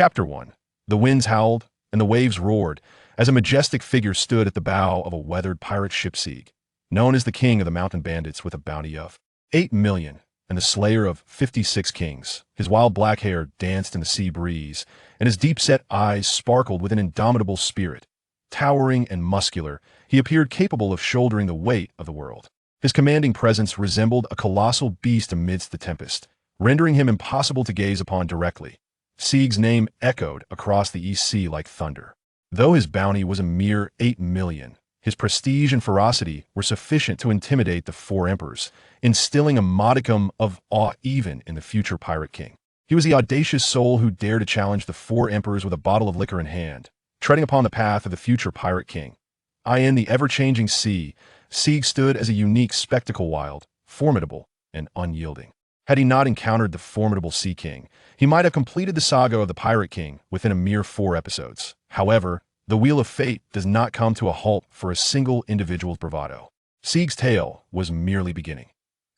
Chapter 1. The winds howled, and the waves roared, as a majestic figure stood at the bow of a weathered pirate ship Sig, known as the king of the mountain bandits with a bounty of 8 million, and the slayer of 56 kings. His wild black hair danced in the sea breeze, and his deep-set eyes sparkled with an indomitable spirit. Towering and muscular, he appeared capable of shouldering the weight of the world. His commanding presence resembled a colossal beast amidst the tempest, rendering him impossible to gaze upon directly. Sig's name echoed across the East Sea like thunder. Though his bounty was a mere 8 million, his prestige and ferocity were sufficient to intimidate the four emperors, instilling a modicum of awe even in the future Pirate King. He was the audacious soul who dared to challenge the four emperors with a bottle of liquor in hand, treading upon the path of the future Pirate King. In the ever-changing sea, Sig stood as a unique spectacle, wild, formidable, and unyielding. Had he not encountered the formidable Sea King, he might have completed the saga of the Pirate King within a mere 4 episodes. However, the wheel of fate does not come to a halt for a single individual's bravado. Sig's tale was merely beginning.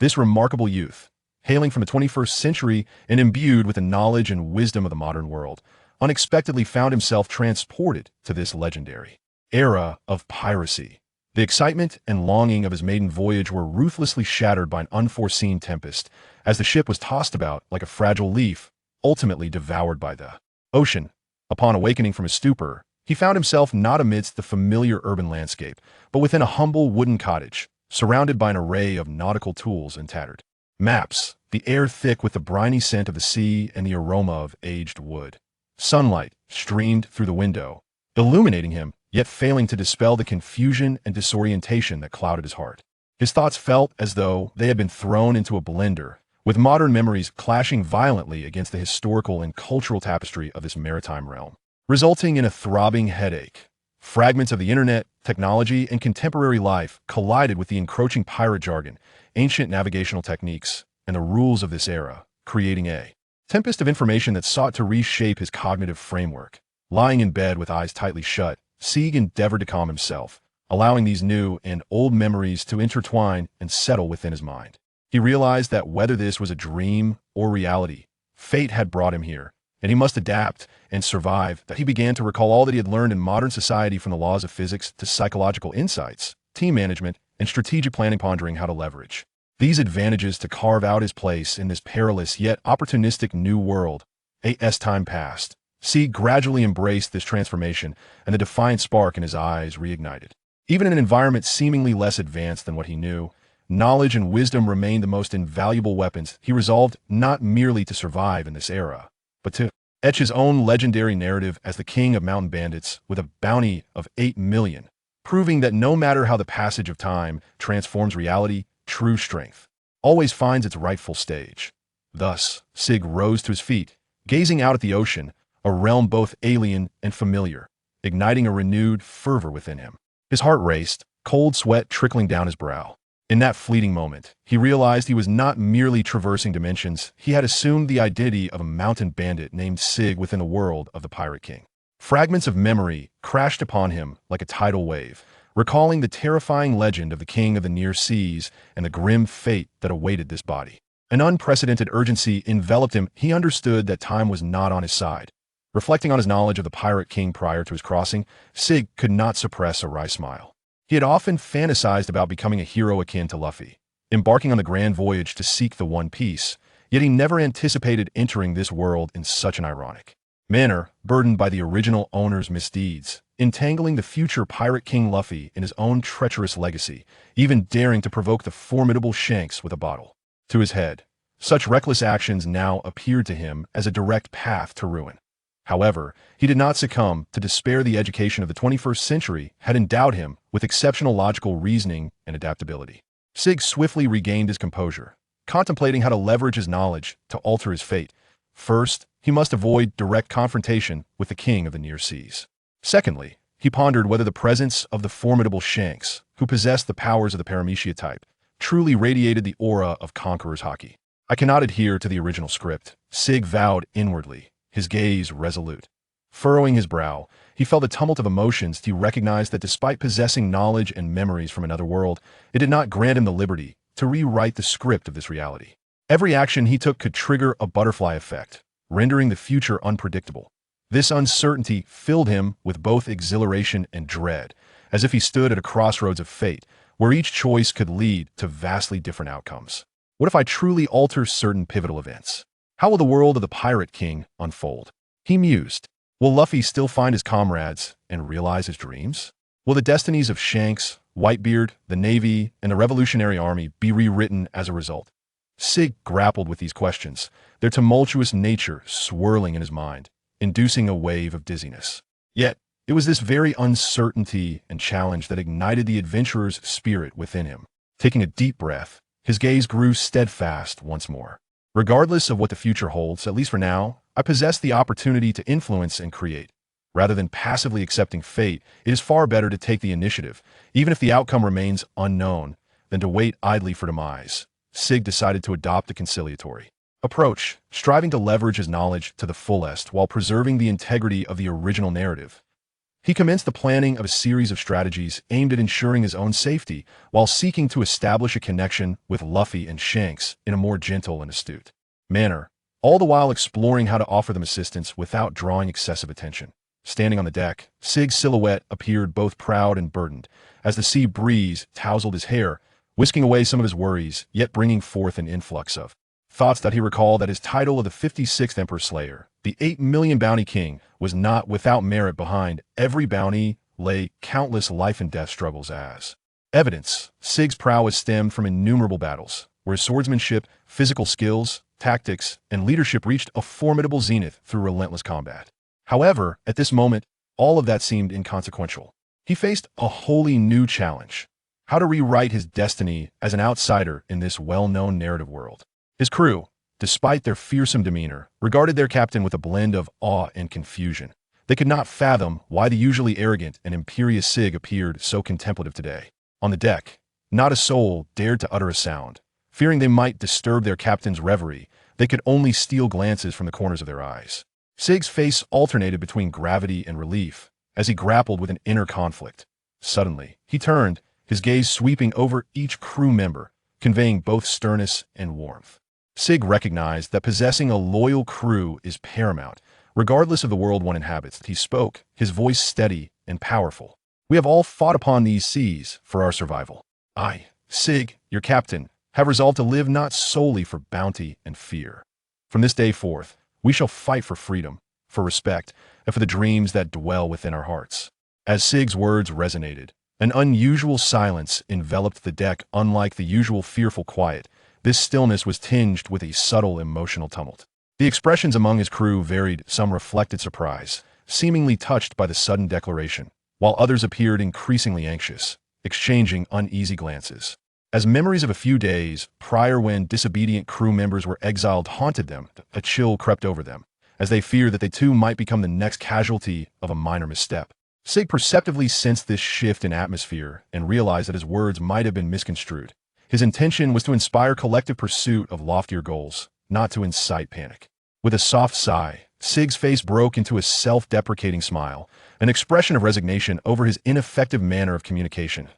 This remarkable youth, hailing from the 21st century and imbued with the knowledge and wisdom of the modern world, unexpectedly found himself transported to this legendary era of piracy. The excitement and longing of his maiden voyage were ruthlessly shattered by an unforeseen tempest, as the ship was tossed about like a fragile leaf, ultimately devoured by the ocean. Upon awakening from his stupor, he found himself not amidst the familiar urban landscape, but within a humble wooden cottage, surrounded by an array of nautical tools and tattered maps, the air thick with the briny scent of the sea and the aroma of aged wood. Sunlight streamed through the window, illuminating him, yet failing to dispel the confusion and disorientation that clouded his heart. His thoughts felt as though they had been thrown into a blender, with modern memories clashing violently against the historical and cultural tapestry of this maritime realm, resulting in a throbbing headache. Fragments of the internet, technology, and contemporary life collided with the encroaching pirate jargon, ancient navigational techniques, and the rules of this era, creating a tempest of information that sought to reshape his cognitive framework. Lying in bed with eyes tightly shut, Sig endeavored to calm himself, allowing these new and old memories to intertwine and settle within his mind. He realized that whether this was a dream or reality, fate had brought him here, and he must adapt and survive. That he began to recall all that he had learned in modern society, from the laws of physics to psychological insights, team management, and strategic planning, pondering how to leverage these advantages to carve out his place in this perilous yet opportunistic new world. As time passed, Sig gradually embraced this transformation, and the defiant spark in his eyes reignited. Even in an environment seemingly less advanced than what he knew, knowledge and wisdom remained the most invaluable weapons. He resolved not merely to survive in this era, but to etch his own legendary narrative as the king of mountain bandits with a bounty of 8 million, proving that no matter how the passage of time transforms reality, true strength always finds its rightful stage. Thus, Sig rose to his feet, gazing out at the ocean, a realm both alien and familiar, igniting a renewed fervor within him. His heart raced, cold sweat trickling down his brow. In that fleeting moment, he realized he was not merely traversing dimensions. He had assumed the identity of a mountain bandit named Sig within the world of the Pirate King. Fragments of memory crashed upon him like a tidal wave, recalling the terrifying legend of the king of the near seas and the grim fate that awaited this body. An unprecedented urgency enveloped him. He understood that time was not on his side. Reflecting on his knowledge of the Pirate King prior to his crossing, Sig could not suppress a wry smile. He had often fantasized about becoming a hero akin to Luffy, embarking on the grand voyage to seek the One Piece, yet he never anticipated entering this world in such an ironic manner, burdened by the original owner's misdeeds, entangling the future Pirate King Luffy in his own treacherous legacy, even daring to provoke the formidable Shanks with a bottle to his head. Such reckless actions now appeared to him as a direct path to ruin. However, he did not succumb to despair. The education of the 21st century had endowed him with exceptional logical reasoning and adaptability. Sig swiftly regained his composure, contemplating how to leverage his knowledge to alter his fate. First, he must avoid direct confrontation with the king of the near seas. Secondly, he pondered whether the presence of the formidable Shanks, who possessed the powers of the Paramecia type, truly radiated the aura of Conqueror's Haki. I cannot adhere to the original script, Sig vowed inwardly, his gaze resolute. Furrowing his brow, he felt a tumult of emotions. He recognized that despite possessing knowledge and memories from another world, it did not grant him the liberty to rewrite the script of this reality. Every action he took could trigger a butterfly effect, rendering the future unpredictable. This uncertainty filled him with both exhilaration and dread, as if he stood at a crossroads of fate, where each choice could lead to vastly different outcomes. What if I truly alter certain pivotal events? How will the world of the Pirate King unfold? He mused. Will Luffy still find his comrades and realize his dreams? Will the destinies of Shanks, Whitebeard, the Navy, and the Revolutionary Army be rewritten as a result? Sig grappled with these questions, their tumultuous nature swirling in his mind, inducing a wave of dizziness. Yet, it was this very uncertainty and challenge that ignited the adventurer's spirit within him. Taking a deep breath, his gaze grew steadfast once more. Regardless of what the future holds, at least for now, I possess the opportunity to influence and create. Rather than passively accepting fate, it is far better to take the initiative, even if the outcome remains unknown, than to wait idly for demise. Sig decided to adopt a conciliatory approach, striving to leverage his knowledge to the fullest while preserving the integrity of the original narrative. He commenced the planning of a series of strategies aimed at ensuring his own safety while seeking to establish a connection with Luffy and Shanks in a more gentle and astute manner, all the while exploring how to offer them assistance without drawing excessive attention. Standing on the deck, Sig's silhouette appeared both proud and burdened, as the sea breeze tousled his hair, whisking away some of his worries, yet bringing forth an influx of thoughts that he recalled that his title of the 56th Emperor Slayer, the 8 million bounty king, was not without merit. Behind every bounty lay countless life and death struggles as evidence. Sig's prowess stemmed from innumerable battles, where his swordsmanship, physical skills, tactics, and leadership reached a formidable zenith through relentless combat. However, at this moment, all of that seemed inconsequential. He faced a wholly new challenge: how to rewrite his destiny as an outsider in this well-known narrative world. His crew, despite their fearsome demeanor, regarded their captain with a blend of awe and confusion. They could not fathom why the usually arrogant and imperious Sig appeared so contemplative today. On the deck, not a soul dared to utter a sound. Fearing they might disturb their captain's reverie, they could only steal glances from the corners of their eyes. Sig's face alternated between gravity and relief as he grappled with an inner conflict. Suddenly, he turned, his gaze sweeping over each crew member, conveying both sternness and warmth. Sig recognized that possessing a loyal crew is paramount, regardless of the world one inhabits. He spoke, his voice steady and powerful. We have all fought upon these seas for our survival. I, Sig, your captain, have resolved to live not solely for bounty and fear. From this day forth, we shall fight for freedom, for respect, and for the dreams that dwell within our hearts. As Sig's words resonated, an unusual silence enveloped the deck. Unlike the usual fearful quiet, this stillness was tinged with a subtle emotional tumult. The expressions among his crew varied. Some reflected surprise, seemingly touched by the sudden declaration, while others appeared increasingly anxious, exchanging uneasy glances. As memories of a few days prior when disobedient crew members were exiled haunted them, a chill crept over them, as they feared that they too might become the next casualty of a minor misstep. Sig perceptively sensed this shift in atmosphere and realized that his words might have been misconstrued. His intention was to inspire collective pursuit of loftier goals, not to incite panic. With a soft sigh, Sig's face broke into a self-deprecating smile, an expression of resignation over his ineffective manner of communication.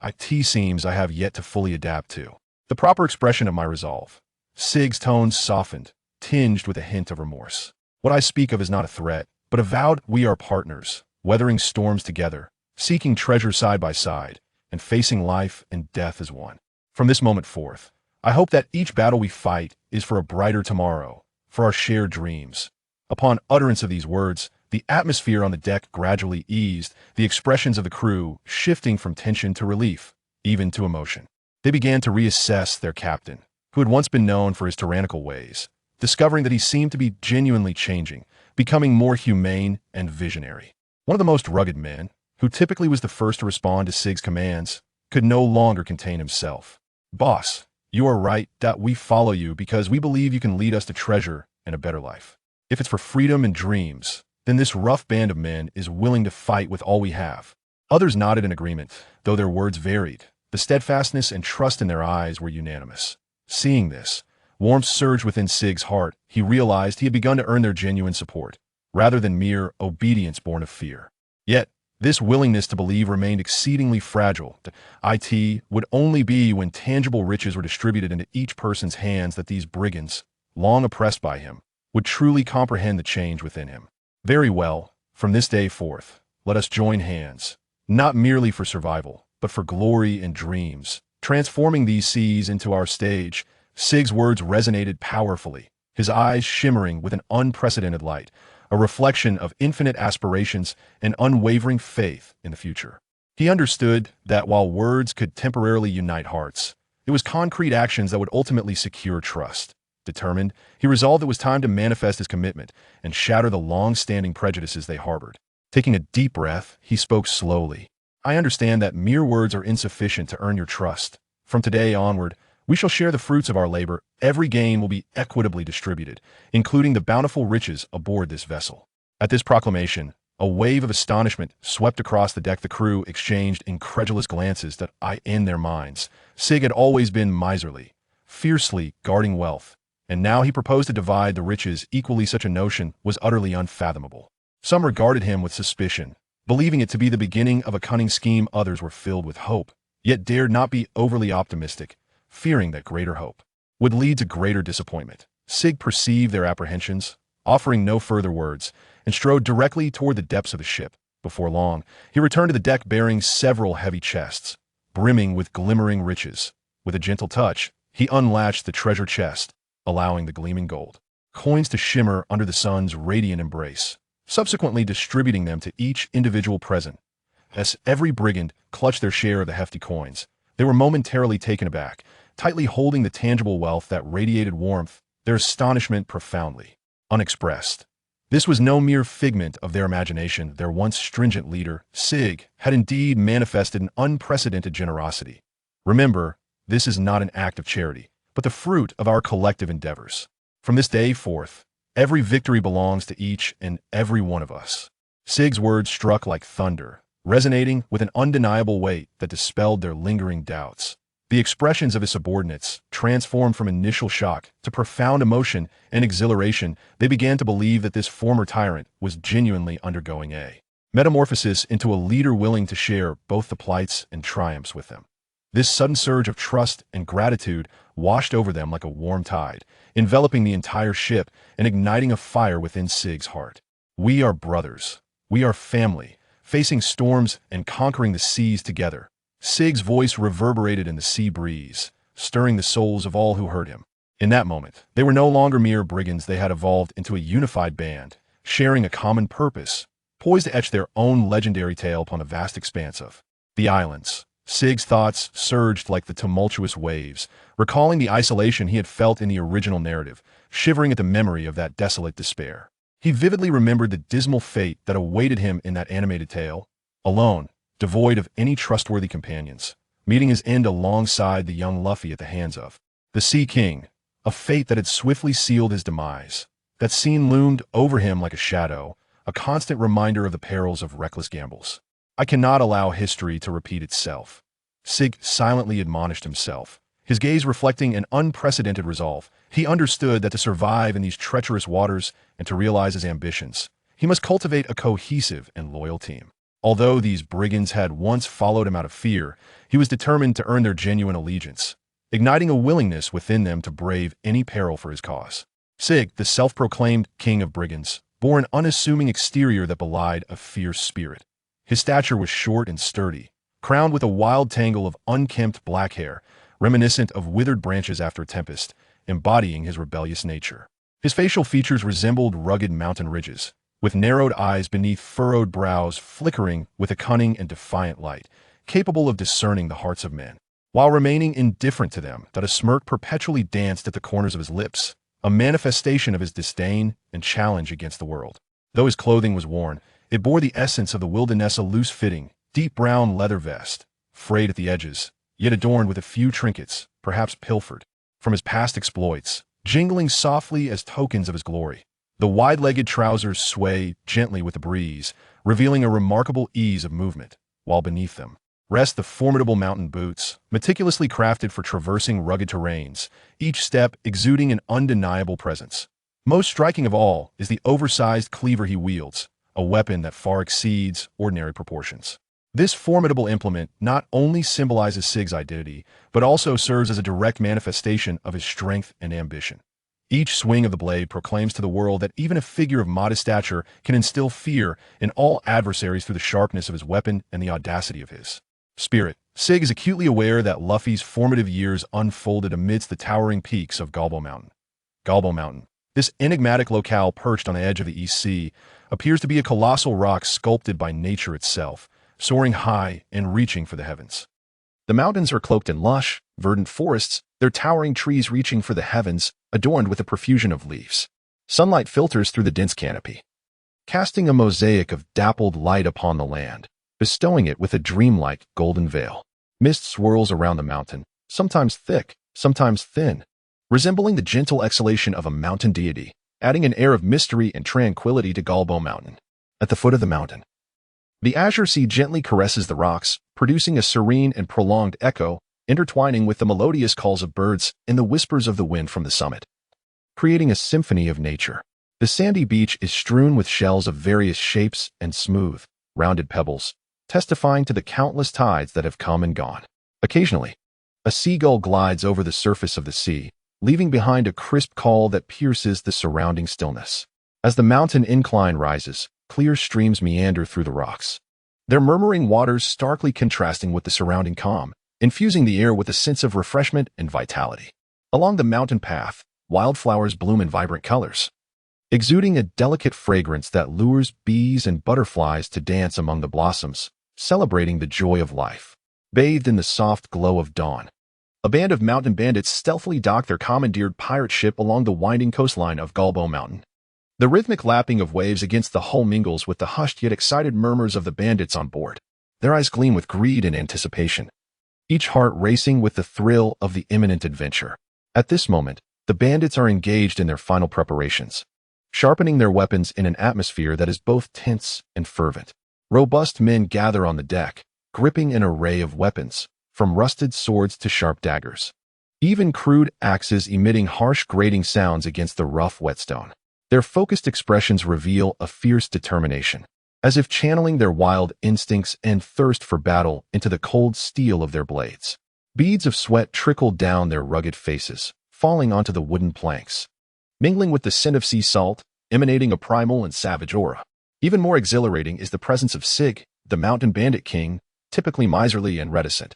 It seems I have yet to fully adapt to the proper expression of my resolve. Sig's tones softened, tinged with a hint of remorse. What I speak of is not a threat, but avowed we are partners, weathering storms together, seeking treasure side by side, and facing life and death as one. From this moment forth, I hope that each battle we fight is for a brighter tomorrow, for our shared dreams. Upon utterance of these words, the atmosphere on the deck gradually eased, the expressions of the crew shifting from tension to relief, even to emotion. They began to reassess their captain, who had once been known for his tyrannical ways, discovering that he seemed to be genuinely changing, becoming more humane and visionary. One of the most rugged men, who typically was the first to respond to Sig's commands, could no longer contain himself. Boss, you are right that we follow you because we believe you can lead us to treasure and a better life. If it's for freedom and dreams, then this rough band of men is willing to fight with all we have. Others nodded in agreement, though their words varied. The steadfastness and trust in their eyes were unanimous. Seeing this, warmth surged within Sig's heart. He realized he had begun to earn their genuine support, rather than mere obedience born of fear. Yet, this willingness to believe remained exceedingly fragile. It would only be when tangible riches were distributed into each person's hands that these brigands, long oppressed by him, would truly comprehend the change within him. Very well, from this day forth, let us join hands, not merely for survival, but for glory and dreams. Transforming these seas into our stage, Sig's words resonated powerfully, his eyes shimmering with an unprecedented light, a reflection of infinite aspirations and unwavering faith in the future. He understood that while words could temporarily unite hearts, it was concrete actions that would ultimately secure trust. Determined, he resolved it was time to manifest his commitment and shatter the long-standing prejudices they harbored. Taking a deep breath, he spoke slowly. I understand that mere words are insufficient to earn your trust. From today onward, we shall share the fruits of our labor. Every gain will be equitably distributed, including the bountiful riches aboard this vessel. At this proclamation, a wave of astonishment swept across the deck. The crew exchanged incredulous glances that in their minds. Sig had always been miserly, fiercely guarding wealth, and now he proposed to divide the riches equally. Such a notion was utterly unfathomable. Some regarded him with suspicion, believing it to be the beginning of a cunning scheme. Others were filled with hope, yet dared not be overly optimistic, fearing that greater hope would lead to greater disappointment. Sig perceived their apprehensions, offering no further words, and strode directly toward the depths of the ship. Before long, he returned to the deck bearing several heavy chests, brimming with glimmering riches. With a gentle touch, he unlatched the treasure chest, allowing the gleaming gold coins to shimmer under the sun's radiant embrace, subsequently distributing them to each individual present. As every brigand clutched their share of the hefty coins, they were momentarily taken aback, tightly holding the tangible wealth that radiated warmth, their astonishment profoundly unexpressed. This was no mere figment of their imagination. Their once stringent leader, Sig, had indeed manifested an unprecedented generosity. Remember, this is not an act of charity, but the fruit of our collective endeavors. From this day forth, every victory belongs to each and every one of us. Sig's words struck like thunder, resonating with an undeniable weight that dispelled their lingering doubts. The expressions of his subordinates transformed from initial shock to profound emotion and exhilaration. They began to believe that this former tyrant was genuinely undergoing a metamorphosis into a leader willing to share both the plights and triumphs with them. This sudden surge of trust and gratitude washed over them like a warm tide, enveloping the entire ship and igniting a fire within Sig's heart. We are brothers. We are family, facing storms and conquering the seas together. Sig's voice reverberated in the sea breeze, stirring the souls of all who heard him. In that moment, they were no longer mere brigands. They had evolved into a unified band, sharing a common purpose, poised to etch their own legendary tale upon a vast expanse of the islands. Sig's thoughts surged like the tumultuous waves, recalling the isolation he had felt in the original narrative, shivering at the memory of that desolate despair. He vividly remembered the dismal fate that awaited him in that animated tale, alone, devoid of any trustworthy companions, meeting his end alongside the young Luffy at the hands of the Sea King, a fate that had swiftly sealed his demise. That scene loomed over him like a shadow, a constant reminder of the perils of reckless gambles. I cannot allow history to repeat itself, Sig silently admonished himself, his gaze reflecting an unprecedented resolve. He understood that to survive in these treacherous waters and to realize his ambitions, he must cultivate a cohesive and loyal team. Although these brigands had once followed him out of fear, he was determined to earn their genuine allegiance, igniting a willingness within them to brave any peril for his cause. Sig, the self-proclaimed king of brigands, bore an unassuming exterior that belied a fierce spirit. His stature was short and sturdy, crowned with a wild tangle of unkempt black hair, reminiscent of withered branches after a tempest, embodying his rebellious nature. His facial features resembled rugged mountain ridges, with narrowed eyes beneath furrowed brows flickering with a cunning and defiant light, capable of discerning the hearts of men, while remaining indifferent to them. That a smirk perpetually danced at the corners of his lips, a manifestation of his disdain and challenge against the world. Though his clothing was worn, it bore the essence of the wilderness, a loose-fitting, deep brown leather vest, frayed at the edges, yet adorned with a few trinkets, perhaps pilfered from his past exploits, jingling softly as tokens of his glory. The wide-legged trousers swayed gently with the breeze, revealing a remarkable ease of movement, while beneath them rest the formidable mountain boots, meticulously crafted for traversing rugged terrains, each step exuding an undeniable presence. Most striking of all is the oversized cleaver he wields, a weapon that far exceeds ordinary proportions. This formidable implement not only symbolizes Sig's identity, but also serves as a direct manifestation of his strength and ambition. Each swing of the blade proclaims to the world that even a figure of modest stature can instill fear in all adversaries through the sharpness of his weapon and the audacity of his spirit. Sig is acutely aware that Luffy's formative years unfolded amidst the towering peaks of Galo Mountain. Galo Mountain, this enigmatic locale perched on the edge of the East Sea, appears to be a colossal rock sculpted by nature itself, soaring high and reaching for the heavens. The mountains are cloaked in lush, verdant forests, their towering trees reaching for the heavens, adorned with a profusion of leaves. Sunlight filters through the dense canopy, casting a mosaic of dappled light upon the land, bestowing it with a dreamlike golden veil. Mist swirls around the mountain, sometimes thick, sometimes thin, resembling the gentle exhalation of a mountain deity, adding an air of mystery and tranquility to Galo Mountain. At the foot of the mountain, the azure sea gently caresses the rocks, producing a serene and prolonged echo, intertwining with the melodious calls of birds and the whispers of the wind from the summit, creating a symphony of nature. The sandy beach is strewn with shells of various shapes and smooth, rounded pebbles, testifying to the countless tides that have come and gone. Occasionally, a seagull glides over the surface of the sea, leaving behind a crisp call that pierces the surrounding stillness. As the mountain incline rises, clear streams meander through the rocks, their murmuring waters starkly contrasting with the surrounding calm, infusing the air with a sense of refreshment and vitality. Along the mountain path, wildflowers bloom in vibrant colors, exuding a delicate fragrance that lures bees and butterflies to dance among the blossoms, celebrating the joy of life. Bathed in the soft glow of dawn, a band of mountain bandits stealthily dock their commandeered pirate ship along the winding coastline of Galo Mountain. The rhythmic lapping of waves against the hull mingles with the hushed yet excited murmurs of the bandits on board. Their eyes gleam with greed and anticipation, each heart racing with the thrill of the imminent adventure. At this moment, the bandits are engaged in their final preparations, sharpening their weapons in an atmosphere that is both tense and fervent. Robust men gather on the deck, gripping an array of weapons, from rusted swords to sharp daggers, even crude axes emitting harsh grating sounds against the rough whetstone. Their focused expressions reveal a fierce determination, as if channeling their wild instincts and thirst for battle into the cold steel of their blades. Beads of sweat trickle down their rugged faces, falling onto the wooden planks, mingling with the scent of sea salt, emanating a primal and savage aura. Even more exhilarating is the presence of Sig, the mountain bandit king, typically miserly and reticent,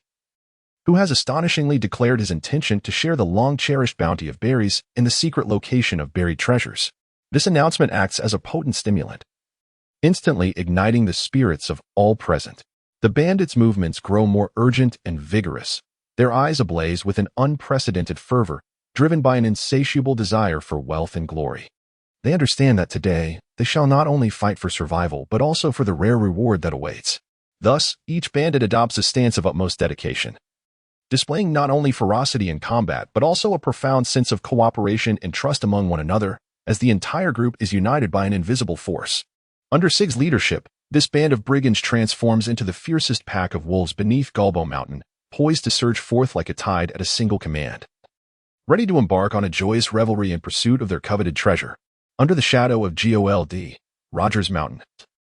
who has astonishingly declared his intention to share the long-cherished bounty of berries in the secret location of buried treasures. This announcement acts as a potent stimulant, instantly igniting the spirits of all present. The bandits' movements grow more urgent and vigorous, their eyes ablaze with an unprecedented fervor, driven by an insatiable desire for wealth and glory. They understand that today, they shall not only fight for survival but also for the rare reward that awaits. Thus, each bandit adopts a stance of utmost dedication, displaying not only ferocity in combat but also a profound sense of cooperation and trust among one another, as the entire group is united by an invisible force. Under Sig's leadership, this band of brigands transforms into the fiercest pack of wolves beneath Galo Mountain, poised to surge forth like a tide at a single command, ready to embark on a joyous revelry in pursuit of their coveted treasure. Under the shadow of Gold, Rogers Mountain,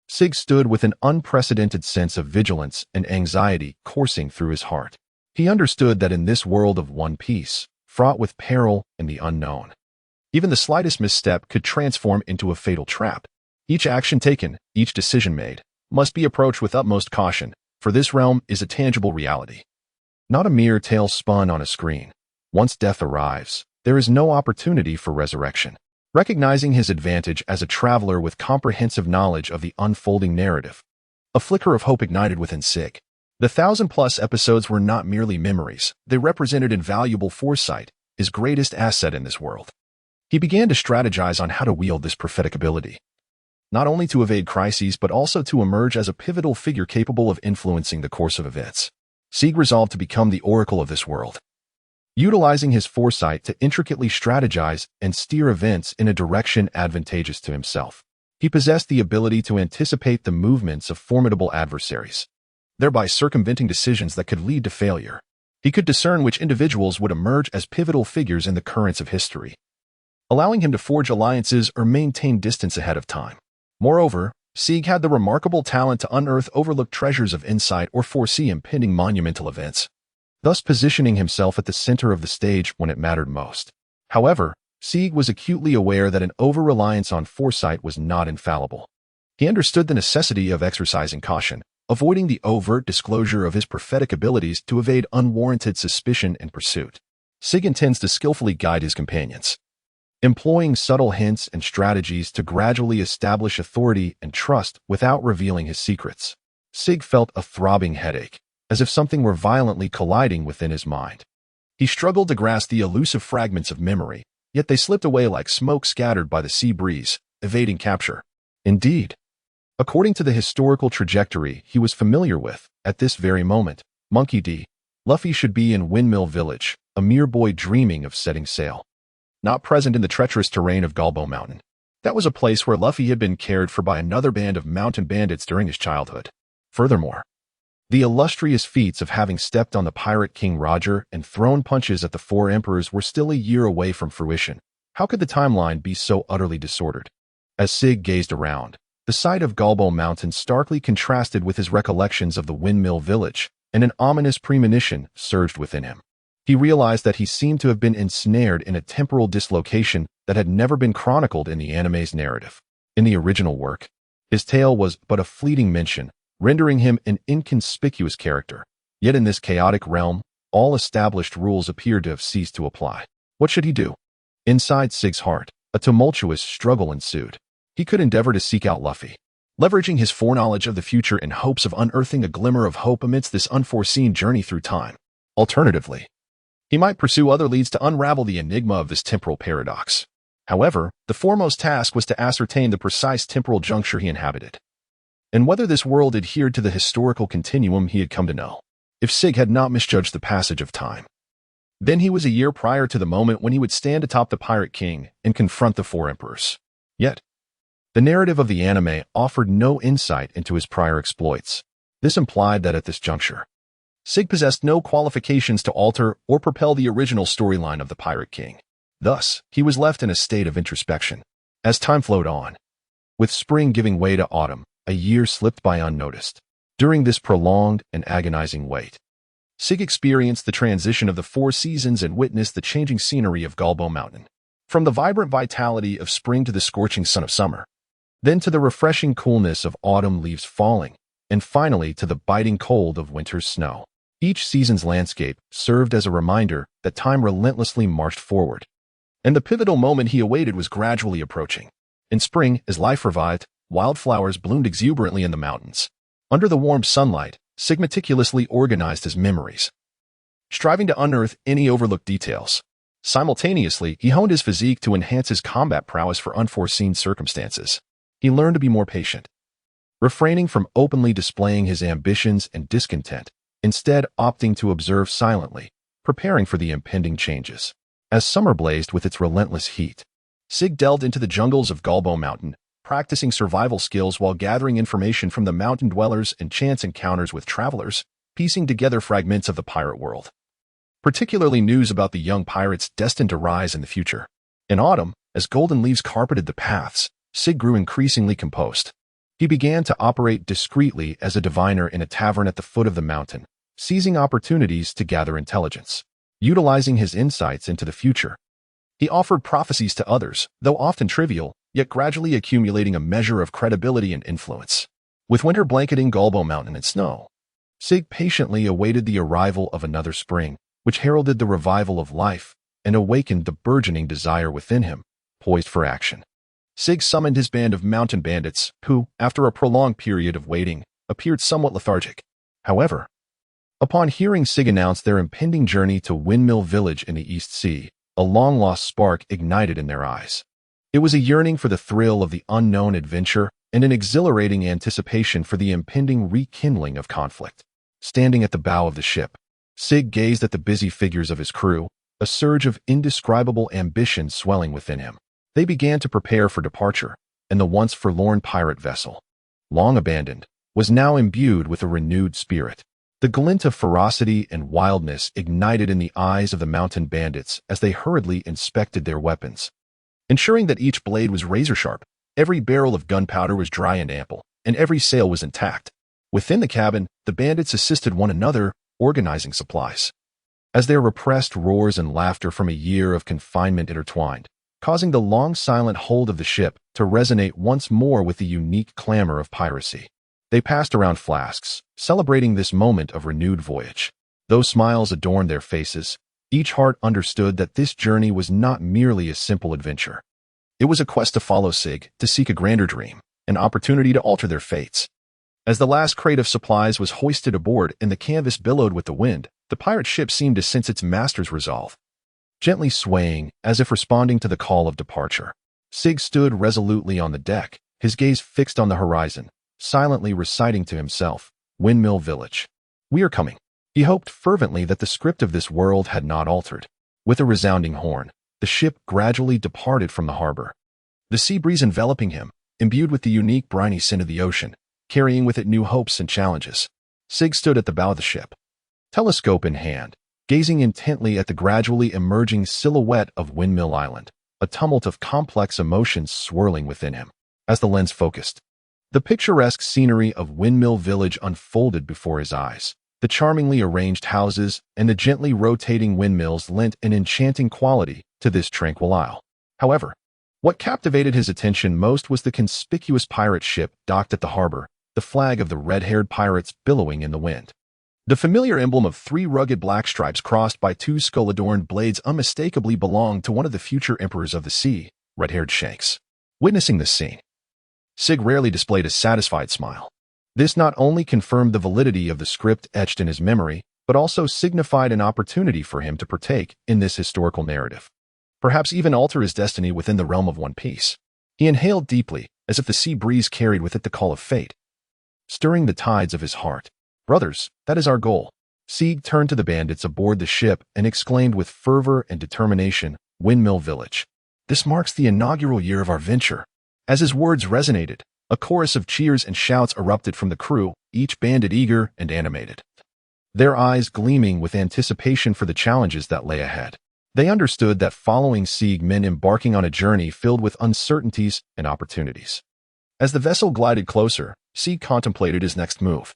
Sig stood with an unprecedented sense of vigilance and anxiety coursing through his heart. He understood that in this world of one piece, fraught with peril and the unknown, even the slightest misstep could transform into a fatal trap. Each action taken, each decision made, must be approached with utmost caution, for this realm is a tangible reality, not a mere tale spun on a screen. Once death arrives, there is no opportunity for resurrection. Recognizing his advantage as a traveler with comprehensive knowledge of the unfolding narrative, a flicker of hope ignited within Sig. The 1,000+ episodes were not merely memories, they represented invaluable foresight, his greatest asset in this world. He began to strategize on how to wield this prophetic ability, not only to evade crises but also to emerge as a pivotal figure capable of influencing the course of events. Sig resolved to become the oracle of this world, utilizing his foresight to intricately strategize and steer events in a direction advantageous to himself. He possessed the ability to anticipate the movements of formidable adversaries, thereby circumventing decisions that could lead to failure. He could discern which individuals would emerge as pivotal figures in the currents of history, allowing him to forge alliances or maintain distance ahead of time. Moreover, Sig had the remarkable talent to unearth overlooked treasures of insight or foresee impending monumental events, thus positioning himself at the center of the stage when it mattered most. However, Sig was acutely aware that an over-reliance on foresight was not infallible. He understood the necessity of exercising caution, avoiding the overt disclosure of his prophetic abilities to evade unwarranted suspicion and pursuit. Sig intends to skillfully guide his companions, employing subtle hints and strategies to gradually establish authority and trust without revealing his secrets. Sig felt a throbbing headache, as if something were violently colliding within his mind. He struggled to grasp the elusive fragments of memory, yet they slipped away like smoke scattered by the sea breeze, evading capture. Indeed, according to the historical trajectory he was familiar with, at this very moment, Monkey D. Luffy should be in Windmill Village, a mere boy dreaming of setting sail. Not present in the treacherous terrain of Galo Mountain. That was a place where Luffy had been cared for by another band of mountain bandits during his childhood. Furthermore, the illustrious feats of having stepped on the Pirate King Roger and thrown punches at the four emperors were still a year away from fruition. How could the timeline be so utterly disordered? As Sig gazed around, the sight of Galo Mountain starkly contrasted with his recollections of the Windmill Village, and an ominous premonition surged within him. He realized that he seemed to have been ensnared in a temporal dislocation that had never been chronicled in the anime's narrative. In the original work, his tale was but a fleeting mention, rendering him an inconspicuous character. Yet in this chaotic realm, all established rules appeared to have ceased to apply. What should he do? Inside Sig's heart, a tumultuous struggle ensued. He could endeavor to seek out Luffy, leveraging his foreknowledge of the future in hopes of unearthing a glimmer of hope amidst this unforeseen journey through time. Alternatively, he might pursue other leads to unravel the enigma of this temporal paradox. However, the foremost task was to ascertain the precise temporal juncture he inhabited, and whether this world adhered to the historical continuum he had come to know. If Sig had not misjudged the passage of time, then he was a year prior to the moment when he would stand atop the Pirate King and confront the four emperors. Yet, the narrative of the anime offered no insight into his prior exploits. This implied that at this juncture, Sig possessed no qualifications to alter or propel the original storyline of the Pirate King. Thus, he was left in a state of introspection. As time flowed on, with spring giving way to autumn, a year slipped by unnoticed. During this prolonged and agonizing wait, Sig experienced the transition of the four seasons and witnessed the changing scenery of Galo Mountain. From the vibrant vitality of spring to the scorching sun of summer, then to the refreshing coolness of autumn leaves falling, and finally to the biting cold of winter's snow. Each season's landscape served as a reminder that time relentlessly marched forward, and the pivotal moment he awaited was gradually approaching. In spring, as life revived, wildflowers bloomed exuberantly in the mountains. Under the warm sunlight, Sig meticulously organized his memories, striving to unearth any overlooked details. Simultaneously, he honed his physique to enhance his combat prowess for unforeseen circumstances. He learned to be more patient, refraining from openly displaying his ambitions and discontent, instead opting to observe silently, preparing for the impending changes. As summer blazed with its relentless heat, Sig delved into the jungles of Galo Mountain, practicing survival skills while gathering information from the mountain dwellers and chance encounters with travelers, piecing together fragments of the pirate world, particularly news about the young pirates destined to rise in the future. In autumn, as golden leaves carpeted the paths, Sig grew increasingly composed. He began to operate discreetly as a diviner in a tavern at the foot of the mountain, seizing opportunities to gather intelligence. Utilizing his insights into the future, he offered prophecies to others, though often trivial, yet gradually accumulating a measure of credibility and influence. With winter blanketing Galo Mountain in snow, Sig patiently awaited the arrival of another spring, which heralded the revival of life and awakened the burgeoning desire within him, poised for action. Sig summoned his band of mountain bandits, who, after a prolonged period of waiting, appeared somewhat lethargic. However, upon hearing Sig announce their impending journey to Windmill Village in the East Sea, a long-lost spark ignited in their eyes. It was a yearning for the thrill of the unknown adventure and an exhilarating anticipation for the impending rekindling of conflict. Standing at the bow of the ship, Sig gazed at the busy figures of his crew, a surge of indescribable ambition swelling within him. They began to prepare for departure, and the once forlorn pirate vessel, long abandoned, was now imbued with a renewed spirit. The glint of ferocity and wildness ignited in the eyes of the mountain bandits as they hurriedly inspected their weapons, ensuring that each blade was razor-sharp, every barrel of gunpowder was dry and ample, and every sail was intact. Within the cabin, the bandits assisted one another, organizing supplies. As their repressed roars and laughter from a year of confinement intertwined, causing the long silent hold of the ship to resonate once more with the unique clamor of piracy. They passed around flasks, celebrating this moment of renewed voyage. Though smiles adorned their faces, each heart understood that this journey was not merely a simple adventure. It was a quest to follow Sig, to seek a grander dream, an opportunity to alter their fates. As the last crate of supplies was hoisted aboard and the canvas billowed with the wind, the pirate ship seemed to sense its master's resolve. Gently swaying, as if responding to the call of departure, Sig stood resolutely on the deck, his gaze fixed on the horizon, silently reciting to himself, "Windmill Village. We are coming." He hoped fervently that the script of this world had not altered. With a resounding horn, the ship gradually departed from the harbor. The sea breeze enveloping him, imbued with the unique briny scent of the ocean, carrying with it new hopes and challenges. Sig stood at the bow of the ship, telescope in hand, gazing intently at the gradually emerging silhouette of Windmill Island, a tumult of complex emotions swirling within him. As the lens focused, the picturesque scenery of Windmill Village unfolded before his eyes. The charmingly arranged houses and the gently rotating windmills lent an enchanting quality to this tranquil isle. However, what captivated his attention most was the conspicuous pirate ship docked at the harbor, the flag of the red-haired pirates billowing in the wind. The familiar emblem of 3 rugged black stripes crossed by 2 skull-adorned blades unmistakably belonged to one of the future emperors of the sea, red-haired Shanks. Witnessing this scene, Sig rarely displayed a satisfied smile. This not only confirmed the validity of the script etched in his memory, but also signified an opportunity for him to partake in this historical narrative. Perhaps even alter his destiny within the realm of One Piece. He inhaled deeply, as if the sea breeze carried with it the call of fate, stirring the tides of his heart. "Brothers, that is our goal." Sig turned to the bandits aboard the ship and exclaimed with fervor and determination, "Windmill Village. This marks the inaugural year of our venture." As his words resonated, a chorus of cheers and shouts erupted from the crew, each bandit eager and animated, their eyes gleaming with anticipation for the challenges that lay ahead. They understood that following Sig meant embarking on a journey filled with uncertainties and opportunities. As the vessel glided closer, Sig contemplated his next move,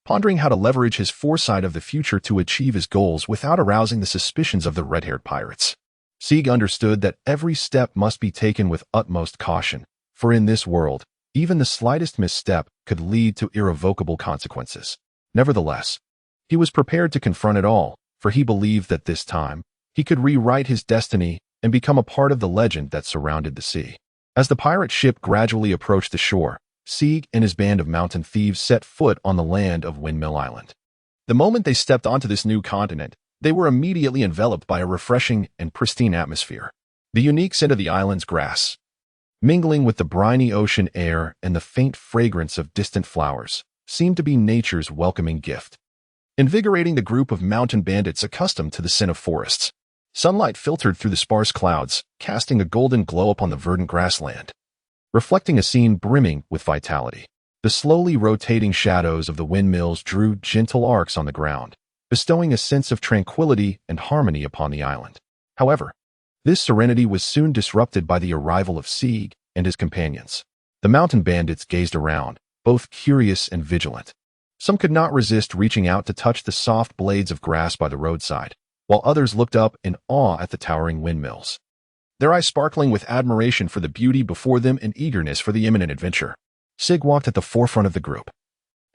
pondering how to leverage his foresight of the future to achieve his goals without arousing the suspicions of the red-haired pirates. Sig understood that every step must be taken with utmost caution, for in this world, even the slightest misstep could lead to irrevocable consequences. Nevertheless, he was prepared to confront it all, for he believed that this time, he could rewrite his destiny and become a part of the legend that surrounded the sea. As the pirate ship gradually approached the shore, Sig and his band of mountain thieves set foot on the land of Windmill Island. The moment they stepped onto this new continent, they were immediately enveloped by a refreshing and pristine atmosphere. The unique scent of the island's grass, mingling with the briny ocean air and the faint fragrance of distant flowers, seemed to be nature's welcoming gift, invigorating the group of mountain bandits accustomed to the scent of forests. Sunlight filtered through the sparse clouds, casting a golden glow upon the verdant grassland, reflecting a scene brimming with vitality. The slowly rotating shadows of the windmills drew gentle arcs on the ground, bestowing a sense of tranquility and harmony upon the island. However, this serenity was soon disrupted by the arrival of Sig and his companions. The mountain bandits gazed around, both curious and vigilant. Some could not resist reaching out to touch the soft blades of grass by the roadside, while others looked up in awe at the towering windmills, their eyes sparkling with admiration for the beauty before them and eagerness for the imminent adventure. Sig walked at the forefront of the group,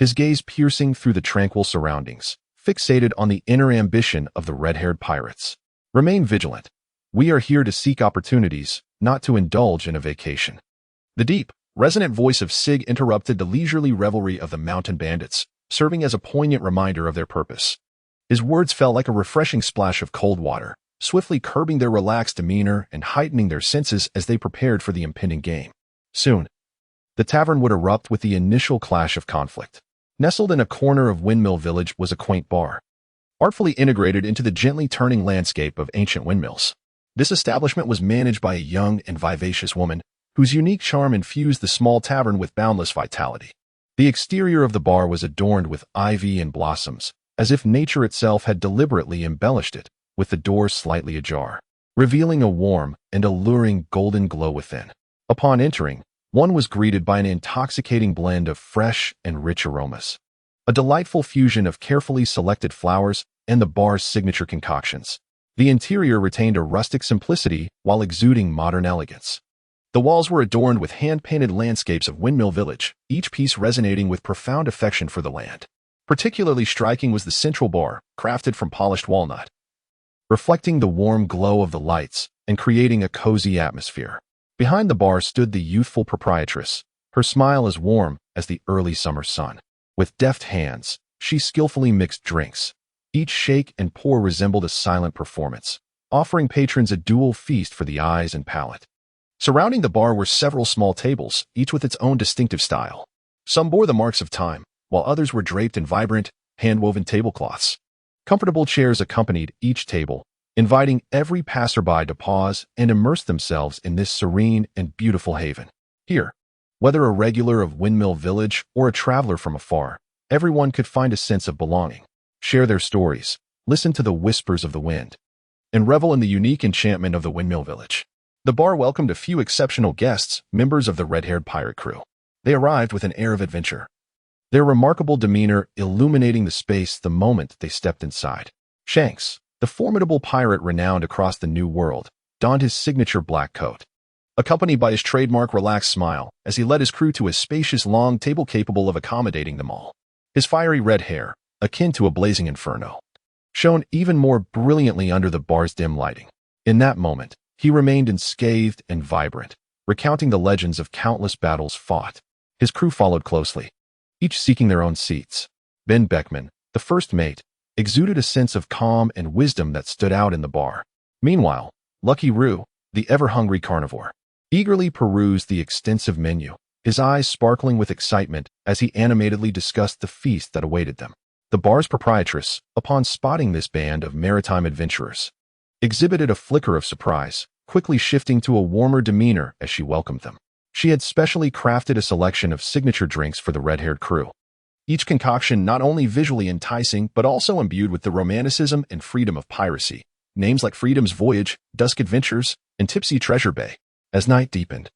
his gaze piercing through the tranquil surroundings, fixated on the inner ambition of the red-haired pirates. "Remain vigilant. We are here to seek opportunities, not to indulge in a vacation." The deep, resonant voice of Sig interrupted the leisurely revelry of the mountain bandits, serving as a poignant reminder of their purpose. His words fell like a refreshing splash of cold water, swiftly curbing their relaxed demeanor and heightening their senses as they prepared for the impending game. Soon, the tavern would erupt with the initial clash of conflict. Nestled in a corner of Windmill Village was a quaint bar, artfully integrated into the gently turning landscape of ancient windmills. This establishment was managed by a young and vivacious woman, whose unique charm infused the small tavern with boundless vitality. The exterior of the bar was adorned with ivy and blossoms, as if nature itself had deliberately embellished it, with the door slightly ajar, revealing a warm and alluring golden glow within. Upon entering, one was greeted by an intoxicating blend of fresh and rich aromas, a delightful fusion of carefully selected flowers and the bar's signature concoctions. The interior retained a rustic simplicity while exuding modern elegance. The walls were adorned with hand-painted landscapes of Windmill Village, each piece resonating with profound affection for the land. Particularly striking was the central bar, crafted from polished walnut, reflecting the warm glow of the lights and creating a cozy atmosphere. Behind the bar stood the youthful proprietress, her smile as warm as the early summer sun. With deft hands, she skillfully mixed drinks. Each shake and pour resembled a silent performance, offering patrons a dual feast for the eyes and palate. Surrounding the bar were several small tables, each with its own distinctive style. Some bore the marks of time, while others were draped in vibrant, hand-woven tablecloths. Comfortable chairs accompanied each table, inviting every passerby to pause and immerse themselves in this serene and beautiful haven. Here, whether a regular of Windmill Village or a traveler from afar, everyone could find a sense of belonging, share their stories, listen to the whispers of the wind, and revel in the unique enchantment of the Windmill Village. The bar welcomed a few exceptional guests, members of the red-haired pirate crew. They arrived with an air of adventure, their remarkable demeanor illuminating the space the moment they stepped inside. Shanks, the formidable pirate renowned across the New World, donned his signature black coat, accompanied by his trademark relaxed smile as he led his crew to a spacious long table capable of accommodating them all. His fiery red hair, akin to a blazing inferno, shone even more brilliantly under the bar's dim lighting. In that moment, he remained unscathed and vibrant, recounting the legends of countless battles fought. His crew followed closely, each seeking their own seats. Ben Beckman, the first mate, exuded a sense of calm and wisdom that stood out in the bar. Meanwhile, Lucky Roo, the ever-hungry carnivore, eagerly perused the extensive menu, his eyes sparkling with excitement as he animatedly discussed the feast that awaited them. The bar's proprietress, upon spotting this band of maritime adventurers, exhibited a flicker of surprise, quickly shifting to a warmer demeanor as she welcomed them. She had specially crafted a selection of signature drinks for the red-haired crew, each concoction not only visually enticing but also imbued with the romanticism and freedom of piracy. Names like Freedom's Voyage, Dusk Adventures, and Tipsy Treasure Bay. As night deepened,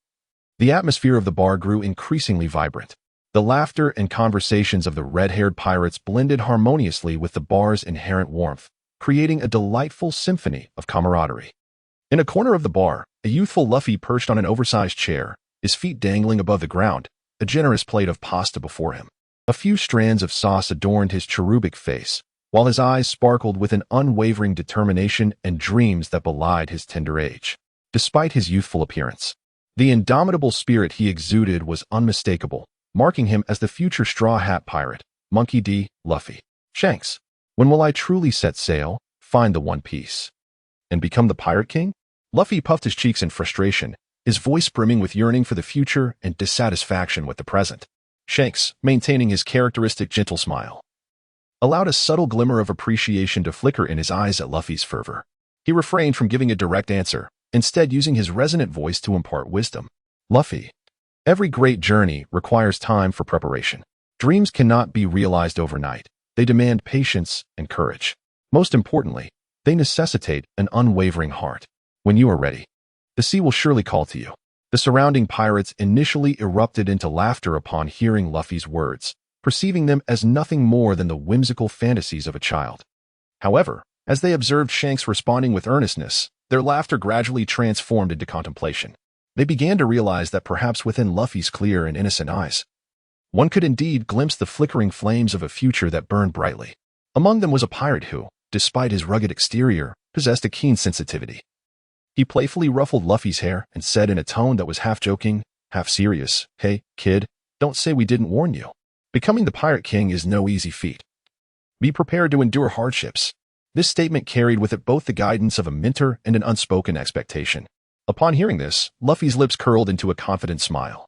the atmosphere of the bar grew increasingly vibrant. The laughter and conversations of the red-haired pirates blended harmoniously with the bar's inherent warmth, creating a delightful symphony of camaraderie. In a corner of the bar, a youthful Luffy perched on an oversized chair, his feet dangling above the ground, a generous plate of pasta before him. A few strands of sauce adorned his cherubic face, while his eyes sparkled with an unwavering determination and dreams that belied his tender age. Despite his youthful appearance, the indomitable spirit he exuded was unmistakable, marking him as the future Straw Hat Pirate, Monkey D. Luffy. Shanks, when will I truly set sail, find the One Piece, and become the Pirate King? Luffy puffed his cheeks in frustration, his voice brimming with yearning for the future and dissatisfaction with the present. Shanks, maintaining his characteristic gentle smile, allowed a subtle glimmer of appreciation to flicker in his eyes at Luffy's fervor. He refrained from giving a direct answer, instead using his resonant voice to impart wisdom. Luffy, every great journey requires time for preparation. Dreams cannot be realized overnight. They demand patience and courage. Most importantly, they necessitate an unwavering heart. When you are ready, the sea will surely call to you. The surrounding pirates initially erupted into laughter upon hearing Luffy's words, perceiving them as nothing more than the whimsical fantasies of a child. However, as they observed Shanks responding with earnestness, their laughter gradually transformed into contemplation. They began to realize that perhaps within Luffy's clear and innocent eyes, one could indeed glimpse the flickering flames of a future that burned brightly. Among them was a pirate who, despite his rugged exterior, possessed a keen sensitivity. He playfully ruffled Luffy's hair and said in a tone that was half joking, half serious, "Hey, kid, don't say we didn't warn you. Becoming the Pirate King is no easy feat. Be prepared to endure hardships." This statement carried with it both the guidance of a mentor and an unspoken expectation. Upon hearing this, Luffy's lips curled into a confident smile,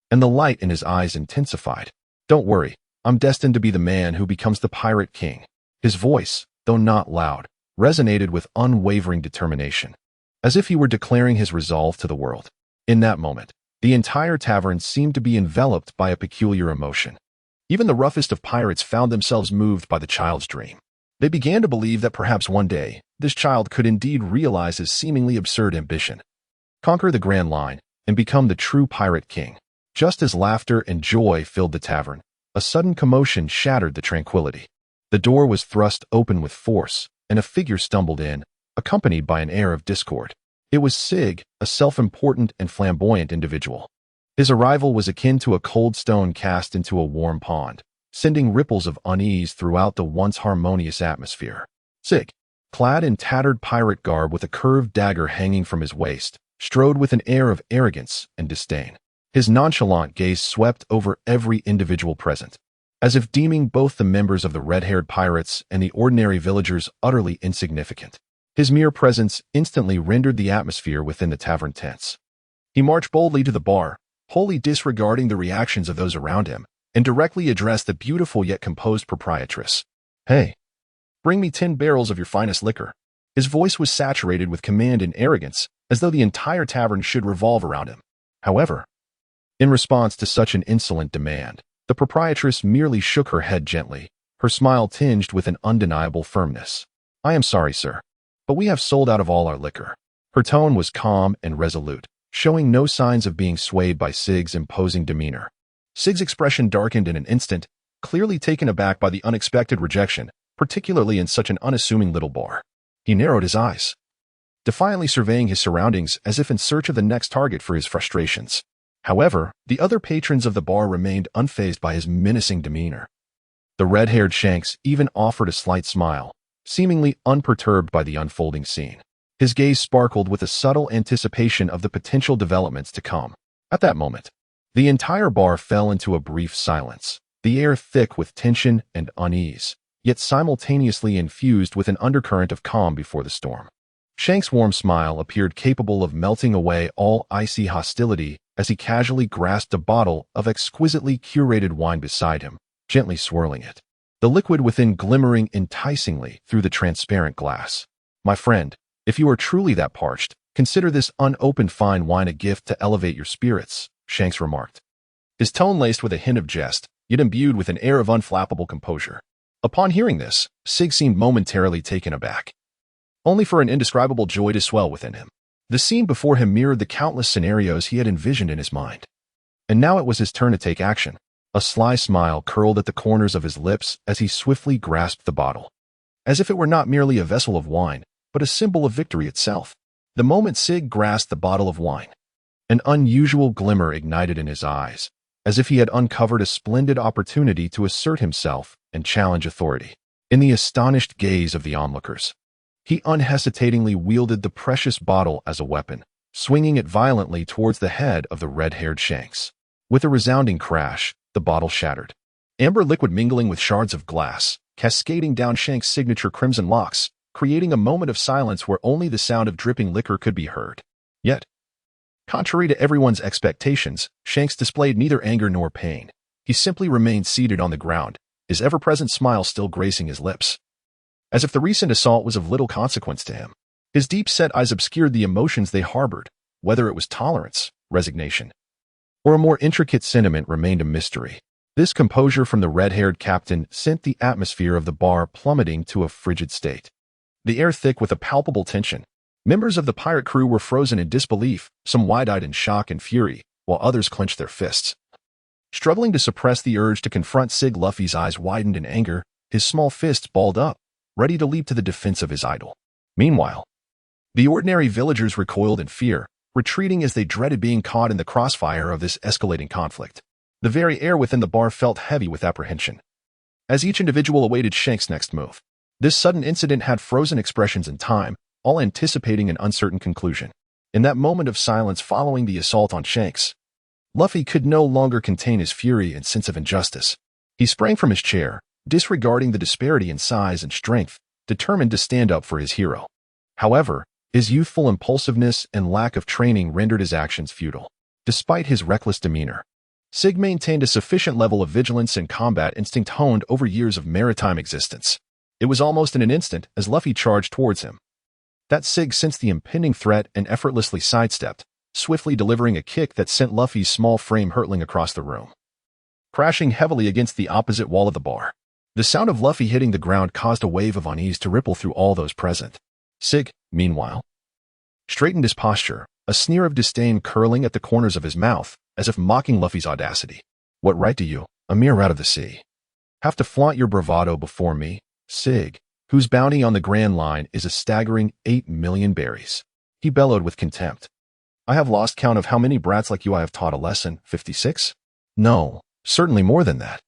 and the light in his eyes intensified. "Don't worry, I'm destined to be the man who becomes the Pirate King." His voice, though not loud, resonated with unwavering determination, as if he were declaring his resolve to the world. In that moment, the entire tavern seemed to be enveloped by a peculiar emotion. Even the roughest of pirates found themselves moved by the child's dream. They began to believe that perhaps one day, this child could indeed realize his seemingly absurd ambition, conquer the Grand Line, and become the true Pirate King. Just as laughter and joy filled the tavern, a sudden commotion shattered the tranquility. The door was thrust open with force, and a figure stumbled in, accompanied by an air of discord. It was Sig, a self-important and flamboyant individual. His arrival was akin to a cold stone cast into a warm pond, sending ripples of unease throughout the once harmonious atmosphere. Sig, clad in tattered pirate garb with a curved dagger hanging from his waist, strode with an air of arrogance and disdain. His nonchalant gaze swept over every individual present, as if deeming both the members of the red-haired pirates and the ordinary villagers utterly insignificant. His mere presence instantly rendered the atmosphere within the tavern tense. He marched boldly to the bar, wholly disregarding the reactions of those around him, and directly addressed the beautiful yet composed proprietress. "Hey, bring me 10 barrels of your finest liquor." His voice was saturated with command and arrogance, as though the entire tavern should revolve around him. However, in response to such an insolent demand, the proprietress merely shook her head gently, her smile tinged with an undeniable firmness. "I am sorry, sir, but we have sold out of all our liquor." Her tone was calm and resolute, showing no signs of being swayed by Sig's imposing demeanor. Sig's expression darkened in an instant, clearly taken aback by the unexpected rejection, particularly in such an unassuming little bar. He narrowed his eyes, defiantly surveying his surroundings as if in search of the next target for his frustrations. However, the other patrons of the bar remained unfazed by his menacing demeanor. The red-haired Shanks even offered a slight smile, seemingly unperturbed by the unfolding scene. His gaze sparkled with a subtle anticipation of the potential developments to come. At that moment, the entire bar fell into a brief silence, the air thick with tension and unease, yet simultaneously infused with an undercurrent of calm before the storm. Shanks' warm smile appeared capable of melting away all icy hostility as he casually grasped a bottle of exquisitely curated wine beside him, gently swirling it, the liquid within glimmering enticingly through the transparent glass. "My friend, if you are truly that parched, consider this unopened fine wine a gift to elevate your spirits," Shanks remarked, his tone laced with a hint of jest, yet imbued with an air of unflappable composure. Upon hearing this, Sig seemed momentarily taken aback, only for an indescribable joy to swell within him. The scene before him mirrored the countless scenarios he had envisioned in his mind. And now it was his turn to take action. A sly smile curled at the corners of his lips as he swiftly grasped the bottle, as if it were not merely a vessel of wine, but a symbol of victory itself. The moment Sig grasped the bottle of wine, an unusual glimmer ignited in his eyes, as if he had uncovered a splendid opportunity to assert himself and challenge authority. In the astonished gaze of the onlookers, he unhesitatingly wielded the precious bottle as a weapon, swinging it violently towards the head of the red-haired Shanks. With a resounding crash, the bottle shattered, amber liquid mingling with shards of glass, cascading down Shanks' signature crimson locks, creating a moment of silence where only the sound of dripping liquor could be heard. Yet, contrary to everyone's expectations, Shanks displayed neither anger nor pain. He simply remained seated on the ground, his ever-present smile still gracing his lips, as if the recent assault was of little consequence to him. His deep-set eyes obscured the emotions they harbored, whether it was tolerance, resignation, or a more intricate sentiment remained a mystery. This composure from the red-haired captain sent the atmosphere of the bar plummeting to a frigid state, the air thick with a palpable tension. Members of the pirate crew were frozen in disbelief, some wide-eyed in shock and fury, while others clenched their fists. Struggling to suppress the urge to confront Sig, Luffy's eyes widened in anger, his small fists balled up, ready to leap to the defense of his idol. Meanwhile, the ordinary villagers recoiled in fear, retreating as they dreaded being caught in the crossfire of this escalating conflict. The very air within the bar felt heavy with apprehension, as each individual awaited Shanks' next move. This sudden incident had frozen expressions in time, all anticipating an uncertain conclusion. In that moment of silence following the assault on Shanks, Luffy could no longer contain his fury and sense of injustice. He sprang from his chair, disregarding the disparity in size and strength, determined to stand up for his hero. However, his youthful impulsiveness and lack of training rendered his actions futile. Despite his reckless demeanor, Sig maintained a sufficient level of vigilance and combat instinct honed over years of maritime existence. It was almost in an instant as Luffy charged towards him that Sig sensed the impending threat and effortlessly sidestepped, swiftly delivering a kick that sent Luffy's small frame hurtling across the room, crashing heavily against the opposite wall of the bar. The sound of Luffy hitting the ground caused a wave of unease to ripple through all those present. Sig, meanwhile, straightened his posture, a sneer of disdain curling at the corners of his mouth, as if mocking Luffy's audacity. "What right do you, a mere rat of the sea, have to flaunt your bravado before me, Sig, whose bounty on the Grand Line is a staggering 8 million berries. He bellowed with contempt. I have lost count of how many brats like you I have taught a lesson. 56? No, certainly more than that.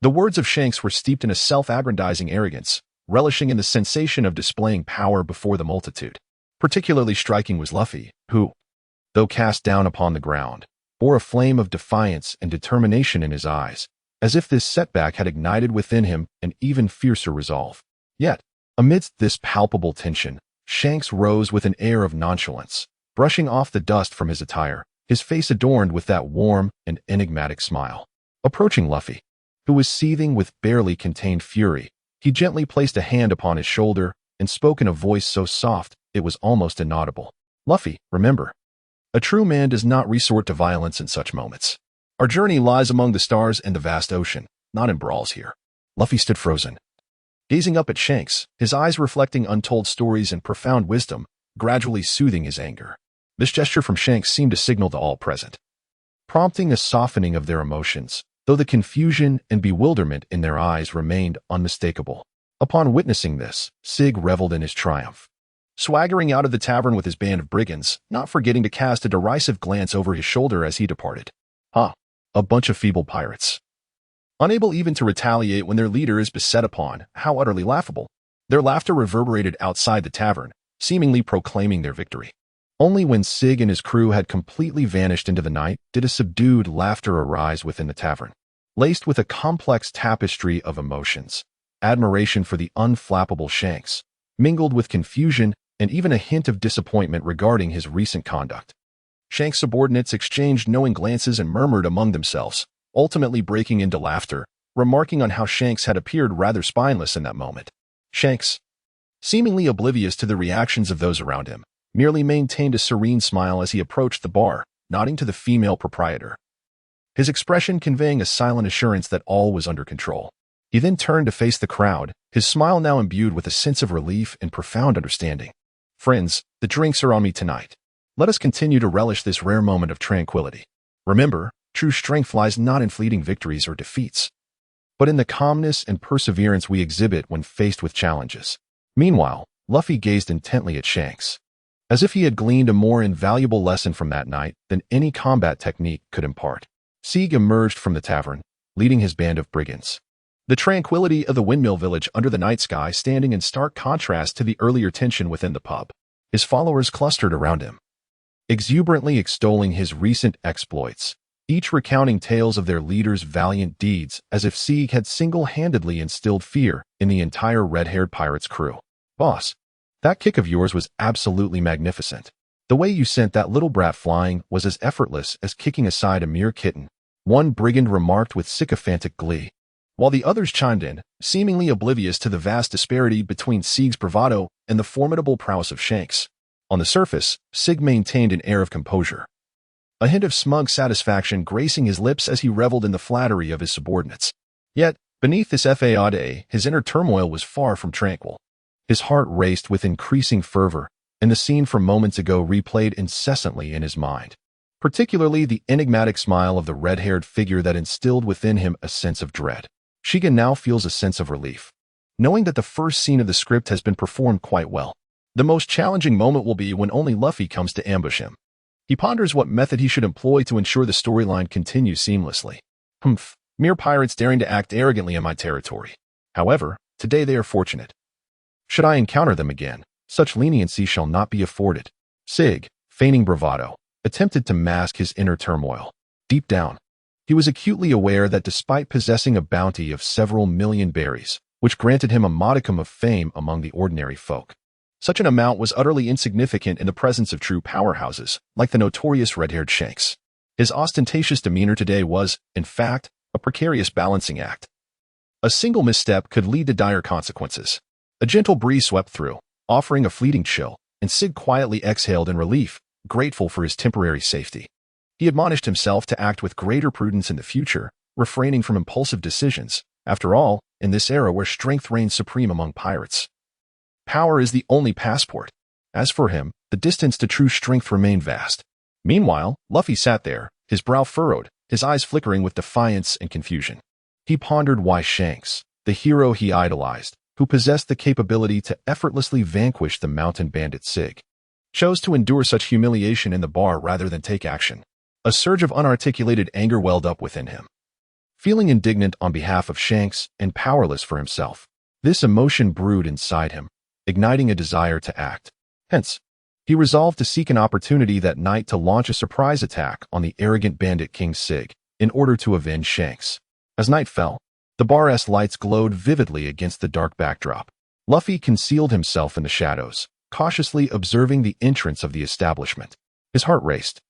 The words of Shanks were steeped in a self-aggrandizing arrogance, relishing in the sensation of displaying power before the multitude. Particularly striking was Luffy, who, though cast down upon the ground, bore a flame of defiance and determination in his eyes, as if this setback had ignited within him an even fiercer resolve. Yet, amidst this palpable tension, Shanks rose with an air of nonchalance, brushing off the dust from his attire, his face adorned with that warm and enigmatic smile. Approaching Luffy, who was seething with barely contained fury, he gently placed a hand upon his shoulder and spoke in a voice so soft it was almost inaudible. Luffy, remember, a true man does not resort to violence in such moments. Our journey lies among the stars and the vast ocean, not in brawls here. Luffy stood frozen, gazing up at Shanks, his eyes reflecting untold stories and profound wisdom, gradually soothing his anger. This gesture from Shanks seemed to signal to all present, prompting a softening of their emotions, though the confusion and bewilderment in their eyes remained unmistakable. Upon witnessing this, Sig reveled in his triumph, swaggering out of the tavern with his band of brigands, not forgetting to cast a derisive glance over his shoulder as he departed. A bunch of feeble pirates. Unable even to retaliate when their leader is beset upon, how utterly laughable. Their laughter reverberated outside the tavern, seemingly proclaiming their victory. Only when Sig and his crew had completely vanished into the night did a subdued laughter arise within the tavern, laced with a complex tapestry of emotions. Admiration for the unflappable Shanks, mingled with confusion and even a hint of disappointment regarding his recent conduct. Shanks' subordinates exchanged knowing glances and murmured among themselves, ultimately breaking into laughter, remarking on how Shanks had appeared rather spineless in that moment. Shanks, seemingly oblivious to the reactions of those around him, merely maintained a serene smile as he approached the bar, nodding to the female proprietor, his expression conveying a silent assurance that all was under control. He then turned to face the crowd, his smile now imbued with a sense of relief and profound understanding. Friends, the drinks are on me tonight. Let us continue to relish this rare moment of tranquility. Remember, true strength lies not in fleeting victories or defeats, but in the calmness and perseverance we exhibit when faced with challenges. Meanwhile, Luffy gazed intently at Shanks, as if he had gleaned a more invaluable lesson from that night than any combat technique could impart. Sig emerged from the tavern, leading his band of brigands. The tranquility of the Windmill village under the night sky standing in stark contrast to the earlier tension within the pub. His followers clustered around him, exuberantly extolling his recent exploits, each recounting tales of their leader's valiant deeds as if Sig had single-handedly instilled fear in the entire red-haired pirate's crew. Boss, that kick of yours was absolutely magnificent. The way you sent that little brat flying was as effortless as kicking aside a mere kitten, one brigand remarked with sycophantic glee, while the others chimed in, seemingly oblivious to the vast disparity between Sig's bravado and the formidable prowess of Shanks. On the surface, Sig maintained an air of composure, a hint of smug satisfaction gracing his lips as he reveled in the flattery of his subordinates. Yet, beneath this fade, his inner turmoil was far from tranquil. His heart raced with increasing fervor, and the scene from moments ago replayed incessantly in his mind, particularly the enigmatic smile of the red-haired figure that instilled within him a sense of dread. Shiga now feels a sense of relief, knowing that the first scene of the script has been performed quite well. The most challenging moment will be when only Luffy comes to ambush him. He ponders what method he should employ to ensure the storyline continues seamlessly. Mere pirates daring to act arrogantly in my territory. However, today they are fortunate. Should I encounter them again, such leniency shall not be afforded. Sig, feigning bravado, attempted to mask his inner turmoil. Deep down, he was acutely aware that despite possessing a bounty of several million berries, which granted him a modicum of fame among the ordinary folk, such an amount was utterly insignificant in the presence of true powerhouses, like the notorious red-haired Shanks. His ostentatious demeanor today was, in fact, a precarious balancing act. A single misstep could lead to dire consequences. A gentle breeze swept through, offering a fleeting chill, and Sig quietly exhaled in relief, grateful for his temporary safety. He admonished himself to act with greater prudence in the future, refraining from impulsive decisions. After all, in this era where strength reigns supreme among pirates, power is the only passport. As for him, the distance to true strength remained vast. Meanwhile, Luffy sat there, his brow furrowed, his eyes flickering with defiance and confusion. He pondered why Shanks, the hero he idolized, who possessed the capability to effortlessly vanquish the mountain bandit Sig, chose to endure such humiliation in the bar rather than take action. A surge of unarticulated anger welled up within him. Feeling indignant on behalf of Shanks and powerless for himself, this emotion brewed inside him, igniting a desire to act. Hence, he resolved to seek an opportunity that night to launch a surprise attack on the arrogant bandit King Sig in order to avenge Shanks. As night fell, the bar's lights glowed vividly against the dark backdrop. Luffy concealed himself in the shadows, cautiously observing the entrance of the establishment. His heart raced,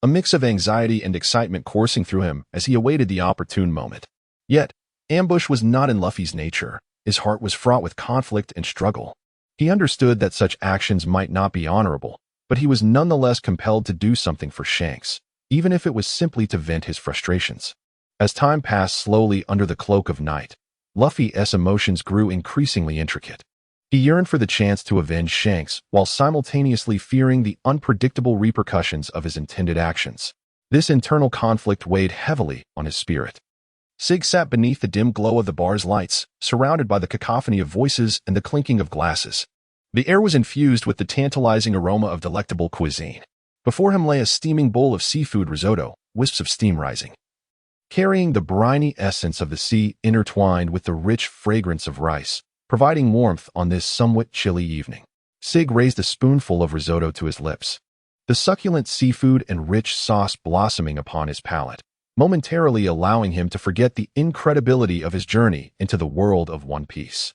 a mix of anxiety and excitement coursing through him as he awaited the opportune moment. Yet, ambush was not in Luffy's nature. His heart was fraught with conflict and struggle. He understood that such actions might not be honorable, but he was nonetheless compelled to do something for Shanks, even if it was simply to vent his frustrations. As time passed slowly under the cloak of night, Luffy's emotions grew increasingly intricate. He yearned for the chance to avenge Shanks while simultaneously fearing the unpredictable repercussions of his intended actions. This internal conflict weighed heavily on his spirit. Sig sat beneath the dim glow of the bar's lights, surrounded by the cacophony of voices and the clinking of glasses. The air was infused with the tantalizing aroma of delectable cuisine. Before him lay a steaming bowl of seafood risotto, wisps of steam rising, carrying the briny essence of the sea intertwined with the rich fragrance of rice, providing warmth on this somewhat chilly evening. Sig raised a spoonful of risotto to his lips, the succulent seafood and rich sauce blossoming upon his palate, momentarily allowing him to forget the incredibility of his journey into the world of One Piece.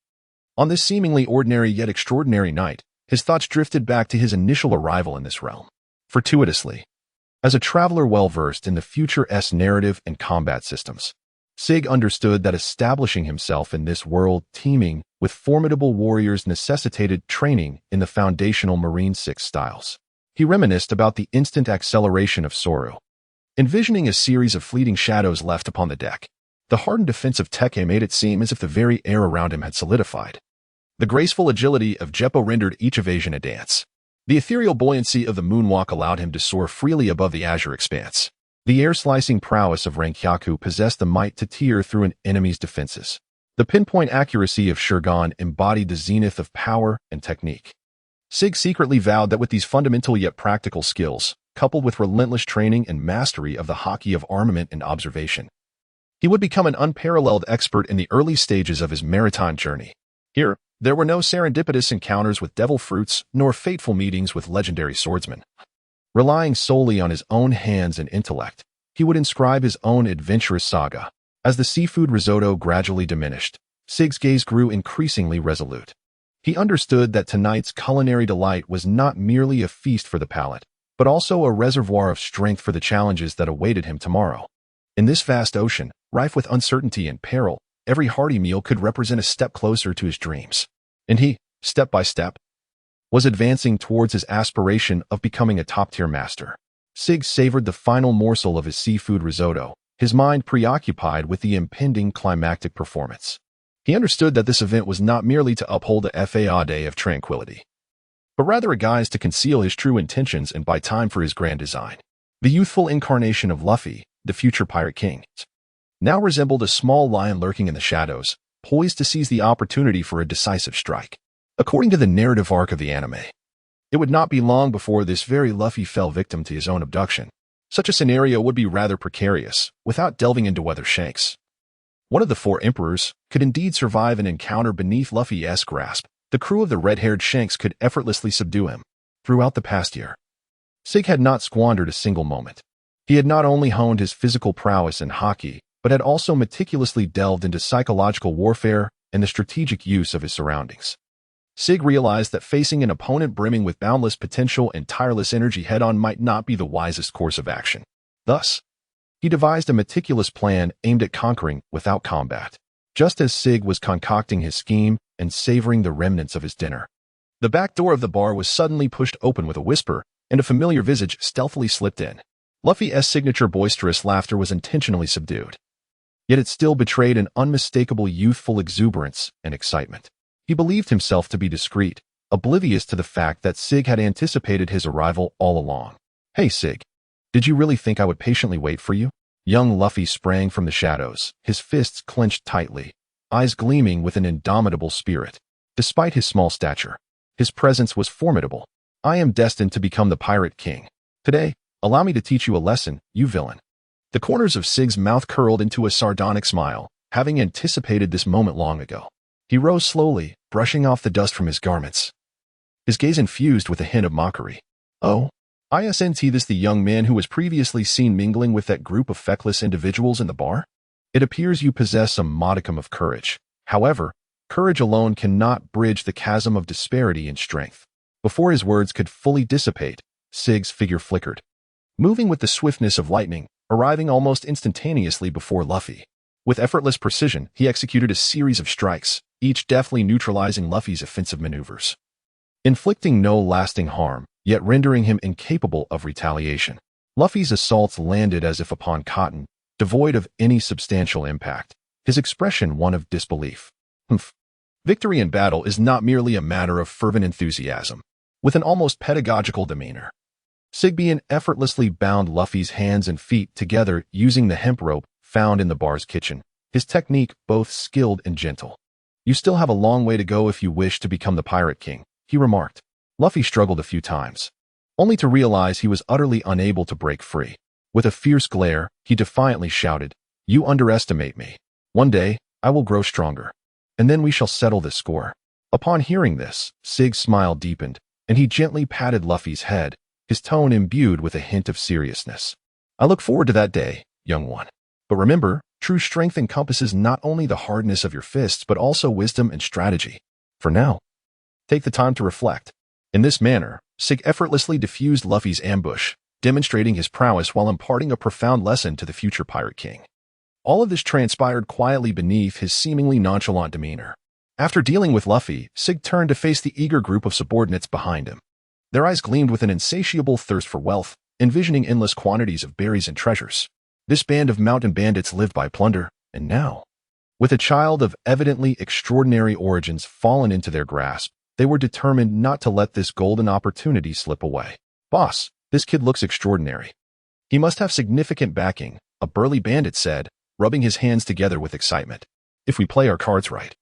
On this seemingly ordinary yet extraordinary night, his thoughts drifted back to his initial arrival in this realm. Fortuitously, as a traveler well-versed in the future's narrative and combat systems, Sig understood that establishing himself in this world teeming with formidable warriors necessitated training in the foundational Marine Six styles. He reminisced about the instant acceleration of Soru, envisioning a series of fleeting shadows left upon the deck. The hardened defense of Teke made it seem as if the very air around him had solidified. The graceful agility of Jeppo rendered each evasion a dance. The ethereal buoyancy of the moonwalk allowed him to soar freely above the azure expanse. The air-slicing prowess of Rankyaku possessed the might to tear through an enemy's defenses. The pinpoint accuracy of Shurgon embodied the zenith of power and technique. Sig secretly vowed that with these fundamental yet practical skills, coupled with relentless training and mastery of the Haki of armament and observation, he would become an unparalleled expert in the early stages of his maritime journey. Here, there were no serendipitous encounters with devil fruits nor fateful meetings with legendary swordsmen. Relying solely on his own hands and intellect, he would inscribe his own adventurous saga. As the seafood risotto gradually diminished, Sig's gaze grew increasingly resolute. He understood that tonight's culinary delight was not merely a feast for the palate, but also a reservoir of strength for the challenges that awaited him tomorrow. In this vast ocean, rife with uncertainty and peril, every hearty meal could represent a step closer to his dreams. And he, step by step, was advancing towards his aspiration of becoming a top-tier master. Sig savored the final morsel of his seafood risotto, his mind preoccupied with the impending climactic performance. He understood that this event was not merely to uphold a FAA day of tranquility, but rather a guise to conceal his true intentions and buy time for his grand design. The youthful incarnation of Luffy, the future Pirate King, now resembled a small lion lurking in the shadows, poised to seize the opportunity for a decisive strike. According to the narrative arc of the anime, it would not be long before this very Luffy fell victim to his own abduction. Such a scenario would be rather precarious, without delving into whether Shanks, one of the four emperors, could indeed survive an encounter beneath Luffy's grasp. The crew of the red-haired Shanks could effortlessly subdue him. Throughout the past year, Sig had not squandered a single moment. He had not only honed his physical prowess in Haki, but had also meticulously delved into psychological warfare and the strategic use of his surroundings. Sig realized that facing an opponent brimming with boundless potential and tireless energy head-on might not be the wisest course of action. Thus, he devised a meticulous plan aimed at conquering without combat. Just as Sig was concocting his scheme and savoring the remnants of his dinner, the back door of the bar was suddenly pushed open with a whisper, and a familiar visage stealthily slipped in. Luffy's signature boisterous laughter was intentionally subdued, yet it still betrayed an unmistakable youthful exuberance and excitement. He believed himself to be discreet, oblivious to the fact that Sig had anticipated his arrival all along. "Hey, Sig, did you really think I would patiently wait for you?" Young Luffy sprang from the shadows, his fists clenched tightly, eyes gleaming with an indomitable spirit. Despite his small stature, his presence was formidable. I am destined to become the Pirate King. Today, allow me to teach you a lesson, you villain. The corners of Sig's mouth curled into a sardonic smile, having anticipated this moment long ago. He rose slowly, brushing off the dust from his garments. His gaze infused with a hint of mockery. Oh, isn't this the young man who was previously seen mingling with that group of feckless individuals in the bar? It appears you possess some modicum of courage. However, courage alone cannot bridge the chasm of disparity in strength. Before his words could fully dissipate, Sig's figure flickered, moving with the swiftness of lightning, arriving almost instantaneously before Luffy. With effortless precision, he executed a series of strikes, each deftly neutralizing Luffy's offensive maneuvers, inflicting no lasting harm, yet rendering him incapable of retaliation. Luffy's assaults landed as if upon cotton, devoid of any substantial impact, his expression one of disbelief. Victory in battle is not merely a matter of fervent enthusiasm. With an almost pedagogical demeanor, Sigbean effortlessly bound Luffy's hands and feet together using the hemp rope found in the bar's kitchen, his technique both skilled and gentle. You still have a long way to go if you wish to become the Pirate King, he remarked. Luffy struggled a few times, only to realize he was utterly unable to break free. With a fierce glare, he defiantly shouted, "You underestimate me. One day, I will grow stronger, and then we shall settle this score." Upon hearing this, Sig's smile deepened, and he gently patted Luffy's head, his tone imbued with a hint of seriousness. "I look forward to that day, young one. But remember, true strength encompasses not only the hardness of your fists but also wisdom and strategy. For now, take the time to reflect." In this manner, Sig effortlessly diffused Luffy's ambush, demonstrating his prowess while imparting a profound lesson to the future Pirate King. All of this transpired quietly beneath his seemingly nonchalant demeanor. After dealing with Luffy, Sig turned to face the eager group of subordinates behind him. Their eyes gleamed with an insatiable thirst for wealth, envisioning endless quantities of berries and treasures. This band of mountain bandits lived by plunder, and now, with a child of evidently extraordinary origins fallen into their grasp, they were determined not to let this golden opportunity slip away. "Boss, this kid looks extraordinary. He must have significant backing," a burly bandit said, rubbing his hands together with excitement. "If we play our cards right,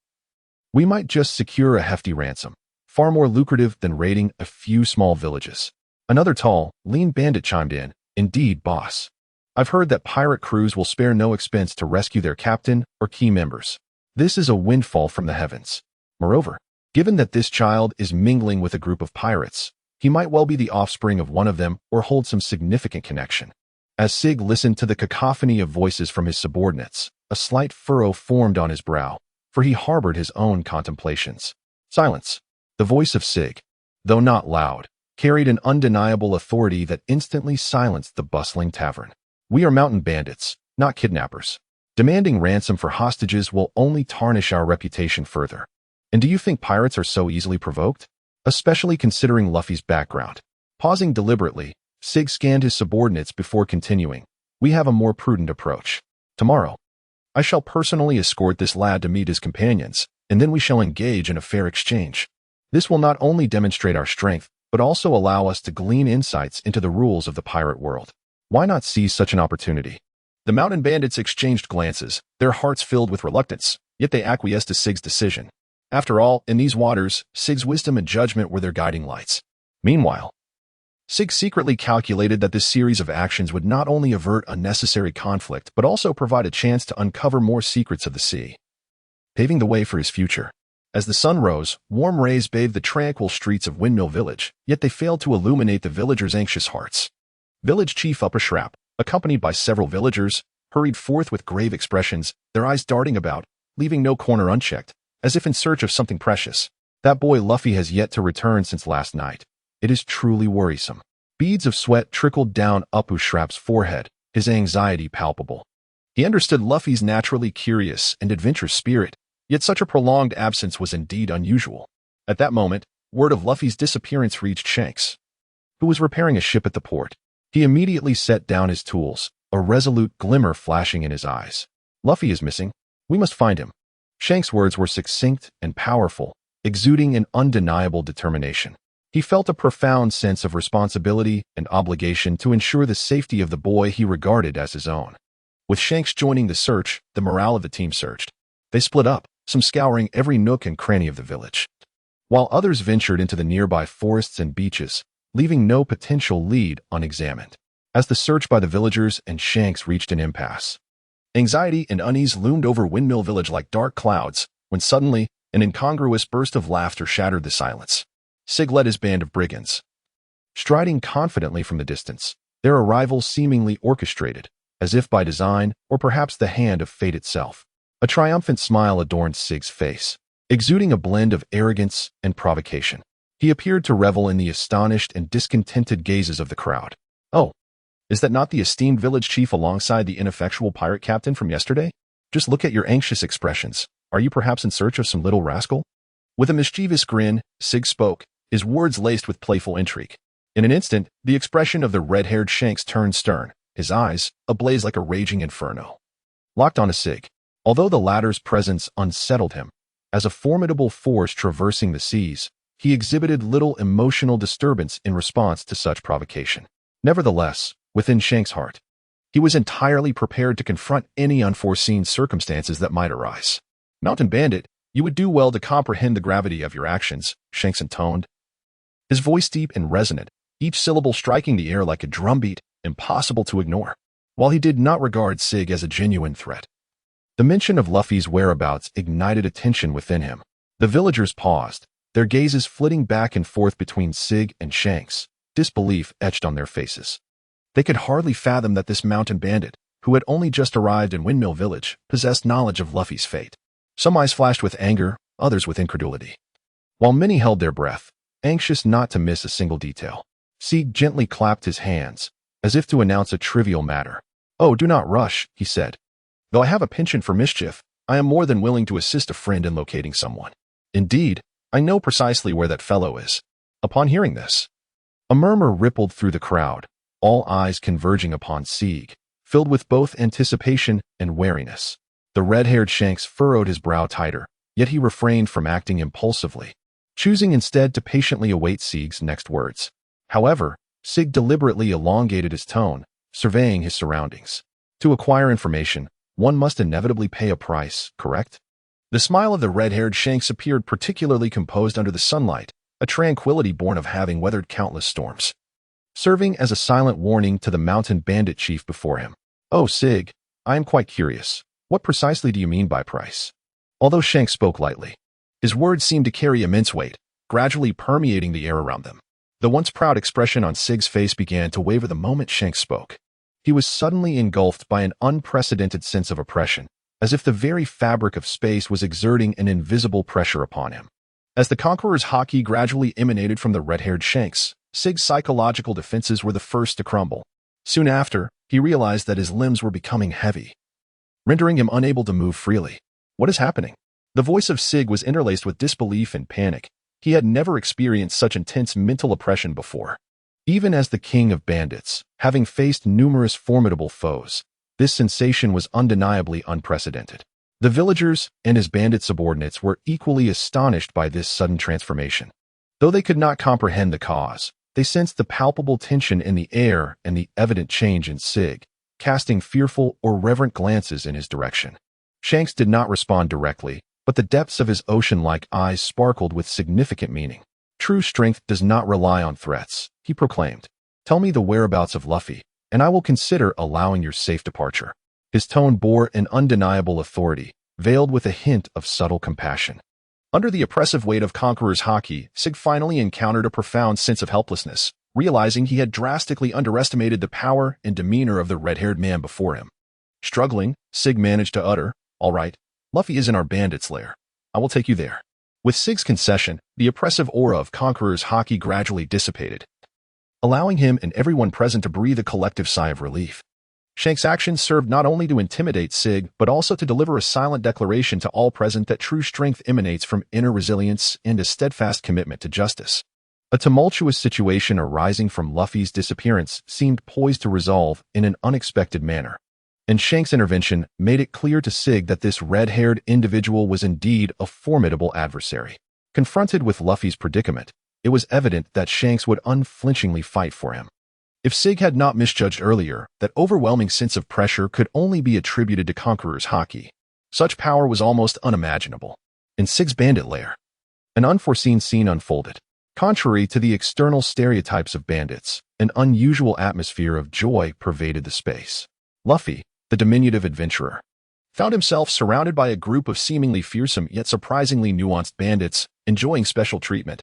we might just secure a hefty ransom, far more lucrative than raiding a few small villages." Another tall, lean bandit chimed in, "Indeed, boss. I've heard that pirate crews will spare no expense to rescue their captain or key members. This is a windfall from the heavens. Moreover, given that this child is mingling with a group of pirates, he might well be the offspring of one of them or hold some significant connection." As Sig listened to the cacophony of voices from his subordinates, a slight furrow formed on his brow, for he harbored his own contemplations. Silence. The voice of Sig, though not loud, carried an undeniable authority that instantly silenced the bustling tavern. "We are mountain bandits, not kidnappers. Demanding ransom for hostages will only tarnish our reputation further. And do you think pirates are so easily provoked? Especially considering Luffy's background." Pausing deliberately, Sig scanned his subordinates before continuing, "We have a more prudent approach. Tomorrow, I shall personally escort this lad to meet his companions, and then we shall engage in a fair exchange. This will not only demonstrate our strength, but also allow us to glean insights into the rules of the pirate world. Why not seize such an opportunity?" The mountain bandits exchanged glances, their hearts filled with reluctance, yet they acquiesced to Sig's decision. After all, in these waters, Sig's wisdom and judgment were their guiding lights. Meanwhile, Sig secretly calculated that this series of actions would not only avert unnecessary conflict but also provide a chance to uncover more secrets of the sea, paving the way for his future. As the sun rose, warm rays bathed the tranquil streets of Windmill village, yet they failed to illuminate the villagers' anxious hearts. Village Chief Upper Shrap, accompanied by several villagers, hurried forth with grave expressions, their eyes darting about, leaving no corner unchecked, as if in search of something precious. "That boy Luffy has yet to return since last night. It is truly worrisome." Beads of sweat trickled down Upper Shrap's forehead, his anxiety palpable. He understood Luffy's naturally curious and adventurous spirit, yet such a prolonged absence was indeed unusual. At that moment, word of Luffy's disappearance reached Shanks, who was repairing a ship at the port. He immediately set down his tools, a resolute glimmer flashing in his eyes. "Luffy is missing. We must find him." Shanks' words were succinct and powerful, exuding an undeniable determination. He felt a profound sense of responsibility and obligation to ensure the safety of the boy he regarded as his own. With Shanks joining the search, the morale of the team surged. They split up, some scouring every nook and cranny of the village, while others ventured into the nearby forests and beaches, leaving no potential lead unexamined. As the search by the villagers and Shanks reached an impasse, anxiety and unease loomed over Windmill village like dark clouds, when suddenly an incongruous burst of laughter shattered the silence. Sig led his band of brigands, striding confidently from the distance, their arrival seemingly orchestrated, as if by design or perhaps the hand of fate itself. A triumphant smile adorned Sig's face, exuding a blend of arrogance and provocation. He appeared to revel in the astonished and discontented gazes of the crowd. "Oh, is that not the esteemed village chief alongside the ineffectual pirate captain from yesterday? Just look at your anxious expressions. Are you perhaps in search of some little rascal?" With a mischievous grin, Sig spoke, his words laced with playful intrigue. In an instant, the expression of the red-haired Shanks turned stern, his eyes ablaze like a raging inferno, locked onto Sig. Although the latter's presence unsettled him, as a formidable force traversing the seas, he exhibited little emotional disturbance in response to such provocation. Nevertheless, within Shanks' heart, he was entirely prepared to confront any unforeseen circumstances that might arise. "Mountain Bandit, you would do well to comprehend the gravity of your actions," Shanks intoned, his voice deep and resonant, each syllable striking the air like a drumbeat, impossible to ignore. While he did not regard Sig as a genuine threat, the mention of Luffy's whereabouts ignited attention within him. The villagers paused, their gazes flitting back and forth between Sig and Shanks, disbelief etched on their faces. They could hardly fathom that this mountain bandit, who had only just arrived in Windmill village, possessed knowledge of Luffy's fate. Some eyes flashed with anger, others with incredulity, while many held their breath, anxious not to miss a single detail. Sig gently clapped his hands, as if to announce a trivial matter. "Oh, do not rush," he said. "Though I have a penchant for mischief, I am more than willing to assist a friend in locating someone. Indeed, I know precisely where that fellow is." Upon hearing this, a murmur rippled through the crowd, all eyes converging upon Sig, filled with both anticipation and wariness. The red-haired Shanks furrowed his brow tighter, yet he refrained from acting impulsively, choosing instead to patiently await Sig's next words. However, Sig deliberately elongated his tone, surveying his surroundings. To acquire information, one must inevitably pay a price, correct? The smile of the red-haired Shanks appeared particularly composed under the sunlight, a tranquility born of having weathered countless storms, serving as a silent warning to the mountain bandit chief before him. "Oh, Sig, I am quite curious. What precisely do you mean by price?" Although Shanks spoke lightly, his words seemed to carry immense weight, gradually permeating the air around them. The once proud expression on Sig's face began to waver the moment Shanks spoke. He was suddenly engulfed by an unprecedented sense of oppression, as if the very fabric of space was exerting an invisible pressure upon him. As the Conqueror's Haki gradually emanated from the red-haired Shanks, Sig's psychological defenses were the first to crumble. Soon after, he realized that his limbs were becoming heavy, rendering him unable to move freely. "What is happening?" The voice of Sig was interlaced with disbelief and panic. He had never experienced such intense mental oppression before. Even as the king of bandits, having faced numerous formidable foes, this sensation was undeniably unprecedented. The villagers and his bandit subordinates were equally astonished by this sudden transformation. Though they could not comprehend the cause, they sensed the palpable tension in the air and the evident change in Sig, casting fearful or reverent glances in his direction. Shanks did not respond directly, but the depths of his ocean-like eyes sparkled with significant meaning. "True strength does not rely on threats," he proclaimed. "Tell me the whereabouts of Luffy, and I will consider allowing your safe departure." His tone bore an undeniable authority, veiled with a hint of subtle compassion. Under the oppressive weight of Conqueror's Haki, Sig finally encountered a profound sense of helplessness, realizing he had drastically underestimated the power and demeanor of the red-haired man before him. Struggling, Sig managed to utter, "All right, Luffy is in our bandits' lair. I will take you there." With Sig's concession, the oppressive aura of Conqueror's Haki gradually dissipated, allowing him and everyone present to breathe a collective sigh of relief. Shanks' actions served not only to intimidate Sig, but also to deliver a silent declaration to all present that true strength emanates from inner resilience and a steadfast commitment to justice. A tumultuous situation arising from Luffy's disappearance seemed poised to resolve in an unexpected manner, and Shanks' intervention made it clear to Sig that this red-haired individual was indeed a formidable adversary. Confronted with Luffy's predicament, it was evident that Shanks would unflinchingly fight for him. If Sig had not misjudged earlier, that overwhelming sense of pressure could only be attributed to Conqueror's Haki. Such power was almost unimaginable. In Sig's bandit lair, an unforeseen scene unfolded. Contrary to the external stereotypes of bandits, an unusual atmosphere of joy pervaded the space. Luffy, the diminutive adventurer, found himself surrounded by a group of seemingly fearsome yet surprisingly nuanced bandits, enjoying special treatment.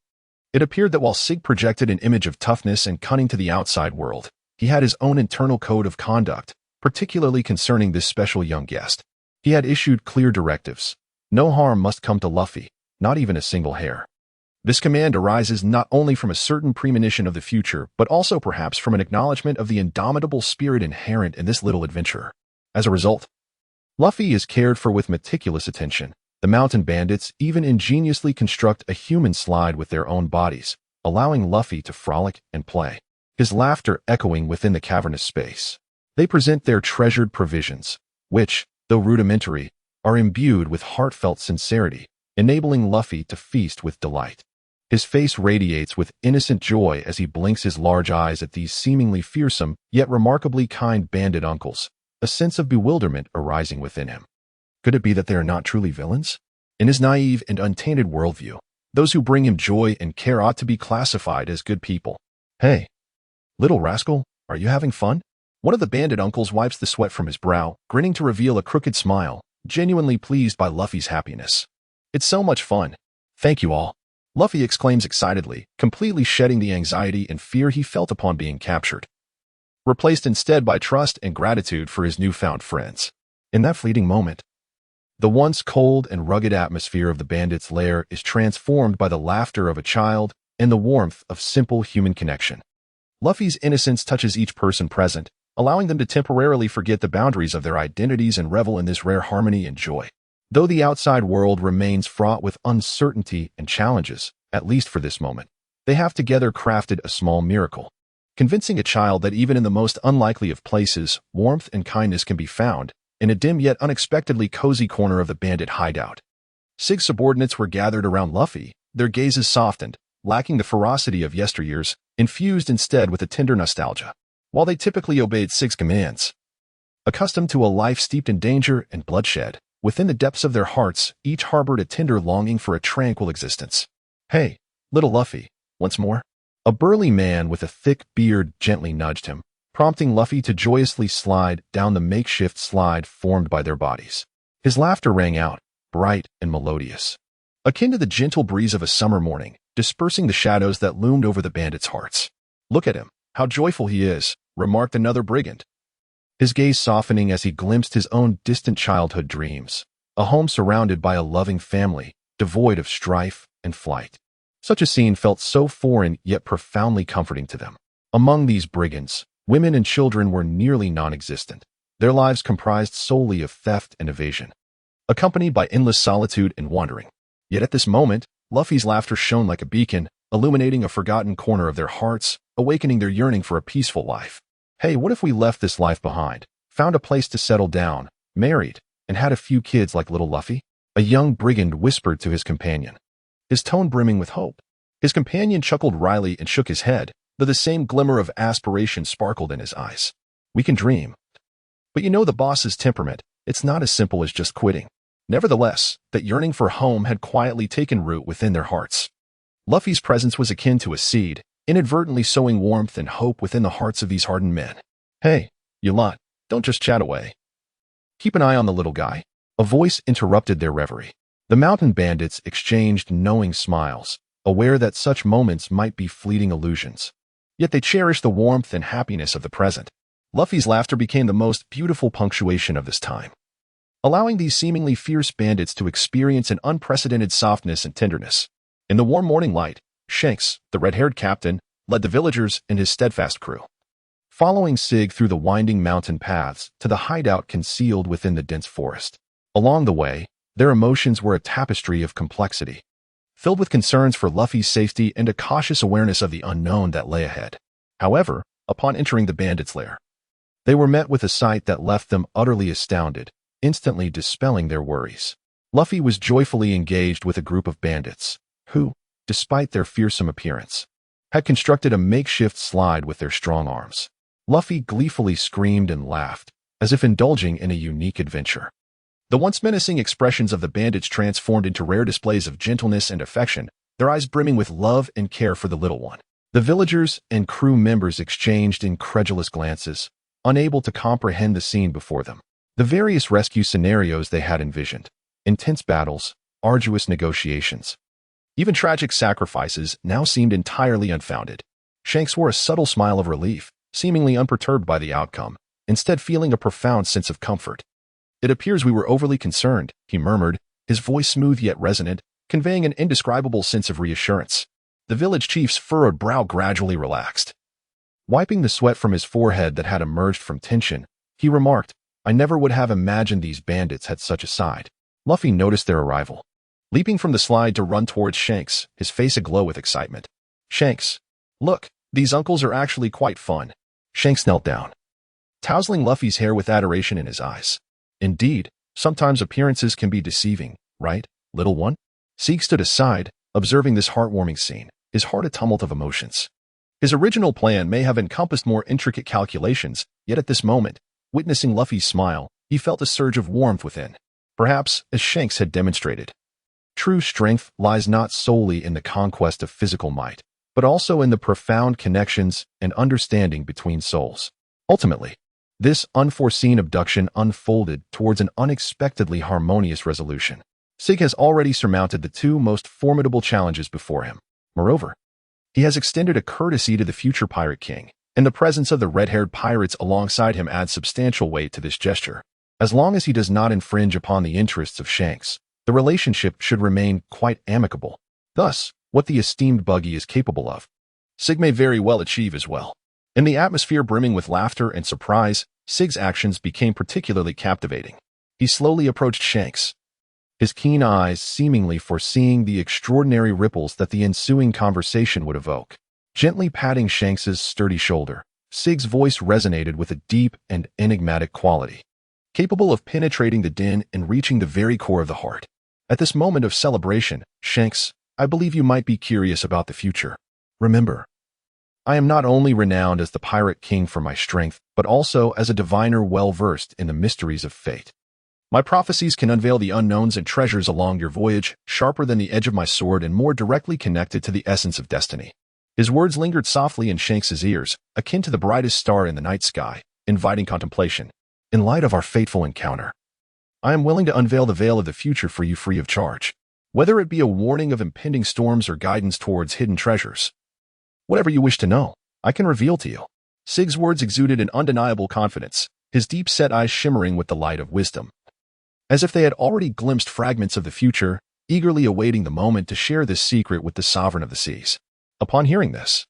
It appeared that while Sig projected an image of toughness and cunning to the outside world, he had his own internal code of conduct, particularly concerning this special young guest. He had issued clear directives. No harm must come to Luffy, not even a single hair. This command arises not only from a certain premonition of the future, but also perhaps from an acknowledgement of the indomitable spirit inherent in this little adventurer. As a result, Luffy is cared for with meticulous attention. The mountain bandits even ingeniously construct a human slide with their own bodies, allowing Luffy to frolic and play, his laughter echoing within the cavernous space. They present their treasured provisions, which, though rudimentary, are imbued with heartfelt sincerity, enabling Luffy to feast with delight. His face radiates with innocent joy as he blinks his large eyes at these seemingly fearsome, yet remarkably kind bandit uncles, a sense of bewilderment arising within him. Could it be that they are not truly villains? In his naive and untainted worldview, those who bring him joy and care ought to be classified as good people. Hey, little rascal, are you having fun? One of the bandit uncles wipes the sweat from his brow, grinning to reveal a crooked smile, genuinely pleased by Luffy's happiness. It's so much fun. Thank you all. Luffy exclaims excitedly, completely shedding the anxiety and fear he felt upon being captured, replaced instead by trust and gratitude for his newfound friends. In that fleeting moment, the once cold and rugged atmosphere of the bandits' lair is transformed by the laughter of a child and the warmth of simple human connection. Luffy's innocence touches each person present, allowing them to temporarily forget the boundaries of their identities and revel in this rare harmony and joy. Though the outside world remains fraught with uncertainty and challenges, at least for this moment, they have together crafted a small miracle, convincing a child that even in the most unlikely of places, warmth and kindness can be found, in a dim yet unexpectedly cozy corner of the bandit hideout. Sig's subordinates were gathered around Luffy, their gazes softened, lacking the ferocity of yesteryears, infused instead with a tender nostalgia. While they typically obeyed Sig's commands, accustomed to a life steeped in danger and bloodshed, within the depths of their hearts, each harbored a tender longing for a tranquil existence. Hey, little Luffy, once more? A burly man with a thick beard gently nudged him, prompting Luffy to joyously slide down the makeshift slide formed by their bodies. His laughter rang out, bright and melodious, akin to the gentle breeze of a summer morning, dispersing the shadows that loomed over the bandits' hearts. Look at him, how joyful he is, remarked another brigand, his gaze softening as he glimpsed his own distant childhood dreams, a home surrounded by a loving family, devoid of strife and flight. Such a scene felt so foreign yet profoundly comforting to them. Among these brigands, women and children were nearly non-existent, their lives comprised solely of theft and evasion, accompanied by endless solitude and wandering. Yet at this moment, Luffy's laughter shone like a beacon, illuminating a forgotten corner of their hearts, awakening their yearning for a peaceful life. Hey, what if we left this life behind, found a place to settle down, married, and had a few kids like little Luffy? A young brigand whispered to his companion, his tone brimming with hope. His companion chuckled wryly and shook his head, though the same glimmer of aspiration sparkled in his eyes. We can dream. But you know the boss's temperament, it's not as simple as just quitting. Nevertheless, that yearning for home had quietly taken root within their hearts. Luffy's presence was akin to a seed, inadvertently sowing warmth and hope within the hearts of these hardened men. Hey, you lot, don't just chat away. Keep an eye on the little guy. A voice interrupted their reverie. The mountain bandits exchanged knowing smiles, aware that such moments might be fleeting illusions. Yet they cherished the warmth and happiness of the present. Luffy's laughter became the most beautiful punctuation of this time, allowing these seemingly fierce bandits to experience an unprecedented softness and tenderness. In the warm morning light, Shanks, the red-haired captain, led the villagers and his steadfast crew, following Sig through the winding mountain paths to the hideout concealed within the dense forest. Along the way, their emotions were a tapestry of complexity, filled with concerns for Luffy's safety and a cautious awareness of the unknown that lay ahead. However, upon entering the bandits' lair, they were met with a sight that left them utterly astounded, instantly dispelling their worries. Luffy was joyfully engaged with a group of bandits, who, despite their fearsome appearance, had constructed a makeshift slide with their strong arms. Luffy gleefully screamed and laughed, as if indulging in a unique adventure. The once menacing expressions of the bandits transformed into rare displays of gentleness and affection, their eyes brimming with love and care for the little one. The villagers and crew members exchanged incredulous glances, unable to comprehend the scene before them. The various rescue scenarios they had envisioned, intense battles, arduous negotiations, even tragic sacrifices now seemed entirely unfounded. Shanks wore a subtle smile of relief, seemingly unperturbed by the outcome, instead feeling a profound sense of comfort. "It appears we were overly concerned," he murmured, his voice smooth yet resonant, conveying an indescribable sense of reassurance. The village chief's furrowed brow gradually relaxed. Wiping the sweat from his forehead that had emerged from tension, he remarked, "I never would have imagined these bandits had such a side." Luffy noticed their arrival, leaping from the slide to run towards Shanks, his face aglow with excitement. "Shanks, look, these uncles are actually quite fun." Shanks knelt down, tousling Luffy's hair with adoration in his eyes. "Indeed, sometimes appearances can be deceiving, right, little one?" Sig stood aside, observing this heartwarming scene, his heart a tumult of emotions. His original plan may have encompassed more intricate calculations, yet at this moment, witnessing Luffy's smile, he felt a surge of warmth within. Perhaps, as Shanks had demonstrated, true strength lies not solely in the conquest of physical might, but also in the profound connections and understanding between souls. Ultimately, this unforeseen abduction unfolded towards an unexpectedly harmonious resolution. Sig has already surmounted the two most formidable challenges before him. Moreover, he has extended a courtesy to the future Pirate King, and the presence of the red-haired pirates alongside him adds substantial weight to this gesture. As long as he does not infringe upon the interests of Shanks, the relationship should remain quite amicable. Thus, what the esteemed buggy is capable of, Sig may very well achieve as well. In the atmosphere brimming with laughter and surprise, Sig's actions became particularly captivating. He slowly approached Shanks, his keen eyes seemingly foreseeing the extraordinary ripples that the ensuing conversation would evoke. Gently patting Shanks's sturdy shoulder, Sig's voice resonated with a deep and enigmatic quality, capable of penetrating the din and reaching the very core of the heart. At this moment of celebration, "Shanks, I believe you might be curious about the future. Remember, I am not only renowned as the Pirate King for my strength, but also as a diviner well-versed in the mysteries of fate. My prophecies can unveil the unknowns and treasures along your voyage, sharper than the edge of my sword and more directly connected to the essence of destiny." His words lingered softly in Shanks's ears, akin to the brightest star in the night sky, inviting contemplation. "In light of our fateful encounter, I am willing to unveil the veil of the future for you free of charge. Whether it be a warning of impending storms or guidance towards hidden treasures, whatever you wish to know, I can reveal to you." Sig's words exuded an undeniable confidence, his deep-set eyes shimmering with the light of wisdom, as if they had already glimpsed fragments of the future, eagerly awaiting the moment to share this secret with the sovereign of the seas. Upon hearing this,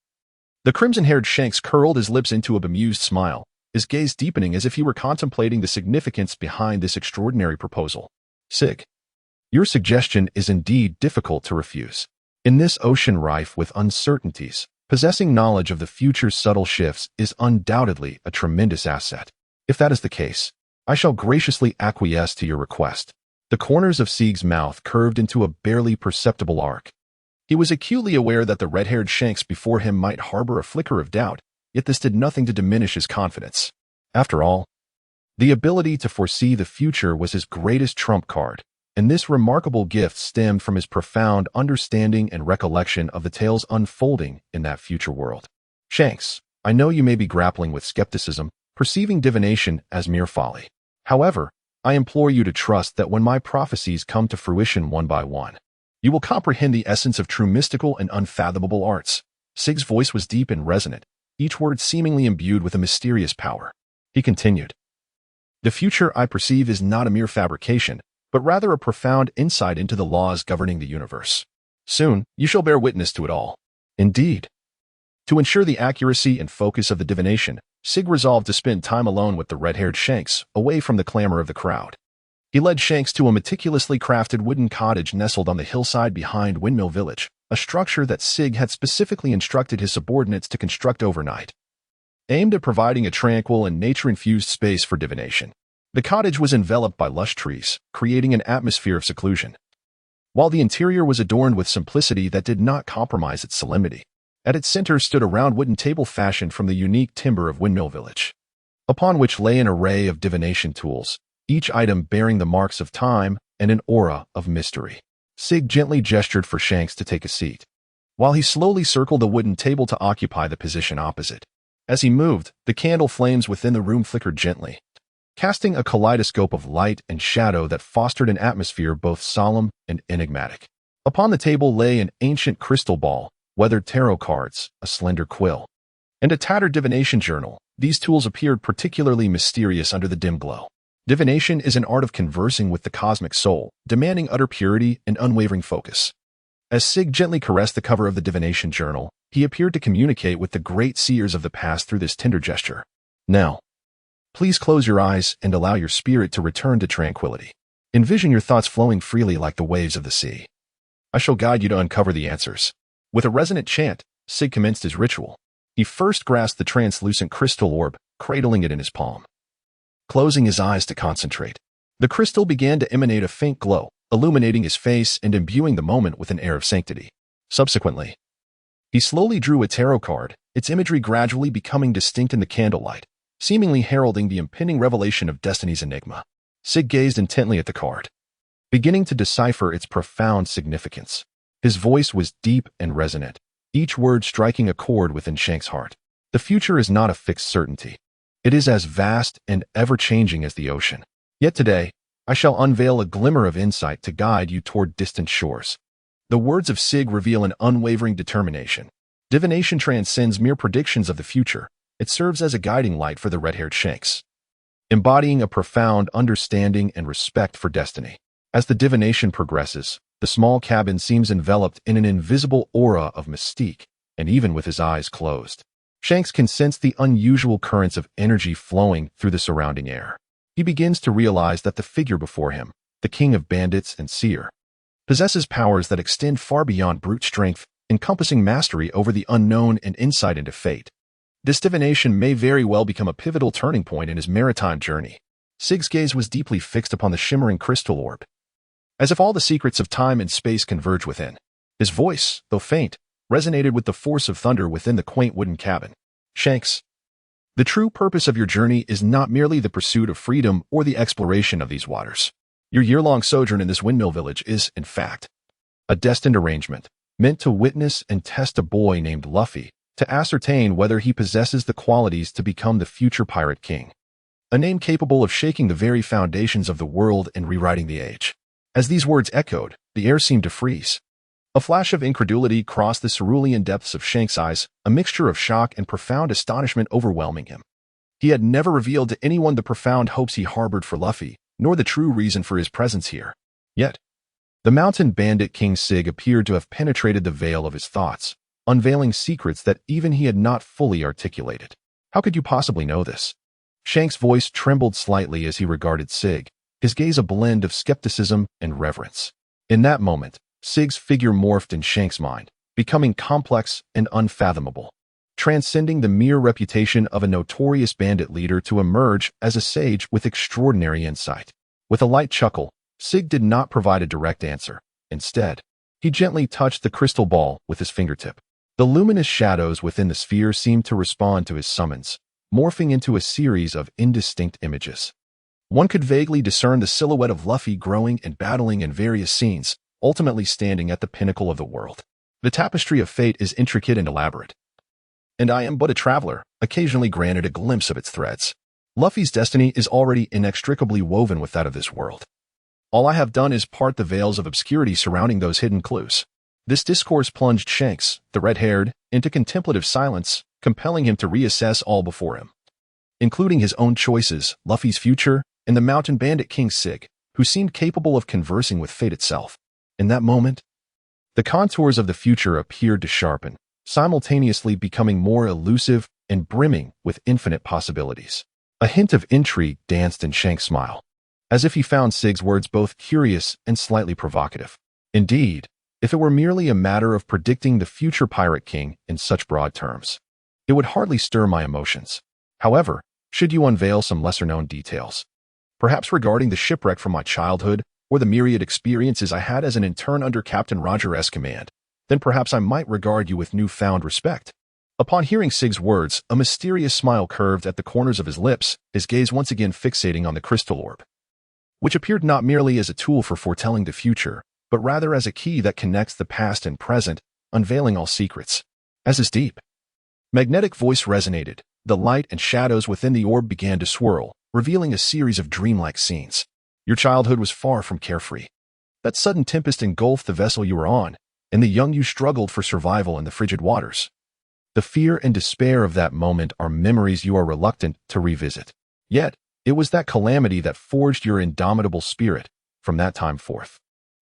the crimson-haired Shanks curled his lips into a bemused smile, his gaze deepening as if he were contemplating the significance behind this extraordinary proposal. "Sig, your suggestion is indeed difficult to refuse. In this ocean rife with uncertainties, possessing knowledge of the future's subtle shifts is undoubtedly a tremendous asset. If that is the case, I shall graciously acquiesce to your request." The corners of Sig's mouth curved into a barely perceptible arc. He was acutely aware that the red-haired Shanks before him might harbor a flicker of doubt, yet this did nothing to diminish his confidence. After all, the ability to foresee the future was his greatest trump card, and this remarkable gift stemmed from his profound understanding and recollection of the tales unfolding in that future world. "Shanks, I know you may be grappling with skepticism, perceiving divination as mere folly. However, I implore you to trust that when my prophecies come to fruition one by one, you will comprehend the essence of true mystical and unfathomable arts." Sig's voice was deep and resonant, each word seemingly imbued with a mysterious power. He continued, "The future I perceive is not a mere fabrication, but rather a profound insight into the laws governing the universe. Soon, you shall bear witness to it all." Indeed. To ensure the accuracy and focus of the divination, Sig resolved to spend time alone with the red-haired Shanks, away from the clamor of the crowd. He led Shanks to a meticulously crafted wooden cottage nestled on the hillside behind Windmill village, a structure that Sig had specifically instructed his subordinates to construct overnight, aimed at providing a tranquil and nature-infused space for divination. The cottage was enveloped by lush trees, creating an atmosphere of seclusion, while the interior was adorned with simplicity that did not compromise its solemnity. At its center stood a round wooden table fashioned from the unique timber of Windmill village, upon which lay an array of divination tools, each item bearing the marks of time and an aura of mystery. Sig gently gestured for Shanks to take a seat, while he slowly circled a wooden table to occupy the position opposite. As he moved, the candle flames within the room flickered gently, casting a kaleidoscope of light and shadow that fostered an atmosphere both solemn and enigmatic. Upon the table lay an ancient crystal ball, weathered tarot cards, a slender quill, and a tattered divination journal. These tools appeared particularly mysterious under the dim glow. Divination is an art of conversing with the cosmic soul, demanding utter purity and unwavering focus. As Sig gently caressed the cover of the divination journal, he appeared to communicate with the great seers of the past through this tender gesture. Now, please close your eyes and allow your spirit to return to tranquility. Envision your thoughts flowing freely like the waves of the sea. I shall guide you to uncover the answers. With a resonant chant, Sig commenced his ritual. He first grasped the translucent crystal orb, cradling it in his palm. Closing his eyes to concentrate, the crystal began to emanate a faint glow, illuminating his face and imbuing the moment with an air of sanctity. Subsequently, he slowly drew a tarot card, its imagery gradually becoming distinct in the candlelight, seemingly heralding the impending revelation of destiny's enigma. Sig gazed intently at the card, beginning to decipher its profound significance. His voice was deep and resonant, each word striking a chord within Shanks' heart. The future is not a fixed certainty. It is as vast and ever-changing as the ocean. Yet today, I shall unveil a glimmer of insight to guide you toward distant shores. The words of Sig reveal an unwavering determination. Divination transcends mere predictions of the future. It serves as a guiding light for the red-haired Shanks, embodying a profound understanding and respect for destiny. As the divination progresses, the small cabin seems enveloped in an invisible aura of mystique, and even with his eyes closed, Shanks can sense the unusual currents of energy flowing through the surrounding air. He begins to realize that the figure before him, the king of bandits and seer, possesses powers that extend far beyond brute strength, encompassing mastery over the unknown and insight into fate. This divination may very well become a pivotal turning point in his maritime journey. Sig's gaze was deeply fixed upon the shimmering crystal orb, as if all the secrets of time and space converge within. His voice, though faint, resonated with the force of thunder within the quaint wooden cabin. Shanks, the true purpose of your journey is not merely the pursuit of freedom or the exploration of these waters. Your year-long sojourn in this windmill village is, in fact, a destined arrangement, meant to witness and test a boy named Luffy, to ascertain whether he possesses the qualities to become the future Pirate King. A name capable of shaking the very foundations of the world and rewriting the age. As these words echoed, the air seemed to freeze. A flash of incredulity crossed the cerulean depths of Shanks' eyes, a mixture of shock and profound astonishment overwhelming him. He had never revealed to anyone the profound hopes he harbored for Luffy, nor the true reason for his presence here. Yet, the mountain bandit King Sig appeared to have penetrated the veil of his thoughts, unveiling secrets that even he had not fully articulated. How could you possibly know this? Shanks' voice trembled slightly as he regarded Sig, his gaze a blend of skepticism and reverence. In that moment, Sig's figure morphed in Shanks' mind, becoming complex and unfathomable, transcending the mere reputation of a notorious bandit leader to emerge as a sage with extraordinary insight. With a light chuckle, Sig did not provide a direct answer. Instead, he gently touched the crystal ball with his fingertip. The luminous shadows within the sphere seemed to respond to his summons, morphing into a series of indistinct images. One could vaguely discern the silhouette of Luffy growing and battling in various scenes, ultimately standing at the pinnacle of the world. The tapestry of fate is intricate and elaborate, and I am but a traveler, occasionally granted a glimpse of its threads. Luffy's destiny is already inextricably woven with that of this world. All I have done is part the veils of obscurity surrounding those hidden clues. This discourse plunged Shanks, the red-haired, into contemplative silence, compelling him to reassess all before him, including his own choices, Luffy's future, and the mountain bandit King Sig, who seemed capable of conversing with fate itself. In that moment, the contours of the future appeared to sharpen, simultaneously becoming more elusive and brimming with infinite possibilities. A hint of intrigue danced in Shanks' smile, as if he found Sig's words both curious and slightly provocative. Indeed, if it were merely a matter of predicting the future Pirate King in such broad terms, it would hardly stir my emotions. However, should you unveil some lesser-known details, perhaps regarding the shipwreck from my childhood or the myriad experiences I had as an intern under Captain Roger S. command, then perhaps I might regard you with newfound respect. Upon hearing Sig's words, a mysterious smile curved at the corners of his lips, his gaze once again fixating on the crystal orb. which appeared not merely as a tool for foretelling the future, but rather as a key that connects the past and present, unveiling all secrets. As his deep, magnetic voice resonated, the light and shadows within the orb began to swirl, revealing a series of dreamlike scenes. Your childhood was far from carefree. That sudden tempest engulfed the vessel you were on, and the young you struggled for survival in the frigid waters. The fear and despair of that moment are memories you are reluctant to revisit. Yet, it was that calamity that forged your indomitable spirit. From that time forth,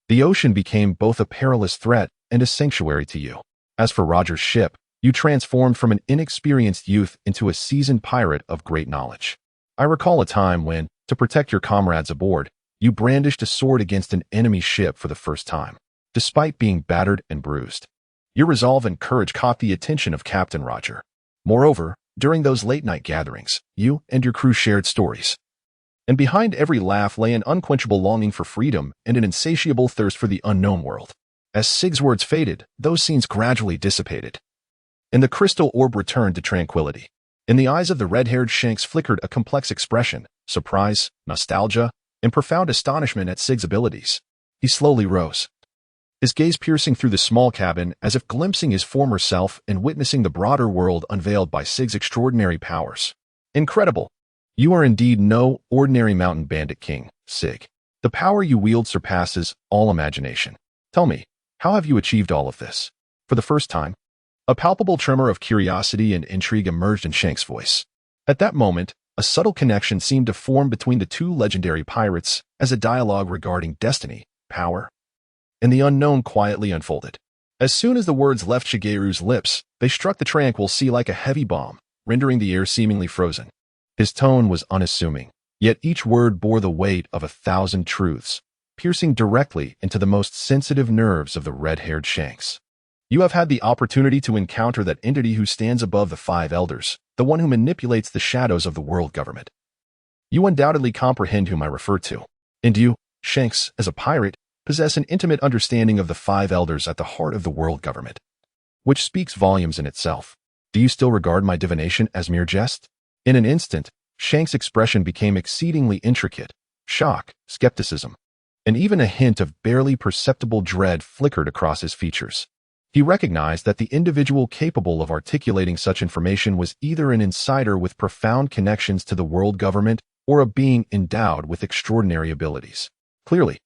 the ocean became both a perilous threat and a sanctuary to you. As for Roger's ship, you transformed from an inexperienced youth into a seasoned pirate of great knowledge. I recall a time when, to protect your comrades aboard, you brandished a sword against an enemy ship for the first time, despite being battered and bruised. Your resolve and courage caught the attention of Captain Roger. Moreover, during those late-night gatherings, you and your crew shared stories. And behind every laugh lay an unquenchable longing for freedom and an insatiable thirst for the unknown world. As Sig's words faded, those scenes gradually dissipated, and the crystal orb returned to tranquility. In the eyes of the red-haired Shanks flickered a complex expression, surprise, nostalgia, and profound astonishment at Sig's abilities. He slowly rose, his gaze piercing through the small cabin as if glimpsing his former self and witnessing the broader world unveiled by Sig's extraordinary powers. Incredible! You are indeed no ordinary mountain bandit king, Sig. The power you wield surpasses all imagination. Tell me, how have you achieved all of this? For the first time, a palpable tremor of curiosity and intrigue emerged in Shanks' voice. At that moment, a subtle connection seemed to form between the two legendary pirates as a dialogue regarding destiny, power, and the unknown quietly unfolded. As soon as the words left Shigeru's lips, they struck the tranquil sea like a heavy bomb, rendering the air seemingly frozen. His tone was unassuming, yet each word bore the weight of 1,000 truths, piercing directly into the most sensitive nerves of the red-haired Shanks. You have had the opportunity to encounter that entity who stands above the five elders, the one who manipulates the shadows of the world government. You undoubtedly comprehend whom I refer to. And you, Shanks, as a pirate, possess an intimate understanding of the five elders at the heart of the world government, which speaks volumes in itself. Do you still regard my divination as mere jest? In an instant, Shanks' expression became exceedingly intricate. Shock, skepticism, and even a hint of barely perceptible dread flickered across his features. He recognized that the individual capable of articulating such information was either an insider with profound connections to the world government or a being endowed with extraordinary abilities. Clearly,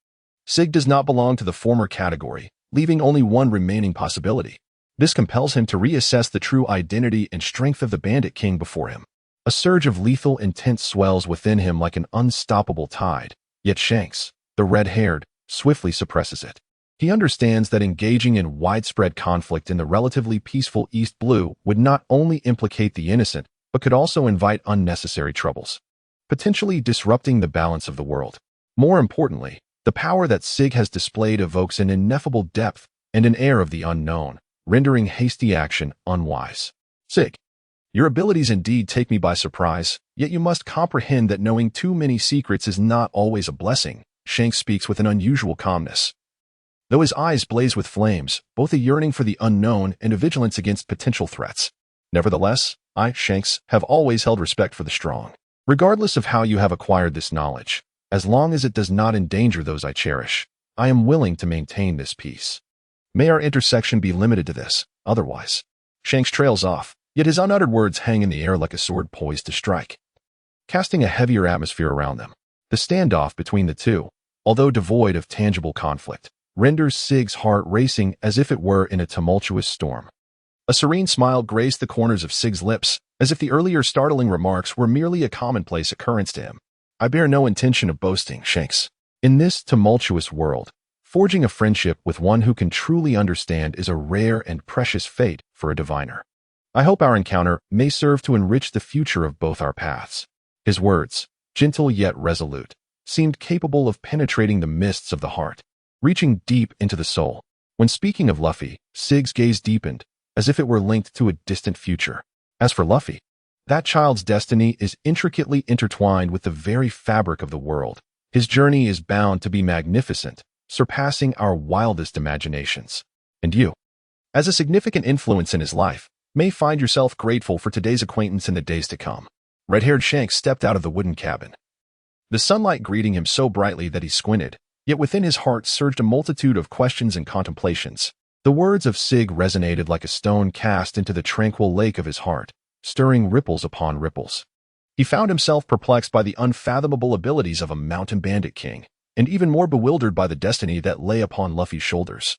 Sig does not belong to the former category, leaving only one remaining possibility. This compels him to reassess the true identity and strength of the Bandit King before him. A surge of lethal intent swells within him like an unstoppable tide, yet Shanks, the red-haired, swiftly suppresses it. He understands that engaging in widespread conflict in the relatively peaceful East Blue would not only implicate the innocent, but could also invite unnecessary troubles, potentially disrupting the balance of the world. More importantly, the power that Sig has displayed evokes an ineffable depth and an air of the unknown, rendering hasty action unwise. Sig, your abilities indeed take me by surprise, yet you must comprehend that knowing too many secrets is not always a blessing. Shanks speaks with an unusual calmness, though his eyes blaze with flames, both a yearning for the unknown and a vigilance against potential threats. Nevertheless, I, Shanks, have always held respect for the strong. Regardless of how you have acquired this knowledge, as long as it does not endanger those I cherish, I am willing to maintain this peace. May our intersection be limited to this, otherwise. Shanks trails off, yet his unuttered words hang in the air like a sword poised to strike, casting a heavier atmosphere around them. The standoff between the two, although devoid of tangible conflict, renders Sig's heart racing as if it were in a tumultuous storm. A serene smile graced the corners of Sig's lips, as if the earlier startling remarks were merely a commonplace occurrence to him. I bear no intention of boasting, Shanks. In this tumultuous world, forging a friendship with one who can truly understand is a rare and precious fate for a diviner. I hope our encounter may serve to enrich the future of both our paths. His words, gentle yet resolute, seemed capable of penetrating the mists of the heart, reaching deep into the soul. When speaking of Luffy, Sig's gaze deepened, as if it were linked to a distant future. As for Luffy, that child's destiny is intricately intertwined with the very fabric of the world. His journey is bound to be magnificent, surpassing our wildest imaginations. And you, as a significant influence in his life, may find yourself grateful for today's acquaintance in the days to come. Red-haired Shanks stepped out of the wooden cabin, the sunlight greeting him so brightly that he squinted, yet within his heart surged a multitude of questions and contemplations. The words of Sig resonated like a stone cast into the tranquil lake of his heart, stirring ripples upon ripples. He found himself perplexed by the unfathomable abilities of a mountain bandit king, and even more bewildered by the destiny that lay upon Luffy's shoulders.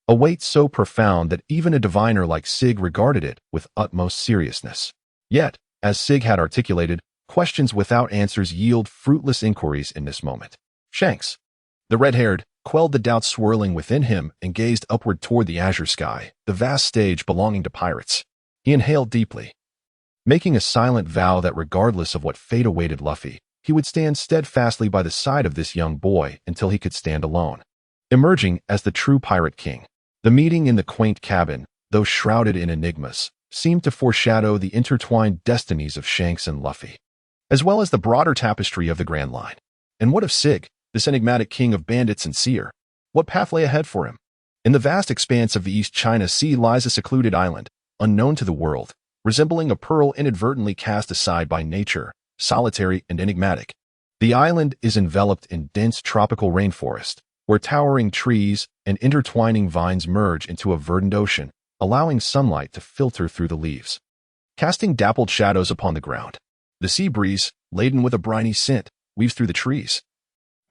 A weight so profound that even a diviner like Sig regarded it with utmost seriousness. Yet, as Sig had articulated, questions without answers yield fruitless inquiries in this moment. Shanks, the red-haired, quelled the doubts swirling within him and gazed upward toward the azure sky, the vast stage belonging to pirates. He inhaled deeply, making a silent vow that regardless of what fate awaited Luffy, he would stand steadfastly by the side of this young boy until he could stand alone. Emerging as the true Pirate King, the meeting in the quaint cabin, though shrouded in enigmas, seemed to foreshadow the intertwined destinies of Shanks and Luffy, as well as the broader tapestry of the Grand Line. And what of Sig, this enigmatic king of bandits and seer? What path lay ahead for him? In the vast expanse of the East China Sea lies a secluded island, unknown to the world, resembling a pearl inadvertently cast aside by nature, solitary and enigmatic. The island is enveloped in dense tropical rainforest, where towering trees and intertwining vines merge into a verdant ocean, allowing sunlight to filter through the leaves, casting dappled shadows upon the ground. The sea breeze, laden with a briny scent, weaves through the trees,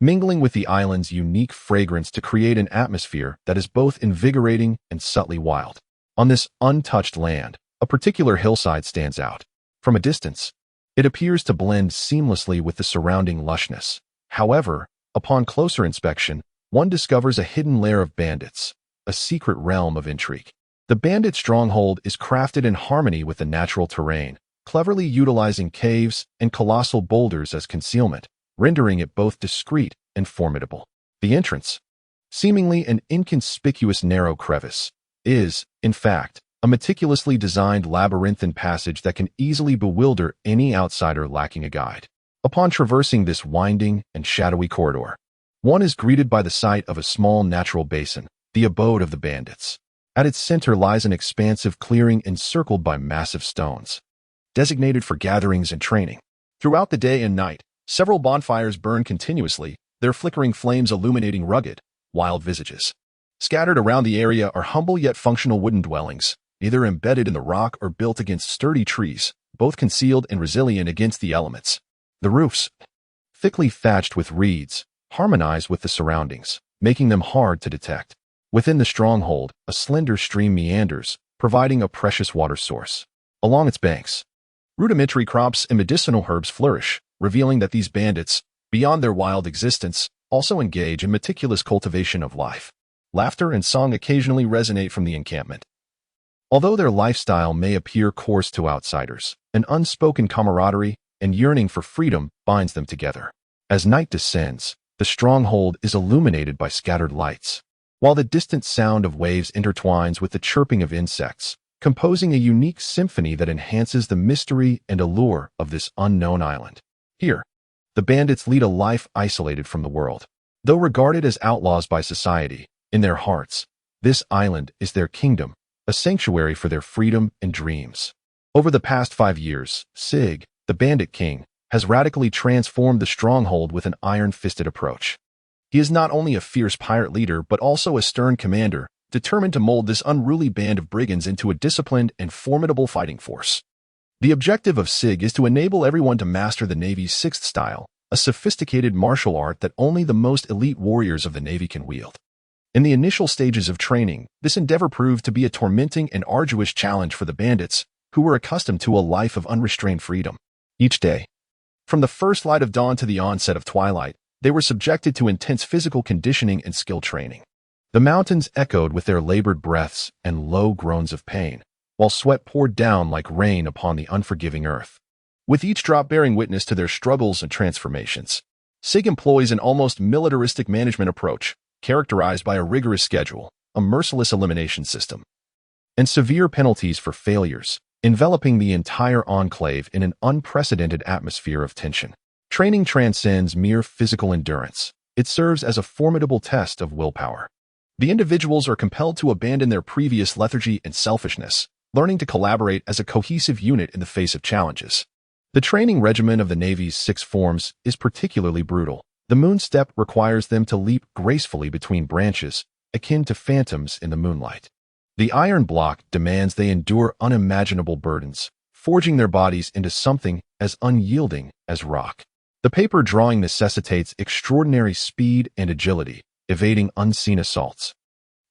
mingling with the island's unique fragrance to create an atmosphere that is both invigorating and subtly wild. On this untouched land, a particular hillside stands out. From a distance, it appears to blend seamlessly with the surrounding lushness. However, upon closer inspection, one discovers a hidden lair of bandits, a secret realm of intrigue. The bandit stronghold is crafted in harmony with the natural terrain, cleverly utilizing caves and colossal boulders as concealment, rendering it both discreet and formidable. The entrance, seemingly an inconspicuous narrow crevice, is, in fact, a meticulously designed labyrinthine passage that can easily bewilder any outsider lacking a guide. Upon traversing this winding and shadowy corridor, one is greeted by the sight of a small natural basin, the abode of the bandits. At its center lies an expansive clearing encircled by massive stones, designated for gatherings and training. Throughout the day and night, several bonfires burn continuously, their flickering flames illuminating rugged, wild visages. Scattered around the area are humble yet functional wooden dwellings, either embedded in the rock or built against sturdy trees, both concealed and resilient against the elements. The roofs, thickly thatched with reeds, harmonize with the surroundings, making them hard to detect. Within the stronghold, a slender stream meanders, providing a precious water source. Along its banks, rudimentary crops and medicinal herbs flourish, revealing that these bandits, beyond their wild existence, also engage in meticulous cultivation of life. Laughter and song occasionally resonate from the encampment. Although their lifestyle may appear coarse to outsiders, an unspoken camaraderie and yearning for freedom binds them together. As night descends, the stronghold is illuminated by scattered lights, while the distant sound of waves intertwines with the chirping of insects, composing a unique symphony that enhances the mystery and allure of this unknown island. Here, the bandits lead a life isolated from the world. Though regarded as outlaws by society, in their hearts, this island is their kingdom, a sanctuary for their freedom and dreams. Over the past 5 years, Sig, the Bandit King, has radically transformed the stronghold with an iron-fisted approach. He is not only a fierce pirate leader but also a stern commander, determined to mold this unruly band of brigands into a disciplined and formidable fighting force. The objective of Sig is to enable everyone to master the Navy's sixth style, a sophisticated martial art that only the most elite warriors of the Navy can wield. In the initial stages of training, this endeavor proved to be a tormenting and arduous challenge for the bandits, who were accustomed to a life of unrestrained freedom. Each day, from the first light of dawn to the onset of twilight, they were subjected to intense physical conditioning and skill training. The mountains echoed with their labored breaths and low groans of pain, while sweat poured down like rain upon the unforgiving earth. With each drop bearing witness to their struggles and transformations, Sig employs an almost militaristic management approach, characterized by a rigorous schedule, a merciless elimination system, and severe penalties for failures, enveloping the entire enclave in an unprecedented atmosphere of tension. Training transcends mere physical endurance. It serves as a formidable test of willpower. The individuals are compelled to abandon their previous lethargy and selfishness, learning to collaborate as a cohesive unit in the face of challenges. The training regimen of the Navy's 6 forms is particularly brutal. The moon step requires them to leap gracefully between branches, akin to phantoms in the moonlight. The iron block demands they endure unimaginable burdens, forging their bodies into something as unyielding as rock. The paper drawing necessitates extraordinary speed and agility, evading unseen assaults.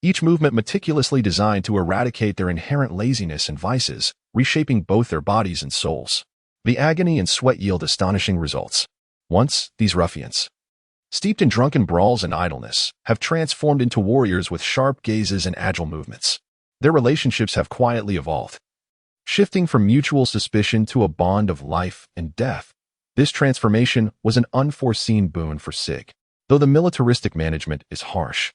Each movement meticulously designed to eradicate their inherent laziness and vices, reshaping both their bodies and souls. The agony and sweat yield astonishing results. Once, these ruffians, steeped in drunken brawls and idleness, have transformed into warriors with sharp gazes and agile movements. Their relationships have quietly evolved, shifting from mutual suspicion to a bond of life and death. This transformation was an unforeseen boon for Sig. Though the militaristic management is harsh,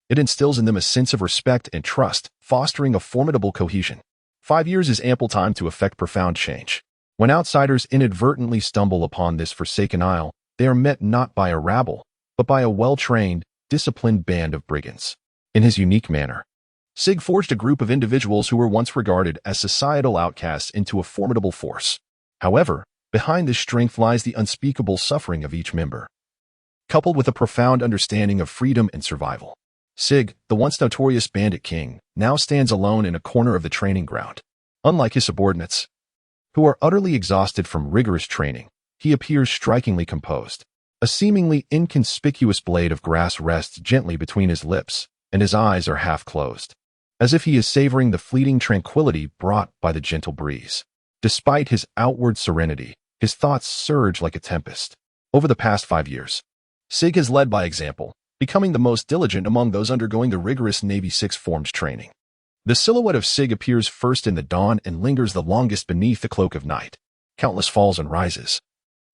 it instills in them a sense of respect and trust, fostering a formidable cohesion. 5 years is ample time to effect profound change. When outsiders inadvertently stumble upon this forsaken isle, they are met not by a rabble, but by a well-trained, disciplined band of brigands. In his unique manner, Sig forged a group of individuals who were once regarded as societal outcasts into a formidable force. However, behind this strength lies the unspeakable suffering of each member, coupled with a profound understanding of freedom and survival. Sig, the once notorious Bandit King, now stands alone in a corner of the training ground. Unlike his subordinates, who are utterly exhausted from rigorous training, he appears strikingly composed. A seemingly inconspicuous blade of grass rests gently between his lips, and his eyes are half closed, as if he is savoring the fleeting tranquility brought by the gentle breeze. Despite his outward serenity, his thoughts surge like a tempest. Over the past 5 years, Sig has led by example, becoming the most diligent among those undergoing the rigorous Navy 6 forms training. The silhouette of Sig appears first in the dawn and lingers the longest beneath the cloak of night. Countless falls and rises,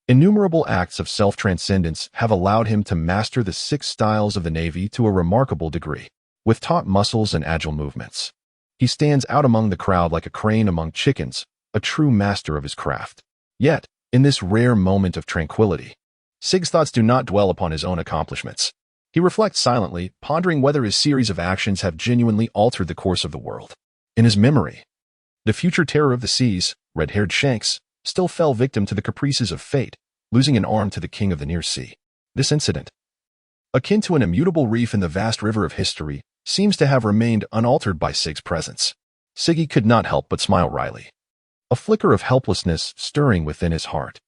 innumerable acts of self-transcendence have allowed him to master the 6 styles of the Navy to a remarkable degree. With taut muscles and agile movements, he stands out among the crowd like a crane among chickens, a true master of his craft. Yet, in this rare moment of tranquility, Sig's thoughts do not dwell upon his own accomplishments. He reflects silently, pondering whether his series of actions have genuinely altered the course of the world. In his memory, the future terror of the seas, red-haired Shanks, still fell victim to the caprices of fate, losing an arm to the king of the near sea. This incident, akin to an immutable reef in the vast river of history, seems to have remained unaltered by Sig's presence. Siggy could not help but smile wryly, a flicker of helplessness stirring within his heart.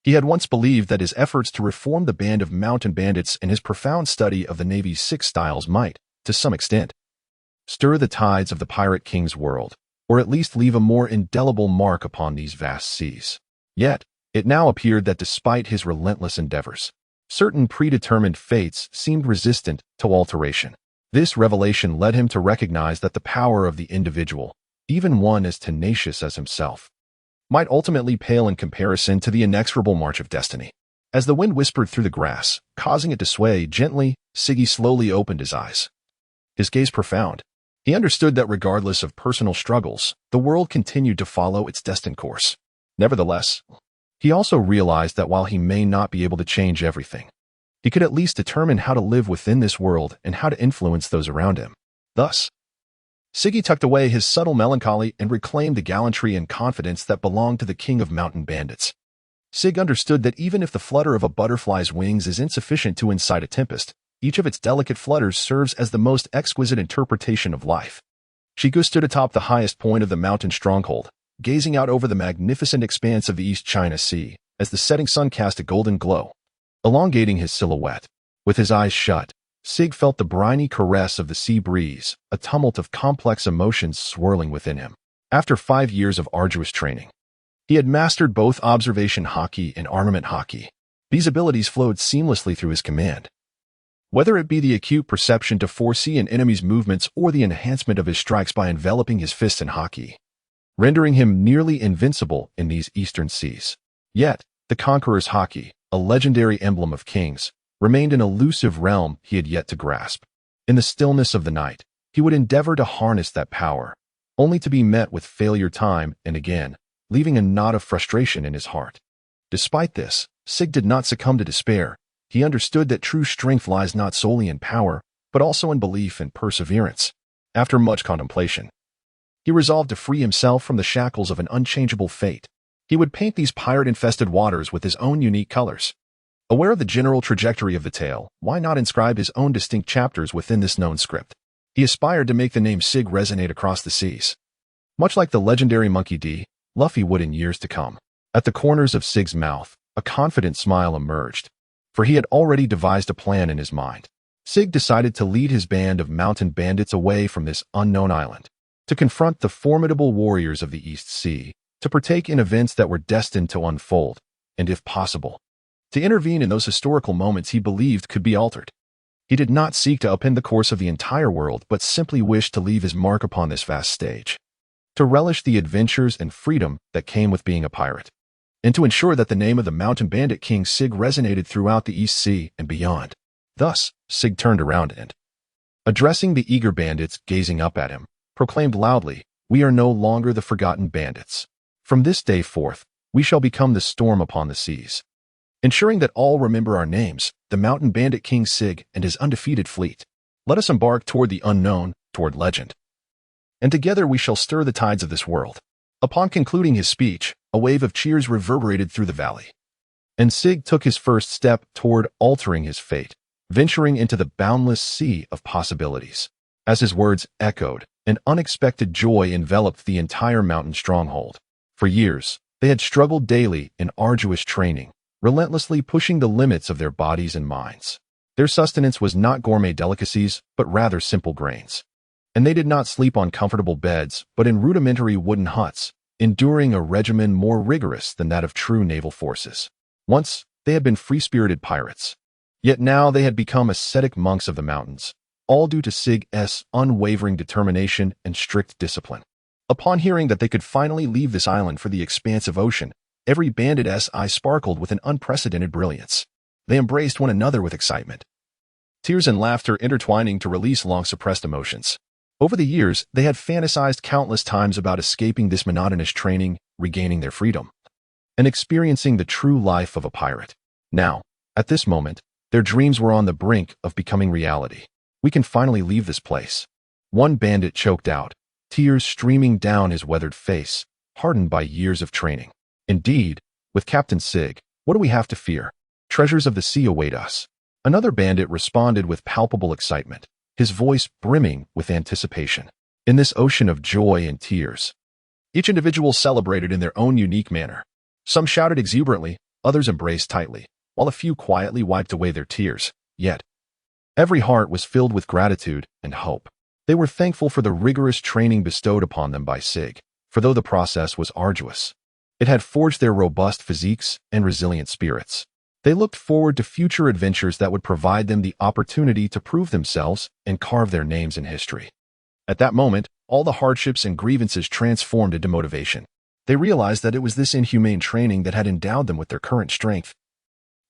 He had once believed that his efforts to reform the band of mountain bandits and his profound study of the Navy's 6 styles might, to some extent, stir the tides of the Pirate King's world, or at least leave a more indelible mark upon these vast seas. Yet, it now appeared that despite his relentless endeavors, certain predetermined fates seemed resistant to alteration. This revelation led him to recognize that the power of the individual, even one as tenacious as himself, might ultimately pale in comparison to the inexorable march of destiny. As the wind whispered through the grass, causing it to sway gently, Siggy slowly opened his eyes. His gaze profound. He understood that regardless of personal struggles, the world continued to follow its destined course. Nevertheless, he also realized that while he may not be able to change everything, he could at least determine how to live within this world and how to influence those around him. Thus, Siggy tucked away his subtle melancholy and reclaimed the gallantry and confidence that belonged to the king of mountain bandits. Sig understood that even if the flutter of a butterfly's wings is insufficient to incite a tempest, each of its delicate flutters serves as the most exquisite interpretation of life. Haki stood atop the highest point of the mountain stronghold, gazing out over the magnificent expanse of the East China Sea, as the setting sun cast a golden glow, elongating his silhouette. With his eyes shut, Sig felt the briny caress of the sea breeze, a tumult of complex emotions swirling within him. After 5 years of arduous training, he had mastered both observation Haki and armament Haki. These abilities flowed seamlessly through his command. Whether it be the acute perception to foresee an enemy's movements or the enhancement of his strikes by enveloping his fists in Haki, rendering him nearly invincible in these eastern seas. Yet, the Conqueror's Haki, a legendary emblem of kings, remained an elusive realm he had yet to grasp. In the stillness of the night, he would endeavor to harness that power, only to be met with failure time and again, leaving a knot of frustration in his heart. Despite this, Sig did not succumb to despair. He understood that true strength lies not solely in power, but also in belief and perseverance. After much contemplation, he resolved to free himself from the shackles of an unchangeable fate. He would paint these pirate-infested waters with his own unique colors. Aware of the general trajectory of the tale, why not inscribe his own distinct chapters within this known script? He aspired to make the name Sig resonate across the seas. Much like the legendary Monkey D, Luffy would in years to come. At the corners of Sig's mouth, a confident smile emerged, for he had already devised a plan in his mind. Sig decided to lead his band of mountain bandits away from this unknown island, to confront the formidable warriors of the East Sea, to partake in events that were destined to unfold, and if possible, to intervene in those historical moments he believed could be altered. He did not seek to upend the course of the entire world, but simply wished to leave his mark upon this vast stage, to relish the adventures and freedom that came with being a pirate, and to ensure that the name of the mountain bandit king Sig resonated throughout the East Sea and beyond. Thus, Sig turned around and, addressing the eager bandits gazing up at him, proclaimed loudly, "We are no longer the forgotten bandits. From this day forth, we shall become the storm upon the seas, ensuring that all remember our names, the mountain bandit king Sig and his undefeated fleet. Let us embark toward the unknown, toward legend. And together we shall stir the tides of this world." Upon concluding his speech, a wave of cheers reverberated through the valley, and Sig took his first step toward altering his fate, venturing into the boundless sea of possibilities. As his words echoed, an unexpected joy enveloped the entire mountain stronghold. For years, they had struggled daily in arduous training, relentlessly pushing the limits of their bodies and minds. Their sustenance was not gourmet delicacies, but rather simple grains. And they did not sleep on comfortable beds, but in rudimentary wooden huts, enduring a regimen more rigorous than that of true naval forces. Once, they had been free-spirited pirates. Yet now they had become ascetic monks of the mountains, all due to Sig's unwavering determination and strict discipline. Upon hearing that they could finally leave this island for the expansive ocean, every bandit's eye sparkled with an unprecedented brilliance. They embraced one another with excitement, tears and laughter intertwining to release long-suppressed emotions. Over the years, they had fantasized countless times about escaping this monotonous training, regaining their freedom, and experiencing the true life of a pirate. Now, at this moment, their dreams were on the brink of becoming reality. "We can finally leave this place," one bandit choked out, tears streaming down his weathered face, hardened by years of training. "Indeed, with Captain Sig, what do we have to fear? Treasures of the sea await us." Another bandit responded with palpable excitement, his voice brimming with anticipation. In this ocean of joy and tears, each individual celebrated in their own unique manner. Some shouted exuberantly, others embraced tightly, while a few quietly wiped away their tears. Yet, every heart was filled with gratitude and hope. They were thankful for the rigorous training bestowed upon them by Sig, for though the process was arduous, it had forged their robust physiques and resilient spirits. They looked forward to future adventures that would provide them the opportunity to prove themselves and carve their names in history. At that moment, all the hardships and grievances transformed into motivation. They realized that it was this inhumane training that had endowed them with their current strength,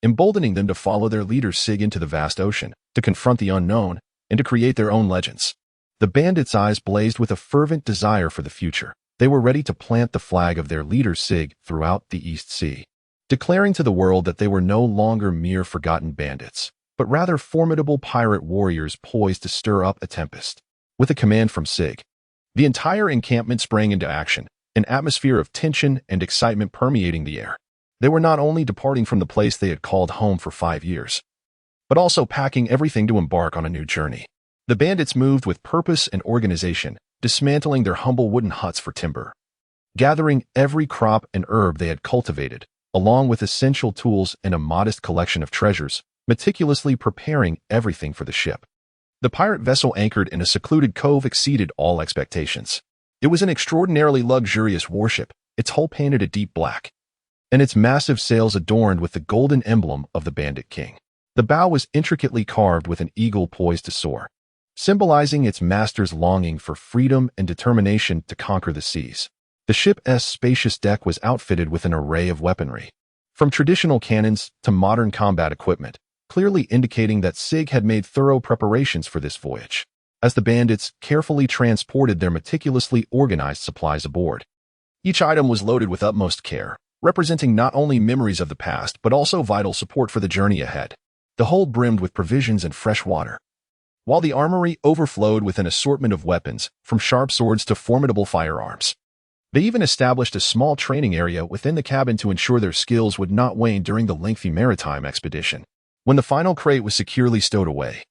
emboldening them to follow their leader Sig into the vast ocean, to confront the unknown, and to create their own legends. The bandits' eyes blazed with a fervent desire for the future. They were ready to plant the flag of their leader Sig throughout the East Sea, declaring to the world that they were no longer mere forgotten bandits, but rather formidable pirate warriors poised to stir up a tempest. With a command from Sig, the entire encampment sprang into action, an atmosphere of tension and excitement permeating the air. They were not only departing from the place they had called home for 5 years, but also packing everything to embark on a new journey. The bandits moved with purpose and organization, dismantling their humble wooden huts for timber, gathering every crop and herb they had cultivated, along with essential tools and a modest collection of treasures, meticulously preparing everything for the ship. The pirate vessel anchored in a secluded cove exceeded all expectations. It was an extraordinarily luxurious warship, its hull painted a deep black, and its massive sails adorned with the golden emblem of the Bandit King. The bow was intricately carved with an eagle poised to soar, symbolizing its master's longing for freedom and determination to conquer the seas. The ship's spacious deck was outfitted with an array of weaponry, from traditional cannons to modern combat equipment, clearly indicating that Sig had made thorough preparations for this voyage. As the bandits carefully transported their meticulously organized supplies aboard, each item was loaded with utmost care, representing not only memories of the past but also vital support for the journey ahead. The hold brimmed with provisions and fresh water, while the armory overflowed with an assortment of weapons, from sharp swords to formidable firearms. They even established a small training area within the cabin to ensure their skills would not wane during the lengthy maritime expedition. When the final crate was securely stowed away,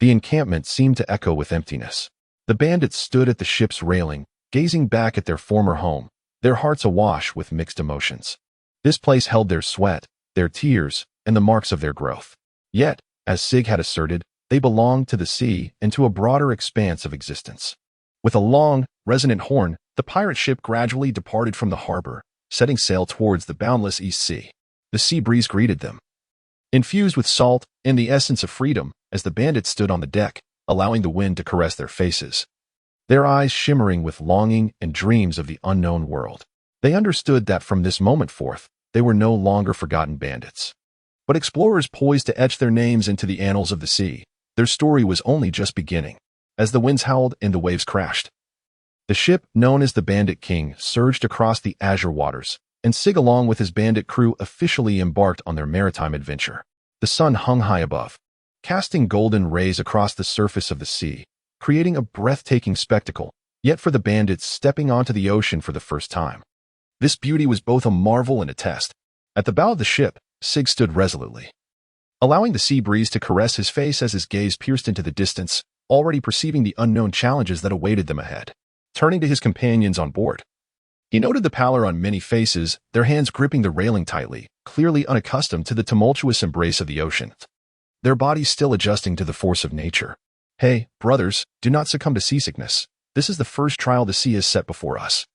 the encampment seemed to echo with emptiness. The bandits stood at the ship's railing, gazing back at their former home, their hearts awash with mixed emotions. This place held their sweat, their tears, and the marks of their growth. Yet, as Sig had asserted, they belonged to the sea and to a broader expanse of existence. With a long, resonant horn, the pirate ship gradually departed from the harbor, setting sail towards the boundless East Sea. The sea breeze greeted them, infused with salt and the essence of freedom, as the bandits stood on the deck, allowing the wind to caress their faces, their eyes shimmering with longing and dreams of the unknown world. They understood that from this moment forth, they were no longer forgotten bandits, but explorers poised to etch their names into the annals of the sea. Their story was only just beginning. As the winds howled and the waves crashed, the ship, known as the Bandit King, surged across the azure waters, and Sig along with his bandit crew officially embarked on their maritime adventure. The sun hung high above, casting golden rays across the surface of the sea, creating a breathtaking spectacle, yet for the bandits stepping onto the ocean for the first time, this beauty was both a marvel and a test. At the bow of the ship, Sig stood resolutely, allowing the sea breeze to caress his face as his gaze pierced into the distance, already perceiving the unknown challenges that awaited them ahead. Turning to his companions on board, he noted the pallor on many faces, their hands gripping the railing tightly, clearly unaccustomed to the tumultuous embrace of the ocean, their bodies still adjusting to the force of nature. Hey, brothers, do not succumb to seasickness. This is the first trial the sea has set before us.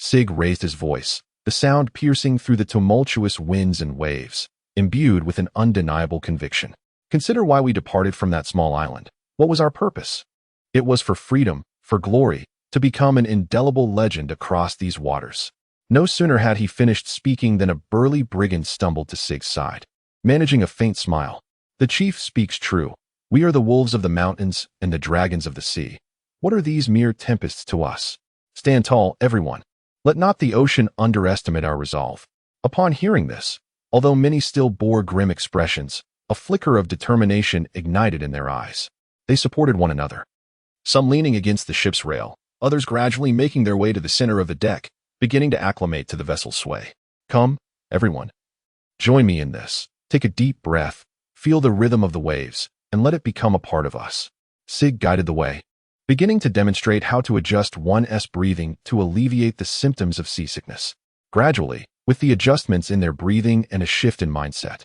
Sig raised his voice, the sound piercing through the tumultuous winds and waves, imbued with an undeniable conviction. Consider why we departed from that small island. What was our purpose? It was for freedom, for glory, to become an indelible legend across these waters. No sooner had he finished speaking than a burly brigand stumbled to Sig's side, managing a faint smile. The chief speaks true. We are the wolves of the mountains and the dragons of the sea. What are these mere tempests to us? Stand tall, everyone. Let not the ocean underestimate our resolve. Upon hearing this, although many still bore grim expressions, a flicker of determination ignited in their eyes. They supported one another, some leaning against the ship's rail, others gradually making their way to the center of the deck, beginning to acclimate to the vessel's sway. Come, everyone. Join me in this. Take a deep breath, feel the rhythm of the waves, and let it become a part of us. Sig guided the way, beginning to demonstrate how to adjust one's breathing to alleviate the symptoms of seasickness. Gradually, with the adjustments in their breathing and a shift in mindset,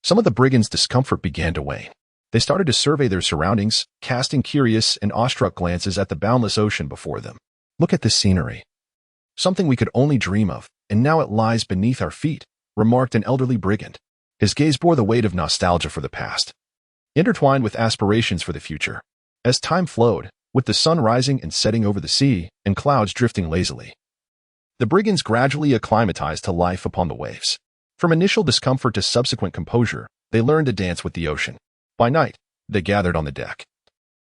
some of the brigands' discomfort began to wane. They started to survey their surroundings, casting curious and awestruck glances at the boundless ocean before them. Look at this scenery. Something we could only dream of, and now it lies beneath our feet, remarked an elderly brigand. His gaze bore the weight of nostalgia for the past, intertwined with aspirations for the future. As time flowed, with the sun rising and setting over the sea, and clouds drifting lazily, the brigands gradually acclimatized to life upon the waves. From initial discomfort to subsequent composure, they learned to dance with the ocean. By night, they gathered on the deck,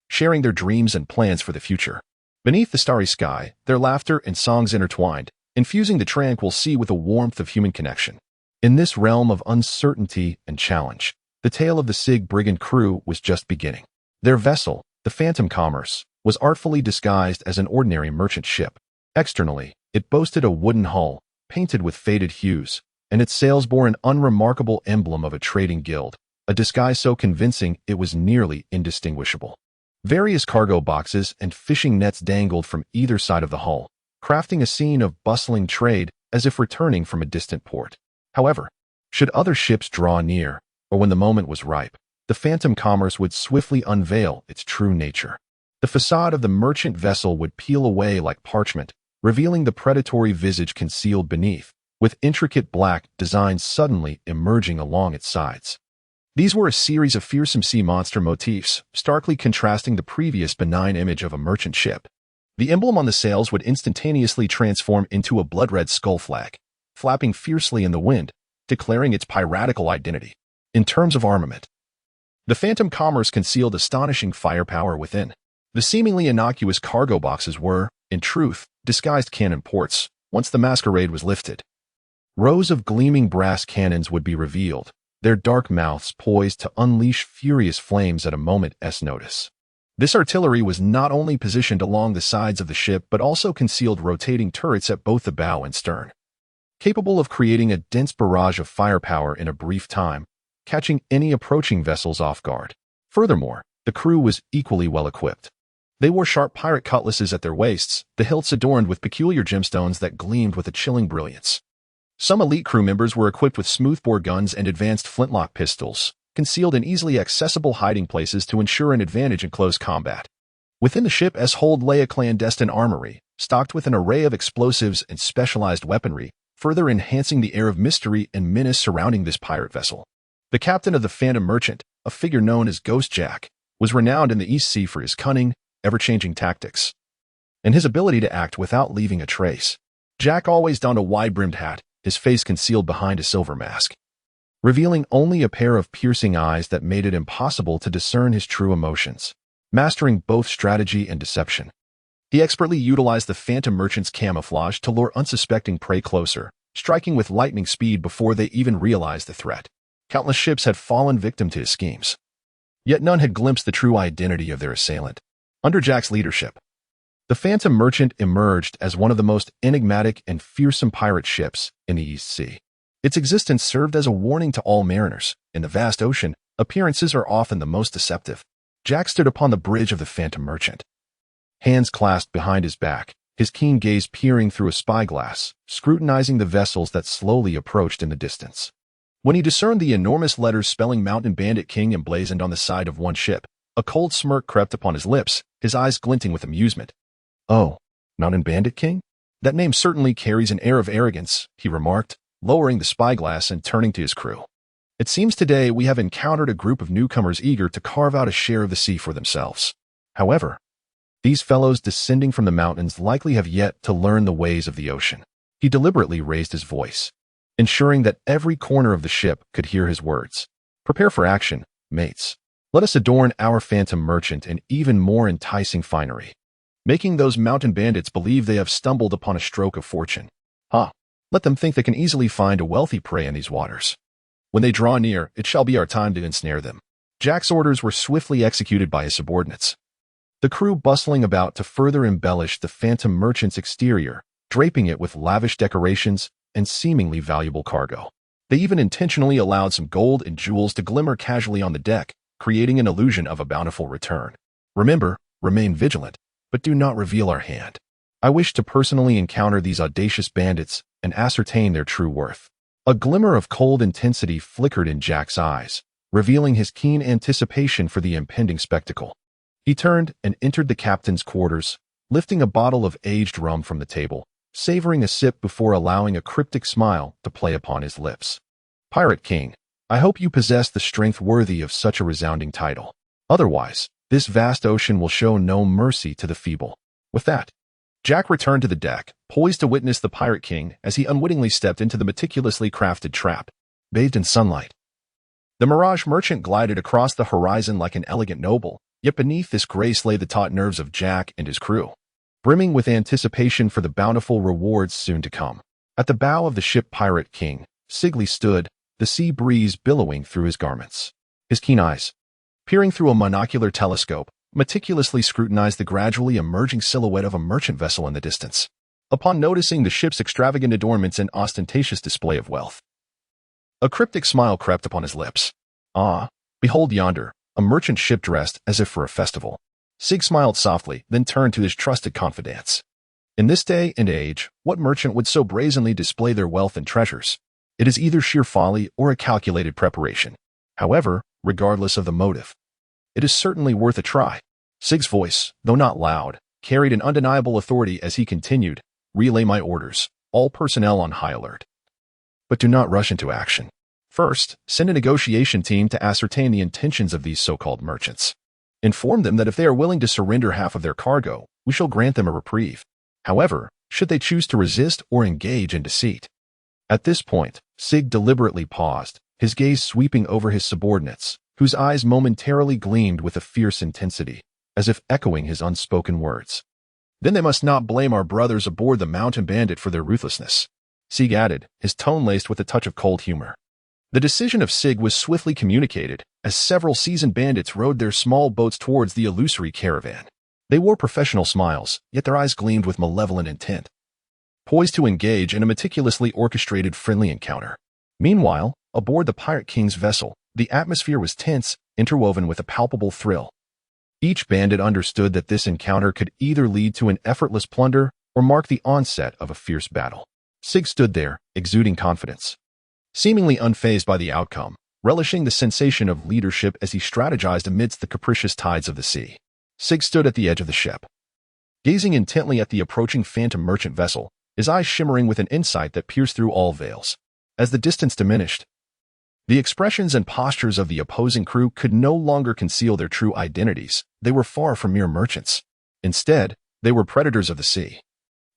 sharing their dreams and plans for the future. Beneath the starry sky, their laughter and songs intertwined, infusing the tranquil sea with a warmth of human connection. In this realm of uncertainty and challenge, the tale of the Sig brigand crew was just beginning. Their vessel, the Phantom Commerce, was artfully disguised as an ordinary merchant ship. Externally, it boasted a wooden hull, painted with faded hues, and its sails bore an unremarkable emblem of a trading guild, a disguise so convincing it was nearly indistinguishable. Various cargo boxes and fishing nets dangled from either side of the hull, crafting a scene of bustling trade as if returning from a distant port. However, should other ships draw near, or when the moment was ripe, the Phantom Commerce would swiftly unveil its true nature. The facade of the merchant vessel would peel away like parchment, revealing the predatory visage concealed beneath, with intricate black designs suddenly emerging along its sides. These were a series of fearsome sea monster motifs, starkly contrasting the previous benign image of a merchant ship. The emblem on the sails would instantaneously transform into a blood-red skull flag, flapping fiercely in the wind, declaring its piratical identity. In terms of armament, the Phantom Commerce concealed astonishing firepower within. The seemingly innocuous cargo boxes were, in truth, disguised cannon ports. Once the masquerade was lifted, rows of gleaming brass cannons would be revealed, their dark mouths poised to unleash furious flames at a moment's notice. This artillery was not only positioned along the sides of the ship but also concealed rotating turrets at both the bow and stern, capable of creating a dense barrage of firepower in a brief time, catching any approaching vessels off guard. Furthermore, the crew was equally well equipped. They wore sharp pirate cutlasses at their waists, the hilts adorned with peculiar gemstones that gleamed with a chilling brilliance. Some elite crew members were equipped with smoothbore guns and advanced flintlock pistols, concealed in easily accessible hiding places to ensure an advantage in close combat. Within the ship's hold lay a clandestine armory, stocked with an array of explosives and specialized weaponry, further enhancing the air of mystery and menace surrounding this pirate vessel. The captain of the Phantom Merchant, a figure known as Ghost Jack, was renowned in the East Sea for his cunning, ever-changing tactics, and his ability to act without leaving a trace. Jack always donned a wide-brimmed hat, his face concealed behind a silver mask, revealing only a pair of piercing eyes that made it impossible to discern his true emotions. Mastering both strategy and deception, he expertly utilized the Phantom Merchant's camouflage to lure unsuspecting prey closer, striking with lightning speed before they even realized the threat. Countless ships had fallen victim to his schemes, yet none had glimpsed the true identity of their assailant. Under Jack's leadership, the Phantom Merchant emerged as one of the most enigmatic and fearsome pirate ships in the East Sea. Its existence served as a warning to all mariners. In the vast ocean, appearances are often the most deceptive. Jack stood upon the bridge of the Phantom Merchant, hands clasped behind his back, his keen gaze peering through a spyglass, scrutinizing the vessels that slowly approached in the distance. When he discerned the enormous letters spelling Mountain Bandit King emblazoned on the side of one ship, a cold smirk crept upon his lips, his eyes glinting with amusement. "Oh, Mountain Bandit King? That name certainly carries an air of arrogance," he remarked, lowering the spyglass and turning to his crew. "It seems today we have encountered a group of newcomers eager to carve out a share of the sea for themselves. However, these fellows descending from the mountains likely have yet to learn the ways of the ocean." He deliberately raised his voice, ensuring that every corner of the ship could hear his words. "Prepare for action, mates. Let us adorn our Phantom Merchant in even more enticing finery, making those mountain bandits believe they have stumbled upon a stroke of fortune. Let them think they can easily find a wealthy prey in these waters. When they draw near, it shall be our time to ensnare them." Jack's orders were swiftly executed by his subordinates, the crew bustling about to further embellish the Phantom Merchant's exterior, draping it with lavish decorations and seemingly valuable cargo. They even intentionally allowed some gold and jewels to glimmer casually on the deck, creating an illusion of a bountiful return. "Remember, remain vigilant, but do not reveal our hand. I wish to personally encounter these audacious bandits and ascertain their true worth." A glimmer of cold intensity flickered in Jack's eyes, revealing his keen anticipation for the impending spectacle. He turned and entered the captain's quarters, lifting a bottle of aged rum from the table, savoring a sip before allowing a cryptic smile to play upon his lips. "Pirate King, I hope you possess the strength worthy of such a resounding title. Otherwise, this vast ocean will show no mercy to the feeble." With that, Jack returned to the deck, poised to witness the Pirate King as he unwittingly stepped into the meticulously crafted trap. Bathed in sunlight, the Mirage Merchant glided across the horizon like an elegant noble, yet beneath this grace lay the taut nerves of Jack and his crew, brimming with anticipation for the bountiful rewards soon to come. At the bow of the ship Pirate King, Sig stood, the sea breeze billowing through his garments. His keen eyes, peering through a monocular telescope, meticulously scrutinized the gradually emerging silhouette of a merchant vessel in the distance. Upon noticing the ship's extravagant adornments and ostentatious display of wealth, a cryptic smile crept upon his lips. "Ah, behold yonder, a merchant ship dressed as if for a festival." Sig smiled softly, then turned to his trusted confidants. In this day and age, what merchant would so brazenly display their wealth and treasures? It is either sheer folly or a calculated preparation. However, regardless of the motive, it is certainly worth a try. Sig's voice, though not loud, carried an undeniable authority as he continued, "Relay my orders, all personnel on high alert. But do not rush into action. First, send a negotiation team to ascertain the intentions of these so-called merchants. Inform them that if they are willing to surrender half of their cargo, we shall grant them a reprieve. However, should they choose to resist or engage in deceit." At this point, Sig deliberately paused, his gaze sweeping over his subordinates, whose eyes momentarily gleamed with a fierce intensity, as if echoing his unspoken words. "Then they must not blame our brothers aboard the Mountain Bandit for their ruthlessness," Sig added, his tone laced with a touch of cold humor. The decision of Sig was swiftly communicated, as several seasoned bandits rowed their small boats towards the illusory caravan. They wore professional smiles, yet their eyes gleamed with malevolent intent, poised to engage in a meticulously orchestrated friendly encounter. Meanwhile, aboard the Pirate King's vessel, the atmosphere was tense, interwoven with a palpable thrill. Each bandit understood that this encounter could either lead to an effortless plunder or mark the onset of a fierce battle. Sig stood there, exuding confidence, seemingly unfazed by the outcome, relishing the sensation of leadership as he strategized amidst the capricious tides of the sea. Sig stood at the edge of the ship, gazing intently at the approaching phantom merchant vessel, his eyes shimmering with an insight that pierced through all veils. As the distance diminished, the expressions and postures of the opposing crew could no longer conceal their true identities. They were far from mere merchants. Instead, they were predators of the sea.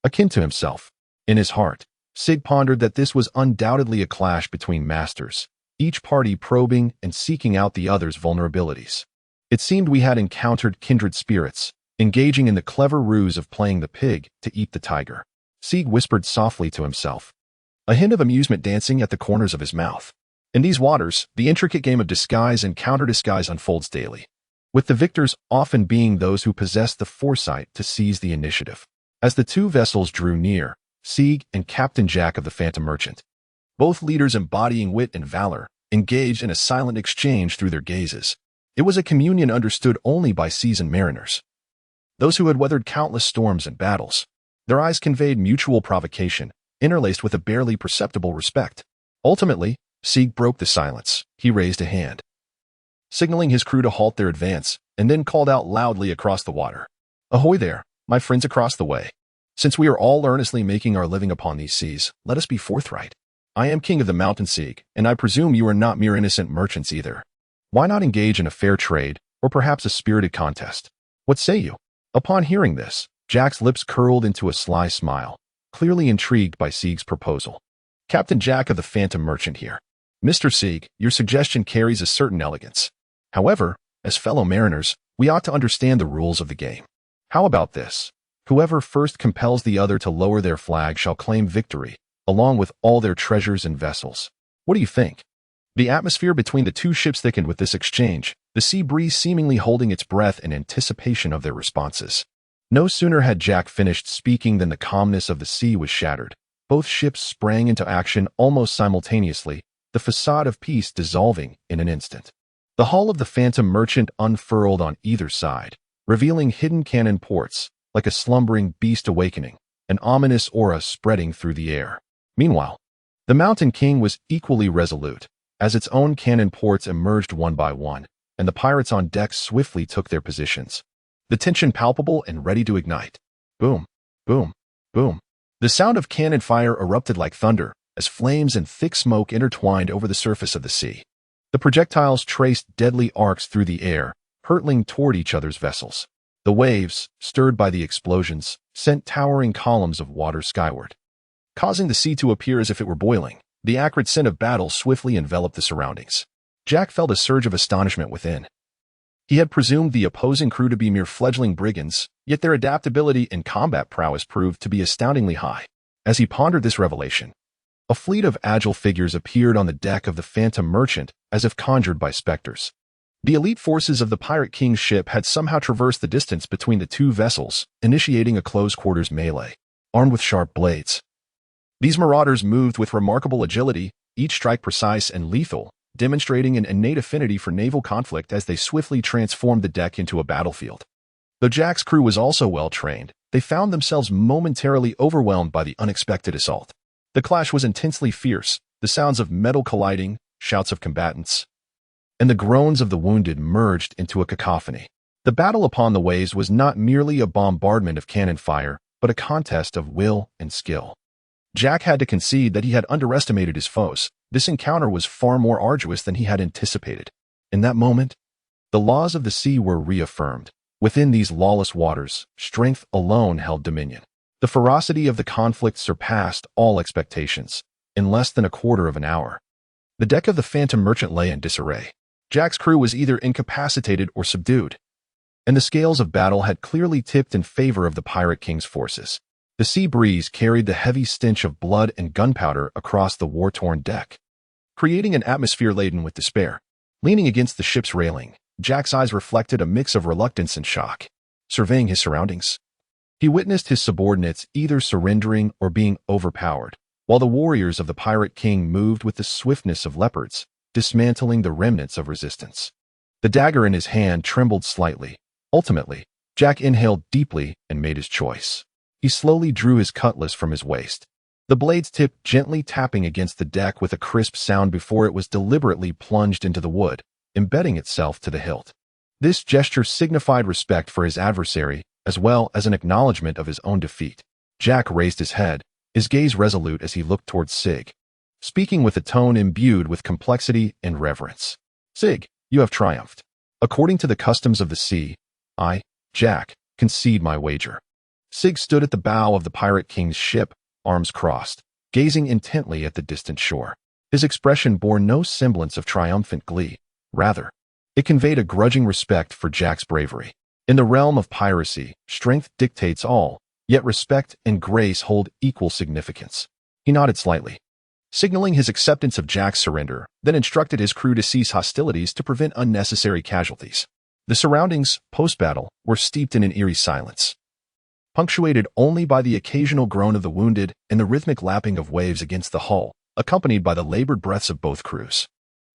Akin to himself, in his heart, Sig pondered that this was undoubtedly a clash between masters, each party probing and seeking out the other's vulnerabilities. It seemed we had encountered kindred spirits, engaging in the clever ruse of playing the pig to eat the tiger. Sig whispered softly to himself, a hint of amusement dancing at the corners of his mouth. In these waters, the intricate game of disguise and counter-disguise unfolds daily, with the victors often being those who possess the foresight to seize the initiative. As the two vessels drew near, Sig and Captain Jack of the Phantom Merchant, both leaders embodying wit and valor, engaged in a silent exchange through their gazes. It was a communion understood only by seasoned mariners, those who had weathered countless storms and battles. Their eyes conveyed mutual provocation, interlaced with a barely perceptible respect. Ultimately, Sig broke the silence. He raised a hand, signaling his crew to halt their advance, and then called out loudly across the water, "Ahoy there, my friends across the way. Since we are all earnestly making our living upon these seas, let us be forthright. I am king of the mountain, Sig, and I presume you are not mere innocent merchants either. Why not engage in a fair trade, or perhaps a spirited contest? What say you?" Upon hearing this, Jack's lips curled into a sly smile, clearly intrigued by Sig's proposal. "Captain Jack of the Phantom Merchant here. Mr. Sig, your suggestion carries a certain elegance. However, as fellow mariners, we ought to understand the rules of the game. How about this? Whoever first compels the other to lower their flag shall claim victory, along with all their treasures and vessels. What do you think?" The atmosphere between the two ships thickened with this exchange, the sea breeze seemingly holding its breath in anticipation of their responses. No sooner had Jack finished speaking than the calmness of the sea was shattered. Both ships sprang into action almost simultaneously, the facade of peace dissolving in an instant. The hull of the Phantom Merchant unfurled on either side, revealing hidden cannon ports, like a slumbering beast awakening, an ominous aura spreading through the air. Meanwhile, the Mountain King was equally resolute, as its own cannon ports emerged one by one, and the pirates on deck swiftly took their positions, the tension palpable and ready to ignite. Boom, boom, boom. The sound of cannon fire erupted like thunder, as flames and thick smoke intertwined over the surface of the sea. The projectiles traced deadly arcs through the air, hurtling toward each other's vessels. The waves, stirred by the explosions, sent towering columns of water skyward, causing the sea to appear as if it were boiling. The acrid scent of battle swiftly enveloped the surroundings. Jack felt a surge of astonishment within. He had presumed the opposing crew to be mere fledgling brigands, yet their adaptability and combat prowess proved to be astoundingly high. As he pondered this revelation, a fleet of agile figures appeared on the deck of the Phantom Merchant as if conjured by specters. The elite forces of the Pirate King's ship had somehow traversed the distance between the two vessels, initiating a close-quarters melee, armed with sharp blades. These marauders moved with remarkable agility, each strike precise and lethal, demonstrating an innate affinity for naval conflict as they swiftly transformed the deck into a battlefield. Though Jack's crew was also well-trained, they found themselves momentarily overwhelmed by the unexpected assault. The clash was intensely fierce, the sounds of metal colliding, shouts of combatants, and the groans of the wounded merged into a cacophony. The battle upon the waves was not merely a bombardment of cannon fire, but a contest of will and skill. Jack had to concede that he had underestimated his foes. This encounter was far more arduous than he had anticipated. In that moment, the laws of the sea were reaffirmed. Within these lawless waters, strength alone held dominion. The ferocity of the conflict surpassed all expectations. In less than a quarter of an hour, the deck of the Phantom Merchant lay in disarray. Jack's crew was either incapacitated or subdued, and the scales of battle had clearly tipped in favor of the Pirate King's forces. The sea breeze carried the heavy stench of blood and gunpowder across the war-torn deck, creating an atmosphere laden with despair. Leaning against the ship's railing, Jack's eyes reflected a mix of reluctance and shock. Surveying his surroundings, he witnessed his subordinates either surrendering or being overpowered, while the warriors of the Pirate King moved with the swiftness of leopards, dismantling the remnants of resistance. The dagger in his hand trembled slightly. Ultimately, Jack inhaled deeply and made his choice. He slowly drew his cutlass from his waist, the blade's tip gently tapping against the deck with a crisp sound before it was deliberately plunged into the wood, embedding itself to the hilt. This gesture signified respect for his adversary, as well as an acknowledgement of his own defeat. Jack raised his head, his gaze resolute as he looked towards Sig, speaking with a tone imbued with complexity and reverence. "Sig, you have triumphed. According to the customs of the sea, I, Jack, concede my wager." Sig stood at the bow of the Pirate King's ship, arms crossed, gazing intently at the distant shore. His expression bore no semblance of triumphant glee. Rather, it conveyed a grudging respect for Jack's bravery. In the realm of piracy, strength dictates all, yet respect and grace hold equal significance. He nodded slightly, signaling his acceptance of Jack's surrender, then instructed his crew to cease hostilities to prevent unnecessary casualties. The surroundings, post-battle, were steeped in an eerie silence, punctuated only by the occasional groan of the wounded and the rhythmic lapping of waves against the hull, accompanied by the labored breaths of both crews.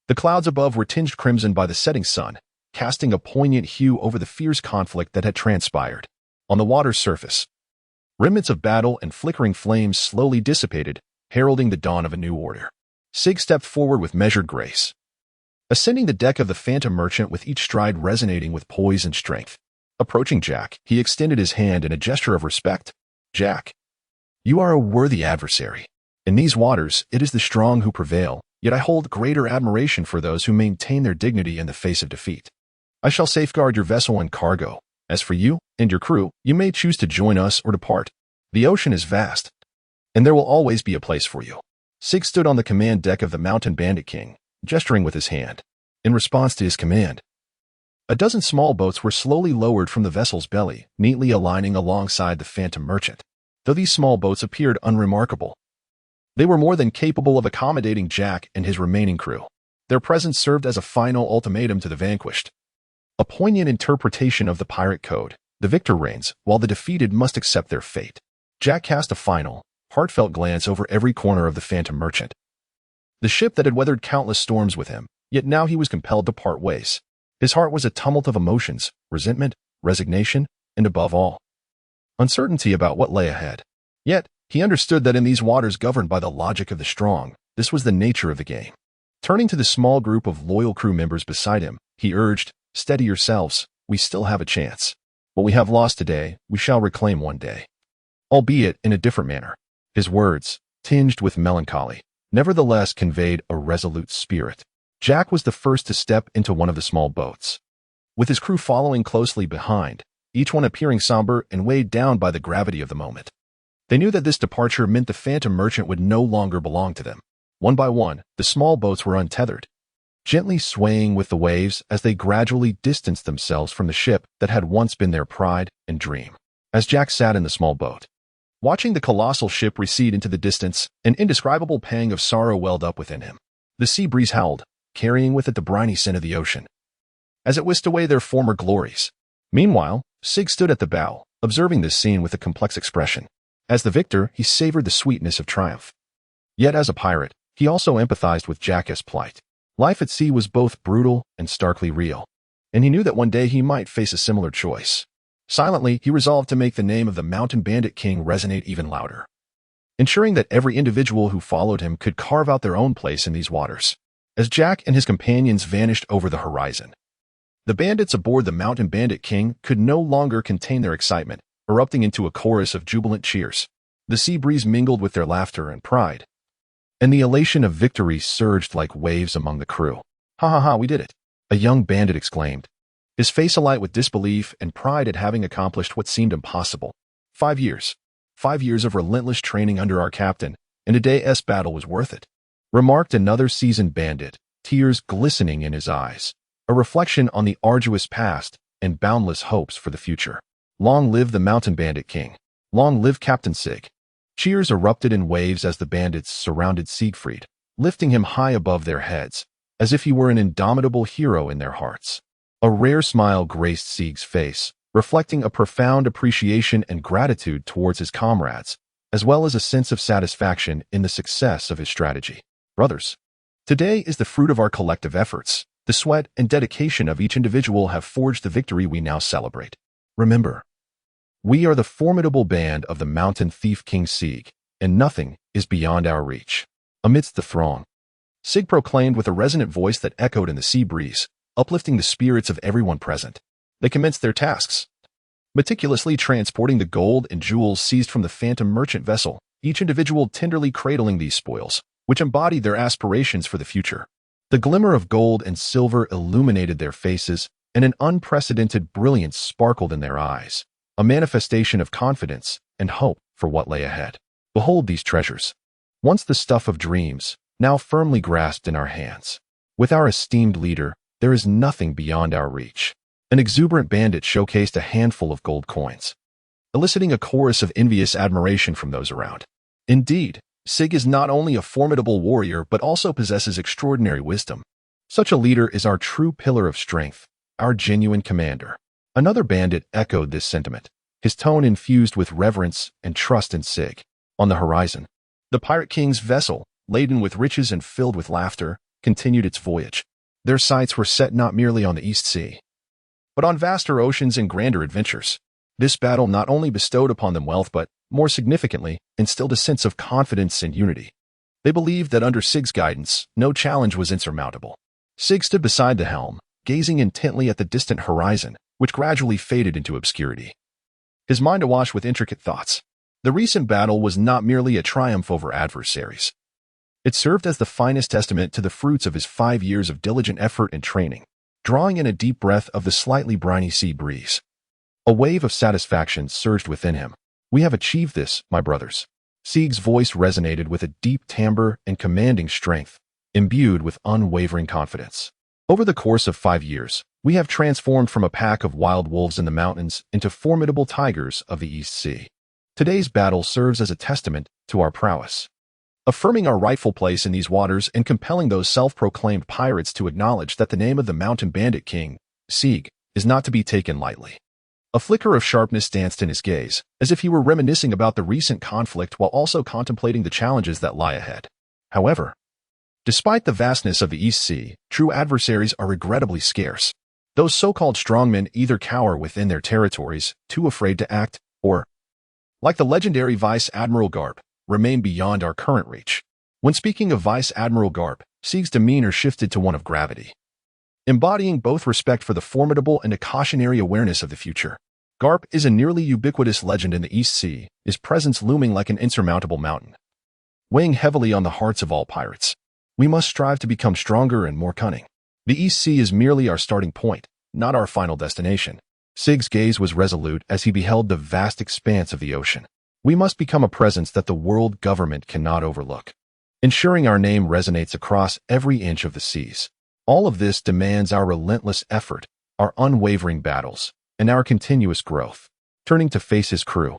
The clouds above were tinged crimson by the setting sun, casting a poignant hue over the fierce conflict that had transpired. On the water's surface, remnants of battle and flickering flames slowly dissipated, heralding the dawn of a new order. Sig stepped forward with measured grace, ascending the deck of the Phantom Merchant with each stride resonating with poise and strength. Approaching Jack, he extended his hand in a gesture of respect. "Jack, you are a worthy adversary. In these waters, it is the strong who prevail, yet I hold greater admiration for those who maintain their dignity in the face of defeat. I shall safeguard your vessel and cargo. As for you and your crew, you may choose to join us or depart. The ocean is vast, and there will always be a place for you." Sig stood on the command deck of the Mountain Bandit King, gesturing with his hand. In response to his command, a dozen small boats were slowly lowered from the vessel's belly, neatly aligning alongside the Phantom Merchant. Though these small boats appeared unremarkable, they were more than capable of accommodating Jack and his remaining crew. Their presence served as a final ultimatum to the vanquished, a poignant interpretation of the pirate code. The victor reigns, while the defeated must accept their fate. Jack cast a final, heartfelt glance over every corner of the Phantom Merchant, the ship that had weathered countless storms with him, yet now he was compelled to part ways. His heart was a tumult of emotions, resentment, resignation, and above all, uncertainty about what lay ahead. Yet, he understood that in these waters governed by the logic of the strong, this was the nature of the game. Turning to the small group of loyal crew members beside him, he urged, "Steady yourselves, we still have a chance. What we have lost today, we shall reclaim one day, albeit in a different manner." His words, tinged with melancholy, nevertheless conveyed a resolute spirit. Jack was the first to step into one of the small boats, with his crew following closely behind, each one appearing somber and weighed down by the gravity of the moment. They knew that this departure meant the Phantom Merchant would no longer belong to them. One by one, the small boats were untethered, gently swaying with the waves as they gradually distanced themselves from the ship that had once been their pride and dream. As Jack sat in the small boat, watching the colossal ship recede into the distance, an indescribable pang of sorrow welled up within him. The sea breeze howled, carrying with it the briny scent of the ocean, as it whisked away their former glories. Meanwhile, Sig stood at the bow, observing this scene with a complex expression. As the victor, he savored the sweetness of triumph. Yet as a pirate, he also empathized with Jack's plight. Life at sea was both brutal and starkly real, and he knew that one day he might face a similar choice. Silently, he resolved to make the name of the Mountain Bandit King resonate even louder, ensuring that every individual who followed him could carve out their own place in these waters. As Jack and his companions vanished over the horizon, the bandits aboard the Mountain Bandit King could no longer contain their excitement, erupting into a chorus of jubilant cheers. The sea breeze mingled with their laughter and pride, and the elation of victory surged like waves among the crew. "Ha ha ha, we did it!" a young bandit exclaimed, his face alight with disbelief and pride at having accomplished what seemed impossible. 5 years. 5 years of relentless training under our captain, and a day's battle was worth it," remarked another seasoned bandit, tears glistening in his eyes, a reflection on the arduous past and boundless hopes for the future. Long live the Mountain Bandit King. Long live Captain Sig. Cheers erupted in waves as the bandits surrounded Siegfried, lifting him high above their heads. as if he were an indomitable hero in their hearts. A rare smile graced Sig's face, reflecting a profound appreciation and gratitude towards his comrades, as well as a sense of satisfaction in the success of his strategy. Brothers, today is the fruit of our collective efforts. The sweat and dedication of each individual have forged the victory we now celebrate. Remember, we are the formidable band of the Mountain Thief King Sig, and nothing is beyond our reach. Amidst the throng, Sig proclaimed with a resonant voice that echoed in the sea breeze, uplifting the spirits of everyone present. They commenced their tasks, meticulously transporting the gold and jewels seized from the phantom merchant vessel, each individual tenderly cradling these spoils, which embodied their aspirations for the future. The glimmer of gold and silver illuminated their faces, and an unprecedented brilliance sparkled in their eyes, a manifestation of confidence and hope for what lay ahead. Behold these treasures, once the stuff of dreams, now firmly grasped in our hands. With our esteemed leader, there is nothing beyond our reach. An exuberant bandit showcased a handful of gold coins, eliciting a chorus of envious admiration from those around. Indeed, Sig is not only a formidable warrior but also possesses extraordinary wisdom. Such a leader is our true pillar of strength, our genuine commander. Another bandit echoed this sentiment, his tone infused with reverence and trust in Sig. On the horizon, the Pirate King's vessel, laden with riches and filled with laughter, continued its voyage. Their sights were set not merely on the East Sea, but on vaster oceans and grander adventures. This battle not only bestowed upon them wealth but, more significantly, instilled a sense of confidence and unity. They believed that under Sig's guidance, no challenge was insurmountable. Sig stood beside the helm, gazing intently at the distant horizon, which gradually faded into obscurity. His mind awash with intricate thoughts. The recent battle was not merely a triumph over adversaries. It served as the finest testament to the fruits of his 5 years of diligent effort and training. Drawing in a deep breath of the slightly briny sea breeze, a wave of satisfaction surged within him. We have achieved this, my brothers. Sig's voice resonated with a deep timbre and commanding strength, imbued with unwavering confidence. Over the course of 5 years, we have transformed from a pack of wild wolves in the mountains into formidable tigers of the East Sea. Today's battle serves as a testament to our prowess, affirming our rightful place in these waters and compelling those self-proclaimed pirates to acknowledge that the name of the Mountain Bandit King, Sig, is not to be taken lightly. A flicker of sharpness danced in his gaze, as if he were reminiscing about the recent conflict while also contemplating the challenges that lie ahead. However, despite the vastness of the East Sea, true adversaries are regrettably scarce. Those so-called strongmen either cower within their territories, too afraid to act, or, like the legendary Vice Admiral Garp, remain beyond our current reach. When speaking of Vice Admiral Garp, Sig's demeanor shifted to one of gravity, embodying both respect for the formidable and a cautionary awareness of the future. Garp is a nearly ubiquitous legend in the East Sea, his presence looming like an insurmountable mountain, weighing heavily on the hearts of all pirates. We must strive to become stronger and more cunning. The East Sea is merely our starting point, not our final destination. Sig's gaze was resolute as he beheld the vast expanse of the ocean. We must become a presence that the world government cannot overlook, ensuring our name resonates across every inch of the seas. All of this demands our relentless effort, our unwavering battles, and our continuous growth. Turning to face his crew,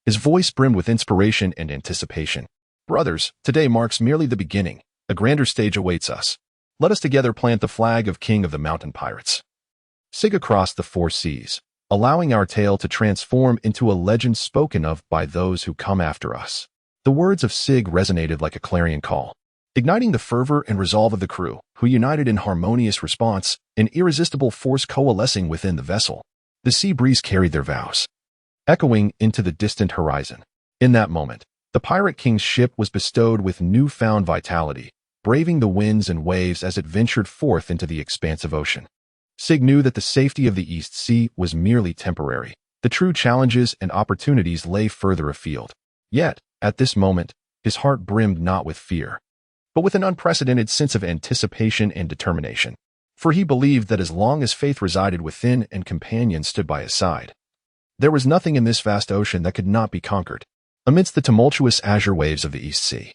his voice brimmed with inspiration and anticipation. Brothers, today marks merely the beginning. A grander stage awaits us. Let us together plant the flag of King of the Mountain Pirates. Sig across the 4 seas, allowing our tale to transform into a legend spoken of by those who come after us. The words of Sig resonated like a clarion call, igniting the fervor and resolve of the crew, who united in harmonious response, an irresistible force coalescing within the vessel. The sea breeze carried their vows, echoing into the distant horizon. In that moment, the Pirate King's ship was bestowed with newfound vitality, braving the winds and waves as it ventured forth into the expansive ocean. Sig knew that the safety of the East Sea was merely temporary. The true challenges and opportunities lay further afield. Yet, at this moment, his heart brimmed not with fear, but with an unprecedented sense of anticipation and determination. For he believed that as long as faith resided within and companions stood by his side, there was nothing in this vast ocean that could not be conquered. Amidst the tumultuous azure waves of the East Sea,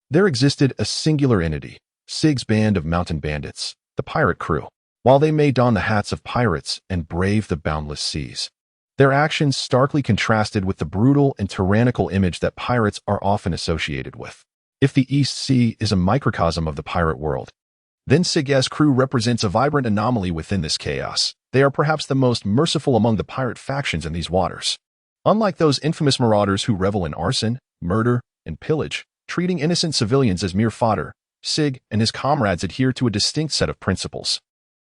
there existed a singular entity, Sig's band of mountain bandits, the pirate crew. While they may don the hats of pirates and brave the boundless seas, their actions starkly contrasted with the brutal and tyrannical image that pirates are often associated with. If the East Sea is a microcosm of the pirate world, Then Sig's crew represents a vibrant anomaly within this chaos. They are perhaps the most merciful among the pirate factions in these waters. Unlike those infamous marauders who revel in arson, murder, and pillage, treating innocent civilians as mere fodder, Sig and his comrades adhere to a distinct set of principles.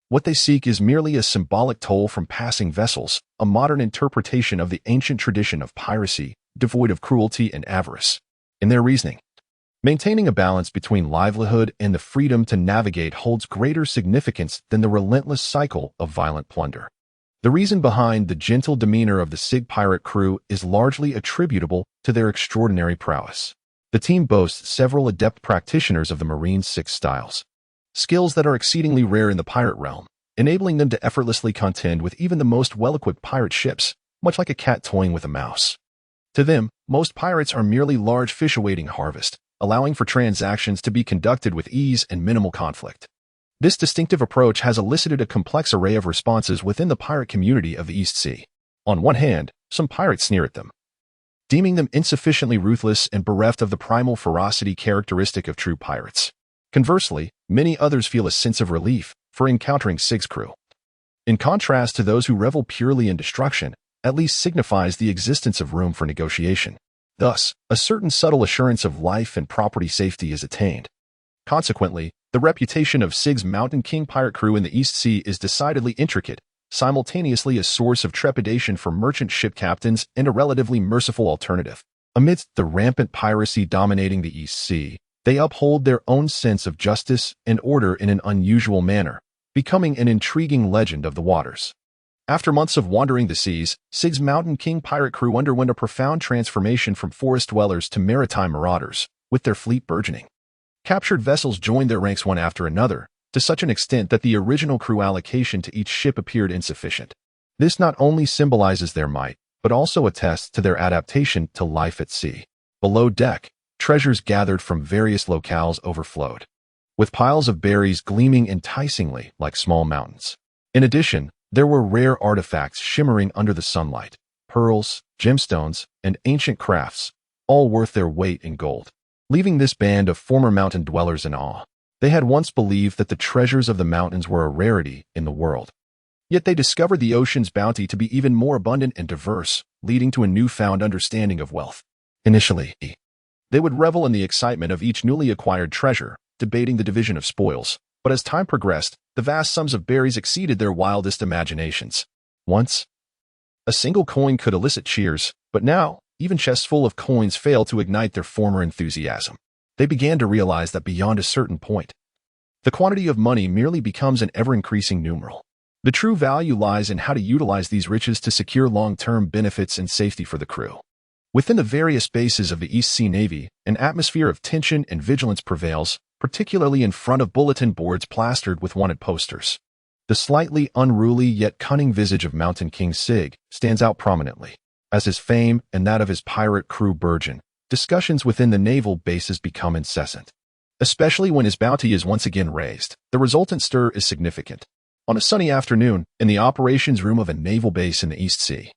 What they seek is merely a symbolic toll from passing vessels, a modern interpretation of the ancient tradition of piracy, devoid of cruelty and avarice. In their reasoning, maintaining a balance between livelihood and the freedom to navigate holds greater significance than the relentless cycle of violent plunder. The reason behind the gentle demeanor of the Sig pirate crew is largely attributable to their extraordinary prowess. The team boasts several adept practitioners of the Marine's 6 styles, skills that are exceedingly rare in the pirate realm, enabling them to effortlessly contend with even the most well-equipped pirate ships, much like a cat toying with a mouse. To them, most pirates are merely large fish awaiting harvest, allowing for transactions to be conducted with ease and minimal conflict. This distinctive approach has elicited a complex array of responses within the pirate community of the East Sea. On one hand, some pirates sneer at them, deeming them insufficiently ruthless and bereft of the primal ferocity characteristic of true pirates. Conversely, many others feel a sense of relief for encountering Sig's crew. In contrast to those who revel purely in destruction, at least signifies the existence of room for negotiation. Thus, a certain subtle assurance of life and property safety is attained. Consequently, the reputation of Sig's Mountain King pirate crew in the East Sea is decidedly intricate, simultaneously a source of trepidation for merchant ship captains and a relatively merciful alternative. Amidst the rampant piracy dominating the East Sea, they uphold their own sense of justice and order in an unusual manner, becoming an intriguing legend of the waters. After months of wandering the seas, Sig's Mountain King pirate crew underwent a profound transformation from forest dwellers to maritime marauders, with their fleet burgeoning. Captured vessels joined their ranks one after another, to such an extent that the original crew allocation to each ship appeared insufficient. This not only symbolizes their might, but also attests to their adaptation to life at sea. Below deck, treasures gathered from various locales overflowed, with piles of berries gleaming enticingly like small mountains. In addition, there were rare artifacts shimmering under the sunlight, pearls, gemstones, and ancient crafts, all worth their weight in gold, leaving this band of former mountain dwellers in awe. They had once believed that the treasures of the mountains were a rarity in the world. Yet they discovered the ocean's bounty to be even more abundant and diverse, leading to a newfound understanding of wealth. Initially, they would revel in the excitement of each newly acquired treasure, debating the division of spoils, but as time progressed, the vast sums of berries exceeded their wildest imaginations. Once, a single coin could elicit cheers, but now, even chests full of coins failed to ignite their former enthusiasm. They began to realize that beyond a certain point, the quantity of money merely becomes an ever-increasing numeral. The true value lies in how to utilize these riches to secure long-term benefits and safety for the crew. Within the various bases of the East Sea Navy, an atmosphere of tension and vigilance prevails, particularly in front of bulletin boards plastered with wanted posters. The slightly unruly yet cunning visage of Mountain King Sig stands out prominently. As his fame and that of his pirate crew burgeon, discussions within the naval bases become incessant. Especially when his bounty is once again raised, the resultant stir is significant. On a sunny afternoon, in the operations room of a naval base in the East Sea,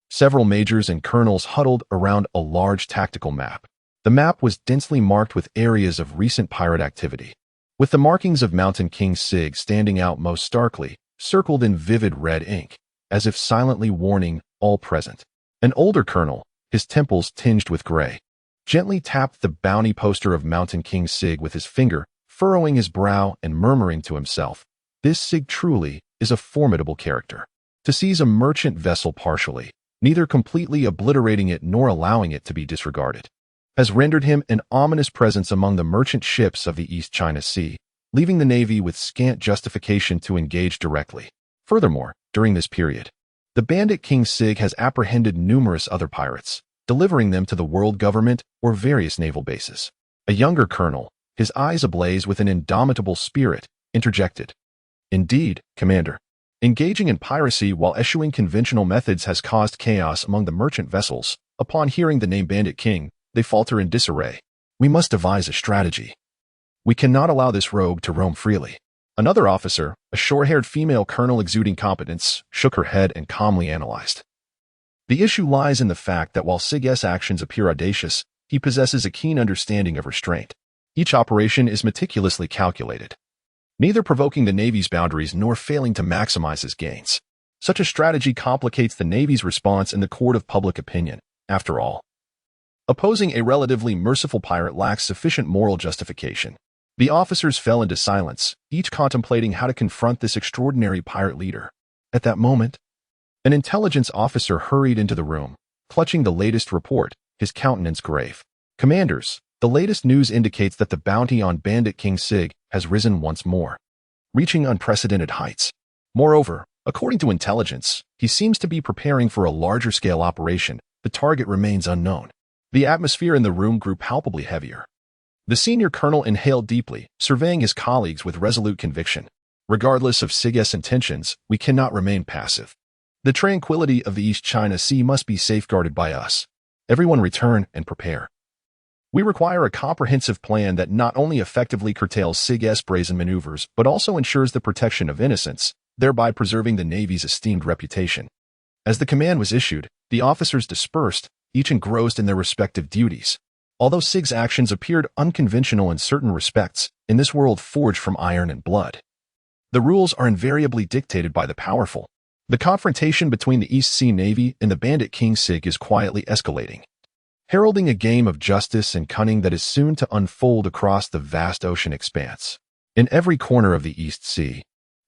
several majors and colonels huddled around a large tactical map. The map was densely marked with areas of recent pirate activity, with the markings of Mountain King Sig standing out most starkly, circled in vivid red ink, as if silently warning all present. An older colonel, his temples tinged with gray, gently tapped the bounty poster of Mountain King Sig with his finger, furrowing his brow and murmuring to himself, "This Sig truly is a formidable character." To seize a merchant vessel partially, neither completely obliterating it nor allowing it to be disregarded, has rendered him an ominous presence among the merchant ships of the East China Sea, leaving the Navy with scant justification to engage directly. Furthermore, during this period, the bandit King Sig has apprehended numerous other pirates, delivering them to the world government or various naval bases. A younger colonel, his eyes ablaze with an indomitable spirit, interjected, "Indeed, Commander. Engaging in piracy while eschewing conventional methods has caused chaos among the merchant vessels. Upon hearing the name Bandit King, they falter in disarray. We must devise a strategy. We cannot allow this rogue to roam freely." Another officer, a short-haired female colonel exuding competence, shook her head and calmly analyzed. The issue lies in the fact that while Sig's actions appear audacious, he possesses a keen understanding of restraint. Each operation is meticulously calculated, neither provoking the Navy's boundaries nor failing to maximize his gains. Such a strategy complicates the Navy's response in the court of public opinion. After all, opposing a relatively merciful pirate lacks sufficient moral justification. The officers fell into silence, each contemplating how to confront this extraordinary pirate leader. At that moment, an intelligence officer hurried into the room, clutching the latest report, his countenance grave. "Commanders, the latest news indicates that the bounty on Bandit King Sig has risen once more, reaching unprecedented heights. Moreover, according to intelligence, he seems to be preparing for a larger-scale operation. The target remains unknown." The atmosphere in the room grew palpably heavier. The senior colonel inhaled deeply, surveying his colleagues with resolute conviction. "Regardless of Sig's intentions, we cannot remain passive. The tranquility of the East China Sea must be safeguarded by us. Everyone return and prepare. We require a comprehensive plan that not only effectively curtails Sig's brazen maneuvers but also ensures the protection of innocents, thereby preserving the Navy's esteemed reputation." As the command was issued, the officers dispersed, each engrossed in their respective duties. Although Sig's actions appeared unconventional in certain respects, in this world forged from iron and blood, the rules are invariably dictated by the powerful. The confrontation between the East Sea Navy and the Bandit King Sig is quietly escalating, heralding a game of justice and cunning that is soon to unfold across the vast ocean expanse. In every corner of the East Sea,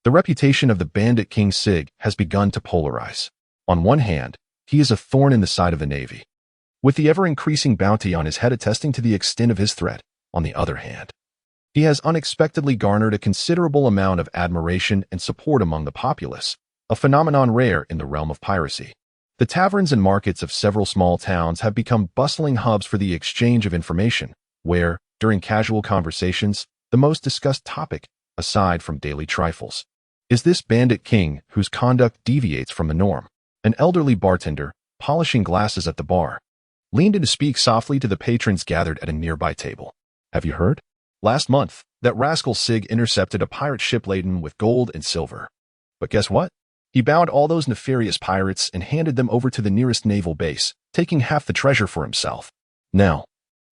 the reputation of the Bandit King Sig has begun to polarize. On one hand, he is a thorn in the side of the Navy, with the ever-increasing bounty on his head attesting to the extent of his threat. On the other hand, he has unexpectedly garnered a considerable amount of admiration and support among the populace, a phenomenon rare in the realm of piracy. The taverns and markets of several small towns have become bustling hubs for the exchange of information, where, during casual conversations, the most discussed topic, aside from daily trifles, is this Bandit King whose conduct deviates from the norm. An elderly bartender, polishing glasses at the bar, leaned in to speak softly to the patrons gathered at a nearby table. "Have you heard? Last month, that rascal Sig intercepted a pirate ship laden with gold and silver. But guess what? He bound all those nefarious pirates and handed them over to the nearest naval base, taking half the treasure for himself." Now,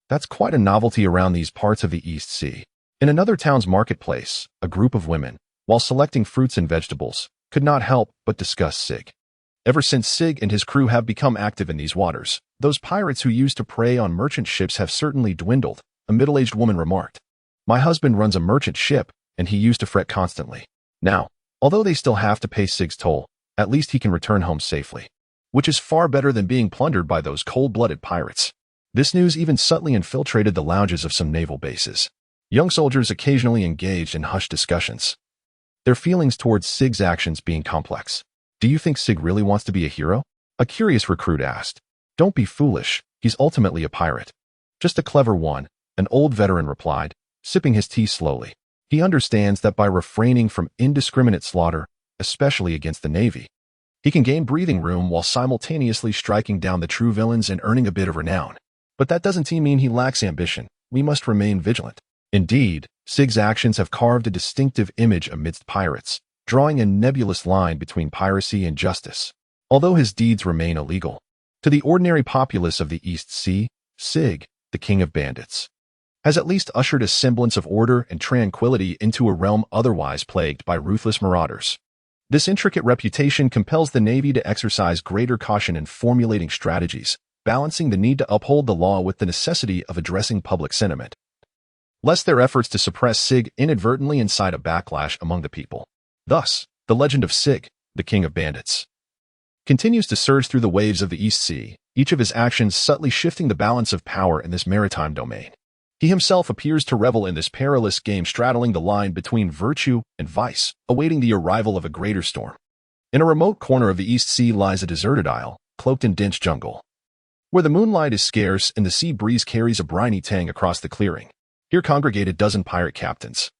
that's quite a novelty around these parts of the East Sea. In another town's marketplace, a group of women, while selecting fruits and vegetables, could not help but discuss Sig. Ever since Sig and his crew have become active in these waters, those pirates who used to prey on merchant ships have certainly dwindled, a middle-aged woman remarked. "My husband runs a merchant ship, and he used to fret constantly. Now, although they still have to pay Sig's toll, at least he can return home safely, which is far better than being plundered by those cold-blooded pirates." This news even subtly infiltrated the lounges of some naval bases. Young soldiers occasionally engaged in hushed discussions, their feelings towards Sig's actions being complex. "Do you think Sig really wants to be a hero?" a curious recruit asked. "Don't be foolish, he's ultimately a pirate." "Just a clever one," an old veteran replied, sipping his tea slowly. "He understands that by refraining from indiscriminate slaughter, especially against the Navy, he can gain breathing room while simultaneously striking down the true villains and earning a bit of renown. But that doesn't mean he lacks ambition. We must remain vigilant." Indeed, Sig's actions have carved a distinctive image amidst pirates, drawing a nebulous line between piracy and justice. Although his deeds remain illegal, to the ordinary populace of the East Sea, Sig, the king of bandits, has at least ushered a semblance of order and tranquility into a realm otherwise plagued by ruthless marauders. This intricate reputation compels the Navy to exercise greater caution in formulating strategies, balancing the need to uphold the law with the necessity of addressing public sentiment, lest their efforts to suppress Sig inadvertently incite a backlash among the people. Thus, the legend of Sig, the king of bandits, continues to surge through the waves of the East Sea, each of his actions subtly shifting the balance of power in this maritime domain. He himself appears to revel in this perilous game, straddling the line between virtue and vice, awaiting the arrival of a greater storm. In a remote corner of the East Sea lies a deserted isle, cloaked in dense jungle, where the moonlight is scarce and the sea breeze carries a briny tang across the clearing. Here congregate a dozen pirate captains,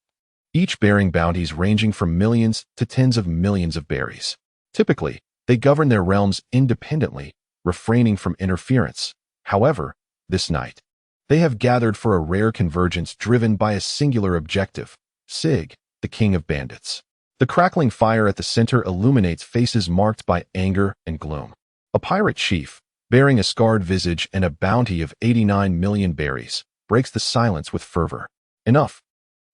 each bearing bounties ranging from millions to tens of millions of berries. Typically, they govern their realms independently, refraining from interference. However, this night, they have gathered for a rare convergence driven by a singular objective: Sig, the king of bandits. The crackling fire at the center illuminates faces marked by anger and gloom. A pirate chief, bearing a scarred visage and a bounty of 89 million berries, breaks the silence with fervor. "Enough.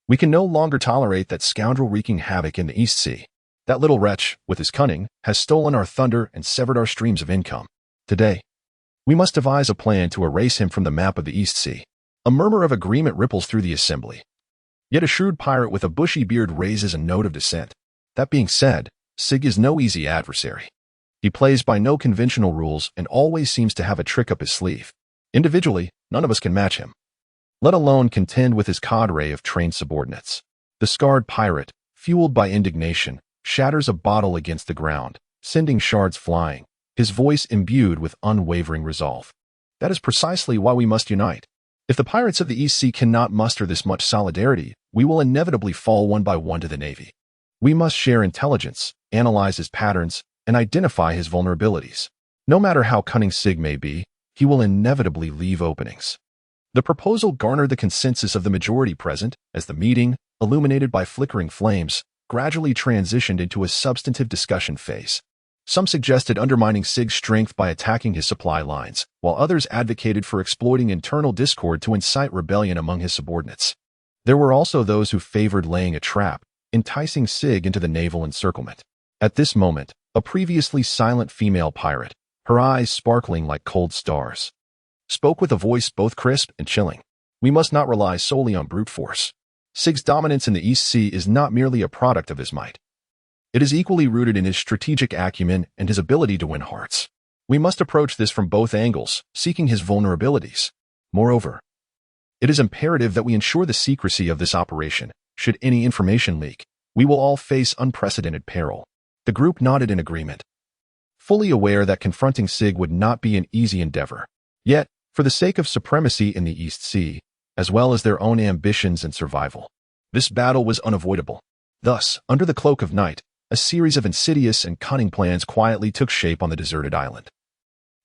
We can no longer tolerate that scoundrel wreaking havoc in the East Sea. That little wretch, with his cunning, has stolen our thunder and severed our streams of income. Today, we must devise a plan to erase him from the map of the East Sea. A murmur of agreement ripples through the assembly. Yet a shrewd pirate with a bushy beard raises a note of dissent. That being said, Sig is no easy adversary. He plays by no conventional rules and always seems to have a trick up his sleeve. Individually, none of us can match him, let alone contend with his cadre of trained subordinates. The scarred pirate, fueled by indignation, shatters a bottle against the ground, sending shards flying, his voice imbued with unwavering resolve. That is precisely why we must unite. If the pirates of the East Sea cannot muster this much solidarity, we will inevitably fall one by one to the Navy. We must share intelligence, analyze his patterns, and identify his vulnerabilities. No matter how cunning Sig may be, he will inevitably leave openings. The proposal garnered the consensus of the majority present as the meeting, illuminated by flickering flames, gradually transitioned into a substantive discussion phase. Some suggested undermining Sig's strength by attacking his supply lines, while others advocated for exploiting internal discord to incite rebellion among his subordinates. There were also those who favored laying a trap, enticing Sig into the naval encirclement. At this moment, a previously silent female pirate, her eyes sparkling like cold stars, spoke with a voice both crisp and chilling. We must not rely solely on brute force. Sig's dominance in the East Sea is not merely a product of his might. It is equally rooted in his strategic acumen and his ability to win hearts. We must approach this from both angles, seeking his vulnerabilities. Moreover, it is imperative that we ensure the secrecy of this operation. Should any information leak, we will all face unprecedented peril. The group nodded in agreement, fully aware that confronting Sig would not be an easy endeavor. Yet, for the sake of supremacy in the East Sea, as well as their own ambitions and survival, this battle was unavoidable. Thus, under the cloak of night, a series of insidious and cunning plans quietly took shape on the deserted island.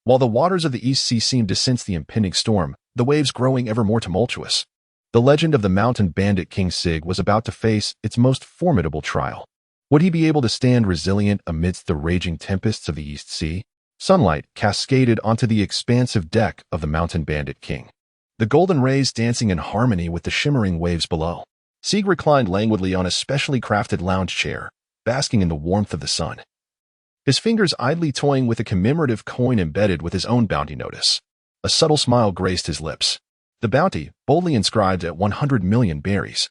While the waters of the East Sea seemed to sense the impending storm, the waves growing ever more tumultuous, the legend of the mountain bandit King Sig was about to face its most formidable trial. Would he be able to stand resilient amidst the raging tempests of the East Sea? Sunlight cascaded onto the expansive deck of the mountain bandit King, the golden rays dancing in harmony with the shimmering waves below. Sig reclined languidly on a specially crafted lounge chair, basking in the warmth of the sun, his fingers idly toying with a commemorative coin embedded with his own bounty notice. A subtle smile graced his lips. The bounty, boldly inscribed at 100 million berries,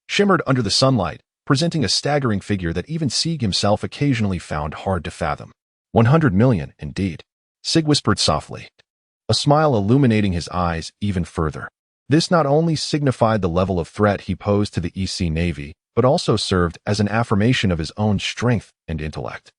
shimmered under the sunlight, presenting a staggering figure that even Sig himself occasionally found hard to fathom. 100 million, indeed. Sig whispered softly, a smile illuminating his eyes even further. This not only signified the level of threat he posed to the East Sea Navy, but also served as an affirmation of his own strength and intellect.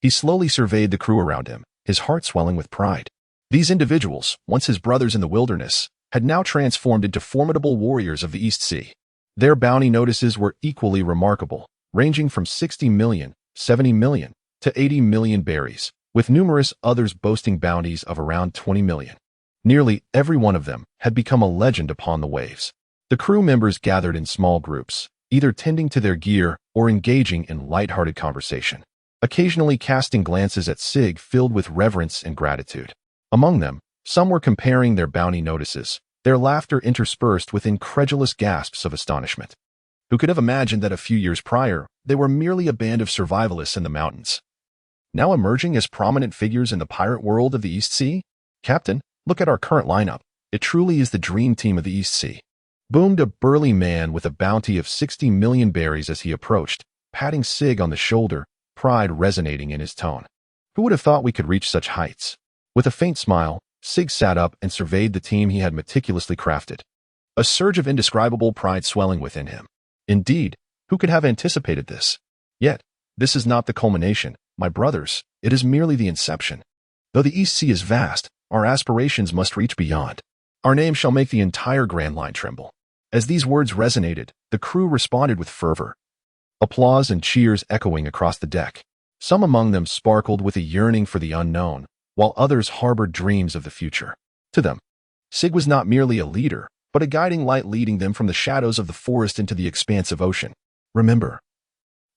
He slowly surveyed the crew around him, his heart swelling with pride. These individuals, once his brothers in the wilderness, had now transformed into formidable warriors of the East Sea. Their bounty notices were equally remarkable, ranging from 60 million, 70 million, to 80 million berries, with numerous others boasting bounties of around 20 million. Nearly every one of them had become a legend upon the waves. The crew members gathered in small groups, either tending to their gear or engaging in light-hearted conversation, occasionally casting glances at Sig filled with reverence and gratitude. Among them, some were comparing their bounty notices, their laughter interspersed with incredulous gasps of astonishment. Who could have imagined that a few years prior, they were merely a band of survivalists in the mountains, now emerging as prominent figures in the pirate world of the East Sea? Captain, look at our current lineup. It truly is the dream team of the East Sea, boomed a burly man with a bounty of 60 million berries as he approached, patting Sig on the shoulder, pride resonating in his tone. Who would have thought we could reach such heights? With a faint smile, Sig sat up and surveyed the team he had meticulously crafted, a surge of indescribable pride swelling within him. Indeed, who could have anticipated this? Yet, this is not the culmination, my brothers, it is merely the inception. Though the East Sea is vast, our aspirations must reach beyond. Our name shall make the entire Grand Line tremble. As these words resonated, the crew responded with fervor, applause and cheers echoing across the deck. Some among them sparkled with a yearning for the unknown, while others harbored dreams of the future. To them, Sig was not merely a leader, but a guiding light leading them from the shadows of the forest into the expansive ocean. Remember,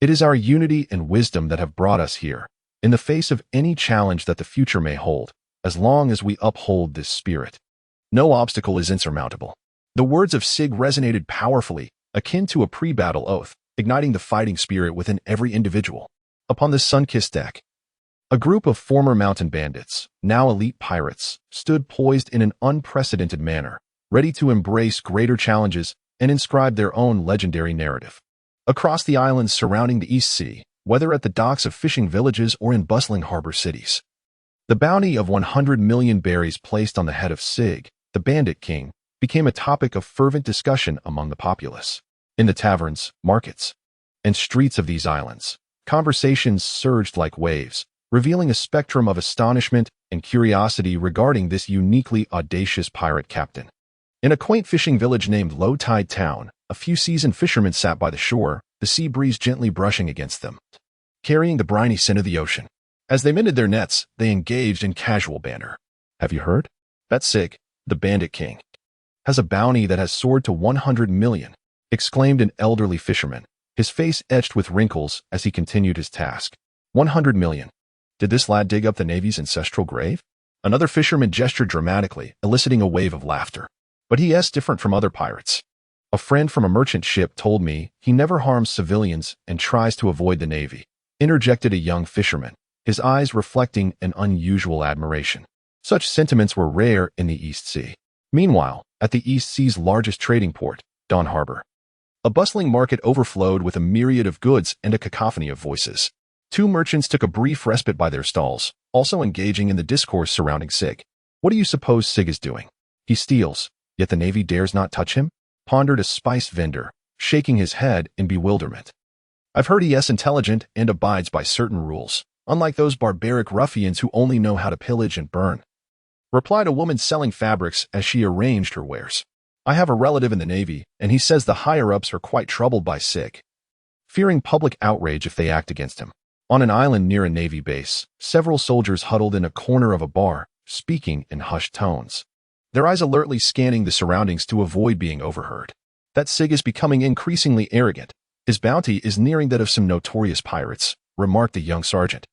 it is our unity and wisdom that have brought us here, in the face of any challenge that the future may hold, as long as we uphold this spirit. No obstacle is insurmountable. The words of Sig resonated powerfully, akin to a pre-battle oath, igniting the fighting spirit within every individual. Upon this sun-kissed deck, a group of former mountain bandits, now elite pirates, stood poised in an unprecedented manner, ready to embrace greater challenges and inscribe their own legendary narrative. Across the islands surrounding the East Sea, whether at the docks of fishing villages or in bustling harbor cities, the bounty of 100 million berries placed on the head of Sig, the Bandit King, became a topic of fervent discussion among the populace. In the taverns, markets, and streets of these islands, conversations surged like waves, revealing a spectrum of astonishment and curiosity regarding this uniquely audacious pirate captain. In a quaint fishing village named Low Tide Town, a few seasoned fishermen sat by the shore, the sea breeze gently brushing against them, carrying the briny scent of the ocean. As they mended their nets, they engaged in casual banter. "Have you heard? That Sig, the Bandit King, has a bounty that has soared to 100 million, exclaimed an elderly fisherman, his face etched with wrinkles as he continued his task. 100 million. Did this lad dig up the Navy's ancestral grave? Another fisherman gestured dramatically, eliciting a wave of laughter. But he is different from other pirates. A friend from a merchant ship told me he never harms civilians and tries to avoid the Navy, interjected a young fisherman, his eyes reflecting an unusual admiration. Such sentiments were rare in the East Sea. Meanwhile, at the East Sea's largest trading port, Dawn Harbor, a bustling market overflowed with a myriad of goods and a cacophony of voices. Two merchants took a brief respite by their stalls, also engaging in the discourse surrounding Sig. "What do you suppose Sig is doing? He steals, yet the Navy dares not touch him?" pondered a spice vendor, shaking his head in bewilderment. "I've heard he is intelligent and abides by certain rules, unlike those barbaric ruffians who only know how to pillage and burn," replied a woman selling fabrics as she arranged her wares. "I have a relative in the Navy, and he says the higher-ups are quite troubled by Sig, fearing public outrage if they act against him." On an island near a Navy base, several soldiers huddled in a corner of a bar, speaking in hushed tones, their eyes alertly scanning the surroundings to avoid being overheard. "That Sig is becoming increasingly arrogant. His bounty is nearing that of some notorious pirates," remarked the young sergeant.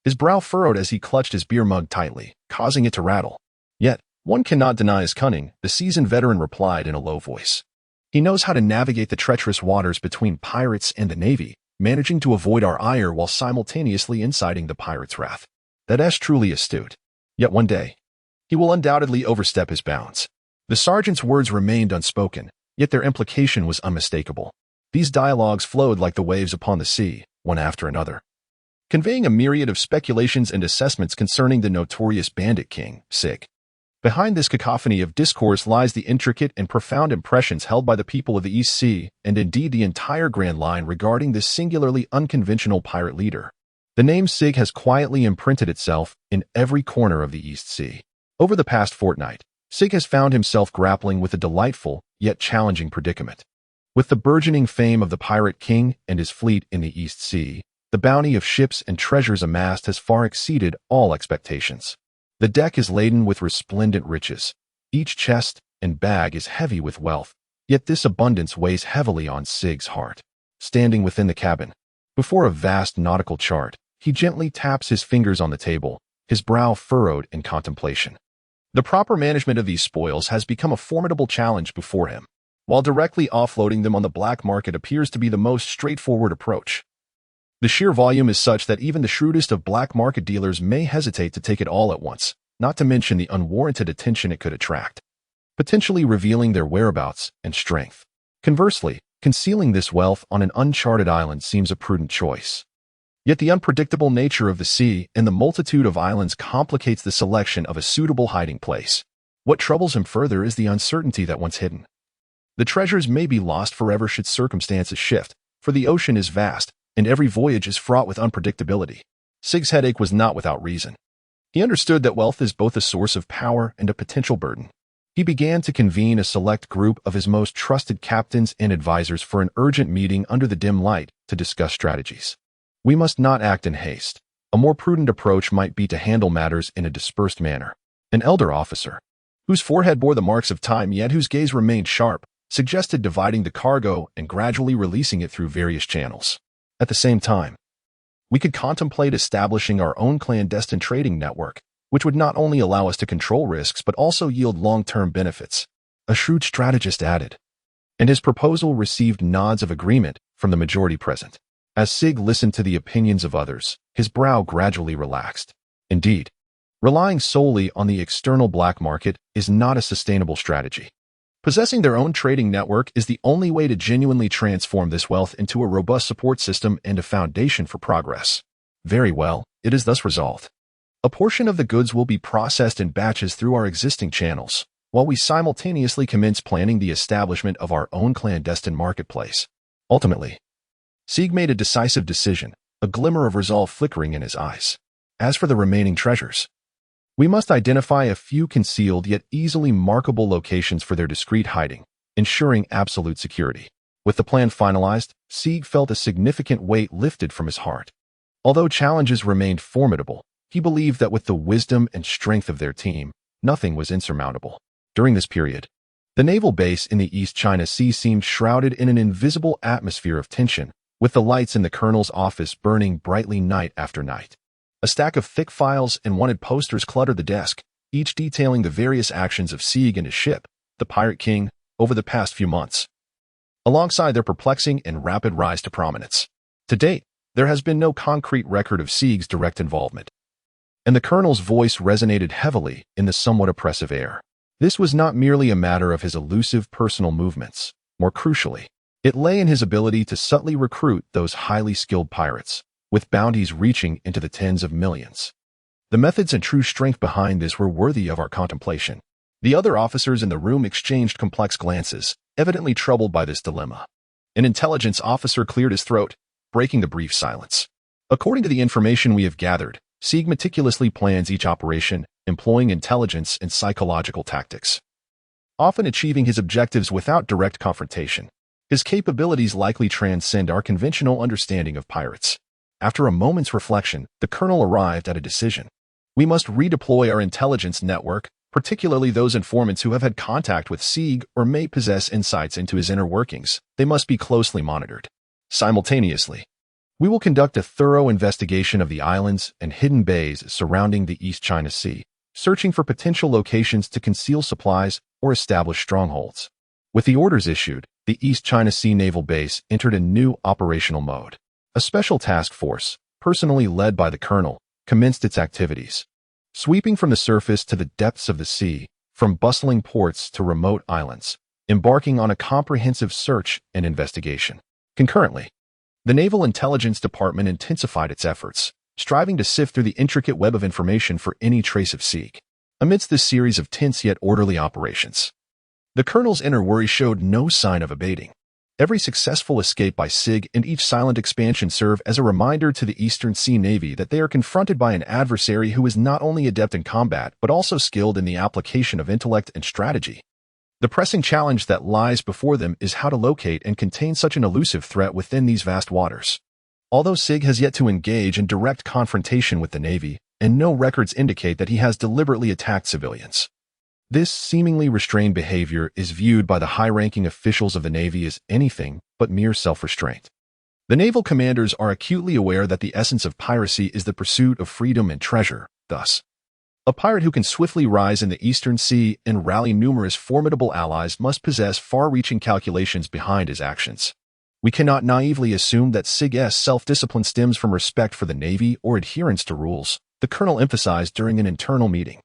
His brow furrowed as he clutched his beer mug tightly, causing it to rattle. "Yet, one cannot deny his cunning," the seasoned veteran replied in a low voice. "He knows how to navigate the treacherous waters between pirates and the Navy, managing to avoid our ire while simultaneously inciting the pirates' wrath. That is truly astute. Yet one day, he will undoubtedly overstep his bounds." The sergeant's words remained unspoken, yet their implication was unmistakable. These dialogues flowed like the waves upon the sea, one after another, conveying a myriad of speculations and assessments concerning the notorious Bandit King, Sig. Behind this cacophony of discourse lies the intricate and profound impressions held by the people of the East Sea, and indeed the entire Grand Line regarding this singularly unconventional pirate leader. The name Sig has quietly imprinted itself in every corner of the East Sea. Over the past fortnight, Sig has found himself grappling with a delightful, yet challenging predicament. With the burgeoning fame of the Pirate King and his fleet in the East Sea, the bounty of ships and treasures amassed has far exceeded all expectations. The deck is laden with resplendent riches. Each chest and bag is heavy with wealth, yet this abundance weighs heavily on Sig's heart. Standing within the cabin, before a vast nautical chart, he gently taps his fingers on the table, his brow furrowed in contemplation. The proper management of these spoils has become a formidable challenge before him, while directly offloading them on the black market appears to be the most straightforward approach. The sheer volume is such that even the shrewdest of black market dealers may hesitate to take it all at once, not to mention the unwarranted attention it could attract, potentially revealing their whereabouts and strength. Conversely, concealing this wealth on an uncharted island seems a prudent choice. Yet the unpredictable nature of the sea and the multitude of islands complicates the selection of a suitable hiding place. What troubles him further is the uncertainty that once hidden, the treasures may be lost forever should circumstances shift, for the ocean is vast, and every voyage is fraught with unpredictability. Sig's headache was not without reason. He understood that wealth is both a source of power and a potential burden. He began to convene a select group of his most trusted captains and advisors for an urgent meeting under the dim light to discuss strategies. "We must not act in haste. A more prudent approach might be to handle matters in a dispersed manner." An elder officer, whose forehead bore the marks of time yet whose gaze remained sharp, suggested dividing the cargo and gradually releasing it through various channels. At the same time, we could contemplate establishing our own clandestine trading network, which would not only allow us to control risks but also yield long-term benefits, a shrewd strategist added. and his proposal received nods of agreement from the majority present. As Sig listened to the opinions of others, his brow gradually relaxed. Indeed, relying solely on the external black market is not a sustainable strategy. Possessing their own trading network is the only way to genuinely transform this wealth into a robust support system and a foundation for progress. Very well, it is thus resolved. A portion of the goods will be processed in batches through our existing channels, while we simultaneously commence planning the establishment of our own clandestine marketplace. Ultimately, Sig made a decisive decision, a glimmer of resolve flickering in his eyes. As for the remaining treasures, we must identify a few concealed yet easily markable locations for their discreet hiding, ensuring absolute security. With the plan finalized, Sig felt a significant weight lifted from his heart. Although challenges remained formidable, he believed that with the wisdom and strength of their team, nothing was insurmountable. During this period, the naval base in the East China Sea seemed shrouded in an invisible atmosphere of tension, with the lights in the colonel's office burning brightly night after night. A stack of thick files and wanted posters cluttered the desk, each detailing the various actions of Sig and his ship, the Pirate King, over the past few months, alongside their perplexing and rapid rise to prominence. To date, there has been no concrete record of Sig's direct involvement, and the colonel's voice resonated heavily in the somewhat oppressive air. This was not merely a matter of his elusive personal movements. More crucially, it lay in his ability to subtly recruit those highly skilled pirates, with bounties reaching into the tens of millions. The methods and true strength behind this were worthy of our contemplation. The other officers in the room exchanged complex glances, evidently troubled by this dilemma. An intelligence officer cleared his throat, breaking the brief silence. According to the information we have gathered, Sig meticulously plans each operation, employing intelligence and psychological tactics, often achieving his objectives without direct confrontation. His capabilities likely transcend our conventional understanding of pirates. After a moment's reflection, the colonel arrived at a decision. We must redeploy our intelligence network, particularly those informants who have had contact with Sig or may possess insights into his inner workings. They must be closely monitored. Simultaneously, we will conduct a thorough investigation of the islands and hidden bays surrounding the East China Sea, searching for potential locations to conceal supplies or establish strongholds. With the orders issued, the East China Sea Naval Base entered a new operational mode. A special task force, personally led by the colonel, commenced its activities, sweeping from the surface to the depths of the sea, from bustling ports to remote islands, embarking on a comprehensive search and investigation. Concurrently, the Naval Intelligence Department intensified its efforts, striving to sift through the intricate web of information for any trace of Sig. Amidst this series of tense yet orderly operations, the colonel's inner worry showed no sign of abating. Every successful escape by Sig and each silent expansion serve as a reminder to the Eastern Sea Navy that they are confronted by an adversary who is not only adept in combat but also skilled in the application of intellect and strategy. The pressing challenge that lies before them is how to locate and contain such an elusive threat within these vast waters. Although Sig has yet to engage in direct confrontation with the Navy, and no records indicate that he has deliberately attacked civilians, this seemingly restrained behavior is viewed by the high-ranking officials of the Navy as anything but mere self-restraint. The naval commanders are acutely aware that the essence of piracy is the pursuit of freedom and treasure. Thus, a pirate who can swiftly rise in the Eastern Sea and rally numerous formidable allies must possess far-reaching calculations behind his actions. We cannot naively assume that Sig's self-discipline stems from respect for the Navy or adherence to rules, the colonel emphasized during an internal meeting.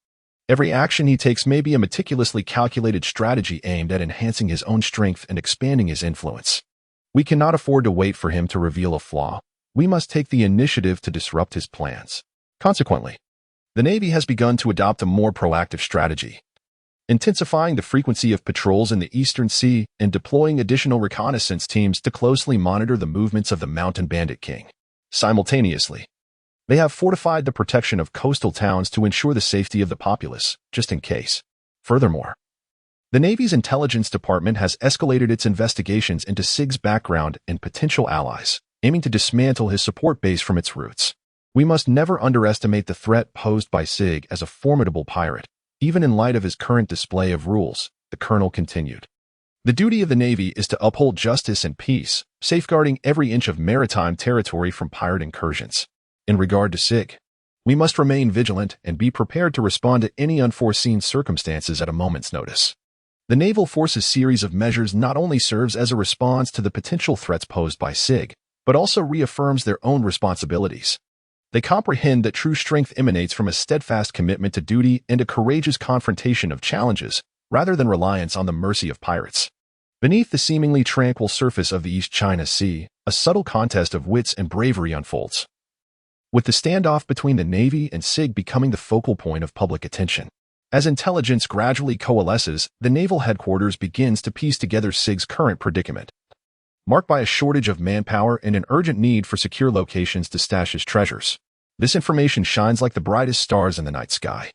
Every action he takes may be a meticulously calculated strategy aimed at enhancing his own strength and expanding his influence. We cannot afford to wait for him to reveal a flaw. We must take the initiative to disrupt his plans. Consequently, the Navy has begun to adopt a more proactive strategy, intensifying the frequency of patrols in the Eastern Sea and deploying additional reconnaissance teams to closely monitor the movements of the Mountain Bandit King. Simultaneously, they have fortified the protection of coastal towns to ensure the safety of the populace, just in case. Furthermore, the Navy's intelligence department has escalated its investigations into Sig's background and potential allies, aiming to dismantle his support base from its roots. We must never underestimate the threat posed by Sig as a formidable pirate, even in light of his current display of rules, the colonel continued. The duty of the Navy is to uphold justice and peace, safeguarding every inch of maritime territory from pirate incursions. In regard to Sig, we must remain vigilant and be prepared to respond to any unforeseen circumstances at a moment's notice. The Naval Force's series of measures not only serves as a response to the potential threats posed by Sig, but also reaffirms their own responsibilities. They comprehend that true strength emanates from a steadfast commitment to duty and a courageous confrontation of challenges, rather than reliance on the mercy of pirates. Beneath the seemingly tranquil surface of the East China Sea, a subtle contest of wits and bravery unfolds, with the standoff between the Navy and Sig becoming the focal point of public attention. As intelligence gradually coalesces, the naval headquarters begins to piece together Sig's current predicament, marked by a shortage of manpower and an urgent need for secure locations to stash his treasures. This information shines like the brightest stars in the night sky,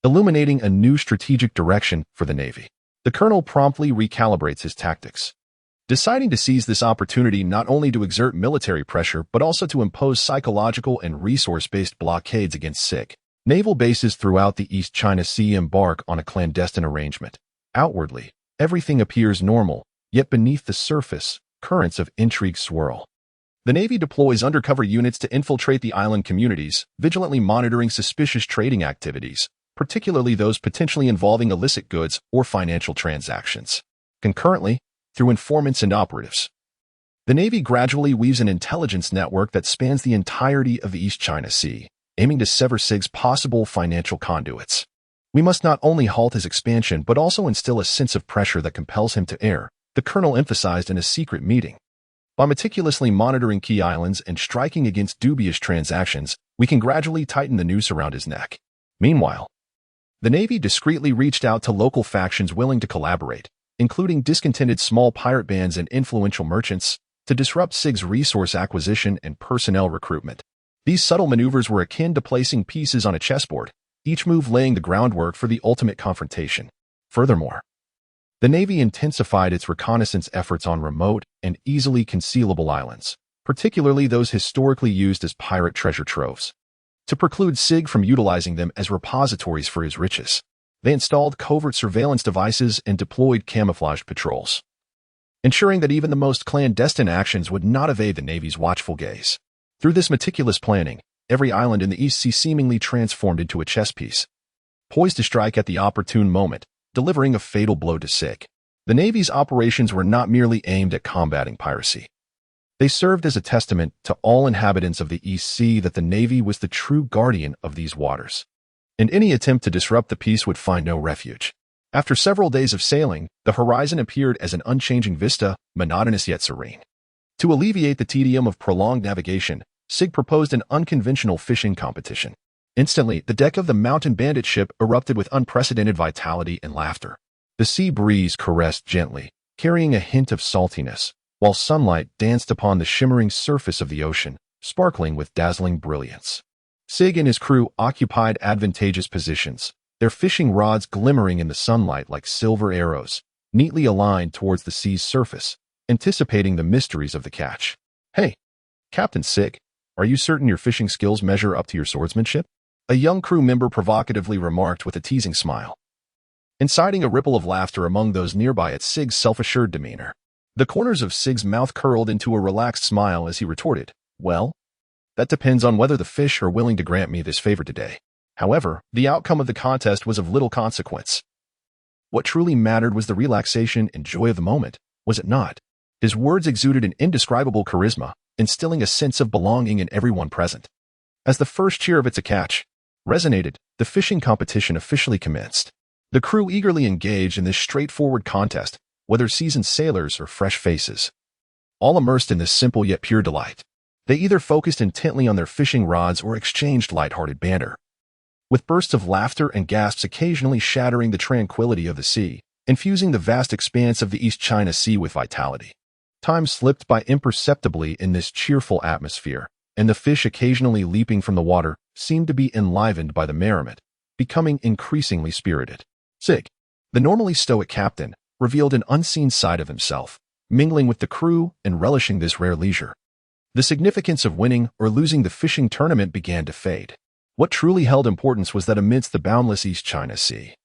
illuminating a new strategic direction for the Navy. The colonel promptly recalibrates his tactics, deciding to seize this opportunity not only to exert military pressure but also to impose psychological and resource-based blockades against Sig. Naval bases throughout the East China Sea embark on a clandestine arrangement. Outwardly, everything appears normal, yet beneath the surface, currents of intrigue swirl. The Navy deploys undercover units to infiltrate the island communities, vigilantly monitoring suspicious trading activities, particularly those potentially involving illicit goods or financial transactions. Concurrently, through informants and operatives, the Navy gradually weaves an intelligence network that spans the entirety of the East China Sea, aiming to sever Sig's possible financial conduits. We must not only halt his expansion but also instill a sense of pressure that compels him to err, the colonel emphasized in a secret meeting. By meticulously monitoring key islands and striking against dubious transactions, we can gradually tighten the noose around his neck. Meanwhile, the Navy discreetly reached out to local factions willing to collaborate, including discontented small pirate bands and influential merchants, to disrupt Sig's resource acquisition and personnel recruitment. These subtle maneuvers were akin to placing pieces on a chessboard, each move laying the groundwork for the ultimate confrontation. Furthermore, the Navy intensified its reconnaissance efforts on remote and easily concealable islands, particularly those historically used as pirate treasure troves, to preclude Sig from utilizing them as repositories for his riches. They installed covert surveillance devices and deployed camouflaged patrols, ensuring that even the most clandestine actions would not evade the Navy's watchful gaze. Through this meticulous planning, every island in the East Sea seemingly transformed into a chess piece, poised to strike at the opportune moment, delivering a fatal blow to Sig. The Navy's operations were not merely aimed at combating piracy. They served as a testament to all inhabitants of the East Sea that the Navy was the true guardian of these waters, and any attempt to disrupt the peace would find no refuge. After several days of sailing, the horizon appeared as an unchanging vista, monotonous yet serene. To alleviate the tedium of prolonged navigation, Sig proposed an unconventional fishing competition. Instantly, the deck of the mountain bandit ship erupted with unprecedented vitality and laughter. The sea breeze caressed gently, carrying a hint of saltiness, while sunlight danced upon the shimmering surface of the ocean, sparkling with dazzling brilliance. Sig and his crew occupied advantageous positions, their fishing rods glimmering in the sunlight like silver arrows, neatly aligned towards the sea's surface, anticipating the mysteries of the catch. "Hey, Captain Sig, are you certain your fishing skills measure up to your swordsmanship?" A young crew member provocatively remarked with a teasing smile, inciting a ripple of laughter among those nearby at Sig's self-assured demeanor. The corners of Sig's mouth curled into a relaxed smile as he retorted, "Well, that depends on whether the fish are willing to grant me this favor today." However, the outcome of the contest was of little consequence. What truly mattered was the relaxation and joy of the moment, was it not? His words exuded an indescribable charisma, instilling a sense of belonging in everyone present. As the first cheer of "It's a catch" resonated, the fishing competition officially commenced. The crew eagerly engaged in this straightforward contest, whether seasoned sailors or fresh faces, all immersed in this simple yet pure delight. They either focused intently on their fishing rods or exchanged light-hearted banter, with bursts of laughter and gasps occasionally shattering the tranquility of the sea, infusing the vast expanse of the East China Sea with vitality. Time slipped by imperceptibly in this cheerful atmosphere, and the fish occasionally leaping from the water seemed to be enlivened by the merriment, becoming increasingly spirited. Sig, the normally stoic captain, revealed an unseen side of himself, mingling with the crew and relishing this rare leisure. The significance of winning or losing the fishing tournament began to fade. What truly held importance was that amidst the boundless East China Sea,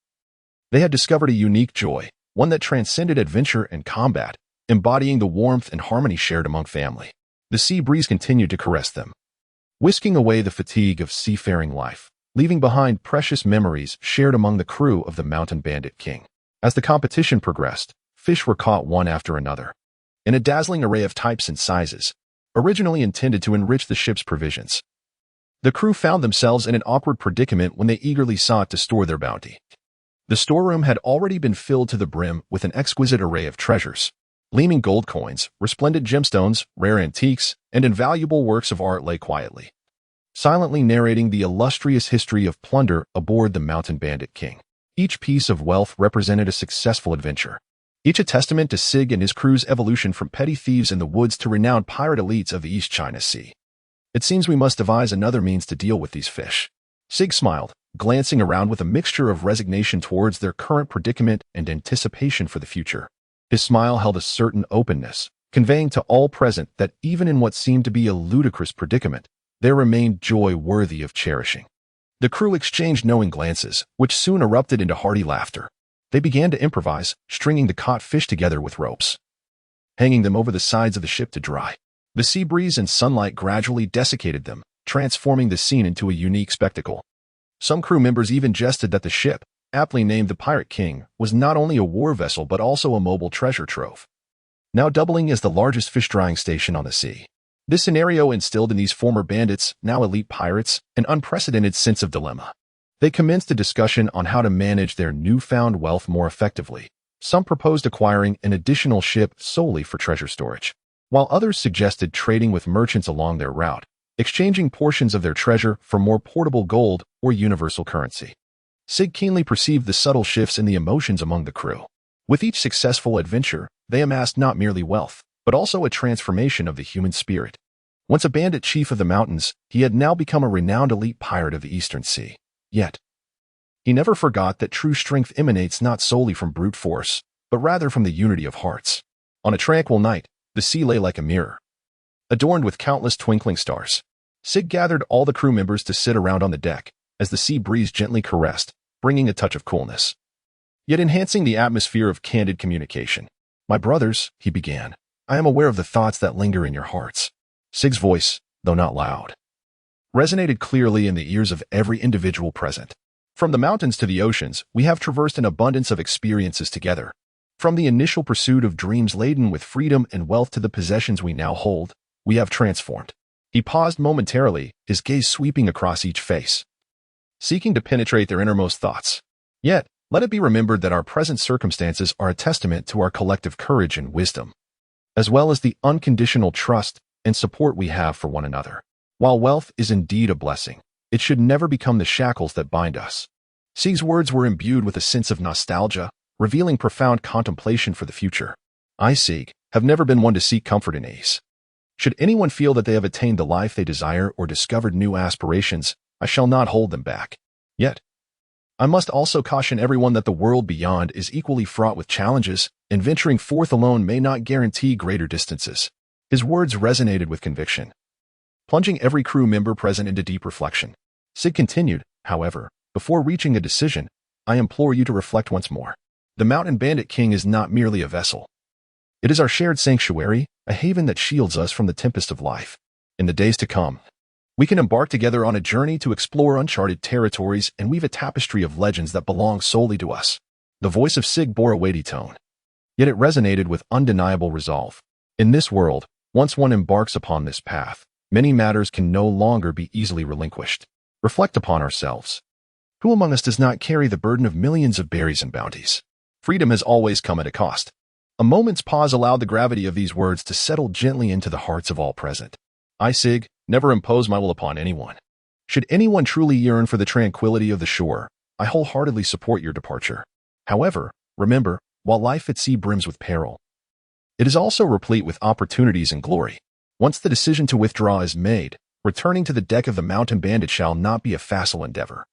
they had discovered a unique joy, one that transcended adventure and combat, embodying the warmth and harmony shared among family. The sea breeze continued to caress them, whisking away the fatigue of seafaring life, leaving behind precious memories shared among the crew of the Mountain Bandit King. As the competition progressed, fish were caught one after another, in a dazzling array of types and sizes, originally intended to enrich the ship's provisions. The crew found themselves in an awkward predicament when they eagerly sought to store their bounty. The storeroom had already been filled to the brim with an exquisite array of treasures. Gleaming gold coins, resplendent gemstones, rare antiques, and invaluable works of art lay quietly, silently narrating the illustrious history of plunder aboard the Mountain Bandit King. Each piece of wealth represented a successful adventure, each a testament to Sig and his crew's evolution from petty thieves in the woods to renowned pirate elites of the East China Sea. It seems we must devise another means to deal with these fish. Sig smiled, glancing around with a mixture of resignation towards their current predicament and anticipation for the future. His smile held a certain openness, conveying to all present that even in what seemed to be a ludicrous predicament, there remained joy worthy of cherishing. The crew exchanged knowing glances, which soon erupted into hearty laughter. They began to improvise, stringing the caught fish together with ropes, hanging them over the sides of the ship to dry. The sea breeze and sunlight gradually desiccated them, transforming the scene into a unique spectacle. Some crew members even jested that the ship, aptly named the Pirate King, was not only a war vessel but also a mobile treasure trove, now doubling as the largest fish-drying station on the sea. This scenario instilled in these former bandits, now elite pirates, an unprecedented sense of dilemma. They commenced a discussion on how to manage their newfound wealth more effectively. Some proposed acquiring an additional ship solely for treasure storage, while others suggested trading with merchants along their route, exchanging portions of their treasure for more portable gold or universal currency. Sig keenly perceived the subtle shifts in the emotions among the crew. With each successful adventure, they amassed not merely wealth, but also a transformation of the human spirit. Once a bandit chief of the mountains, he had now become a renowned elite pirate of the Eastern Sea. Yet, he never forgot that true strength emanates not solely from brute force, but rather from the unity of hearts. On a tranquil night, the sea lay like a mirror, adorned with countless twinkling stars. Sig gathered all the crew members to sit around on the deck, as the sea breeze gently caressed, bringing a touch of coolness, yet enhancing the atmosphere of candid communication. "My brothers," he began, "I am aware of the thoughts that linger in your hearts." Sig's voice, though not loud, resonated clearly in the ears of every individual present. From the mountains to the oceans, we have traversed an abundance of experiences together. From the initial pursuit of dreams laden with freedom and wealth to the possessions we now hold, we have transformed. He paused momentarily, his gaze sweeping across each face, seeking to penetrate their innermost thoughts. Yet, let it be remembered that our present circumstances are a testament to our collective courage and wisdom, as well as the unconditional trust and support we have for one another. While wealth is indeed a blessing, it should never become the shackles that bind us. Sig's words were imbued with a sense of nostalgia, revealing profound contemplation for the future. I, Sig, have never been one to seek comfort in ease. Should anyone feel that they have attained the life they desire or discovered new aspirations, I shall not hold them back. Yet, I must also caution everyone that the world beyond is equally fraught with challenges, and venturing forth alone may not guarantee greater distances. His words resonated with conviction, plunging every crew member present into deep reflection. Sig continued, however, before reaching a decision, I implore you to reflect once more. The Mountain Bandit King is not merely a vessel. It is our shared sanctuary, a haven that shields us from the tempest of life. In the days to come, we can embark together on a journey to explore uncharted territories and weave a tapestry of legends that belong solely to us. The voice of Sig bore a weighty tone, yet it resonated with undeniable resolve. In this world, once one embarks upon this path, many matters can no longer be easily relinquished. Reflect upon ourselves. Who among us does not carry the burden of millions of berries and bounties? Freedom has always come at a cost. A moment's pause allowed the gravity of these words to settle gently into the hearts of all present. I, Sig, never impose my will upon anyone. Should anyone truly yearn for the tranquility of the shore, I wholeheartedly support your departure. However, remember, while life at sea brims with peril, it is also replete with opportunities and glory. Once the decision to withdraw is made, returning to the deck of the Mountain Bandit shall not be a facile endeavor,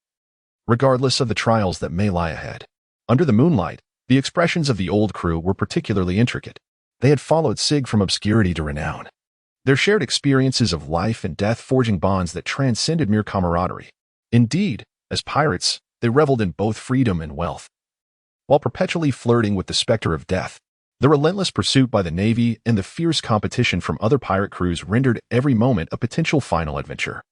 regardless of the trials that may lie ahead. Under the moonlight, the expressions of the old crew were particularly intricate. They had followed Sig from obscurity to renown, their shared experiences of life and death forging bonds that transcended mere camaraderie. Indeed, as pirates, they reveled in both freedom and wealth, while perpetually flirting with the specter of death. The relentless pursuit by the Navy and the fierce competition from other pirate crews rendered every moment a potential final adventure.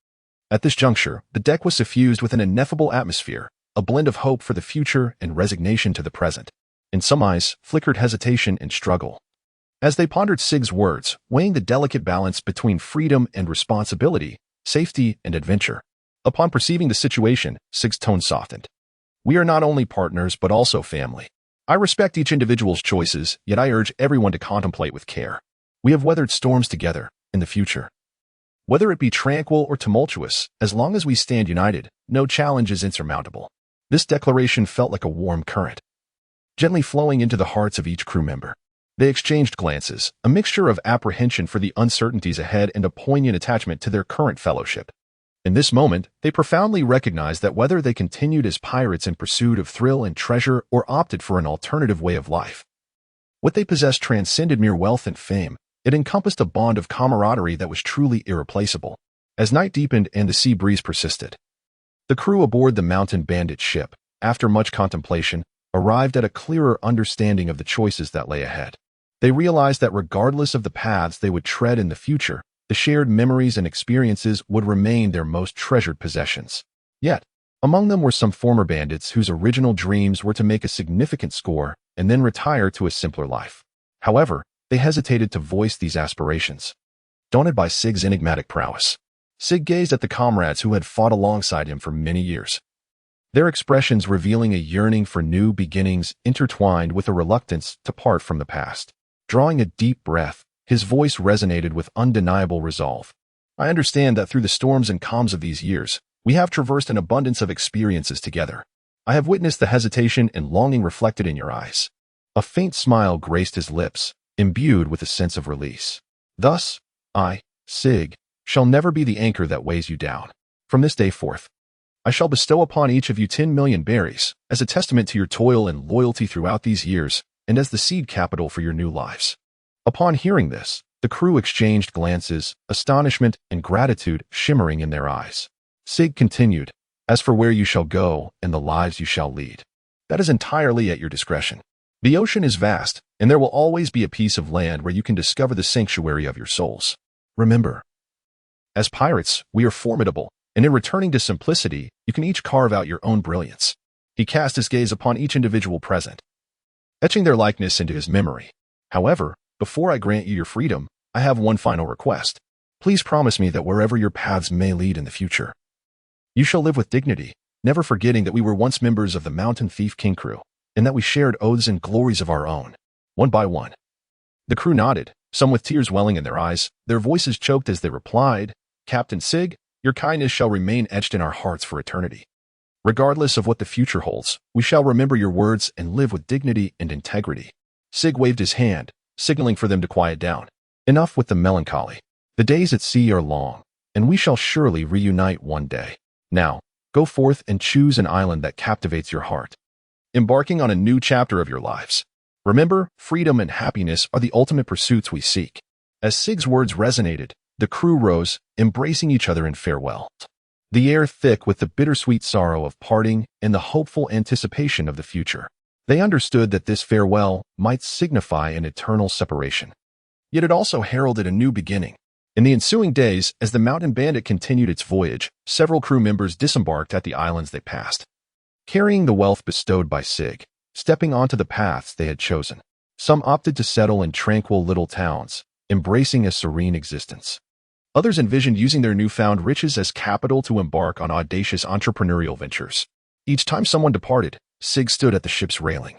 At this juncture, the deck was suffused with an ineffable atmosphere, a blend of hope for the future and resignation to the present. In some eyes, flickered hesitation and struggle. As they pondered Sig's words, weighing the delicate balance between freedom and responsibility, safety and adventure. Upon perceiving the situation, Sig's tone softened. We are not only partners but also family. I respect each individual's choices, yet I urge everyone to contemplate with care. We have weathered storms together in the future. Whether it be tranquil or tumultuous, as long as we stand united, no challenge is insurmountable. This declaration felt like a warm current, gently flowing into the hearts of each crew member. They exchanged glances, a mixture of apprehension for the uncertainties ahead and a poignant attachment to their current fellowship. In this moment, they profoundly recognized that whether they continued as pirates in pursuit of thrill and treasure or opted for an alternative way of life, what they possessed transcended mere wealth and fame. It encompassed a bond of camaraderie that was truly irreplaceable. As night deepened and the sea breeze persisted, the crew aboard the Mountain Bandit ship, after much contemplation, arrived at a clearer understanding of the choices that lay ahead. They realized that regardless of the paths they would tread in the future, the shared memories and experiences would remain their most treasured possessions. Yet, among them were some former bandits whose original dreams were to make a significant score and then retire to a simpler life. However, they hesitated to voice these aspirations. Daunted by Sig's enigmatic prowess, Sig gazed at the comrades who had fought alongside him for many years. Their expressions revealing a yearning for new beginnings intertwined with a reluctance to part from the past. Drawing a deep breath, his voice resonated with undeniable resolve. I understand that through the storms and calms of these years, we have traversed an abundance of experiences together. I have witnessed the hesitation and longing reflected in your eyes. A faint smile graced his lips, imbued with a sense of release. Thus, I, Sig, shall never be the anchor that weighs you down. From this day forth, I shall bestow upon each of you 10 million berries, as a testament to your toil and loyalty throughout these years, and as the seed capital for your new lives. Upon hearing this, the crew exchanged glances, astonishment and gratitude shimmering in their eyes. Sig continued, As for where you shall go and the lives you shall lead, that is entirely at your discretion. The ocean is vast, and there will always be a piece of land where you can discover the sanctuary of your souls. Remember, as pirates, we are formidable, and in returning to simplicity, you can each carve out your own brilliance. He cast his gaze upon each individual present, etching their likeness into his memory. However, before I grant you your freedom, I have one final request. Please promise me that wherever your paths may lead in the future, you shall live with dignity, never forgetting that we were once members of the Mountain Thief King crew, and that we shared oaths and glories of our own. One by one, the crew nodded, some with tears welling in their eyes, their voices choked as they replied, Captain Sig, your kindness shall remain etched in our hearts for eternity. Regardless of what the future holds, we shall remember your words and live with dignity and integrity. Sig waved his hand, signaling for them to quiet down. Enough with the melancholy. The days at sea are long, and we shall surely reunite one day. Now, go forth and choose an island that captivates your heart, embarking on a new chapter of your lives. Remember, freedom and happiness are the ultimate pursuits we seek. As Sig's words resonated, the crew rose, embracing each other in farewell. The air thick with the bittersweet sorrow of parting and the hopeful anticipation of the future. They understood that this farewell might signify an eternal separation. Yet it also heralded a new beginning. In the ensuing days, as the Mountain Bandit continued its voyage, several crew members disembarked at the islands they passed, carrying the wealth bestowed by Sig, stepping onto the paths they had chosen. Some opted to settle in tranquil little towns, embracing a serene existence. Others envisioned using their newfound riches as capital to embark on audacious entrepreneurial ventures. Each time someone departed, Sig stood at the ship's railing,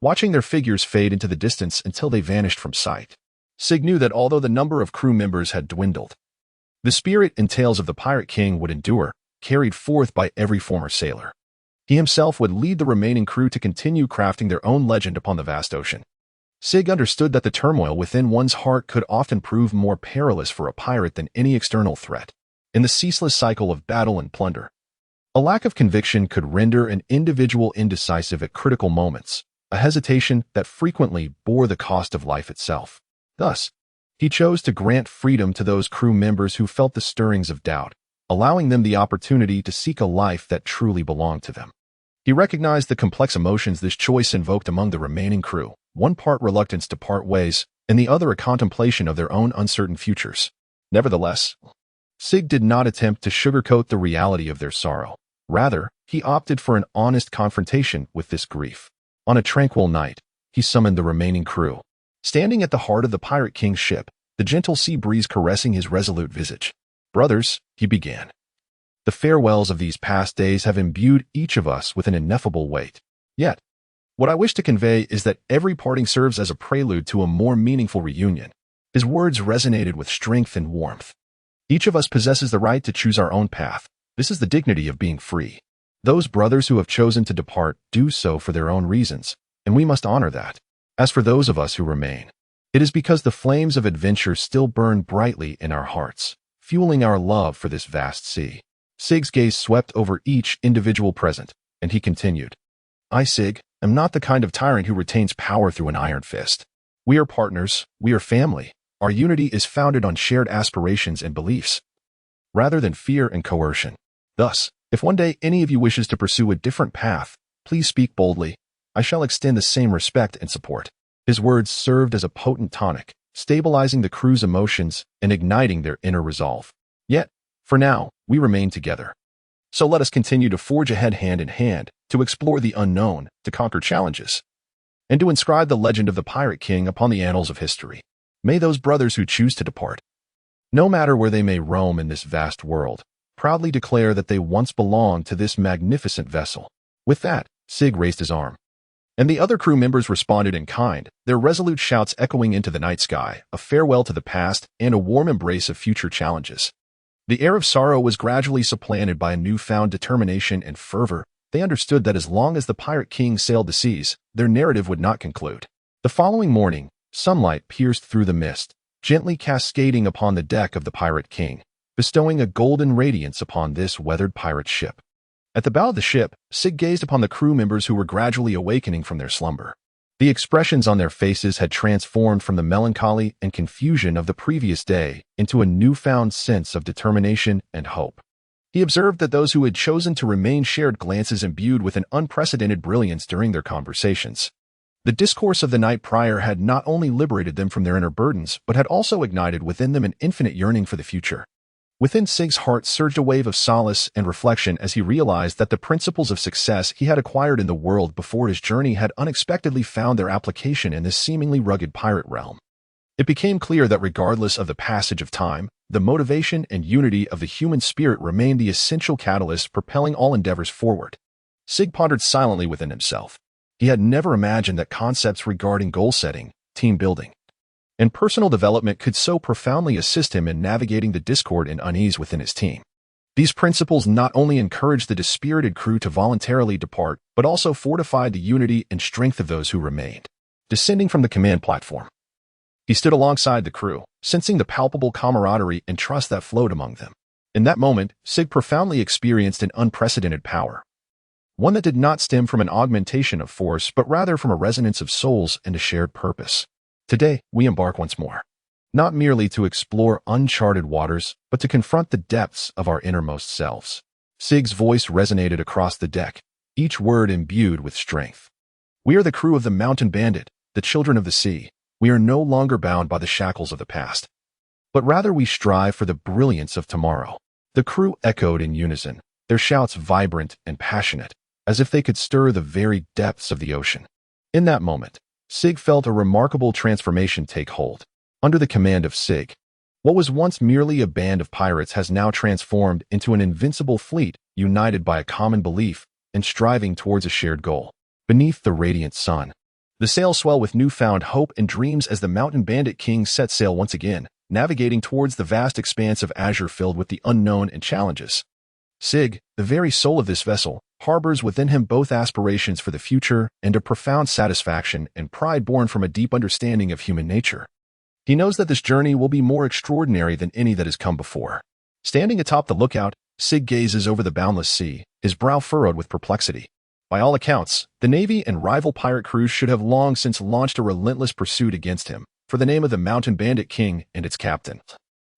watching their figures fade into the distance until they vanished from sight. Sig knew that although the number of crew members had dwindled, the spirit and tales of the Pirate King would endure, carried forth by every former sailor. He himself would lead the remaining crew to continue crafting their own legend upon the vast ocean. Sig understood that the turmoil within one's heart could often prove more perilous for a pirate than any external threat. In the ceaseless cycle of battle and plunder, a lack of conviction could render an individual indecisive at critical moments, a hesitation that frequently bore the cost of life itself. Thus, he chose to grant freedom to those crew members who felt the stirrings of doubt, allowing them the opportunity to seek a life that truly belonged to them. He recognized the complex emotions this choice invoked among the remaining crew, one part reluctance to part ways, and the other a contemplation of their own uncertain futures. Nevertheless, Sig did not attempt to sugarcoat the reality of their sorrow. Rather, he opted for an honest confrontation with this grief. On a tranquil night, he summoned the remaining crew. Standing at the heart of the Pirate King's ship, the gentle sea breeze caressing his resolute visage. "Brothers," he began, "the farewells of these past days have imbued each of us with an ineffable weight. Yet, what I wish to convey is that every parting serves as a prelude to a more meaningful reunion." His words resonated with strength and warmth. Each of us possesses the right to choose our own path. This is the dignity of being free. Those brothers who have chosen to depart do so for their own reasons, and we must honor that. As for those of us who remain, it is because the flames of adventure still burn brightly in our hearts, fueling our love for this vast sea. Sig's gaze swept over each individual present, and he continued, "I, Sig, am not the kind of tyrant who retains power through an iron fist. We are partners, we are family. Our unity is founded on shared aspirations and beliefs, rather than fear and coercion. Thus, if one day any of you wishes to pursue a different path, please speak boldly. I shall extend the same respect and support." His words served as a potent tonic, stabilizing the crew's emotions and igniting their inner resolve. Yet, for now, we remain together. So let us continue to forge ahead hand in hand, to explore the unknown, to conquer challenges, and to inscribe the legend of the Pirate King upon the annals of history. May those brothers who choose to depart, no matter where they may roam in this vast world, proudly declare that they once belonged to this magnificent vessel. With that, Sig raised his arm, and the other crew members responded in kind, their resolute shouts echoing into the night sky, a farewell to the past and a warm embrace of future challenges. The air of sorrow was gradually supplanted by a newfound determination and fervor. They understood that as long as the Pirate King sailed the seas, their narrative would not conclude. The following morning, sunlight pierced through the mist, gently cascading upon the deck of the Pirate King, bestowing a golden radiance upon this weathered pirate ship. At the bow of the ship, Sig gazed upon the crew members who were gradually awakening from their slumber. The expressions on their faces had transformed from the melancholy and confusion of the previous day into a newfound sense of determination and hope. He observed that those who had chosen to remain shared glances imbued with an unprecedented brilliance during their conversations. The discourse of the night prior had not only liberated them from their inner burdens, but had also ignited within them an infinite yearning for the future. Within Sig's heart surged a wave of solace and reflection as he realized that the principles of success he had acquired in the world before his journey had unexpectedly found their application in this seemingly rugged pirate realm. It became clear that regardless of the passage of time, the motivation and unity of the human spirit remained the essential catalyst propelling all endeavors forward. Sig pondered silently within himself. He had never imagined that concepts regarding goal setting, team building, and personal development could so profoundly assist him in navigating the discord and unease within his team. These principles not only encouraged the dispirited crew to voluntarily depart, but also fortified the unity and strength of those who remained. Descending from the command platform, he stood alongside the crew, sensing the palpable camaraderie and trust that flowed among them. In that moment, Sig profoundly experienced an unprecedented power, one that did not stem from an augmentation of force, but rather from a resonance of souls and a shared purpose. Today, we embark once more, not merely to explore uncharted waters, but to confront the depths of our innermost selves. Sig's voice resonated across the deck, each word imbued with strength. We are the crew of the Mountain Bandit, the children of the sea. We are no longer bound by the shackles of the past, but rather we strive for the brilliance of tomorrow. The crew echoed in unison, their shouts vibrant and passionate, as if they could stir the very depths of the ocean. In that moment, Sig felt a remarkable transformation take hold. Under the command of Sig, what was once merely a band of pirates has now transformed into an invincible fleet united by a common belief and striving towards a shared goal. Beneath the radiant sun, the sails swell with newfound hope and dreams as the Mountain Bandit King set sail once again, navigating towards the vast expanse of azure filled with the unknown and challenges. Sig, the very soul of this vessel, harbors within him both aspirations for the future and a profound satisfaction and pride born from a deep understanding of human nature. He knows that this journey will be more extraordinary than any that has come before. Standing atop the lookout, Sig gazes over the boundless sea, his brow furrowed with perplexity. By all accounts, the Navy and rival pirate crews should have long since launched a relentless pursuit against him, for the name of the Mountain Bandit King and its captain,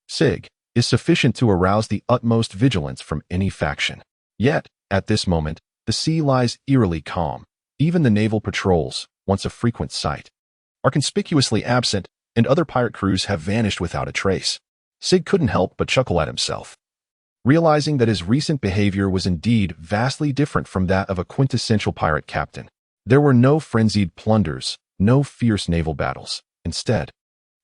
Sig, is sufficient to arouse the utmost vigilance from any faction. Yet, at this moment, the sea lies eerily calm. Even the naval patrols, once a frequent sight, are conspicuously absent, and other pirate crews have vanished without a trace. Sig couldn't help but chuckle at himself, realizing that his recent behavior was indeed vastly different from that of a quintessential pirate captain. There were no frenzied plunders, no fierce naval battles. Instead,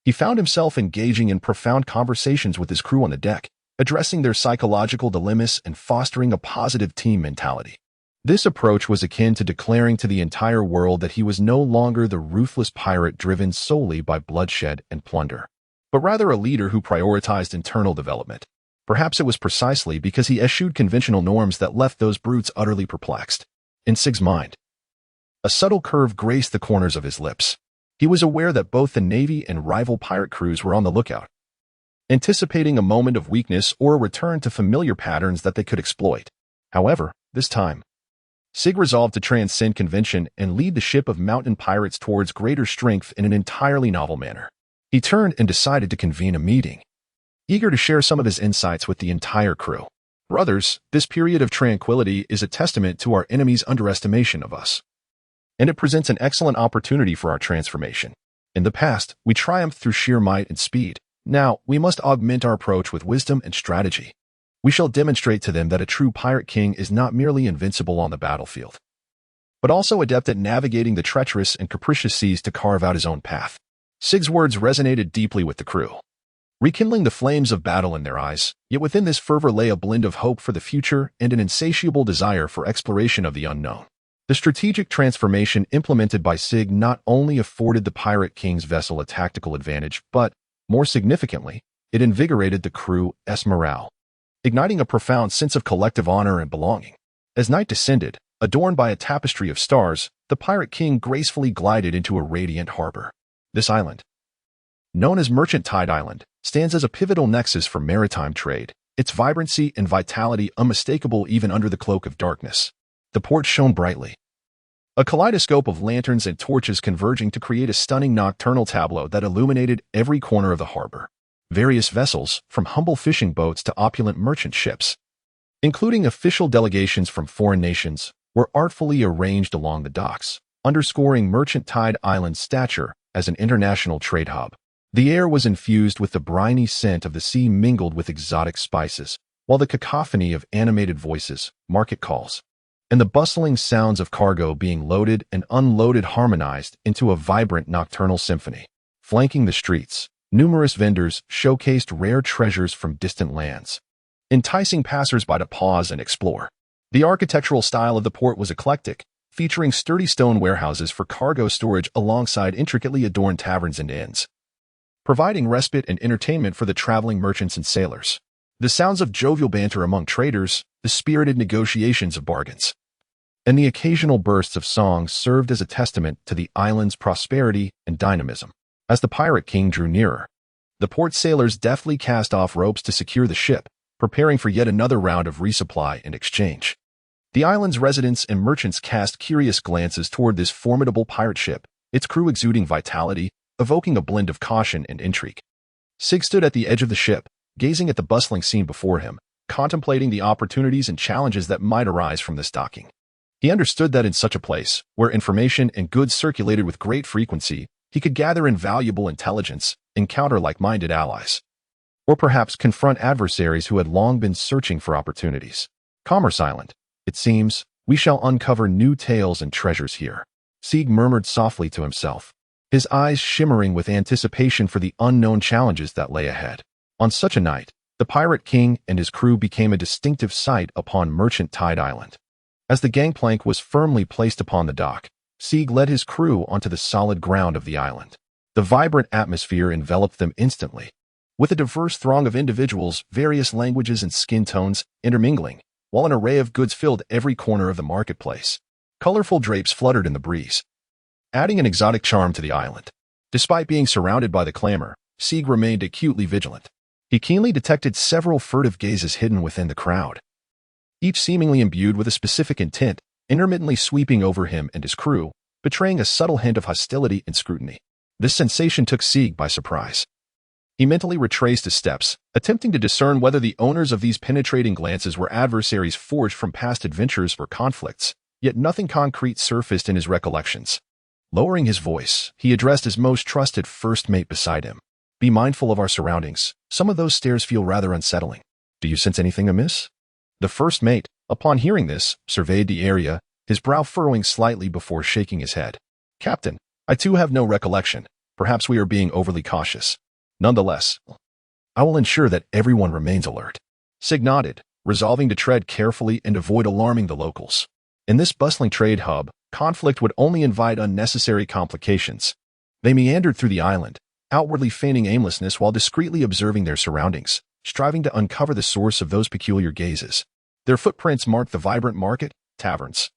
he found himself engaging in profound conversations with his crew on the deck, addressing their psychological dilemmas and fostering a positive team mentality. This approach was akin to declaring to the entire world that he was no longer the ruthless pirate driven solely by bloodshed and plunder, but rather a leader who prioritized internal development. Perhaps it was precisely because he eschewed conventional norms that left those brutes utterly perplexed. In Sig's mind, a subtle curve graced the corners of his lips. He was aware that both the Navy and rival pirate crews were on the lookout, anticipating a moment of weakness or a return to familiar patterns that they could exploit. However, this time, Sig resolved to transcend convention and lead the ship of mountain pirates towards greater strength in an entirely novel manner. He turned and decided to convene a meeting, eager to share some of his insights with the entire crew. Brothers, this period of tranquility is a testament to our enemy's underestimation of us, and it presents an excellent opportunity for our transformation. In the past, we triumphed through sheer might and speed. Now, we must augment our approach with wisdom and strategy. We shall demonstrate to them that a true pirate king is not merely invincible on the battlefield, but also adept at navigating the treacherous and capricious seas to carve out his own path. Sig's words resonated deeply with the crew, rekindling the flames of battle in their eyes, yet within this fervor lay a blend of hope for the future and an insatiable desire for exploration of the unknown. The strategic transformation implemented by Sig not only afforded the Pirate King's vessel a tactical advantage, but, more significantly, it invigorated the crew's morale, igniting a profound sense of collective honor and belonging. As night descended, adorned by a tapestry of stars, the Pirate King gracefully glided into a radiant harbor. This island, known as Merchant Tide Island, stands as a pivotal nexus for maritime trade, its vibrancy and vitality unmistakable even under the cloak of darkness. The port shone brightly, a kaleidoscope of lanterns and torches converging to create a stunning nocturnal tableau that illuminated every corner of the harbor. Various vessels, from humble fishing boats to opulent merchant ships, including official delegations from foreign nations, were artfully arranged along the docks, underscoring Merchant Tide Island's stature as an international trade hub. The air was infused with the briny scent of the sea mingled with exotic spices, while the cacophony of animated voices, market calls, and the bustling sounds of cargo being loaded and unloaded harmonized into a vibrant nocturnal symphony. Flanking the streets, numerous vendors showcased rare treasures from distant lands, enticing passers-by to pause and explore. The architectural style of the port was eclectic, featuring sturdy stone warehouses for cargo storage alongside intricately adorned taverns and inns, providing respite and entertainment for the traveling merchants and sailors. The sounds of jovial banter among traders, the spirited negotiations of bargains, and the occasional bursts of songs served as a testament to the island's prosperity and dynamism. As the Pirate King drew nearer, the port sailors deftly cast off ropes to secure the ship, preparing for yet another round of resupply and exchange. The island's residents and merchants cast curious glances toward this formidable pirate ship, its crew exuding vitality, evoking a blend of caution and intrigue. Sig stood at the edge of the ship, gazing at the bustling scene before him, contemplating the opportunities and challenges that might arise from this docking. He understood that in such a place, where information and goods circulated with great frequency, he could gather invaluable intelligence, encounter like-minded allies, or perhaps confront adversaries who had long been searching for opportunities. Commerce Island. It seems, we shall uncover new tales and treasures here, Sig murmured softly to himself, his eyes shimmering with anticipation for the unknown challenges that lay ahead. On such a night, the Pirate King and his crew became a distinctive sight upon Merchant Tide Island. As the gangplank was firmly placed upon the dock, Sig led his crew onto the solid ground of the island. The vibrant atmosphere enveloped them instantly, with a diverse throng of individuals, various languages and skin tones intermingling, while an array of goods filled every corner of the marketplace. Colorful drapes fluttered in the breeze, adding an exotic charm to the island. Despite being surrounded by the clamor, Sig remained acutely vigilant. He keenly detected several furtive gazes hidden within the crowd, each seemingly imbued with a specific intent, intermittently sweeping over him and his crew, betraying a subtle hint of hostility and scrutiny. This sensation took Sig by surprise. He mentally retraced his steps, attempting to discern whether the owners of these penetrating glances were adversaries forged from past adventures or conflicts, yet nothing concrete surfaced in his recollections. Lowering his voice, he addressed his most trusted first mate beside him. Be mindful of our surroundings. Some of those stares feel rather unsettling. Do you sense anything amiss? The first mate, upon hearing this, surveyed the area, his brow furrowing slightly before shaking his head. "Captain, I too have no recollection. Perhaps we are being overly cautious. Nonetheless, I will ensure that everyone remains alert." Sig nodded, resolving to tread carefully and avoid alarming the locals. In this bustling trade hub, conflict would only invite unnecessary complications. They meandered through the island, outwardly feigning aimlessness while discreetly observing their surroundings, striving to uncover the source of those peculiar gazes. Their footprints marked the vibrant market, taverns,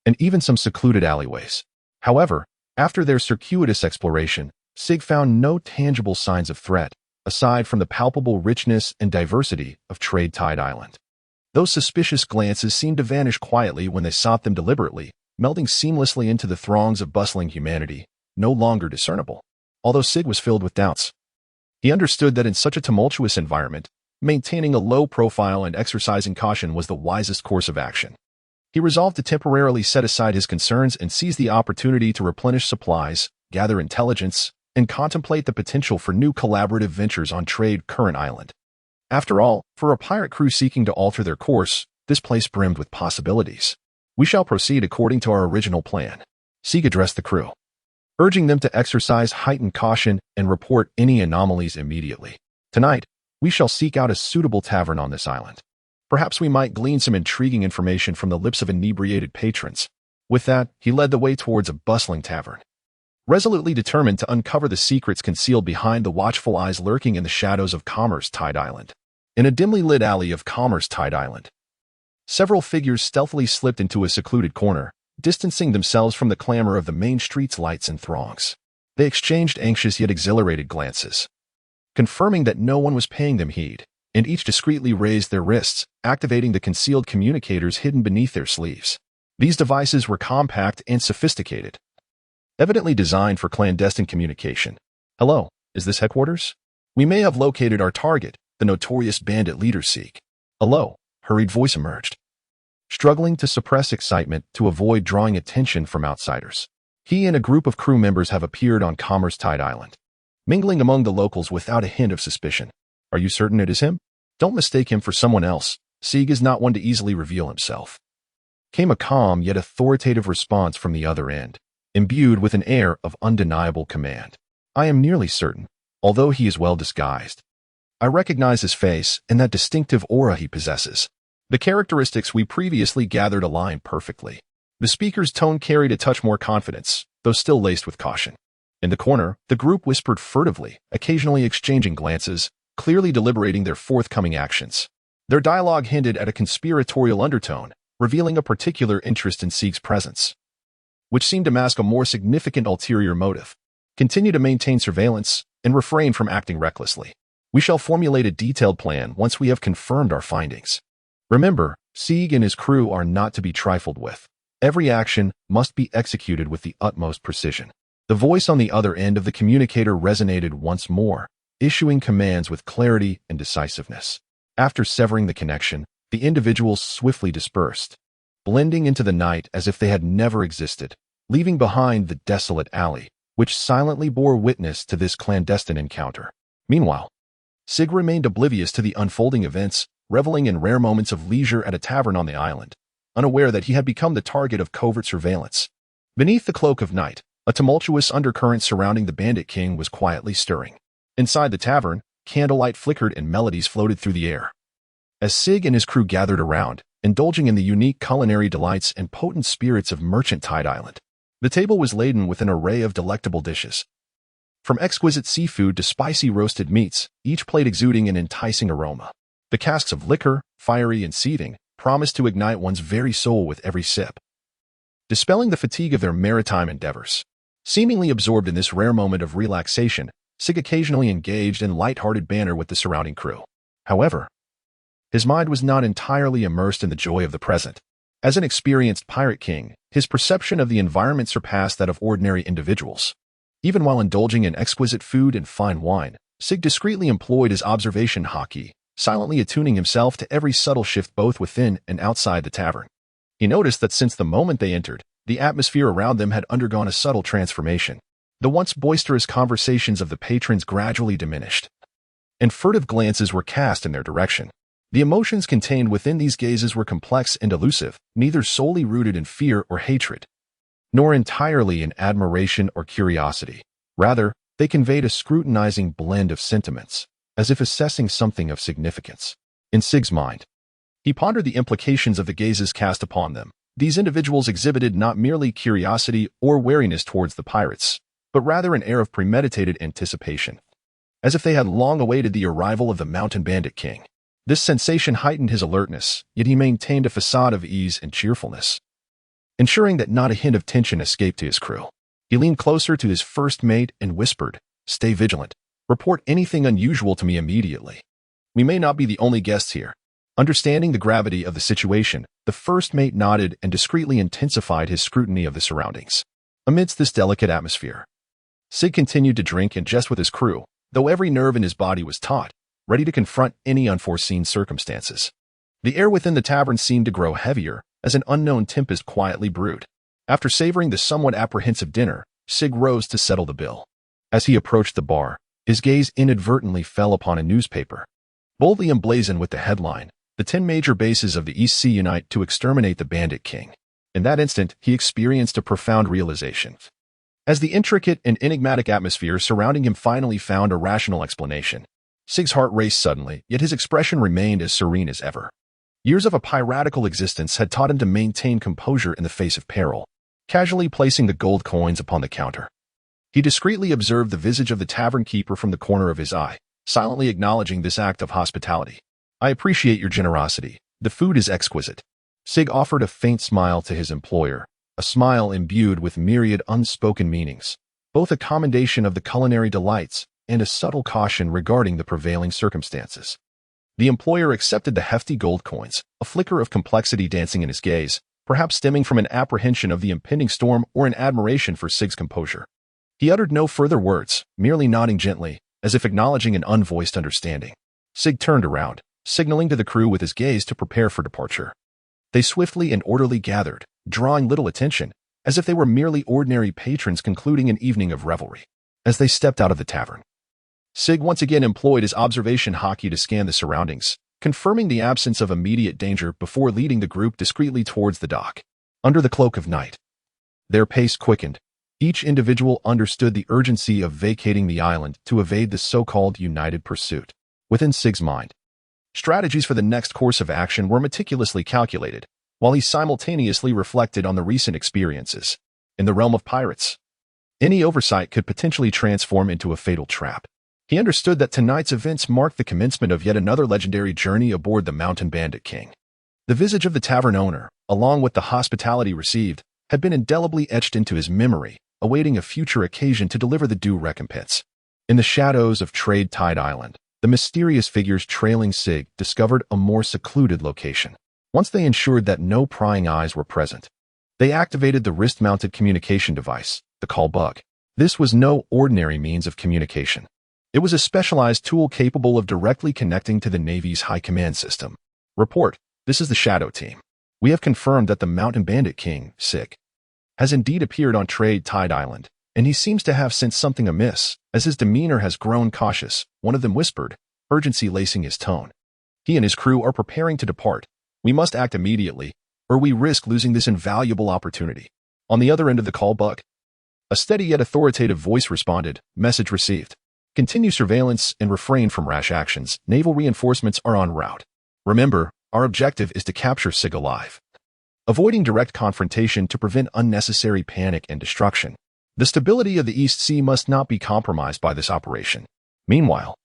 and even some secluded alleyways. However, after their circuitous exploration, Sig found no tangible signs of threat, aside from the palpable richness and diversity of Trade-Tide Island. Those suspicious glances seemed to vanish quietly when they sought them deliberately, melding seamlessly into the throngs of bustling humanity, no longer discernible. Although Sig was filled with doubts, he understood that in such a tumultuous environment, maintaining a low profile and exercising caution was the wisest course of action. He resolved to temporarily set aside his concerns and seize the opportunity to replenish supplies, gather intelligence, and contemplate the potential for new collaborative ventures on Current Island. After all, for a pirate crew seeking to alter their course, this place brimmed with possibilities. "We shall proceed according to our original plan," Sig addressed the crew, urging them to exercise heightened caution and report any anomalies immediately. "Tonight, we shall seek out a suitable tavern on this island. Perhaps we might glean some intriguing information from the lips of inebriated patrons." With that, he led the way towards a bustling tavern, resolutely determined to uncover the secrets concealed behind the watchful eyes lurking in the shadows of Tide Island. In a dimly lit alley of Tide Island, several figures stealthily slipped into a secluded corner, distancing themselves from the clamor of the main street's lights and throngs. They exchanged anxious yet exhilarated glances, confirming that no one was paying them heed, and each discreetly raised their wrists, activating the concealed communicators hidden beneath their sleeves. These devices were compact and sophisticated, evidently designed for clandestine communication. "Hello, is this headquarters? We may have located our target," the notorious bandit leader Sig. A low, hurried voice emerged, struggling to suppress excitement to avoid drawing attention from outsiders. He and a group of crew members have appeared on Tide Island, mingling among the locals without a hint of suspicion. "Are you certain it is him? Don't mistake him for someone else. Sig is not one to easily reveal himself." Came a calm yet authoritative response from the other end, imbued with an air of undeniable command. "I am nearly certain, although he is well disguised. I recognize his face and that distinctive aura he possesses. The characteristics we previously gathered align perfectly." The speaker's tone carried a touch more confidence, though still laced with caution. In the corner, the group whispered furtively, occasionally exchanging glances, clearly deliberating their forthcoming actions. Their dialogue hinted at a conspiratorial undertone, revealing a particular interest in Sig's presence, which seemed to mask a more significant ulterior motive. "Continue to maintain surveillance and refrain from acting recklessly. We shall formulate a detailed plan once we have confirmed our findings. Remember, Sig and his crew are not to be trifled with. Every action must be executed with the utmost precision." The voice on the other end of the communicator resonated once more, issuing commands with clarity and decisiveness. After severing the connection, the individuals swiftly dispersed, blending into the night as if they had never existed, leaving behind the desolate alley, which silently bore witness to this clandestine encounter. Meanwhile, Sig remained oblivious to the unfolding events, reveling in rare moments of leisure at a tavern on the island, unaware that he had become the target of covert surveillance. Beneath the cloak of night, a tumultuous undercurrent surrounding the Bandit King was quietly stirring. Inside the tavern, candlelight flickered and melodies floated through the air. As Sig and his crew gathered around, indulging in the unique culinary delights and potent spirits of Tide Island, the table was laden with an array of delectable dishes. From exquisite seafood to spicy roasted meats, each plate exuding an enticing aroma. The casks of liquor, fiery and seething, promised to ignite one's very soul with every sip, dispelling the fatigue of their maritime endeavors. Seemingly absorbed in this rare moment of relaxation, Sig occasionally engaged in light-hearted banter with the surrounding crew. However, his mind was not entirely immersed in the joy of the present. As an experienced pirate king, his perception of the environment surpassed that of ordinary individuals. Even while indulging in exquisite food and fine wine, Sig discreetly employed his observation Haki, silently attuning himself to every subtle shift both within and outside the tavern. He noticed that since the moment they entered, the atmosphere around them had undergone a subtle transformation. The once boisterous conversations of the patrons gradually diminished, and furtive glances were cast in their direction. The emotions contained within these gazes were complex and elusive, neither solely rooted in fear or hatred, nor entirely in admiration or curiosity. Rather, they conveyed a scrutinizing blend of sentiments, as if assessing something of significance. In Sig's mind, he pondered the implications of the gazes cast upon them. These individuals exhibited not merely curiosity or wariness towards the pirates, but rather an air of premeditated anticipation, as if they had long awaited the arrival of the Mountain Bandit King. This sensation heightened his alertness, yet he maintained a facade of ease and cheerfulness, ensuring that not a hint of tension escaped to his crew. He leaned closer to his first mate and whispered, "Stay vigilant. Report anything unusual to me immediately. We may not be the only guests here." Understanding the gravity of the situation, the first mate nodded and discreetly intensified his scrutiny of the surroundings. Amidst this delicate atmosphere, Sig continued to drink and jest with his crew, though every nerve in his body was taut, ready to confront any unforeseen circumstances. The air within the tavern seemed to grow heavier as an unknown tempest quietly brewed. After savoring the somewhat apprehensive dinner, Sig rose to settle the bill. As he approached the bar, his gaze inadvertently fell upon a newspaper, boldly emblazoned with the headline, "The 10 major bases of the East Sea unite to exterminate the Bandit King." In that instant, he experienced a profound realization. As the intricate and enigmatic atmosphere surrounding him finally found a rational explanation, Sig's heart raced suddenly, yet his expression remained as serene as ever. Years of a piratical existence had taught him to maintain composure in the face of peril. Casually placing the gold coins upon the counter, he discreetly observed the visage of the tavern keeper from the corner of his eye, silently acknowledging this act of hospitality. "I appreciate your generosity. The food is exquisite." Sig offered a faint smile to his employer, a smile imbued with myriad unspoken meanings, both a commendation of the culinary delights and a subtle caution regarding the prevailing circumstances. The employer accepted the hefty gold coins, a flicker of complexity dancing in his gaze, perhaps stemming from an apprehension of the impending storm or an admiration for Sig's composure. He uttered no further words, merely nodding gently, as if acknowledging an unvoiced understanding. Sig turned around, signaling to the crew with his gaze to prepare for departure. They swiftly and orderly gathered, drawing little attention, as if they were merely ordinary patrons concluding an evening of revelry. As they stepped out of the tavern, Sig once again employed his observation Haki to scan the surroundings, confirming the absence of immediate danger before leading the group discreetly towards the dock. Under the cloak of night, their pace quickened. Each individual understood the urgency of vacating the island to evade the so-called united pursuit. Within Sig's mind, strategies for the next course of action were meticulously calculated, while he simultaneously reflected on the recent experiences. In the realm of pirates, any oversight could potentially transform into a fatal trap. He understood that tonight's events marked the commencement of yet another legendary journey aboard the Mountain Bandit King. The visage of the tavern owner, along with the hospitality received, had been indelibly etched into his memory, awaiting a future occasion to deliver the due recompense. In the shadows of Trade Tide Island, the mysterious figures trailing Sig discovered a more secluded location. Once they ensured that no prying eyes were present, they activated the wrist-mounted communication device, the call bug. This was no ordinary means of communication. It was a specialized tool capable of directly connecting to the Navy's high command system. "Report, this is the Shadow Team. We have confirmed that the Mountain Bandit King, Sig, has indeed appeared on Trade Tide Island, and he seems to have sensed something amiss, as his demeanor has grown cautious," one of them whispered, urgency lacing his tone. "He and his crew are preparing to depart. We must act immediately, or we risk losing this invaluable opportunity." On the other end of the call bug, a steady yet authoritative voice responded, "Message received. Continue surveillance and refrain from rash actions. Naval reinforcements are en route. Remember, our objective is to capture Sig alive, avoiding direct confrontation to prevent unnecessary panic and destruction. The stability of the East Sea must not be compromised by this operation." Meanwhile,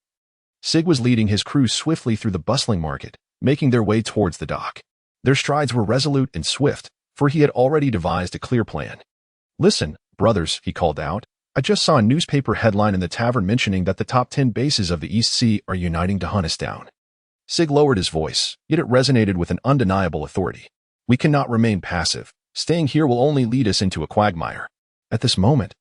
Sig was leading his crew swiftly through the bustling market, making their way towards the dock. Their strides were resolute and swift, for he had already devised a clear plan. "Listen, brothers," he called out. "I just saw a newspaper headline in the tavern mentioning that the top 10 bases of the East Sea are uniting to hunt us down." Sig lowered his voice, yet it resonated with an undeniable authority. "We cannot remain passive. Staying here will only lead us into a quagmire. At this moment,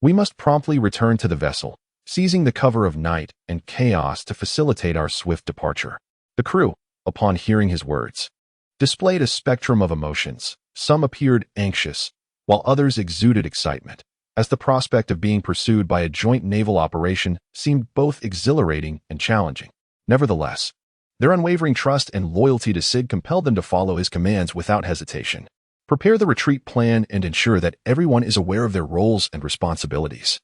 we must promptly return to the vessel, seizing the cover of night and chaos to facilitate our swift departure." The crew, upon hearing his words, displayed a spectrum of emotions. Some appeared anxious, while others exuded excitement, as the prospect of being pursued by a joint naval operation seemed both exhilarating and challenging. Nevertheless, Their unwavering trust and loyalty to Sig compelled them to follow his commands without hesitation. Prepare the retreat plan and ensure that everyone is aware of their roles and responsibilities.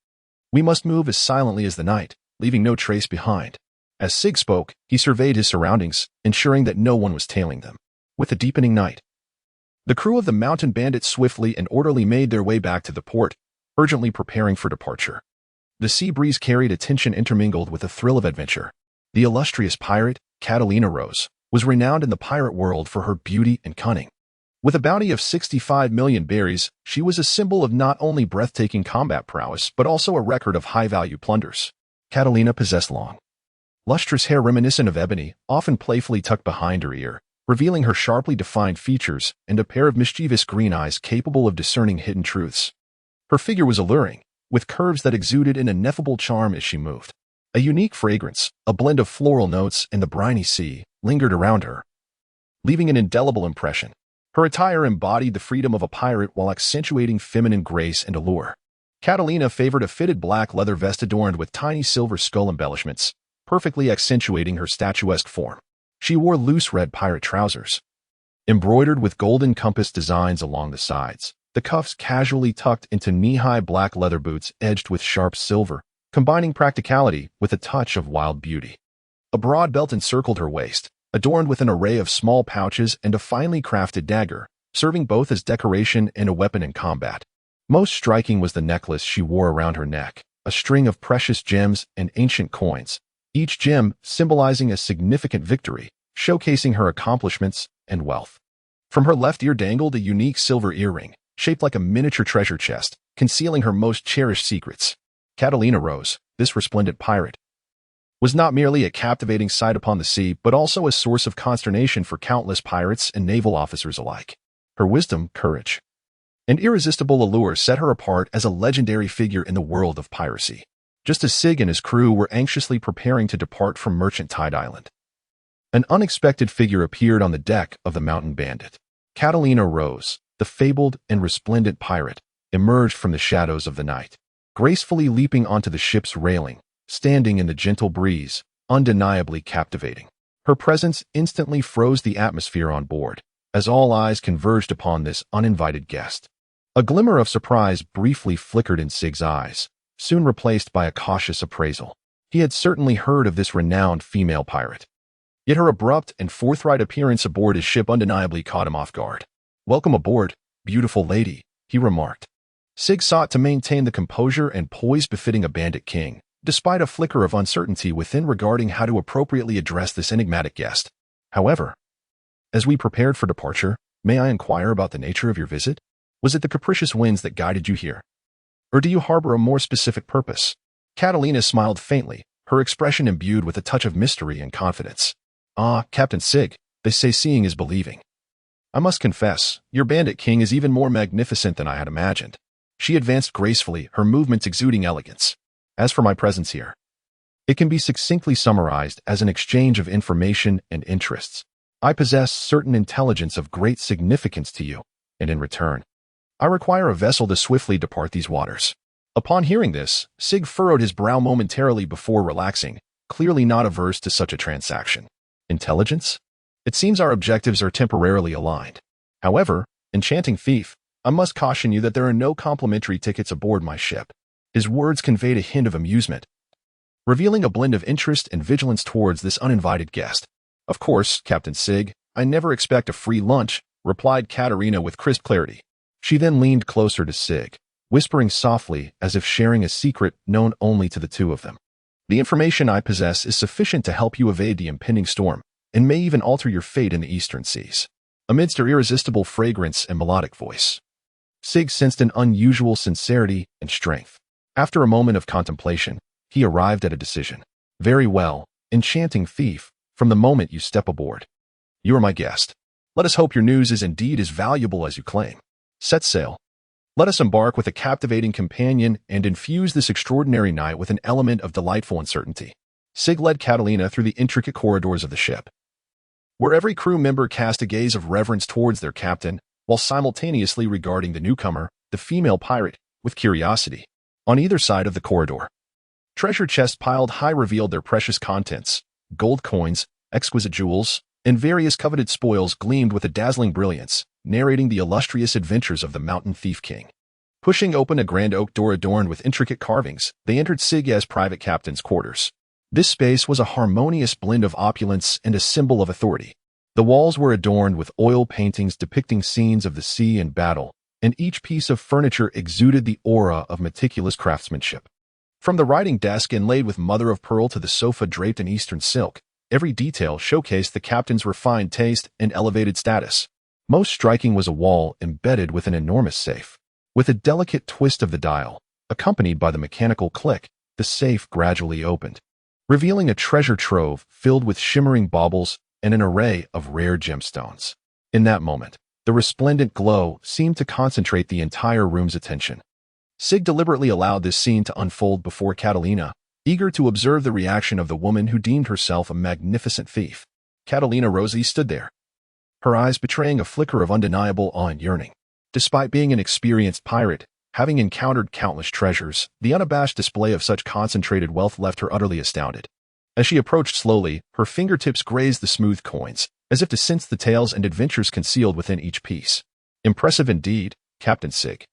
We must move as silently as the night, leaving no trace behind. As Sig spoke, he surveyed his surroundings, ensuring that no one was tailing them. With the deepening night, the crew of the mountain bandits swiftly and orderly made their way back to the port, urgently preparing for departure. The sea breeze carried a tension intermingled with a thrill of adventure. The illustrious pirate, Catalina Rose, was renowned in the pirate world for her beauty and cunning. With a bounty of 65 million berries, she was a symbol of not only breathtaking combat prowess but also a record of high-value plunders. Catalina possessed long, lustrous hair reminiscent of ebony, often playfully tucked behind her ear, revealing her sharply defined features and a pair of mischievous green eyes capable of discerning hidden truths. Her figure was alluring, with curves that exuded an ineffable charm as she moved. A unique fragrance, a blend of floral notes and the briny sea, lingered around her, leaving an indelible impression. Her attire embodied the freedom of a pirate while accentuating feminine grace and allure. Catalina favored a fitted black leather vest adorned with tiny silver skull embellishments, perfectly accentuating her statuesque form. She wore loose red pirate trousers, embroidered with golden compass designs along the sides, the cuffs casually tucked into knee-high black leather boots edged with sharp silver, combining practicality with a touch of wild beauty. A broad belt encircled her waist, adorned with an array of small pouches and a finely crafted dagger, serving both as decoration and a weapon in combat. Most striking was the necklace she wore around her neck, a string of precious gems and ancient coins, each gem symbolizing a significant victory, showcasing her accomplishments and wealth. From her left ear dangled a unique silver earring, shaped like a miniature treasure chest, concealing her most cherished secrets. Catalina Rose, this resplendent pirate, was not merely a captivating sight upon the sea, but also a source of consternation for countless pirates and naval officers alike. Her wisdom, courage, and irresistible allure set her apart as a legendary figure in the world of piracy. Just as Sig and his crew were anxiously preparing to depart from Merchant Tide Island, an unexpected figure appeared on the deck of the Mountain Bandit. Catalina Rose, the fabled and resplendent pirate, emerged from the shadows of the night, gracefully leaping onto the ship's railing, standing in the gentle breeze, undeniably captivating. Her presence instantly froze the atmosphere on board, as all eyes converged upon this uninvited guest. A glimmer of surprise briefly flickered in Sig's eyes, soon replaced by a cautious appraisal. He had certainly heard of this renowned female pirate. Yet her abrupt and forthright appearance aboard his ship undeniably caught him off guard. "Welcome aboard, beautiful lady," he remarked. Sig sought to maintain the composure and poise befitting a bandit king, despite a flicker of uncertainty within regarding how to appropriately address this enigmatic guest. However, as we prepared for departure, may I inquire about the nature of your visit? Was it the capricious winds that guided you here? Or do you harbor a more specific purpose? Catalina smiled faintly, her expression imbued with a touch of mystery and confidence. "Ah, Captain Sig, they say seeing is believing. I must confess, your bandit king is even more magnificent than I had imagined." She advanced gracefully, her movements exuding elegance. "As for my presence here, it can be succinctly summarized as an exchange of information and interests. I possess certain intelligence of great significance to you, and in return, I require a vessel to swiftly depart these waters." Upon hearing this, Sig furrowed his brow momentarily before relaxing, clearly not averse to such a transaction. "Intelligence? It seems our objectives are temporarily aligned. However, enchanting thief, I must caution you that there are no complimentary tickets aboard my ship." His words conveyed a hint of amusement, revealing a blend of interest and vigilance towards this uninvited guest. "Of course, Captain Sig, I never expect a free lunch," replied Catalina with crisp clarity. She then leaned closer to Sig, whispering softly as if sharing a secret known only to the two of them. "The information I possess is sufficient to help you evade the impending storm, and may even alter your fate in the eastern seas." Amidst her irresistible fragrance and melodic voice, Sig sensed an unusual sincerity and strength. After a moment of contemplation, he arrived at a decision. "Very well, enchanting thief, from the moment you step aboard, you are my guest. Let us hope your news is indeed as valuable as you claim. Set sail. Let us embark with a captivating companion and infuse this extraordinary night with an element of delightful uncertainty." Sig led Catalina through the intricate corridors of the ship, where every crew member cast a gaze of reverence towards their captain, while simultaneously regarding the newcomer, the female pirate, with curiosity. On either side of the corridor, treasure chests piled high revealed their precious contents: gold coins, exquisite jewels, and various coveted spoils gleamed with a dazzling brilliance, narrating the illustrious adventures of the Mountain Thief King. Pushing open a grand oak door adorned with intricate carvings, they entered Sig's private captain's quarters. This space was a harmonious blend of opulence and a symbol of authority. The walls were adorned with oil paintings depicting scenes of the sea and battle, and each piece of furniture exuded the aura of meticulous craftsmanship. From the writing desk inlaid with mother-of-pearl to the sofa draped in Eastern silk, every detail showcased the captain's refined taste and elevated status. Most striking was a wall embedded with an enormous safe. With a delicate twist of the dial, accompanied by the mechanical click, the safe gradually opened, revealing a treasure trove filled with shimmering baubles and an array of rare gemstones. In that moment, the resplendent glow seemed to concentrate the entire room's attention. Sig deliberately allowed this scene to unfold before Catalina, eager to observe the reaction of the woman who deemed herself a magnificent thief. Catalina Rosie stood there, her eyes betraying a flicker of undeniable awe and yearning. Despite being an experienced pirate, having encountered countless treasures, the unabashed display of such concentrated wealth left her utterly astounded. As she approached slowly, her fingertips grazed the smooth coins, as if to sense the tales and adventures concealed within each piece. Impressive indeed, Captain Sig.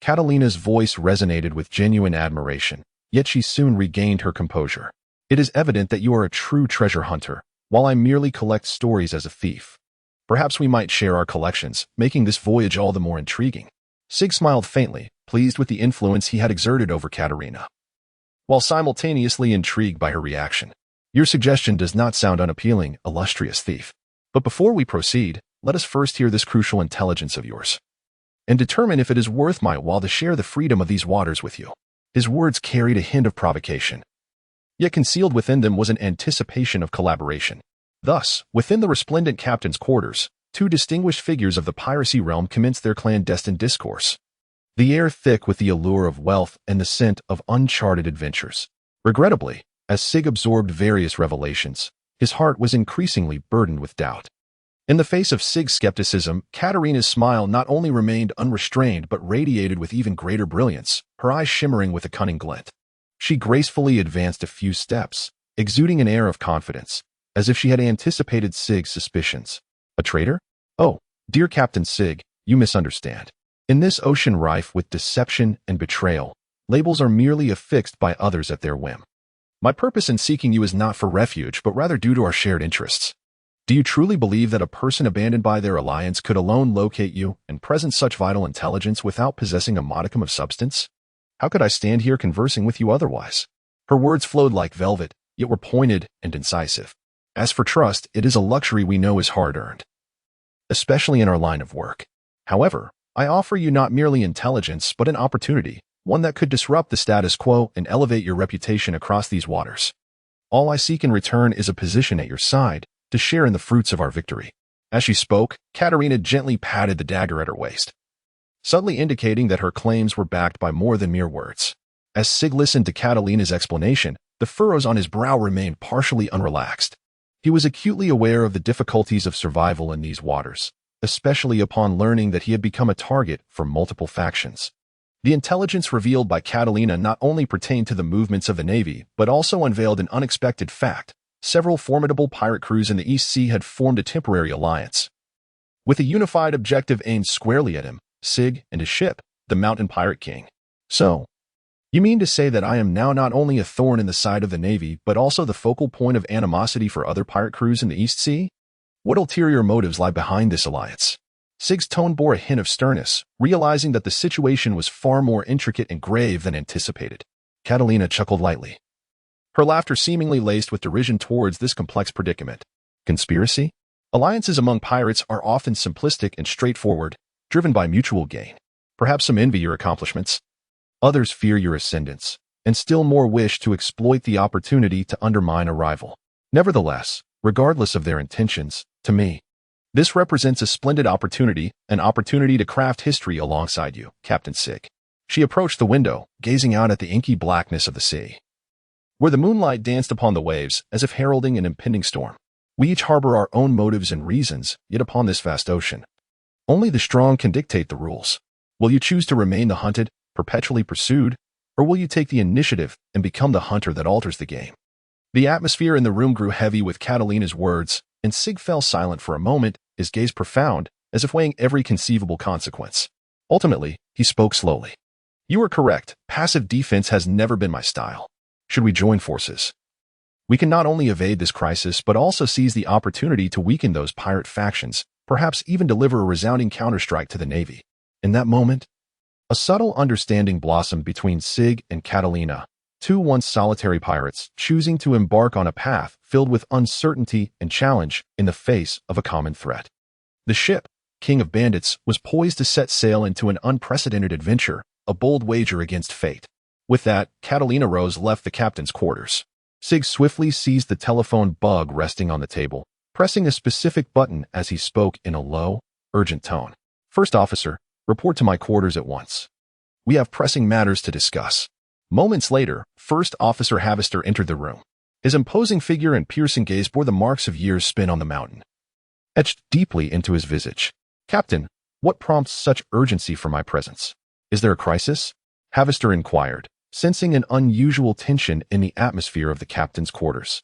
Catalina's voice resonated with genuine admiration, yet she soon regained her composure. It is evident that you are a true treasure hunter, while I merely collect stories as a thief. Perhaps we might share our collections, making this voyage all the more intriguing. Sig smiled faintly, pleased with the influence he had exerted over Catalina, while simultaneously intrigued by her reaction. Your suggestion does not sound unappealing, illustrious thief. But before we proceed, let us first hear this crucial intelligence of yours, and determine if it is worth my while to share the freedom of these waters with you. His words carried a hint of provocation, yet concealed within them was an anticipation of collaboration. Thus, within the resplendent captain's quarters, two distinguished figures of the piracy realm commenced their clandestine discourse, the air thick with the allure of wealth and the scent of uncharted adventures. Regrettably, as Sig absorbed various revelations, his heart was increasingly burdened with doubt. In the face of Sig's skepticism, Catalina's smile not only remained unrestrained but radiated with even greater brilliance, her eyes shimmering with a cunning glint. She gracefully advanced a few steps, exuding an air of confidence, as if she had anticipated Sig's suspicions. A traitor? Oh, dear Captain Sig, you misunderstand. In this ocean rife with deception and betrayal, labels are merely affixed by others at their whim. My purpose in seeking you is not for refuge, but rather due to our shared interests. Do you truly believe that a person abandoned by their alliance could alone locate you and present such vital intelligence without possessing a modicum of substance? How could I stand here conversing with you otherwise? Her words flowed like velvet, yet were pointed and incisive. As for trust, it is a luxury we know is hard-earned, especially in our line of work. However, I offer you not merely intelligence but an opportunity, one that could disrupt the status quo and elevate your reputation across these waters. All I seek in return is a position at your side, to share in the fruits of our victory. As she spoke, Catalina gently patted the dagger at her waist, subtly indicating that her claims were backed by more than mere words. As Sig listened to Catalina's explanation, the furrows on his brow remained partially unrelaxed. He was acutely aware of the difficulties of survival in these waters, especially upon learning that he had become a target for multiple factions. The intelligence revealed by Catalina not only pertained to the movements of the Navy, but also unveiled an unexpected fact. Several formidable pirate crews in the East Sea had formed a temporary alliance, with a unified objective aimed squarely at him, Sig and his ship, the Mountain Pirate King. So, you mean to say that I am now not only a thorn in the side of the Navy, but also the focal point of animosity for other pirate crews in the East Sea? What ulterior motives lie behind this alliance? Sig's tone bore a hint of sternness, realizing that the situation was far more intricate and grave than anticipated. Catalina chuckled lightly, her laughter seemingly laced with derision towards this complex predicament. Conspiracy? Alliances among pirates are often simplistic and straightforward, driven by mutual gain. Perhaps some envy your accomplishments. Others fear your ascendance, and still more wish to exploit the opportunity to undermine a rival. Nevertheless, regardless of their intentions, to me, this represents a splendid opportunity, an opportunity to craft history alongside you, Captain Sig. She approached the window, gazing out at the inky blackness of the sea, where the moonlight danced upon the waves as if heralding an impending storm. We each harbor our own motives and reasons, yet upon this vast ocean, only the strong can dictate the rules. Will you choose to remain the hunted, perpetually pursued, or will you take the initiative and become the hunter that alters the game? The atmosphere in the room grew heavy with Catalina's words, and Sig fell silent for a moment, his gaze profound, as if weighing every conceivable consequence. Ultimately, he spoke slowly. You are correct. Passive defense has never been my style. Should we join forces? We can not only evade this crisis, but also seize the opportunity to weaken those pirate factions, perhaps even deliver a resounding counterstrike to the Navy. In that moment, a subtle understanding blossomed between Sig and Catalina, two once solitary pirates choosing to embark on a path filled with uncertainty and challenge in the face of a common threat. The ship, King of Bandits, was poised to set sail into an unprecedented adventure, a bold wager against fate. With that, Catalina rose left the captain's quarters. Sig swiftly seized the telephone bug resting on the table, pressing a specific button as he spoke in a low, urgent tone. First officer, report to my quarters at once. We have pressing matters to discuss. Moments later, First Officer Havister entered the room. His imposing figure and piercing gaze bore the marks of years spent on the mountain, etched deeply into his visage. Captain, what prompts such urgency for my presence? Is there a crisis? Havister inquired, sensing an unusual tension in the atmosphere of the captain's quarters.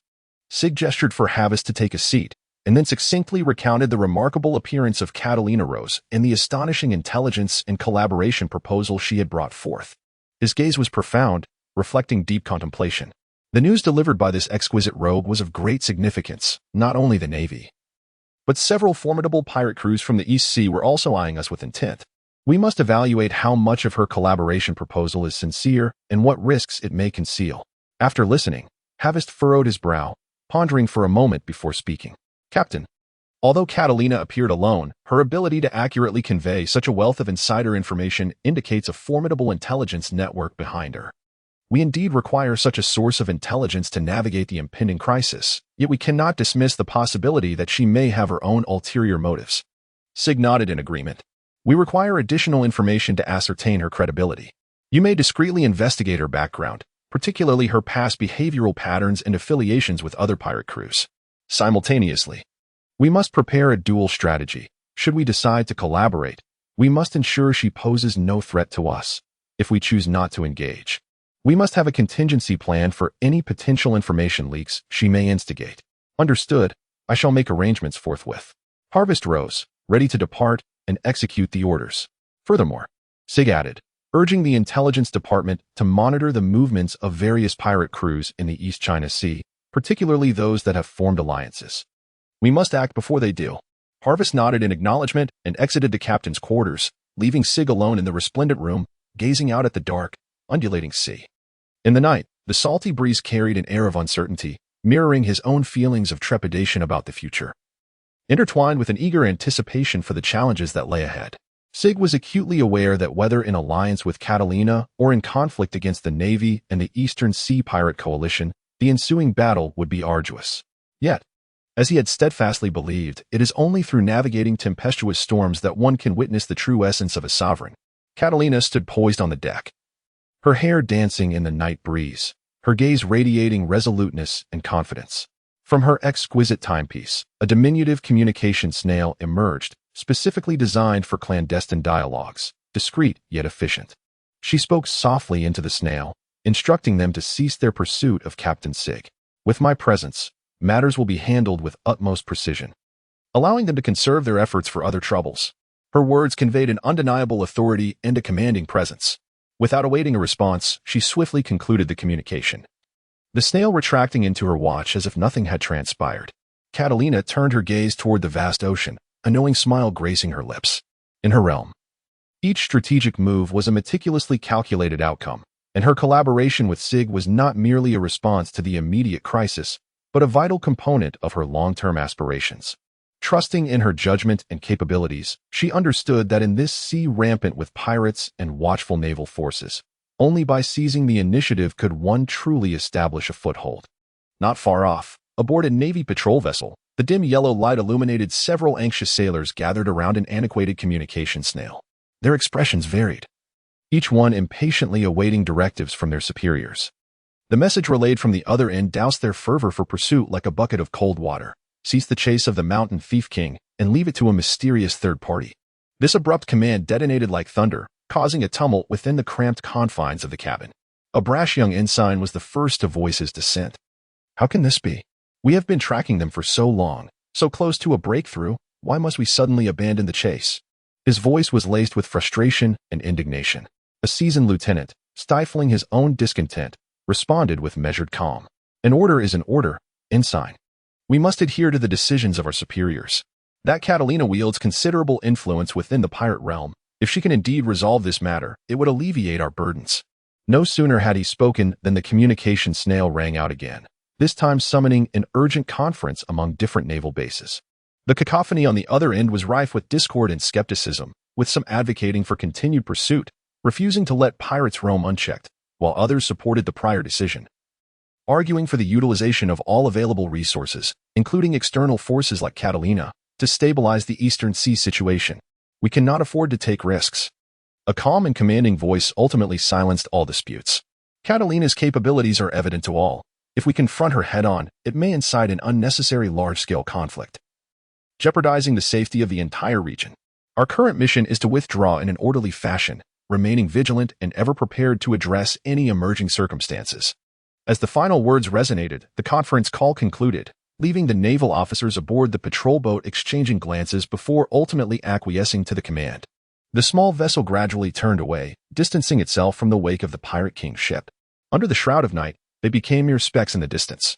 Sig gestured for Havis to take a seat, and then succinctly recounted the remarkable appearance of Catalina Rose and the astonishing intelligence and collaboration proposal she had brought forth. His gaze was profound, reflecting deep contemplation. The news delivered by this exquisite rogue was of great significance, not only the Navy, but several formidable pirate crews from the East Sea were also eyeing us with intent. We must evaluate how much of her collaboration proposal is sincere and what risks it may conceal. After listening, Havis furrowed his brow, pondering for a moment before speaking. Captain, although Catalina appeared alone, her ability to accurately convey such a wealth of insider information indicates a formidable intelligence network behind her. We indeed require such a source of intelligence to navigate the impending crisis, yet we cannot dismiss the possibility that she may have her own ulterior motives. Sig nodded in agreement. We require additional information to ascertain her credibility. You may discreetly investigate her background, particularly her past behavioral patterns and affiliations with other pirate crews. Simultaneously, we must prepare a dual strategy. Should we decide to collaborate, we must ensure she poses no threat to us. If we choose not to engage, we must have a contingency plan for any potential information leaks she may instigate. Understood. I shall make arrangements forthwith. Harvest rose, ready to depart and execute the orders. Furthermore, Sig added, urging the intelligence department to monitor the movements of various pirate crews in the East China Sea, particularly those that have formed alliances. We must act before they do. Harvest nodded in acknowledgement and exited the captain's quarters, leaving Sig alone in the resplendent room, gazing out at the dark, undulating sea. In the night, the salty breeze carried an air of uncertainty, mirroring his own feelings of trepidation about the future. Intertwined with an eager anticipation for the challenges that lay ahead, Sig was acutely aware that whether in alliance with Catalina or in conflict against the Navy and the Eastern Sea Pirate Coalition, the ensuing battle would be arduous. Yet, as he had steadfastly believed, it is only through navigating tempestuous storms that one can witness the true essence of a sovereign. Catalina stood poised on the deck, her hair dancing in the night breeze, her gaze radiating resoluteness and confidence. From her exquisite timepiece, a diminutive communication snail emerged, specifically designed for clandestine dialogues, discreet yet efficient. She spoke softly into the snail, instructing them to cease their pursuit of Captain Sig. With my presence, matters will be handled with utmost precision, allowing them to conserve their efforts for other troubles. Her words conveyed an undeniable authority and a commanding presence. Without awaiting a response, she swiftly concluded the communication, the snail retracting into her watch as if nothing had transpired. Catalina turned her gaze toward the vast ocean, a knowing smile gracing her lips. In her realm, each strategic move was a meticulously calculated outcome, and her collaboration with Sig was not merely a response to the immediate crisis, but a vital component of her long-term aspirations. Trusting in her judgment and capabilities, she understood that in this sea rampant with pirates and watchful naval forces, only by seizing the initiative could one truly establish a foothold. Not far off, aboard a Navy patrol vessel, the dim yellow light illuminated several anxious sailors gathered around an antiquated communication snail. Their expressions varied, each one impatiently awaiting directives from their superiors. The message relayed from the other end doused their fervor for pursuit like a bucket of cold water. Cease the chase of the mountain thief king and leave it to a mysterious third party. This abrupt command detonated like thunder, causing a tumult within the cramped confines of the cabin. A brash young ensign was the first to voice his dissent. How can this be? We have been tracking them for so long, so close to a breakthrough. Why must we suddenly abandon the chase? His voice was laced with frustration and indignation. A seasoned lieutenant, stifling his own discontent, responded with measured calm. An order is an order, ensign. We must adhere to the decisions of our superiors. That Catalina wields considerable influence within the pirate realm. If she can indeed resolve this matter, it would alleviate our burdens. No sooner had he spoken than the communication snail rang out again, this time summoning an urgent conference among different naval bases. The cacophony on the other end was rife with discord and skepticism, with some advocating for continued pursuit, refusing to let pirates roam unchecked, while others supported the prior decision, arguing for the utilization of all available resources, including external forces like Catalina, to stabilize the Eastern Sea situation. We cannot afford to take risks. A calm and commanding voice ultimately silenced all disputes. Catalina's capabilities are evident to all. If we confront her head-on, it may incite an unnecessary large-scale conflict, jeopardizing the safety of the entire region. Our current mission is to withdraw in an orderly fashion, remaining vigilant and ever prepared to address any emerging circumstances. As the final words resonated, the conference call concluded, leaving the naval officers aboard the patrol boat exchanging glances before ultimately acquiescing to the command. The small vessel gradually turned away, distancing itself from the wake of the Pirate King's ship. Under the shroud of night, they became mere specks in the distance,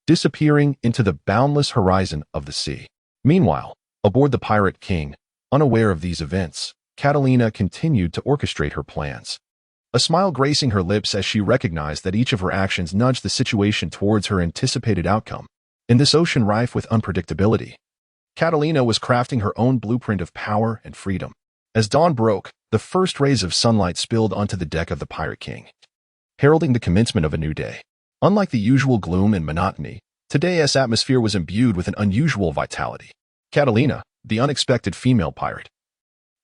disappearing into the boundless horizon of the sea. Meanwhile, aboard the Pirate King, unaware of these events, Catalina continued to orchestrate her plans. A smile gracing her lips as she recognized that each of her actions nudged the situation towards her anticipated outcome. In this ocean rife with unpredictability, Catalina was crafting her own blueprint of power and freedom. As dawn broke, the first rays of sunlight spilled onto the deck of the Pirate King, heralding the commencement of a new day. Unlike the usual gloom and monotony, today's atmosphere was imbued with an unusual vitality. Catalina, the unexpected female pirate,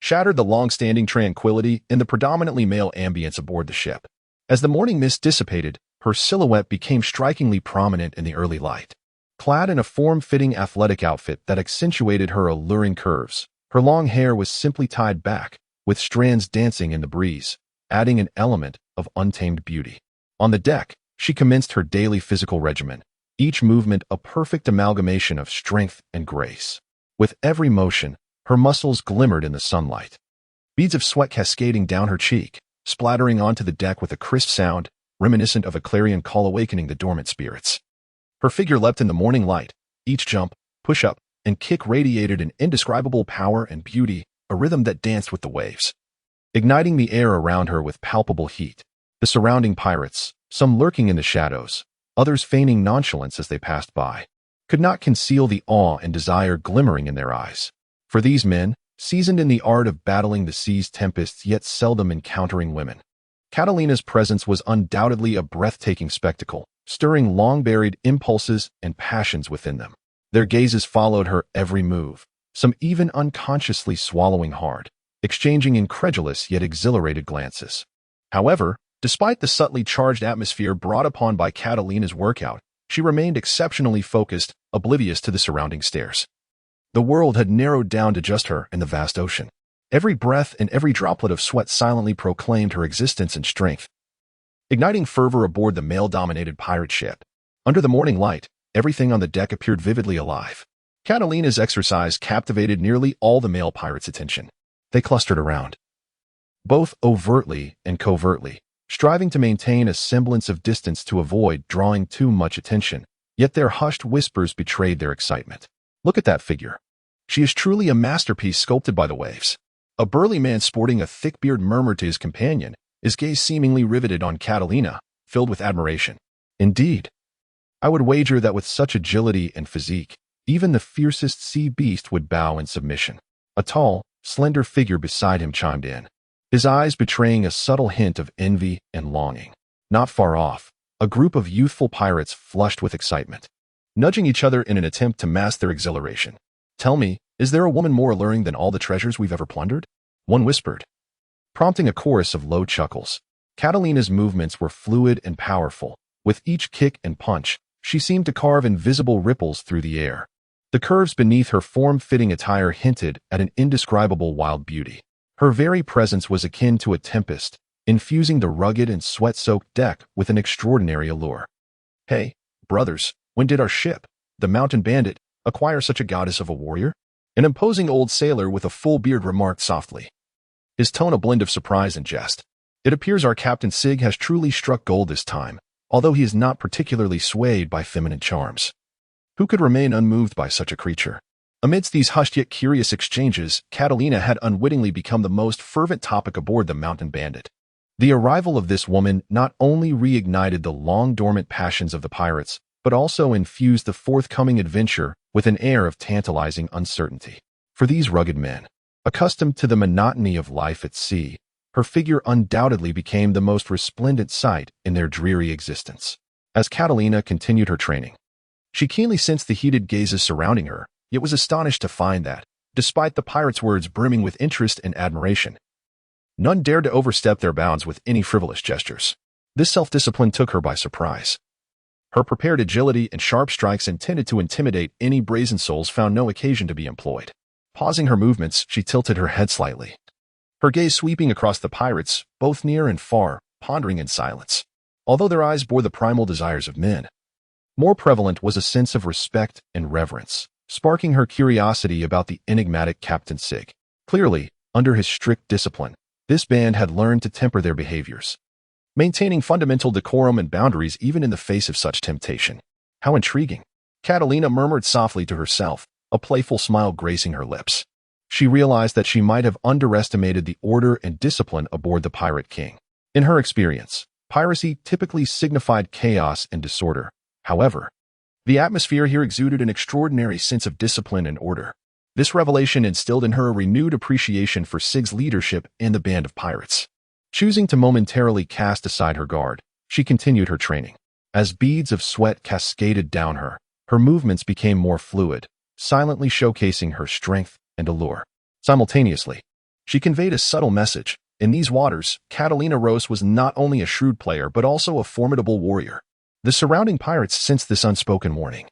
shattered the long-standing tranquility in the predominantly male ambience aboard the ship. As the morning mist dissipated, her silhouette became strikingly prominent in the early light. Clad in a form-fitting athletic outfit that accentuated her alluring curves, her long hair was simply tied back, with strands dancing in the breeze, adding an element of untamed beauty. On the deck, she commenced her daily physical regimen, each movement a perfect amalgamation of strength and grace. With every motion, her muscles glimmered in the sunlight, beads of sweat cascading down her cheek, splattering onto the deck with a crisp sound, reminiscent of a clarion call awakening the dormant spirits. Her figure leapt in the morning light. Each jump, push-up, and kick radiated an indescribable power and beauty, a rhythm that danced with the waves, igniting the air around her with palpable heat. The surrounding pirates, some lurking in the shadows, others feigning nonchalance as they passed by, could not conceal the awe and desire glimmering in their eyes. For these men, seasoned in the art of battling the sea's tempests yet seldom encountering women, Catalina's presence was undoubtedly a breathtaking spectacle, stirring long-buried impulses and passions within them. Their gazes followed her every move, some even unconsciously swallowing hard, exchanging incredulous yet exhilarated glances. However, despite the subtly charged atmosphere brought upon by Catalina's workout, she remained exceptionally focused, oblivious to the surrounding stares. The world had narrowed down to just her and the vast ocean. Every breath and every droplet of sweat silently proclaimed her existence and strength, igniting fervor aboard the male-dominated pirate ship. Under the morning light, everything on the deck appeared vividly alive. Catalina's exercise captivated nearly all the male pirates' attention. They clustered around, both overtly and covertly, striving to maintain a semblance of distance to avoid drawing too much attention, yet their hushed whispers betrayed their excitement. Look at that figure. She is truly a masterpiece sculpted by the waves. A burly man sporting a thick beard murmured to his companion, his gaze seemingly riveted on Catalina, filled with admiration. Indeed, I would wager that with such agility and physique, even the fiercest sea beast would bow in submission. A tall, slender figure beside him chimed in, his eyes betraying a subtle hint of envy and longing. Not far off, a group of youthful pirates flushed with excitement, nudging each other in an attempt to mask their exhilaration. Tell me, is there a woman more alluring than all the treasures we've ever plundered? One whispered, prompting a chorus of low chuckles. Catalina's movements were fluid and powerful. With each kick and punch, she seemed to carve invisible ripples through the air. The curves beneath her form-fitting attire hinted at an indescribable wild beauty. Her very presence was akin to a tempest, infusing the rugged and sweat-soaked deck with an extraordinary allure. Hey, Brothers, when did our ship, the Mountain Bandit, acquire such a goddess of a warrior? An imposing old sailor with a full beard remarked softly, his tone a blend of surprise and jest. It appears our Captain Sig has truly struck gold this time, although he is not particularly swayed by feminine charms. Who could remain unmoved by such a creature? Amidst these hushed yet curious exchanges, Catalina had unwittingly become the most fervent topic aboard the Mountain Bandit. The arrival of this woman not only reignited the long-dormant passions of the pirates, but also infused the forthcoming adventure with an air of tantalizing uncertainty. For these rugged men, accustomed to the monotony of life at sea, her figure undoubtedly became the most resplendent sight in their dreary existence. As Catalina continued her training, she keenly sensed the heated gazes surrounding her, yet was astonished to find that, despite the pirates' words brimming with interest and admiration, none dared to overstep their bounds with any frivolous gestures. This self-discipline took her by surprise. Her prepared agility and sharp strikes intended to intimidate any brazen souls found no occasion to be employed. Pausing her movements, she tilted her head slightly, her gaze sweeping across the pirates, both near and far, pondering in silence. Although their eyes bore the primal desires of men, more prevalent was a sense of respect and reverence, sparking her curiosity about the enigmatic Captain Sig. Clearly, under his strict discipline, this band had learned to temper their behaviors, maintaining fundamental decorum and boundaries even in the face of such temptation. How intriguing! Catalina murmured softly to herself, a playful smile gracing her lips. She realized that she might have underestimated the order and discipline aboard the Pirate King. In her experience, piracy typically signified chaos and disorder. However, the atmosphere here exuded an extraordinary sense of discipline and order. This revelation instilled in her a renewed appreciation for Sig's leadership and the band of pirates. Choosing to momentarily cast aside her guard, she continued her training. As beads of sweat cascaded down her, her movements became more fluid, silently showcasing her strength and allure. Simultaneously, she conveyed a subtle message. In these waters, Catalina Rose was not only a shrewd player but also a formidable warrior. The surrounding pirates sensed this unspoken warning.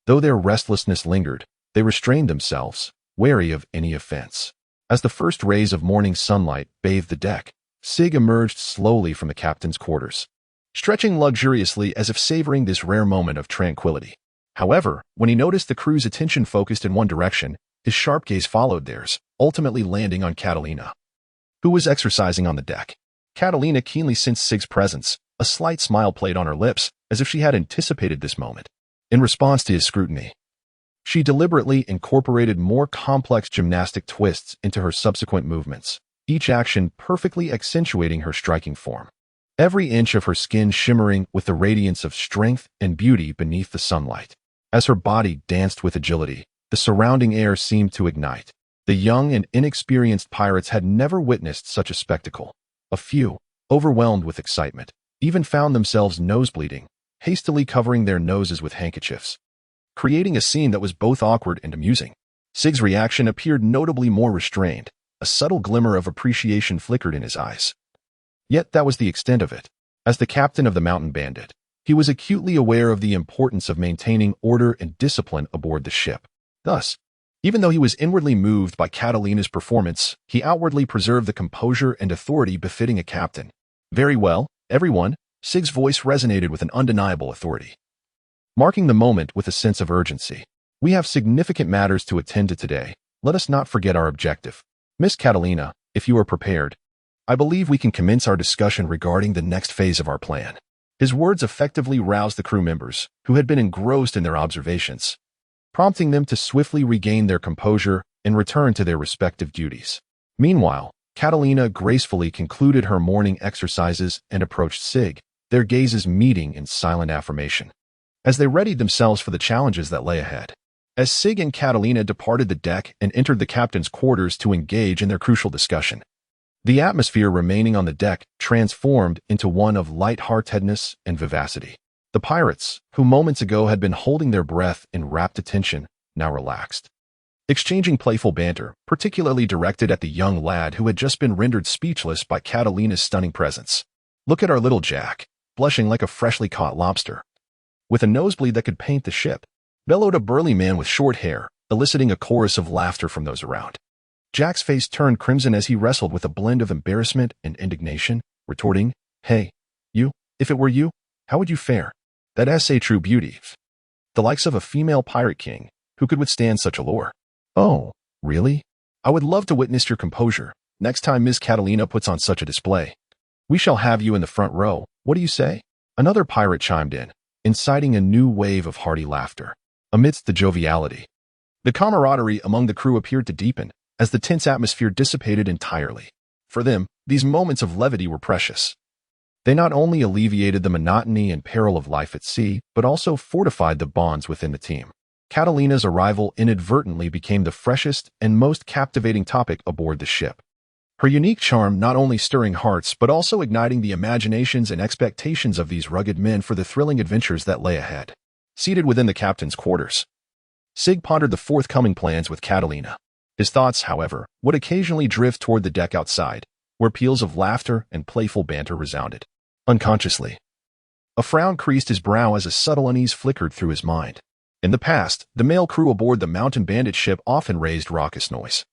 Though their restlessness lingered, they restrained themselves, wary of any offense. As the first rays of morning sunlight bathed the deck, Sig emerged slowly from the captain's quarters, stretching luxuriously as if savoring this rare moment of tranquility. However, when he noticed the crew's attention focused in one direction, his sharp gaze followed theirs, ultimately landing on Catalina, who was exercising on the deck. Catalina keenly sensed Sig's presence. A slight smile played on her lips, as if she had anticipated this moment. In response to his scrutiny, she deliberately incorporated more complex gymnastic twists into her subsequent movements, each action perfectly accentuating her striking form. Every inch of her skin shimmering with the radiance of strength and beauty beneath the sunlight. As her body danced with agility, the surrounding air seemed to ignite. The young and inexperienced pirates had never witnessed such a spectacle. A few, overwhelmed with excitement, even found themselves nosebleeding, hastily covering their noses with handkerchiefs, creating a scene that was both awkward and amusing. Sig's reaction appeared notably more restrained. A subtle glimmer of appreciation flickered in his eyes. Yet that was the extent of it. As the captain of the Mountain Bandit, he was acutely aware of the importance of maintaining order and discipline aboard the ship. Thus, even though he was inwardly moved by Catalina's performance, he outwardly preserved the composure and authority befitting a captain. Very well, everyone, Sig's voice resonated with an undeniable authority, marking the moment with a sense of urgency. We have significant matters to attend to today. Let us not forget our objective. Miss Catalina, if you are prepared, I believe we can commence our discussion regarding the next phase of our plan. His words effectively roused the crew members, who had been engrossed in their observations, prompting them to swiftly regain their composure and return to their respective duties. Meanwhile, Catalina gracefully concluded her morning exercises and approached Sig, their gazes meeting in silent affirmation, as they readied themselves for the challenges that lay ahead. As Sig and Catalina departed the deck and entered the captain's quarters to engage in their crucial discussion, the atmosphere remaining on the deck transformed into one of light-heartedness and vivacity. The pirates, who moments ago had been holding their breath in rapt attention, now relaxed, exchanging playful banter, particularly directed at the young lad who had just been rendered speechless by Catalina's stunning presence. Look at our little Jack, blushing like a freshly caught lobster, with a nosebleed that could paint the ship, bellowed a burly man with short hair, eliciting a chorus of laughter from those around. Jack's face turned crimson as he wrestled with a blend of embarrassment and indignation, retorting, "Hey, you, if it were you, how would you fare?" That's a true beauty. The likes of a female pirate king who could withstand such allure. Oh, really? I would love to witness your composure next time Miss Catalina puts on such a display. We shall have you in the front row. What do you say? Another pirate chimed in, inciting a new wave of hearty laughter. Amidst the joviality, the camaraderie among the crew appeared to deepen as the tense atmosphere dissipated entirely. For them, these moments of levity were precious. They not only alleviated the monotony and peril of life at sea, but also fortified the bonds within the team. Catalina's arrival inadvertently became the freshest and most captivating topic aboard the ship. Her unique charm not only stirring hearts but also igniting the imaginations and expectations of these rugged men for the thrilling adventures that lay ahead. Seated within the captain's quarters, Sig pondered the forthcoming plans with Catalina. His thoughts, however, would occasionally drift toward the deck outside, where peals of laughter and playful banter resounded. Unconsciously, a frown creased his brow as a subtle unease flickered through his mind. In the past, the male crew aboard the Mountain Bandit ship often raised raucous noise.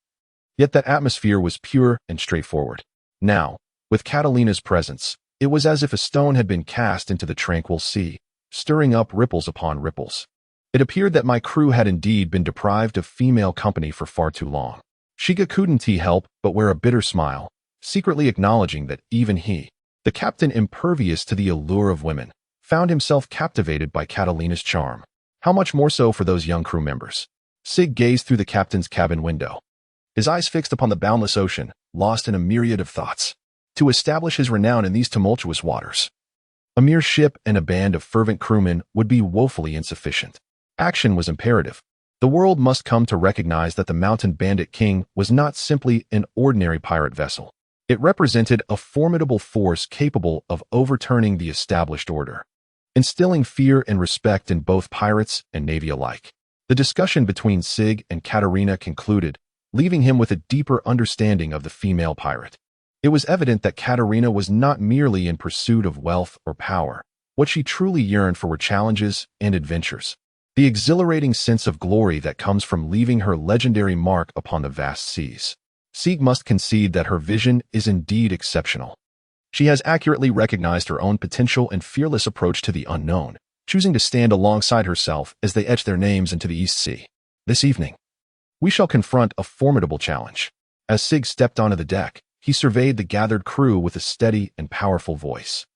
Yet that atmosphere was pure and straightforward. Now, with Catalina's presence, it was as if a stone had been cast into the tranquil sea, stirring up ripples upon ripples. It appeared that my crew had indeed been deprived of female company for far too long. Shiga couldn't help but wear a bitter smile, secretly acknowledging that even he, the captain impervious to the allure of women, found himself captivated by Catalina's charm. How much more so for those young crew members? Sig gazed through the captain's cabin window, his eyes fixed upon the boundless ocean, lost in a myriad of thoughts. To establish his renown in these tumultuous waters, a mere ship and a band of fervent crewmen would be woefully insufficient. Action was imperative. The world must come to recognize that the Mountain Bandit King was not simply an ordinary pirate vessel. It represented a formidable force capable of overturning the established order, instilling fear and respect in both pirates and navy alike. The discussion between Sig and Catalina concluded, leaving him with a deeper understanding of the female pirate. It was evident that Catalina was not merely in pursuit of wealth or power. What she truly yearned for were challenges and adventures. The exhilarating sense of glory that comes from leaving her legendary mark upon the vast seas. Sig must concede that her vision is indeed exceptional. She has accurately recognized her own potential and fearless approach to the unknown, choosing to stand alongside herself as they etch their names into the East Sea. This evening, we shall confront a formidable challenge. As Sig stepped onto the deck, he surveyed the gathered crew with a steady and powerful voice.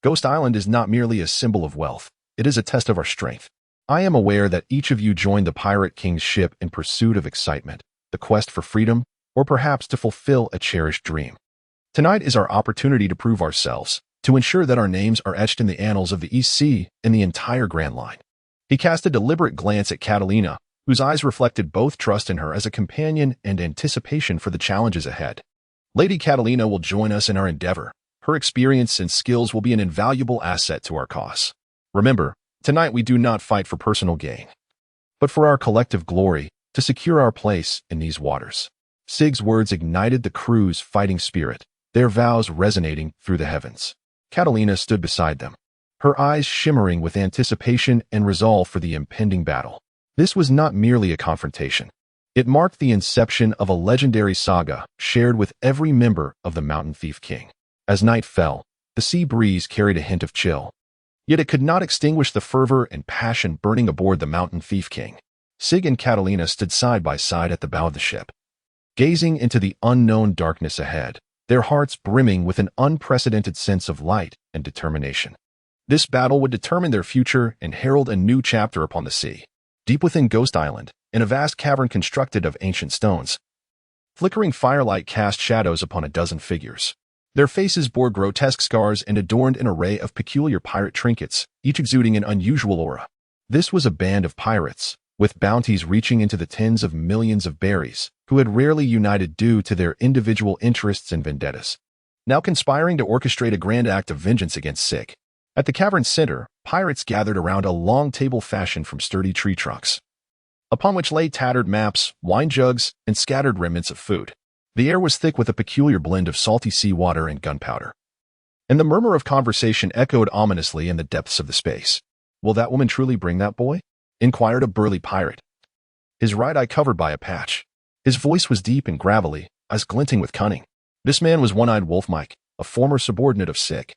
Ghost Island is not merely a symbol of wealth, it is a test of our strength. I am aware that each of you joined the Pirate King's ship in pursuit of excitement, the quest for freedom, or perhaps to fulfill a cherished dream. Tonight is our opportunity to prove ourselves, to ensure that our names are etched in the annals of the East Sea and the entire Grand Line. He cast a deliberate glance at Catalina, whose eyes reflected both trust in her as a companion and anticipation for the challenges ahead. Lady Catalina will join us in our endeavor. Her experience and skills will be an invaluable asset to our cause. Remember, tonight we do not fight for personal gain, but for our collective glory, to secure our place in these waters. Sig's words ignited the crew's fighting spirit, their vows resonating through the heavens. Catalina stood beside them, her eyes shimmering with anticipation and resolve for the impending battle. This was not merely a confrontation. It marked the inception of a legendary saga shared with every member of the Mountain Thief King. As night fell, the sea breeze carried a hint of chill. Yet it could not extinguish the fervor and passion burning aboard the Mountain Thief King. Sig and Catalina stood side by side at the bow of the ship, gazing into the unknown darkness ahead, their hearts brimming with an unprecedented sense of light and determination. This battle would determine their future and herald a new chapter upon the sea. Deep within Ghost Island, in a vast cavern constructed of ancient stones, flickering firelight cast shadows upon a dozen figures. Their faces bore grotesque scars and adorned an array of peculiar pirate trinkets, each exuding an unusual aura. This was a band of pirates, with bounties reaching into the tens of millions of berries, who had rarely united due to their individual interests and vendettas, now conspiring to orchestrate a grand act of vengeance against Sig. At the cavern's center, pirates gathered around a long table fashioned from sturdy tree trunks, upon which lay tattered maps, wine jugs, and scattered remnants of food. The air was thick with a peculiar blend of salty seawater and gunpowder, and the murmur of conversation echoed ominously in the depths of the space. "Will that woman truly bring that boy?" inquired a burly pirate, his right eye covered by a patch. His voice was deep and gravelly, eyes glinting with cunning. This man was One-Eyed Wolf Mike, a former subordinate of Sig,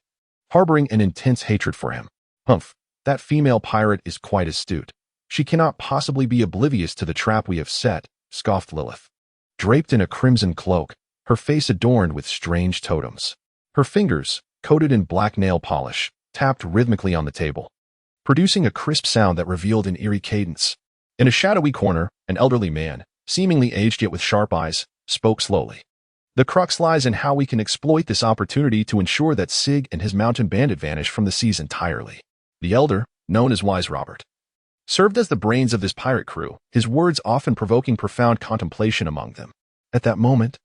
harboring an intense hatred for him. "Humph, That female pirate is quite astute. She cannot possibly be oblivious to the trap we have set, scoffed Lilith. Draped in a crimson cloak, her face adorned with strange totems. Her fingers, coated in black nail polish, tapped rhythmically on the table, producing a crisp sound that revealed an eerie cadence. In a shadowy corner, an elderly man, seemingly aged yet with sharp eyes, spoke slowly. The crux lies in how we can exploit this opportunity to ensure that Sig and his mountain bandit vanish from the seas entirely. The elder, known as Wise Robert, served as the brains of this pirate crew, his words often provoking profound contemplation among them. At that moment,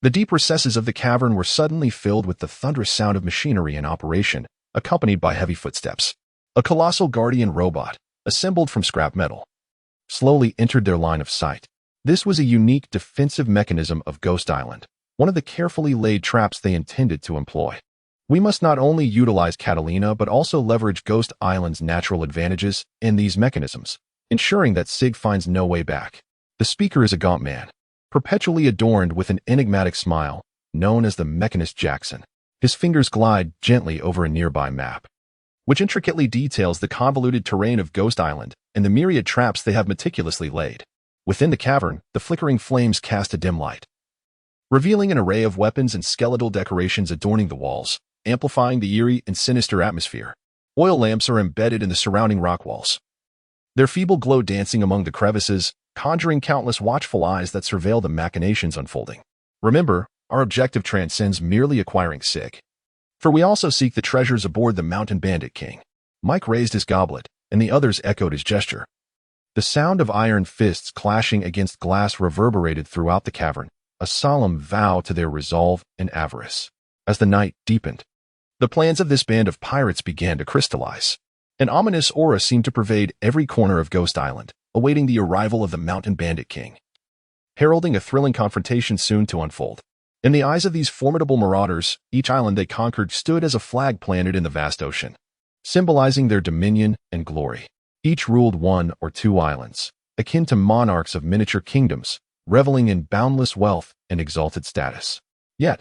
the deep recesses of the cavern were suddenly filled with the thunderous sound of machinery in operation, accompanied by heavy footsteps. A colossal guardian robot, assembled from scrap metal, slowly entered their line of sight. This was a unique defensive mechanism of Ghost Island, one of the carefully laid traps they intended to employ. We must not only utilize Catalina but also leverage Ghost Island's natural advantages in these mechanisms, ensuring that Sig finds no way back. The speaker is a gaunt man, perpetually adorned with an enigmatic smile, known as the Mechanist Jackson. His fingers glide gently over a nearby map, which intricately details the convoluted terrain of Ghost Island and the myriad traps they have meticulously laid. Within the cavern, the flickering flames cast a dim light, revealing an array of weapons and skeletal decorations adorning the walls, amplifying the eerie and sinister atmosphere. Oil lamps are embedded in the surrounding rock walls, their feeble glow dancing among the crevices, conjuring countless watchful eyes that surveil the machinations unfolding. Remember, our objective transcends merely acquiring Sig, for we also seek the treasures aboard the Mountain Bandit King. Mike raised his goblet, and the others echoed his gesture. The sound of iron fists clashing against glass reverberated throughout the cavern, a solemn vow to their resolve and avarice. As the night deepened, the plans of this band of pirates began to crystallize. An ominous aura seemed to pervade every corner of Ghost Island, awaiting the arrival of the Mountain Bandit King, heralding a thrilling confrontation soon to unfold. In the eyes of these formidable marauders, each island they conquered stood as a flag planted in the vast ocean, symbolizing their dominion and glory. Each ruled one or two islands, akin to monarchs of miniature kingdoms, reveling in boundless wealth and exalted status. Yet,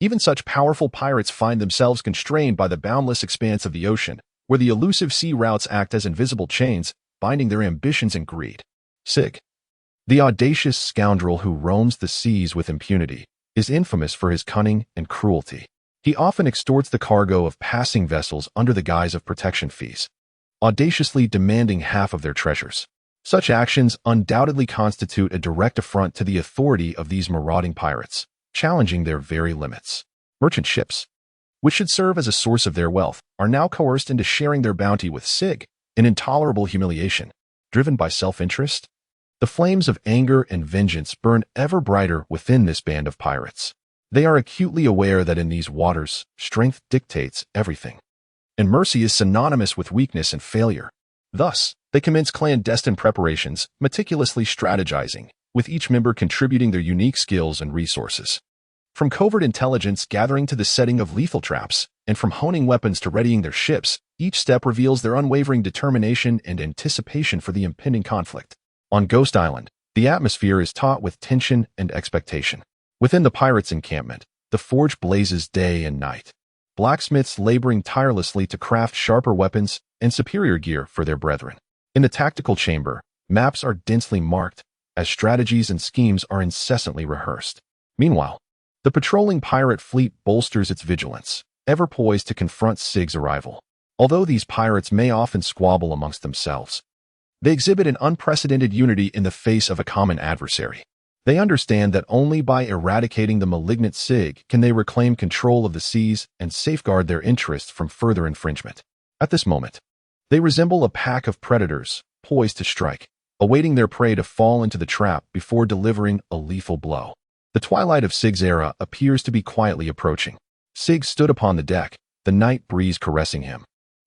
even such powerful pirates find themselves constrained by the boundless expanse of the ocean, where the elusive sea routes act as invisible chains, binding their ambitions and greed. Sig, the audacious scoundrel who roams the seas with impunity, is infamous for his cunning and cruelty. He often extorts the cargo of passing vessels under the guise of protection fees, audaciously demanding half of their treasures. Such actions undoubtedly constitute a direct affront to the authority of these marauding pirates, challenging their very limits. Merchant ships, which should serve as a source of their wealth, are now coerced into sharing their bounty with Sig, an intolerable humiliation. Driven by self-interest, the flames of anger and vengeance burn ever brighter within this band of pirates. They are acutely aware that in these waters, strength dictates everything, and mercy is synonymous with weakness and failure. Thus, they commence clandestine preparations, meticulously strategizing, with each member contributing their unique skills and resources. From covert intelligence gathering to the setting of lethal traps, and from honing weapons to readying their ships, each step reveals their unwavering determination and anticipation for the impending conflict. On Ghost Island, the atmosphere is taut with tension and expectation. Within the pirates' encampment, the forge blazes day and night, blacksmiths laboring tirelessly to craft sharper weapons and superior gear for their brethren. In the tactical chamber, maps are densely marked, as strategies and schemes are incessantly rehearsed. Meanwhile, the patrolling pirate fleet bolsters its vigilance, ever poised to confront Sig's arrival. Although these pirates may often squabble amongst themselves, they exhibit an unprecedented unity in the face of a common adversary. They understand that only by eradicating the malignant Sig can they reclaim control of the seas and safeguard their interests from further infringement. At this moment, they resemble a pack of predators, poised to strike, awaiting their prey to fall into the trap before delivering a lethal blow. The twilight of Sig's era appears to be quietly approaching. Sig stood upon the deck, the night breeze caressing him,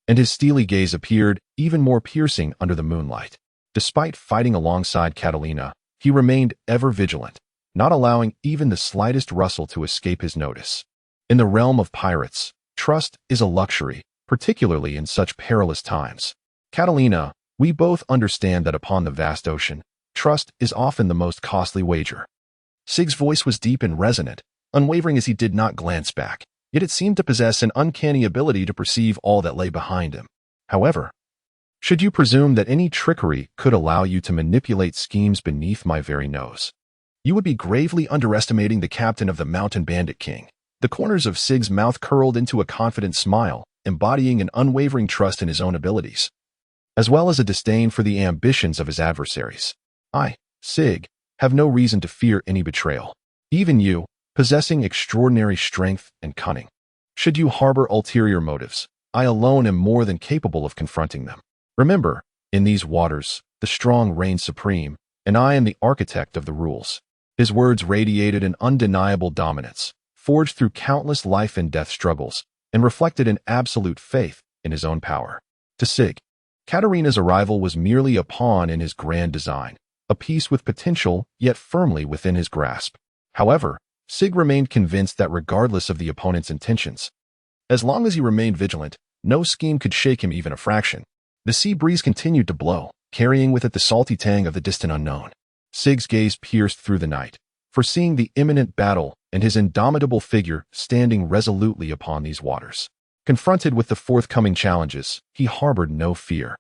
and his steely gaze appeared even more piercing under the moonlight. Despite fighting alongside Catalina, he remained ever vigilant, not allowing even the slightest rustle to escape his notice. In the realm of pirates, trust is a luxury, particularly in such perilous times. Catalina, we both understand that upon the vast ocean, trust is often the most costly wager. Sig's voice was deep and resonant, unwavering as he did not glance back, yet it seemed to possess an uncanny ability to perceive all that lay behind him. However, Should you presume that any trickery could allow you to manipulate schemes beneath my very nose? You would be gravely underestimating the captain of the Mountain Bandit King. The corners of Sig's mouth curled into a confident smile, embodying an unwavering trust in his own abilities, as well as a disdain for the ambitions of his adversaries. I, Sig, have no reason to fear any betrayal. Even you, possessing extraordinary strength and cunning. Should you harbor ulterior motives, I alone am more than capable of confronting them. Remember, in these waters, the strong reign supreme, and I am the architect of the rules. His words radiated an undeniable dominance, forged through countless life and death struggles, and reflected an absolute faith in his own power. To Sig, Catalina's arrival was merely a pawn in his grand design, a piece with potential yet firmly within his grasp. However, Sig remained convinced that regardless of the opponent's intentions, as long as he remained vigilant, no scheme could shake him even a fraction. The sea breeze continued to blow, carrying with it the salty tang of the distant unknown. Sig's gaze pierced through the night, foreseeing the imminent battle and his indomitable figure standing resolutely upon these waters. Confronted with the forthcoming challenges, he harbored no fear,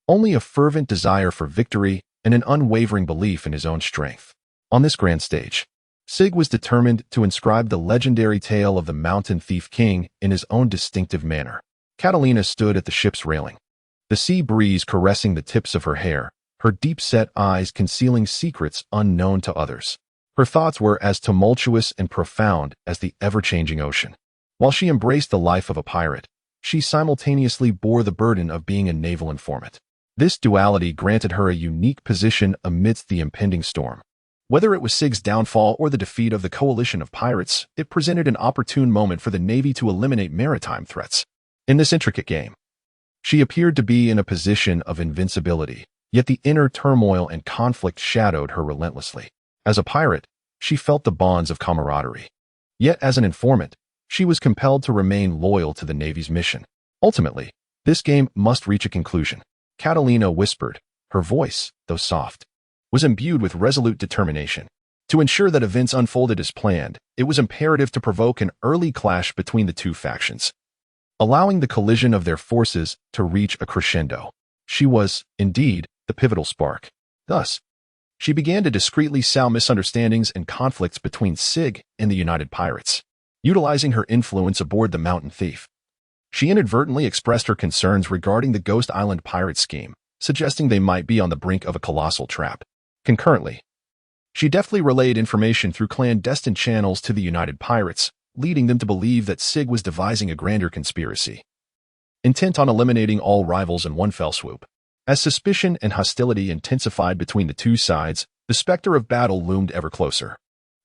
only a fervent desire for victory and an unwavering belief in his own strength. On this grand stage, Sig was determined to inscribe the legendary tale of the Mountain Thief King in his own distinctive manner. Catalina stood at the ship's railing, the sea breeze caressing the tips of her hair, her deep-set eyes concealing secrets unknown to others. Her thoughts were as tumultuous and profound as the ever-changing ocean. While she embraced the life of a pirate, she simultaneously bore the burden of being a naval informant. This duality granted her a unique position amidst the impending storm. Whether it was Sig's downfall or the defeat of the coalition of pirates, it presented an opportune moment for the Navy to eliminate maritime threats. In this intricate game, she appeared to be in a position of invincibility, yet the inner turmoil and conflict shadowed her relentlessly. As a pirate, she felt the bonds of camaraderie. Yet as an informant, she was compelled to remain loyal to the Navy's mission. Ultimately, this game must reach a conclusion. Catalina whispered, her voice, though soft, was imbued with resolute determination. To ensure that events unfolded as planned, it was imperative to provoke an early clash between the two factions, allowing the collision of their forces to reach a crescendo. She was, indeed, the pivotal spark. Thus, she began to discreetly sow misunderstandings and conflicts between Sig and the United Pirates. Utilizing her influence aboard the Mountain Thief, she inadvertently expressed her concerns regarding the Ghost Island pirate scheme, suggesting they might be on the brink of a colossal trap. Concurrently, she deftly relayed information through clandestine channels to the United Pirates, leading them to believe that Sig was devising a grander conspiracy, intent on eliminating all rivals in one fell swoop. As suspicion and hostility intensified between the two sides, the specter of battle loomed ever closer.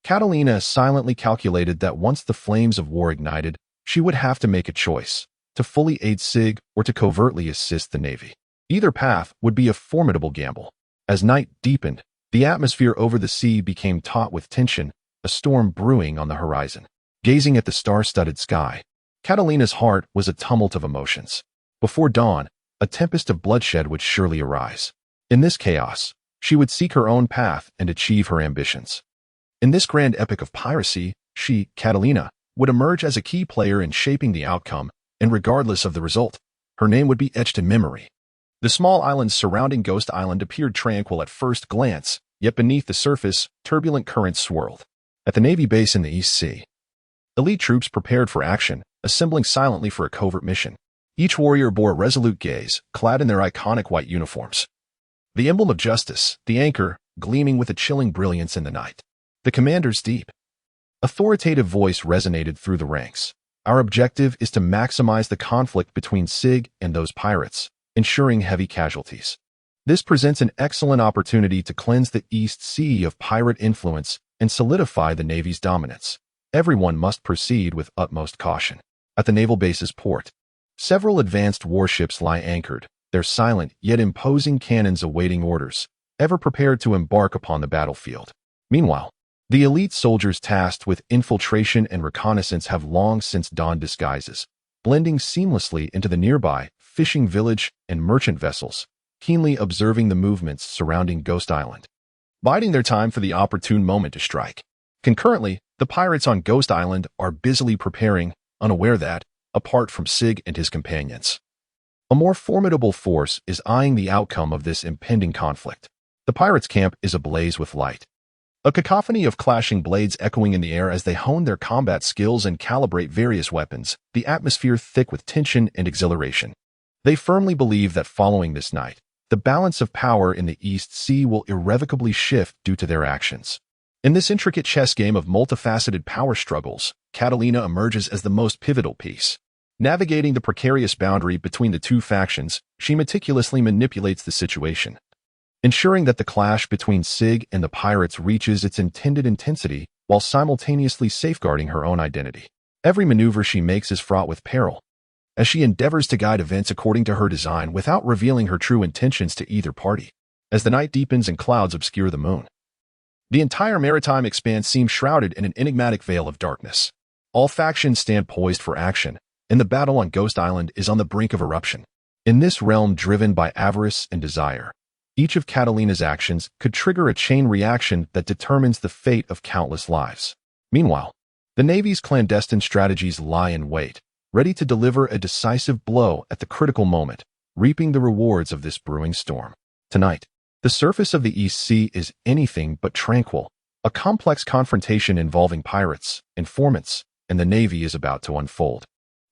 Catalina silently calculated that once the flames of war ignited, she would have to make a choice, to fully aid Sig or to covertly assist the Navy. Either path would be a formidable gamble. As night deepened, the atmosphere over the sea became taut with tension, a storm brewing on the horizon. Gazing at the star-studded sky, Catalina's heart was a tumult of emotions. Before dawn, a tempest of bloodshed would surely arise. In this chaos, she would seek her own path and achieve her ambitions. In this grand epic of piracy, she, Catalina, would emerge as a key player in shaping the outcome, and regardless of the result, her name would be etched in memory. The small islands surrounding Ghost Island appeared tranquil at first glance, yet beneath the surface, turbulent currents swirled. At the Navy base in the East Sea, elite troops prepared for action, assembling silently for a covert mission. Each warrior bore a resolute gaze, clad in their iconic white uniforms. The emblem of justice, the anchor, gleaming with a chilling brilliance in the night. The commander's deep, authoritative voice resonated through the ranks. Our objective is to maximize the conflict between Sig and those pirates, ensuring heavy casualties. This presents an excellent opportunity to cleanse the East Sea of pirate influence and solidify the Navy's dominance. Everyone must proceed with utmost caution. At the naval base's port, several advanced warships lie anchored, their silent yet imposing cannons awaiting orders, ever prepared to embark upon the battlefield. Meanwhile, the elite soldiers tasked with infiltration and reconnaissance have long since donned disguises, blending seamlessly into the nearby fishing village and merchant vessels, keenly observing the movements surrounding Ghost Island, biding their time for the opportune moment to strike. Concurrently, the pirates on Ghost Island are busily preparing, unaware that, apart from Sig and his companions, A more formidable force is eyeing the outcome of this impending conflict. The pirates' camp is ablaze with light. A cacophony of clashing blades echoing in the air as they hone their combat skills and calibrate various weapons, the atmosphere thick with tension and exhilaration. They firmly believe that following this night, the balance of power in the East Sea will irrevocably shift due to their actions. In this intricate chess game of multifaceted power struggles, Catalina emerges as the most pivotal piece. Navigating the precarious boundary between the two factions, she meticulously manipulates the situation, ensuring that the clash between Sig and the pirates reaches its intended intensity while simultaneously safeguarding her own identity. Every maneuver she makes is fraught with peril, as she endeavors to guide events according to her design without revealing her true intentions to either party. As the night deepens and clouds obscure the moon, the entire maritime expanse seems shrouded in an enigmatic veil of darkness. All factions stand poised for action, and the battle on Ghost Island is on the brink of eruption. In this realm driven by avarice and desire, each of Catalina's actions could trigger a chain reaction that determines the fate of countless lives. Meanwhile, the Navy's clandestine strategies lie in wait, ready to deliver a decisive blow at the critical moment, reaping the rewards of this brewing storm. Tonight, the surface of the East Sea is anything but tranquil. A complex confrontation involving pirates, informants, and the Navy is about to unfold,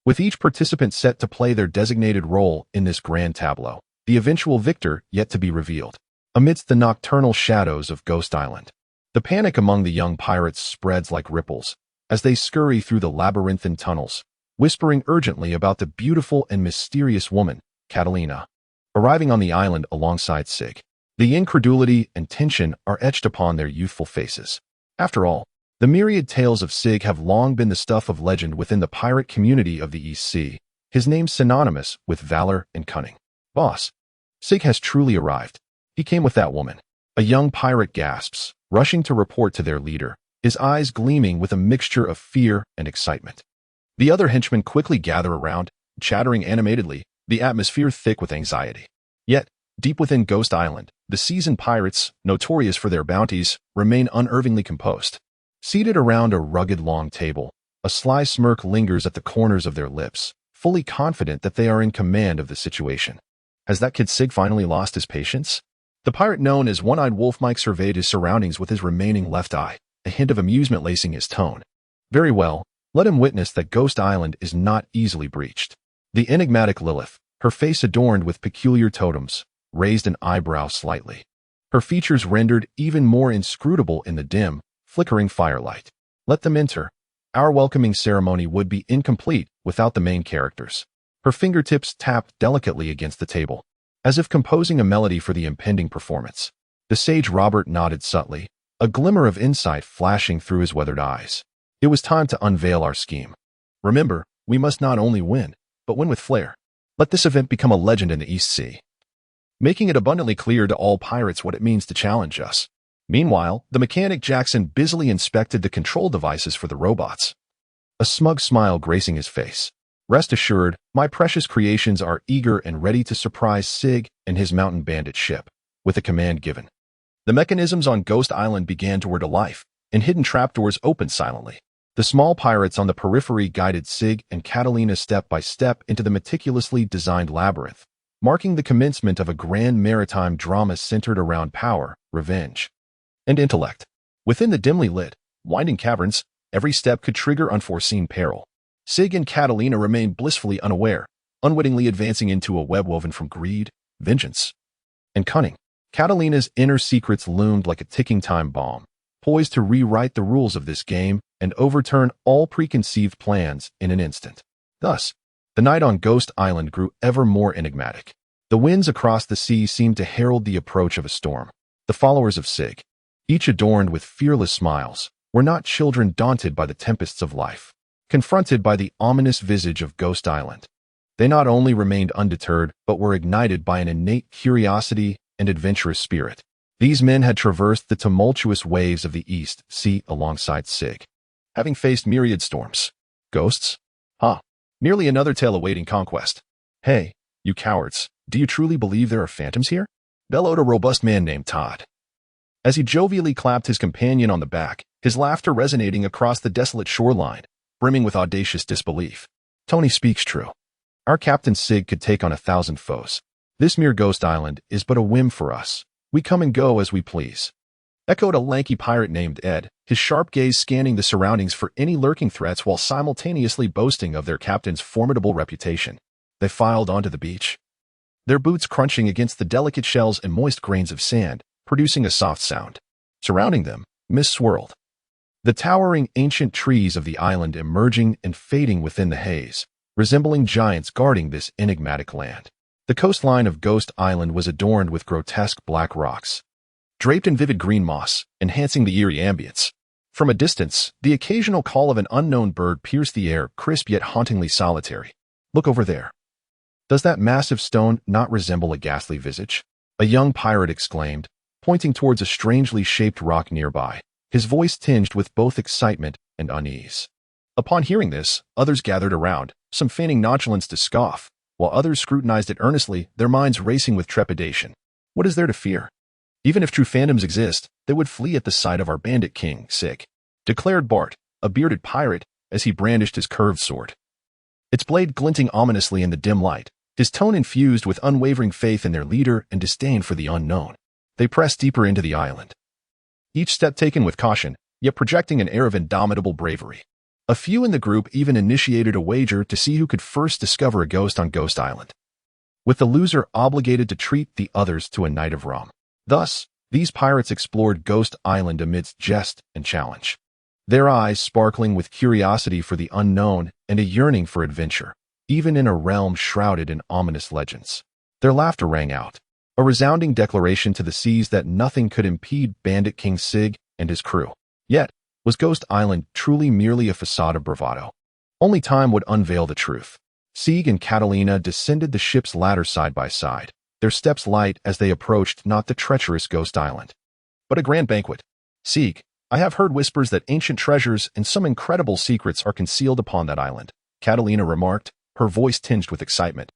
with each participant set to play their designated role in this grand tableau, the eventual victor yet to be revealed. Amidst the nocturnal shadows of Ghost Island, the panic among the young pirates spreads like ripples as they scurry through the labyrinthine tunnels, whispering urgently about the beautiful and mysterious woman, Catalina, arriving on the island alongside Sig. The incredulity and tension are etched upon their youthful faces. After all, the myriad tales of Sig have long been the stuff of legend within the pirate community of the East Sea, his name synonymous with valor and cunning. Boss, Sig has truly arrived. He came with that woman. A young pirate gasps, rushing to report to their leader, his eyes gleaming with a mixture of fear and excitement. The other henchmen quickly gather around, chattering animatedly, the atmosphere thick with anxiety. Yet, deep within Ghost Island, the seasoned pirates, notorious for their bounties, remain unervingly composed. Seated around a rugged long table, a sly smirk lingers at the corners of their lips, fully confident that they are in command of the situation. Has that kid Sig finally lost his patience? The pirate known as One-Eyed Wolf Mike surveyed his surroundings with his remaining left eye, a hint of amusement lacing his tone. Very well, let him witness that Ghost Island is not easily breached. The enigmatic Lilith, her face adorned with peculiar totems, raised an eyebrow slightly, her features rendered even more inscrutable in the dim, flickering firelight. Let them enter. Our welcoming ceremony would be incomplete without the main characters. Her fingertips tapped delicately against the table, as if composing a melody for the impending performance. The sage Robert nodded subtly, a glimmer of insight flashing through his weathered eyes. It was time to unveil our scheme. Remember, we must not only win, but win with flair. Let this event become a legend in the East Sea, making it abundantly clear to all pirates what it means to challenge us. Meanwhile, the mechanic Jackson busily inspected the control devices for the robots, a smug smile gracing his face. Rest assured, my precious creations are eager and ready to surprise Sig and his mountain bandit ship, with a command given. The mechanisms on Ghost Island began to whir to life, and hidden trapdoors opened silently. The small pirates on the periphery guided Sig and Catalina step by step into the meticulously designed labyrinth, marking the commencement of a grand maritime drama centered around power, revenge, and intellect. Within the dimly lit, winding caverns, every step could trigger unforeseen peril. Sig and Catalina remained blissfully unaware, unwittingly advancing into a web woven from greed, vengeance, and cunning. Catalina's inner secrets loomed like a ticking time bomb, poised to rewrite the rules of this game and overturn all preconceived plans in an instant. Thus, the night on Ghost Island grew ever more enigmatic. The winds across the sea seemed to herald the approach of a storm. The followers of Sig, each adorned with fearless smiles, were not children daunted by the tempests of life. Confronted by the ominous visage of Ghost Island, they not only remained undeterred but were ignited by an innate curiosity and adventurous spirit. These men had traversed the tumultuous waves of the East Sea alongside Sig, having faced myriad storms. Ghosts? Merely another tale awaiting conquest. Hey, you cowards, do you truly believe there are phantoms here? Bellowed a robust man named Todd, as he jovially clapped his companion on the back, his laughter resonating across the desolate shoreline, brimming with audacious disbelief. Tony speaks true. Our Captain Sig could take on 1,000 foes. This mere ghost island is but a whim for us. We come and go as we please. Echoed a lanky pirate named Ed, his sharp gaze scanning the surroundings for any lurking threats while simultaneously boasting of their captain's formidable reputation. They filed onto the beach, their boots crunching against the delicate shells and moist grains of sand, producing a soft sound. Surrounding them, mist swirled, the towering ancient trees of the island emerging and fading within the haze, resembling giants guarding this enigmatic land. The coastline of Ghost Island was adorned with grotesque black rocks, draped in vivid green moss, enhancing the eerie ambience. From a distance, the occasional call of an unknown bird pierced the air, crisp yet hauntingly solitary. Look over there. Does that massive stone not resemble a ghastly visage? A young pirate exclaimed, pointing towards a strangely shaped rock nearby, his voice tinged with both excitement and unease. Upon hearing this, others gathered around, some feigning nonchalance to scoff, while others scrutinized it earnestly, their minds racing with trepidation. What is there to fear? Even if true phantoms exist, they would flee at the sight of our bandit king, Sig, declared Bart, a bearded pirate, as he brandished his curved sword, its blade glinting ominously in the dim light, his tone infused with unwavering faith in their leader and disdain for the unknown. They pressed deeper into the island, each step taken with caution, yet projecting an air of indomitable bravery. A few in the group even initiated a wager to see who could first discover a ghost on Ghost Island, with the loser obligated to treat the others to a night of rum. Thus, these pirates explored Ghost Island amidst jest and challenge, their eyes sparkling with curiosity for the unknown and a yearning for adventure, even in a realm shrouded in ominous legends. Their laughter rang out, a resounding declaration to the seas that nothing could impede Bandit King Sig and his crew. Yet, was Ghost Island truly merely a facade of bravado? Only time would unveil the truth. Sig and Catalina descended the ship's ladder side by side, their steps light as they approached not the treacherous Ghost Island, but a grand banquet. Sig, I have heard whispers that ancient treasures and some incredible secrets are concealed upon that island, Catalina remarked, her voice tinged with excitement.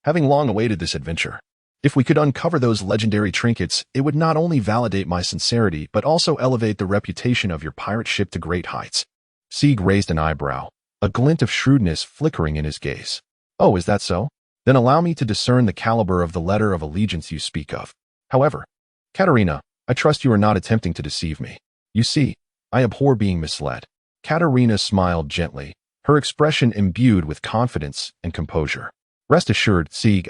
Having long awaited this adventure, if we could uncover those legendary trinkets, it would not only validate my sincerity but also elevate the reputation of your pirate ship to great heights. Sig raised an eyebrow, a glint of shrewdness flickering in his gaze. Oh, is that so? Then allow me to discern the caliber of the letter of allegiance you speak of. However, Catalina, I trust you are not attempting to deceive me. You see, I abhor being misled. Catalina smiled gently, her expression imbued with confidence and composure. Rest assured, Sig,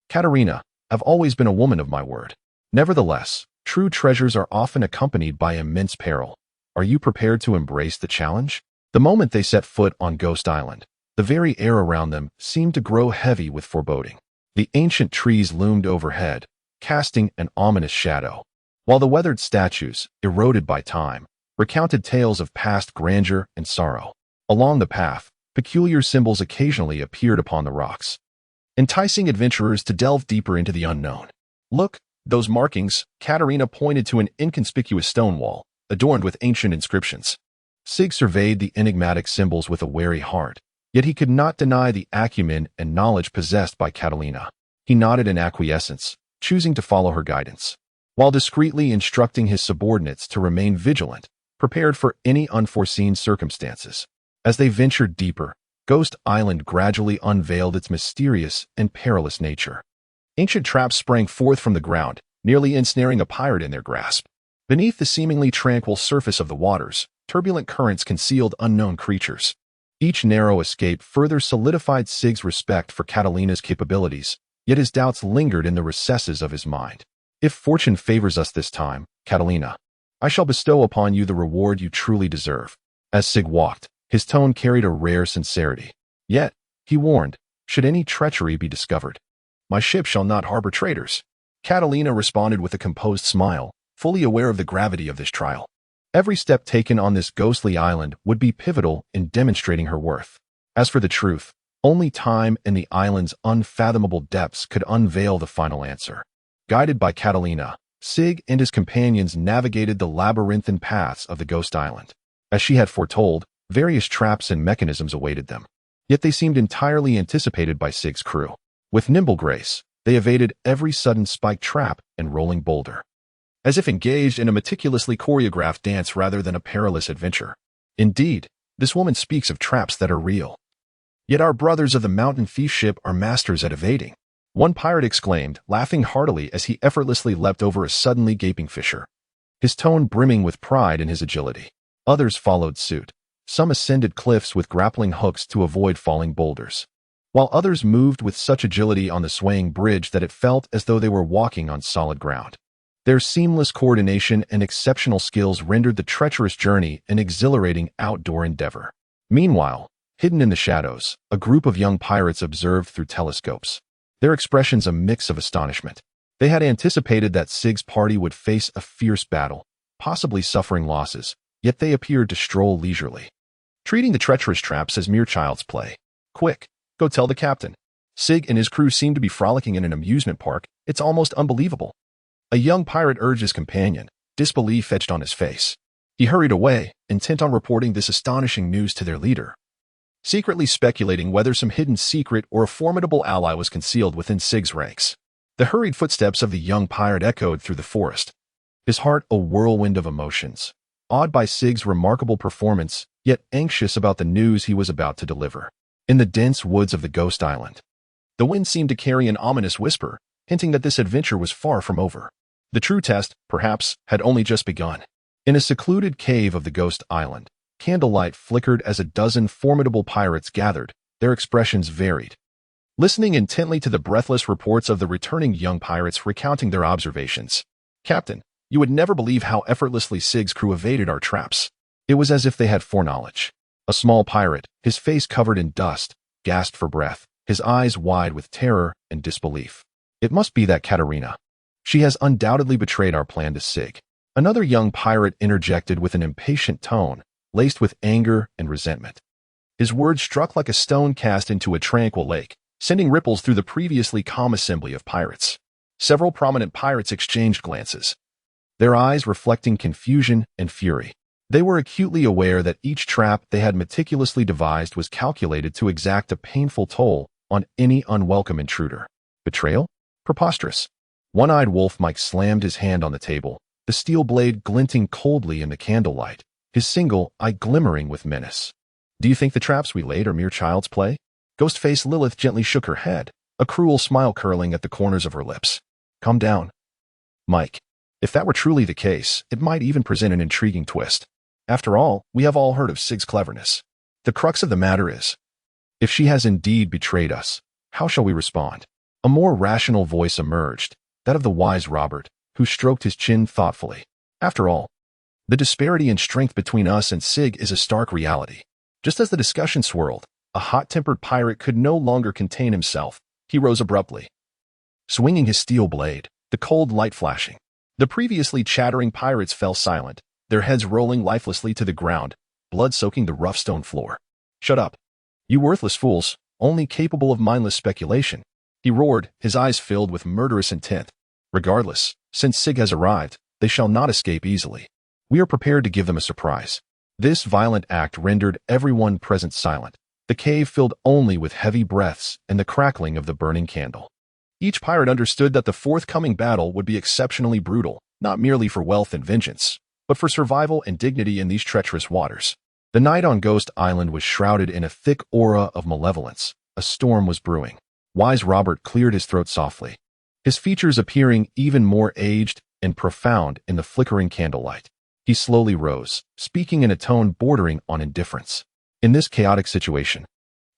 Catalina, have always been a woman of my word. Nevertheless, true treasures are often accompanied by immense peril. Are you prepared to embrace the challenge? The moment they set foot on Ghost Island, the very air around them seemed to grow heavy with foreboding. The ancient trees loomed overhead, casting an ominous shadow, while the weathered statues, eroded by time, recounted tales of past grandeur and sorrow. Along the path, peculiar symbols occasionally appeared upon the rocks, enticing adventurers to delve deeper into the unknown. Look, those markings, Catalina pointed to an inconspicuous stone wall, adorned with ancient inscriptions. Sig surveyed the enigmatic symbols with a wary heart, yet he could not deny the acumen and knowledge possessed by Catalina. He nodded in acquiescence, choosing to follow her guidance, while discreetly instructing his subordinates to remain vigilant, prepared for any unforeseen circumstances. As they ventured deeper, Ghost Island gradually unveiled its mysterious and perilous nature. Ancient traps sprang forth from the ground, nearly ensnaring a pirate in their grasp. Beneath the seemingly tranquil surface of the waters, turbulent currents concealed unknown creatures. Each narrow escape further solidified Sig's respect for Catalina's capabilities, yet his doubts lingered in the recesses of his mind. If fortune favors us this time, Catalina, I shall bestow upon you the reward you truly deserve. As Sig walked, his tone carried a rare sincerity. Yet, he warned, should any treachery be discovered, my ship shall not harbor traitors. Catalina responded with a composed smile, fully aware of the gravity of this trial. Every step taken on this ghostly island would be pivotal in demonstrating her worth. As for the truth, only time and the island's unfathomable depths could unveil the final answer. Guided by Catalina, Sig and his companions navigated the labyrinthine paths of the Ghost Island. As she had foretold, various traps and mechanisms awaited them. Yet they seemed entirely anticipated by Sig's crew. With nimble grace, they evaded every sudden spiked trap and rolling boulder, as if engaged in a meticulously choreographed dance rather than a perilous adventure. Indeed, this woman speaks of traps that are real. Yet our brothers of the mountain thief ship are masters at evading. One pirate exclaimed, laughing heartily as he effortlessly leapt over a suddenly gaping fissure, his tone brimming with pride in his agility. Others followed suit. Some ascended cliffs with grappling hooks to avoid falling boulders, while others moved with such agility on the swaying bridge that it felt as though they were walking on solid ground. Their seamless coordination and exceptional skills rendered the treacherous journey an exhilarating outdoor endeavor. Meanwhile, hidden in the shadows, a group of young pirates observed through telescopes, their expressions a mix of astonishment. They had anticipated that Sig's party would face a fierce battle, possibly suffering losses, yet they appeared to stroll leisurely, treating the treacherous traps as mere child's play. Quick, go tell the captain. Sig and his crew seem to be frolicking in an amusement park. It's almost unbelievable. A young pirate urged his companion, disbelief etched on his face. He hurried away, intent on reporting this astonishing news to their leader, secretly speculating whether some hidden secret or a formidable ally was concealed within Sig's ranks. The hurried footsteps of the young pirate echoed through the forest, his heart a whirlwind of emotions, awed by Sig's remarkable performance, yet anxious about the news he was about to deliver. In the dense woods of the Ghost Island, the wind seemed to carry an ominous whisper, hinting that this adventure was far from over. The true test, perhaps, had only just begun. In a secluded cave of the Ghost Island, candlelight flickered as a dozen formidable pirates gathered, their expressions varied, listening intently to the breathless reports of the returning young pirates recounting their observations. Captain, you would never believe how effortlessly Sig's crew evaded our traps. It was as if they had foreknowledge. A small pirate, his face covered in dust, gasped for breath, his eyes wide with terror and disbelief. It must be that Catalina. She has undoubtedly betrayed our plan to Sig. Another young pirate interjected with an impatient tone, laced with anger and resentment. His words struck like a stone cast into a tranquil lake, sending ripples through the previously calm assembly of pirates. Several prominent pirates exchanged glances, their eyes reflecting confusion and fury. They were acutely aware that each trap they had meticulously devised was calculated to exact a painful toll on any unwelcome intruder. Betrayal? Preposterous. One-eyed Wolf Mike slammed his hand on the table, the steel blade glinting coldly in the candlelight, his single eye glimmering with menace. Do you think the traps we laid are mere child's play? Ghostface Lilith gently shook her head, a cruel smile curling at the corners of her lips. Calm down, Mike. If that were truly the case, it might even present an intriguing twist. After all, we have all heard of Sig's cleverness. The crux of the matter is, if she has indeed betrayed us, how shall we respond? A more rational voice emerged, that of the wise Robert, who stroked his chin thoughtfully. After all, the disparity in strength between us and Sig is a stark reality. Just as the discussion swirled, a hot-tempered pirate could no longer contain himself. He rose abruptly, swinging his steel blade, the cold light flashing. The previously chattering pirates fell silent, their heads rolling lifelessly to the ground, blood soaking the rough stone floor. Shut up, you worthless fools, only capable of mindless speculation, he roared, his eyes filled with murderous intent. Regardless, since Sig has arrived, they shall not escape easily. We are prepared to give them a surprise. This violent act rendered everyone present silent, the cave filled only with heavy breaths and the crackling of the burning candle. Each pirate understood that the forthcoming battle would be exceptionally brutal, not merely for wealth and vengeance, but for survival and dignity in these treacherous waters. The night on Ghost Island was shrouded in a thick aura of malevolence. A storm was brewing. Wise Robert cleared his throat softly, his features appearing even more aged and profound in the flickering candlelight. He slowly rose, speaking in a tone bordering on indifference. In this chaotic situation,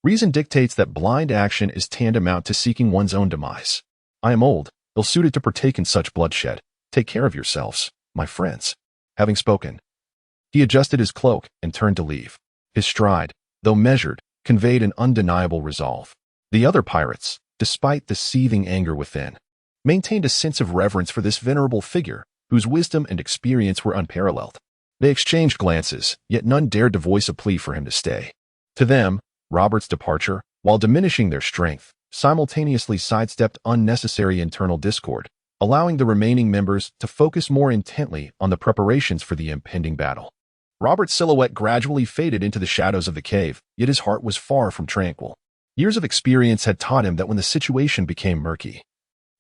reason dictates that blind action is tantamount to seeking one's own demise. I am old, ill-suited to partake in such bloodshed. Take care of yourselves, my friends. Having spoken, he adjusted his cloak and turned to leave. His stride, though measured, conveyed an undeniable resolve. The other pirates, despite the seething anger within, maintained a sense of reverence for this venerable figure, whose wisdom and experience were unparalleled. They exchanged glances, yet none dared to voice a plea for him to stay. To them, Robert's departure, while diminishing their strength, simultaneously sidestepped unnecessary internal discord, allowing the remaining members to focus more intently on the preparations for the impending battle. Robert's silhouette gradually faded into the shadows of the cave, yet his heart was far from tranquil. Years of experience had taught him that when the situation became murky,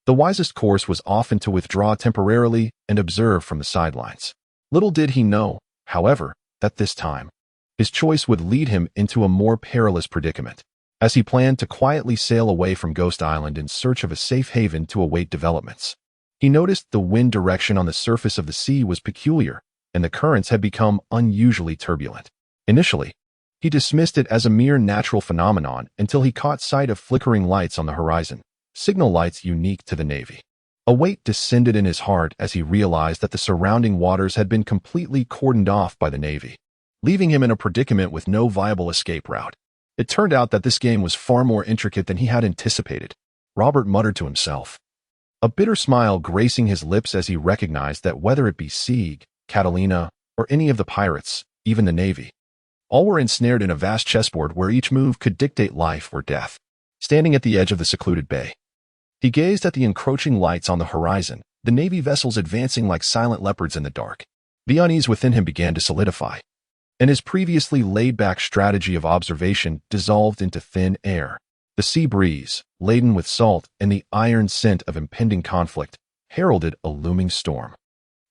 the wisest course was often to withdraw temporarily and observe from the sidelines. Little did he know, however, that this time, his choice would lead him into a more perilous predicament. as he planned to quietly sail away from Ghost Island in search of a safe haven to await developments. He noticed the wind direction on the surface of the sea was peculiar, and the currents had become unusually turbulent. Initially, he dismissed it as a mere natural phenomenon until he caught sight of flickering lights on the horizon, signal lights unique to the Navy. A weight descended in his heart as he realized that the surrounding waters had been completely cordoned off by the Navy, leaving him in a predicament with no viable escape route. It turned out that this game was far more intricate than he had anticipated. Robert muttered to himself, a bitter smile gracing his lips as he recognized that whether it be Sig, Catalina, or any of the pirates, even the Navy, all were ensnared in a vast chessboard where each move could dictate life or death. Standing at the edge of the secluded bay, he gazed at the encroaching lights on the horizon, the Navy vessels advancing like silent leopards in the dark. The unease within him began to solidify, and his previously laid-back strategy of observation dissolved into thin air. The sea breeze, laden with salt and the iron scent of impending conflict, heralded a looming storm.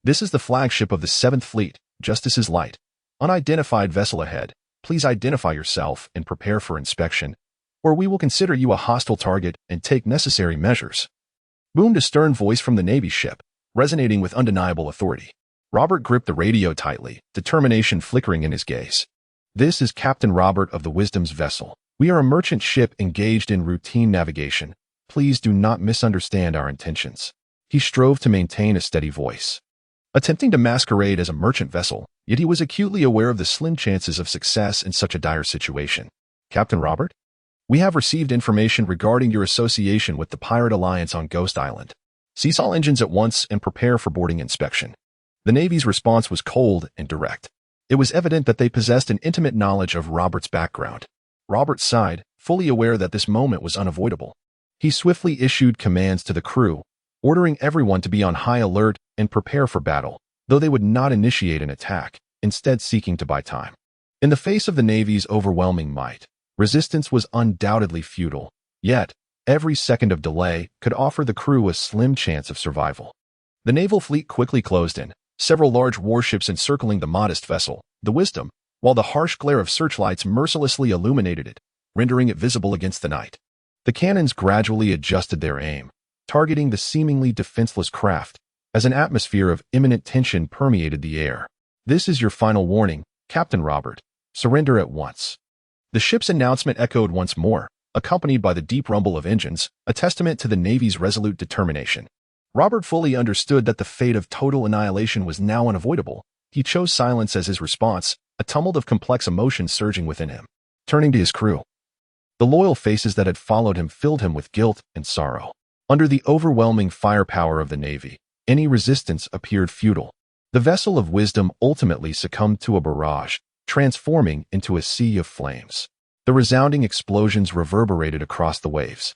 This is the flagship of the 7th Fleet, Justice's Light. Unidentified vessel ahead. Please identify yourself and prepare for inspection, or we will consider you a hostile target and take necessary measures. Boomed a stern voice from the Navy ship, resonating with undeniable authority. Robert gripped the radio tightly, determination flickering in his gaze. This is Captain Robert of the Wisdom's vessel. We are a merchant ship engaged in routine navigation. Please do not misunderstand our intentions. He strove to maintain a steady voice, attempting to masquerade as a merchant vessel, yet he was acutely aware of the slim chances of success in such a dire situation. Captain Robert? We have received information regarding your association with the Pirate Alliance on Ghost Island. Cease all engines at once and prepare for boarding inspection. The Navy's response was cold and direct. It was evident that they possessed an intimate knowledge of Robert's background. Robert sighed, fully aware that this moment was unavoidable. He swiftly issued commands to the crew, ordering everyone to be on high alert and prepare for battle, though they would not initiate an attack, instead seeking to buy time. In the face of the Navy's overwhelming might, resistance was undoubtedly futile, yet every second of delay could offer the crew a slim chance of survival. The naval fleet quickly closed in, several large warships encircling the modest vessel, the Wisdom, while the harsh glare of searchlights mercilessly illuminated it, rendering it visible against the night. The cannons gradually adjusted their aim, targeting the seemingly defenseless craft, as an atmosphere of imminent tension permeated the air. This is your final warning, Captain Robert. Surrender at once. The ship's announcement echoed once more, accompanied by the deep rumble of engines, a testament to the Navy's resolute determination. Robert fully understood that the fate of total annihilation was now unavoidable. He chose silence as his response, a tumult of complex emotions surging within him. Turning to his crew, the loyal faces that had followed him filled him with guilt and sorrow. Under the overwhelming firepower of the Navy, any resistance appeared futile. The vessel of Wisdom ultimately succumbed to a barrage, transforming into a sea of flames. The resounding explosions reverberated across the waves,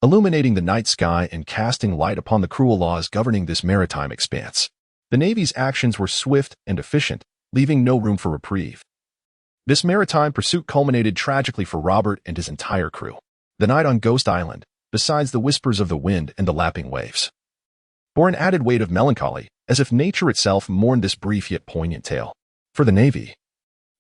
illuminating the night sky and casting light upon the cruel laws governing this maritime expanse. The Navy's actions were swift and efficient, leaving no room for reprieve. This maritime pursuit culminated tragically for Robert and his entire crew. The night on Ghost Island, besides the whispers of the wind and the lapping waves, bore an added weight of melancholy, as if nature itself mourned this brief yet poignant tale. For the Navy,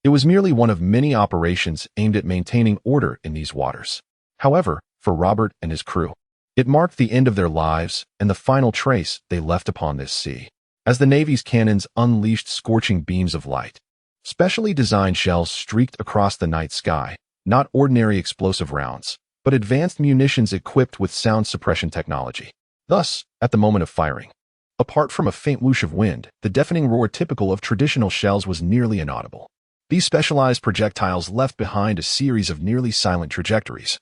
it was merely one of many operations aimed at maintaining order in these waters. However, for Robert and his crew, it marked the end of their lives and the final trace they left upon this sea. As the Navy's cannons unleashed scorching beams of light, specially designed shells streaked across the night sky, not ordinary explosive rounds, but advanced munitions equipped with sound suppression technology. Thus, at the moment of firing, apart from a faint whoosh of wind, the deafening roar typical of traditional shells was nearly inaudible. These specialized projectiles left behind a series of nearly silent trajectories,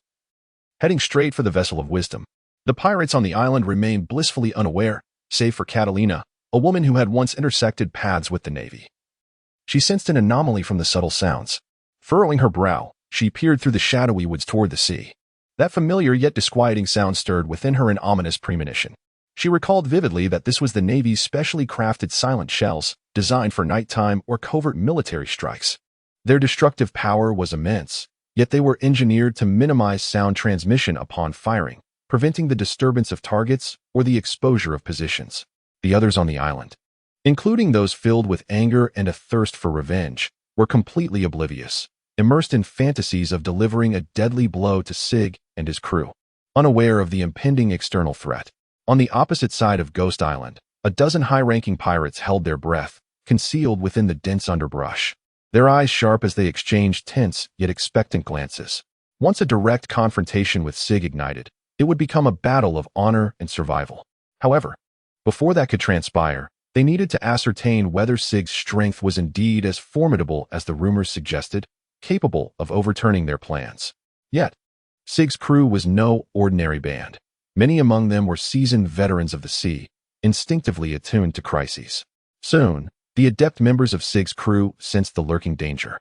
heading straight for the vessel of Wisdom. The pirates on the island remained blissfully unaware, save for Catalina, a woman who had once intersected paths with the Navy. She sensed an anomaly from the subtle sounds. Furrowing her brow, she peered through the shadowy woods toward the sea. That familiar yet disquieting sound stirred within her an ominous premonition. She recalled vividly that this was the Navy's specially crafted silent shells, designed for nighttime or covert military strikes. Their destructive power was immense, yet they were engineered to minimize sound transmission upon firing, preventing the disturbance of targets or the exposure of positions. The others on the island, including those filled with anger and a thirst for revenge, were completely oblivious. immersed in fantasies of delivering a deadly blow to Sig and his crew, unaware of the impending external threat. On the opposite side of Ghost Island, a dozen high-ranking pirates held their breath, concealed within the dense underbrush, their eyes sharp as they exchanged tense yet expectant glances. Once a direct confrontation with Sig ignited, it would become a battle of honor and survival. However, before that could transpire, they needed to ascertain whether Sig's strength was indeed as formidable as the rumors suggested, capable of overturning their plans. Yet, Sig's crew was no ordinary band. Many among them were seasoned veterans of the sea, instinctively attuned to crises. Soon, the adept members of Sig's crew sensed the lurking danger.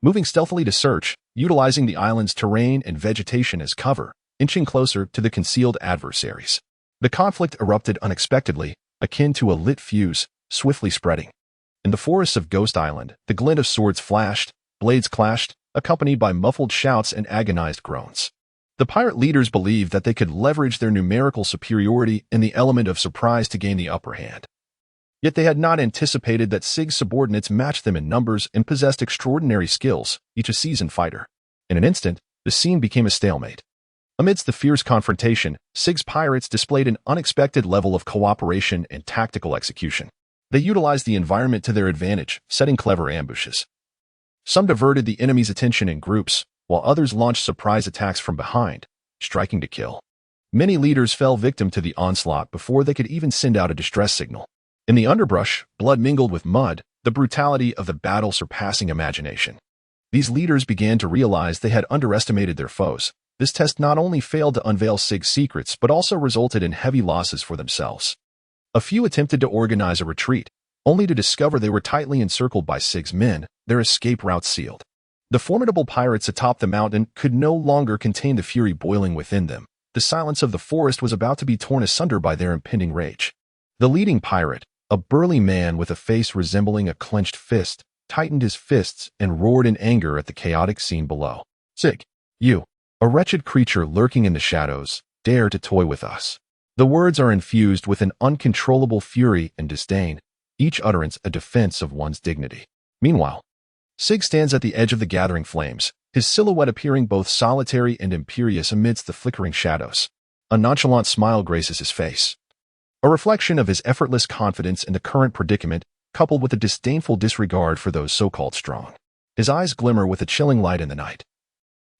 Moving stealthily to search, utilizing the island's terrain and vegetation as cover, inching closer to the concealed adversaries. The conflict erupted unexpectedly, akin to a lit fuse, swiftly spreading. In the forests of Ghost Island, the glint of swords flashed, blades clashed, accompanied by muffled shouts and agonized groans. The pirate leaders believed that they could leverage their numerical superiority and the element of surprise to gain the upper hand. Yet they had not anticipated that Sig's subordinates matched them in numbers and possessed extraordinary skills, each a seasoned fighter. In an instant, the scene became a stalemate. Amidst the fierce confrontation, Sig's pirates displayed an unexpected level of cooperation and tactical execution. They utilized the environment to their advantage, setting clever ambushes. Some diverted the enemy's attention in groups, while others launched surprise attacks from behind, striking to kill. Many leaders fell victim to the onslaught before they could even send out a distress signal. In the underbrush, blood mingled with mud, the brutality of the battle surpassing imagination. These leaders began to realize they had underestimated their foes. This test not only failed to unveil Sig's secrets, but also resulted in heavy losses for themselves. A few attempted to organize a retreat, only to discover they were tightly encircled by Sig's men, their escape route sealed. The formidable pirates atop the mountain could no longer contain the fury boiling within them. The silence of the forest was about to be torn asunder by their impending rage. The leading pirate, a burly man with a face resembling a clenched fist, tightened his fists and roared in anger at the chaotic scene below. Sig, you, a wretched creature lurking in the shadows, dare to toy with us. The words are infused with an uncontrollable fury and disdain, each utterance a defense of one's dignity. Meanwhile, Sig stands at the edge of the gathering flames, his silhouette appearing both solitary and imperious amidst the flickering shadows. A nonchalant smile graces his face, a reflection of his effortless confidence in the current predicament, coupled with a disdainful disregard for those so-called strong. His eyes glimmer with a chilling light in the night,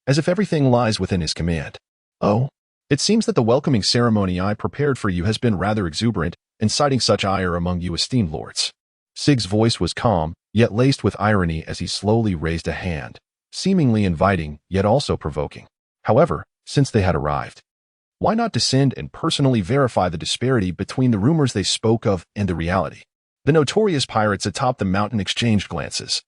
as if everything lies within his command. Oh, it seems that the welcoming ceremony I prepared for you has been rather exuberant, inciting such ire among you esteemed lords. Sig's voice was calm, yet laced with irony as he slowly raised a hand, seemingly inviting, yet also provoking. However, since they had arrived, why not descend and personally verify the disparity between the rumors they spoke of and the reality? The notorious pirates atop the mountain exchanged glances.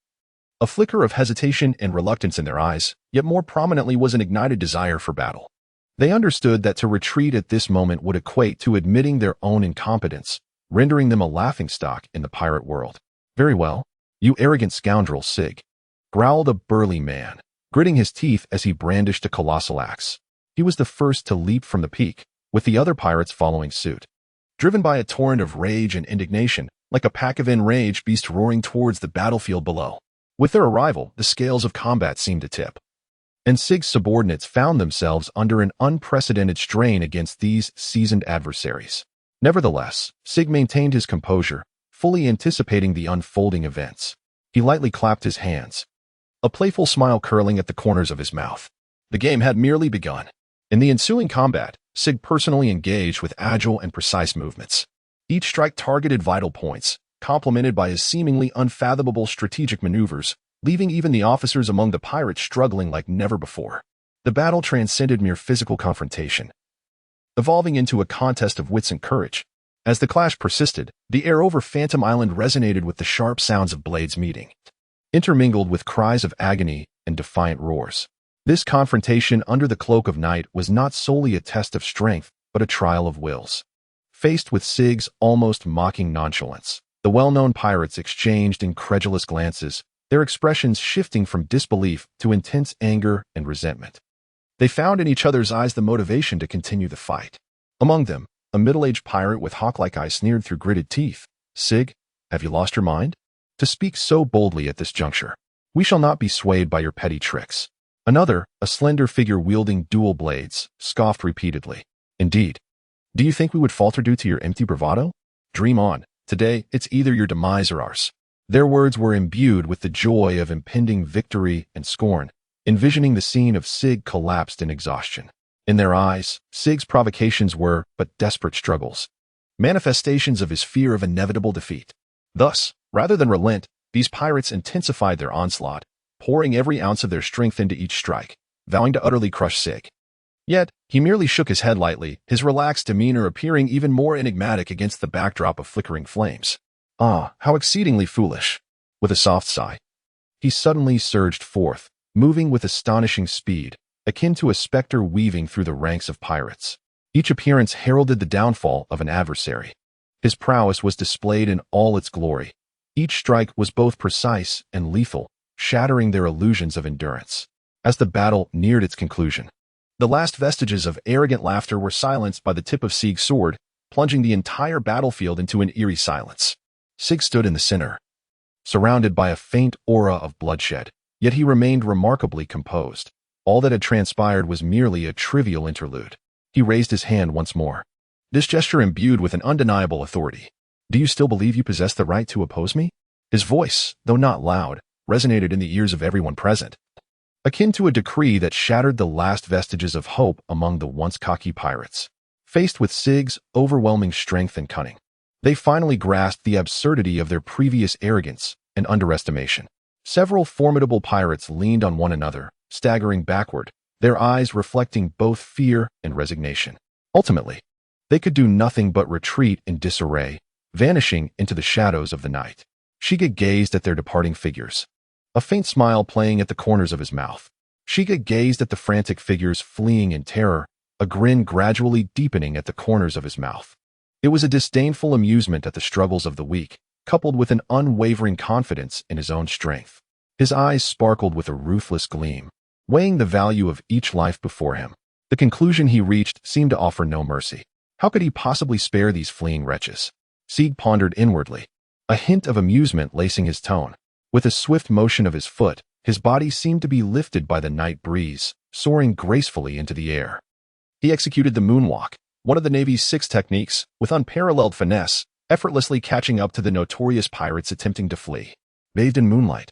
A flicker of hesitation and reluctance in their eyes, yet more prominently was an ignited desire for battle. They understood that to retreat at this moment would equate to admitting their own incompetence, rendering them a laughingstock in the pirate world. Very well, you arrogant scoundrel, Sig, growled a burly man, gritting his teeth as he brandished a colossal axe. He was the first to leap from the peak, with the other pirates following suit. Driven by a torrent of rage and indignation, like a pack of enraged beasts roaring towards the battlefield below. With their arrival, the scales of combat seemed to tip, and Sig's subordinates found themselves under an unprecedented strain against these seasoned adversaries. Nevertheless, Sig maintained his composure, fully anticipating the unfolding events. He lightly clapped his hands, a playful smile curling at the corners of his mouth. The game had merely begun. In the ensuing combat, Sig personally engaged with agile and precise movements. Each strike targeted vital points, complemented by his seemingly unfathomable strategic maneuvers, leaving even the officers among the pirates struggling like never before. The battle transcended mere physical confrontation, evolving into a contest of wits and courage. As the clash persisted, the air over Phantom Island resonated with the sharp sounds of blades meeting, intermingled with cries of agony and defiant roars. This confrontation under the cloak of night was not solely a test of strength, but a trial of wills. Faced with Sig's almost mocking nonchalance, the well-known pirates exchanged incredulous glances, their expressions shifting from disbelief to intense anger and resentment. They found in each other's eyes the motivation to continue the fight. Among them, a middle-aged pirate with hawk-like eyes sneered through gritted teeth. Sig, have you lost your mind? To speak so boldly at this juncture. We shall not be swayed by your petty tricks. Another, a slender figure wielding dual blades, scoffed repeatedly. Indeed. Do you think we would falter due to your empty bravado? Dream on. Today, it's either your demise or ours. Their words were imbued with the joy of impending victory and scorn, envisioning the scene of Sig collapsed in exhaustion. In their eyes, Sig's provocations were but desperate struggles, manifestations of his fear of inevitable defeat. Thus, rather than relent, these pirates intensified their onslaught, pouring every ounce of their strength into each strike, vowing to utterly crush Sig. Yet, he merely shook his head lightly, his relaxed demeanor appearing even more enigmatic against the backdrop of flickering flames. Ah, how exceedingly foolish. With a soft sigh, he suddenly surged forth, moving with astonishing speed, akin to a specter weaving through the ranks of pirates. Each appearance heralded the downfall of an adversary. His prowess was displayed in all its glory. Each strike was both precise and lethal, shattering their illusions of endurance. As the battle neared its conclusion, the last vestiges of arrogant laughter were silenced by the tip of Sig's sword, plunging the entire battlefield into an eerie silence. Sig stood in the center, surrounded by a faint aura of bloodshed, yet he remained remarkably composed. All that had transpired was merely a trivial interlude. He raised his hand once more, this gesture imbued with an undeniable authority. Do you still believe you possess the right to oppose me? His voice, though not loud, resonated in the ears of everyone present, akin to a decree that shattered the last vestiges of hope among the once cocky pirates. Faced with Sig's overwhelming strength and cunning, they finally grasped the absurdity of their previous arrogance and underestimation. Several formidable pirates leaned on one another, staggering backward, their eyes reflecting both fear and resignation. Ultimately, they could do nothing but retreat in disarray, vanishing into the shadows of the night. Shiga gazed at their departing figures, a faint smile playing at the corners of his mouth. Shiga gazed at the frantic figures fleeing in terror, a grin gradually deepening at the corners of his mouth. It was a disdainful amusement at the struggles of the weak, coupled with an unwavering confidence in his own strength. His eyes sparkled with a ruthless gleam, weighing the value of each life before him. The conclusion he reached seemed to offer no mercy. How could he possibly spare these fleeing wretches? Sig pondered inwardly, a hint of amusement lacing his tone. With a swift motion of his foot, his body seemed to be lifted by the night breeze, soaring gracefully into the air. He executed the moonwalk, one of the Navy's 6 techniques, with unparalleled finesse, effortlessly catching up to the notorious pirates attempting to flee. Bathed in moonlight,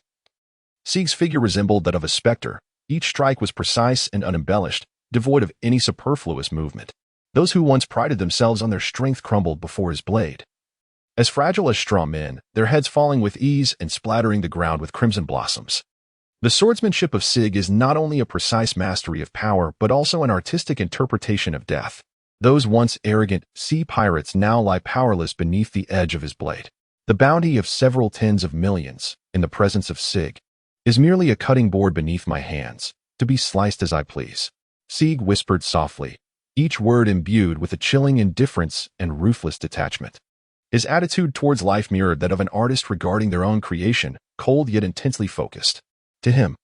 Sig's figure resembled that of a specter. Each strike was precise and unembellished, devoid of any superfluous movement. Those who once prided themselves on their strength crumbled before his blade. As fragile as straw men, their heads falling with ease and splattering the ground with crimson blossoms. The swordsmanship of Sig is not only a precise mastery of power, but also an artistic interpretation of death. Those once arrogant sea pirates now lie powerless beneath the edge of his blade. The bounty of several tens of millions, in the presence of Sig, is merely a cutting board beneath my hands, to be sliced as I please. Sig whispered softly, each word imbued with a chilling indifference and ruthless detachment. His attitude towards life mirrored that of an artist regarding their own creation, cold yet intensely focused. To him,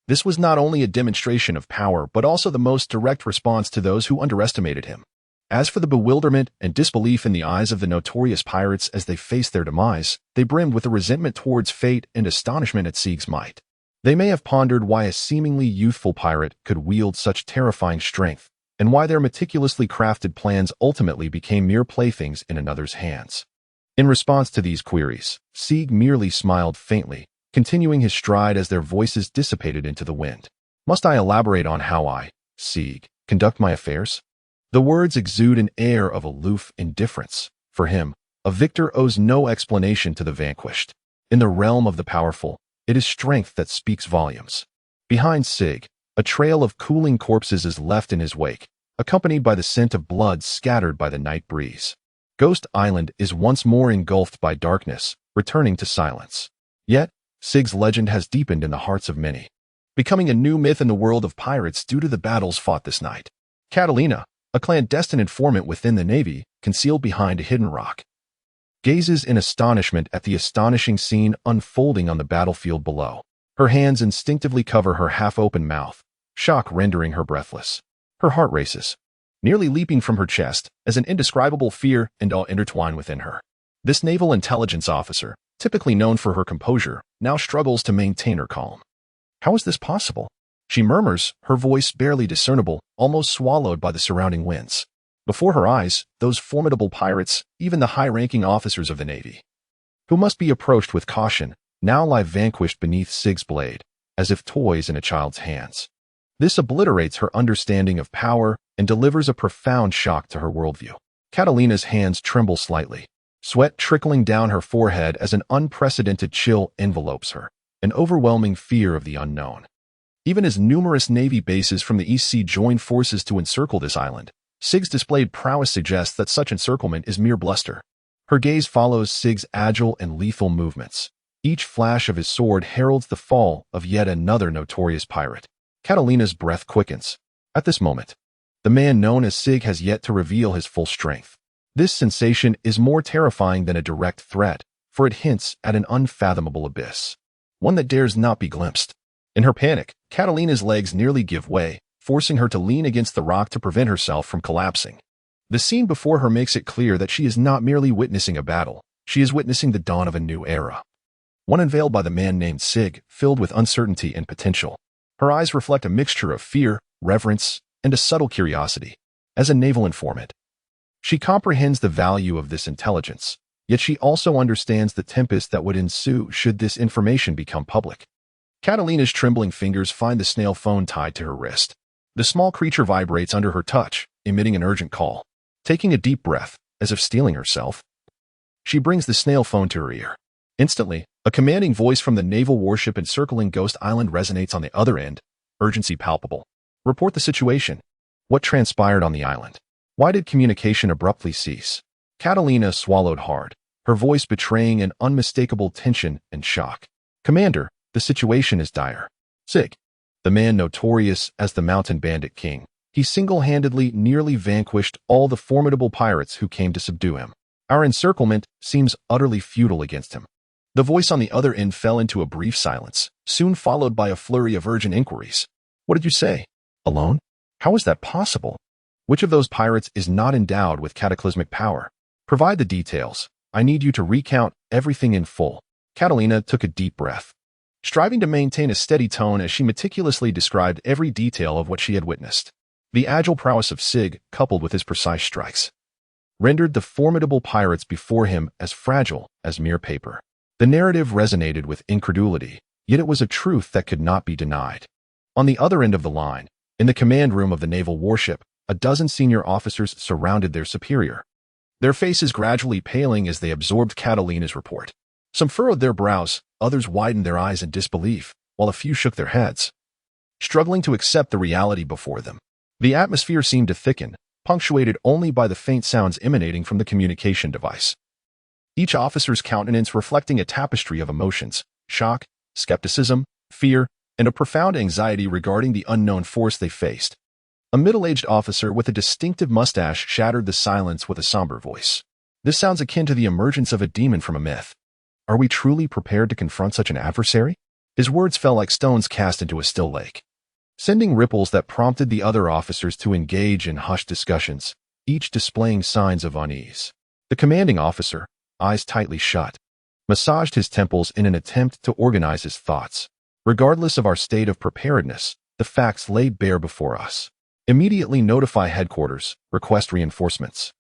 this was not only a demonstration of power, but also the most direct response to those who underestimated him. As for the bewilderment and disbelief in the eyes of the notorious pirates as they faced their demise, they brimmed with a resentment towards fate and astonishment at Sig's might. They may have pondered why a seemingly youthful pirate could wield such terrifying strength, and why their meticulously crafted plans ultimately became mere playthings in another's hands. In response to these queries, Sig merely smiled faintly, continuing his stride as their voices dissipated into the wind. Must I elaborate on how I, Sig, conduct my affairs? The words exude an air of aloof indifference. For him, a victor owes no explanation to the vanquished. In the realm of the powerful, it is strength that speaks volumes. Behind Sig, a trail of cooling corpses is left in his wake, accompanied by the scent of blood scattered by the night breeze. Ghost Island is once more engulfed by darkness, returning to silence. Yet, Sig's legend has deepened in the hearts of many, becoming a new myth in the world of pirates due to the battles fought this night. Catalina, a clandestine informant within the Navy, concealed behind a hidden rock, gazes in astonishment at the astonishing scene unfolding on the battlefield below. Her hands instinctively cover her half-open mouth, shock rendering her breathless. Her heart races, nearly leaping from her chest as an indescribable fear and awe intertwine within her. This naval intelligence officer, typically known for her composure, now struggles to maintain her calm. How is this possible? She murmurs, her voice barely discernible, almost swallowed by the surrounding winds. Before her eyes, those formidable pirates, even the high-ranking officers of the Navy, who must be approached with caution, now lie vanquished beneath Sig's blade, as if toys in a child's hands. This obliterates her understanding of power and delivers a profound shock to her worldview. Catalina's hands tremble slightly, sweat trickling down her forehead as an unprecedented chill envelopes her, an overwhelming fear of the unknown. Even as numerous Navy bases from the East Sea join forces to encircle this island, Sig's displayed prowess suggests that such encirclement is mere bluster. Her gaze follows Sig's agile and lethal movements. Each flash of his sword heralds the fall of yet another notorious pirate. Catalina's breath quickens. At this moment, the man known as Sig has yet to reveal his full strength. This sensation is more terrifying than a direct threat, for it hints at an unfathomable abyss, one that dares not be glimpsed. In her panic, Catalina's legs nearly give way, forcing her to lean against the rock to prevent herself from collapsing. The scene before her makes it clear that she is not merely witnessing a battle, she is witnessing the dawn of a new era. One unveiled by the man named Sig, filled with uncertainty and potential. Her eyes reflect a mixture of fear, reverence, and a subtle curiosity. As a naval informant, she comprehends the value of this intelligence, yet she also understands the tempest that would ensue should this information become public. Catalina's trembling fingers find the snail phone tied to her wrist. The small creature vibrates under her touch, emitting an urgent call. Taking a deep breath, as if steeling herself, she brings the snail phone to her ear. Instantly, a commanding voice from the naval warship encircling Ghost Island resonates on the other end, urgency palpable. Report the situation. What transpired on the island? Why did communication abruptly cease? Catalina swallowed hard, her voice betraying an unmistakable tension and shock. Commander, the situation is dire. Sig, the man notorious as the Mountain Bandit King, he single-handedly nearly vanquished all the formidable pirates who came to subdue him. Our encirclement seems utterly futile against him. The voice on the other end fell into a brief silence, soon followed by a flurry of urgent inquiries. What did you say? Alone? How is that possible? Which of those pirates is not endowed with cataclysmic power? Provide the details. I need you to recount everything in full. Catalina took a deep breath, striving to maintain a steady tone as she meticulously described every detail of what she had witnessed. The agile prowess of Sig, coupled with his precise strikes, rendered the formidable pirates before him as fragile as mere paper. The narrative resonated with incredulity, yet it was a truth that could not be denied. On the other end of the line, in the command room of the naval warship, a dozen senior officers surrounded their superior, their faces gradually paling as they absorbed Catalina's report. Some furrowed their brows, others widened their eyes in disbelief, while a few shook their heads, struggling to accept the reality before them. The atmosphere seemed to thicken, punctuated only by the faint sounds emanating from the communication device. Each officer's countenance reflecting a tapestry of emotions: shock, skepticism, fear, and a profound anxiety regarding the unknown force they faced. A middle-aged officer with a distinctive mustache shattered the silence with a somber voice. This sounds akin to the emergence of a demon from a myth. Are we truly prepared to confront such an adversary? His words fell like stones cast into a still lake, sending ripples that prompted the other officers to engage in hushed discussions, each displaying signs of unease. The commanding officer, eyes tightly shut, massaged his temples in an attempt to organize his thoughts. Regardless of our state of preparedness, the facts lay bare before us. Immediately notify headquarters, request reinforcements,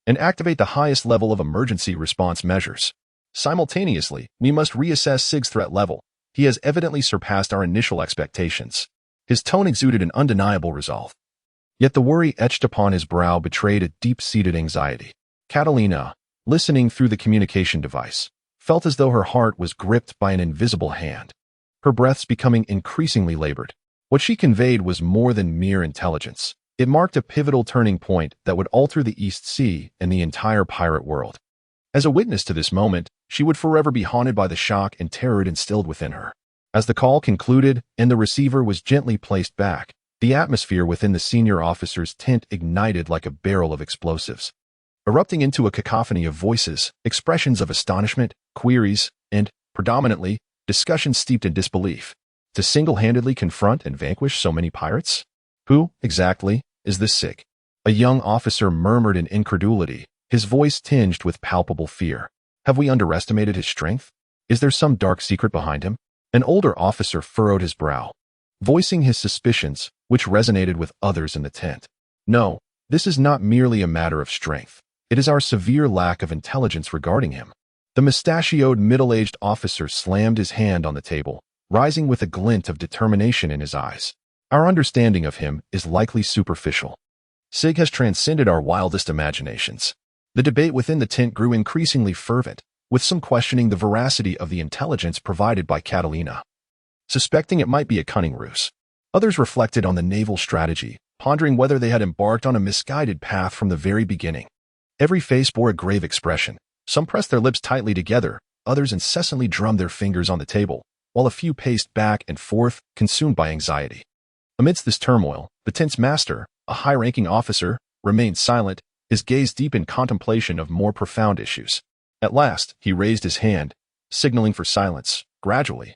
and activate the highest level of emergency response measures. Simultaneously, we must reassess Sig's threat level. He has evidently surpassed our initial expectations. His tone exuded an undeniable resolve. Yet the worry etched upon his brow betrayed a deep-seated anxiety. Catalina, listening through the communication device, felt as though her heart was gripped by an invisible hand, her breaths becoming increasingly labored. What she conveyed was more than mere intelligence. It marked a pivotal turning point that would alter the East Sea and the entire pirate world. As a witness to this moment, she would forever be haunted by the shock and terror it instilled within her. As the call concluded and the receiver was gently placed back, the atmosphere within the senior officer's tent ignited like a barrel of explosives, erupting into a cacophony of voices, expressions of astonishment, queries, and, predominantly, discussions steeped in disbelief. To single-handedly confront and vanquish so many pirates? Who, exactly, is this Sig? A young officer murmured in incredulity, his voice tinged with palpable fear. Have we underestimated his strength? Is there some dark secret behind him? An older officer furrowed his brow, voicing his suspicions, which resonated with others in the tent. No, this is not merely a matter of strength. It is our severe lack of intelligence regarding him. The mustachioed middle-aged officer slammed his hand on the table, rising with a glint of determination in his eyes. Our understanding of him is likely superficial. Sig has transcended our wildest imaginations. The debate within the tent grew increasingly fervent, with some questioning the veracity of the intelligence provided by Catalina, suspecting it might be a cunning ruse. Others reflected on the naval strategy, pondering whether they had embarked on a misguided path from the very beginning. Every face bore a grave expression. Some pressed their lips tightly together, others incessantly drummed their fingers on the table, while a few paced back and forth, consumed by anxiety. Amidst this turmoil, the tent's master, a high-ranking officer, remained silent, his gaze deep in contemplation of more profound issues. At last, he raised his hand, signaling for silence. Gradually,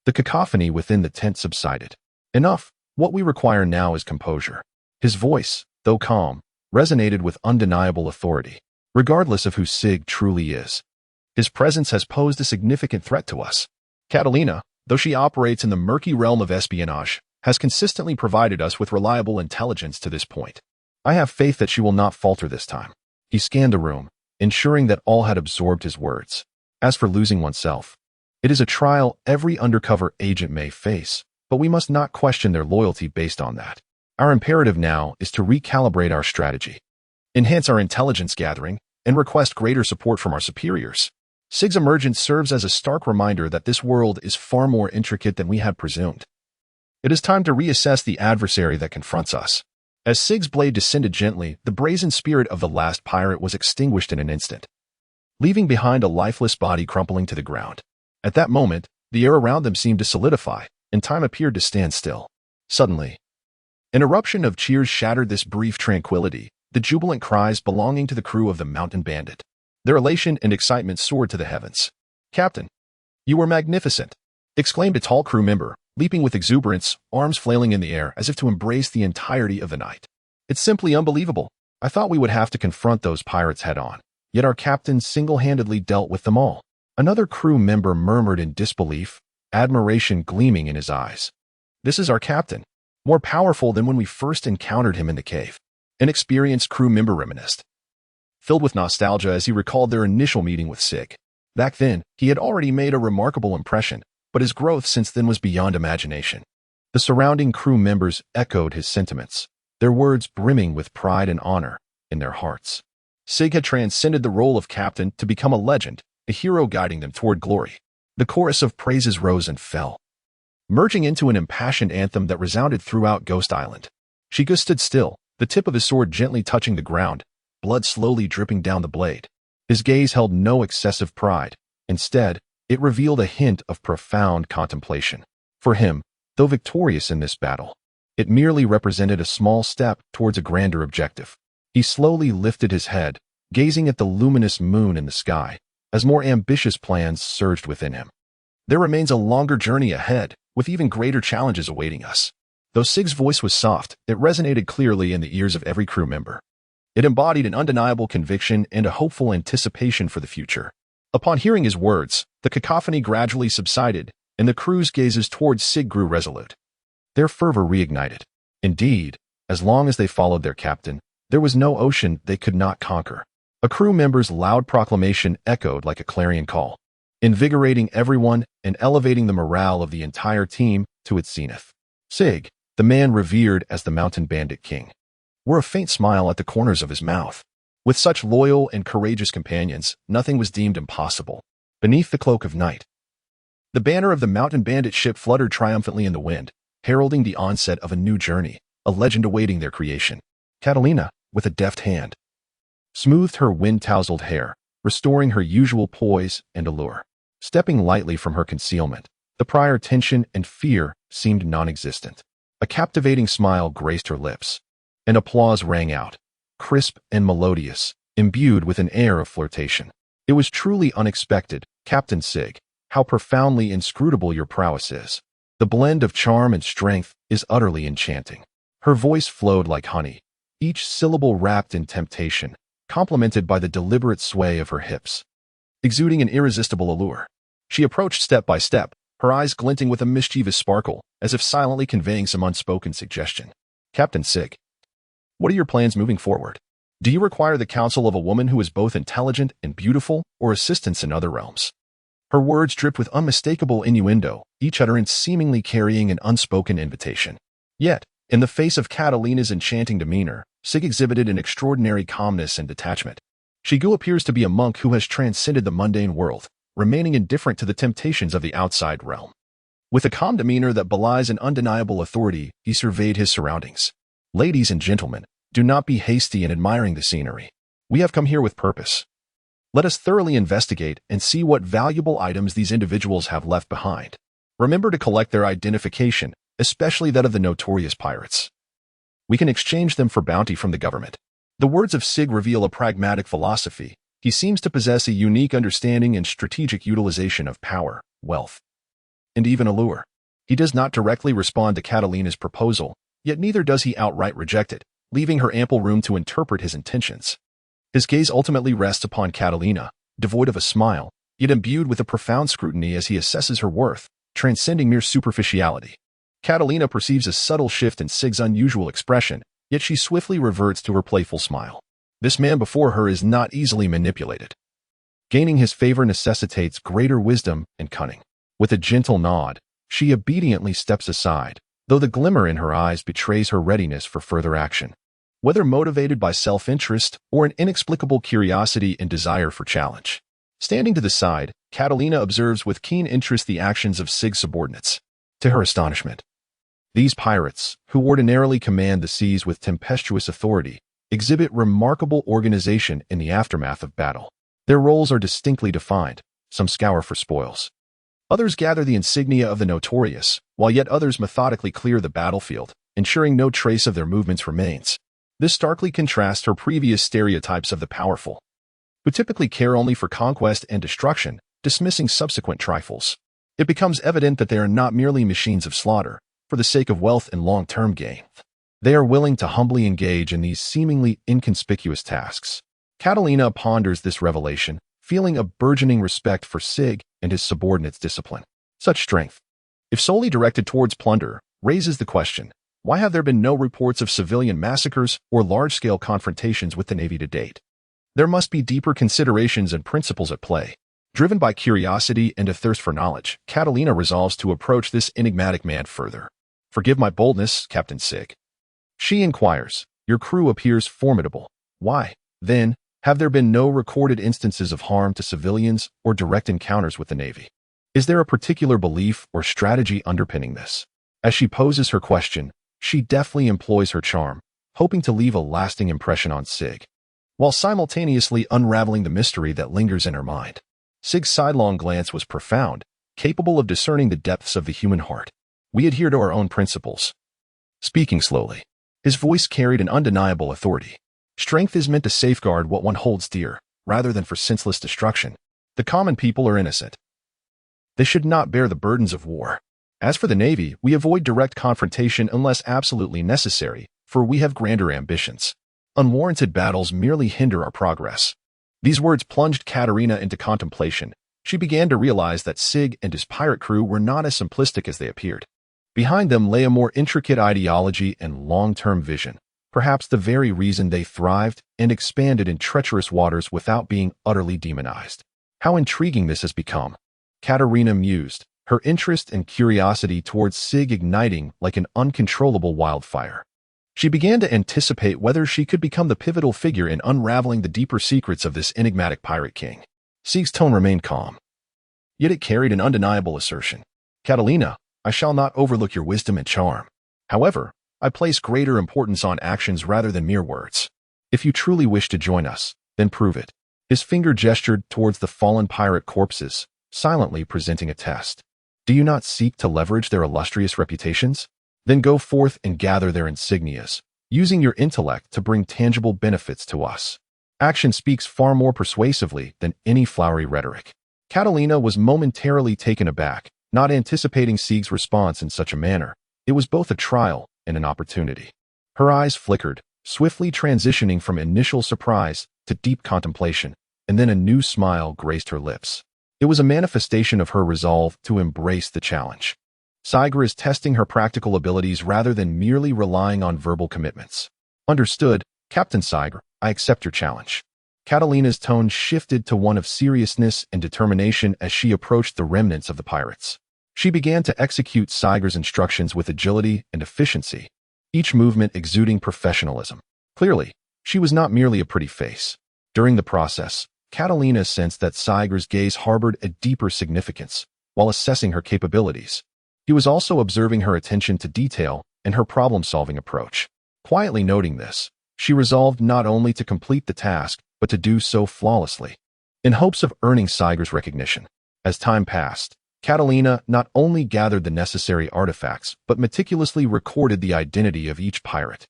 the cacophony within the tent subsided. Enough. What we require now is composure. His voice, though calm, resonated with undeniable authority. Regardless of who Sig truly is, his presence has posed a significant threat to us. Catalina, though she operates in the murky realm of espionage, has consistently provided us with reliable intelligence to this point. I have faith that she will not falter this time. He scanned the room, ensuring that all had absorbed his words. As for losing oneself, it is a trial every undercover agent may face, but we must not question their loyalty based on that. Our imperative now is to recalibrate our strategy, enhance our intelligence gathering, and request greater support from our superiors. Sig's emergence serves as a stark reminder that this world is far more intricate than we had presumed. It is time to reassess the adversary that confronts us. As Sig's blade descended gently, the brazen spirit of the last pirate was extinguished in an instant, leaving behind a lifeless body crumpling to the ground. At that moment, the air around them seemed to solidify, and time appeared to stand still. Suddenly, an eruption of cheers shattered this brief tranquility, the jubilant cries belonging to the crew of the Mountain Bandit. Their elation and excitement soared to the heavens. "Captain, you were magnificent!" exclaimed a tall crew member, leaping with exuberance, arms flailing in the air as if to embrace the entirety of the night. "It's simply unbelievable. I thought we would have to confront those pirates head-on, yet our captain single-handedly dealt with them all." Another crew member murmured in disbelief, admiration gleaming in his eyes. "This is our captain, more powerful than when we first encountered him in the cave." An experienced crew member reminisced, filled with nostalgia as he recalled their initial meeting with Sig. Back then, he had already made a remarkable impression, but his growth since then was beyond imagination. The surrounding crew members echoed his sentiments, their words brimming with pride and honor in their hearts. Sig had transcended the role of captain to become a legend, a hero guiding them toward glory. The chorus of praises rose and fell, merging into an impassioned anthem that resounded throughout Ghost Island. Sheikah stood still, the tip of his sword gently touching the ground, blood slowly dripping down the blade. His gaze held no excessive pride. Instead, it revealed a hint of profound contemplation. For him, though victorious in this battle, it merely represented a small step towards a grander objective. He slowly lifted his head, gazing at the luminous moon in the sky, as more ambitious plans surged within him. There remains a longer journey ahead, with even greater challenges awaiting us. Though Sig's voice was soft, it resonated clearly in the ears of every crew member. It embodied an undeniable conviction and a hopeful anticipation for the future. Upon hearing his words, the cacophony gradually subsided, and the crew's gazes towards Sig grew resolute. Their fervor reignited. Indeed, as long as they followed their captain, there was no ocean they could not conquer. A crew member's loud proclamation echoed like a clarion call, invigorating everyone and elevating the morale of the entire team to its zenith. Sig, the man revered as the Mountain Bandit King, wore a faint smile at the corners of his mouth. With such loyal and courageous companions, nothing was deemed impossible. Beneath the cloak of night, the banner of the Mountain Bandit ship fluttered triumphantly in the wind, heralding the onset of a new journey, a legend awaiting their creation. Catalina, with a deft hand, smoothed her wind-tousled hair, restoring her usual poise and allure. Stepping lightly from her concealment, the prior tension and fear seemed non-existent. A captivating smile graced her lips, and applause rang out, crisp and melodious, imbued with an air of flirtation. "It was truly unexpected, Captain Sig, how profoundly inscrutable your prowess is. The blend of charm and strength is utterly enchanting." Her voice flowed like honey, each syllable wrapped in temptation, complemented by the deliberate sway of her hips, exuding an irresistible allure. She approached step by step, her eyes glinting with a mischievous sparkle, as if silently conveying some unspoken suggestion. Captain Sig, what are your plans moving forward? Do you require the counsel of a woman who is both intelligent and beautiful, or assistance in other realms? Her words dripped with unmistakable innuendo, each utterance seemingly carrying an unspoken invitation. Yet, in the face of Catalina's enchanting demeanor, Sig exhibited an extraordinary calmness and detachment. Shigu appears to be a monk who has transcended the mundane world, remaining indifferent to the temptations of the outside realm. With a calm demeanor that belies an undeniable authority, he surveyed his surroundings. Ladies and gentlemen, do not be hasty in admiring the scenery. We have come here with purpose. Let us thoroughly investigate and see what valuable items these individuals have left behind. Remember to collect their identification, especially that of the notorious pirates. We can exchange them for bounty from the government. The words of Sig reveal a pragmatic philosophy. He seems to possess a unique understanding and strategic utilization of power, wealth, and even allure. He does not directly respond to Catalina's proposal, yet neither does he outright reject it, leaving her ample room to interpret his intentions. His gaze ultimately rests upon Catalina, devoid of a smile, yet imbued with a profound scrutiny as he assesses her worth, transcending mere superficiality. Catalina perceives a subtle shift in Sig's unusual expression, yet she swiftly reverts to her playful smile. This man before her is not easily manipulated. Gaining his favor necessitates greater wisdom and cunning. With a gentle nod, she obediently steps aside, though the glimmer in her eyes betrays her readiness for further action. Whether motivated by self-interest or an inexplicable curiosity and desire for challenge. Standing to the side, Catalina observes with keen interest the actions of Sig's subordinates. To her astonishment, these pirates, who ordinarily command the seas with tempestuous authority, exhibit remarkable organization in the aftermath of battle. Their roles are distinctly defined. Some scour for spoils. Others gather the insignia of the notorious, while yet others methodically clear the battlefield, ensuring no trace of their movements remains. This starkly contrasts her previous stereotypes of the powerful, who typically care only for conquest and destruction, dismissing subsequent trifles. It becomes evident that they are not merely machines of slaughter, for the sake of wealth and long-term gain. They are willing to humbly engage in these seemingly inconspicuous tasks. Catalina ponders this revelation, feeling a burgeoning respect for Sig and his subordinates' discipline. Such strength, if solely directed towards plunder, raises the question, why have there been no reports of civilian massacres or large-scale confrontations with the Navy to date? There must be deeper considerations and principles at play. Driven by curiosity and a thirst for knowledge, Catalina resolves to approach this enigmatic man further. Forgive my boldness, Captain Sig. She inquires, your crew appears formidable. Why, then, have there been no recorded instances of harm to civilians or direct encounters with the Navy? Is there a particular belief or strategy underpinning this? As she poses her question, she deftly employs her charm, hoping to leave a lasting impression on Sig, while simultaneously unraveling the mystery that lingers in her mind. Sig's sidelong glance was profound, capable of discerning the depths of the human heart. We adhere to our own principles. Speaking slowly, his voice carried an undeniable authority. Strength is meant to safeguard what one holds dear, rather than for senseless destruction. The common people are innocent. They should not bear the burdens of war. As for the Navy, we avoid direct confrontation unless absolutely necessary, for we have grander ambitions. Unwarranted battles merely hinder our progress. These words plunged Catalina into contemplation. She began to realize that Sig and his pirate crew were not as simplistic as they appeared. Behind them lay a more intricate ideology and long-term vision, perhaps the very reason they thrived and expanded in treacherous waters without being utterly demonized. How intriguing this has become. Catalina mused, her interest and curiosity towards Sig igniting like an uncontrollable wildfire. She began to anticipate whether she could become the pivotal figure in unraveling the deeper secrets of this enigmatic pirate king. Sig's tone remained calm, yet it carried an undeniable assertion. Catalina, I shall not overlook your wisdom and charm. However, I place greater importance on actions rather than mere words. If you truly wish to join us, then prove it. His finger gestured towards the fallen pirate corpses, silently presenting a test. Do you not seek to leverage their illustrious reputations? Then go forth and gather their insignias, using your intellect to bring tangible benefits to us. Action speaks far more persuasively than any flowery rhetoric. Catalina was momentarily taken aback, not anticipating Sig's response in such a manner. It was both a trial and an opportunity. Her eyes flickered, swiftly transitioning from initial surprise to deep contemplation, and then a new smile graced her lips. It was a manifestation of her resolve to embrace the challenge. Saga is testing her practical abilities rather than merely relying on verbal commitments. Understood, Captain Saga, I accept your challenge. Catalina's tone shifted to one of seriousness and determination as she approached the remnants of the pirates. She began to execute Saga's instructions with agility and efficiency, each movement exuding professionalism. Clearly, she was not merely a pretty face. During the process, Catalina sensed that Saga's gaze harbored a deeper significance while assessing her capabilities. He was also observing her attention to detail and her problem-solving approach. Quietly noting this, she resolved not only to complete the task, but to do so flawlessly, in hopes of earning Saga's recognition. As time passed, Catalina not only gathered the necessary artifacts, but meticulously recorded the identity of each pirate,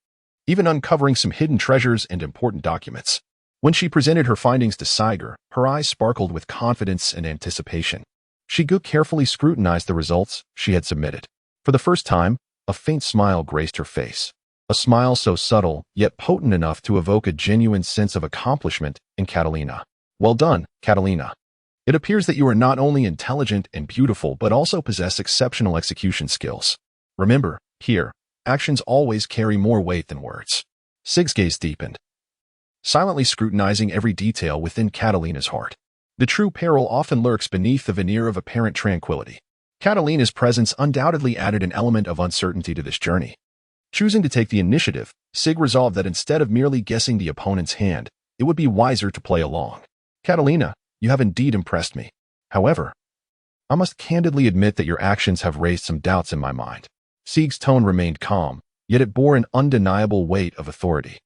even uncovering some hidden treasures and important documents. When she presented her findings to Saga, her eyes sparkled with confidence and anticipation. She carefully scrutinized the results she had submitted. For the first time, a faint smile graced her face. A smile so subtle, yet potent enough to evoke a genuine sense of accomplishment in Catalina. Well done, Catalina. It appears that you are not only intelligent and beautiful, but also possess exceptional execution skills. Remember, here, actions always carry more weight than words. Sig's gaze deepened, silently scrutinizing every detail within Catalina's heart. The true peril often lurks beneath the veneer of apparent tranquility. Catalina's presence undoubtedly added an element of uncertainty to this journey. Choosing to take the initiative, Sig resolved that instead of merely guessing the opponent's hand, it would be wiser to play along. Catalina, you have indeed impressed me. However, I must candidly admit that your actions have raised some doubts in my mind. Sig's tone remained calm, yet it bore an undeniable weight of authority.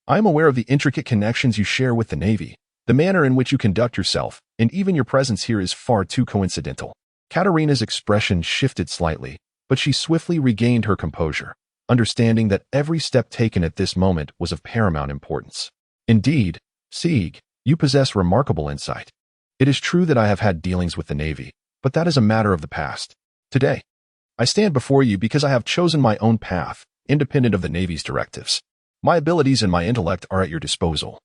I am aware of the intricate connections you share with the Navy, the manner in which you conduct yourself, and even your presence here is far too coincidental. Catalina's expression shifted slightly, but she swiftly regained her composure, understanding that every step taken at this moment was of paramount importance. Indeed, Sig, you possess remarkable insight. It is true that I have had dealings with the Navy, but that is a matter of the past. Today, I stand before you because I have chosen my own path, independent of the Navy's directives. My abilities and my intellect are at your disposal,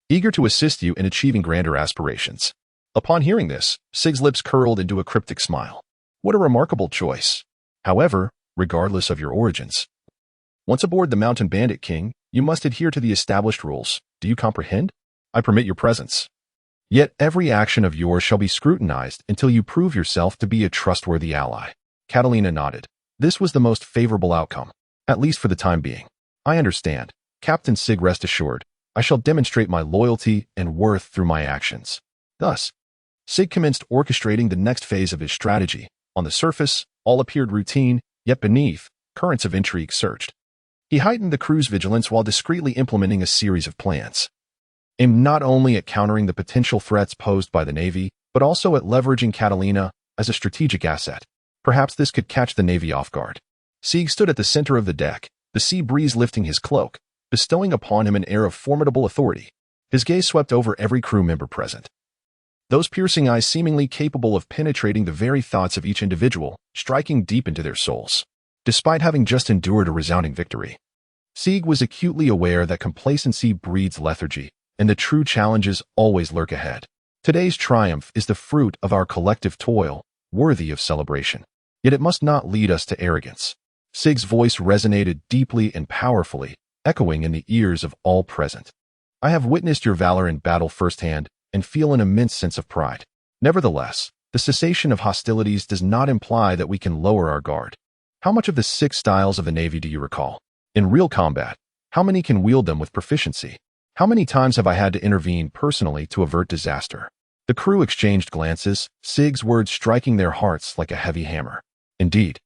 eager to assist you in achieving grander aspirations. Upon hearing this, Sig's lips curled into a cryptic smile. What a remarkable choice. However, regardless of your origins, once aboard the Mountain Bandit King, you must adhere to the established rules. Do you comprehend? I permit your presence. Yet every action of yours shall be scrutinized until you prove yourself to be a trustworthy ally. Catalina nodded. This was the most favorable outcome, at least for the time being. I understand. Captain Sig, rest assured, I shall demonstrate my loyalty and worth through my actions. Thus, Sig commenced orchestrating the next phase of his strategy. On the surface, all appeared routine, yet beneath, currents of intrigue surged. He heightened the crew's vigilance while discreetly implementing a series of plans, aimed not only at countering the potential threats posed by the Navy, but also at leveraging Catalina as a strategic asset. Perhaps this could catch the Navy off guard. Sig stood at the center of the deck, the sea breeze lifting his cloak, bestowing upon him an air of formidable authority. His gaze swept over every crew member present, those piercing eyes seemingly capable of penetrating the very thoughts of each individual, striking deep into their souls. Despite having just endured a resounding victory, Sig was acutely aware that complacency breeds lethargy, and the true challenges always lurk ahead. Today's triumph is the fruit of our collective toil, worthy of celebration. Yet it must not lead us to arrogance. Sig's voice resonated deeply and powerfully, echoing in the ears of all present. I have witnessed your valor in battle firsthand and feel an immense sense of pride. Nevertheless, the cessation of hostilities does not imply that we can lower our guard. How much of the 6 styles of the Navy do you recall? In real combat, how many can wield them with proficiency? How many times have I had to intervene personally to avert disaster? The crew exchanged glances, Sig's words striking their hearts like a heavy hammer. Indeed,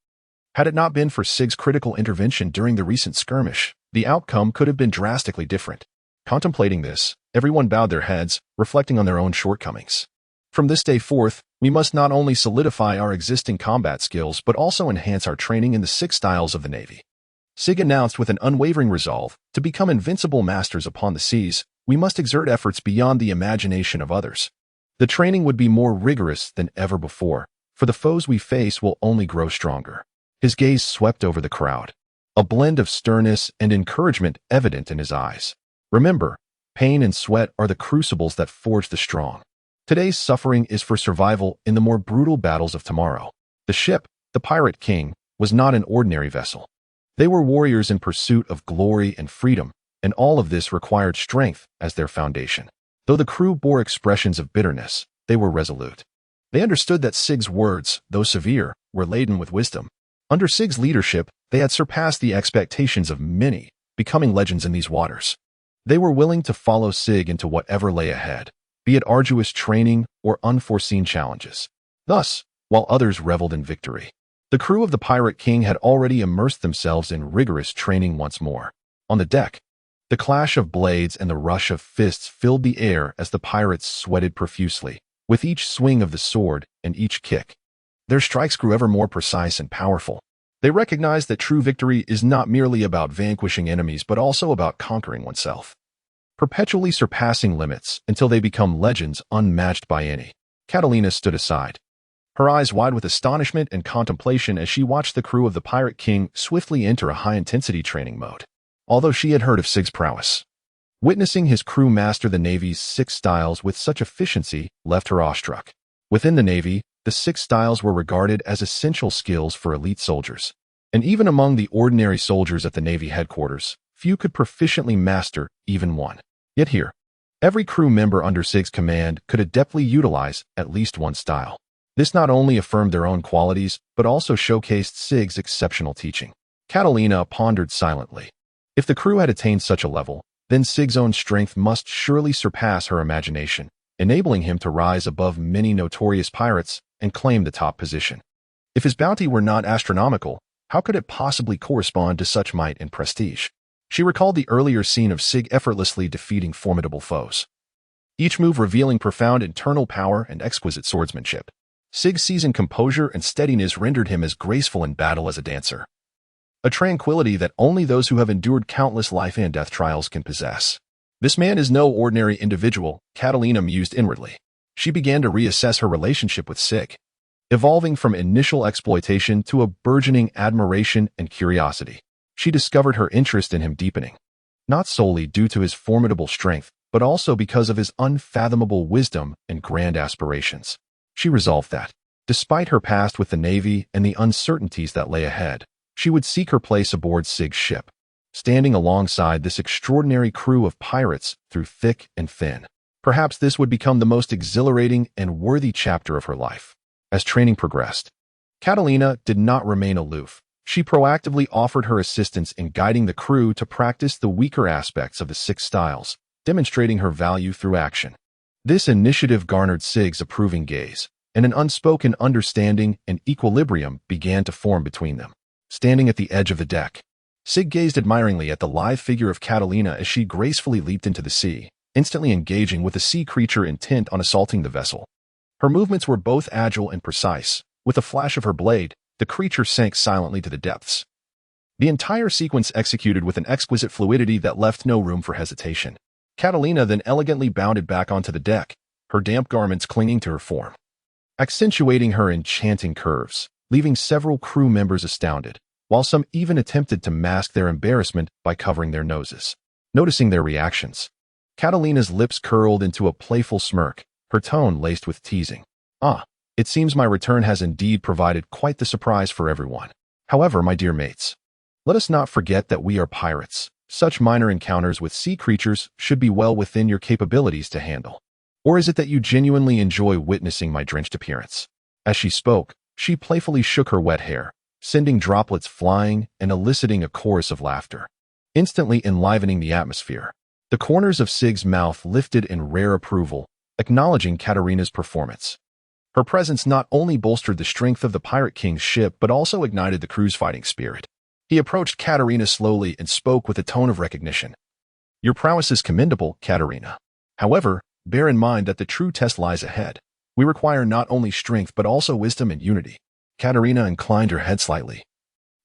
had it not been for Sig's critical intervention during the recent skirmish, the outcome could have been drastically different. Contemplating this, everyone bowed their heads, reflecting on their own shortcomings. From this day forth, we must not only solidify our existing combat skills, but also enhance our training in the 6 styles of the Navy. Sig announced with an unwavering resolve to become invincible masters upon the seas. We must exert efforts beyond the imagination of others. The training would be more rigorous than ever before, for the foes we face will only grow stronger. His gaze swept over the crowd, a blend of sternness and encouragement evident in his eyes. Remember, pain and sweat are the crucibles that forge the strong. Today's suffering is for survival in the more brutal battles of tomorrow. The ship, the Pirate King, was not an ordinary vessel. They were warriors in pursuit of glory and freedom, and all of this required strength as their foundation. Though the crew bore expressions of bitterness, they were resolute. They understood that Sig's words, though severe, were laden with wisdom. Under Sig's leadership, they had surpassed the expectations of many, becoming legends in these waters. They were willing to follow Sig into whatever lay ahead, be it arduous training or unforeseen challenges. Thus, while others reveled in victory, the crew of the Pirate King had already immersed themselves in rigorous training once more. On the deck, the clash of blades and the rush of fists filled the air as the pirates sweated profusely, with each swing of the sword and each kick. Their strikes grew ever more precise and powerful. They recognized that true victory is not merely about vanquishing enemies but also about conquering oneself, perpetually surpassing limits until they become legends unmatched by any. Catalina stood aside, her eyes wide with astonishment and contemplation as she watched the crew of the Pirate King swiftly enter a high-intensity training mode. Although she had heard of Sig's prowess, witnessing his crew master the Navy's 6 styles with such efficiency left her awestruck. Within the Navy, the 6 styles were regarded as essential skills for elite soldiers, and even among the ordinary soldiers at the Navy headquarters, few could proficiently master even one. Yet here, every crew member under Sig's command could adeptly utilize at least one style. This not only affirmed their own qualities, but also showcased Sig's exceptional teaching. Catalina pondered silently. If the crew had attained such a level, then Sig's own strength must surely surpass her imagination, enabling him to rise above many notorious pirates and claim the top position. If his bounty were not astronomical, how could it possibly correspond to such might and prestige? She recalled the earlier scene of Sig effortlessly defeating formidable foes, each move revealing profound internal power and exquisite swordsmanship. Sig's seasoned composure and steadiness rendered him as graceful in battle as a dancer, a tranquility that only those who have endured countless life and death trials can possess. This man is no ordinary individual, Catalina mused inwardly. She began to reassess her relationship with Sig, evolving from initial exploitation to a burgeoning admiration and curiosity. She discovered her interest in him deepening, not solely due to his formidable strength, but also because of his unfathomable wisdom and grand aspirations. She resolved that, despite her past with the Navy and the uncertainties that lay ahead, she would seek her place aboard Sig's ship, standing alongside this extraordinary crew of pirates through thick and thin. Perhaps this would become the most exhilarating and worthy chapter of her life. As training progressed, Catalina did not remain aloof. She proactively offered her assistance in guiding the crew to practice the weaker aspects of the 6 styles, demonstrating her value through action. This initiative garnered Sig's approving gaze, and an unspoken understanding and equilibrium began to form between them. Standing at the edge of the deck, Sig gazed admiringly at the lithe figure of Catalina as she gracefully leaped into the sea, instantly engaging with the sea creature intent on assaulting the vessel. Her movements were both agile and precise. With a flash of her blade, the creature sank silently to the depths. The entire sequence executed with an exquisite fluidity that left no room for hesitation. Catalina then elegantly bounded back onto the deck, her damp garments clinging to her form, accentuating her enchanting curves, leaving several crew members astounded, while some even attempted to mask their embarrassment by covering their noses. Noticing their reactions, Catalina's lips curled into a playful smirk, her tone laced with teasing. It seems my return has indeed provided quite the surprise for everyone. However, my dear mates, let us not forget that we are pirates. Such minor encounters with sea creatures should be well within your capabilities to handle. Or is it that you genuinely enjoy witnessing my drenched appearance? As she spoke, she playfully shook her wet hair, sending droplets flying and eliciting a chorus of laughter, instantly enlivening the atmosphere. The corners of Sig's mouth lifted in rare approval, acknowledging Catalina's performance. Her presence not only bolstered the strength of the Pirate King's ship but also ignited the crew's fighting spirit. He approached Catalina slowly and spoke with a tone of recognition. Your prowess is commendable, Catalina. However, bear in mind that the true test lies ahead. We require not only strength but also wisdom and unity. Catalina inclined her head slightly,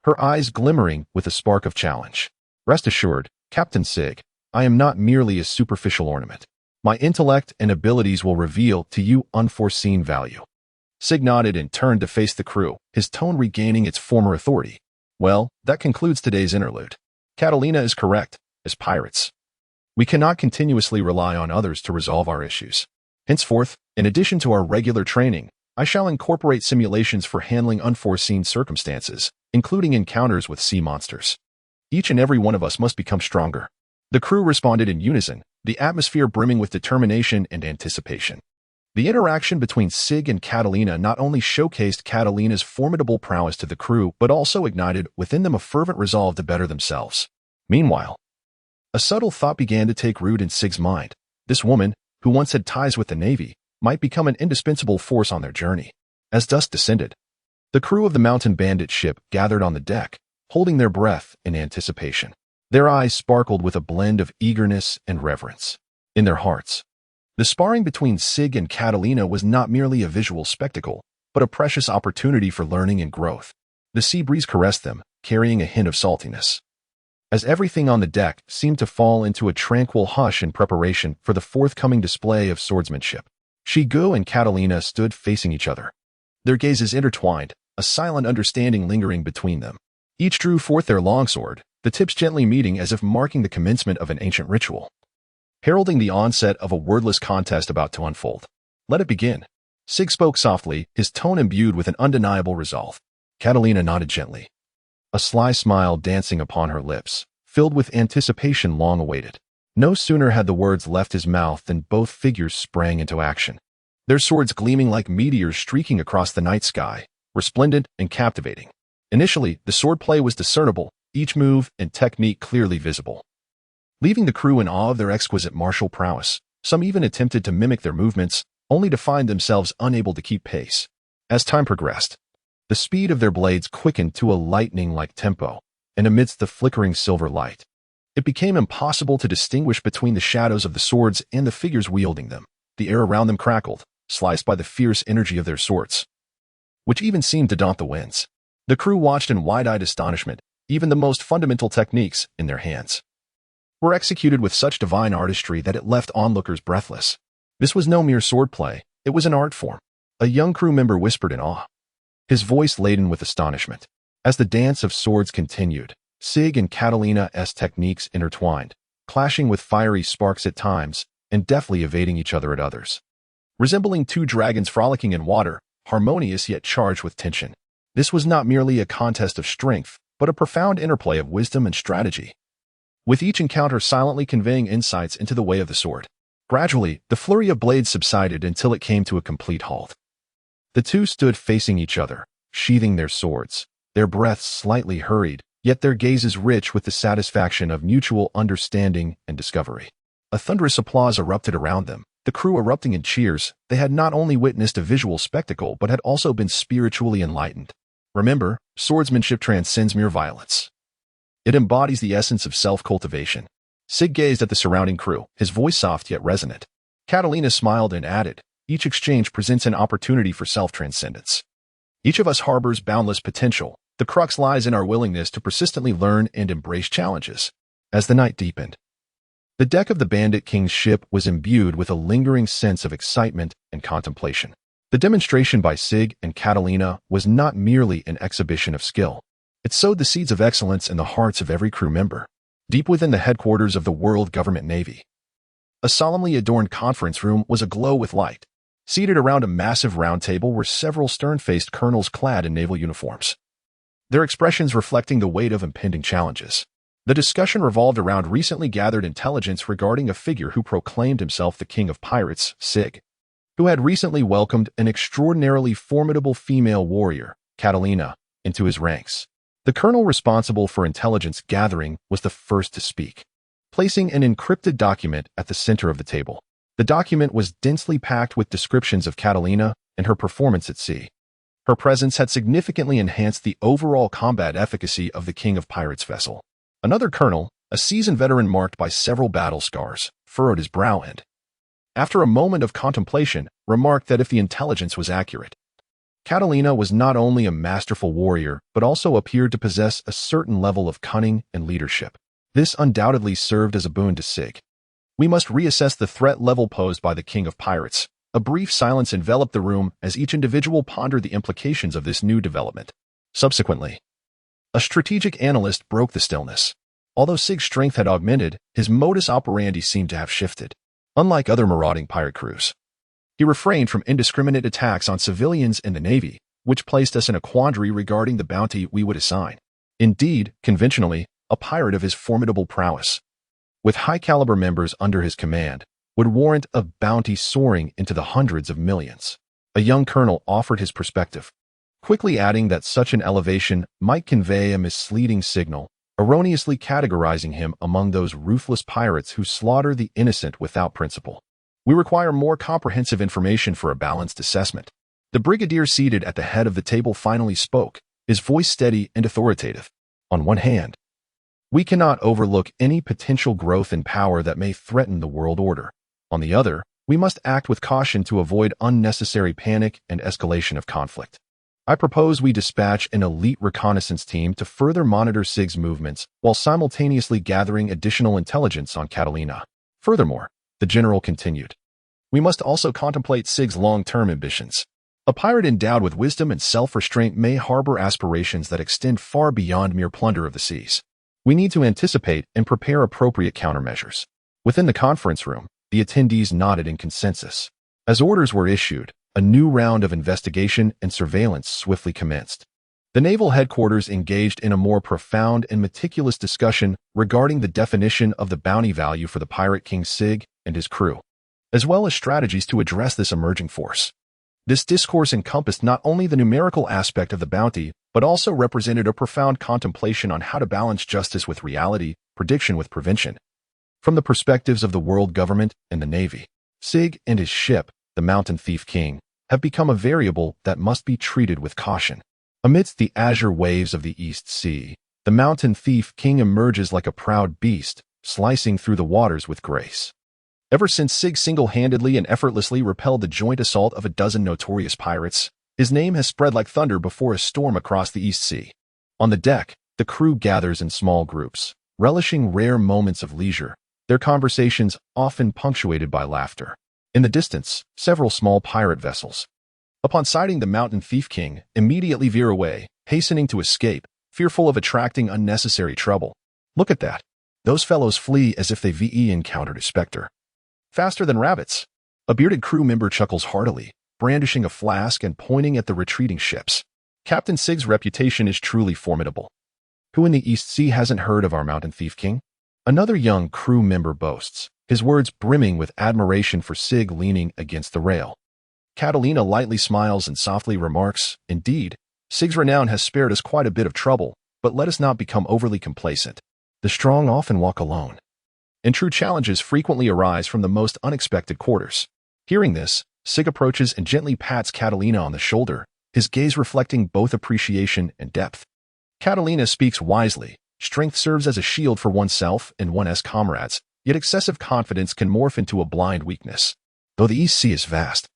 her eyes glimmering with a spark of challenge. Rest assured, Captain Sig, I am not merely a superficial ornament. My intellect and abilities will reveal to you unforeseen value. Sig nodded and turned to face the crew, his tone regaining its former authority. Well, that concludes today's interlude. Catalina is correct. As pirates, we cannot continuously rely on others to resolve our issues. Henceforth, in addition to our regular training, I shall incorporate simulations for handling unforeseen circumstances, including encounters with sea monsters. Each and every one of us must become stronger." The crew responded in unison, the atmosphere brimming with determination and anticipation. The interaction between Sig and Catalina not only showcased Catalina's formidable prowess to the crew, but also ignited within them a fervent resolve to better themselves. Meanwhile, a subtle thought began to take root in Sig's mind. This woman, who once had ties with the Navy, might become an indispensable force on their journey. As dusk descended, the crew of the Mountain Bandit ship gathered on the deck, holding their breath in anticipation. Their eyes sparkled with a blend of eagerness and reverence. In their hearts, the sparring between Sig and Catalina was not merely a visual spectacle, but a precious opportunity for learning and growth. The sea breeze caressed them, carrying a hint of saltiness, as everything on the deck seemed to fall into a tranquil hush in preparation for the forthcoming display of swordsmanship. Higuma and Catalina stood facing each other, their gazes intertwined, a silent understanding lingering between them. Each drew forth their longsword, the tips gently meeting as if marking the commencement of an ancient ritual, heralding the onset of a wordless contest about to unfold. "Let it begin." Sig spoke softly, his tone imbued with an undeniable resolve. Catalina nodded gently, a sly smile dancing upon her lips, filled with anticipation long awaited. No sooner had the words left his mouth than both figures sprang into action, their swords gleaming like meteors streaking across the night sky, resplendent and captivating. Initially, the swordplay was discernible, each move and technique clearly visible, leaving the crew in awe of their exquisite martial prowess. Some even attempted to mimic their movements, only to find themselves unable to keep pace. As time progressed, the speed of their blades quickened to a lightning-like tempo, and amidst the flickering silver light, it became impossible to distinguish between the shadows of the swords and the figures wielding them. The air around them crackled, sliced by the fierce energy of their swords, which even seemed to daunt the winds. The crew watched in wide-eyed astonishment, even the most fundamental techniques in their hands were executed with such divine artistry that it left onlookers breathless. This was no mere swordplay, it was an art form. A young crew member whispered in awe, his voice laden with astonishment. As the dance of swords continued, Sig and Catalina's techniques intertwined, clashing with fiery sparks at times and deftly evading each other at others. Resembling two dragons frolicking in water, harmonious yet charged with tension. This was not merely a contest of strength, but a profound interplay of wisdom and strategy, with each encounter silently conveying insights into the way of the sword. Gradually, the flurry of blades subsided until it came to a complete halt. The two stood facing each other, sheathing their swords, their breaths slightly hurried, yet their gazes rich with the satisfaction of mutual understanding and discovery. A thunderous applause erupted around them, the crew erupting in cheers. They had not only witnessed a visual spectacle but had also been spiritually enlightened. Remember, swordsmanship transcends mere violence. It embodies the essence of self-cultivation. Sig gazed at the surrounding crew, his voice soft yet resonant. Catalina smiled and added, "Each exchange presents an opportunity for self-transcendence. Each of us harbors boundless potential. The crux lies in our willingness to persistently learn and embrace challenges." As the night deepened, the deck of the Bandit King's ship was imbued with a lingering sense of excitement and contemplation. The demonstration by Sig and Catalina was not merely an exhibition of skill. It sowed the seeds of excellence in the hearts of every crew member. Deep within the headquarters of the World Government Navy, a solemnly adorned conference room was aglow with light. Seated around a massive round table were several stern-faced colonels clad in naval uniforms, their expressions reflecting the weight of impending challenges. The discussion revolved around recently gathered intelligence regarding a figure who proclaimed himself the King of Pirates, Sig, who had recently welcomed an extraordinarily formidable female warrior, Catalina, into his ranks. The colonel responsible for intelligence gathering was the first to speak, placing an encrypted document at the center of the table. The document was densely packed with descriptions of Catalina and her performance at sea. Her presence had significantly enhanced the overall combat efficacy of the King of Pirates vessel. Another colonel, a seasoned veteran marked by several battle scars, furrowed his brow and, after a moment of contemplation, remarked that if the intelligence was accurate, Catalina was not only a masterful warrior but also appeared to possess a certain level of cunning and leadership. This undoubtedly served as a boon to Sig. "We must reassess the threat level posed by the King of Pirates." A brief silence enveloped the room as each individual pondered the implications of this new development. Subsequently, a strategic analyst broke the stillness. Although Sig's strength had augmented, his modus operandi seemed to have shifted. Unlike other marauding pirate crews, He refrained from indiscriminate attacks on civilians in the Navy, which placed us in a quandary regarding the bounty we would assign. Indeed, conventionally, a pirate of his formidable prowess, with high-caliber members under his command, would warrant a bounty soaring into the hundreds of millions. A young colonel offered his perspective, quickly adding that such an elevation might convey a misleading signal, erroneously categorizing him among those ruthless pirates who slaughter the innocent without principle. We require more comprehensive information for a balanced assessment. The brigadier seated at the head of the table finally spoke, his voice steady and authoritative. On one hand, we cannot overlook any potential growth in power that may threaten the world order. On the other, we must act with caution to avoid unnecessary panic and escalation of conflict. I propose we dispatch an elite reconnaissance team to further monitor Sig's movements while simultaneously gathering additional intelligence on Catalina. Furthermore, the general continued, we must also contemplate Sig's long-term ambitions. A pirate endowed with wisdom and self-restraint may harbor aspirations that extend far beyond mere plunder of the seas. We need to anticipate and prepare appropriate countermeasures. Within the conference room, the attendees nodded in consensus. As orders were issued, a new round of investigation and surveillance swiftly commenced. The naval headquarters engaged in a more profound and meticulous discussion regarding the definition of the bounty value for the Pirate King Sig and his crew, as well as strategies to address this emerging force. This discourse encompassed not only the numerical aspect of the bounty, but also represented a profound contemplation on how to balance justice with reality, prediction with prevention. From the perspectives of the world government and the Navy, Sig and his ship, the Mountain Thief King, have become a variable that must be treated with caution. Amidst the azure waves of the East Sea, the Mountain Thief King emerges like a proud beast, slicing through the waters with grace. Ever since Sig single-handedly and effortlessly repelled the joint assault of a dozen notorious pirates, his name has spread like thunder before a storm across the East Sea. On the deck, the crew gathers in small groups, relishing rare moments of leisure, their conversations often punctuated by laughter. In the distance, several small pirate vessels, upon sighting the Mountain Thief King, immediately veer away, hastening to escape, fearful of attracting unnecessary trouble. Look at that. Those fellows flee as if they've encountered a specter. Faster than rabbits. A bearded crew member chuckles heartily, brandishing a flask and pointing at the retreating ships. Captain Sig's reputation is truly formidable. Who in the East Sea hasn't heard of our Mountain Thief King? Another young crew member boasts, his words brimming with admiration for Sig leaning against the rail. Catalina lightly smiles and softly remarks, indeed, Sig's renown has spared us quite a bit of trouble, but let us not become overly complacent. The strong often walk alone, and true challenges frequently arise from the most unexpected quarters. Hearing this, Sig approaches and gently pats Catalina on the shoulder, his gaze reflecting both appreciation and depth. Catalina speaks wisely. Strength serves as a shield for oneself and one's comrades, yet excessive confidence can morph into a blind weakness. Though the East Sea is vast,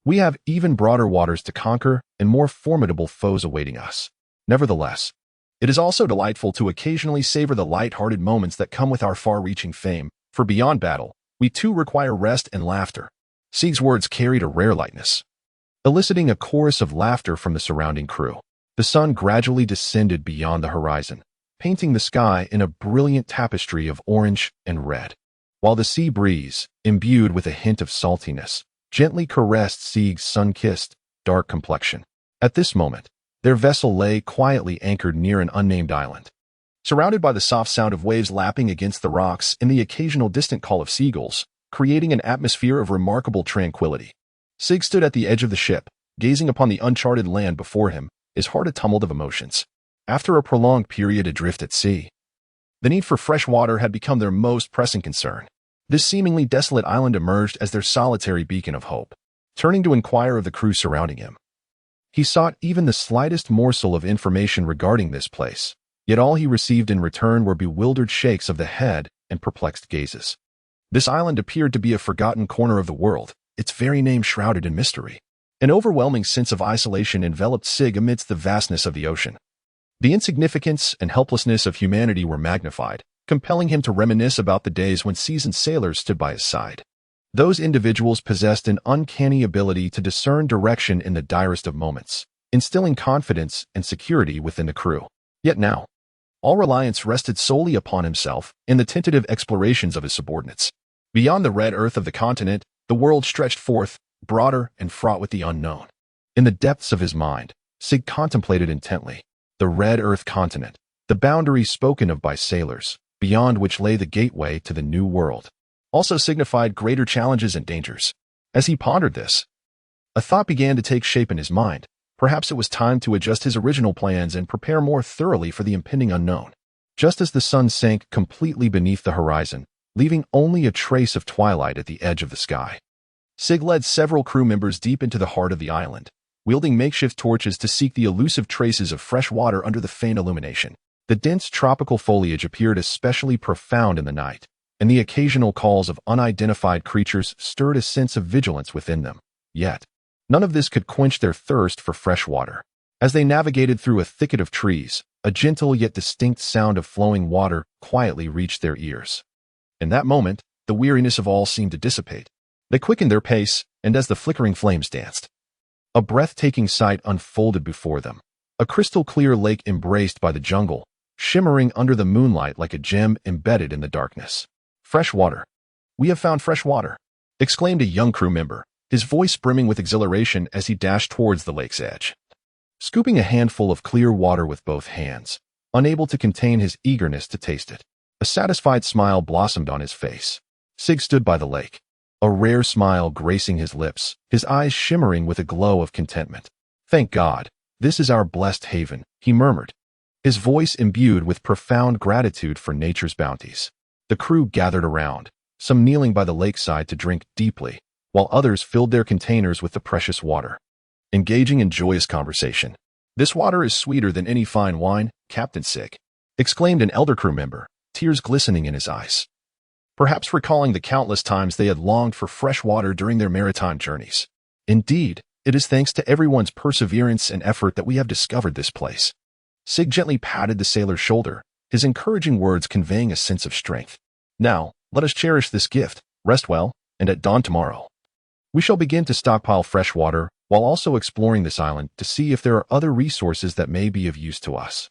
we have even broader waters to conquer and more formidable foes awaiting us. Nevertheless, it is also delightful to occasionally savor the light-hearted moments that come with our far-reaching fame, for beyond battle, we too require rest and laughter. Sig's words carried a rare lightness, eliciting a chorus of laughter from the surrounding crew. The sun gradually descended beyond the horizon, painting the sky in a brilliant tapestry of orange and red, while the sea breeze, imbued with a hint of saltiness, gently caressed Sig's sun-kissed, dark complexion. At this moment, their vessel lay quietly anchored near an unnamed island. Surrounded by the soft sound of waves lapping against the rocks and the occasional distant call of seagulls, creating an atmosphere of remarkable tranquility. Sig stood at the edge of the ship, gazing upon the uncharted land before him, his heart a tumult of emotions. After a prolonged period adrift at sea, the need for fresh water had become their most pressing concern. This seemingly desolate island emerged as their solitary beacon of hope. Turning to inquire of the crew surrounding him, he sought even the slightest morsel of information regarding this place, yet all he received in return were bewildered shakes of the head and perplexed gazes. This island appeared to be a forgotten corner of the world, its very name shrouded in mystery. An overwhelming sense of isolation enveloped Sig amidst the vastness of the ocean. The insignificance and helplessness of humanity were magnified, compelling him to reminisce about the days when seasoned sailors stood by his side. Those individuals possessed an uncanny ability to discern direction in the direst of moments, instilling confidence and security within the crew. Yet now, all reliance rested solely upon himself and the tentative explorations of his subordinates. Beyond the red earth of the continent, the world stretched forth, broader and fraught with the unknown. In the depths of his mind, Sig contemplated intently the Red Earth continent, the boundary spoken of by sailors, beyond which lay the gateway to the New World, also signified greater challenges and dangers. As he pondered this, a thought began to take shape in his mind. Perhaps it was time to adjust his original plans and prepare more thoroughly for the impending unknown. Just as the sun sank completely beneath the horizon, leaving only a trace of twilight at the edge of the sky, Sig led several crew members deep into the heart of the island, wielding makeshift torches to seek the elusive traces of fresh water under the faint illumination. The dense tropical foliage appeared especially profound in the night, and the occasional calls of unidentified creatures stirred a sense of vigilance within them. Yet, none of this could quench their thirst for fresh water. As they navigated through a thicket of trees, a gentle yet distinct sound of flowing water quietly reached their ears. In that moment, the weariness of all seemed to dissipate. They quickened their pace, and as the flickering flames danced, a breathtaking sight unfolded before them. A crystal-clear lake embraced by the jungle, shimmering under the moonlight like a gem embedded in the darkness. "Fresh water. We have found fresh water," exclaimed a young crew member, his voice brimming with exhilaration as he dashed towards the lake's edge. Scooping a handful of clear water with both hands, unable to contain his eagerness to taste it, a satisfied smile blossomed on his face. Sig stood by the lake, a rare smile gracing his lips, his eyes shimmering with a glow of contentment. "Thank God, this is our blessed haven," he murmured, his voice imbued with profound gratitude for nature's bounties. The crew gathered around, some kneeling by the lakeside to drink deeply, while others filled their containers with the precious water, engaging in joyous conversation. "This water is sweeter than any fine wine, Captain Sig," exclaimed an elder crew member, tears glistening in his eyes, perhaps recalling the countless times they had longed for fresh water during their maritime journeys. "Indeed, it is thanks to everyone's perseverance and effort that we have discovered this place." Sig gently patted the sailor's shoulder, his encouraging words conveying a sense of strength. "Now, let us cherish this gift, rest well, and at dawn tomorrow, we shall begin to stockpile fresh water while also exploring this island to see if there are other resources that may be of use to us."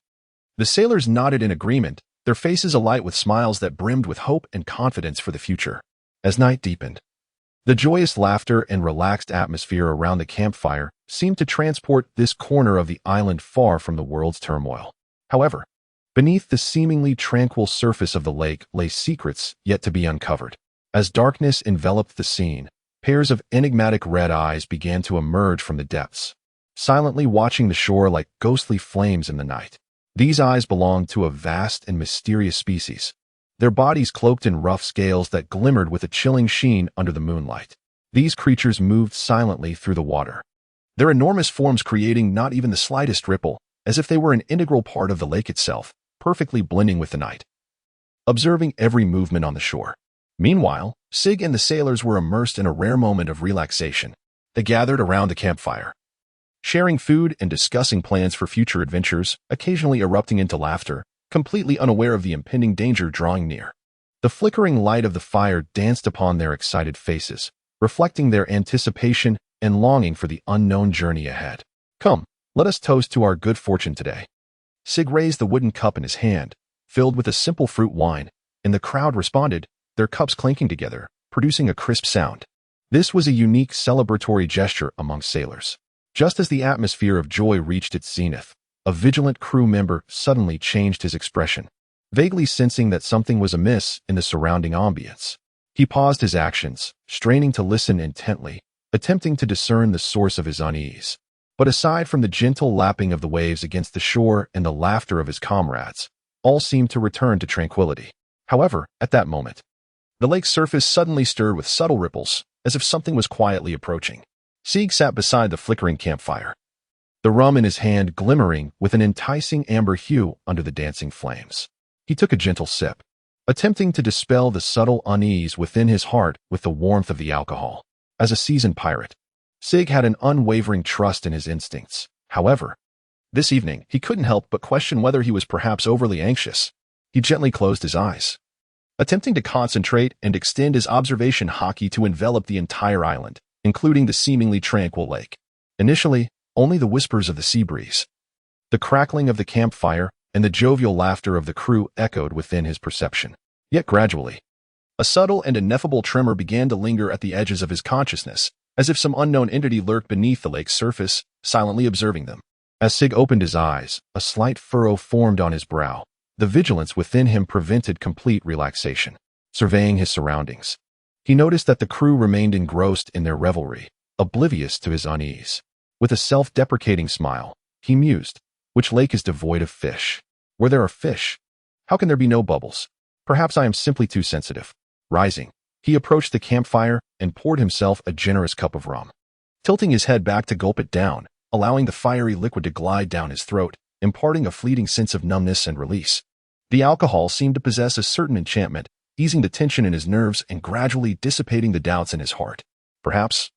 The sailors nodded in agreement, their faces alight with smiles that brimmed with hope and confidence for the future. As night deepened, the joyous laughter and relaxed atmosphere around the campfire seemed to transport this corner of the island far from the world's turmoil. However, beneath the seemingly tranquil surface of the lake lay secrets yet to be uncovered. As darkness enveloped the scene, pairs of enigmatic red eyes began to emerge from the depths, silently watching the shore like ghostly flames in the night. These eyes belonged to a vast and mysterious species, their bodies cloaked in rough scales that glimmered with a chilling sheen under the moonlight. These creatures moved silently through the water, their enormous forms creating not even the slightest ripple, as if they were an integral part of the lake itself, perfectly blending with the night, observing every movement on the shore. Meanwhile, Sig and the sailors were immersed in a rare moment of relaxation. They gathered around the campfire, sharing food and discussing plans for future adventures, occasionally erupting into laughter, completely unaware of the impending danger drawing near. The flickering light of the fire danced upon their excited faces, reflecting their anticipation and longing for the unknown journey ahead. "Come, let us toast to our good fortune today." Sig raised the wooden cup in his hand, filled with a simple fruit wine, and the crowd responded, their cups clinking together, producing a crisp sound. This was a unique celebratory gesture among sailors. Just as the atmosphere of joy reached its zenith, a vigilant crew member suddenly changed his expression, vaguely sensing that something was amiss in the surrounding ambience. He paused his actions, straining to listen intently, attempting to discern the source of his unease. But aside from the gentle lapping of the waves against the shore and the laughter of his comrades, all seemed to return to tranquility. However, at that moment, the lake's surface suddenly stirred with subtle ripples, as if something was quietly approaching. Sig sat beside the flickering campfire, the rum in his hand glimmering with an enticing amber hue under the dancing flames. He took a gentle sip, attempting to dispel the subtle unease within his heart with the warmth of the alcohol. As a seasoned pirate, Sig had an unwavering trust in his instincts. However, this evening he couldn't help but question whether he was perhaps overly anxious. He gently closed his eyes, attempting to concentrate and extend his observation haki to envelop the entire island, including the seemingly tranquil lake. Initially, only the whispers of the sea breeze, the crackling of the campfire, and the jovial laughter of the crew echoed within his perception. Yet gradually, a subtle and ineffable tremor began to linger at the edges of his consciousness, as if some unknown entity lurked beneath the lake's surface, silently observing them. As Sig opened his eyes, a slight furrow formed on his brow. The vigilance within him prevented complete relaxation. Surveying his surroundings, he noticed that the crew remained engrossed in their revelry, oblivious to his unease. With a self-deprecating smile, he mused, "Which lake is devoid of fish? Where there are fish, how can there be no bubbles? Perhaps I am simply too sensitive." Rising, he approached the campfire and poured himself a generous cup of rum. Tilting his head back to gulp it down, allowing the fiery liquid to glide down his throat, imparting a fleeting sense of numbness and release. The alcohol seemed to possess a certain enchantment, easing the tension in his nerves and gradually dissipating the doubts in his heart. Perhaps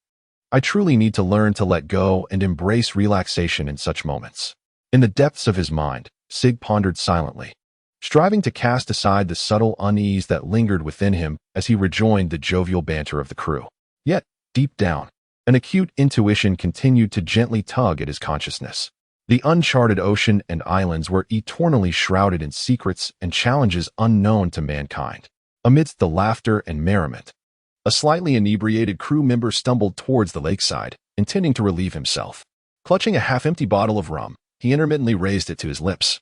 I truly need to learn to let go and embrace relaxation in such moments. In the depths of his mind, Sig pondered silently, striving to cast aside the subtle unease that lingered within him as he rejoined the jovial banter of the crew. Yet, deep down, an acute intuition continued to gently tug at his consciousness. The uncharted ocean and islands were eternally shrouded in secrets and challenges unknown to mankind. Amidst the laughter and merriment, a slightly inebriated crew member stumbled towards the lakeside, intending to relieve himself. Clutching a half-empty bottle of rum, he intermittently raised it to his lips,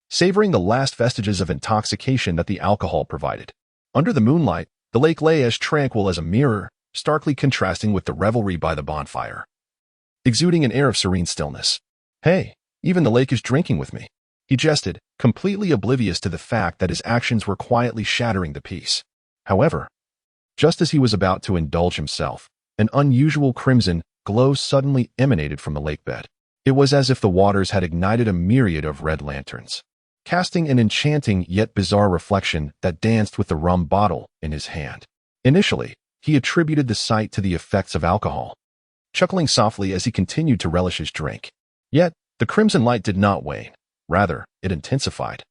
savoring the last vestiges of intoxication that the alcohol provided. Under the moonlight, the lake lay as tranquil as a mirror, starkly contrasting with the revelry by the bonfire, exuding an air of serene stillness. "Hey, even the lake is drinking with me," he jested, completely oblivious to the fact that his actions were quietly shattering the peace. However, just as he was about to indulge himself, an unusual crimson glow suddenly emanated from the lake bed. It was as if the waters had ignited a myriad of red lanterns, casting an enchanting yet bizarre reflection that danced with the rum bottle in his hand. Initially, he attributed the sight to the effects of alcohol, chuckling softly as he continued to relish his drink. Yet, the crimson light did not wane. Rather, it intensified,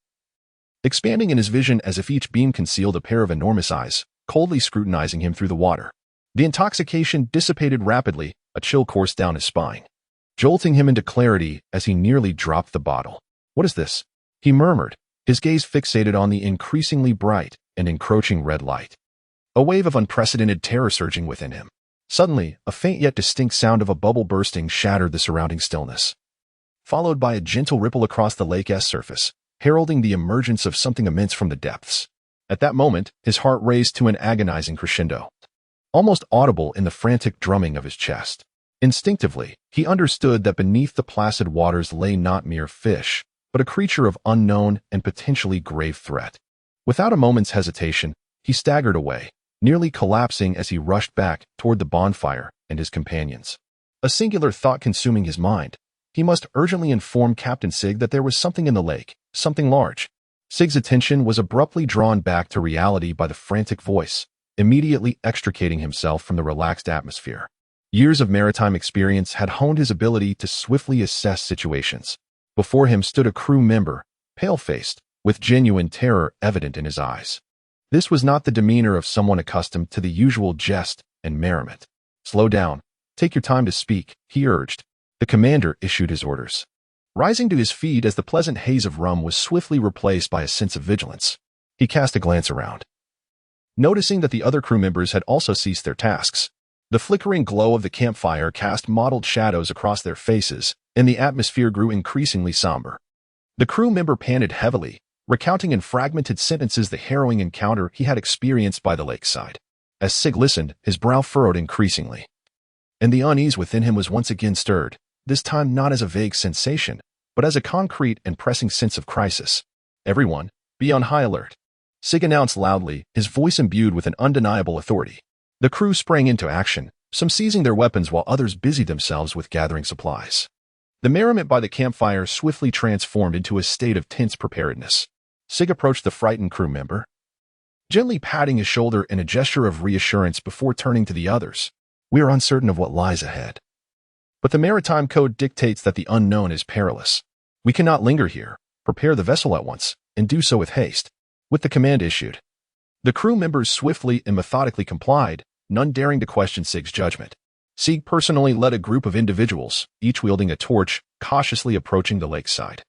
expanding in his vision as if each beam concealed a pair of enormous eyes, coldly scrutinizing him through the water. The intoxication dissipated rapidly, a chill coursed down his spine, jolting him into clarity as he nearly dropped the bottle. "What is this?" he murmured, his gaze fixated on the increasingly bright and encroaching red light. A wave of unprecedented terror surging within him. Suddenly, a faint yet distinct sound of a bubble bursting shattered the surrounding stillness, followed by a gentle ripple across the lake's surface, heralding the emergence of something immense from the depths. At that moment, his heart raised to an agonizing crescendo, almost audible in the frantic drumming of his chest. Instinctively, he understood that beneath the placid waters lay not mere fish, but a creature of unknown and potentially grave threat. Without a moment's hesitation, he staggered away, nearly collapsing as he rushed back toward the bonfire and his companions. A singular thought consuming his mind. He must urgently inform Captain Sig that there was something in the lake, something large. Sig's attention was abruptly drawn back to reality by the frantic voice, immediately extricating himself from the relaxed atmosphere. Years of maritime experience had honed his ability to swiftly assess situations. Before him stood a crew member, pale-faced, with genuine terror evident in his eyes. This was not the demeanor of someone accustomed to the usual jest and merriment. "Slow down. Take your time to speak," he urged. The commander issued his orders, rising to his feet as the pleasant haze of rum was swiftly replaced by a sense of vigilance. He cast a glance around, noticing that the other crew members had also ceased their tasks. The flickering glow of the campfire cast mottled shadows across their faces, and the atmosphere grew increasingly somber. The crew member panted heavily, recounting in fragmented sentences the harrowing encounter he had experienced by the lakeside. As Sig listened, his brow furrowed increasingly, and the unease within him was once again stirred, this time not as a vague sensation, but as a concrete and pressing sense of crisis. "Everyone, be on high alert," Sig announced loudly, his voice imbued with an undeniable authority. The crew sprang into action, some seizing their weapons while others busied themselves with gathering supplies. The merriment by the campfire swiftly transformed into a state of tense preparedness. Sig approached the frightened crew member, gently patting his shoulder in a gesture of reassurance before turning to the others. "We are uncertain of what lies ahead, but the maritime code dictates that the unknown is perilous. We cannot linger here. Prepare the vessel at once, and do so with haste." With the command issued, the crew members swiftly and methodically complied, none daring to question Sig's judgment. Sig personally led a group of individuals, each wielding a torch, cautiously approaching the lakeside,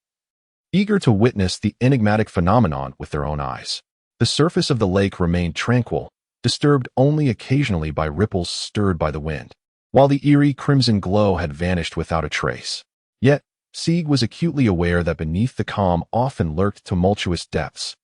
eager to witness the enigmatic phenomenon with their own eyes. The surface of the lake remained tranquil, disturbed only occasionally by ripples stirred by the wind. while the eerie crimson glow had vanished without a trace. Yet, Sig was acutely aware that beneath the calm often lurked tumultuous depths.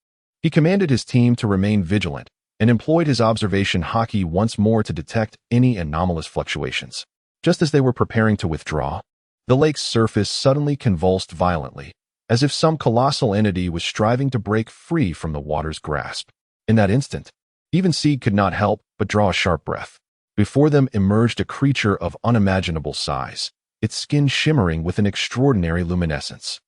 He commanded his team to remain vigilant and employed his observation Haki once more to detect any anomalous fluctuations. Just as they were preparing to withdraw, the lake's surface suddenly convulsed violently, as if some colossal entity was striving to break free from the water's grasp. In that instant, even Sig could not help but draw a sharp breath. Before them emerged a creature of unimaginable size, its skin shimmering with an extraordinary luminescence.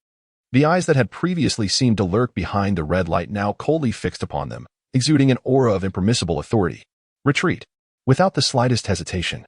The eyes that had previously seemed to lurk behind the red light now coldly fixed upon them, exuding an aura of impermissible authority. Retreat. Without the slightest hesitation,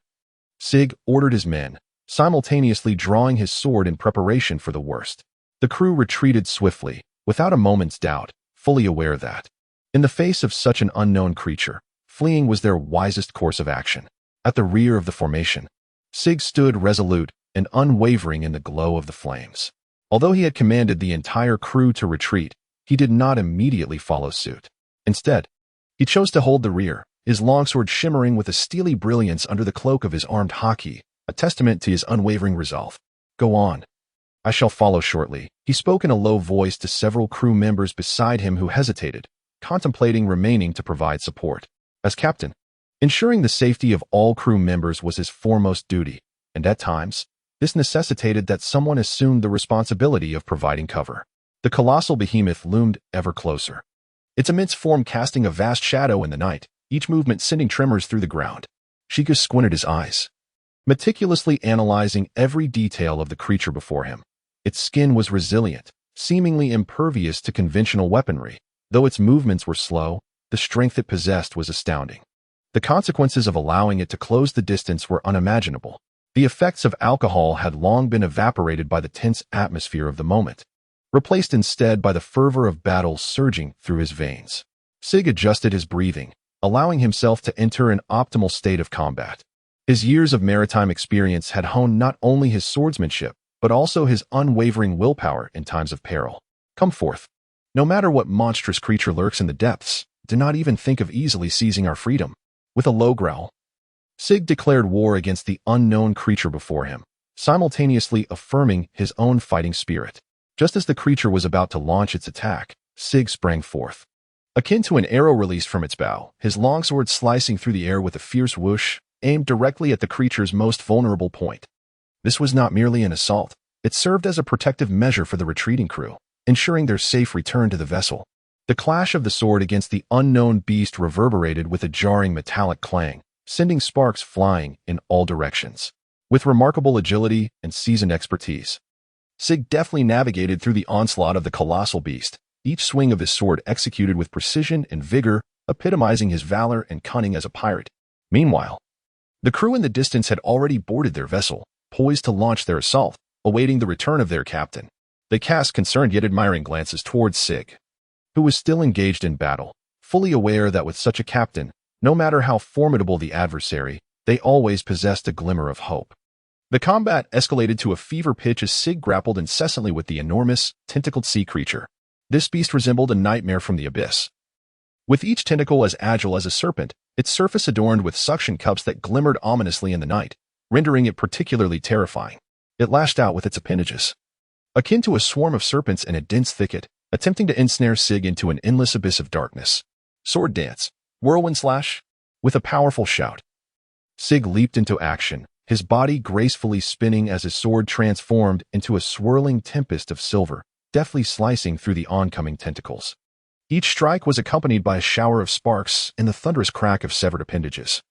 Sig ordered his men, simultaneously drawing his sword in preparation for the worst. The crew retreated swiftly, without a moment's doubt, fully aware that, in the face of such an unknown creature, fleeing was their wisest course of action. At the rear of the formation, Sig stood resolute and unwavering in the glow of the flames. Although he had commanded the entire crew to retreat, he did not immediately follow suit. Instead, he chose to hold the rear, his longsword shimmering with a steely brilliance under the cloak of his armed Haki, a testament to his unwavering resolve. "Go on. I shall follow shortly," he spoke in a low voice to several crew members beside him who hesitated, contemplating remaining to provide support. As captain, ensuring the safety of all crew members was his foremost duty, and at times, this necessitated that someone assumed the responsibility of providing cover. The colossal behemoth loomed ever closer, its immense form casting a vast shadow in the night, each movement sending tremors through the ground. Sheikah squinted his eyes, meticulously analyzing every detail of the creature before him. Its skin was resilient, seemingly impervious to conventional weaponry. Though its movements were slow, the strength it possessed was astounding. The consequences of allowing it to close the distance were unimaginable. The effects of alcohol had long been evaporated by the tense atmosphere of the moment, replaced instead by the fervor of battle surging through his veins. Sig adjusted his breathing, allowing himself to enter an optimal state of combat. His years of maritime experience had honed not only his swordsmanship, but also his unwavering willpower in times of peril. "Come forth. No matter what monstrous creature lurks in the depths, do not even think of easily seizing our freedom." With a low growl, Sig declared war against the unknown creature before him, simultaneously affirming his own fighting spirit. Just as the creature was about to launch its attack, Sig sprang forth. Akin to an arrow released from its bow, his longsword slicing through the air with a fierce whoosh, aimed directly at the creature's most vulnerable point. This was not merely an assault. It served as a protective measure for the retreating crew, ensuring their safe return to the vessel. The clash of the sword against the unknown beast reverberated with a jarring metallic clang, sending sparks flying in all directions. With remarkable agility and seasoned expertise, Sig deftly navigated through the onslaught of the colossal beast, each swing of his sword executed with precision and vigor, epitomizing his valor and cunning as a pirate. Meanwhile, the crew in the distance had already boarded their vessel, poised to launch their assault, awaiting the return of their captain. They cast concerned yet admiring glances towards Sig, who was still engaged in battle, fully aware that with such a captain, no matter how formidable the adversary, they always possessed a glimmer of hope. The combat escalated to a fever pitch as Sig grappled incessantly with the enormous, tentacled sea creature. This beast resembled a nightmare from the abyss. With each tentacle as agile as a serpent, its surface adorned with suction cups that glimmered ominously in the night, rendering it particularly terrifying. It lashed out with its appendages, akin to a swarm of serpents in a dense thicket, attempting to ensnare Sig into an endless abyss of darkness. Sword dance, whirlwind slash. With a powerful shout, Sig leaped into action, his body gracefully spinning as his sword transformed into a swirling tempest of silver, deftly slicing through the oncoming tentacles. Each strike was accompanied by a shower of sparks and the thunderous crack of severed appendages,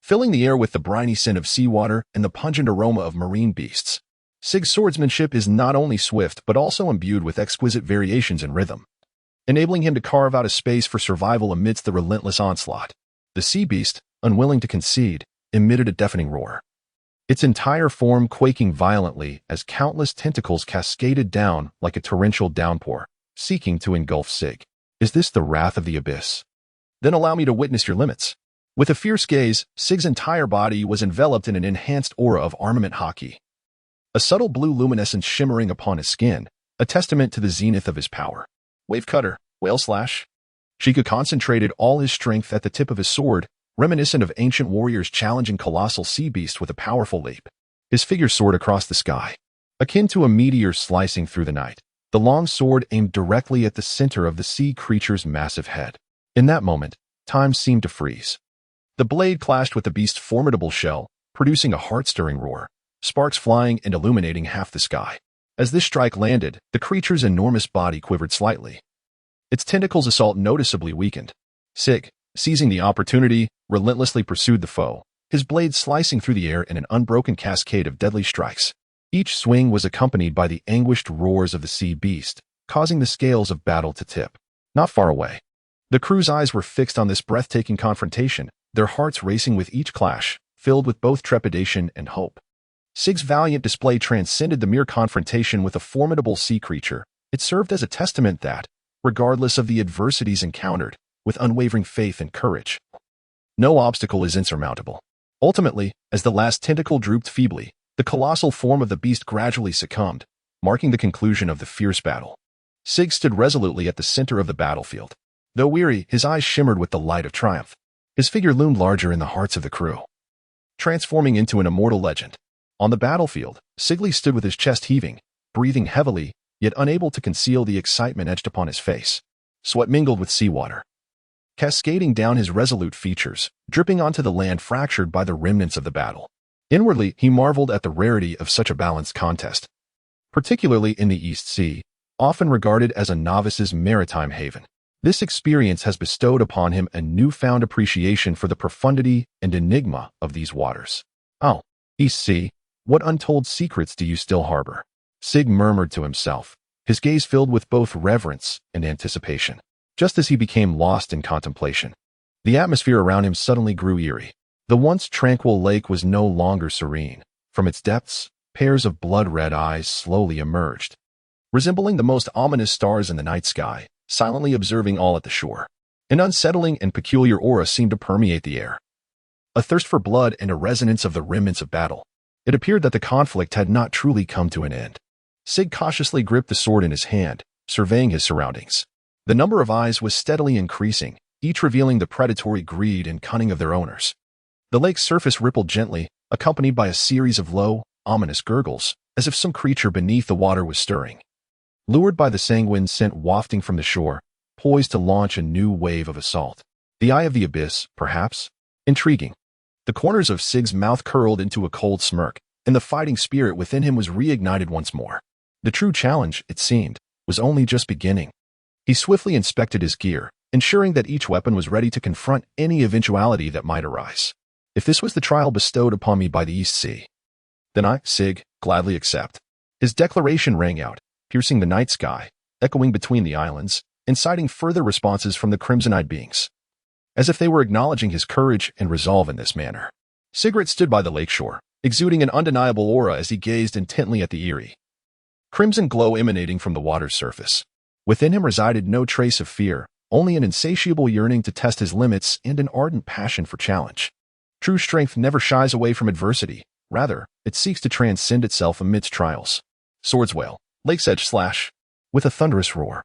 filling the air with the briny scent of seawater and the pungent aroma of marine beasts. Sig's swordsmanship is not only swift but also imbued with exquisite variations in rhythm, enabling him to carve out a space for survival amidst the relentless onslaught. The sea beast, unwilling to concede, emitted a deafening roar, its entire form quaking violently as countless tentacles cascaded down like a torrential downpour, seeking to engulf Sig. "Is this the wrath of the abyss? Then allow me to witness your limits." With a fierce gaze, Sig's entire body was enveloped in an enhanced aura of armament Haki, a subtle blue luminescence shimmering upon his skin, a testament to the zenith of his power. Wave cutter, whale slash. Sheikah concentrated all his strength at the tip of his sword, reminiscent of ancient warriors challenging colossal sea beasts with a powerful leap. His figure soared across the sky, akin to a meteor slicing through the night. The long sword aimed directly at the center of the sea creature's massive head. In that moment, time seemed to freeze. The blade clashed with the beast's formidable shell, producing a heart-stirring roar, sparks flying and illuminating half the sky. As this strike landed, the creature's enormous body quivered slightly. Its tentacles' assault noticeably weakened. Sig, seizing the opportunity, relentlessly pursued the foe, his blade slicing through the air in an unbroken cascade of deadly strikes. Each swing was accompanied by the anguished roars of the sea beast, causing the scales of battle to tip. Not far away, the crew's eyes were fixed on this breathtaking confrontation, their hearts racing with each clash, filled with both trepidation and hope. Sig's valiant display transcended the mere confrontation with a formidable sea creature. It served as a testament that, regardless of the adversities encountered, with unwavering faith and courage, no obstacle is insurmountable. Ultimately, as the last tentacle drooped feebly, the colossal form of the beast gradually succumbed, marking the conclusion of the fierce battle. Sig stood resolutely at the center of the battlefield. Though weary, his eyes shimmered with the light of triumph. His figure loomed larger in the hearts of the crew, transforming into an immortal legend. On the battlefield, Sigly stood with his chest heaving, breathing heavily, yet unable to conceal the excitement etched upon his face. Sweat mingled with seawater, cascading down his resolute features, dripping onto the land fractured by the remnants of the battle. Inwardly, he marveled at the rarity of such a balanced contest, particularly in the East Sea, often regarded as a novice's maritime haven. This experience has bestowed upon him a newfound appreciation for the profundity and enigma of these waters. Oh, East Sea, what untold secrets do you still harbor? Sig murmured to himself, his gaze filled with both reverence and anticipation. Just as he became lost in contemplation, the atmosphere around him suddenly grew eerie. The once tranquil lake was no longer serene. From its depths, pairs of blood-red eyes slowly emerged, resembling the most ominous stars in the night sky, silently observing all at the shore. An unsettling and peculiar aura seemed to permeate the air, a thirst for blood and a resonance of the remnants of battle. It appeared that the conflict had not truly come to an end. Sig cautiously gripped the sword in his hand, surveying his surroundings. The number of eyes was steadily increasing, each revealing the predatory greed and cunning of their owners. The lake's surface rippled gently, accompanied by a series of low, ominous gurgles, as if some creature beneath the water was stirring. Lured by the sanguine scent wafting from the shore, poised to launch a new wave of assault. The eye of the abyss, perhaps? Intriguing. The corners of Sig's mouth curled into a cold smirk, and the fighting spirit within him was reignited once more. The true challenge, it seemed, was only just beginning. He swiftly inspected his gear, ensuring that each weapon was ready to confront any eventuality that might arise. If this was the trial bestowed upon me by the East Sea, then I, Sig, gladly accept. His declaration rang out, piercing the night sky, echoing between the islands, inciting further responses from the crimson-eyed beings, as if they were acknowledging his courage and resolve in this manner. Sigrid stood by the lakeshore, exuding an undeniable aura as he gazed intently at the eerie crimson glow emanating from the water's surface. Within him resided no trace of fear, only an insatiable yearning to test his limits and an ardent passion for challenge. True strength never shies away from adversity. Rather, it seeks to transcend itself amidst trials. Swords wail, lake's edge slash. With a thunderous roar,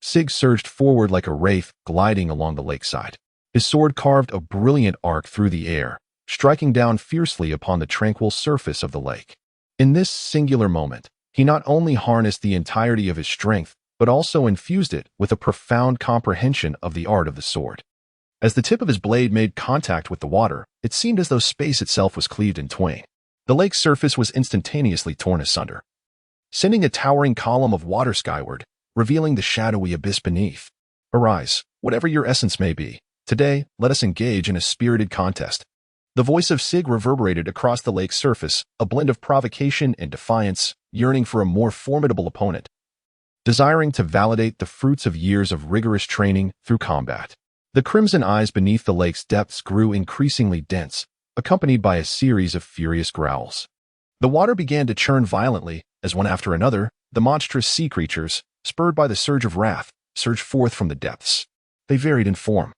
Sig surged forward like a wraith gliding along the lakeside. His sword carved a brilliant arc through the air, striking down fiercely upon the tranquil surface of the lake. In this singular moment, he not only harnessed the entirety of his strength, but also infused it with a profound comprehension of the art of the sword. As the tip of his blade made contact with the water, it seemed as though space itself was cleaved in twain. The lake's surface was instantaneously torn asunder, sending a towering column of water skyward, revealing the shadowy abyss beneath. Arise, whatever your essence may be. Today, let us engage in a spirited contest. The voice of Sig reverberated across the lake's surface, a blend of provocation and defiance, yearning for a more formidable opponent, desiring to validate the fruits of years of rigorous training through combat. The crimson eyes beneath the lake's depths grew increasingly dense, accompanied by a series of furious growls. The water began to churn violently, as one after another, the monstrous sea creatures, spurred by the surge of wrath, surged forth from the depths. They varied in form.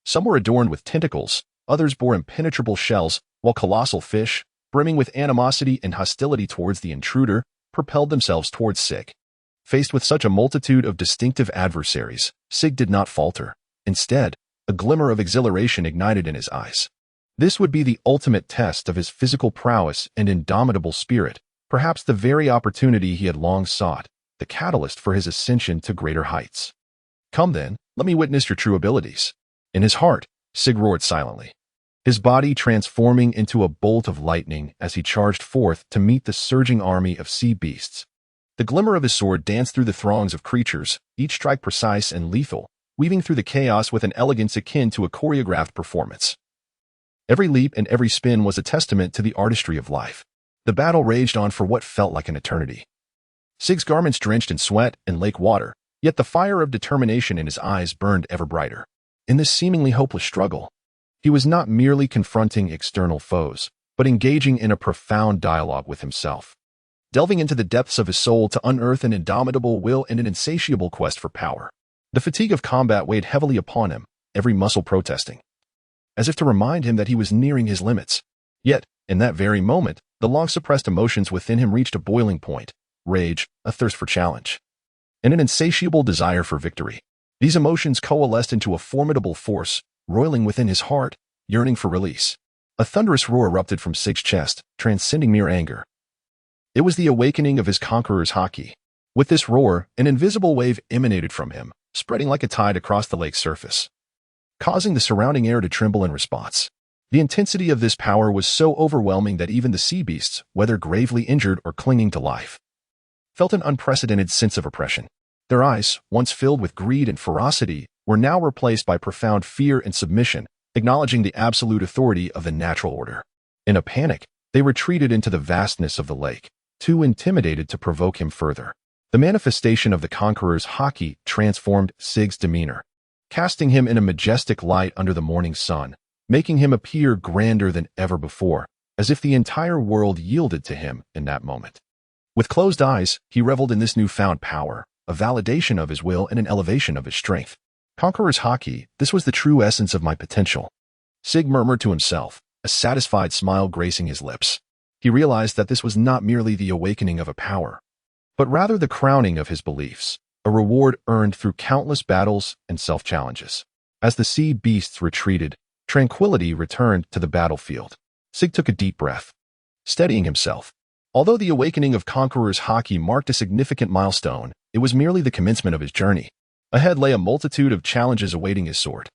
Some were adorned with tentacles, others bore impenetrable shells, while colossal fish, brimming with animosity and hostility towards the intruder, propelled themselves towards Sig. Faced with such a multitude of distinctive adversaries, Sig did not falter. Instead, a glimmer of exhilaration ignited in his eyes. This would be the ultimate test of his physical prowess and indomitable spirit, perhaps the very opportunity he had long sought, the catalyst for his ascension to greater heights. Come then, let me witness your true abilities. In his heart, Sig roared silently, his body transforming into a bolt of lightning as he charged forth to meet the surging army of sea beasts. The glimmer of his sword danced through the throngs of creatures, each strike precise and lethal, weaving through the chaos with an elegance akin to a choreographed performance. Every leap and every spin was a testament to the artistry of life. The battle raged on for what felt like an eternity. Sig's garments drenched in sweat and lake water, yet the fire of determination in his eyes burned ever brighter. In this seemingly hopeless struggle, he was not merely confronting external foes, but engaging in a profound dialogue with himself, delving into the depths of his soul to unearth an indomitable will and an insatiable quest for power. The fatigue of combat weighed heavily upon him, every muscle protesting, as if to remind him that he was nearing his limits. Yet, in that very moment, the long-suppressed emotions within him reached a boiling point: rage, a thirst for challenge, and an insatiable desire for victory. These emotions coalesced into a formidable force, roiling within his heart, yearning for release. A thunderous roar erupted from Sig's chest, transcending mere anger. It was the awakening of his conqueror's Haki. With this roar, an invisible wave emanated from him, spreading like a tide across the lake's surface, causing the surrounding air to tremble in response. The intensity of this power was so overwhelming that even the sea beasts, whether gravely injured or clinging to life, felt an unprecedented sense of oppression. Their eyes, once filled with greed and ferocity, were now replaced by profound fear and submission, acknowledging the absolute authority of the natural order. In a panic, they retreated into the vastness of the lake, too intimidated to provoke him further. The manifestation of the conqueror's Haki transformed Sig's demeanor, casting him in a majestic light under the morning sun, making him appear grander than ever before, as if the entire world yielded to him in that moment. With closed eyes, he reveled in this newfound power, a validation of his will and an elevation of his strength. Conqueror's Haki, this was the true essence of my potential, Sig murmured to himself, a satisfied smile gracing his lips. He realized that this was not merely the awakening of a power, but rather the crowning of his beliefs, a reward earned through countless battles and self-challenges. As the sea beasts retreated, tranquility returned to the battlefield. Sig took a deep breath, steadying himself. Although the awakening of Conqueror's Haki marked a significant milestone, it was merely the commencement of his journey. Ahead lay a multitude of challenges awaiting his sword.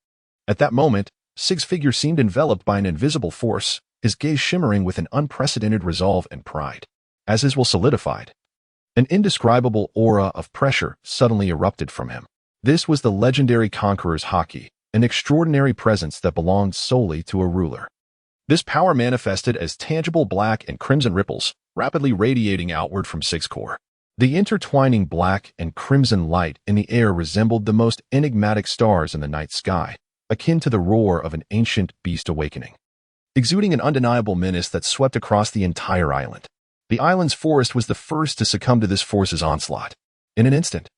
At that moment, Sig's figure seemed enveloped by an invisible force, his gaze shimmering with an unprecedented resolve and pride. As his will solidified, an indescribable aura of pressure suddenly erupted from him. This was the legendary Conqueror's Haki, an extraordinary presence that belonged solely to a ruler. This power manifested as tangible black and crimson ripples, rapidly radiating outward from Sig's core. The intertwining black and crimson light in the air resembled the most enigmatic stars in the night sky, akin to the roar of an ancient beast awakening, exuding an undeniable menace that swept across the entire island. The island's forest was the first to succumb to this force's onslaught. In an instant,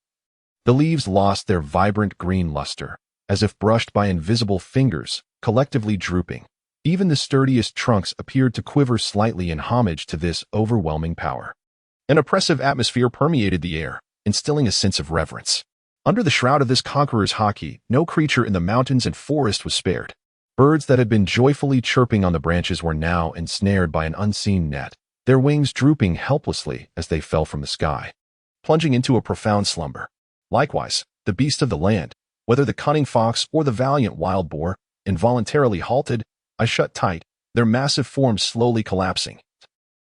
the leaves lost their vibrant green luster, as if brushed by invisible fingers, collectively drooping. Even the sturdiest trunks appeared to quiver slightly in homage to this overwhelming power. An oppressive atmosphere permeated the air, instilling a sense of reverence. Under the shroud of this conqueror's Haki, no creature in the mountains and forest was spared. Birds that had been joyfully chirping on the branches were now ensnared by an unseen net, their wings drooping helplessly as they fell from the sky, plunging into a profound slumber. Likewise, the beasts of the land, whether the cunning fox or the valiant wild boar, involuntarily halted, eyes shut tight, their massive forms slowly collapsing,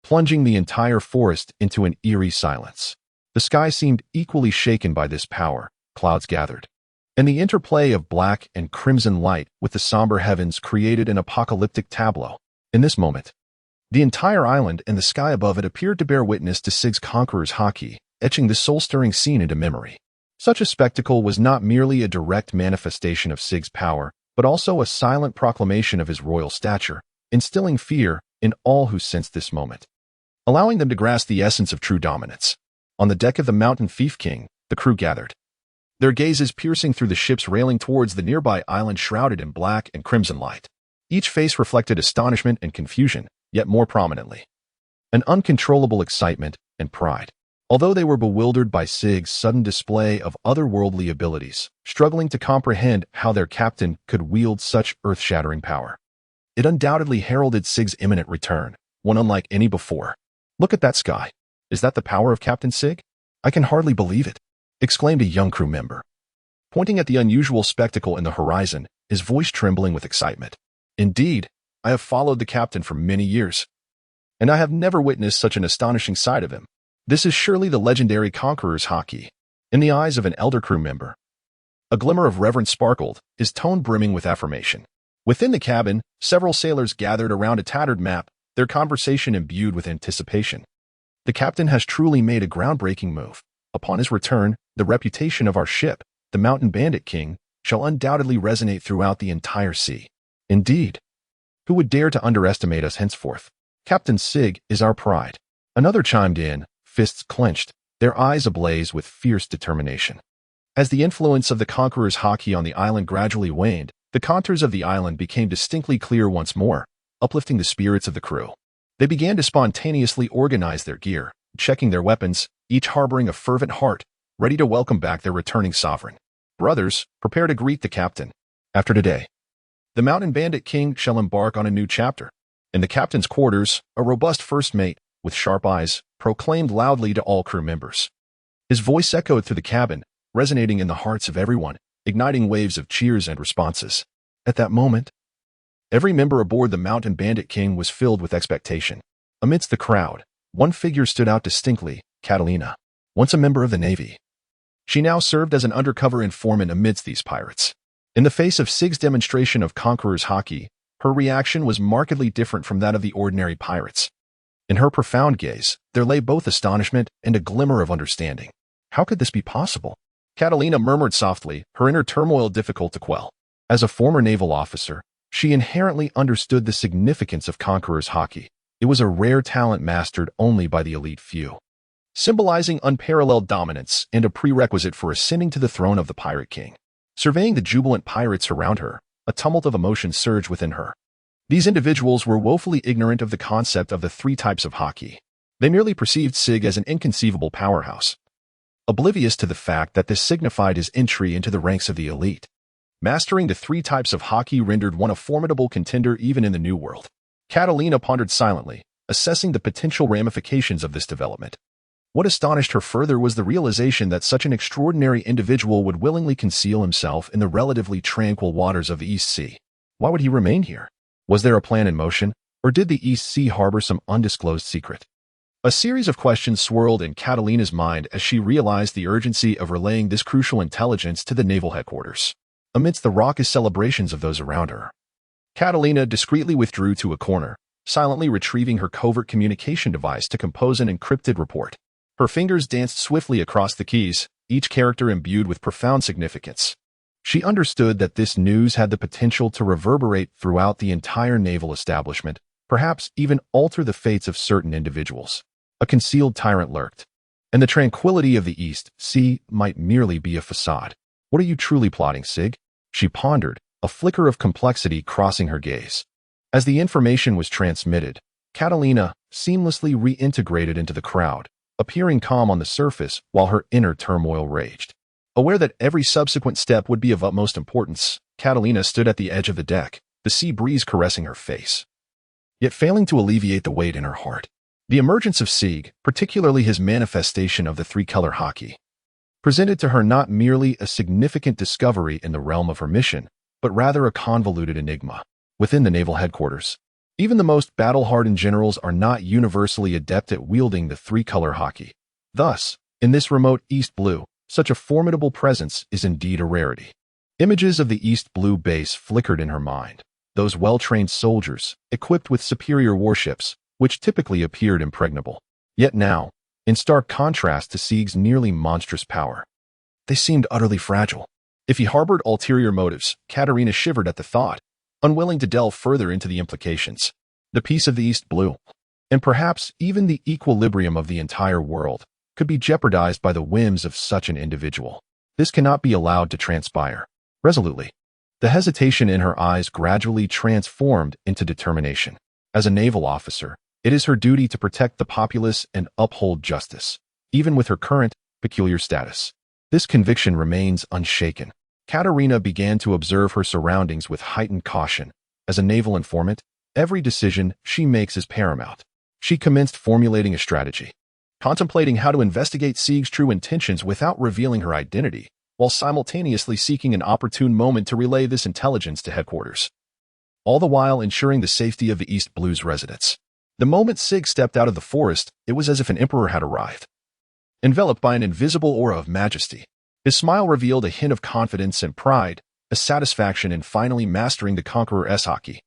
plunging the entire forest into an eerie silence. The sky seemed equally shaken by this power. Clouds gathered, and the interplay of black and crimson light with the somber heavens created an apocalyptic tableau. In this moment, the entire island and the sky above it appeared to bear witness to Sig's conqueror's Haki, etching the soul-stirring scene into memory. Such a spectacle was not merely a direct manifestation of Sig's power, but also a silent proclamation of his royal stature, instilling fear in all who sensed this moment, allowing them to grasp the essence of true dominance. On the deck of the Mountain Thief King, the crew gathered, their gazes piercing through the ship's railing towards the nearby island shrouded in black and crimson light. Each face reflected astonishment and confusion, yet more prominently, an uncontrollable excitement and pride. Although they were bewildered by Sig's sudden display of otherworldly abilities, struggling to comprehend how their captain could wield such earth-shattering power. It undoubtedly heralded Sig's imminent return, one unlike any before. "Look at that sky. Is that the power of Captain Sig? I can hardly believe it," exclaimed a young crew member. Pointing at the unusual spectacle in the horizon, his voice trembling with excitement. "Indeed, I have followed the captain for many years, and I have never witnessed such an astonishing sight of him. This is surely the legendary Conqueror's Haki." In the eyes of an elder crew member, a glimmer of reverence sparkled, his tone brimming with affirmation. Within the cabin, several sailors gathered around a tattered map, their conversation imbued with anticipation. "The captain has truly made a groundbreaking move. Upon his return, the reputation of our ship, the Mountain Bandit King, shall undoubtedly resonate throughout the entire sea. Indeed, who would dare to underestimate us henceforth? Captain Sig is our pride." Another chimed in, fists clenched, their eyes ablaze with fierce determination. As the influence of the Conqueror's Haki on the island gradually waned, the contours of the island became distinctly clear once more, uplifting the spirits of the crew. They began to spontaneously organize their gear, checking their weapons, each harboring a fervent heart, ready to welcome back their returning sovereign. "Brothers, prepare to greet the captain. After today, the Mountain Bandit King shall embark on a new chapter." In the captain's quarters, a robust first mate, with sharp eyes, proclaimed loudly to all crew members. His voice echoed through the cabin, resonating in the hearts of everyone, igniting waves of cheers and responses. At that moment, every member aboard the Mountain Bandit King was filled with expectation. Amidst the crowd, one figure stood out distinctly, Catalina, once a member of the Navy. She now served as an undercover informant amidst these pirates. In the face of Sig's demonstration of Conqueror's Haki, her reaction was markedly different from that of the ordinary pirates. In her profound gaze, there lay both astonishment and a glimmer of understanding. "How could this be possible?" Catalina murmured softly, her inner turmoil difficult to quell. As a former naval officer, she inherently understood the significance of Conqueror's Haki. It was a rare talent mastered only by the elite few, symbolizing unparalleled dominance and a prerequisite for ascending to the throne of the Pirate King. Surveying the jubilant pirates around her, a tumult of emotion surged within her. These individuals were woefully ignorant of the concept of the three types of Haki. They merely perceived Sig as an inconceivable powerhouse, oblivious to the fact that this signified his entry into the ranks of the elite. Mastering the three types of Haki rendered one a formidable contender even in the New World. Catalina pondered silently, assessing the potential ramifications of this development. What astonished her further was the realization that such an extraordinary individual would willingly conceal himself in the relatively tranquil waters of the East Sea. Why would he remain here? Was there a plan in motion, or did the East Sea harbor some undisclosed secret? A series of questions swirled in Catalina's mind as she realized the urgency of relaying this crucial intelligence to the naval headquarters. Amidst the raucous celebrations of those around her, Catalina discreetly withdrew to a corner, silently retrieving her covert communication device to compose an encrypted report. Her fingers danced swiftly across the keys, each character imbued with profound significance. She understood that this news had the potential to reverberate throughout the entire naval establishment, perhaps even alter the fates of certain individuals. A concealed tyrant lurked, and the tranquility of the East Sea might merely be a facade. "What are you truly plotting, Sig?" she pondered, a flicker of complexity crossing her gaze. As the information was transmitted, Catalina seamlessly reintegrated into the crowd, appearing calm on the surface while her inner turmoil raged. Aware that every subsequent step would be of utmost importance, Catalina stood at the edge of the deck, the sea breeze caressing her face, yet failing to alleviate the weight in her heart. The emergence of Sig, particularly his manifestation of the three-color Haki, presented to her not merely a significant discovery in the realm of her mission, but rather a convoluted enigma. Within the naval headquarters, even the most battle-hardened generals are not universally adept at wielding the three-color Haki. Thus, in this remote East Blue, such a formidable presence is indeed a rarity. Images of the East Blue base flickered in her mind. Those well-trained soldiers, equipped with superior warships, which typically appeared impregnable. Yet now, in stark contrast to Sig's nearly monstrous power, they seemed utterly fragile. If he harbored ulterior motives, Catalina shivered at the thought, unwilling to delve further into the implications. The peace of the East Blue, and perhaps even the equilibrium of the entire world, could be jeopardized by the whims of such an individual. This cannot be allowed to transpire. Resolutely, the hesitation in her eyes gradually transformed into determination. As a naval officer, it is her duty to protect the populace and uphold justice, even with her current, peculiar status. This conviction remains unshaken. Catalina began to observe her surroundings with heightened caution. As a naval informant, every decision she makes is paramount. She commenced formulating a strategy, contemplating how to investigate Sig's true intentions without revealing her identity, while simultaneously seeking an opportune moment to relay this intelligence to headquarters, all the while ensuring the safety of the East Blue's residents. The moment Sig stepped out of the forest, it was as if an emperor had arrived. Enveloped by an invisible aura of majesty, his smile revealed a hint of confidence and pride, a satisfaction in finally mastering the Conqueror's Haki,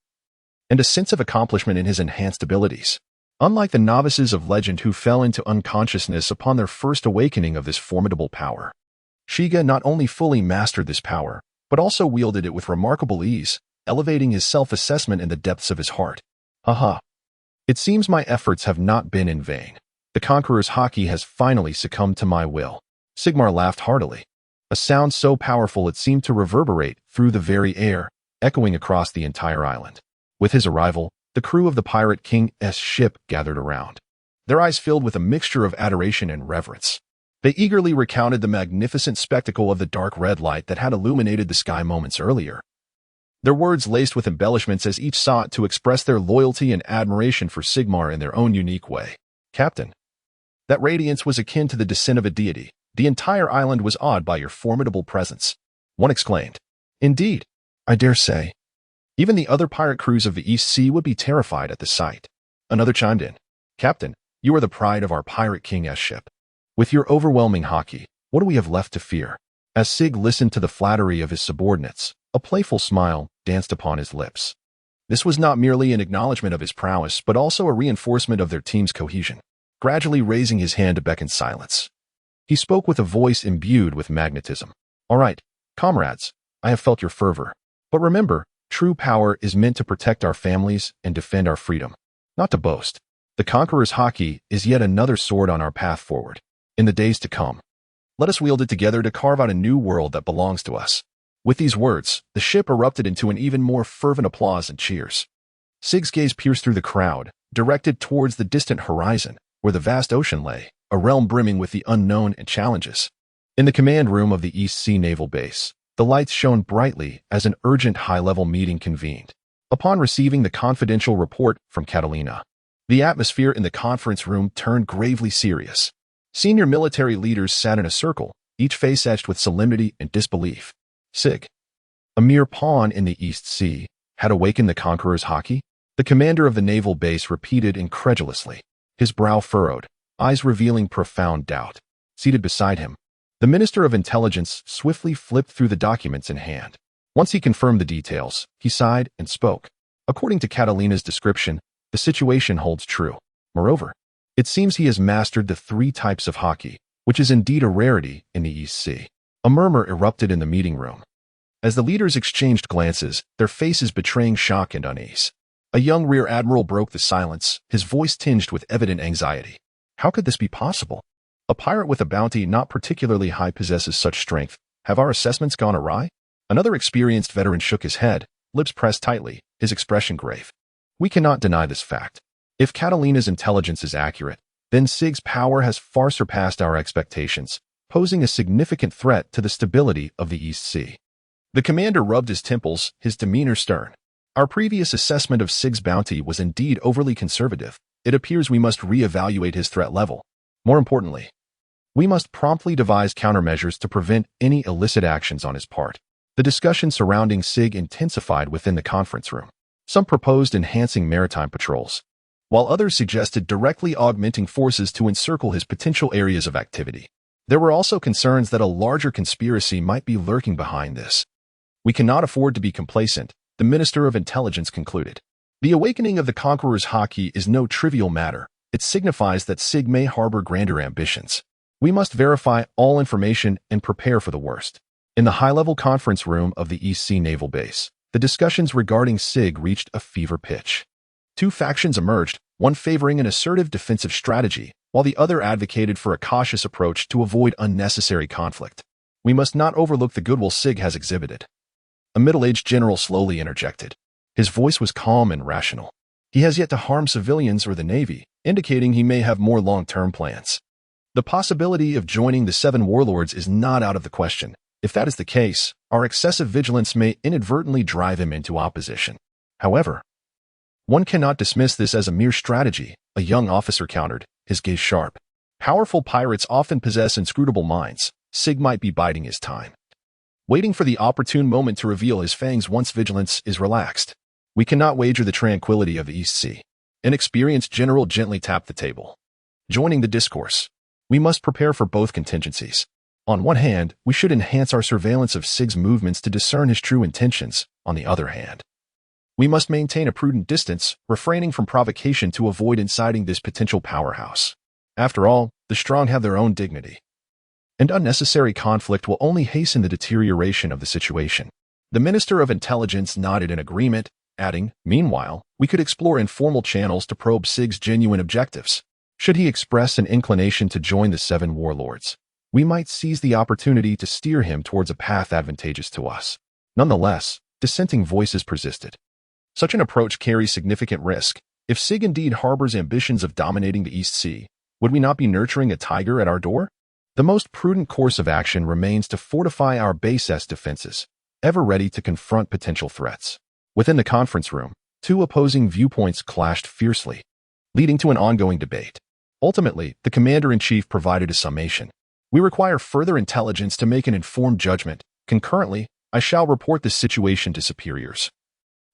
and a sense of accomplishment in his enhanced abilities. Unlike the novices of legend who fell into unconsciousness upon their first awakening of this formidable power, Shiga not only fully mastered this power, but also wielded it with remarkable ease, elevating his self-assessment in the depths of his heart. Haha. It seems my efforts have not been in vain. The Conqueror's Haki has finally succumbed to my will. Sigmar laughed heartily, a sound so powerful it seemed to reverberate through the very air, echoing across the entire island. With his arrival, the crew of the Pirate King's ship gathered around, their eyes filled with a mixture of adoration and reverence. They eagerly recounted the magnificent spectacle of the dark red light that had illuminated the sky moments earlier. Their words laced with embellishments as each sought to express their loyalty and admiration for Sigmar in their own unique way. Captain, that radiance was akin to the descent of a deity. The entire island was awed by your formidable presence. One exclaimed. Indeed, I dare say. Even the other pirate crews of the East Sea would be terrified at the sight. Another chimed in. Captain, you are the pride of our Pirate King's ship. With your overwhelming Haki, what do we have left to fear? As Sig listened to the flattery of his subordinates, a playful smile danced upon his lips. This was not merely an acknowledgement of his prowess, but also a reinforcement of their team's cohesion. Gradually raising his hand to beckon silence, he spoke with a voice imbued with magnetism. All right, comrades, I have felt your fervor. But remember, true power is meant to protect our families and defend our freedom, not to boast. The Conqueror's Haki is yet another sword on our path forward. In the days to come, let us wield it together to carve out a new world that belongs to us. With these words, the ship erupted into an even more fervent applause and cheers. Sig's gaze pierced through the crowd, directed towards the distant horizon, where the vast ocean lay, a realm brimming with the unknown and challenges. In the command room of the East Sea Naval Base, the lights shone brightly as an urgent high-level meeting convened. Upon receiving the confidential report from Catalina, the atmosphere in the conference room turned gravely serious. Senior military leaders sat in a circle, each face etched with solemnity and disbelief. Sig, a mere pawn in the East Sea, had awakened the Conqueror's Haki? The commander of the naval base repeated incredulously, his brow furrowed, eyes revealing profound doubt. Seated beside him, the Minister of Intelligence swiftly flipped through the documents in hand. Once he confirmed the details, he sighed and spoke. According to Catalina's description, the situation holds true. Moreover, it seems he has mastered the 3 types of Haki, which is indeed a rarity in the East Sea. A murmur erupted in the meeting room. As the leaders exchanged glances, their faces betraying shock and unease. A young rear admiral broke the silence, his voice tinged with evident anxiety. How could this be possible? A pirate with a bounty not particularly high possesses such strength. Have our assessments gone awry? Another experienced veteran shook his head, lips pressed tightly, his expression grave. We cannot deny this fact. If Catalina's intelligence is accurate, then Sig's power has far surpassed our expectations, posing a significant threat to the stability of the East Sea. The commander rubbed his temples, his demeanor stern. Our previous assessment of Sig's bounty was indeed overly conservative. It appears we must reevaluate his threat level. More importantly, we must promptly devise countermeasures to prevent any illicit actions on his part. The discussion surrounding Sig intensified within the conference room. Some proposed enhancing maritime patrols, while others suggested directly augmenting forces to encircle his potential areas of activity. There were also concerns that a larger conspiracy might be lurking behind this. We cannot afford to be complacent, the Minister of Intelligence concluded. The awakening of the Conqueror's Haki is no trivial matter. It signifies that Sig may harbor grander ambitions. We must verify all information and prepare for the worst. In the high-level conference room of the East Sea Naval Base, the discussions regarding Sig reached a fever pitch. 2 factions emerged, one favoring an assertive defensive strategy, while the other advocated for a cautious approach to avoid unnecessary conflict. We must not overlook the goodwill Sig has exhibited. A middle-aged general slowly interjected. His voice was calm and rational. He has yet to harm civilians or the Navy, indicating he may have more long-term plans. The possibility of joining the seven warlords is not out of the question. If that is the case, our excessive vigilance may inadvertently drive him into opposition. However, one cannot dismiss this as a mere strategy, a young officer countered, his gaze sharp. Powerful pirates often possess inscrutable minds. Sig might be biding his time, waiting for the opportune moment to reveal his fangs once vigilance is relaxed. We cannot wager the tranquility of the East Sea. An experienced general gently tapped the table, joining the discourse. We must prepare for both contingencies. On one hand, we should enhance our surveillance of Sig's movements to discern his true intentions. On the other hand, we must maintain a prudent distance, refraining from provocation to avoid inciting this potential powerhouse. After all, the strong have their own dignity, and unnecessary conflict will only hasten the deterioration of the situation. The Minister of Intelligence nodded in agreement, adding, meanwhile, we could explore informal channels to probe Sig's genuine objectives. Should he express an inclination to join the seven warlords, we might seize the opportunity to steer him towards a path advantageous to us. Nonetheless, dissenting voices persisted. Such an approach carries significant risk. If Sig indeed harbors ambitions of dominating the East Sea, would we not be nurturing a tiger at our door? The most prudent course of action remains to fortify our base S defenses, ever ready to confront potential threats. Within the conference room, two opposing viewpoints clashed fiercely, leading to an ongoing debate. Ultimately, the commander-in-chief provided a summation. We require further intelligence to make an informed judgment. Concurrently, I shall report this situation to superiors,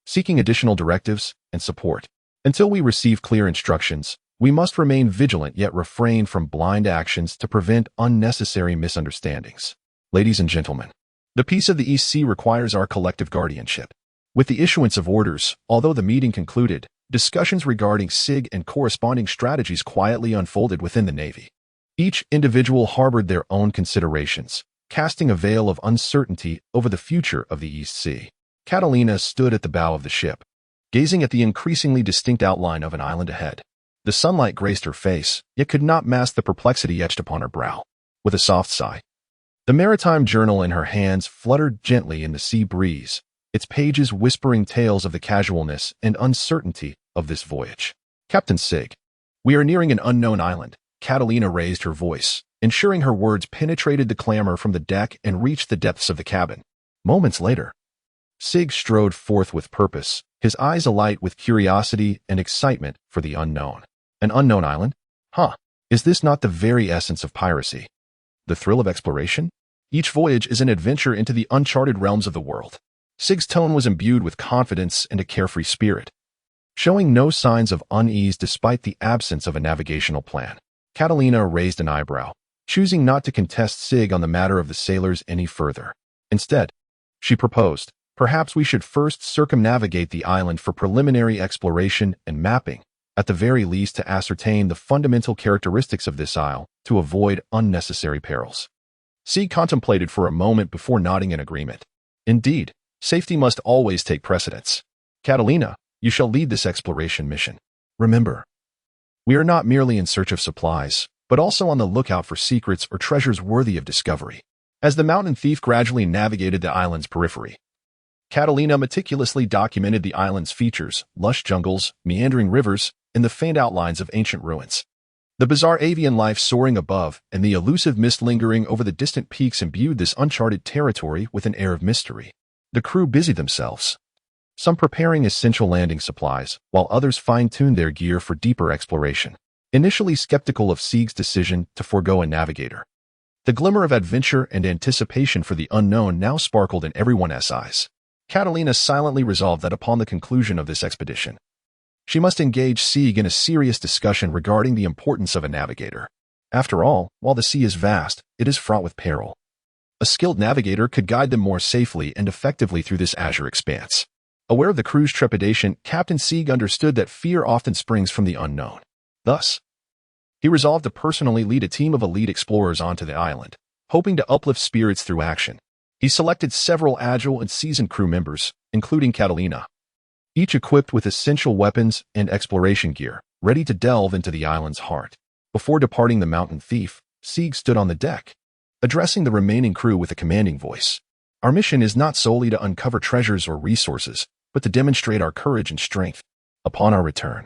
seeking additional directives and support. Until we receive clear instructions, we must remain vigilant yet refrain from blind actions to prevent unnecessary misunderstandings. Ladies and gentlemen, the peace of the East Sea requires our collective guardianship. With the issuance of orders, although the meeting concluded, discussions regarding Sig and corresponding strategies quietly unfolded within the Navy. Each individual harbored their own considerations, casting a veil of uncertainty over the future of the East Sea. Catalina stood at the bow of the ship, gazing at the increasingly distinct outline of an island ahead. The sunlight graced her face, yet could not mask the perplexity etched upon her brow. With a soft sigh, the maritime journal in her hands fluttered gently in the sea breeze, its pages whispering tales of the casualness and uncertainty of this voyage. Captain Sig, we are nearing an unknown island. Catalina raised her voice, ensuring her words penetrated the clamor from the deck and reached the depths of the cabin. Moments later, Sig strode forth with purpose, his eyes alight with curiosity and excitement for the unknown. An unknown island? Huh. Is this not the very essence of piracy? The thrill of exploration? Each voyage is an adventure into the uncharted realms of the world. Sig's tone was imbued with confidence and a carefree spirit, showing no signs of unease despite the absence of a navigational plan. Catalina raised an eyebrow, choosing not to contest Sig on the matter of the sailors any further. Instead, she proposed, perhaps we should first circumnavigate the island for preliminary exploration and mapping, at the very least to ascertain the fundamental characteristics of this isle, to avoid unnecessary perils. Sig contemplated for a moment before nodding in agreement. Indeed, safety must always take precedence. Catalina, you shall lead this exploration mission. Remember, we are not merely in search of supplies, but also on the lookout for secrets or treasures worthy of discovery. As the mountain thief gradually navigated the island's periphery, Catalina meticulously documented the island's features, lush jungles, meandering rivers, and the faint outlines of ancient ruins. The bizarre avian life soaring above and the elusive mist lingering over the distant peaks imbued this uncharted territory with an air of mystery. The crew busied themselves, some preparing essential landing supplies, while others fine-tuned their gear for deeper exploration. Initially skeptical of Sig's decision to forego a navigator, the glimmer of adventure and anticipation for the unknown now sparkled in everyone's eyes. Catalina silently resolved that upon the conclusion of this expedition, she must engage Sig in a serious discussion regarding the importance of a navigator. After all, while the sea is vast, it is fraught with peril. A skilled navigator could guide them more safely and effectively through this azure expanse. Aware of the crew's trepidation, Captain Sig understood that fear often springs from the unknown. Thus, he resolved to personally lead a team of elite explorers onto the island, hoping to uplift spirits through action. He selected several agile and seasoned crew members, including Catalina, each equipped with essential weapons and exploration gear, ready to delve into the island's heart. Before departing the mountain thief, Sig stood on the deck, addressing the remaining crew with a commanding voice. Our mission is not solely to uncover treasures or resources, but to demonstrate our courage and strength. Upon our return,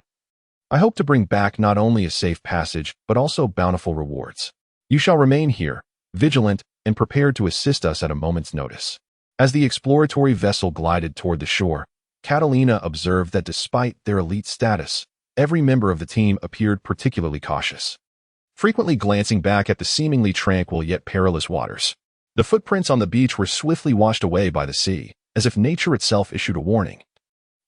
I hope to bring back not only a safe passage, but also bountiful rewards. You shall remain here, vigilant and prepared to assist us at a moment's notice." As the exploratory vessel glided toward the shore, Catalina observed that despite their elite status, every member of the team appeared particularly cautious, frequently glancing back at the seemingly tranquil yet perilous waters. The footprints on the beach were swiftly washed away by the sea, as if nature itself issued a warning,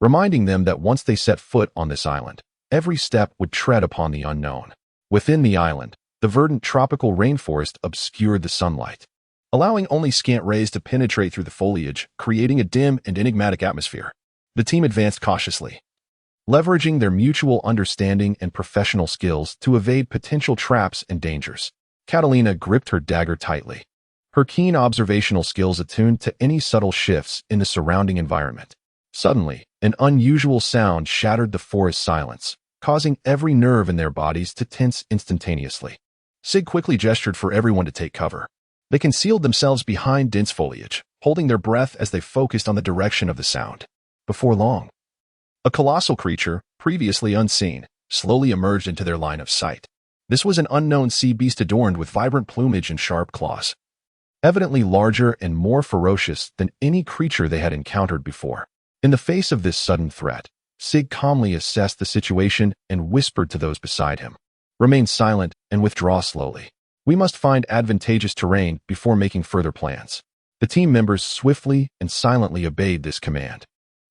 reminding them that once they set foot on this island, every step would tread upon the unknown. Within the island, the verdant tropical rainforest obscured the sunlight, allowing only scant rays to penetrate through the foliage, creating a dim and enigmatic atmosphere. The team advanced cautiously, leveraging their mutual understanding and professional skills to evade potential traps and dangers. Catalina gripped her dagger tightly, her keen observational skills attuned to any subtle shifts in the surrounding environment. Suddenly, an unusual sound shattered the forest silence, causing every nerve in their bodies to tense instantaneously. Sig quickly gestured for everyone to take cover. They concealed themselves behind dense foliage, holding their breath as they focused on the direction of the sound. Before long, a colossal creature, previously unseen, slowly emerged into their line of sight. This was an unknown sea beast adorned with vibrant plumage and sharp claws, evidently larger and more ferocious than any creature they had encountered before. In the face of this sudden threat, Sig calmly assessed the situation and whispered to those beside him, "Remain silent and withdraw slowly. We must find advantageous terrain before making further plans." The team members swiftly and silently obeyed this command,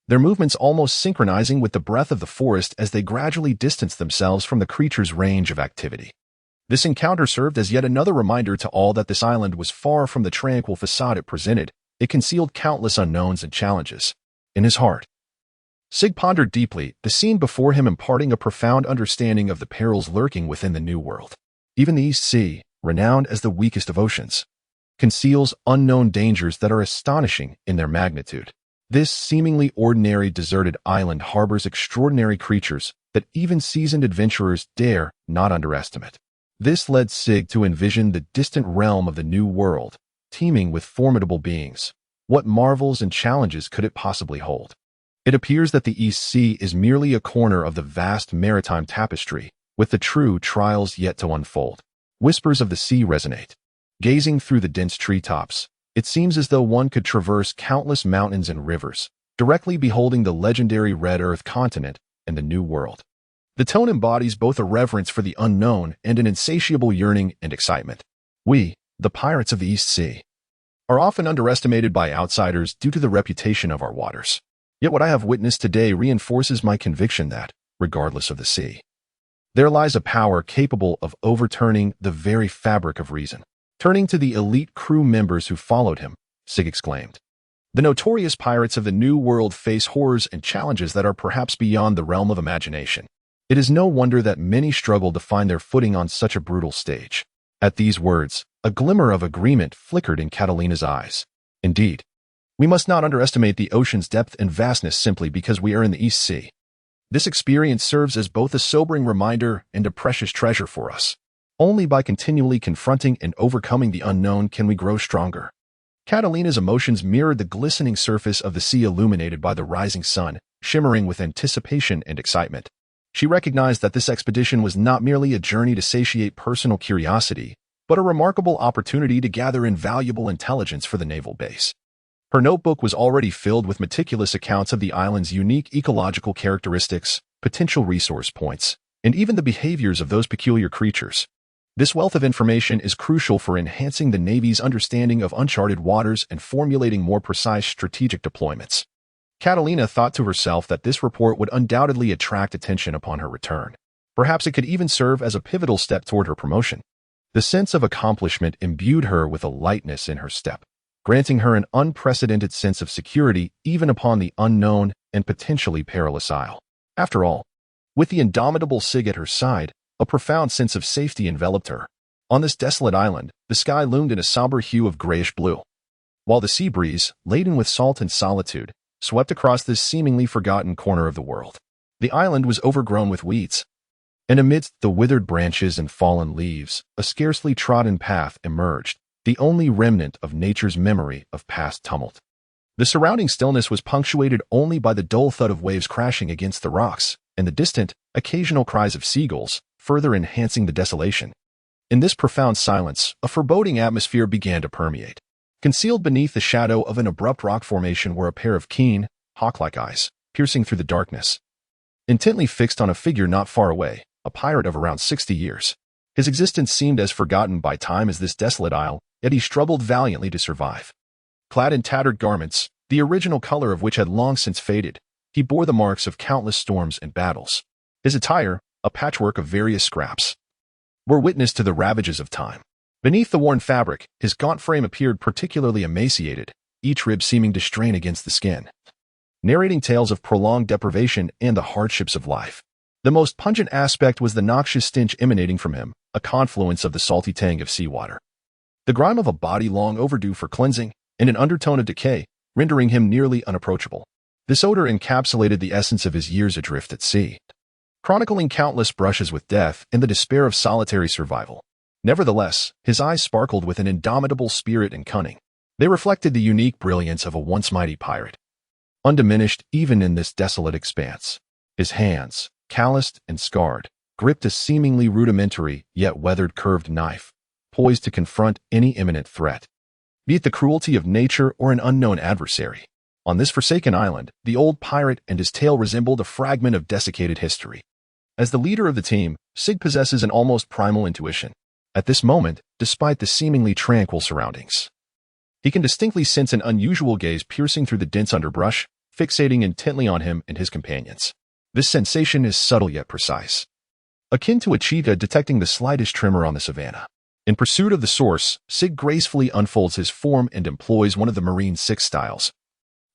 their movements almost synchronizing with the breath of the forest as they gradually distanced themselves from the creature's range of activity. This encounter served as yet another reminder to all that this island was far from the tranquil facade it presented. It concealed countless unknowns and challenges. In his heart, Sig pondered deeply, the scene before him imparting a profound understanding of the perils lurking within the New World. Even the East Sea, renowned as the weakest of oceans, conceals unknown dangers that are astonishing in their magnitude. This seemingly ordinary deserted island harbors extraordinary creatures that even seasoned adventurers dare not underestimate. This led Sig to envision the distant realm of the New World, teeming with formidable beings. What marvels and challenges could it possibly hold? It appears that the East Sea is merely a corner of the vast maritime tapestry, with the true trials yet to unfold. Whispers of the sea resonate. Gazing through the dense treetops, it seems as though one could traverse countless mountains and rivers, directly beholding the legendary Red Earth continent and the New World. The tone embodies both a reverence for the unknown and an insatiable yearning and excitement. We, the pirates of the East Sea, are often underestimated by outsiders due to the reputation of our waters. Yet what I have witnessed today reinforces my conviction that, regardless of the sea, there lies a power capable of overturning the very fabric of reason. Turning to the elite crew members who followed him, Sig exclaimed, "The notorious pirates of the New World face horrors and challenges that are perhaps beyond the realm of imagination. It is no wonder that many struggle to find their footing on such a brutal stage." At these words, a glimmer of agreement flickered in Catalina's eyes. Indeed, we must not underestimate the ocean's depth and vastness simply because we are in the East Sea. This experience serves as both a sobering reminder and a precious treasure for us. Only by continually confronting and overcoming the unknown can we grow stronger. Catalina's emotions mirrored the glistening surface of the sea illuminated by the rising sun, shimmering with anticipation and excitement. She recognized that this expedition was not merely a journey to satiate personal curiosity, but a remarkable opportunity to gather invaluable intelligence for the naval base. Her notebook was already filled with meticulous accounts of the island's unique ecological characteristics, potential resource points, and even the behaviors of those peculiar creatures. This wealth of information is crucial for enhancing the Navy's understanding of uncharted waters and formulating more precise strategic deployments. Catalina thought to herself that this report would undoubtedly attract attention upon her return. Perhaps it could even serve as a pivotal step toward her promotion. The sense of accomplishment imbued her with a lightness in her step, granting her an unprecedented sense of security even upon the unknown and potentially perilous isle. After all, with the indomitable Sig at her side, a profound sense of safety enveloped her. On this desolate island, the sky loomed in a somber hue of grayish-blue, while the sea breeze, laden with salt and solitude, swept across this seemingly forgotten corner of the world. The island was overgrown with weeds, and amidst the withered branches and fallen leaves, a scarcely trodden path emerged, the only remnant of nature's memory of past tumult. The surrounding stillness was punctuated only by the dull thud of waves crashing against the rocks, and the distant, occasional cries of seagulls, further enhancing the desolation. In this profound silence, a foreboding atmosphere began to permeate. Concealed beneath the shadow of an abrupt rock formation were a pair of keen, hawk-like eyes, piercing through the darkness. Intently fixed on a figure not far away, a pirate of around 60 years. His existence seemed as forgotten by time as this desolate isle, yet he struggled valiantly to survive. Clad in tattered garments, the original color of which had long since faded, he bore the marks of countless storms and battles. His attire, a patchwork of various scraps, bore witness to the ravages of time. Beneath the worn fabric, his gaunt frame appeared particularly emaciated, each rib seeming to strain against the skin, narrating tales of prolonged deprivation and the hardships of life. The most pungent aspect was the noxious stench emanating from him, a confluence of the salty tang of seawater, the grime of a body long overdue for cleansing, and an undertone of decay, rendering him nearly unapproachable. This odor encapsulated the essence of his years adrift at sea, chronicling countless brushes with death and the despair of solitary survival. Nevertheless, his eyes sparkled with an indomitable spirit and cunning. They reflected the unique brilliance of a once mighty pirate, undiminished even in this desolate expanse. His hands, calloused and scarred, gripped a seemingly rudimentary yet weathered curved knife, poised to confront any imminent threat, be it the cruelty of nature or an unknown adversary. On this forsaken island, the old pirate and his tale resembled a fragment of desiccated history. As the leader of the team, Sig possesses an almost primal intuition. At this moment, despite the seemingly tranquil surroundings, he can distinctly sense an unusual gaze piercing through the dense underbrush, fixating intently on him and his companions. This sensation is subtle yet precise, akin to a cheetah detecting the slightest tremor on the savannah. In pursuit of the source, Sig gracefully unfolds his form and employs one of the Marine Six styles,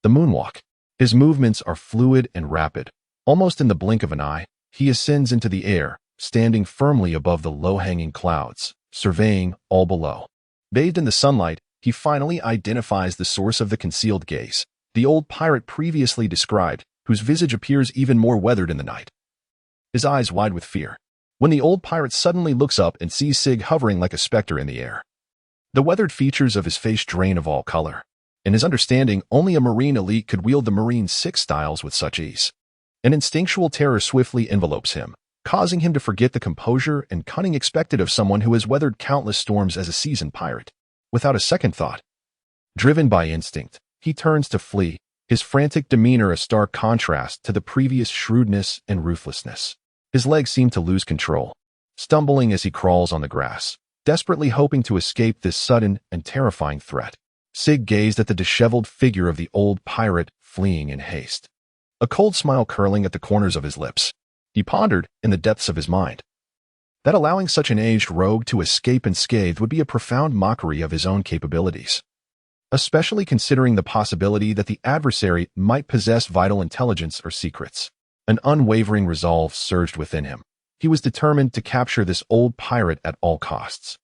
the moonwalk. His movements are fluid and rapid. Almost in the blink of an eye, he ascends into the air, standing firmly above the low-hanging clouds, surveying all below. Bathed in the sunlight, he finally identifies the source of the concealed gaze, the old pirate previously described, whose visage appears even more weathered in the night, his eyes wide with fear. When the old pirate suddenly looks up and sees Sig hovering like a specter in the air, the weathered features of his face drain of all color. In his understanding, only a marine elite could wield the Marine Six styles with such ease. An instinctual terror swiftly envelopes him, causing him to forget the composure and cunning expected of someone who has weathered countless storms as a seasoned pirate. Without a second thought, driven by instinct, he turns to flee, his frantic demeanor a stark contrast to the previous shrewdness and ruthlessness. His legs seem to lose control, stumbling as he crawls on the grass, desperately hoping to escape this sudden and terrifying threat. Sig gazed at the disheveled figure of the old pirate fleeing in haste, a cold smile curling at the corners of his lips. He pondered, in the depths of his mind, that allowing such an aged rogue to escape unscathed would be a profound mockery of his own capabilities, especially considering the possibility that the adversary might possess vital intelligence or secrets. An unwavering resolve surged within him. He was determined to capture this old pirate at all costs.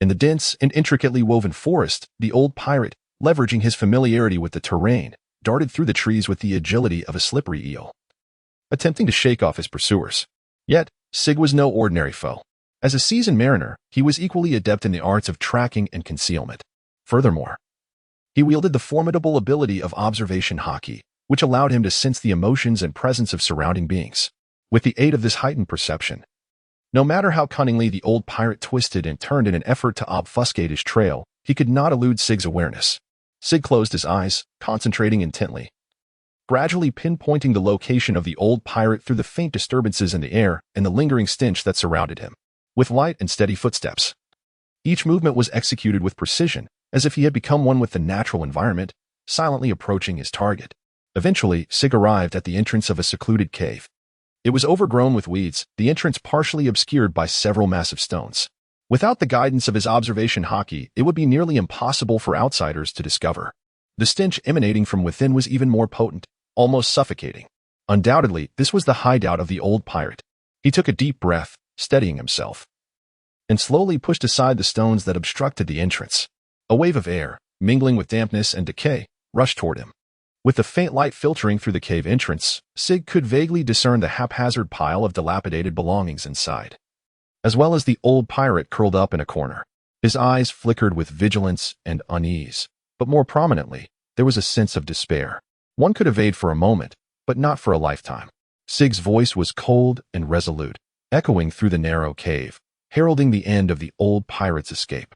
In the dense and intricately woven forest, the old pirate, leveraging his familiarity with the terrain, darted through the trees with the agility of a slippery eel, attempting to shake off his pursuers. Yet, Sig was no ordinary foe. As a seasoned mariner, he was equally adept in the arts of tracking and concealment. Furthermore, he wielded the formidable ability of observation Haki, which allowed him to sense the emotions and presence of surrounding beings. With the aid of this heightened perception, no matter how cunningly the old pirate twisted and turned in an effort to obfuscate his trail, he could not elude Sig's awareness. Sig closed his eyes, concentrating intently, gradually pinpointing the location of the old pirate through the faint disturbances in the air and the lingering stench that surrounded him. With light and steady footsteps, each movement was executed with precision, as if he had become one with the natural environment, silently approaching his target. Eventually, Sig arrived at the entrance of a secluded cave. It was overgrown with weeds, the entrance partially obscured by several massive stones. Without the guidance of his observation Haki, it would be nearly impossible for outsiders to discover. The stench emanating from within was even more potent, almost suffocating. Undoubtedly, this was the hideout of the old pirate. He took a deep breath, steadying himself, and slowly pushed aside the stones that obstructed the entrance. A wave of air, mingling with dampness and decay, rushed toward him. With the faint light filtering through the cave entrance, Sig could vaguely discern the haphazard pile of dilapidated belongings inside, as well as the old pirate curled up in a corner. His eyes flickered with vigilance and unease, but more prominently, there was a sense of despair. One could evade for a moment, but not for a lifetime. Sig's voice was cold and resolute, echoing through the narrow cave. heralding the end of the old pirate's escape.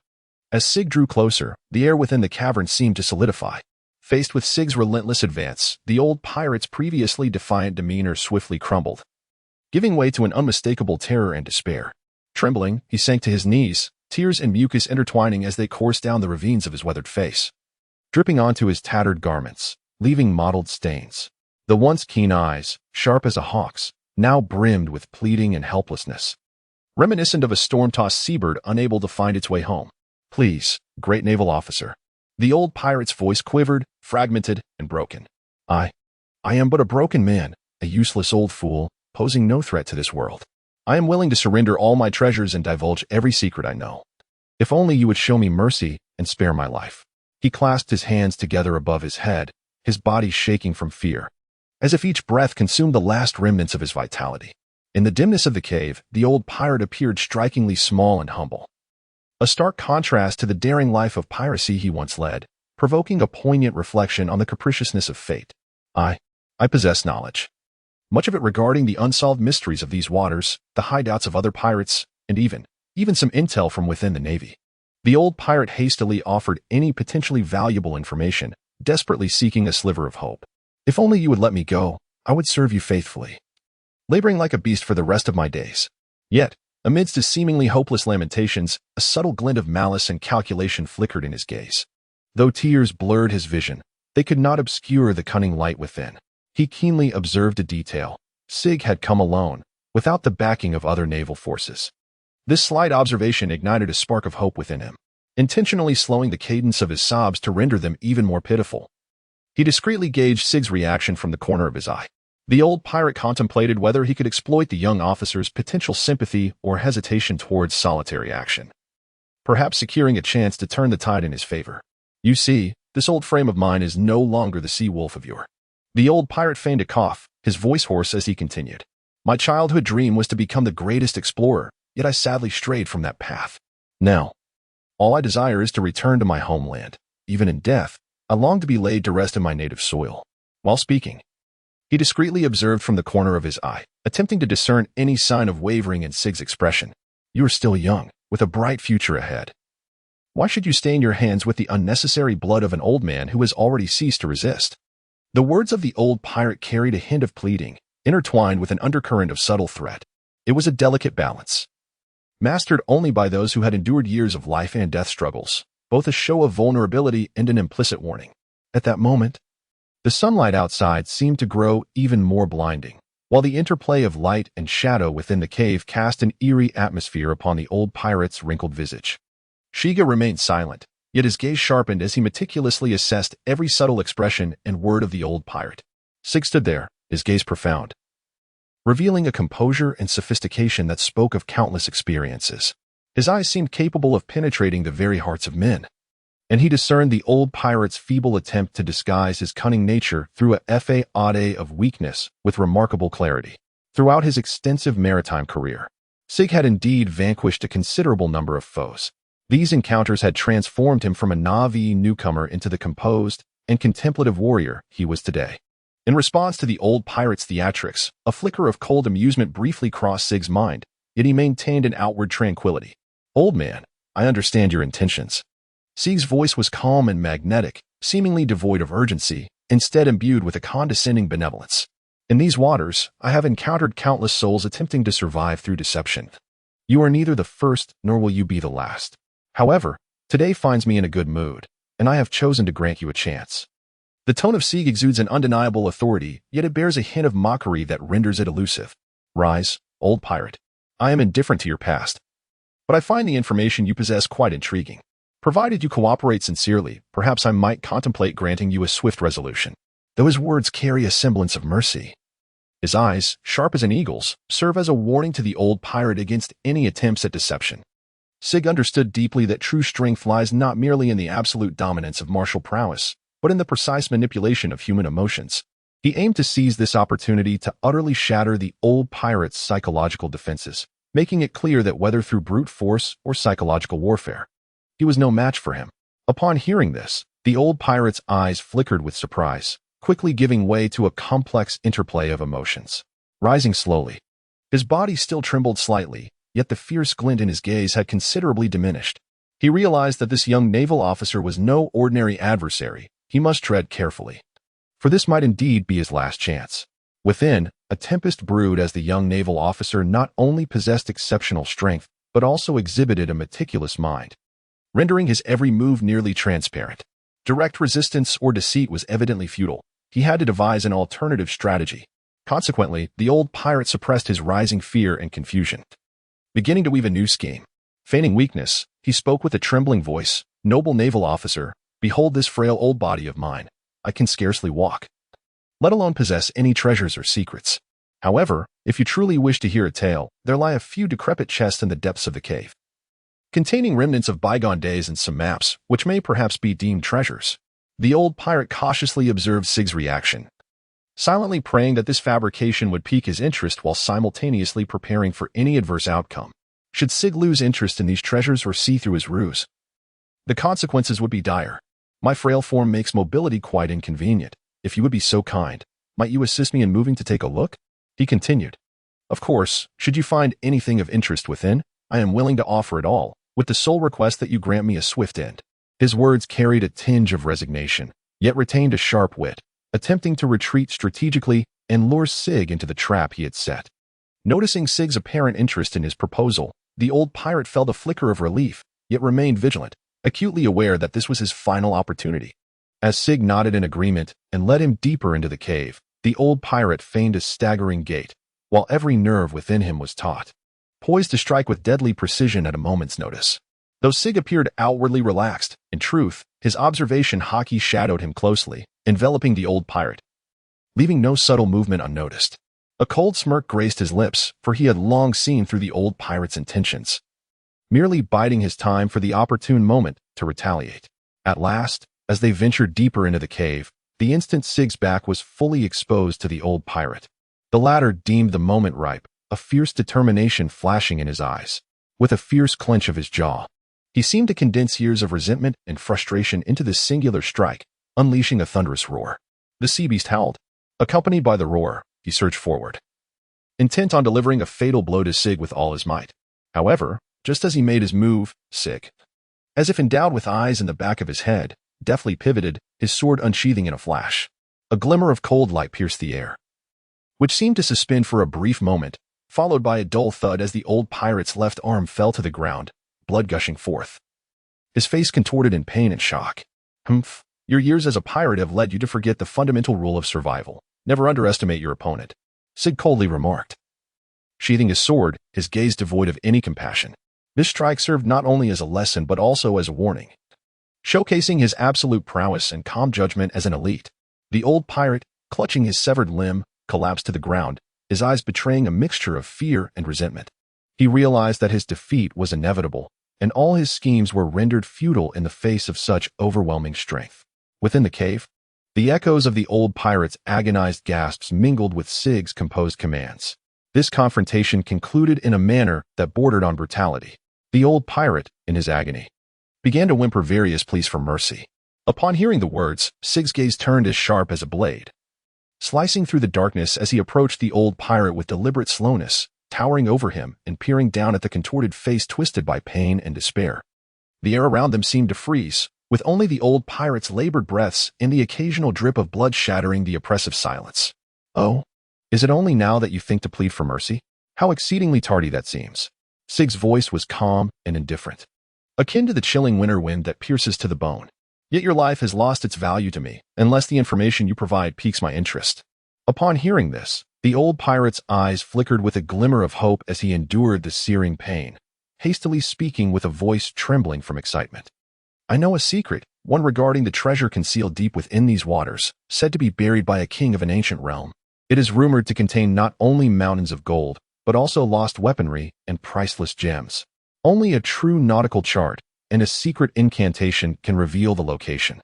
As Sig drew closer, the air within the cavern seemed to solidify. Faced with Sig's relentless advance, the old pirate's previously defiant demeanor swiftly crumbled, giving way to an unmistakable terror and despair. Trembling, he sank to his knees, tears and mucus intertwining as they coursed down the ravines of his weathered face, dripping onto his tattered garments, leaving mottled stains. The once keen eyes, sharp as a hawk's, now brimmed with pleading and helplessness, reminiscent of a storm-tossed seabird unable to find its way home. "Please, great naval officer." The old pirate's voice quivered, fragmented, and broken. I am but a broken man, a useless old fool, posing no threat to this world. I am willing to surrender all my treasures and divulge every secret I know. If only you would show me mercy and spare my life." He clasped his hands together above his head, his body shaking from fear, as if each breath consumed the last remnants of his vitality. In the dimness of the cave, the old pirate appeared strikingly small and humble, a stark contrast to the daring life of piracy he once led, provoking a poignant reflection on the capriciousness of fate. I possess knowledge, much of it regarding the unsolved mysteries of these waters, the hideouts of other pirates, and even some intel from within the Navy. The old pirate hastily offered any potentially valuable information, desperately seeking a sliver of hope. "If only you would let me go, I would serve you faithfully, laboring like a beast for the rest of my days." Yet, amidst his seemingly hopeless lamentations, a subtle glint of malice and calculation flickered in his gaze. Though tears blurred his vision, they could not obscure the cunning light within. He keenly observed a detail. Sig had come alone, without the backing of other naval forces. This slight observation ignited a spark of hope within him, intentionally slowing the cadence of his sobs to render them even more pitiful. He discreetly gauged Sig's reaction from the corner of his eye. The old pirate contemplated whether he could exploit the young officer's potential sympathy or hesitation towards solitary action, perhaps securing a chance to turn the tide in his favor. "You see, this old frame of mine is no longer the sea wolf of yore." The old pirate feigned a cough, his voice hoarse as he continued. "My childhood dream was to become the greatest explorer, yet I sadly strayed from that path. Now, all I desire is to return to my homeland. Even in death, I long to be laid to rest in my native soil." While speaking, he discreetly observed from the corner of his eye, attempting to discern any sign of wavering in Sig's expression. "You are still young, with a bright future ahead. Why should you stain your hands with the unnecessary blood of an old man who has already ceased to resist?" The words of the old pirate carried a hint of pleading, intertwined with an undercurrent of subtle threat. It was a delicate balance, mastered only by those who had endured years of life and death struggles, both a show of vulnerability and an implicit warning. At that moment, the sunlight outside seemed to grow even more blinding, while the interplay of light and shadow within the cave cast an eerie atmosphere upon the old pirate's wrinkled visage. Shiga remained silent, yet his gaze sharpened as he meticulously assessed every subtle expression and word of the old pirate. Sig stood there, his gaze profound, revealing a composure and sophistication that spoke of countless experiences. His eyes seemed capable of penetrating the very hearts of men, and he discerned the old pirate's feeble attempt to disguise his cunning nature through a facade of weakness with remarkable clarity. Throughout his extensive maritime career, Sig had indeed vanquished a considerable number of foes. These encounters had transformed him from a Navi newcomer into the composed and contemplative warrior he was today. In response to the old pirate's theatrics, a flicker of cold amusement briefly crossed Sig's mind, yet he maintained an outward tranquility. "Old man, I understand your intentions." Sig's voice was calm and magnetic, seemingly devoid of urgency, instead imbued with a condescending benevolence. "In these waters, I have encountered countless souls attempting to survive through deception. You are neither the first nor will you be the last. However, today finds me in a good mood, and I have chosen to grant you a chance." The tone of Sig exudes an undeniable authority, yet it bears a hint of mockery that renders it elusive. "Rise, old pirate. I am indifferent to your past, but I find the information you possess quite intriguing. Provided you cooperate sincerely, perhaps I might contemplate granting you a swift resolution." Though his words carry a semblance of mercy, his eyes, sharp as an eagle's, serve as a warning to the old pirate against any attempts at deception. Sig understood deeply that true strength lies not merely in the absolute dominance of martial prowess, but in the precise manipulation of human emotions. He aimed to seize this opportunity to utterly shatter the old pirate's psychological defenses, making it clear that whether through brute force or psychological warfare, he was no match for him. Upon hearing this, the old pirate's eyes flickered with surprise, quickly giving way to a complex interplay of emotions. Rising slowly, his body still trembled slightly, yet the fierce glint in his gaze had considerably diminished. He realized that this young naval officer was no ordinary adversary. He must tread carefully, for this might indeed be his last chance. Within, a tempest brewed as the young naval officer not only possessed exceptional strength, but also exhibited a meticulous mind, rendering his every move nearly transparent. Direct resistance or deceit was evidently futile. He had to devise an alternative strategy. Consequently, the old pirate suppressed his rising fear and confusion, beginning to weave a new scheme. Feigning weakness, he spoke with a trembling voice, "Noble naval officer, behold this frail old body of mine. I can scarcely walk, let alone possess any treasures or secrets. However, if you truly wish to hear a tale, there lie a few decrepit chests in the depths of the cave, containing remnants of bygone days and some maps, which may perhaps be deemed treasures." The old pirate cautiously observed Sig's reaction, silently praying that this fabrication would pique his interest while simultaneously preparing for any adverse outcome. Should Sig lose interest in these treasures or see through his ruse, the consequences would be dire. "My frail form makes mobility quite inconvenient. If you would be so kind, might you assist me in moving to take a look?" he continued. "Of course, should you find anything of interest within, I am willing to offer it all, with the sole request that you grant me a swift end." His words carried a tinge of resignation, yet retained a sharp wit, attempting to retreat strategically and lure Sig into the trap he had set. Noticing Sig's apparent interest in his proposal, the old pirate felt a flicker of relief, yet remained vigilant, acutely aware that this was his final opportunity. As Sig nodded in agreement and led him deeper into the cave, the old pirate feigned a staggering gait, while every nerve within him was taut, poised to strike with deadly precision at a moment's notice. Though Sig appeared outwardly relaxed, in truth, his observation Haki shadowed him closely, enveloping the old pirate, leaving no subtle movement unnoticed. A cold smirk graced his lips, for he had long seen through the old pirate's intentions, merely biding his time for the opportune moment to retaliate. At last, as they ventured deeper into the cave, the instant Sig's back was fully exposed to the old pirate, the latter deemed the moment ripe, a fierce determination flashing in his eyes. With a fierce clench of his jaw, he seemed to condense years of resentment and frustration into this singular strike, unleashing a thunderous roar. The sea beast howled. Accompanied by the roar, he surged forward, intent on delivering a fatal blow to Sig with all his might. However, just as he made his move, Sig, as if endowed with eyes in the back of his head, deftly pivoted, his sword unsheathing in a flash. A glimmer of cold light pierced the air, which seemed to suspend for a brief moment, followed by a dull thud as the old pirate's left arm fell to the ground, blood gushing forth. His face contorted in pain and shock. "Humph, your years as a pirate have led you to forget the fundamental rule of survival. Never underestimate your opponent," Sig coldly remarked, sheathing his sword, his gaze devoid of any compassion. This strike served not only as a lesson but also as a warning, showcasing his absolute prowess and calm judgment as an elite. The old pirate, clutching his severed limb, collapsed to the ground, his eyes betraying a mixture of fear and resentment. He realized that his defeat was inevitable, and all his schemes were rendered futile in the face of such overwhelming strength. Within the cave, the echoes of the old pirate's agonized gasps mingled with Sig's composed commands. This confrontation concluded in a manner that bordered on brutality. The old pirate, in his agony, began to whimper various pleas for mercy. Upon hearing the words, Sig's gaze turned as sharp as a blade, slicing through the darkness as he approached the old pirate with deliberate slowness, towering over him and peering down at the contorted face twisted by pain and despair. The air around them seemed to freeze, with only the old pirate's labored breaths and the occasional drip of blood shattering the oppressive silence. "Oh, is it only now that you think to plead for mercy? How exceedingly tardy that seems." Sig's voice was calm and indifferent, akin to the chilling winter wind that pierces to the bone. "Yet your life has lost its value to me, unless the information you provide piques my interest." Upon hearing this, the old pirate's eyes flickered with a glimmer of hope as he endured the searing pain, hastily speaking with a voice trembling from excitement. "I know a secret, one regarding the treasure concealed deep within these waters, said to be buried by a king of an ancient realm. It is rumored to contain not only mountains of gold, but also lost weaponry and priceless gems. Only a true nautical chart and a secret incantation can reveal the location.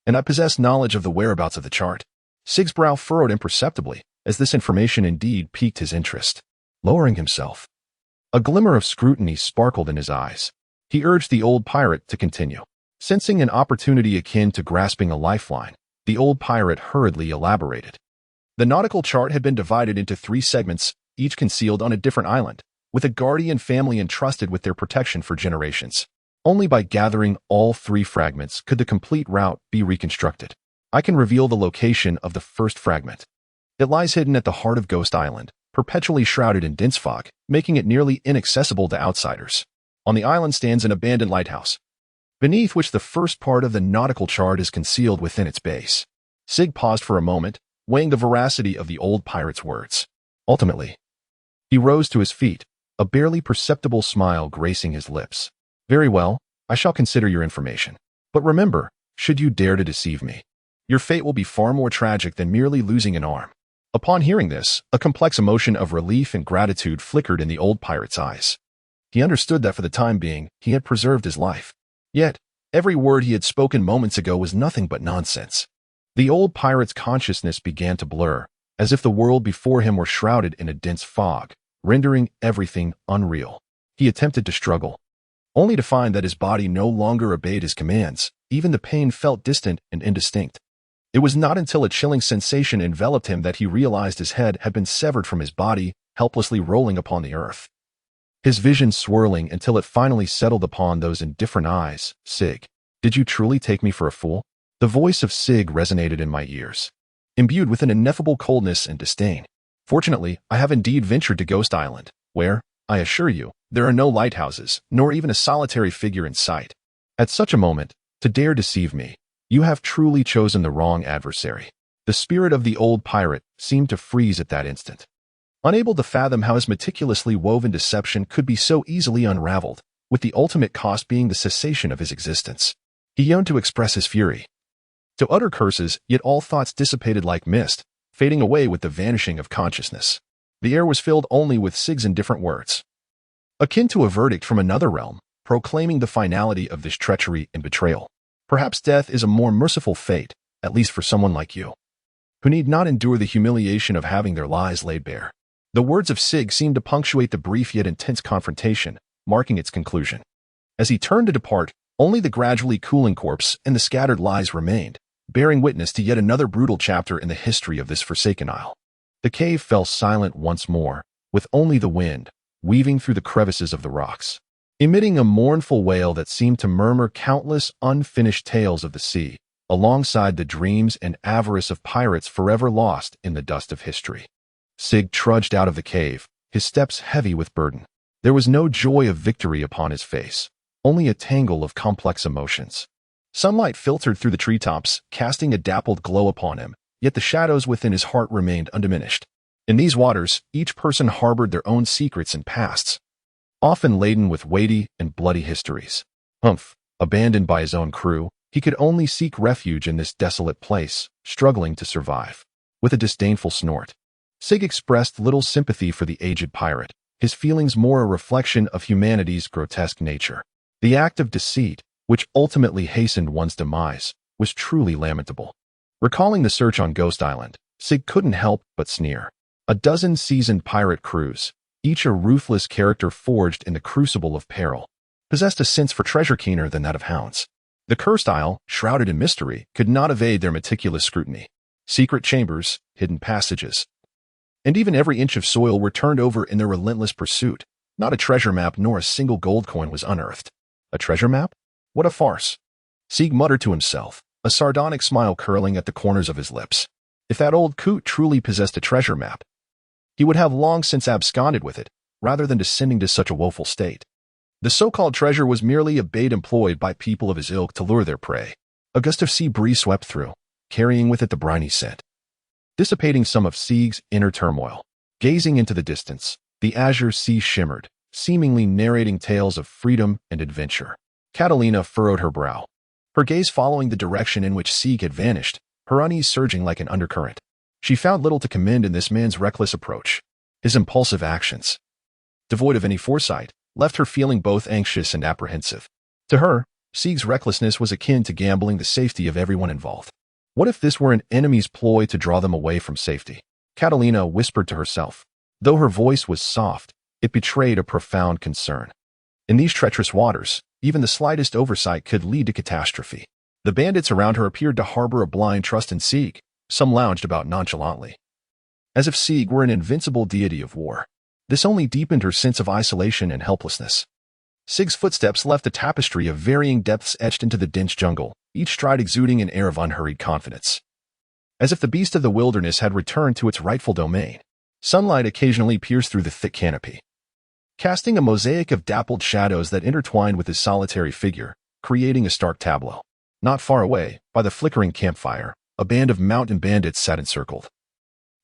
And I possess knowledge of the whereabouts of the chart." Sig's brow furrowed imperceptibly, as this information indeed piqued his interest. Lowering himself, a glimmer of scrutiny sparkled in his eyes. He urged the old pirate to continue. Sensing an opportunity akin to grasping a lifeline, the old pirate hurriedly elaborated. The nautical chart had been divided into 3 segments, each concealed on a different island. with a guardian family entrusted with their protection for generations. Only by gathering all 3 fragments could the complete route be reconstructed. I can reveal the location of the first fragment. It lies hidden at the heart of Ghost Island, perpetually shrouded in dense fog, making it nearly inaccessible to outsiders. On the island stands an abandoned lighthouse, beneath which the first part of the nautical chart is concealed within its base. Sig paused for a moment, weighing the veracity of the old pirate's words. Ultimately, he rose to his feet, a barely perceptible smile gracing his lips. Very well, I shall consider your information. But remember, should you dare to deceive me, your fate will be far more tragic than merely losing an arm. Upon hearing this, a complex emotion of relief and gratitude flickered in the old pirate's eyes. He understood that for the time being, he had preserved his life. Yet, every word he had spoken moments ago was nothing but nonsense. The old pirate's consciousness began to blur, as if the world before him were shrouded in a dense fog, rendering everything unreal. He attempted to struggle, only to find that his body no longer obeyed his commands. Even the pain felt distant and indistinct. It was not until a chilling sensation enveloped him that he realized his head had been severed from his body, helplessly rolling upon the earth. His vision swirling until it finally settled upon those indifferent eyes. Sig, did you truly take me for a fool? The voice of Sig resonated in my ears, imbued with an ineffable coldness and disdain. Fortunately, I have indeed ventured to Ghost Island, where, I assure you, there are no lighthouses, nor even a solitary figure in sight. At such a moment, to dare deceive me, you have truly chosen the wrong adversary. The spirit of the old pirate seemed to freeze at that instant, unable to fathom how his meticulously woven deception could be so easily unraveled, with the ultimate cost being the cessation of his existence. He yearned to express his fury, to utter curses, yet all thoughts dissipated like mist, fading away with the vanishing of consciousness. The air was filled only with Sig's indifferent words, akin to a verdict from another realm, proclaiming the finality of this treachery and betrayal. Perhaps death is a more merciful fate, at least for someone like you, who need not endure the humiliation of having their lies laid bare. The words of Sig seemed to punctuate the brief yet intense confrontation, marking its conclusion. As he turned to depart, only the gradually cooling corpse and the scattered lies remained, bearing witness to yet another brutal chapter in the history of this forsaken isle. The cave fell silent once more, with only the wind, weaving through the crevices of the rocks, emitting a mournful wail that seemed to murmur countless unfinished tales of the sea, alongside the dreams and avarice of pirates forever lost in the dust of history. Sig trudged out of the cave, his steps heavy with burden. There was no joy of victory upon his face, only a tangle of complex emotions. Sunlight filtered through the treetops, casting a dappled glow upon him, yet the shadows within his heart remained undiminished. In these waters, each person harbored their own secrets and pasts, often laden with weighty and bloody histories. Abandoned by his own crew, he could only seek refuge in this desolate place, struggling to survive. With a disdainful snort, Sig expressed little sympathy for the aged pirate, his feelings more a reflection of humanity's grotesque nature. The act of deceit, which ultimately hastened one's demise, was truly lamentable. Recalling the search on Ghost Island, Sig couldn't help but sneer. A dozen seasoned pirate crews, each a ruthless character forged in the crucible of peril, possessed a sense for treasure keener than that of hounds. The cursed isle, shrouded in mystery, could not evade their meticulous scrutiny. Secret chambers, hidden passages, and even every inch of soil were turned over in their relentless pursuit. Not a treasure map nor a single gold coin was unearthed. A treasure map? What a farce! Sig muttered to himself, a sardonic smile curling at the corners of his lips. If that old coot truly possessed a treasure map, he would have long since absconded with it, rather than descending to such a woeful state. The so-called treasure was merely a bait employed by people of his ilk to lure their prey. A gust of sea breeze swept through, carrying with it the briny scent, dissipating some of Sig's inner turmoil. Gazing into the distance, the azure sea shimmered, seemingly narrating tales of freedom and adventure. Catalina furrowed her brow, her gaze following the direction in which Sig had vanished, her unease surging like an undercurrent. She found little to commend in this man's reckless approach. His impulsive actions, devoid of any foresight, left her feeling both anxious and apprehensive. To her, Sig's recklessness was akin to gambling the safety of everyone involved. What if this were an enemy's ploy to draw them away from safety? Catalina whispered to herself. Though her voice was soft, it betrayed a profound concern. In these treacherous waters, even the slightest oversight could lead to catastrophe. The bandits around her appeared to harbor a blind trust in Sig. Some lounged about nonchalantly, as if Sig were an invincible deity of war. This only deepened her sense of isolation and helplessness. Sig's footsteps left a tapestry of varying depths etched into the dense jungle, each stride exuding an air of unhurried confidence. As if the beast of the wilderness had returned to its rightful domain. Sunlight occasionally pierced through the thick canopy, casting a mosaic of dappled shadows that intertwined with his solitary figure, creating a stark tableau. Not far away, by the flickering campfire, a band of mountain bandits sat encircled.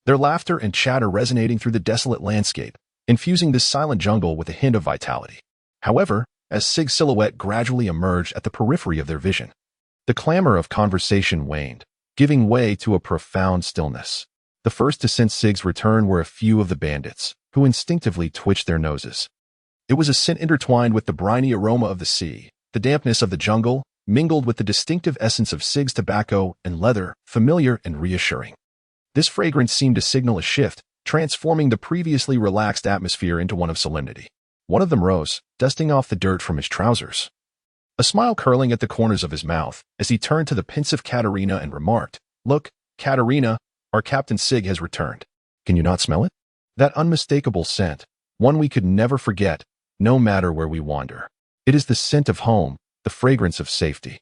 Their laughter and chatter resonating through the desolate landscape, infusing this silent jungle with a hint of vitality. However, as Sig's silhouette gradually emerged at the periphery of their vision, the clamor of conversation waned, giving way to a profound stillness. The first to sense Sig's return were a few of the bandits, who instinctively twitched their noses. It was a scent intertwined with the briny aroma of the sea, the dampness of the jungle, mingled with the distinctive essence of Sig's tobacco and leather, familiar and reassuring. This fragrance seemed to signal a shift, transforming the previously relaxed atmosphere into one of solemnity. One of them rose, dusting off the dirt from his trousers, a smile curling at the corners of his mouth as he turned to the pensive Catalina and remarked, "Look, Catalina, our Captain Sig has returned. Can you not smell it? That unmistakable scent, one we could never forget, no matter where we wander. It is the scent of home, the fragrance of safety."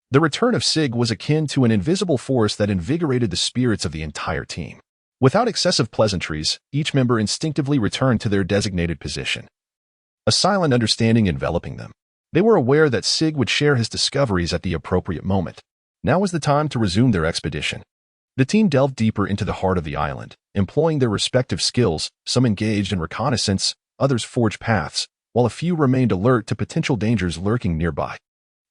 The return of Sig was akin to an invisible force that invigorated the spirits of the entire team. Without excessive pleasantries, each member instinctively returned to their designated position, a silent understanding enveloping them. They were aware that Sig would share his discoveries at the appropriate moment. Now was the time to resume their expedition. The team delved deeper into the heart of the island, employing their respective skills. Some engaged in reconnaissance, others forged paths, while a few remained alert to potential dangers lurking nearby.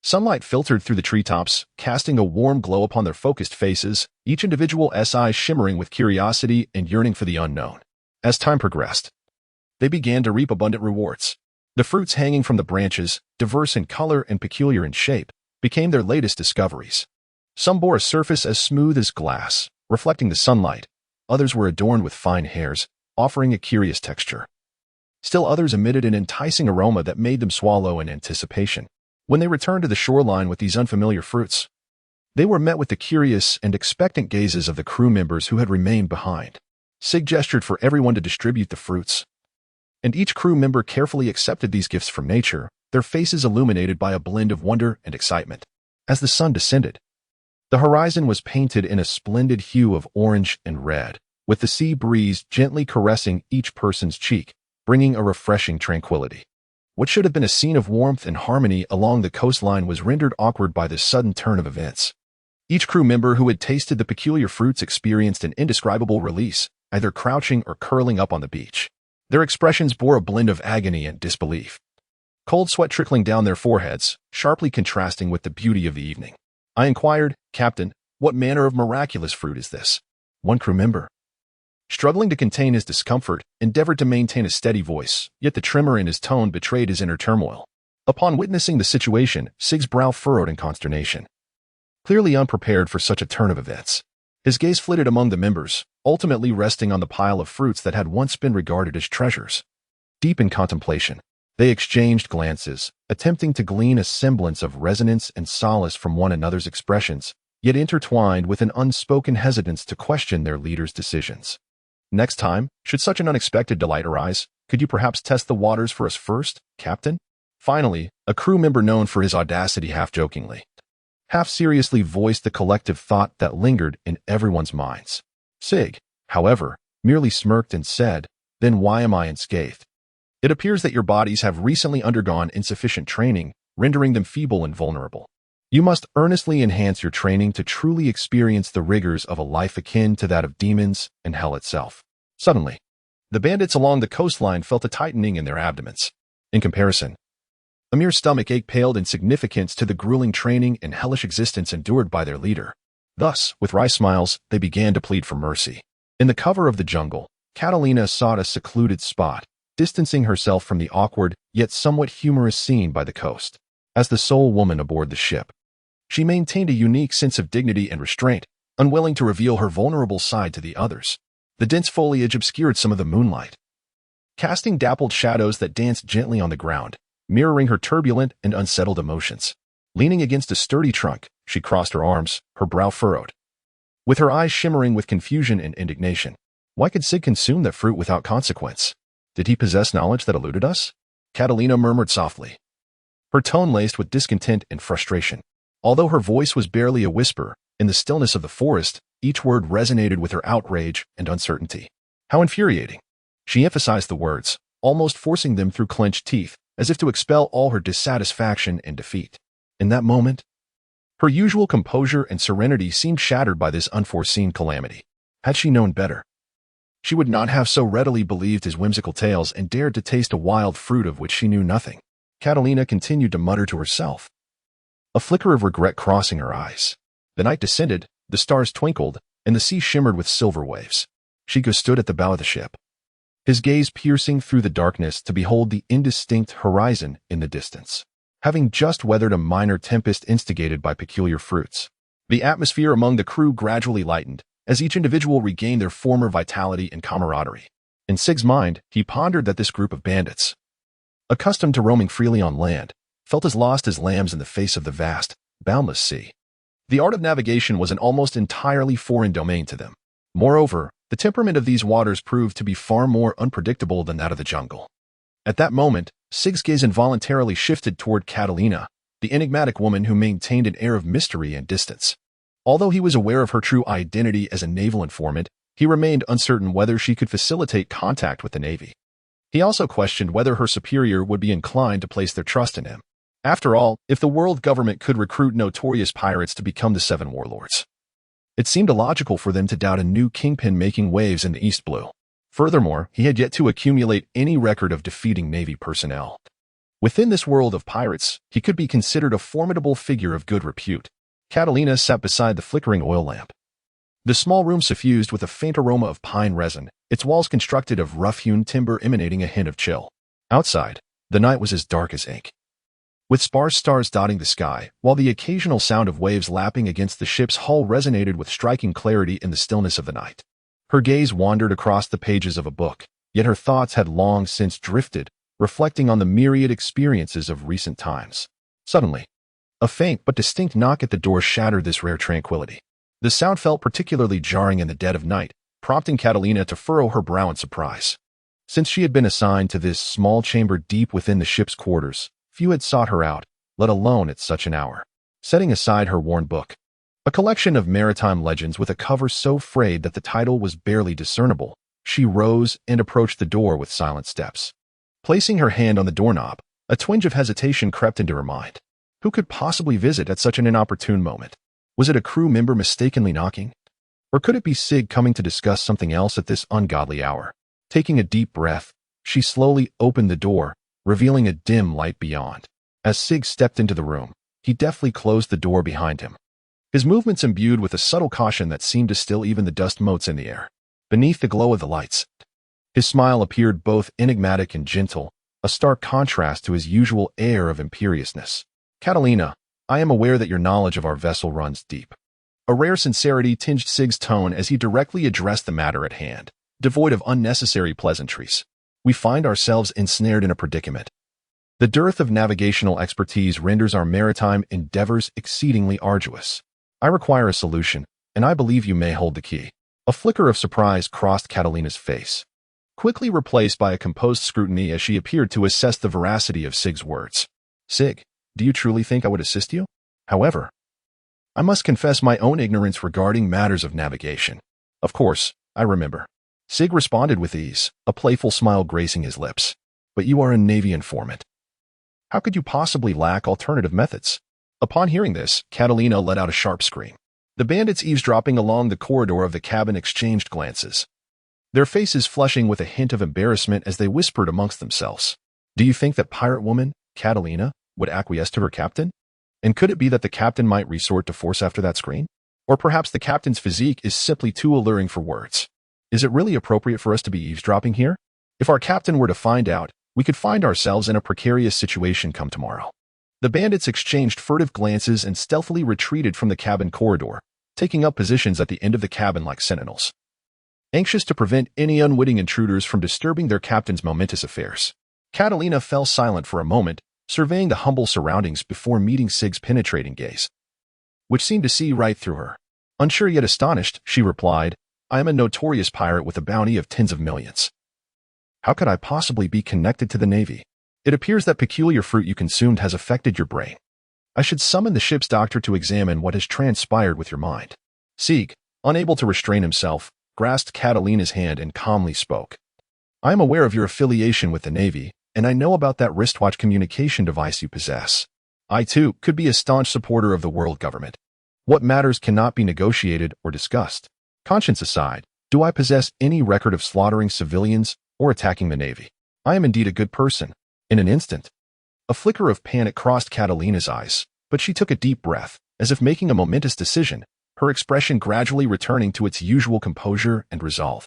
Sunlight filtered through the treetops, casting a warm glow upon their focused faces, each individual's eyes shimmering with curiosity and yearning for the unknown. As time progressed, they began to reap abundant rewards. The fruits hanging from the branches, diverse in color and peculiar in shape, became their latest discoveries. Some bore a surface as smooth as glass, reflecting the sunlight. Others were adorned with fine hairs, offering a curious texture. Still others emitted an enticing aroma that made them swallow in anticipation. When they returned to the shoreline with these unfamiliar fruits, they were met with the curious and expectant gazes of the crew members who had remained behind. Sig gestured for everyone to distribute the fruits, and each crew member carefully accepted these gifts from nature, their faces illuminated by a blend of wonder and excitement. As the sun descended, the horizon was painted in a splendid hue of orange and red, with the sea breeze gently caressing each person's cheek, bringing a refreshing tranquility. What should have been a scene of warmth and harmony along the coastline was rendered awkward by this sudden turn of events. Each crew member who had tasted the peculiar fruits experienced an indescribable release, either crouching or curling up on the beach. Their expressions bore a blend of agony and disbelief, cold sweat trickling down their foreheads, sharply contrasting with the beauty of the evening. I inquired, "Captain, what manner of miraculous fruit is this?" One crew member, struggling to contain his discomfort, endeavored to maintain a steady voice, yet the tremor in his tone betrayed his inner turmoil. Upon witnessing the situation, Sig's brow furrowed in consternation. Clearly unprepared for such a turn of events, his gaze flitted among the members, ultimately resting on the pile of fruits that had once been regarded as treasures. Deep in contemplation, they exchanged glances, attempting to glean a semblance of resonance and solace from one another's expressions, yet intertwined with an unspoken hesitance to question their leader's decisions. Next time, should such an unexpected delight arise, could you perhaps test the waters for us first, Captain? Finally, a crew member known for his audacity half-jokingly, half-seriously voiced the collective thought that lingered in everyone's minds. Sig, however, merely smirked and said, "Then why am I unscathed? It appears that your bodies have recently undergone insufficient training, rendering them feeble and vulnerable. You must earnestly enhance your training to truly experience the rigors of a life akin to that of demons and hell itself." Suddenly, the bandits along the coastline felt a tightening in their abdomens. In comparison, a mere stomach ache paled in significance to the grueling training and hellish existence endured by their leader. Thus, with wry smiles, they began to plead for mercy. In the cover of the jungle, Catalina sought a secluded spot, distancing herself from the awkward, yet somewhat humorous scene by the coast. As the sole woman aboard the ship, she maintained a unique sense of dignity and restraint, unwilling to reveal her vulnerable side to the others. The dense foliage obscured some of the moonlight, casting dappled shadows that danced gently on the ground, mirroring her turbulent and unsettled emotions. Leaning against a sturdy trunk, she crossed her arms, her brow furrowed, with her eyes shimmering with confusion and indignation. Why could Sig consume that fruit without consequence? Did he possess knowledge that eluded us? Catalina murmured softly, her tone laced with discontent and frustration. Although her voice was barely a whisper, in the stillness of the forest, each word resonated with her outrage and uncertainty. How infuriating. She emphasized the words, almost forcing them through clenched teeth, as if to expel all her dissatisfaction and defeat. In that moment, her usual composure and serenity seemed shattered by this unforeseen calamity. Had she known better, she would not have so readily believed his whimsical tales and dared to taste a wild fruit of which she knew nothing. Catalina continued to mutter to herself, a flicker of regret crossing her eyes. The night descended, the stars twinkled, and the sea shimmered with silver waves. Chico stood at the bow of the ship, his gaze piercing through the darkness to behold the indistinct horizon in the distance. Having just weathered a minor tempest instigated by peculiar fruits, the atmosphere among the crew gradually lightened, as each individual regained their former vitality and camaraderie. In Sig's mind, he pondered that this group of bandits, accustomed to roaming freely on land, felt as lost as lambs in the face of the vast, boundless sea. The art of navigation was an almost entirely foreign domain to them. Moreover, the temperament of these waters proved to be far more unpredictable than that of the jungle. At that moment, Sig's gaze involuntarily shifted toward Catalina, the enigmatic woman who maintained an air of mystery and distance. Although he was aware of her true identity as a naval informant, he remained uncertain whether she could facilitate contact with the Navy. He also questioned whether her superior would be inclined to place their trust in him. After all, if the world government could recruit notorious pirates to become the 7 warlords, it seemed illogical for them to doubt a new kingpin making waves in the East Blue. Furthermore, he had yet to accumulate any record of defeating Navy personnel. Within this world of pirates, he could be considered a formidable figure of good repute. Catalina sat beside the flickering oil lamp. The small room suffused with a faint aroma of pine resin, its walls constructed of rough-hewn timber emanating a hint of chill. Outside, the night was as dark as ink, with sparse stars dotting the sky, while the occasional sound of waves lapping against the ship's hull resonated with striking clarity in the stillness of the night. Her gaze wandered across the pages of a book, yet her thoughts had long since drifted, reflecting on the myriad experiences of recent times. Suddenly, a faint but distinct knock at the door shattered this rare tranquility. The sound felt particularly jarring in the dead of night, prompting Catalina to furrow her brow in surprise. Since she had been assigned to this small chamber deep within the ship's quarters, few had sought her out, let alone at such an hour. Setting aside her worn book, a collection of maritime legends with a cover so frayed that the title was barely discernible, she rose and approached the door with silent steps. Placing her hand on the doorknob, a twinge of hesitation crept into her mind. Who could possibly visit at such an inopportune moment? Was it a crew member mistakenly knocking? Or could it be Sig coming to discuss something else at this ungodly hour? Taking a deep breath, she slowly opened the door, revealing a dim light beyond. As Sig stepped into the room, he deftly closed the door behind him, his movements imbued with a subtle caution that seemed to still even the dust motes in the air. Beneath the glow of the lights, his smile appeared both enigmatic and gentle, a stark contrast to his usual air of imperiousness. Catalina, I am aware that your knowledge of our vessel runs deep. A rare sincerity tinged Sig's tone as he directly addressed the matter at hand, devoid of unnecessary pleasantries. We find ourselves ensnared in a predicament. The dearth of navigational expertise renders our maritime endeavors exceedingly arduous. I require a solution, and I believe you may hold the key. A flicker of surprise crossed Catalina's face, quickly replaced by a composed scrutiny as she appeared to assess the veracity of Sig's words. Sig, do you truly think I would assist you? However, I must confess my own ignorance regarding matters of navigation. Of course, I remember. Sig responded with ease, a playful smile gracing his lips. But you are a Navy informant. How could you possibly lack alternative methods? Upon hearing this, Catalina let out a sharp scream. The bandits eavesdropping along the corridor of the cabin exchanged glances, their faces flushing with a hint of embarrassment as they whispered amongst themselves. Do you think that pirate woman, Catalina, would acquiesce to her captain? And could it be that the captain might resort to force after that screen? Or perhaps the captain's physique is simply too alluring for words. Is it really appropriate for us to be eavesdropping here? If our captain were to find out, we could find ourselves in a precarious situation come tomorrow. The bandits exchanged furtive glances and stealthily retreated from the cabin corridor, taking up positions at the end of the cabin like sentinels, anxious to prevent any unwitting intruders from disturbing their captain's momentous affairs. Catalina fell silent for a moment, surveying the humble surroundings before meeting Sig's penetrating gaze, which seemed to see right through her. Unsure yet astonished, she replied, I am a notorious pirate with a bounty of tens of millions. How could I possibly be connected to the Navy? It appears that peculiar fruit you consumed has affected your brain. I should summon the ship's doctor to examine what has transpired with your mind. Sig, unable to restrain himself, grasped Catalina's hand and calmly spoke. I am aware of your affiliation with the Navy, and I know about that wristwatch communication device you possess. I, too, could be a staunch supporter of the world government. What matters cannot be negotiated or discussed. Conscience aside, do I possess any record of slaughtering civilians or attacking the Navy? I am indeed a good person. In an instant, a flicker of panic crossed Catalina's eyes, but she took a deep breath, as if making a momentous decision, her expression gradually returning to its usual composure and resolve.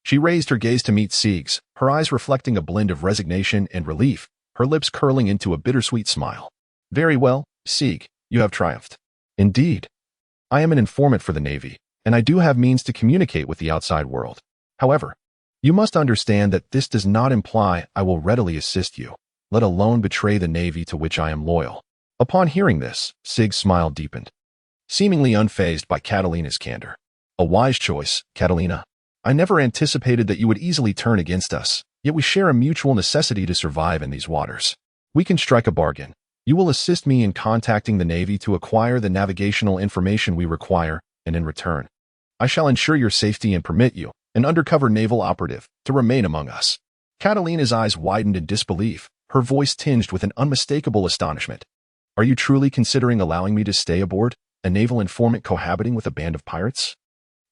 She raised her gaze to meet Sig's, her eyes reflecting a blend of resignation and relief, her lips curling into a bittersweet smile. Very well, Sig, you have triumphed. Indeed. I am an informant for the Navy, and I do have means to communicate with the outside world. However, you must understand that this does not imply I will readily assist you, let alone betray the Navy to which I am loyal. Upon hearing this, Sig's smile deepened, seemingly unfazed by Catalina's candor. A wise choice, Catalina. I never anticipated that you would easily turn against us, yet we share a mutual necessity to survive in these waters. We can strike a bargain. You will assist me in contacting the Navy to acquire the navigational information we require, and in return, I shall ensure your safety and permit you, an undercover naval operative, to remain among us. Catalina's eyes widened in disbelief, her voice tinged with an unmistakable astonishment. Are you truly considering allowing me to stay aboard, a naval informant cohabiting with a band of pirates?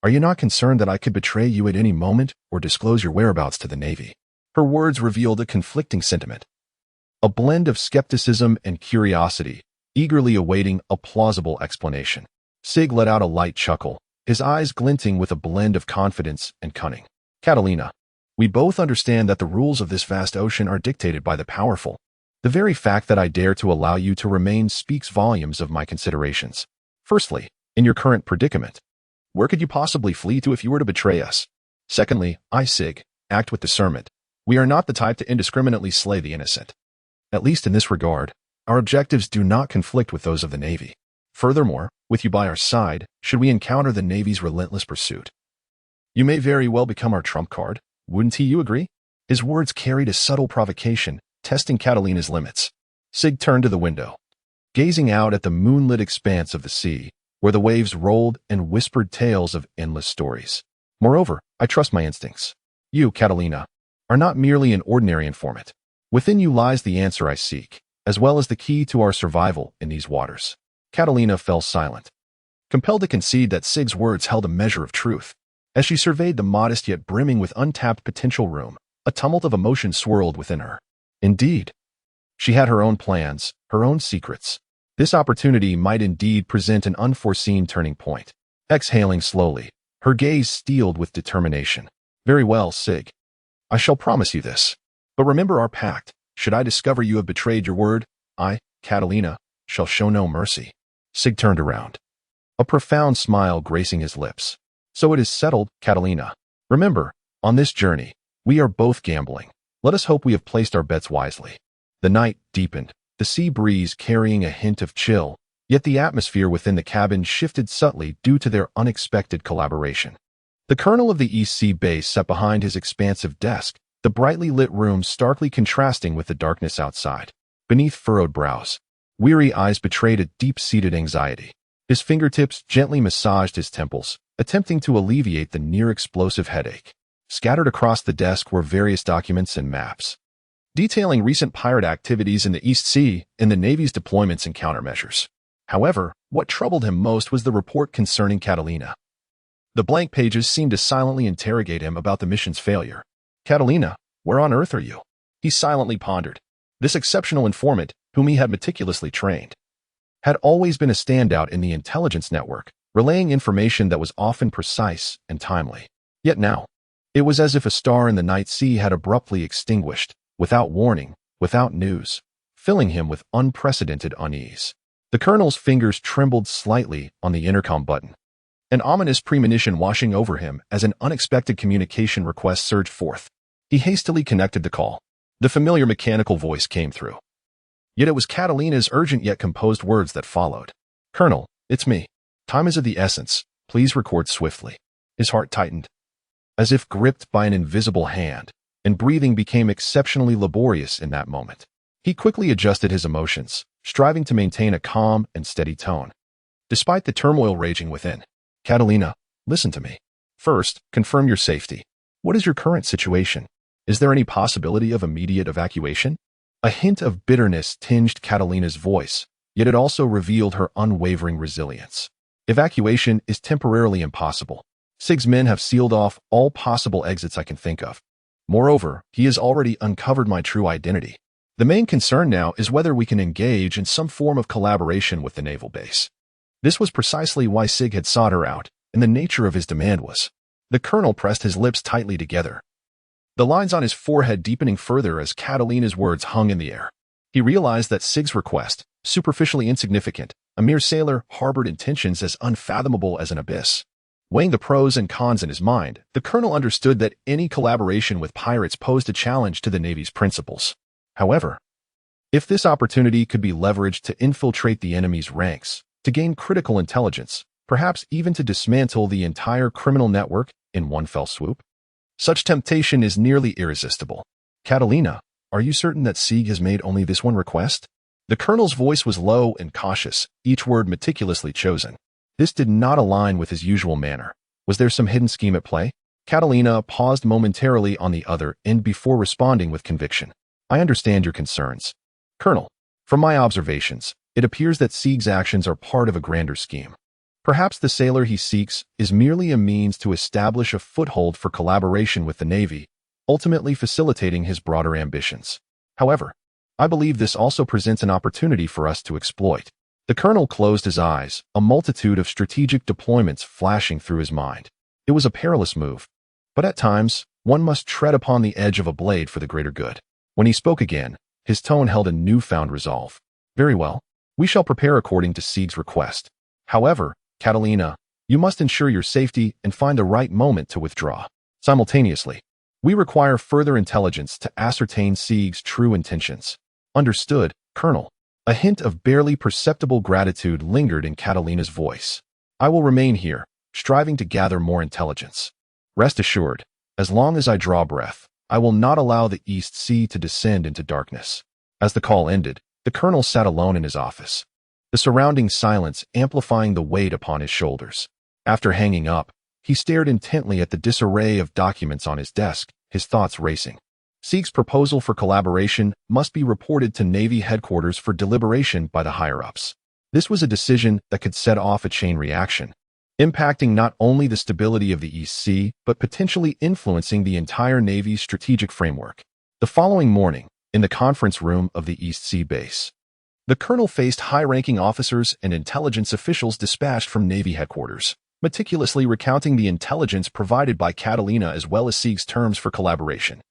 Are you not concerned that I could betray you at any moment or disclose your whereabouts to the Navy? Her words revealed a conflicting sentiment, a blend of skepticism and curiosity, eagerly awaiting a plausible explanation. Sig let out a light chuckle, his eyes glinting with a blend of confidence and cunning. Catalina, we both understand that the rules of this vast ocean are dictated by the powerful. The very fact that I dare to allow you to remain speaks volumes of my considerations. Firstly, in your current predicament, where could you possibly flee to if you were to betray us? Secondly, I, Sig, act with discernment. We are not the type to indiscriminately slay the innocent. At least in this regard, our objectives do not conflict with those of the Navy. Furthermore, with you by our side, should we encounter the Navy's relentless pursuit, you may very well become our trump card, wouldn't he, you agree? His words carried a subtle provocation, testing Catalina's limits. Sig turned to the window, gazing out at the moonlit expanse of the sea, where the waves rolled and whispered tales of endless stories. Moreover, I trust my instincts. You, Catalina, are not merely an ordinary informant. Within you lies the answer I seek, as well as the key to our survival in these waters. Catalina fell silent, compelled to concede that Sig's words held a measure of truth. As she surveyed the modest yet brimming with untapped potential room, a tumult of emotion swirled within her. Indeed, she had her own plans, her own secrets. This opportunity might indeed present an unforeseen turning point. Exhaling slowly, her gaze steeled with determination. Very well, Sig. I shall promise you this. But remember our pact. Should I discover you have betrayed your word, I, Catalina, shall show no mercy. Sig turned around, a profound smile gracing his lips. So it is settled, Catalina. Remember, on this journey, we are both gambling. Let us hope we have placed our bets wisely. The night deepened, the sea breeze carrying a hint of chill, yet the atmosphere within the cabin shifted subtly due to their unexpected collaboration. The colonel of the East Sea base sat behind his expansive desk, the brightly lit room starkly contrasting with the darkness outside. Beneath furrowed brows, weary eyes betrayed a deep-seated anxiety. His fingertips gently massaged his temples, attempting to alleviate the near-explosive headache. Scattered across the desk were various documents and maps, detailing recent pirate activities in the East Sea and the Navy's deployments and countermeasures. However, what troubled him most was the report concerning Catalina. The blank pages seemed to silently interrogate him about the mission's failure. Catalina, where on earth are you? He silently pondered. This exceptional informant, whom he had meticulously trained, had always been a standout in the intelligence network, relaying information that was often precise and timely. Yet now, it was as if a star in the night sea had abruptly extinguished, without warning, without news, filling him with unprecedented unease. The colonel's fingers trembled slightly on the intercom button, an ominous premonition washing over him as an unexpected communication request surged forth. He hastily connected the call. The familiar mechanical voice came through. Yet it was Catalina's urgent yet composed words that followed. Colonel, it's me. Time is of the essence. Please record swiftly. His heart tightened, as if gripped by an invisible hand, and breathing became exceptionally laborious in that moment. He quickly adjusted his emotions, striving to maintain a calm and steady tone. Despite the turmoil raging within, Catalina, listen to me. First, confirm your safety. What is your current situation? Is there any possibility of immediate evacuation? A hint of bitterness tinged Catalina's voice, yet it also revealed her unwavering resilience. Evacuation is temporarily impossible. Sig's men have sealed off all possible exits I can think of. Moreover, he has already uncovered my true identity. The main concern now is whether we can engage in some form of collaboration with the naval base. This was precisely why Sig had sought her out, and the nature of his demand was. The colonel pressed his lips tightly together, the lines on his forehead deepening further as Catalina's words hung in the air. He realized that Sig's request, superficially insignificant, a mere sailor, harbored intentions as unfathomable as an abyss. Weighing the pros and cons in his mind, the colonel understood that any collaboration with pirates posed a challenge to the Navy's principles. However, if this opportunity could be leveraged to infiltrate the enemy's ranks, to gain critical intelligence, perhaps even to dismantle the entire criminal network in one fell swoop, such temptation is nearly irresistible. Catalina, are you certain that Sig has made only this one request? The colonel's voice was low and cautious, each word meticulously chosen. This did not align with his usual manner. Was there some hidden scheme at play? Catalina paused momentarily on the other end before responding with conviction. I understand your concerns, Colonel. From my observations, it appears that Sig's actions are part of a grander scheme. Perhaps the sailor he seeks is merely a means to establish a foothold for collaboration with the Navy, ultimately facilitating his broader ambitions. However, I believe this also presents an opportunity for us to exploit. The colonel closed his eyes, a multitude of strategic deployments flashing through his mind. It was a perilous move, but at times, one must tread upon the edge of a blade for the greater good. When he spoke again, his tone held a newfound resolve. Very well, we shall prepare according to Sig's request. However, Catalina, you must ensure your safety and find the right moment to withdraw. Simultaneously, we require further intelligence to ascertain Sig's true intentions. Understood, Colonel. A hint of barely perceptible gratitude lingered in Catalina's voice. I will remain here, striving to gather more intelligence. Rest assured, as long as I draw breath, I will not allow the East Sea to descend into darkness. As the call ended, the colonel sat alone in his office, the surrounding silence amplifying the weight upon his shoulders. After hanging up, he stared intently at the disarray of documents on his desk, his thoughts racing. Sig's proposal for collaboration must be reported to Navy headquarters for deliberation by the higher-ups. This was a decision that could set off a chain reaction, impacting not only the stability of the East Sea, but potentially influencing the entire Navy's strategic framework. The following morning, in the conference room of the East Sea base, the colonel faced high-ranking officers and intelligence officials dispatched from Navy headquarters, meticulously recounting the intelligence provided by Catalina as well as Sig's terms for collaboration.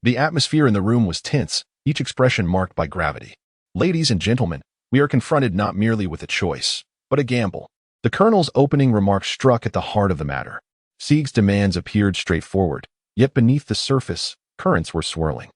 The atmosphere in the room was tense, each expression marked by gravity. Ladies and gentlemen, we are confronted not merely with a choice, but a gamble. The colonel's opening remarks struck at the heart of the matter. Sig's demands appeared straightforward, yet beneath the surface, currents were swirling.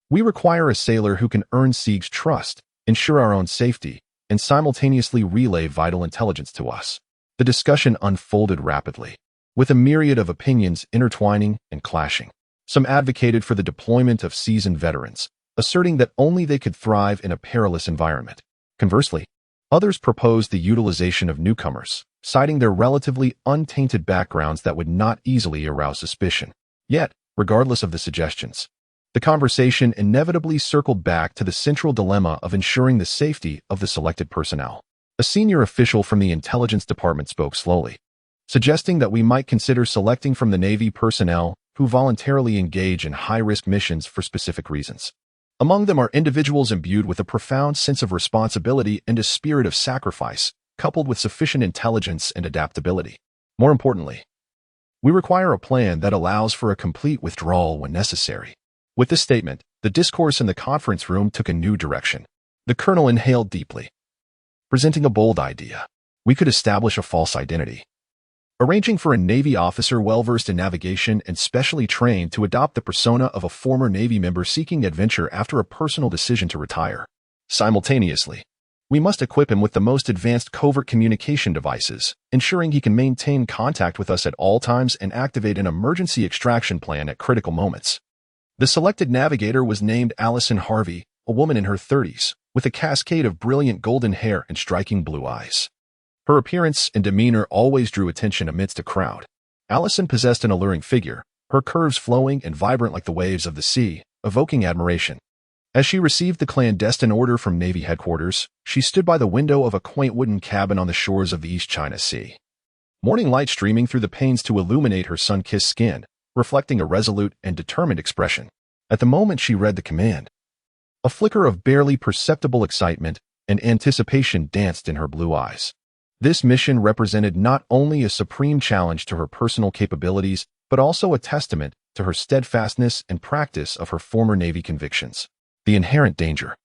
We require a sailor who can earn Sig's trust, ensure our own safety, and simultaneously relay vital intelligence to us. The discussion unfolded rapidly, with a myriad of opinions intertwining and clashing. Some advocated for the deployment of seasoned veterans, asserting that only they could thrive in a perilous environment. Conversely, others proposed the utilization of newcomers, citing their relatively untainted backgrounds that would not easily arouse suspicion. Yet, regardless of the suggestions, the conversation inevitably circled back to the central dilemma of ensuring the safety of the selected personnel. A senior official from the intelligence department spoke slowly, suggesting that we might consider selecting from the Navy personnel who voluntarily engage in high-risk missions for specific reasons. Among them are individuals imbued with a profound sense of responsibility and a spirit of sacrifice, coupled with sufficient intelligence and adaptability. More importantly, we require a plan that allows for a complete withdrawal when necessary. With this statement, the discourse in the conference room took a new direction. The colonel inhaled deeply, presenting a bold idea. We could establish a false identity, arranging for a Navy officer well-versed in navigation and specially trained to adopt the persona of a former Navy member seeking adventure after a personal decision to retire. Simultaneously, we must equip him with the most advanced covert communication devices, ensuring he can maintain contact with us at all times and activate an emergency extraction plan at critical moments. The selected navigator was named Allison Harvey, a woman in her 30s, with a cascade of brilliant golden hair and striking blue eyes. Her appearance and demeanor always drew attention amidst a crowd. Allison possessed an alluring figure, her curves flowing and vibrant like the waves of the sea, evoking admiration. As she received the clandestine order from Navy headquarters, she stood by the window of a quaint wooden cabin on the shores of the East China Sea. Morning light streaming through the panes to illuminate her sun-kissed skin, reflecting a resolute and determined expression. At the moment she read the command, a flicker of barely perceptible excitement and anticipation danced in her blue eyes. This mission represented not only a supreme challenge to her personal capabilities, but also a testament to her steadfastness and practice of her former Navy convictions. The inherent danger.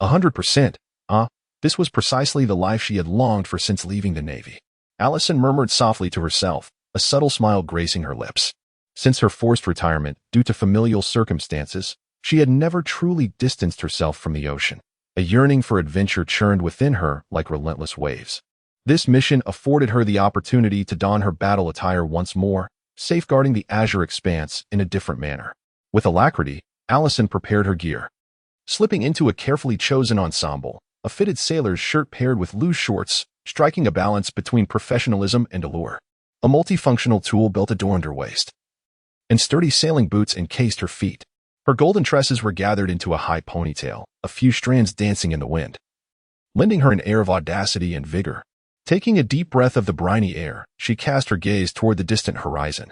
100%. This was precisely the life she had longed for since leaving the Navy. Allison murmured softly to herself, a subtle smile gracing her lips. Since her forced retirement, due to familial circumstances, she had never truly distanced herself from the ocean. A yearning for adventure churned within her like relentless waves. This mission afforded her the opportunity to don her battle attire once more, safeguarding the azure expanse in a different manner. With alacrity, Allison prepared her gear. Slipping into a carefully chosen ensemble, a fitted sailor's shirt paired with loose shorts, striking a balance between professionalism and allure. A multifunctional tool belt adorned her waist, and sturdy sailing boots encased her feet. Her golden tresses were gathered into a high ponytail, a few strands dancing in the wind, lending her an air of audacity and vigor. Taking a deep breath of the briny air, she cast her gaze toward the distant horizon,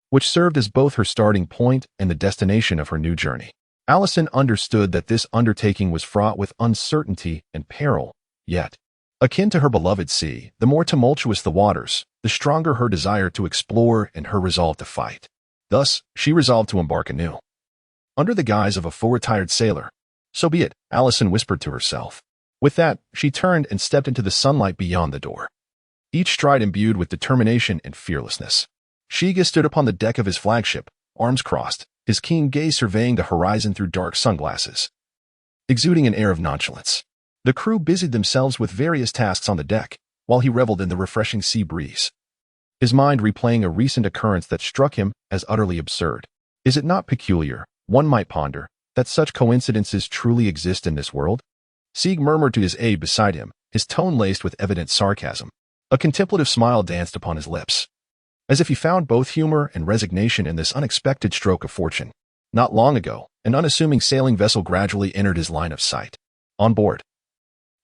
which served as both her starting point and the destination of her new journey. Allison understood that this undertaking was fraught with uncertainty and peril, yet, akin to her beloved sea, the more tumultuous the waters, the stronger her desire to explore and her resolve to fight. Thus, she resolved to embark anew. Under the guise of a full-retired sailor. So be it, Allison whispered to herself. With that, she turned and stepped into the sunlight beyond the door, each stride imbued with determination and fearlessness. Shiga stood upon the deck of his flagship, arms crossed, his keen gaze surveying the horizon through dark sunglasses, exuding an air of nonchalance. The crew busied themselves with various tasks on the deck, while he reveled in the refreshing sea breeze, his mind replaying a recent occurrence that struck him as utterly absurd. Is it not peculiar, one might ponder, that such coincidences truly exist in this world? Sig murmured to his aide beside him, his tone laced with evident sarcasm. A contemplative smile danced upon his lips, as if he found both humor and resignation in this unexpected stroke of fortune. Not long ago, an unassuming sailing vessel gradually entered his line of sight. On board,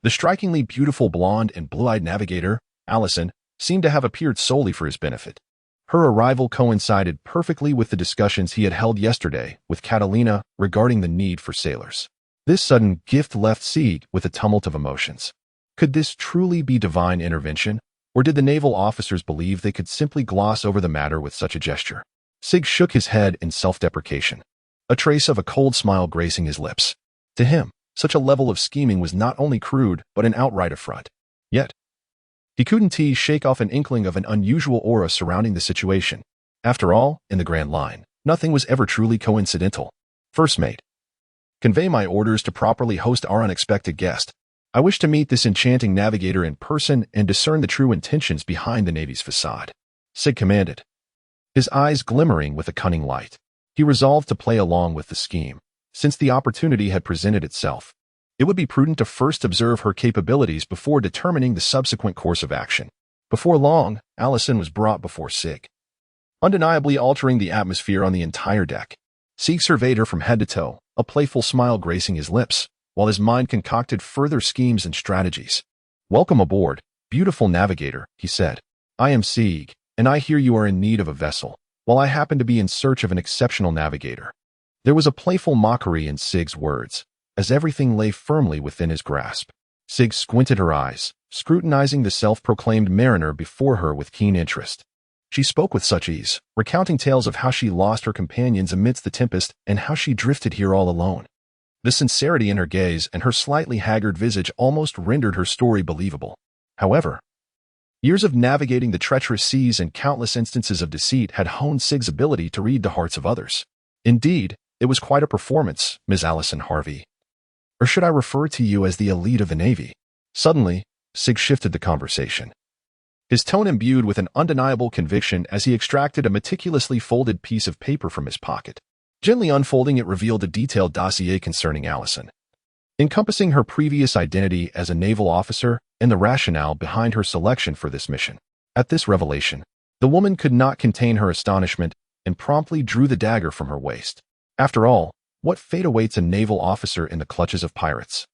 the strikingly beautiful blonde and blue-eyed navigator, Allison, seemed to have appeared solely for his benefit. Her arrival coincided perfectly with the discussions he had held yesterday with Catalina regarding the need for sailors. This sudden gift left Sig with a tumult of emotions. Could this truly be divine intervention, or did the naval officers believe they could simply gloss over the matter with such a gesture? Sig shook his head in self-deprecation, a trace of a cold smile gracing his lips. To him, such a level of scheming was not only crude but an outright affront. Yet, he couldn't shake off an inkling of an unusual aura surrounding the situation. After all, in the grand line, nothing was ever truly coincidental. First mate, convey my orders to properly host our unexpected guest. I wish to meet this enchanting navigator in person and discern the true intentions behind the Navy's facade. Sig commanded, his eyes glimmering with a cunning light. He resolved to play along with the scheme. Since the opportunity had presented itself, it would be prudent to first observe her capabilities before determining the subsequent course of action. Before long, Allison was brought before Sig, undeniably altering the atmosphere on the entire deck. Sig surveyed her from head to toe, a playful smile gracing his lips, while his mind concocted further schemes and strategies. Welcome aboard, beautiful navigator, he said. I am Sig, and I hear you are in need of a vessel, while I happen to be in search of an exceptional navigator. There was a playful mockery in Sig's words, as everything lay firmly within his grasp. Sig squinted her eyes, scrutinizing the self-proclaimed mariner before her with keen interest. She spoke with such ease, recounting tales of how she lost her companions amidst the tempest and how she drifted here all alone. The sincerity in her gaze and her slightly haggard visage almost rendered her story believable. However, years of navigating the treacherous seas and countless instances of deceit had honed Sig's ability to read the hearts of others. Indeed, it was quite a performance, Ms. Allison Harvey. Or should I refer to you as the elite of the Navy? Suddenly, Sig shifted the conversation, his tone imbued with an undeniable conviction as he extracted a meticulously folded piece of paper from his pocket. Gently unfolding it revealed a detailed dossier concerning Allison, encompassing her previous identity as a naval officer and the rationale behind her selection for this mission. At this revelation, the woman could not contain her astonishment and promptly drew the dagger from her waist. After all, what fate awaits a naval officer in the clutches of pirates?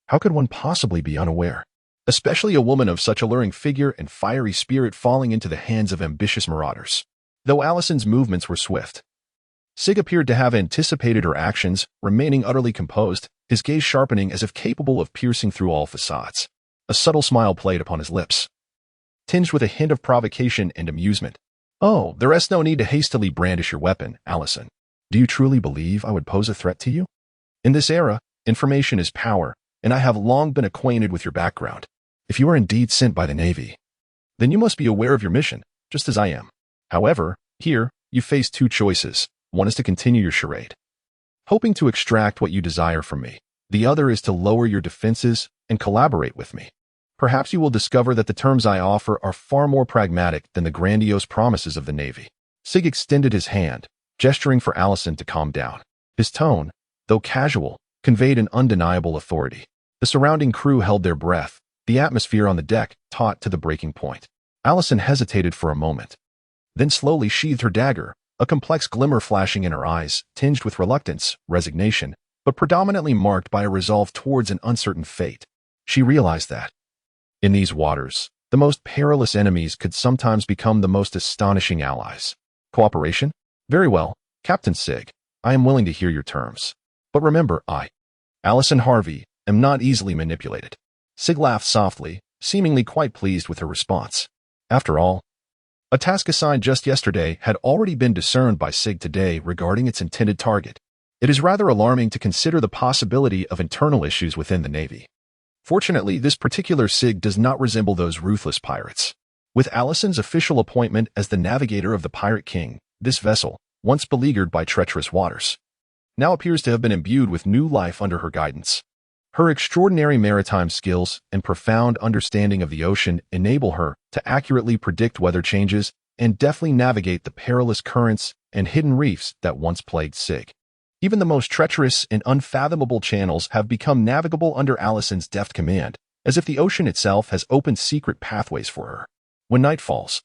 How could one possibly be unaware? Especially a woman of such alluring figure and fiery spirit falling into the hands of ambitious marauders. Though Allison's movements were swift, Sig appeared to have anticipated her actions, remaining utterly composed, his gaze sharpening as if capable of piercing through all facades. A subtle smile played upon his lips, tinged with a hint of provocation and amusement. "Oh, there is no need to hastily brandish your weapon, Allison. Do you truly believe I would pose a threat to you? In this era, information is power, and I have long been acquainted with your background. If you are indeed sent by the Navy, then you must be aware of your mission, just as I am. However, here, you face two choices. One is to continue your charade, hoping to extract what you desire from me. The other is to lower your defenses and collaborate with me. Perhaps you will discover that the terms I offer are far more pragmatic than the grandiose promises of the Navy." Sig extended his hand, gesturing for Allison to calm down. His tone, though casual, conveyed an undeniable authority. The surrounding crew held their breath, the atmosphere on the deck taut to the breaking point. Allison hesitated for a moment, then slowly sheathed her dagger, a complex glimmer flashing in her eyes, tinged with reluctance, resignation, but predominantly marked by a resolve towards an uncertain fate. She realized that, in these waters, the most perilous enemies could sometimes become the most astonishing allies. Cooperation? Very well, Captain Sig. I am willing to hear your terms. But remember, Allison Harvey, am not easily manipulated. Sig laughed softly, seemingly quite pleased with her response. After all, a task assigned just yesterday had already been discerned by Sig today regarding its intended target. It is rather alarming to consider the possibility of internal issues within the Navy. Fortunately, this particular Sig does not resemble those ruthless pirates. With Allison's official appointment as the navigator of the Pirate King, this vessel, once beleaguered by treacherous waters, now appears to have been imbued with new life under her guidance. Her extraordinary maritime skills and profound understanding of the ocean enable her to accurately predict weather changes and deftly navigate the perilous currents and hidden reefs that once plagued Sig. Even the most treacherous and unfathomable channels have become navigable under Allison's deft command, as if the ocean itself has opened secret pathways for her. When night falls,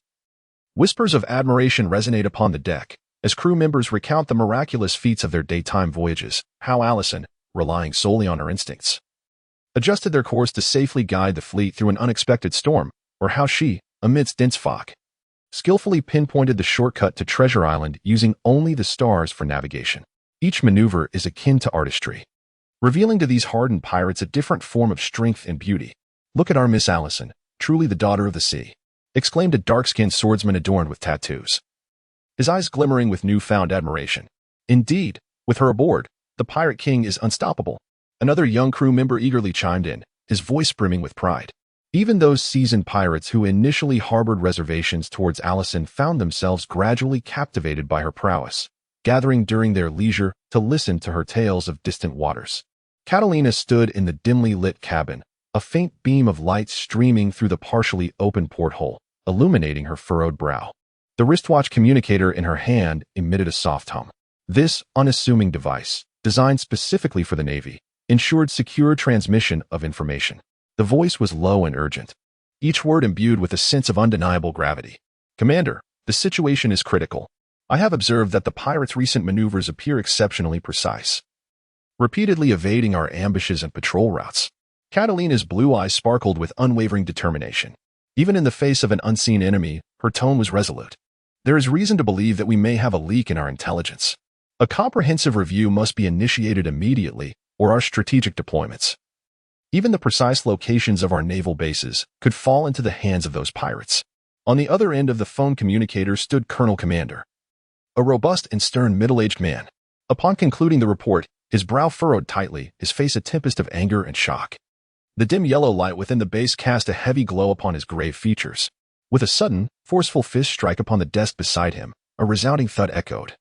whispers of admiration resonate upon the deck, as crew members recount the miraculous feats of their daytime voyages, how Allison, relying solely on her instincts, adjusted their course to safely guide the fleet through an unexpected storm, or how she, amidst dense fog, skillfully pinpointed the shortcut to Treasure Island using only the stars for navigation. Each maneuver is akin to artistry, revealing to these hardened pirates a different form of strength and beauty. "Look at our Miss Allison, truly the daughter of the sea," exclaimed a dark-skinned swordsman adorned with tattoos, his eyes glimmering with newfound admiration. "Indeed, with her aboard, the Pirate King is unstoppable." Another young crew member eagerly chimed in, his voice brimming with pride. Even those seasoned pirates who initially harbored reservations towards Allison found themselves gradually captivated by her prowess, gathering during their leisure to listen to her tales of distant waters. Catalina stood in the dimly lit cabin, a faint beam of light streaming through the partially open porthole, illuminating her furrowed brow. The wristwatch communicator in her hand emitted a soft hum. This unassuming device, designed specifically for the Navy, ensured secure transmission of information. The voice was low and urgent, each word imbued with a sense of undeniable gravity. "Commander, the situation is critical. I have observed that the pirates' recent maneuvers appear exceptionally precise, repeatedly evading our ambushes and patrol routes." Catalina's blue eyes sparkled with unwavering determination. Even in the face of an unseen enemy, her tone was resolute. "There is reason to believe that we may have a leak in our intelligence. A comprehensive review must be initiated immediately, or our strategic deployments, even the precise locations of our naval bases, could fall into the hands of those pirates." On the other end of the phone communicator stood Colonel Commander, a robust and stern middle-aged man. Upon concluding the report, his brow furrowed tightly, his face a tempest of anger and shock. The dim yellow light within the base cast a heavy glow upon his grave features. With a sudden, forceful fist strike upon the desk beside him, a resounding thud echoed,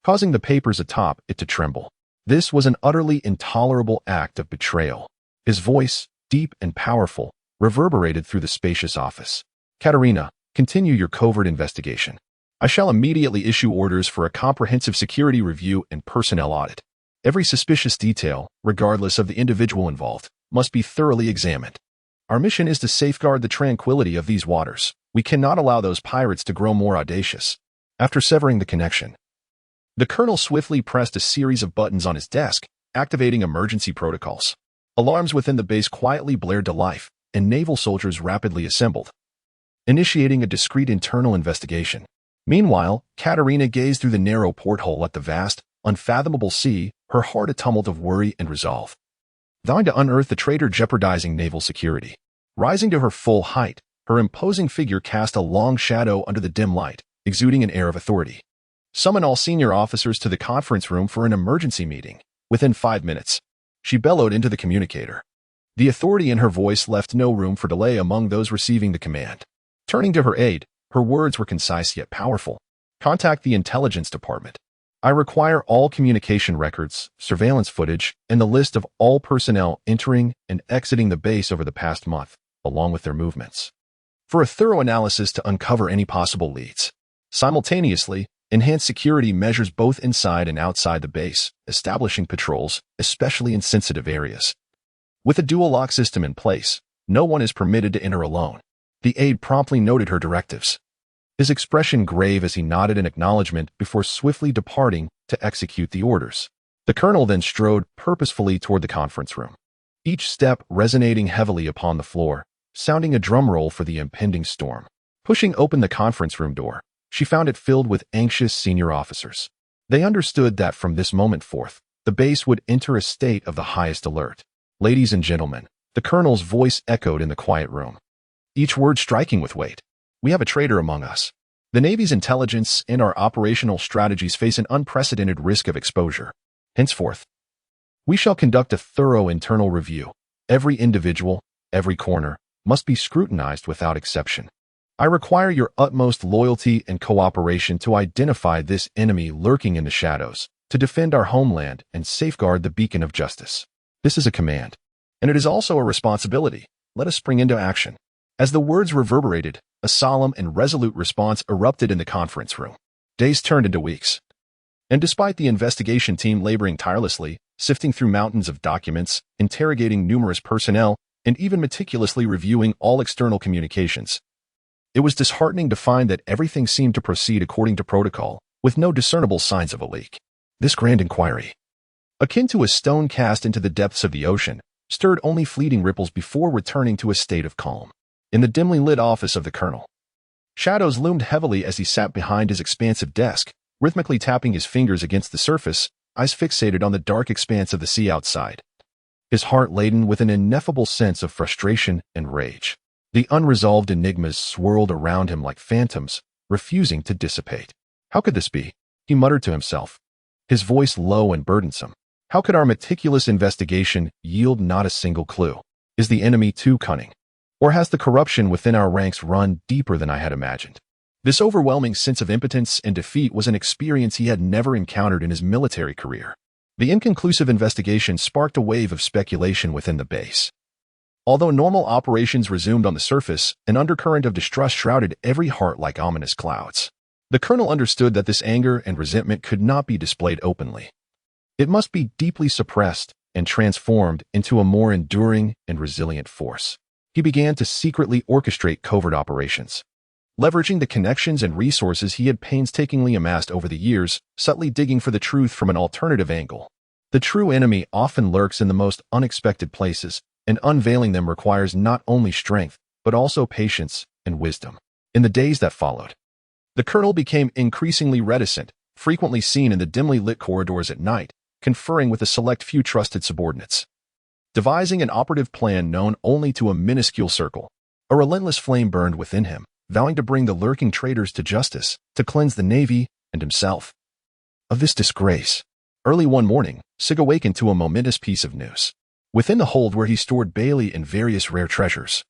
causing the papers atop it to tremble. This was an utterly intolerable act of betrayal. His voice, deep and powerful, reverberated through the spacious office. "Catalina, continue your covert investigation. I shall immediately issue orders for a comprehensive security review and personnel audit. Every suspicious detail, regardless of the individual involved, must be thoroughly examined. Our mission is to safeguard the tranquility of these waters. We cannot allow those pirates to grow more audacious. After severing the connection, the colonel swiftly pressed a series of buttons on his desk, activating emergency protocols. Alarms within the base quietly blared to life, and naval soldiers rapidly assembled, initiating a discreet internal investigation. Meanwhile, Catalina gazed through the narrow porthole at the vast, unfathomable sea, her heart a tumult of worry and resolve. Vowing to unearth the traitor jeopardizing naval security. Rising to her full height, her imposing figure cast a long shadow under the dim light, exuding an air of authority. Summon all senior officers to the conference room for an emergency meeting. Within 5 minutes, she bellowed into the communicator. The authority in her voice left no room for delay among those receiving the command. Turning to her aide, her words were concise yet powerful. Contact the intelligence department. I require all communication records, surveillance footage, and the list of all personnel entering and exiting the base over the past month, along with their movements, for a thorough analysis to uncover any possible leads. Simultaneously, enhance security measures both inside and outside the base, establishing patrols, especially in sensitive areas. With a dual lock system in place, no one is permitted to enter alone. The aide promptly noted her directives, his expression grave as he nodded in acknowledgement before swiftly departing to execute the orders. The colonel then strode purposefully toward the conference room, each step resonating heavily upon the floor, sounding a drum roll for the impending storm. Pushing open the conference room door, she found it filled with anxious senior officers. They understood that from this moment forth, the base would enter a state of the highest alert. Ladies and gentlemen, the colonel's voice echoed in the quiet room, each word striking with weight. We have a traitor among us. The Navy's intelligence and our operational strategies face an unprecedented risk of exposure. Henceforth, we shall conduct a thorough internal review. Every individual, every corner, must be scrutinized without exception. I require your utmost loyalty and cooperation to identify this enemy lurking in the shadows, to defend our homeland and safeguard the beacon of justice. This is a command, and it is also a responsibility. Let us spring into action. As the words reverberated, a solemn and resolute response erupted in the conference room. Days turned into weeks, and despite the investigation team laboring tirelessly, sifting through mountains of documents, interrogating numerous personnel, and even meticulously reviewing all external communications, it was disheartening to find that everything seemed to proceed according to protocol, with no discernible signs of a leak. This grand inquiry, akin to a stone cast into the depths of the ocean, stirred only fleeting ripples before returning to a state of calm. In the dimly lit office of the colonel, shadows loomed heavily as he sat behind his expansive desk, rhythmically tapping his fingers against the surface, eyes fixated on the dark expanse of the sea outside. His heart laden with an ineffable sense of frustration and rage. The unresolved enigmas swirled around him like phantoms, refusing to dissipate. How could this be? He muttered to himself, his voice low and burdensome. How could our meticulous investigation yield not a single clue? Is the enemy too cunning? Or has the corruption within our ranks run deeper than I had imagined? This overwhelming sense of impotence and defeat was an experience he had never encountered in his military career. The inconclusive investigation sparked a wave of speculation within the base. Although normal operations resumed on the surface, an undercurrent of distrust shrouded every heart like ominous clouds. The colonel understood that this anger and resentment could not be displayed openly. It must be deeply suppressed and transformed into a more enduring and resilient force. He began to secretly orchestrate covert operations, leveraging the connections and resources he had painstakingly amassed over the years, subtly digging for the truth from an alternative angle. The true enemy often lurks in the most unexpected places, and unveiling them requires not only strength, but also patience and wisdom. In the days that followed, the colonel became increasingly reticent, frequently seen in the dimly lit corridors at night, conferring with a select few trusted subordinates, devising an operative plan known only to a minuscule circle. A relentless flame burned within him, vowing to bring the lurking traitors to justice, to cleanse the Navy and himself of this disgrace. Early one morning, Sig awakened to a momentous piece of news. Within the hold where he stored Bailey and various rare treasures,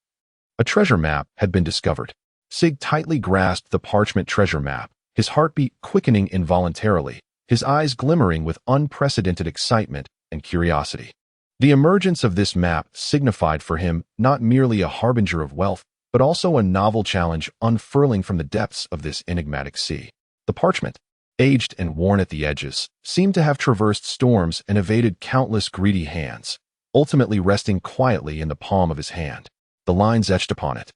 a treasure map had been discovered. Sig tightly grasped the parchment treasure map, his heartbeat quickening involuntarily, his eyes glimmering with unprecedented excitement and curiosity. The emergence of this map signified for him not merely a harbinger of wealth, but also a novel challenge unfurling from the depths of this enigmatic sea. The parchment, aged and worn at the edges, seemed to have traversed storms and evaded countless greedy hands, ultimately resting quietly in the palm of his hand. The lines etched upon it,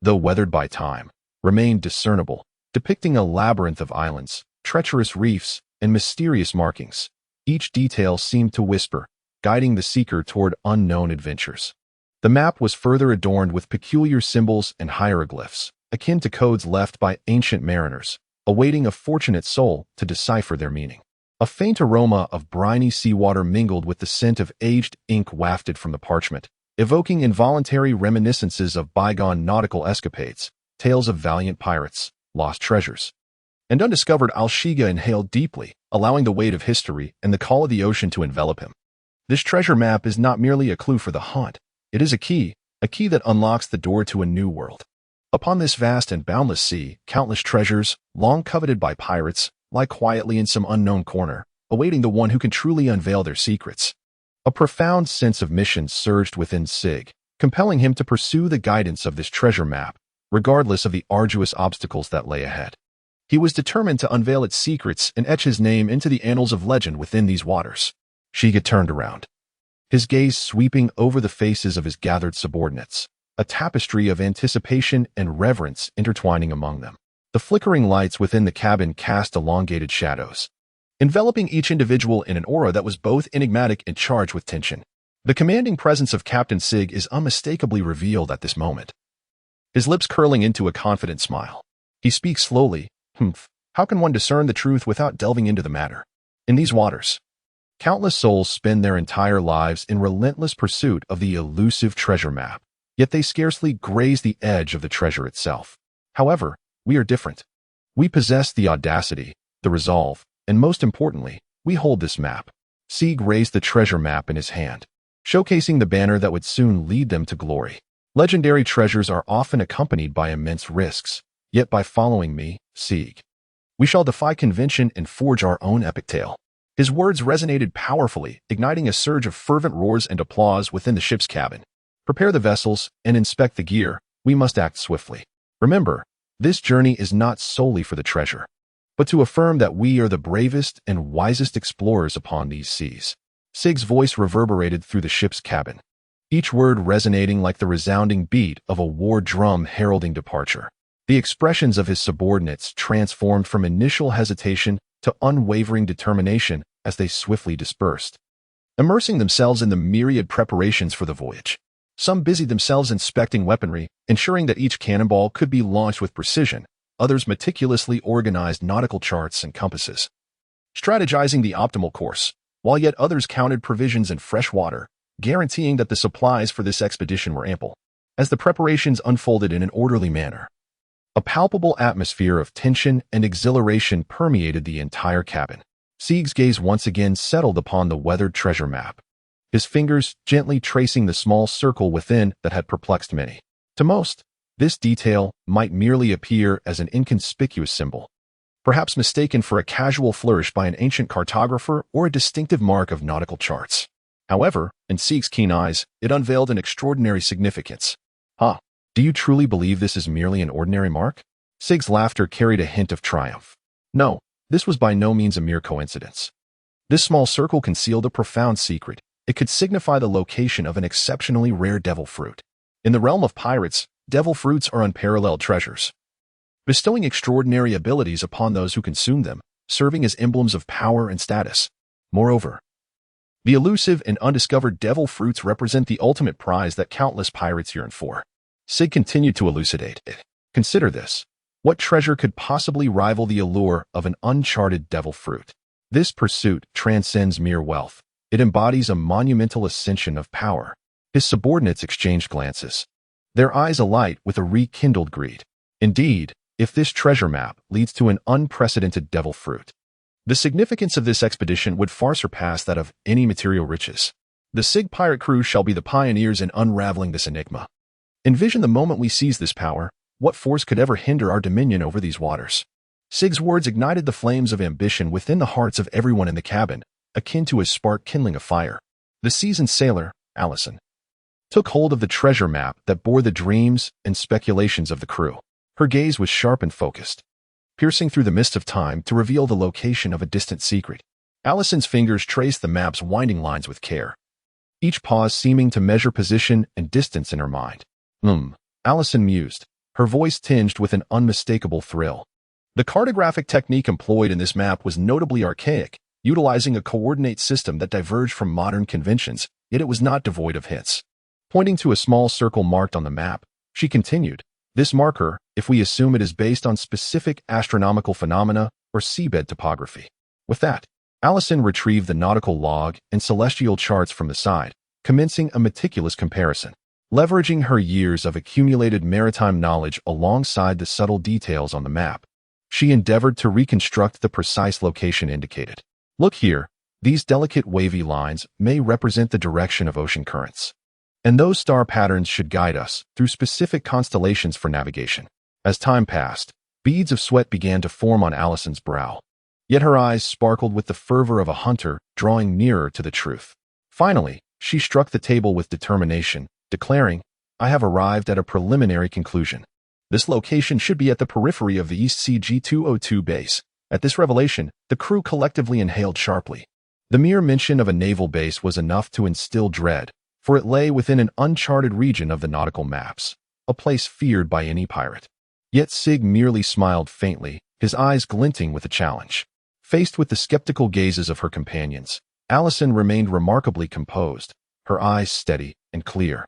though weathered by time, remained discernible, depicting a labyrinth of islands, treacherous reefs, and mysterious markings. Each detail seemed to whisper, guiding the seeker toward unknown adventures. The map was further adorned with peculiar symbols and hieroglyphs, akin to codes left by ancient mariners, awaiting a fortunate soul to decipher their meaning. A faint aroma of briny seawater mingled with the scent of aged ink wafted from the parchment, evoking involuntary reminiscences of bygone nautical escapades, tales of valiant pirates, lost treasures, and undiscovered. Shiga inhaled deeply, allowing the weight of history and the call of the ocean to envelop him. This treasure map is not merely a clue for the hunt. It is a key that unlocks the door to a new world. Upon this vast and boundless sea, countless treasures, long coveted by pirates, lie quietly in some unknown corner, awaiting the one who can truly unveil their secrets. A profound sense of mission surged within Sig, compelling him to pursue the guidance of this treasure map, regardless of the arduous obstacles that lay ahead. He was determined to unveil its secrets and etch his name into the annals of legend within these waters. Shiga turned around, his gaze sweeping over the faces of his gathered subordinates, a tapestry of anticipation and reverence intertwining among them. The flickering lights within the cabin cast elongated shadows, enveloping each individual in an aura that was both enigmatic and charged with tension. The commanding presence of Captain Sig is unmistakably revealed at this moment, his lips curling into a confident smile. He speaks slowly. How can one discern the truth without delving into the matter? In these waters, countless souls spend their entire lives in relentless pursuit of the elusive treasure map, yet they scarcely graze the edge of the treasure itself. However, we are different. We possess the audacity, the resolve, and most importantly, we hold this map. Sig raised the treasure map in his hand, showcasing the banner that would soon lead them to glory. Legendary treasures are often accompanied by immense risks, yet by following me, Sig, we shall defy convention and forge our own epic tale. His words resonated powerfully, igniting a surge of fervent roars and applause within the ship's cabin. Prepare the vessels and inspect the gear. We must act swiftly. Remember, this journey is not solely for the treasure, but to affirm that we are the bravest and wisest explorers upon these seas. Sig's voice reverberated through the ship's cabin, each word resonating like the resounding beat of a war drum heralding departure. The expressions of his subordinates transformed from initial hesitation to unwavering determination as they swiftly dispersed, immersing themselves in the myriad preparations for the voyage. Some busied themselves inspecting weaponry, ensuring that each cannonball could be launched with precision. Others meticulously organized nautical charts and compasses, strategizing the optimal course, while yet others counted provisions and fresh water, guaranteeing that the supplies for this expedition were ample. As the preparations unfolded in an orderly manner, a palpable atmosphere of tension and exhilaration permeated the entire cabin. Sig's gaze once again settled upon the weathered treasure map, his fingers gently tracing the small circle within that had perplexed many. To most, this detail might merely appear as an inconspicuous symbol, perhaps mistaken for a casual flourish by an ancient cartographer or a distinctive mark of nautical charts. However, in Sig's keen eyes, it unveiled an extraordinary significance. Do you truly believe this is merely an ordinary mark? Sig's laughter carried a hint of triumph. No, this was by no means a mere coincidence. This small circle concealed a profound secret. It could signify the location of an exceptionally rare devil fruit. In the realm of pirates, devil fruits are unparalleled treasures, bestowing extraordinary abilities upon those who consume them, serving as emblems of power and status. Moreover, the elusive and undiscovered devil fruits represent the ultimate prize that countless pirates yearn for. Sig continued to elucidate it. Consider this. What treasure could possibly rival the allure of an uncharted devil fruit? This pursuit transcends mere wealth. It embodies a monumental ascension of power. His subordinates exchanged glances, their eyes alight with a rekindled greed. Indeed, if this treasure map leads to an unprecedented devil fruit, the significance of this expedition would far surpass that of any material riches. The Sig pirate crew shall be the pioneers in unraveling this enigma. Envision the moment we seize this power. What force could ever hinder our dominion over these waters? Sig's words ignited the flames of ambition within the hearts of everyone in the cabin, akin to a spark kindling a fire. The seasoned sailor, Allison, took hold of the treasure map that bore the dreams and speculations of the crew. Her gaze was sharp and focused, piercing through the mist of time to reveal the location of a distant secret. Allison's fingers traced the map's winding lines with care, each pause seeming to measure position and distance in her mind. Allison mused, her voice tinged with an unmistakable thrill. The cartographic technique employed in this map was notably archaic, utilizing a coordinate system that diverged from modern conventions, yet it was not devoid of hints. Pointing to a small circle marked on the map, she continued, "This marker, if we assume it is based on specific astronomical phenomena or seabed topography." With that, Allison retrieved the nautical log and celestial charts from the side, commencing a meticulous comparison. Leveraging her years of accumulated maritime knowledge alongside the subtle details on the map, she endeavored to reconstruct the precise location indicated. Look here, these delicate wavy lines may represent the direction of ocean currents. And those star patterns should guide us through specific constellations for navigation. As time passed, beads of sweat began to form on Allison's brow. Yet her eyes sparkled with the fervor of a hunter drawing nearer to the truth. Finally, she struck the table with determination, declaring, "I have arrived at a preliminary conclusion. This location should be at the periphery of the East Sea G202 base." At this revelation, the crew collectively inhaled sharply. The mere mention of a naval base was enough to instill dread, for it lay within an uncharted region of the nautical maps, a place feared by any pirate. Yet Sig merely smiled faintly, his eyes glinting with a challenge. Faced with the skeptical gazes of her companions, Allison remained remarkably composed, her eyes steady and clear,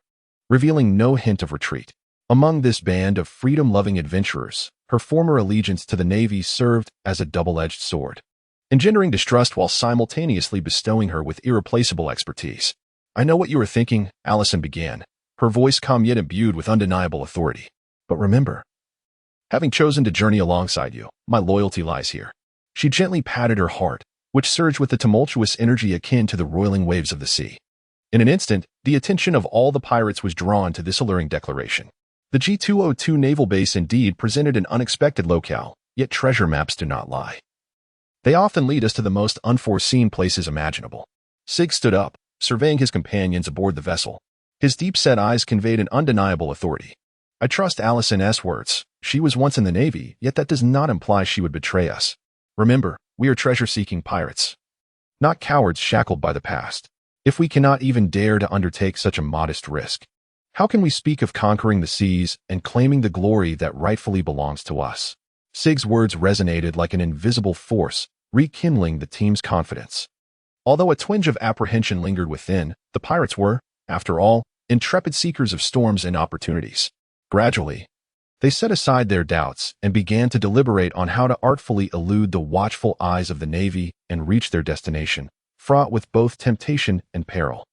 revealing no hint of retreat. Among this band of freedom-loving adventurers, her former allegiance to the Navy served as a double-edged sword, engendering distrust while simultaneously bestowing her with irreplaceable expertise. "I know what you are thinking," Allison began, her voice calm yet imbued with undeniable authority. "But remember, having chosen to journey alongside you, my loyalty lies here." She gently patted her heart, which surged with a tumultuous energy akin to the roiling waves of the sea. In an instant, the attention of all the pirates was drawn to this alluring declaration. The G202 naval base indeed presented an unexpected locale, yet treasure maps do not lie. They often lead us to the most unforeseen places imaginable. Sig stood up, surveying his companions aboard the vessel. His deep-set eyes conveyed an undeniable authority. "I trust Allison's words. She was once in the Navy, yet that does not imply she would betray us. Remember, we are treasure-seeking pirates, not cowards shackled by the past. If we cannot even dare to undertake such a modest risk, how can we speak of conquering the seas and claiming the glory that rightfully belongs to us?" Sig's words resonated like an invisible force, rekindling the team's confidence. Although a twinge of apprehension lingered within, the pirates were, after all, intrepid seekers of storms and opportunities. Gradually, they set aside their doubts and began to deliberate on how to artfully elude the watchful eyes of the Navy and reach their destination, fraught with both temptation and peril.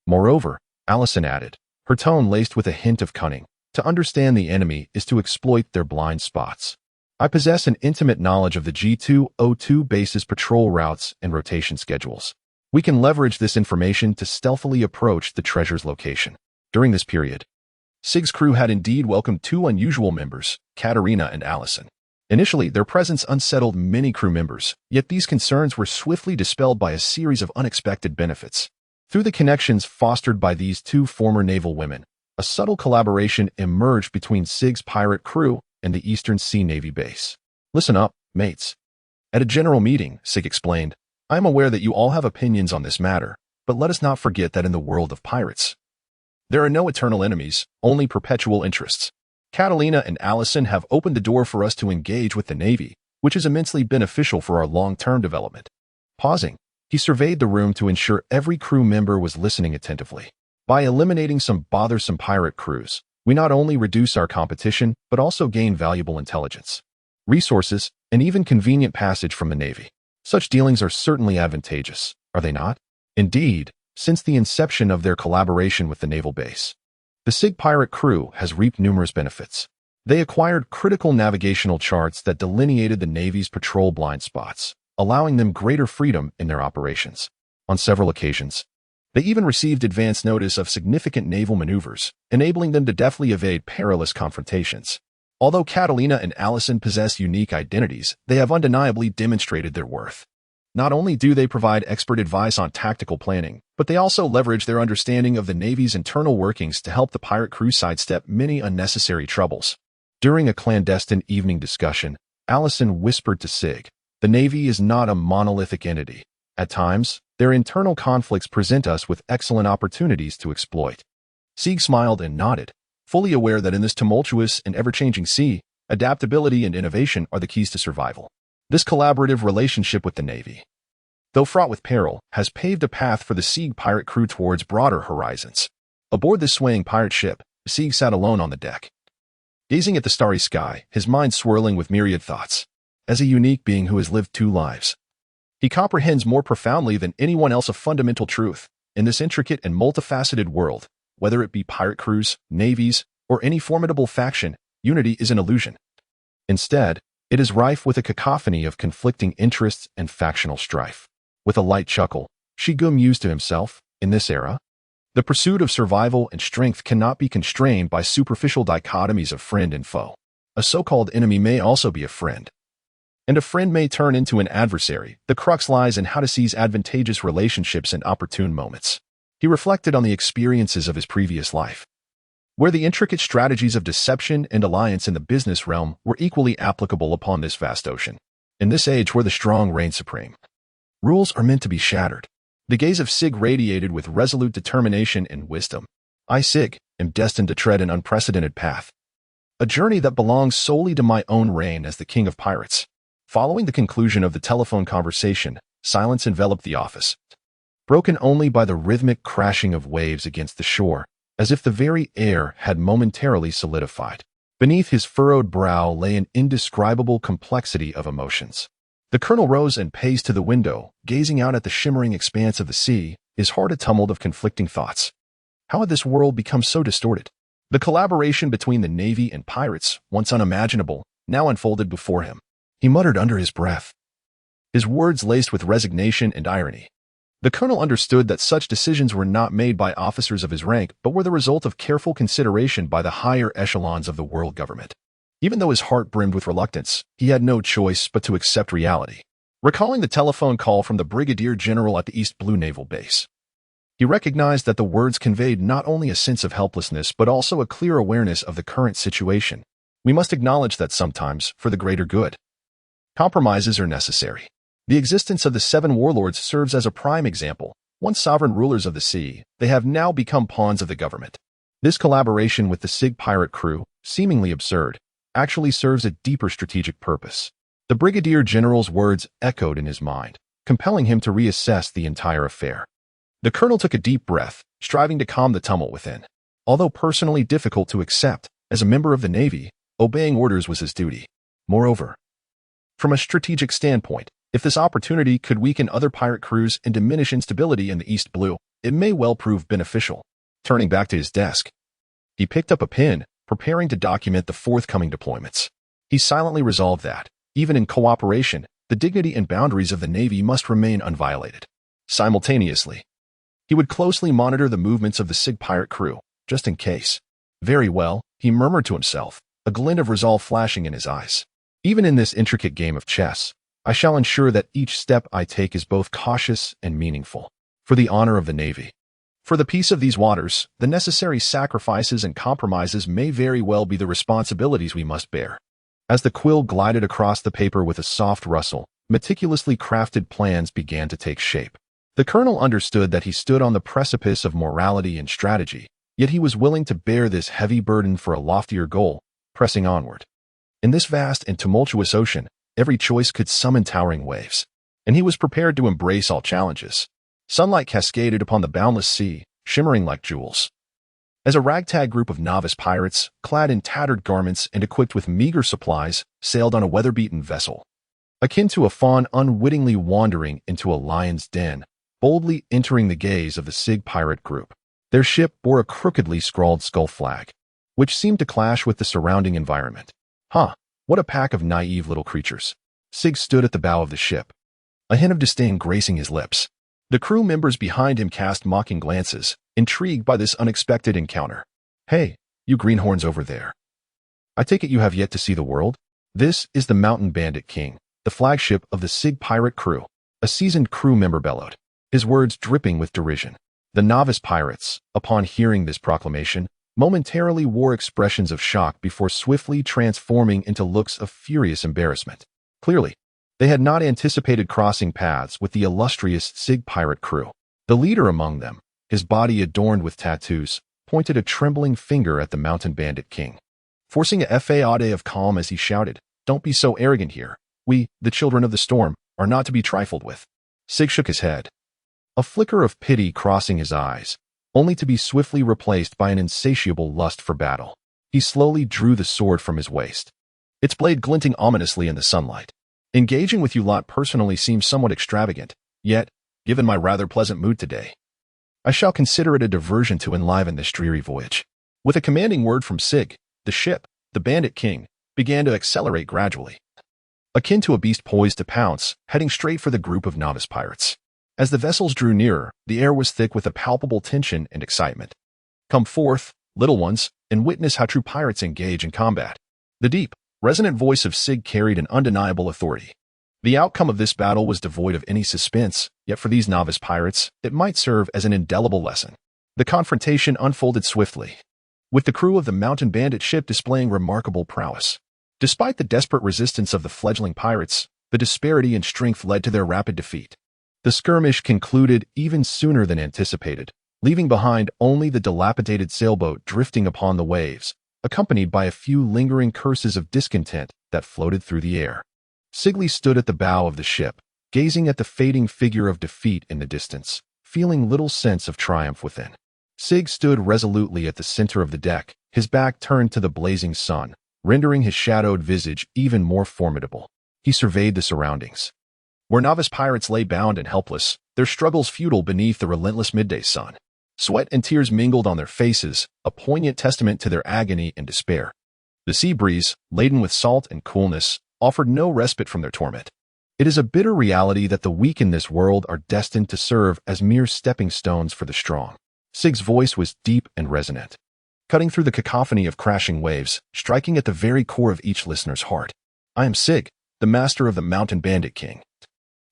Moreover, Allison added, her tone laced with a hint of cunning, "To understand the enemy is to exploit their blind spots. I possess an intimate knowledge of the G202 base's patrol routes and rotation schedules. We can leverage this information to stealthily approach the treasure's location." During this period, Sig's crew had indeed welcomed two unusual members, Catalina and Allison. Initially, their presence unsettled many crew members, yet these concerns were swiftly dispelled by a series of unexpected benefits. Through the connections fostered by these two former naval women, a subtle collaboration emerged between Sig's pirate crew and the Eastern Sea Navy base. "Listen up, mates. At a general meeting," Sig explained, "I am aware that you all have opinions on this matter, but let us not forget that in the world of pirates, there are no eternal enemies, only perpetual interests. Catalina and Allison have opened the door for us to engage with the Navy, which is immensely beneficial for our long-term development." Pausing, he surveyed the room to ensure every crew member was listening attentively. "By eliminating some bothersome pirate crews, we not only reduce our competition, but also gain valuable intelligence, resources, and even convenient passage from the Navy. Such dealings are certainly advantageous, are they not?" Indeed, since the inception of their collaboration with the naval base, the Sig pirate crew has reaped numerous benefits. They acquired critical navigational charts that delineated the Navy's patrol blind spots, allowing them greater freedom in their operations. On several occasions, they even received advance notice of significant naval maneuvers, enabling them to deftly evade perilous confrontations. Although Catalina and Allison possess unique identities, they have undeniably demonstrated their worth. Not only do they provide expert advice on tactical planning, but they also leverage their understanding of the Navy's internal workings to help the pirate crew sidestep many unnecessary troubles. During a clandestine evening discussion, Allison whispered to Sig. The Navy is not a monolithic entity. At times, their internal conflicts present us with excellent opportunities to exploit. Sig smiled and nodded, fully aware that in this tumultuous and ever-changing sea, adaptability and innovation are the keys to survival. This collaborative relationship with the Navy, though fraught with peril, has paved a path for the Sig pirate crew towards broader horizons. Aboard this swaying pirate ship, Sig sat alone on the deck, gazing at the starry sky, his mind swirling with myriad thoughts. As a unique being who has lived 2 lives, he comprehends more profoundly than anyone else a fundamental truth. In this intricate and multifaceted world, whether it be pirate crews, navies, or any formidable faction, unity is an illusion. Instead, it is rife with a cacophony of conflicting interests and factional strife. With a light chuckle, Higuma mused to himself, in this era, the pursuit of survival and strength cannot be constrained by superficial dichotomies of friend and foe. A so-called enemy may also be a friend, and a friend may turn into an adversary. The crux lies in how to seize advantageous relationships and opportune moments. He reflected on the experiences of his previous life, where the intricate strategies of deception and alliance in the business realm were equally applicable upon this vast ocean. In this age where the strong reign supreme, rules are meant to be shattered. The gaze of Sig radiated with resolute determination and wisdom. I, Sig, am destined to tread an unprecedented path, a journey that belongs solely to my own reign as the king of pirates. Following the conclusion of the telephone conversation, silence enveloped the office, broken only by the rhythmic crashing of waves against the shore, as if the very air had momentarily solidified. Beneath his furrowed brow lay an indescribable complexity of emotions. The colonel rose and paced to the window, gazing out at the shimmering expanse of the sea, his heart a tumult of conflicting thoughts. How had this world become so distorted? The collaboration between the Navy and pirates, once unimaginable, now unfolded before him. He muttered under his breath, his words laced with resignation and irony. The colonel understood that such decisions were not made by officers of his rank, but were the result of careful consideration by the higher echelons of the world government. Even though his heart brimmed with reluctance, he had no choice but to accept reality. Recalling the telephone call from the brigadier general at the East Blue Naval Base, he recognized that the words conveyed not only a sense of helplessness but also a clear awareness of the current situation. We must acknowledge that sometimes, for the greater good, compromises are necessary. The existence of the 7 warlords serves as a prime example. Once sovereign rulers of the sea, they have now become pawns of the government. This collaboration with the Sig pirate crew, seemingly absurd, actually serves a deeper strategic purpose. The brigadier general's words echoed in his mind, compelling him to reassess the entire affair. The colonel took a deep breath, striving to calm the tumult within. Although personally difficult to accept, as a member of the Navy, obeying orders was his duty. Moreover, from a strategic standpoint, if this opportunity could weaken other pirate crews and diminish instability in the East Blue, it may well prove beneficial. Turning back to his desk, he picked up a pen, preparing to document the forthcoming deployments. He silently resolved that, even in cooperation, the dignity and boundaries of the Navy must remain unviolated. Simultaneously, he would closely monitor the movements of the Sig pirate crew, just in case. Very well, he murmured to himself, a glint of resolve flashing in his eyes. Even in this intricate game of chess, I shall ensure that each step I take is both cautious and meaningful. For the honor of the Navy. For the peace of these waters, the necessary sacrifices and compromises may very well be the responsibilities we must bear. As the quill glided across the paper with a soft rustle, meticulously crafted plans began to take shape. The colonel understood that he stood on the precipice of morality and strategy, yet he was willing to bear this heavy burden for a loftier goal, pressing onward. In this vast and tumultuous ocean, every choice could summon towering waves, and he was prepared to embrace all challenges. Sunlight cascaded upon the boundless sea, shimmering like jewels. As a ragtag group of novice pirates, clad in tattered garments and equipped with meager supplies, sailed on a weather-beaten vessel, akin to a fawn unwittingly wandering into a lion's den, boldly entering the gaze of the Sig pirate group. Their ship bore a crookedly scrawled skull flag, which seemed to clash with the surrounding environment. What a pack of naive little creatures. Sig stood at the bow of the ship, a hint of disdain gracing his lips. The crew members behind him cast mocking glances, intrigued by this unexpected encounter. Hey, you greenhorns over there. I take it you have yet to see the world? This is the Mountain Bandit King, the flagship of the Sig pirate crew. A seasoned crew member bellowed, his words dripping with derision. The novice pirates, upon hearing this proclamation, momentarily wore expressions of shock before swiftly transforming into looks of furious embarrassment. Clearly, they had not anticipated crossing paths with the illustrious Sig pirate crew. The leader among them, his body adorned with tattoos, pointed a trembling finger at the mountain bandit king, forcing a facade of calm as he shouted, "Don't be so arrogant here. We, the children of the storm, are not to be trifled with." Sig shook his head, a flicker of pity crossing his eyes, only to be swiftly replaced by an insatiable lust for battle. He slowly drew the sword from his waist, its blade glinting ominously in the sunlight. "Engaging with you lot personally seems somewhat extravagant, yet, given my rather pleasant mood today, I shall consider it a diversion to enliven this dreary voyage." With a commanding word from Sig, the ship, the Bandit King, began to accelerate gradually, akin to a beast poised to pounce, heading straight for the group of novice pirates. As the vessels drew nearer, the air was thick with a palpable tension and excitement. "Come forth, little ones, and witness how true pirates engage in combat." The deep, resonant voice of Sig carried an undeniable authority. The outcome of this battle was devoid of any suspense, yet for these novice pirates, it might serve as an indelible lesson. The confrontation unfolded swiftly, with the crew of the mountain bandit ship displaying remarkable prowess. Despite the desperate resistance of the fledgling pirates, the disparity in strength led to their rapid defeat. The skirmish concluded even sooner than anticipated, leaving behind only the dilapidated sailboat drifting upon the waves, accompanied by a few lingering curses of discontent that floated through the air. Sigly stood at the bow of the ship, gazing at the fading figure of defeat in the distance, feeling little sense of triumph within. Sig stood resolutely at the center of the deck, his back turned to the blazing sun, rendering his shadowed visage even more formidable. He surveyed the surroundings, where novice pirates lay bound and helpless, their struggles futile beneath the relentless midday sun. Sweat and tears mingled on their faces, a poignant testament to their agony and despair. The sea breeze, laden with salt and coolness, offered no respite from their torment. It is a bitter reality that the weak in this world are destined to serve as mere stepping stones for the strong. Sig's voice was deep and resonant, cutting through the cacophony of crashing waves, striking at the very core of each listener's heart. "I am Sig, the master of the Mountain Bandit King,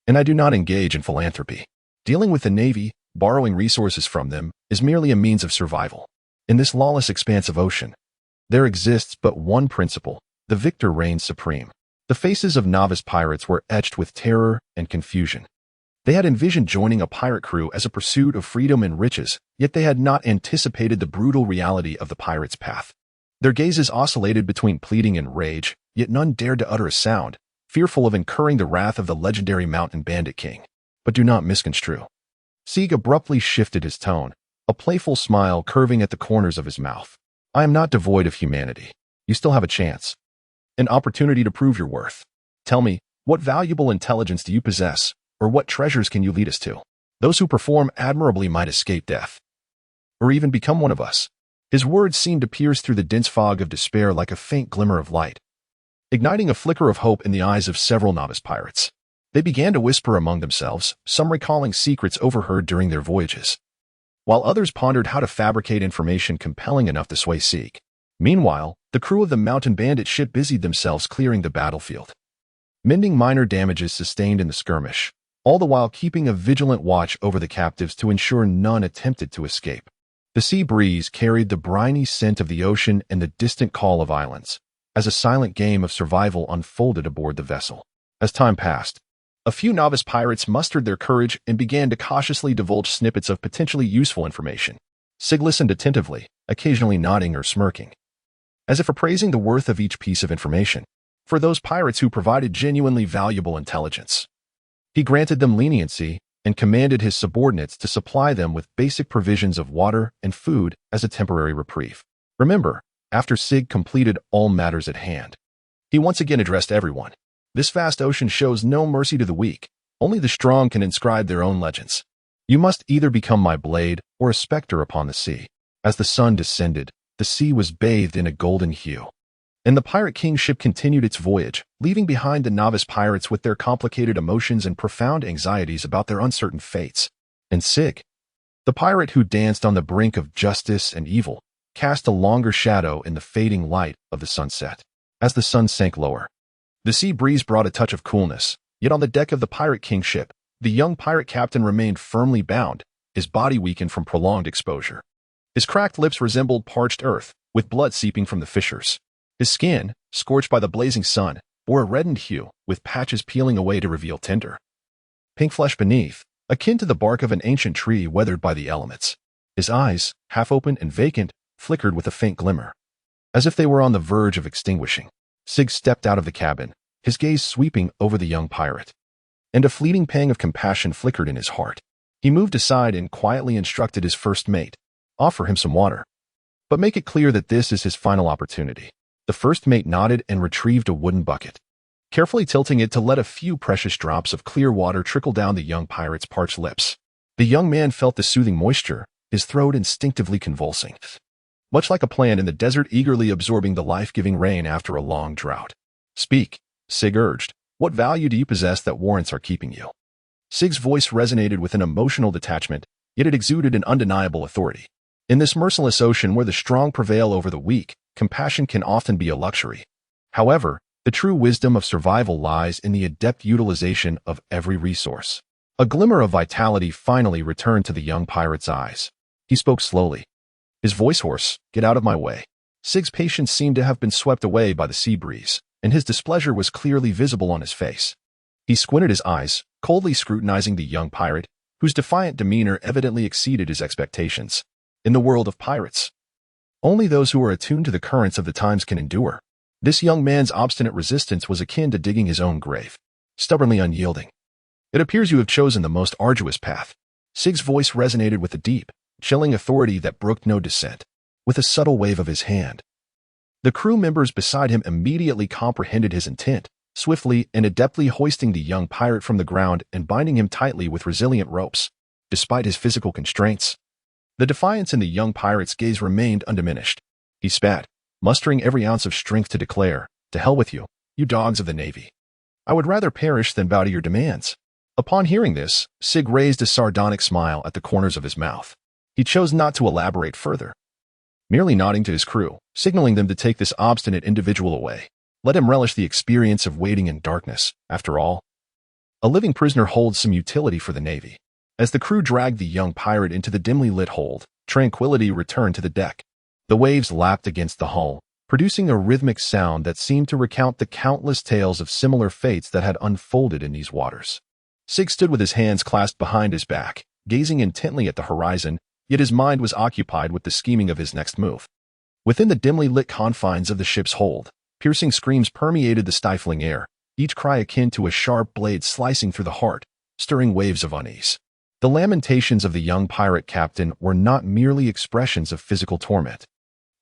and I do not engage in philanthropy. Dealing with the Navy, borrowing resources from them, is merely a means of survival. In this lawless expanse of ocean, there exists but one principle: the victor reigns supreme." The faces of novice pirates were etched with terror and confusion. They had envisioned joining a pirate crew as a pursuit of freedom and riches, yet they had not anticipated the brutal reality of the pirate's path. Their gazes oscillated between pleading and rage, yet none dared to utter a sound, fearful of incurring the wrath of the legendary Mountain Bandit King. But do not misconstrue. Sig abruptly shifted his tone, a playful smile curving at the corners of his mouth. "I am not devoid of humanity. You still have a chance. An opportunity to prove your worth. Tell me, what valuable intelligence do you possess, or what treasures can you lead us to? Those who perform admirably might escape death, or even become one of us." His words seemed to pierce through the dense fog of despair like a faint glimmer of light, igniting a flicker of hope in the eyes of several novice pirates. They began to whisper among themselves, some recalling secrets overheard during their voyages, while others pondered how to fabricate information compelling enough to sway Sig. Meanwhile, the crew of the Mountain Bandit ship busied themselves clearing the battlefield, mending minor damages sustained in the skirmish, all the while keeping a vigilant watch over the captives to ensure none attempted to escape. The sea breeze carried the briny scent of the ocean and the distant call of islands, as a silent game of survival unfolded aboard the vessel. As time passed, a few novice pirates mustered their courage and began to cautiously divulge snippets of potentially useful information. Sig listened attentively, occasionally nodding or smirking, as if appraising the worth of each piece of information. For those pirates who provided genuinely valuable intelligence, he granted them leniency and commanded his subordinates to supply them with basic provisions of water and food as a temporary reprieve. Remember, after Sig completed all matters at hand, he once again addressed everyone. "This vast ocean shows no mercy to the weak. Only the strong can inscribe their own legends. You must either become my blade or a specter upon the sea." As the sun descended, the sea was bathed in a golden hue, and the Pirate King ship continued its voyage, leaving behind the novice pirates with their complicated emotions and profound anxieties about their uncertain fates. And Sig, the pirate who danced on the brink of justice and evil, cast a longer shadow in the fading light of the sunset. As the sun sank lower, the sea breeze brought a touch of coolness, yet on the deck of the Pirate King ship, the young pirate captain remained firmly bound, his body weakened from prolonged exposure. His cracked lips resembled parched earth, with blood seeping from the fissures. His skin, scorched by the blazing sun, bore a reddened hue, with patches peeling away to reveal tender, pink flesh beneath, akin to the bark of an ancient tree weathered by the elements. His eyes, half open and vacant, flickered with a faint glimmer, as if they were on the verge of extinguishing. Sig stepped out of the cabin, his gaze sweeping over the young pirate, and a fleeting pang of compassion flickered in his heart. He moved aside and quietly instructed his first mate, "Offer him some water, but make it clear that this is his final opportunity." The first mate nodded and retrieved a wooden bucket, carefully tilting it to let a few precious drops of clear water trickle down the young pirate's parched lips. The young man felt the soothing moisture, his throat instinctively convulsing, much like a plant in the desert eagerly absorbing the life-giving rain after a long drought. "Speak," Sig urged. "What value do you possess that warrants our keeping you?" Sig's voice resonated with an emotional detachment, yet it exuded an undeniable authority. In this merciless ocean where the strong prevail over the weak, compassion can often be a luxury. However, the true wisdom of survival lies in the adept utilization of every resource. A glimmer of vitality finally returned to the young pirate's eyes. He spoke slowly, his voice hoarse. "Get out of my way." Sig's patience seemed to have been swept away by the sea breeze, and his displeasure was clearly visible on his face. He squinted his eyes, coldly scrutinizing the young pirate, whose defiant demeanor evidently exceeded his expectations. In the world of pirates, only those who are attuned to the currents of the times can endure. This young man's obstinate resistance was akin to digging his own grave, stubbornly unyielding. "It appears you have chosen the most arduous path." Sig's voice resonated with a deep, chilling authority that brooked no dissent. With a subtle wave of his hand, the crew members beside him immediately comprehended his intent, swiftly and adeptly hoisting the young pirate from the ground and binding him tightly with resilient ropes. Despite his physical constraints, the defiance in the young pirate's gaze remained undiminished. He spat, mustering every ounce of strength to declare, "To hell with you, you dogs of the Navy. I would rather perish than bow to your demands." Upon hearing this, Sig raised a sardonic smile at the corners of his mouth. He chose not to elaborate further, merely nodding to his crew, signaling them to take this obstinate individual away. Let him relish the experience of waiting in darkness. After all, a living prisoner holds some utility for the Navy. As the crew dragged the young pirate into the dimly lit hold, tranquility returned to the deck. The waves lapped against the hull, producing a rhythmic sound that seemed to recount the countless tales of similar fates that had unfolded in these waters. Sig stood with his hands clasped behind his back, gazing intently at the horizon, yet his mind was occupied with the scheming of his next move. Within the dimly lit confines of the ship's hold, piercing screams permeated the stifling air, each cry akin to a sharp blade slicing through the heart, stirring waves of unease. The lamentations of the young pirate captain were not merely expressions of physical torment,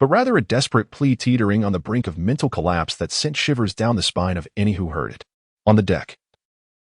but rather a desperate plea teetering on the brink of mental collapse that sent shivers down the spine of any who heard it. On the deck,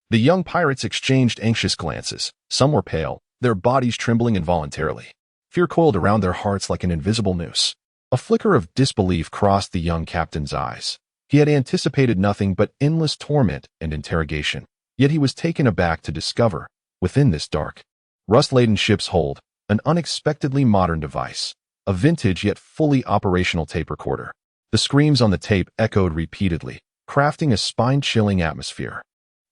the young pirates exchanged anxious glances. Some were pale, their bodies trembling involuntarily. Fear coiled around their hearts like an invisible noose. A flicker of disbelief crossed the young captain's eyes. He had anticipated nothing but endless torment and interrogation, yet he was taken aback to discover, within this dark, rust-laden ship's hold, an unexpectedly modern device, a vintage yet fully operational tape recorder. The screams on the tape echoed repeatedly, crafting a spine-chilling atmosphere.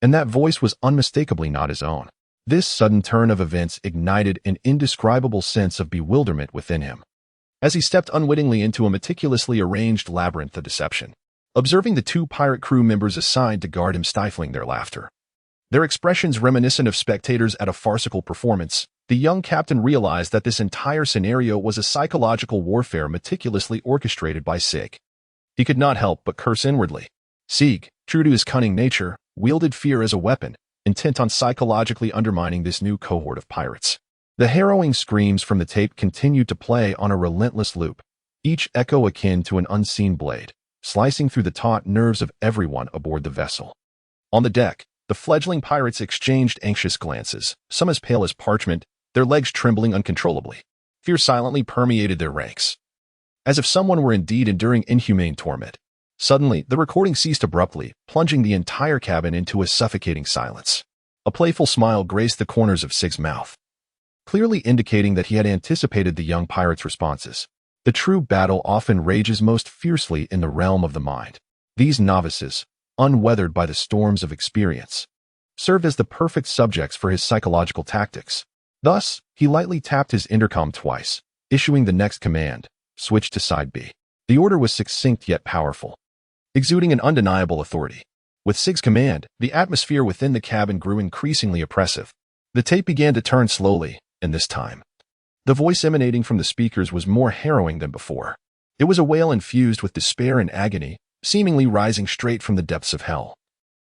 And that voice was unmistakably not his own. This sudden turn of events ignited an indescribable sense of bewilderment within him, as he stepped unwittingly into a meticulously arranged labyrinth of deception, observing the two pirate crew members assigned to guard him stifling their laughter. Their expressions reminiscent of spectators at a farcical performance, the young captain realized that this entire scenario was a psychological warfare meticulously orchestrated by Sig. He could not help but curse inwardly. Sig, true to his cunning nature, wielded fear as a weapon, intent on psychologically undermining this new cohort of pirates. The harrowing screams from the tape continued to play on a relentless loop, each echo akin to an unseen blade, slicing through the taut nerves of everyone aboard the vessel. On the deck, the fledgling pirates exchanged anxious glances, some as pale as parchment, their legs trembling uncontrollably. Fear silently permeated their ranks, as if someone were indeed enduring inhumane torment. Suddenly, the recording ceased abruptly, plunging the entire cabin into a suffocating silence. A playful smile graced the corners of Sig's mouth, clearly indicating that he had anticipated the young pirate's responses. The true battle often rages most fiercely in the realm of the mind. These novices, unweathered by the storms of experience, served as the perfect subjects for his psychological tactics. Thus, he lightly tapped his intercom twice, issuing the next command, switch to side B. The order was succinct yet powerful, exuding an undeniable authority. With Sig's command, the atmosphere within the cabin grew increasingly oppressive. The tape began to turn slowly, and this time, the voice emanating from the speakers was more harrowing than before. It was a wail infused with despair and agony, seemingly rising straight from the depths of hell,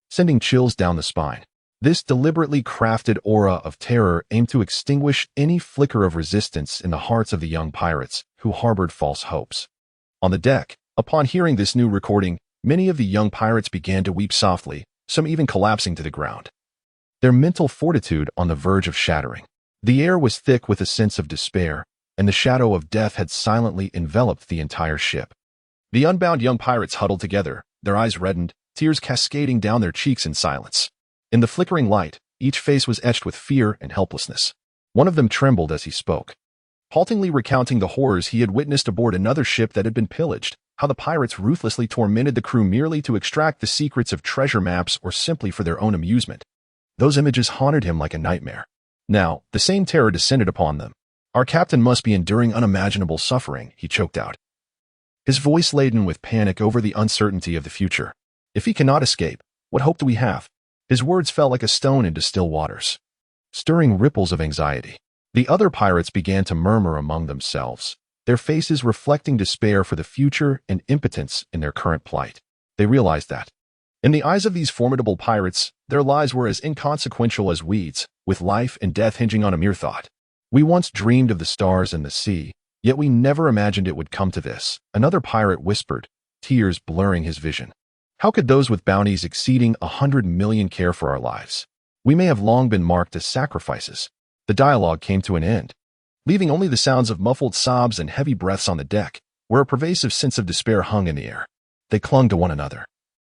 sending chills down the spine. This deliberately crafted aura of terror aimed to extinguish any flicker of resistance in the hearts of the young pirates who harbored false hopes. On the deck, upon hearing this new recording, many of the young pirates began to weep softly, some even collapsing to the ground, their mental fortitude on the verge of shattering. The air was thick with a sense of despair, and the shadow of death had silently enveloped the entire ship. The unbound young pirates huddled together, their eyes reddened, tears cascading down their cheeks in silence. In the flickering light, each face was etched with fear and helplessness. One of them trembled as he spoke, haltingly recounting the horrors he had witnessed aboard another ship that had been pillaged, how the pirates ruthlessly tormented the crew merely to extract the secrets of treasure maps or simply for their own amusement. Those images haunted him like a nightmare. Now, the same terror descended upon them. Our captain must be enduring unimaginable suffering, he choked out, his voice laden with panic over the uncertainty of the future. If he cannot escape, what hope do we have? His words fell like a stone into still waters, stirring ripples of anxiety. The other pirates began to murmur among themselves, their faces reflecting despair for the future and impotence in their current plight. They realized that, in the eyes of these formidable pirates, their lives were as inconsequential as weeds, with life and death hinging on a mere thought. We once dreamed of the stars and the sea, yet we never imagined it would come to this, another pirate whispered, tears blurring his vision. How could those with bounties exceeding 100 million care for our lives? We may have long been marked as sacrifices. The dialogue came to an end, leaving only the sounds of muffled sobs and heavy breaths on the deck, where a pervasive sense of despair hung in the air. They clung to one another,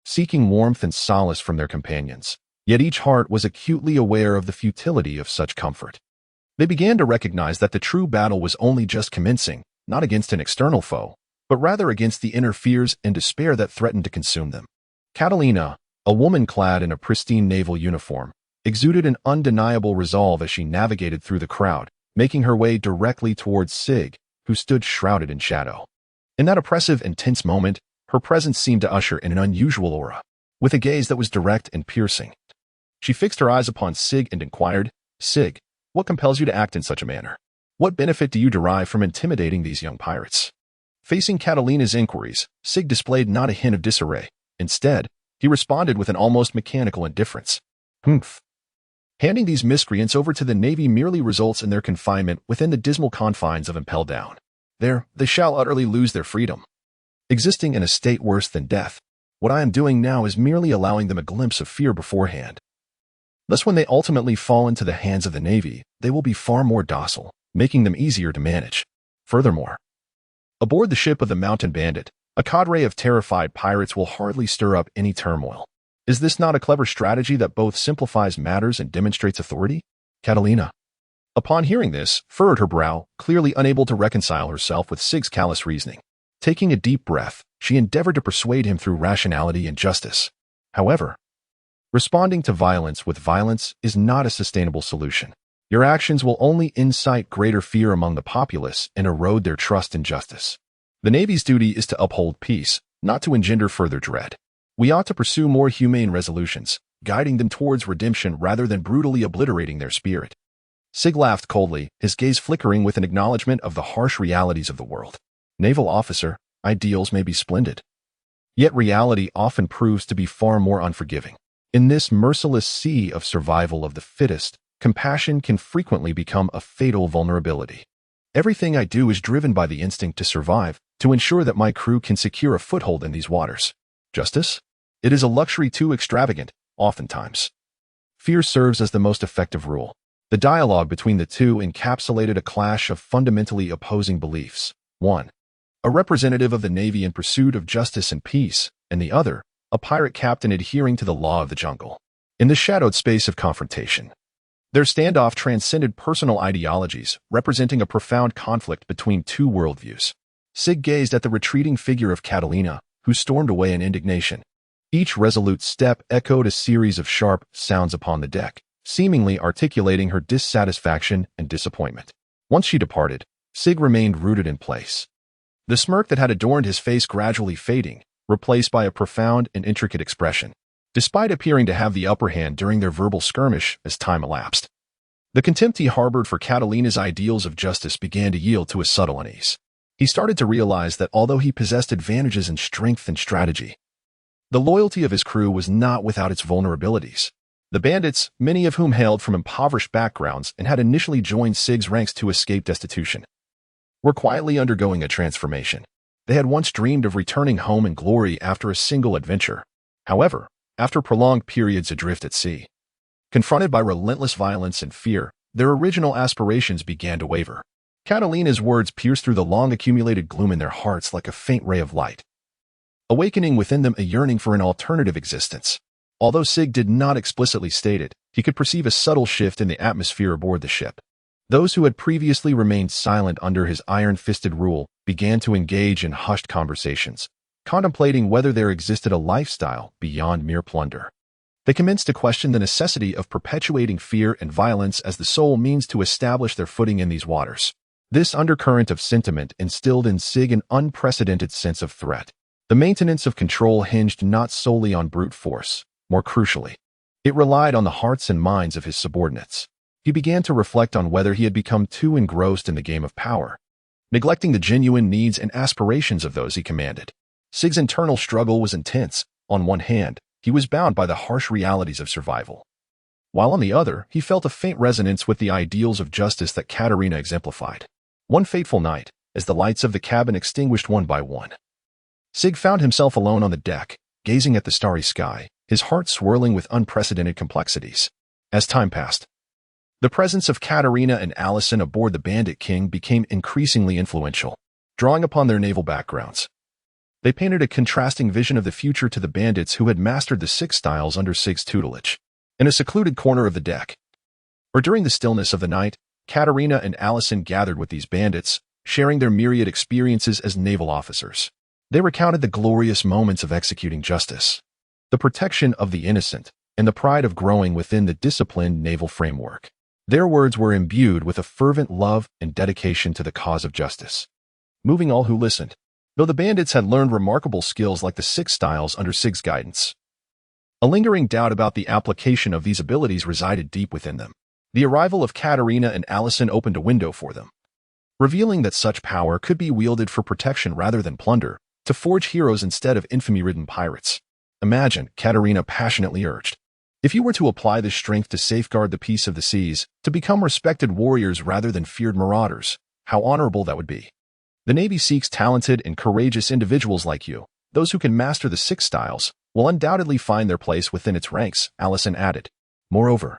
seeking warmth and solace from their companions, yet each heart was acutely aware of the futility of such comfort. They began to recognize that the true battle was only just commencing, not against an external foe, but rather against the inner fears and despair that threatened to consume them. Catalina, a woman clad in a pristine naval uniform, exuded an undeniable resolve as she navigated through the crowd, making her way directly towards Sig, who stood shrouded in shadow. In that oppressive and tense moment, her presence seemed to usher in an unusual aura, with a gaze that was direct and piercing. She fixed her eyes upon Sig and inquired, "Sig, what compels you to act in such a manner? What benefit do you derive from intimidating these young pirates?" Facing Catalina's inquiries, Sig displayed not a hint of disarray. Instead, he responded with an almost mechanical indifference. "Humph. Handing these miscreants over to the Navy merely results in their confinement within the dismal confines of Impel Down. There, they shall utterly lose their freedom, existing in a state worse than death. What I am doing now is merely allowing them a glimpse of fear beforehand. Thus, when they ultimately fall into the hands of the Navy, they will be far more docile, making them easier to manage. Furthermore, aboard the ship of the Mountain Bandit, a cadre of terrified pirates will hardly stir up any turmoil. Is this not a clever strategy that both simplifies matters and demonstrates authority?" Catalina, upon hearing this, furrowed her brow, clearly unable to reconcile herself with Sig's callous reasoning. Taking a deep breath, she endeavored to persuade him through rationality and justice. However, responding to violence with violence is not a sustainable solution. Your actions will only incite greater fear among the populace and erode their trust in justice. The Navy's duty is to uphold peace, not to engender further dread. We ought to pursue more humane resolutions, guiding them towards redemption rather than brutally obliterating their spirit. Sig laughed coldly, his gaze flickering with an acknowledgement of the harsh realities of the world. Naval officer, ideals may be splendid, yet reality often proves to be far more unforgiving. In this merciless sea of survival of the fittest, compassion can frequently become a fatal vulnerability. Everything I do is driven by the instinct to survive, to ensure that my crew can secure a foothold in these waters. Justice? It is a luxury too extravagant, oftentimes. Fear serves as the most effective rule. The dialogue between the two encapsulated a clash of fundamentally opposing beliefs. One, a representative of the Navy in pursuit of justice and peace, and the other, a pirate captain adhering to the law of the jungle. In the shadowed space of confrontation, their standoff transcended personal ideologies, representing a profound conflict between two worldviews. Sig gazed at the retreating figure of Catalina, who stormed away in indignation. Each resolute step echoed a series of sharp sounds upon the deck, seemingly articulating her dissatisfaction and disappointment. Once she departed, Sig remained rooted in place. The smirk that had adorned his face gradually fading, replaced by a profound and intricate expression, despite appearing to have the upper hand during their verbal skirmish as time elapsed. The contempt he harbored for Catalina's ideals of justice began to yield to a subtle unease. He started to realize that although he possessed advantages in strength and strategy, the loyalty of his crew was not without its vulnerabilities. The bandits, many of whom hailed from impoverished backgrounds and had initially joined Sig's ranks to escape destitution, were quietly undergoing a transformation. They had once dreamed of returning home in glory after a single adventure. However, after prolonged periods adrift at sea, confronted by relentless violence and fear, their original aspirations began to waver. Catalina's words pierced through the long-accumulated gloom in their hearts like a faint ray of light, awakening within them a yearning for an alternative existence. Although Sig did not explicitly state it, he could perceive a subtle shift in the atmosphere aboard the ship. Those who had previously remained silent under his iron-fisted rule began to engage in hushed conversations, contemplating whether there existed a lifestyle beyond mere plunder. They commenced to question the necessity of perpetuating fear and violence as the sole means to establish their footing in these waters. This undercurrent of sentiment instilled in Sig an unprecedented sense of threat. The maintenance of control hinged not solely on brute force. More crucially, it relied on the hearts and minds of his subordinates. He began to reflect on whether he had become too engrossed in the game of power, neglecting the genuine needs and aspirations of those he commanded. Sig's internal struggle was intense. On one hand, he was bound by the harsh realities of survival, while on the other, he felt a faint resonance with the ideals of justice that Catalina exemplified. One fateful night, as the lights of the cabin extinguished one by one, Sig found himself alone on the deck, gazing at the starry sky, his heart swirling with unprecedented complexities. As time passed, the presence of Catalina and Allison aboard the Bandit King became increasingly influential. Drawing upon their naval backgrounds, they painted a contrasting vision of the future to the bandits who had mastered the 6 styles under Sig's tutelage. In a secluded corner of the deck, or during the stillness of the night, Catalina and Allison gathered with these bandits, sharing their myriad experiences as naval officers. They recounted the glorious moments of executing justice, the protection of the innocent, and the pride of growing within the disciplined naval framework. Their words were imbued with a fervent love and dedication to the cause of justice, moving all who listened. Though the bandits had learned remarkable skills like the 6 styles under Sig's guidance, a lingering doubt about the application of these abilities resided deep within them. The arrival of Catalina and Allison opened a window for them, revealing that such power could be wielded for protection rather than plunder, to forge heroes instead of infamy-ridden pirates. Imagine, Catalina passionately urged, if you were to apply this strength to safeguard the peace of the seas, to become respected warriors rather than feared marauders, how honorable that would be. The Navy seeks talented and courageous individuals like you. Those who can master the 6 styles will undoubtedly find their place within its ranks, Allison added. Moreover,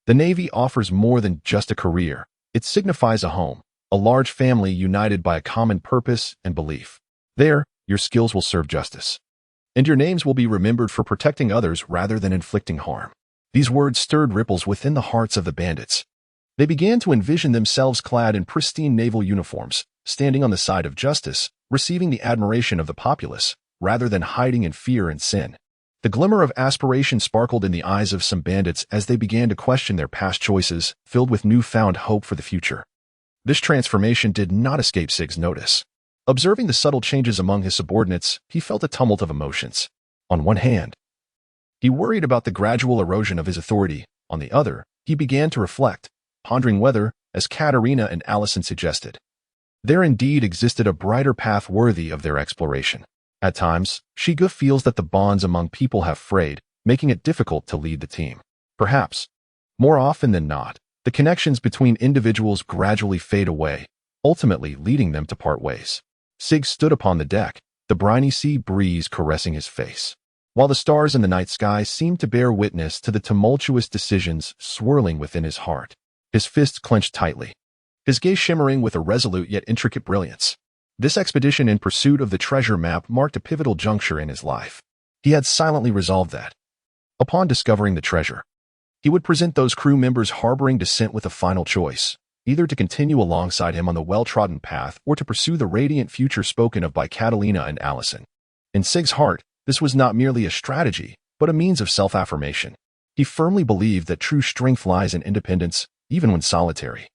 the Navy offers more than just a career. It signifies a home, a large family united by a common purpose and belief. There, your skills will serve justice, and your names will be remembered for protecting others rather than inflicting harm. These words stirred ripples within the hearts of the bandits. They began to envision themselves clad in pristine naval uniforms, standing on the side of justice, receiving the admiration of the populace, rather than hiding in fear and sin. The glimmer of aspiration sparkled in the eyes of some bandits as they began to question their past choices, filled with newfound hope for the future. This transformation did not escape Sig's notice. Observing the subtle changes among his subordinates, he felt a tumult of emotions. On one hand, he worried about the gradual erosion of his authority. On the other, he began to reflect, pondering whether, as Catalina and Allison suggested, there indeed existed a brighter path worthy of their exploration. At times, Shiga feels that the bonds among people have frayed, making it difficult to lead the team. Perhaps, more often than not, the connections between individuals gradually fade away, ultimately leading them to part ways. Sig stood upon the deck, the briny sea breeze caressing his face, while the stars in the night sky seemed to bear witness to the tumultuous decisions swirling within his heart. His fists clenched tightly, his gaze shimmering with a resolute yet intricate brilliance. This expedition in pursuit of the treasure map marked a pivotal juncture in his life. He had silently resolved that, upon discovering the treasure, he would present those crew members harboring dissent with a final choice, either to continue alongside him on the well-trodden path or to pursue the radiant future spoken of by Catalina and Allison. In Sig's heart, this was not merely a strategy, but a means of self-affirmation. He firmly believed that true strength lies in independence, even when solitary.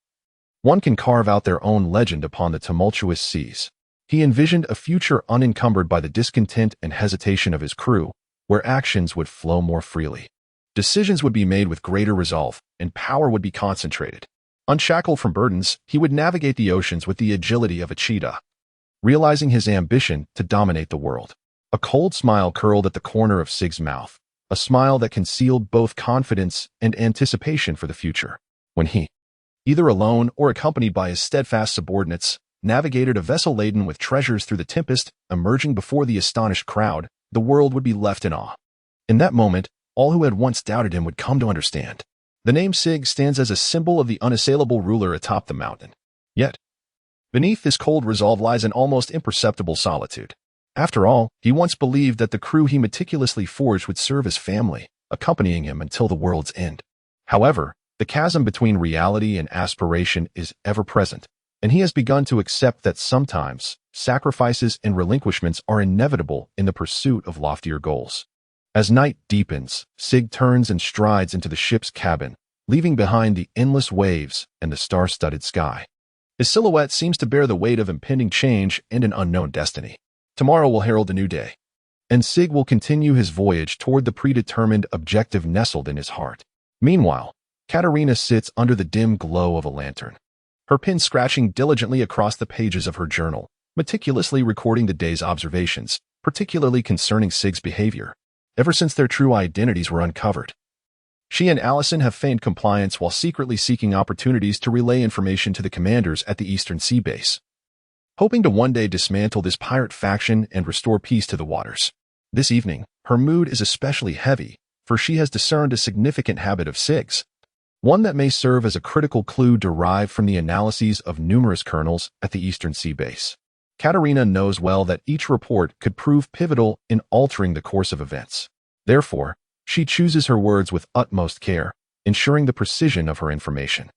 One can carve out their own legend upon the tumultuous seas. He envisioned a future unencumbered by the discontent and hesitation of his crew, where actions would flow more freely. Decisions would be made with greater resolve, and power would be concentrated. Unshackled from burdens, he would navigate the oceans with the agility of a cheetah, realizing his ambition to dominate the world. A cold smile curled at the corner of Sig's mouth, a smile that concealed both confidence and anticipation for the future. When he, either alone or accompanied by his steadfast subordinates, navigated a vessel laden with treasures through the tempest, emerging before the astonished crowd, the world would be left in awe. In that moment, all who had once doubted him would come to understand. The name Sig stands as a symbol of the unassailable ruler atop the mountain. Yet, beneath this cold resolve lies an almost imperceptible solitude. After all, he once believed that the crew he meticulously forged would serve as family, accompanying him until the world's end. However, the chasm between reality and aspiration is ever present, and he has begun to accept that sometimes sacrifices and relinquishments are inevitable in the pursuit of loftier goals. As night deepens, Sig turns and strides into the ship's cabin, leaving behind the endless waves and the star-studded sky. His silhouette seems to bear the weight of impending change and an unknown destiny. Tomorrow will herald a new day, and Sig will continue his voyage toward the predetermined objective nestled in his heart. Meanwhile, Catalina sits under the dim glow of a lantern, her pen scratching diligently across the pages of her journal, meticulously recording the day's observations, particularly concerning Sig's behavior, ever since their true identities were uncovered. She and Allison have feigned compliance while secretly seeking opportunities to relay information to the commanders at the Eastern Sea Base, hoping to one day dismantle this pirate faction and restore peace to the waters. This evening, her mood is especially heavy, for she has discerned a significant habit of Sig's, one that may serve as a critical clue derived from the analyses of numerous colonels at the Eastern Sea Base. Catalina knows well that each report could prove pivotal in altering the course of events. Therefore, she chooses her words with utmost care, ensuring the precision of her information.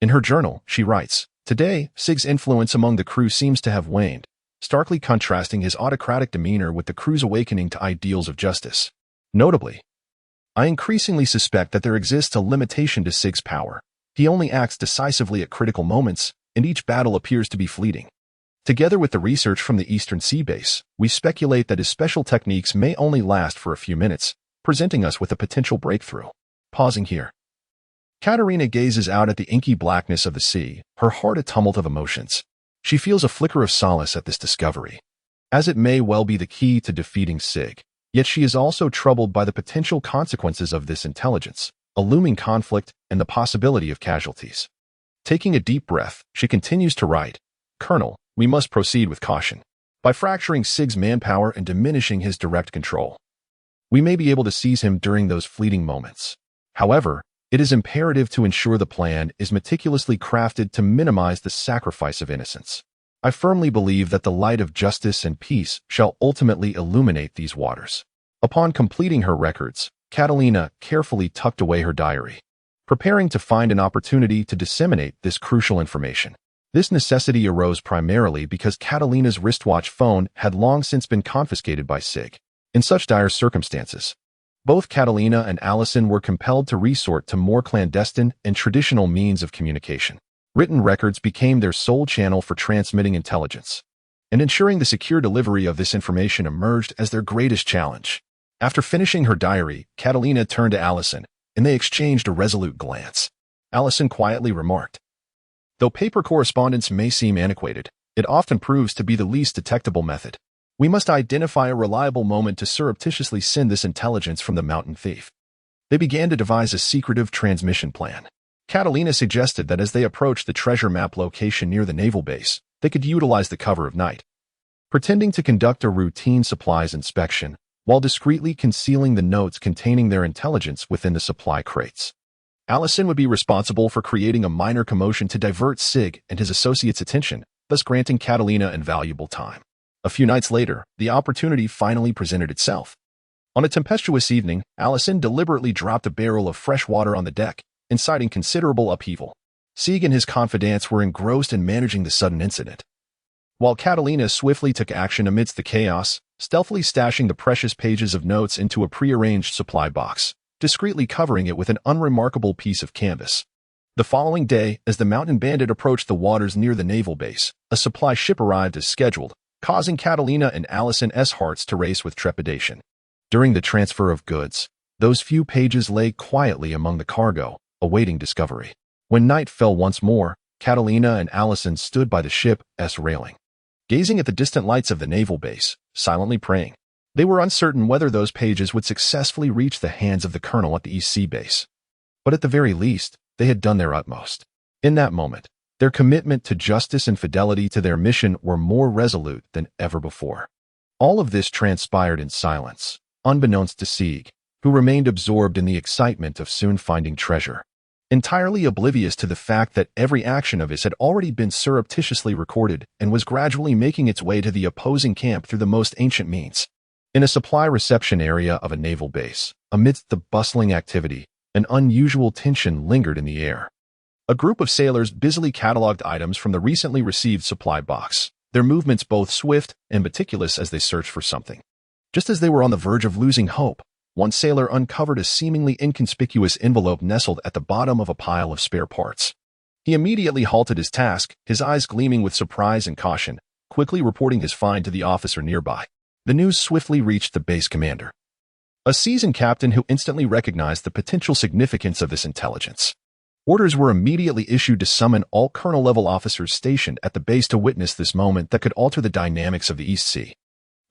In her journal, she writes, "Today, Sig's influence among the crew seems to have waned, starkly contrasting his autocratic demeanor with the crew's awakening to ideals of justice. Notably, I increasingly suspect that there exists a limitation to Sig's power. He only acts decisively at critical moments, and each battle appears to be fleeting. Together with the research from the Eastern Sea Base, we speculate that his special techniques may only last for a few minutes, presenting us with a potential breakthrough." Pausing here, Catalina gazes out at the inky blackness of the sea, her heart a tumult of emotions. She feels a flicker of solace at this discovery, as it may well be the key to defeating Sig. Yet she is also troubled by the potential consequences of this intelligence, a looming conflict, and the possibility of casualties. Taking a deep breath, she continues to write, "Colonel, we must proceed with caution. By fracturing Sig's manpower and diminishing his direct control, we may be able to seize him during those fleeting moments. However, it is imperative to ensure the plan is meticulously crafted to minimize the sacrifice of innocence. I firmly believe that the light of justice and peace shall ultimately illuminate these waters." Upon completing her records, Catalina carefully tucked away her diary, preparing to find an opportunity to disseminate this crucial information. This necessity arose primarily because Catalina's wristwatch phone had long since been confiscated by Sig. In such dire circumstances, both Catalina and Allison were compelled to resort to more clandestine and traditional means of communication. Written records became their sole channel for transmitting intelligence, and ensuring the secure delivery of this information emerged as their greatest challenge. After finishing her diary, Catalina turned to Allison, and they exchanged a resolute glance. Allison quietly remarked, "Though paper correspondence may seem antiquated, it often proves to be the least detectable method. We must identify a reliable moment to surreptitiously send this intelligence from the mountain thief." They began to devise a secretive transmission plan. Catalina suggested that as they approached the treasure map location near the naval base, they could utilize the cover of night, pretending to conduct a routine supplies inspection while discreetly concealing the notes containing their intelligence within the supply crates. Allison would be responsible for creating a minor commotion to divert Sig and his associates' attention, thus granting Catalina invaluable time. A few nights later, the opportunity finally presented itself. On a tempestuous evening, Allison deliberately dropped a barrel of fresh water on the deck, inciting considerable upheaval. Sig and his confidants were engrossed in managing the sudden incident, while Catalina swiftly took action amidst the chaos, stealthily stashing the precious pages of notes into a prearranged supply box, discreetly covering it with an unremarkable piece of canvas. The following day, as the Mountain Bandit approached the waters near the naval base, a supply ship arrived as scheduled, causing Catalina and Allison's hearts to race with trepidation. During the transfer of goods, those few pages lay quietly among the cargo, awaiting discovery. When night fell once more, Catalina and Allison stood by the ship's railing, gazing at the distant lights of the naval base, silently praying. They were uncertain whether those pages would successfully reach the hands of the colonel at the East Sea base. But at the very least, they had done their utmost. In that moment, their commitment to justice and fidelity to their mission were more resolute than ever before. All of this transpired in silence, unbeknownst to Sig, who remained absorbed in the excitement of soon finding treasure, entirely oblivious to the fact that every action of his had already been surreptitiously recorded and was gradually making its way to the opposing camp through the most ancient means. In a supply reception area of a naval base, amidst the bustling activity, an unusual tension lingered in the air. A group of sailors busily cataloged items from the recently received supply box, their movements both swift and meticulous as they searched for something. Just as they were on the verge of losing hope, one sailor uncovered a seemingly inconspicuous envelope nestled at the bottom of a pile of spare parts. He immediately halted his task, his eyes gleaming with surprise and caution, quickly reporting his find to the officer nearby. The news swiftly reached the base commander, a seasoned captain who instantly recognized the potential significance of this intelligence. Orders were immediately issued to summon all colonel-level officers stationed at the base to witness this moment that could alter the dynamics of the East Sea.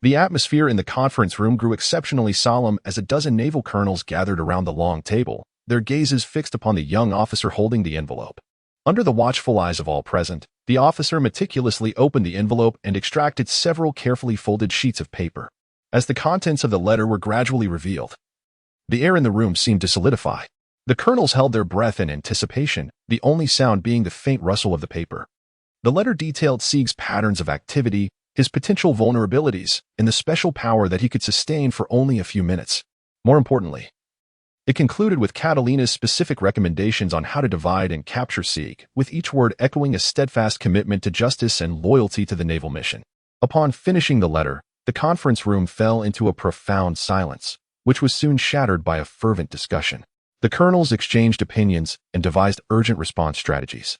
The atmosphere in the conference room grew exceptionally solemn as a dozen naval colonels gathered around the long table, their gazes fixed upon the young officer holding the envelope. Under the watchful eyes of all present, the officer meticulously opened the envelope and extracted several carefully folded sheets of paper. As the contents of the letter were gradually revealed, the air in the room seemed to solidify. The colonels held their breath in anticipation, the only sound being the faint rustle of the paper. The letter detailed Sig's patterns of activity, his potential vulnerabilities, and the special power that he could sustain for only a few minutes. More importantly, it concluded with Catalina's specific recommendations on how to divide and capture Sig, with each word echoing a steadfast commitment to justice and loyalty to the naval mission. Upon finishing the letter, the conference room fell into a profound silence, which was soon shattered by a fervent discussion. The colonels exchanged opinions and devised urgent response strategies,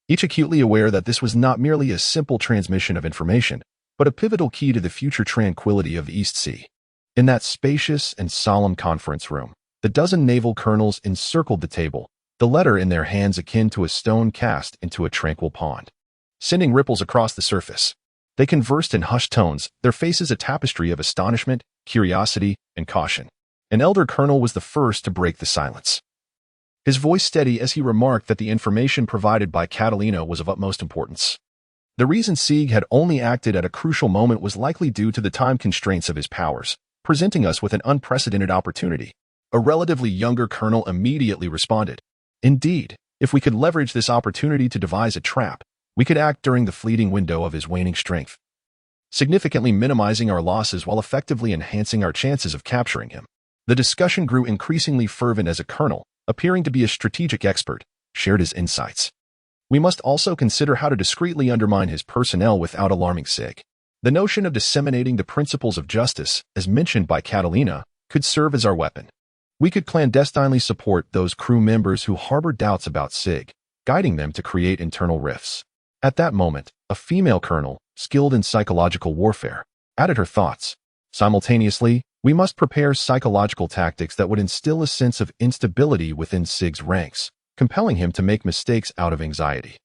each acutely aware that this was not merely a simple transmission of information, but a pivotal key to the future tranquility of the East Sea. In that spacious and solemn conference room, the dozen naval colonels encircled the table, the letter in their hands akin to a stone cast into a tranquil pond, sending ripples across the surface. They conversed in hushed tones, their faces a tapestry of astonishment, curiosity, and caution. An elder colonel was the first to break the silence, his voice steady as he remarked that the information provided by Catalina was of utmost importance. The reason Sig had only acted at a crucial moment was likely due to the time constraints of his powers, presenting us with an unprecedented opportunity. A relatively younger colonel immediately responded, "Indeed, if we could leverage this opportunity to devise a trap, we could act during the fleeting window of his waning strength, significantly minimizing our losses while effectively enhancing our chances of capturing him." The discussion grew increasingly fervent as a colonel, appearing to be a strategic expert, shared his insights. We must also consider how to discreetly undermine his personnel without alarming Sig. The notion of disseminating the principles of justice, as mentioned by Catalina, could serve as our weapon. We could clandestinely support those crew members who harbor doubts about Sig, guiding them to create internal rifts. At that moment, a female colonel, skilled in psychological warfare, added her thoughts. Simultaneously, we must prepare psychological tactics that would instill a sense of instability within Sig's ranks, compelling him to make mistakes out of anxiety.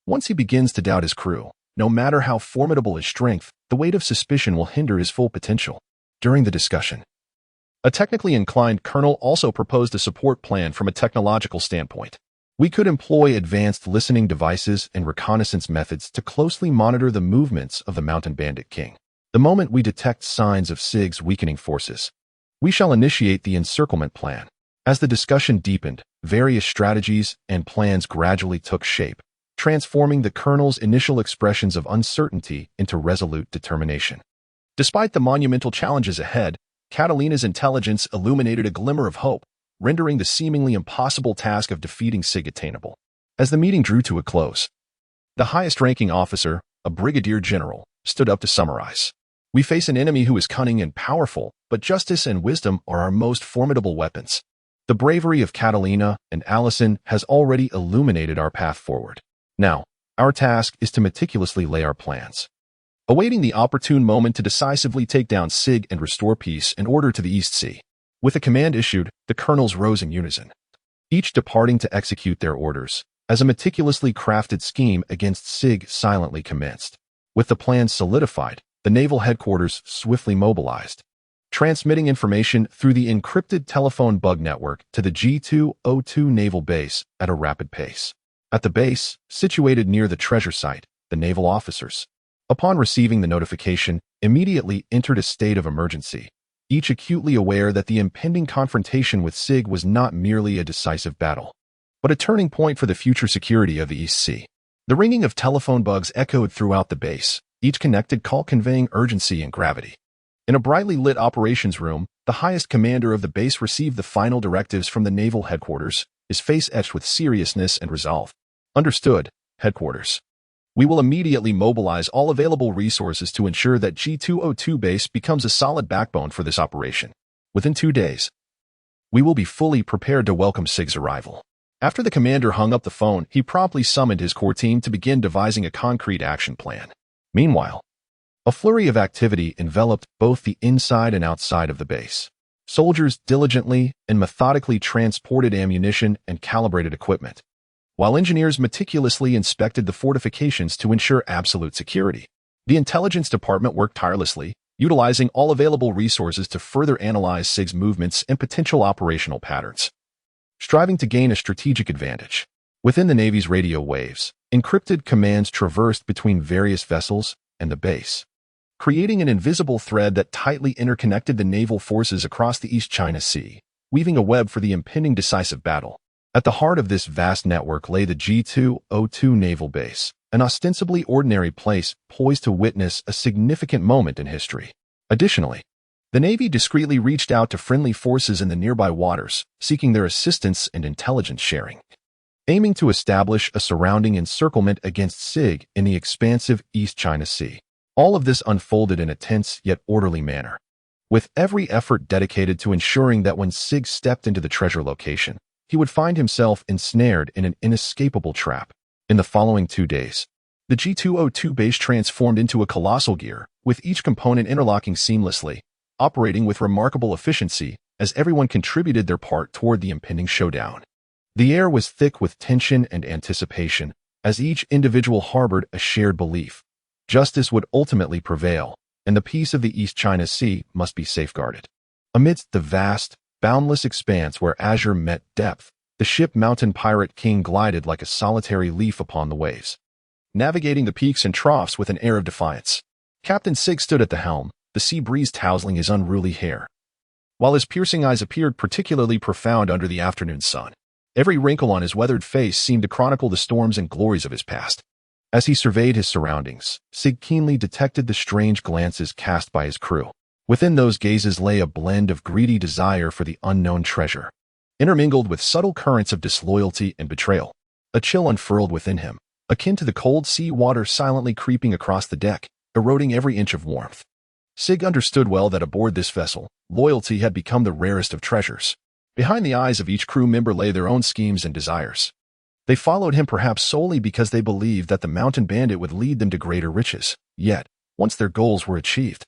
Once he begins to doubt his crew, no matter how formidable his strength, the weight of suspicion will hinder his full potential. During the discussion, a technically inclined colonel also proposed a support plan from a technological standpoint. We could employ advanced listening devices and reconnaissance methods to closely monitor the movements of the Mountain Bandit King. The moment we detect signs of Sig's weakening forces, we shall initiate the encirclement plan. As the discussion deepened, various strategies and plans gradually took shape, transforming the colonel's initial expressions of uncertainty into resolute determination. Despite the monumental challenges ahead, Catalina's intelligence illuminated a glimmer of hope, rendering the seemingly impossible task of defeating Sig attainable. As the meeting drew to a close, the highest-ranking officer, a brigadier general, stood up to summarize. "We face an enemy who is cunning and powerful, but justice and wisdom are our most formidable weapons. The bravery of Catalina and Allison has already illuminated our path forward. Now, our task is to meticulously lay our plans, awaiting the opportune moment to decisively take down Sig and restore peace and order to the East Sea. With a command issued, the colonels rose in unison, each departing to execute their orders, as a meticulously crafted scheme against Sig silently commenced. With the plan solidified, the naval headquarters swiftly mobilized, transmitting information through the encrypted telephone bug network to the G202 naval base at a rapid pace. At the base, situated near the treasure site, the naval officers, upon receiving the notification, immediately entered a state of emergency, each acutely aware that the impending confrontation with Sig was not merely a decisive battle, but a turning point for the future security of the East Sea. The ringing of telephone bugs echoed throughout the base, each connected call conveying urgency and gravity. In a brightly lit operations room, the highest commander of the base received the final directives from the naval headquarters, his face etched with seriousness and resolve. Understood, headquarters. We will immediately mobilize all available resources to ensure that G202 base becomes a solid backbone for this operation. Within 2 days, we will be fully prepared to welcome Sig's arrival. After the commander hung up the phone, he promptly summoned his core team to begin devising a concrete action plan. Meanwhile, a flurry of activity enveloped both the inside and outside of the base. Soldiers diligently and methodically transported ammunition and calibrated equipment, while engineers meticulously inspected the fortifications to ensure absolute security. The intelligence department worked tirelessly, utilizing all available resources to further analyze Sig's movements and potential operational patterns, striving to gain a strategic advantage. Within the Navy's radio waves, encrypted commands traversed between various vessels and the base, creating an invisible thread that tightly interconnected the naval forces across the East China Sea, weaving a web for the impending decisive battle. At the heart of this vast network lay the G202 naval base, an ostensibly ordinary place poised to witness a significant moment in history. Additionally, the Navy discreetly reached out to friendly forces in the nearby waters, seeking their assistance and intelligence sharing, aiming to establish a surrounding encirclement against Sig in the expansive East China Sea. All of this unfolded in a tense yet orderly manner, with every effort dedicated to ensuring that when Sig stepped into the treasure location, he would find himself ensnared in an inescapable trap. In the following 2 days, the G202 base transformed into a colossal gear, with each component interlocking seamlessly, operating with remarkable efficiency as everyone contributed their part toward the impending showdown. The air was thick with tension and anticipation, as each individual harbored a shared belief. Justice would ultimately prevail, and the peace of the East China Sea must be safeguarded. Amidst the vast, boundless expanse where azure met depth, the ship Mountain Pirate King glided like a solitary leaf upon the waves, navigating the peaks and troughs with an air of defiance. Captain Sig stood at the helm, the sea breeze tousling his unruly hair, while his piercing eyes appeared particularly profound under the afternoon sun. Every wrinkle on his weathered face seemed to chronicle the storms and glories of his past. As he surveyed his surroundings, Sig keenly detected the strange glances cast by his crew. Within those gazes lay a blend of greedy desire for the unknown treasure, intermingled with subtle currents of disloyalty and betrayal. A chill unfurled within him, akin to the cold sea water silently creeping across the deck, eroding every inch of warmth. Sig understood well that aboard this vessel, loyalty had become the rarest of treasures. Behind the eyes of each crew member lay their own schemes and desires. They followed him perhaps solely because they believed that the mountain bandit would lead them to greater riches. Yet, once their goals were achieved,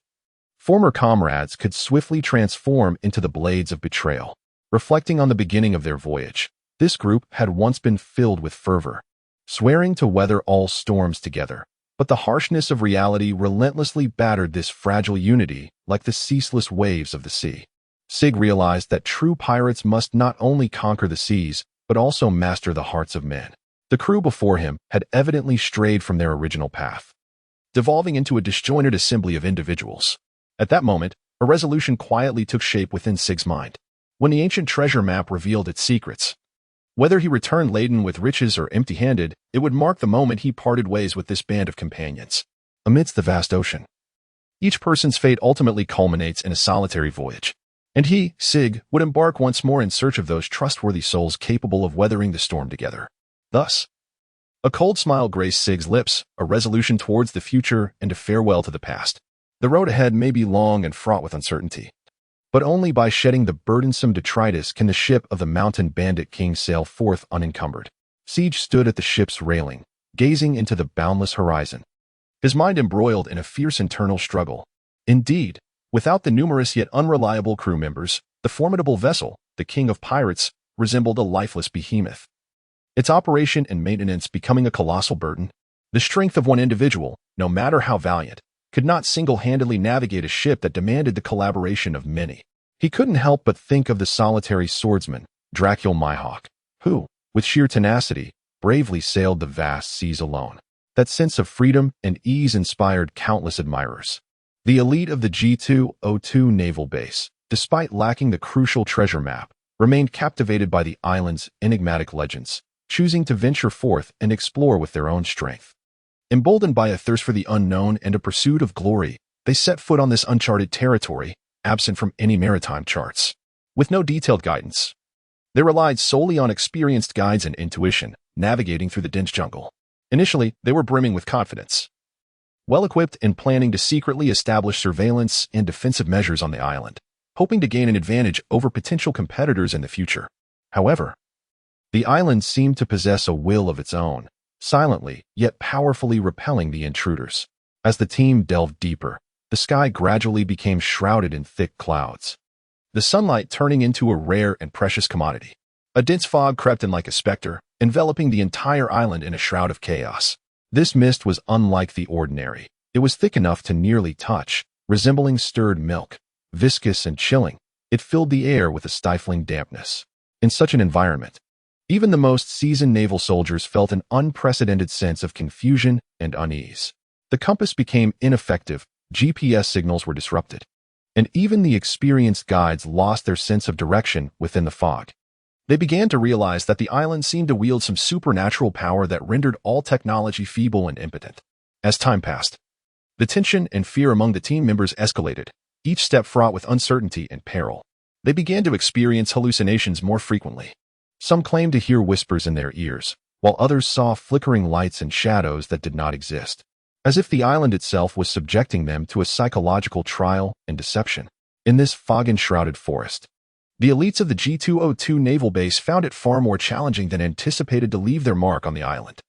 former comrades could swiftly transform into the blades of betrayal. Reflecting on the beginning of their voyage, this group had once been filled with fervor, swearing to weather all storms together. But the harshness of reality relentlessly battered this fragile unity like the ceaseless waves of the sea. Sig realized that true pirates must not only conquer the seas, but also master the hearts of men. The crew before him had evidently strayed from their original path, devolving into a disjointed assembly of individuals. At that moment, a resolution quietly took shape within Sig's mind. When the ancient treasure map revealed its secrets, whether he returned laden with riches or empty-handed, it would mark the moment he parted ways with this band of companions. Amidst the vast ocean, each person's fate ultimately culminates in a solitary voyage, and he, Sig, would embark once more in search of those trustworthy souls capable of weathering the storm together. Thus, a cold smile graced Sig's lips, a resolution towards the future and a farewell to the past. The road ahead may be long and fraught with uncertainty, But only by shedding the burdensome detritus can the ship of the mountain bandit king sail forth unencumbered. Siege stood at the ship's railing, gazing into the boundless horizon, his mind embroiled in a fierce internal struggle. Indeed, without the numerous yet unreliable crew members, the formidable vessel, the king of pirates, resembled a lifeless behemoth. Its operation and maintenance becoming a colossal burden. The strength of one individual, no matter how valiant, could not single-handedly navigate a ship that demanded the collaboration of many. He couldn't help but think of the solitary swordsman, Dracul Mihawk, who, with sheer tenacity, bravely sailed the vast seas alone. That sense of freedom and ease inspired countless admirers. The elite of the G202 naval base, despite lacking the crucial treasure map, remained captivated by the island's enigmatic legends, choosing to venture forth and explore with their own strength. Emboldened by a thirst for the unknown and a pursuit of glory, they set foot on this uncharted territory, absent from any maritime charts. With no detailed guidance, they relied solely on experienced guides and intuition, navigating through the dense jungle. Initially, they were brimming with confidence, well-equipped and planning to secretly establish surveillance and defensive measures on the island, hoping to gain an advantage over potential competitors in the future. However, the island seemed to possess a will of its own, silently yet powerfully repelling the intruders. As the team delved deeper, the sky gradually became shrouded in thick clouds, the sunlight turning into a rare and precious commodity. A dense fog crept in like a specter, enveloping the entire island in a shroud of chaos. This mist was unlike the ordinary. It was thick enough to nearly touch, resembling stirred milk, viscous and chilling. It filled the air with a stifling dampness. In such an environment, even the most seasoned naval soldiers felt an unprecedented sense of confusion and unease. The compass became ineffective, GPS signals were disrupted, and even the experienced guides lost their sense of direction within the fog. They began to realize that the island seemed to wield some supernatural power that rendered all technology feeble and impotent. As time passed, the tension and fear among the team members escalated, each step fraught with uncertainty and peril. They began to experience hallucinations more frequently. Some claimed to hear whispers in their ears, while others saw flickering lights and shadows that did not exist, as if the island itself was subjecting them to a psychological trial and deception. In this fog-enshrouded forest, the elites of the G202 naval base found it far more challenging than anticipated to leave their mark on the island.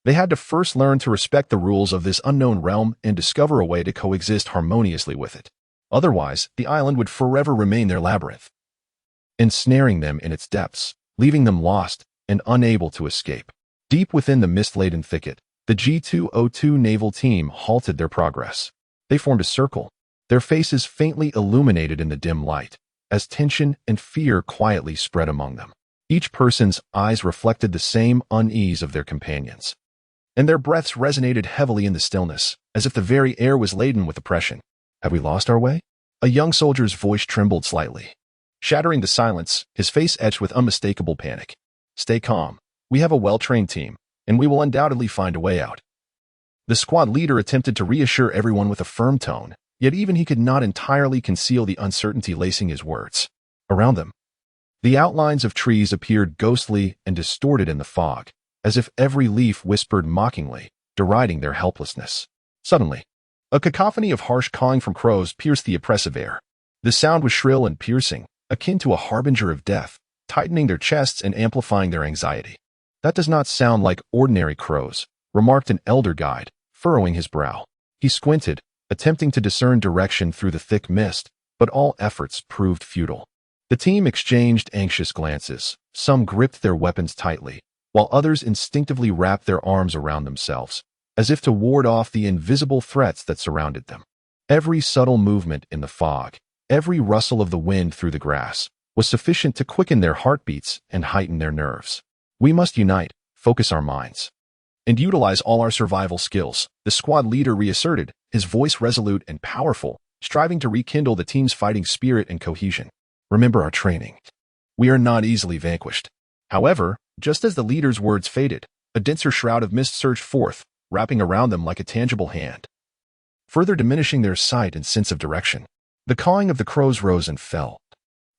They had to first learn to respect the rules of this unknown realm and discover a way to coexist harmoniously with it. Otherwise, the island would forever remain their labyrinth, ensnaring them in its depths, leaving them lost and unable to escape. Deep within the mist-laden thicket, the G202 naval team halted their progress. They formed a circle, their faces faintly illuminated in the dim light, as tension and fear quietly spread among them. Each person's eyes reflected the same unease of their companions, and their breaths resonated heavily in the stillness, as if the very air was laden with oppression. Have we lost our way? A young soldier's voice trembled slightly, shattering the silence, his face etched with unmistakable panic. Stay calm. We have a well-trained team, and we will undoubtedly find a way out. The squad leader attempted to reassure everyone with a firm tone, yet even he could not entirely conceal the uncertainty lacing his words. Around them, the outlines of trees appeared ghostly and distorted in the fog, as if every leaf whispered mockingly, deriding their helplessness. Suddenly, a cacophony of harsh cawing from crows pierced the oppressive air. The sound was shrill and piercing, akin to a harbinger of death, tightening their chests and amplifying their anxiety. That does not sound like ordinary crows, remarked an elder guide, furrowing his brow. He squinted, attempting to discern direction through the thick mist, but all efforts proved futile. The team exchanged anxious glances. Some gripped their weapons tightly, while others instinctively wrapped their arms around themselves, as if to ward off the invisible threats that surrounded them. Every subtle movement in the fog, every rustle of the wind through the grass, was sufficient to quicken their heartbeats and heighten their nerves. We must unite, focus our minds, and utilize all our survival skills, the squad leader reasserted, his voice resolute and powerful, striving to rekindle the team's fighting spirit and cohesion. Remember our training. We are not easily vanquished. However, just as the leader's words faded, a denser shroud of mist surged forth, wrapping around them like a tangible hand, further diminishing their sight and sense of direction. The cawing of the crows rose and fell,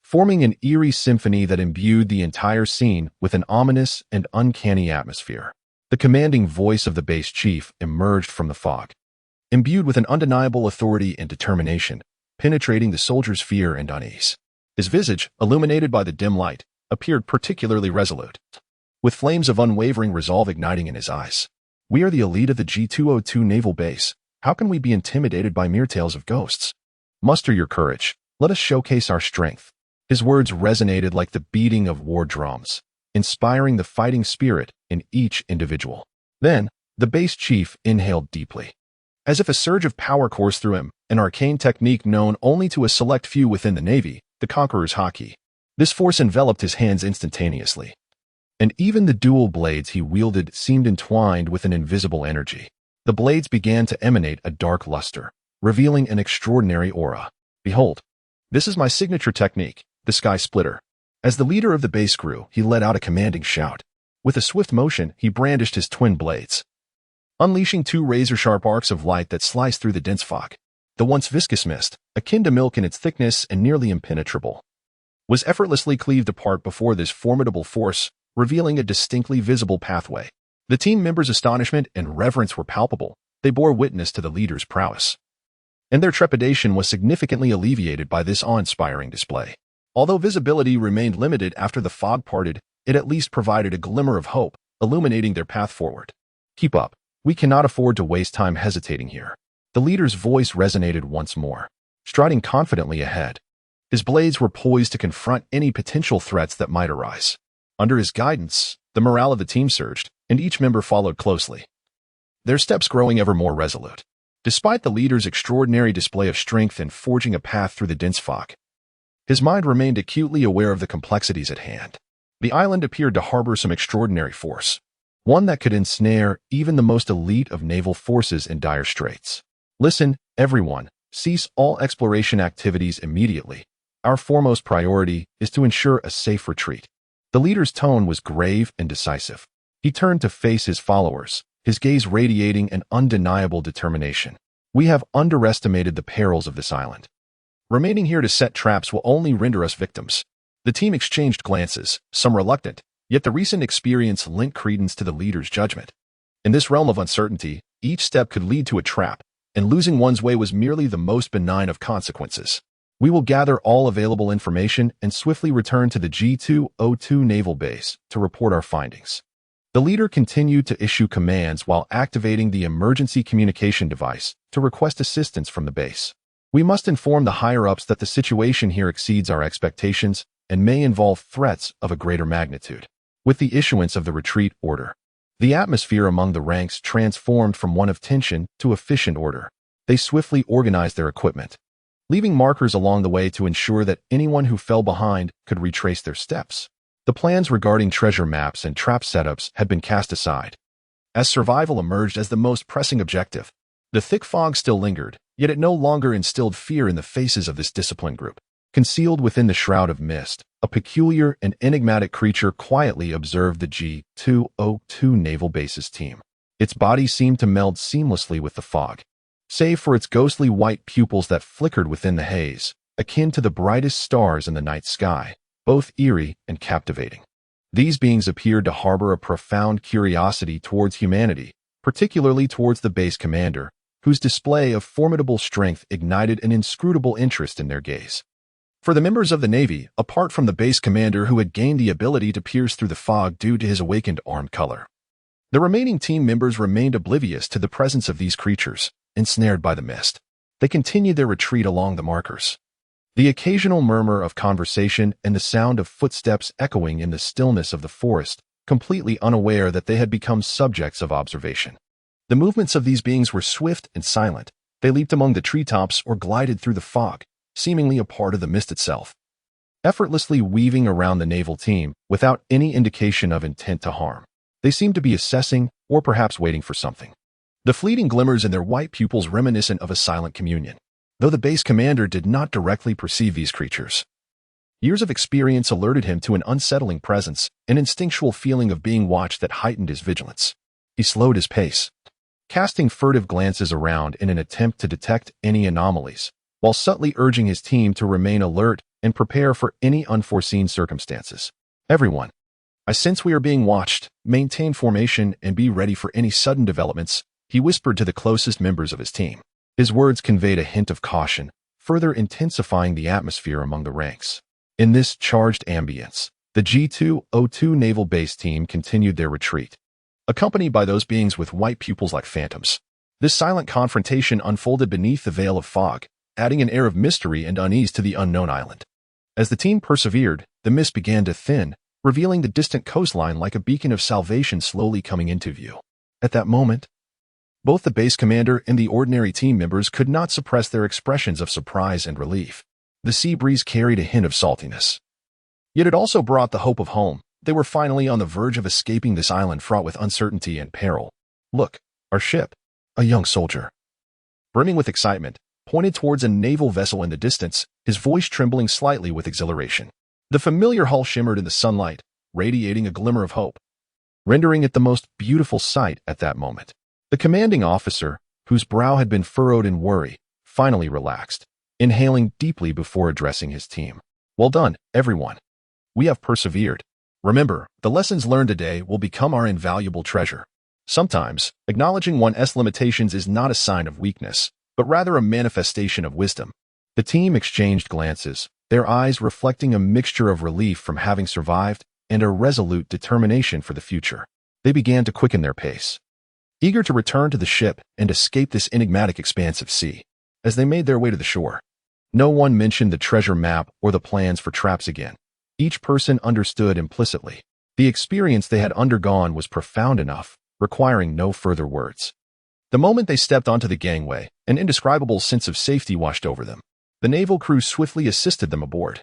forming an eerie symphony that imbued the entire scene with an ominous and uncanny atmosphere. The commanding voice of the base chief emerged from the fog, imbued with an undeniable authority and determination, penetrating the soldier's fear and unease. His visage, illuminated by the dim light, appeared particularly resolute, with flames of unwavering resolve igniting in his eyes. We are the elite of the G202 naval base. How can we be intimidated by mere tales of ghosts? Muster your courage. Let us showcase our strength. His words resonated like the beating of war drums, inspiring the fighting spirit in each individual. Then, the base chief inhaled deeply. As if a surge of power coursed through him, an arcane technique known only to a select few within the Navy, the Conqueror's Haki. This force enveloped his hands instantaneously, and even the dual blades he wielded seemed entwined with an invisible energy. The blades began to emanate a dark luster, revealing an extraordinary aura. Behold, this is my signature technique, the Sky Splitter. As the leader of the base grew, he let out a commanding shout. With a swift motion, he brandished his twin blades, unleashing two razor-sharp arcs of light that sliced through the dense fog. The once viscous mist, akin to milk in its thickness and nearly impenetrable, was effortlessly cleaved apart before this formidable force, revealing a distinctly visible pathway. The team members' astonishment and reverence were palpable. They bore witness to the leader's prowess, and their trepidation was significantly alleviated by this awe-inspiring display. Although visibility remained limited after the fog parted, it at least provided a glimmer of hope, illuminating their path forward. Keep up. We cannot afford to waste time hesitating here. The leader's voice resonated once more, striding confidently ahead. His blades were poised to confront any potential threats that might arise. Under his guidance, the morale of the team surged, and each member followed closely, their steps growing ever more resolute. Despite the leader's extraordinary display of strength in forging a path through the dense fog, his mind remained acutely aware of the complexities at hand. The island appeared to harbor some extraordinary force, one that could ensnare even the most elite of naval forces in dire straits. Listen, everyone, cease all exploration activities immediately. Our foremost priority is to ensure a safe retreat. The leader's tone was grave and decisive. He turned to face his followers, his gaze radiating an undeniable determination. We have underestimated the perils of this island. Remaining here to set traps will only render us victims. The team exchanged glances, some reluctant, yet the recent experience lent credence to the leader's judgment. In this realm of uncertainty, each step could lead to a trap, and losing one's way was merely the most benign of consequences. We will gather all available information and swiftly return to the G202 naval base to report our findings. The leader continued to issue commands while activating the emergency communication device to request assistance from the base. We must inform the higher-ups that the situation here exceeds our expectations and may involve threats of a greater magnitude. With the issuance of the retreat order, the atmosphere among the ranks transformed from one of tension to efficient order. They swiftly organized their equipment, leaving markers along the way to ensure that anyone who fell behind could retrace their steps. The plans regarding treasure maps and trap setups had been cast aside, as survival emerged as the most pressing objective. The thick fog still lingered, yet it no longer instilled fear in the faces of this disciplined group. Concealed within the shroud of mist, a peculiar and enigmatic creature quietly observed the G202 naval base's team. Its body seemed to meld seamlessly with the fog, save for its ghostly white pupils that flickered within the haze, akin to the brightest stars in the night sky, both eerie and captivating. These beings appeared to harbor a profound curiosity towards humanity, particularly towards the base commander, whose display of formidable strength ignited an inscrutable interest in their gaze. For the members of the Navy, apart from the base commander who had gained the ability to pierce through the fog due to his awakened armed color, the remaining team members remained oblivious to the presence of these creatures, ensnared by the mist. They continued their retreat along the markers, the occasional murmur of conversation and the sound of footsteps echoing in the stillness of the forest, completely unaware that they had become subjects of observation. The movements of these beings were swift and silent. They leaped among the treetops or glided through the fog, seemingly a part of the mist itself, effortlessly weaving around the naval team without any indication of intent to harm. They seemed to be assessing or perhaps waiting for something. The fleeting glimmers in their white pupils reminiscent of a silent communion, though the base commander did not directly perceive these creatures. Years of experience alerted him to an unsettling presence, an instinctual feeling of being watched that heightened his vigilance. He slowed his pace, casting furtive glances around in an attempt to detect any anomalies, while subtly urging his team to remain alert and prepare for any unforeseen circumstances. Everyone, I sense we are being watched. Maintain formation and be ready for any sudden developments, he whispered to the closest members of his team. His words conveyed a hint of caution, further intensifying the atmosphere among the ranks. In this charged ambience, the G202 naval base team continued their retreat, accompanied by those beings with white pupils like phantoms. This silent confrontation unfolded beneath the veil of fog, adding an air of mystery and unease to the unknown island. As the team persevered, the mist began to thin, revealing the distant coastline like a beacon of salvation slowly coming into view. At that moment, both the base commander and the ordinary team members could not suppress their expressions of surprise and relief. The sea breeze carried a hint of saltiness. Yet it also brought the hope of home. They were finally on the verge of escaping this island fraught with uncertainty and peril. "Look, our ship," a young soldier, brimming with excitement, pointed towards a naval vessel in the distance, his voice trembling slightly with exhilaration. The familiar hull shimmered in the sunlight, radiating a glimmer of hope, rendering it the most beautiful sight at that moment. The commanding officer, whose brow had been furrowed in worry, finally relaxed, inhaling deeply before addressing his team. "Well done, everyone. We have persevered. Remember, the lessons learned today will become our invaluable treasure." Sometimes, acknowledging one's limitations is not a sign of weakness, but rather a manifestation of wisdom. The team exchanged glances, their eyes reflecting a mixture of relief from having survived and a resolute determination for the future. They began to quicken their pace, eager to return to the ship and escape this enigmatic expanse of sea. As they made their way to the shore, no one mentioned the treasure map or the plans for traps again. Each person understood implicitly. The experience they had undergone was profound enough, requiring no further words. The moment they stepped onto the gangway, an indescribable sense of safety washed over them. The naval crew swiftly assisted them aboard,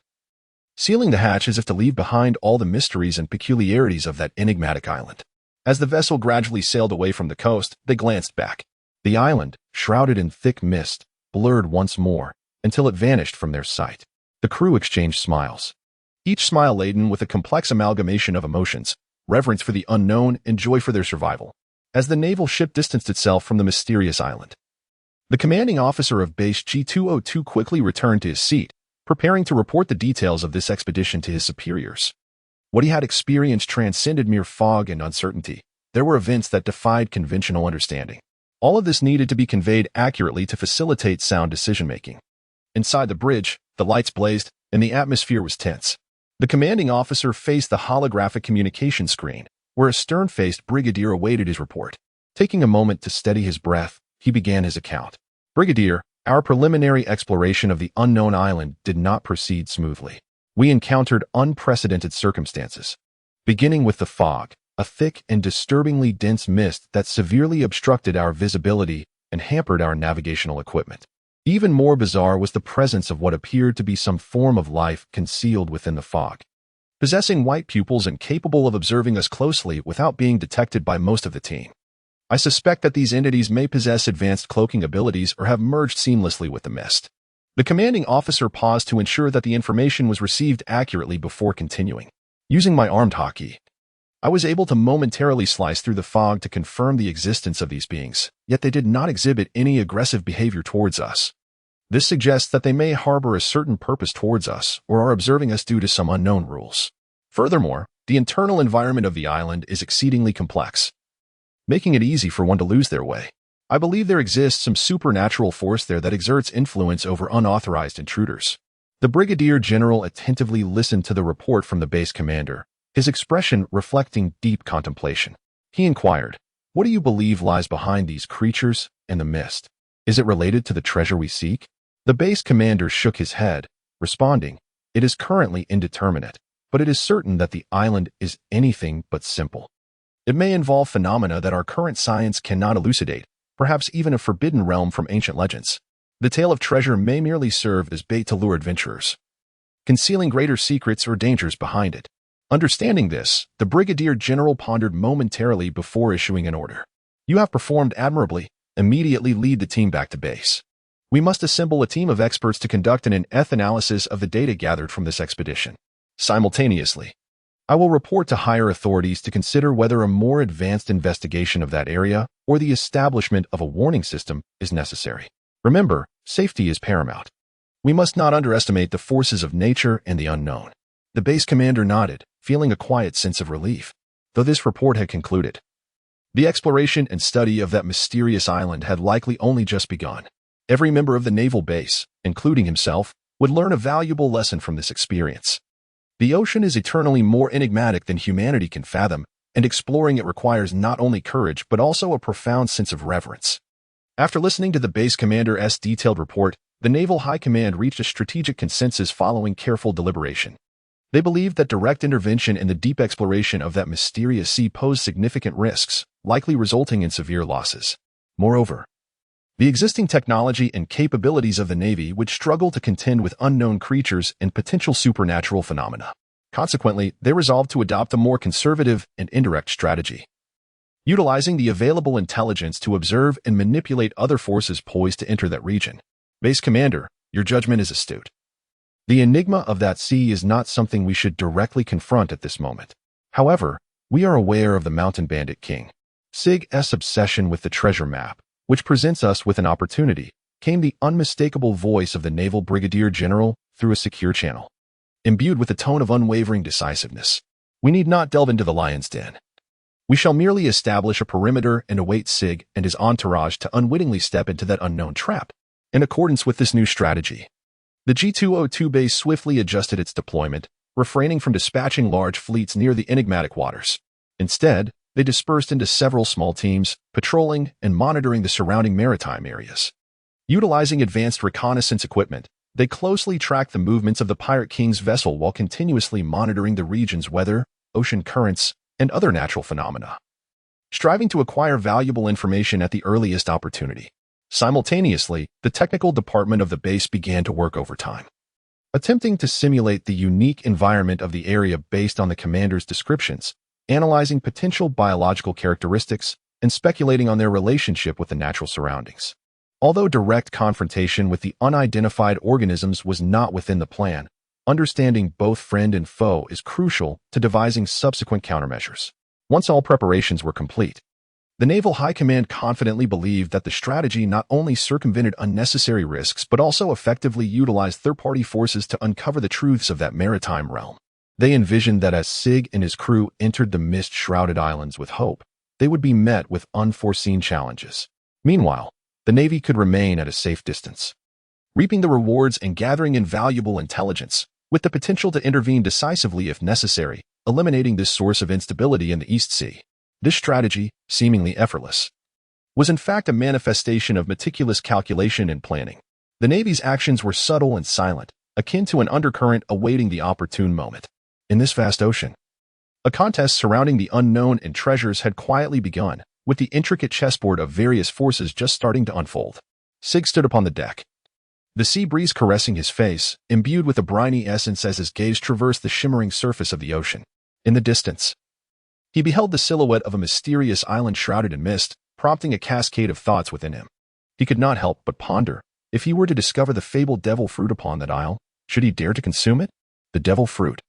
sealing the hatch as if to leave behind all the mysteries and peculiarities of that enigmatic island. As the vessel gradually sailed away from the coast, they glanced back. The island, shrouded in thick mist, blurred once more, until it vanished from their sight. The crew exchanged smiles, each smile laden with a complex amalgamation of emotions, reverence for the unknown and joy for their survival. As the naval ship distanced itself from the mysterious island, the commanding officer of base G202 quickly returned to his seat, preparing to report the details of this expedition to his superiors. What he had experienced transcended mere fog and uncertainty. There were events that defied conventional understanding. All of this needed to be conveyed accurately to facilitate sound decision-making. Inside the bridge, the lights blazed, and the atmosphere was tense. The commanding officer faced the holographic communication screen, where a stern-faced brigadier awaited his report. Taking a moment to steady his breath, he began his account. "Brigadier, our preliminary exploration of the unknown island did not proceed smoothly. We encountered unprecedented circumstances, beginning with the fog, a thick and disturbingly dense mist that severely obstructed our visibility and hampered our navigational equipment. Even more bizarre was the presence of what appeared to be some form of life concealed within the fog, possessing white pupils and capable of observing us closely without being detected by most of the team. I suspect that these entities may possess advanced cloaking abilities or have merged seamlessly with the mist." The commanding officer paused to ensure that the information was received accurately before continuing. "Using my armed Haki, I was able to momentarily slice through the fog to confirm the existence of these beings, yet they did not exhibit any aggressive behavior towards us. This suggests that they may harbor a certain purpose towards us or are observing us due to some unknown rules. Furthermore, the internal environment of the island is exceedingly complex, making it easy for one to lose their way. I believe there exists some supernatural force there that exerts influence over unauthorized intruders." The brigadier general attentively listened to the report from the base commander, his expression reflecting deep contemplation. He inquired, "What do you believe lies behind these creatures and the mist? Is it related to the treasure we seek?" The base commander shook his head, responding, "It is currently indeterminate, but it is certain that the island is anything but simple. It may involve phenomena that our current science cannot elucidate, perhaps even a forbidden realm from ancient legends. The tale of treasure may merely serve as bait to lure adventurers, concealing greater secrets or dangers behind it." Understanding this, the brigadier general pondered momentarily before issuing an order. "You have performed admirably. Immediately lead the team back to base. We must assemble a team of experts to conduct an in-depth analysis of the data gathered from this expedition. Simultaneously, I will report to higher authorities to consider whether a more advanced investigation of that area or the establishment of a warning system is necessary. Remember, safety is paramount. We must not underestimate the forces of nature and the unknown." The base commander nodded, feeling a quiet sense of relief. Though this report had concluded, the exploration and study of that mysterious island had likely only just begun. Every member of the naval base, including himself, would learn a valuable lesson from this experience. The ocean is eternally more enigmatic than humanity can fathom, and exploring it requires not only courage but also a profound sense of reverence. After listening to the base commander's detailed report, the Naval High Command reached a strategic consensus following careful deliberation. They believed that direct intervention in the deep exploration of that mysterious sea posed significant risks, likely resulting in severe losses. Moreover, the existing technology and capabilities of the Navy would struggle to contend with unknown creatures and potential supernatural phenomena. Consequently, they resolved to adopt a more conservative and indirect strategy, utilizing the available intelligence to observe and manipulate other forces poised to enter that region. Base Commander, your judgment is astute. The enigma of that sea is not something we should directly confront at this moment. However, we are aware of the Mountain Bandit King. Sig's obsession with the treasure map, which presents us with an opportunity, came the unmistakable voice of the Naval Brigadier General through a secure channel. Imbued with a tone of unwavering decisiveness, we need not delve into the lion's den. We shall merely establish a perimeter and await Sig and his entourage to unwittingly step into that unknown trap. In accordance with this new strategy, the G202 base swiftly adjusted its deployment, refraining from dispatching large fleets near the enigmatic waters. Instead, they dispersed into several small teams, patrolling and monitoring the surrounding maritime areas. Utilizing advanced reconnaissance equipment, they closely tracked the movements of the Pirate King's vessel while continuously monitoring the region's weather, ocean currents, and other natural phenomena, striving to acquire valuable information at the earliest opportunity. Simultaneously, the technical department of the base began to work overtime, attempting to simulate the unique environment of the area based on the commander's descriptions, analyzing potential biological characteristics, and speculating on their relationship with the natural surroundings. Although direct confrontation with the unidentified organisms was not within the plan, understanding both friend and foe is crucial to devising subsequent countermeasures. Once all preparations were complete, the Naval High Command confidently believed that the strategy not only circumvented unnecessary risks but also effectively utilized third-party forces to uncover the truths of that maritime realm. They envisioned that as Sig and his crew entered the mist-shrouded islands with hope, they would be met with unforeseen challenges. Meanwhile, the Navy could remain at a safe distance, reaping the rewards and gathering invaluable intelligence, with the potential to intervene decisively if necessary, eliminating this source of instability in the East Sea. This strategy, seemingly effortless, was in fact a manifestation of meticulous calculation and planning. The Navy's actions were subtle and silent, akin to an undercurrent awaiting the opportune moment. In this vast ocean, a contest surrounding the unknown and treasures had quietly begun, with the intricate chessboard of various forces just starting to unfold. Sig stood upon the deck, the sea breeze caressing his face, imbued with a briny essence as his gaze traversed the shimmering surface of the ocean. In the distance, he beheld the silhouette of a mysterious island shrouded in mist, prompting a cascade of thoughts within him. He could not help but ponder, if he were to discover the fabled devil fruit upon that isle, should he dare to consume it? The devil fruit,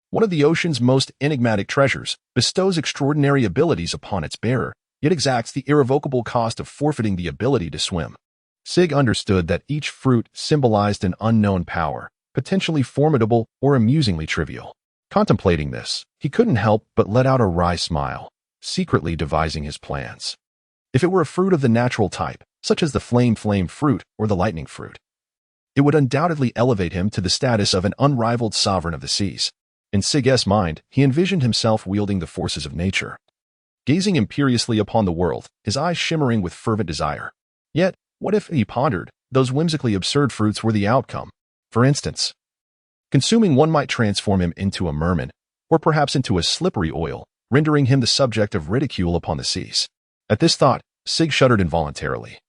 one of the ocean's most enigmatic treasures, bestows extraordinary abilities upon its bearer, yet exacts the irrevocable cost of forfeiting the ability to swim. Sig understood that each fruit symbolized an unknown power, potentially formidable or amusingly trivial. Contemplating this, he couldn't help but let out a wry smile, secretly devising his plans. If it were a fruit of the natural type, such as the flame fruit or the lightning fruit, it would undoubtedly elevate him to the status of an unrivaled sovereign of the seas. In Sig's mind, he envisioned himself wielding the forces of nature, gazing imperiously upon the world, his eyes shimmering with fervent desire. Yet, what if, he pondered, those whimsically absurd fruits were the outcome? For instance, consuming one might transform him into a merman, or perhaps into a slippery oil, rendering him the subject of ridicule upon the seas. At this thought, Sig shuddered involuntarily,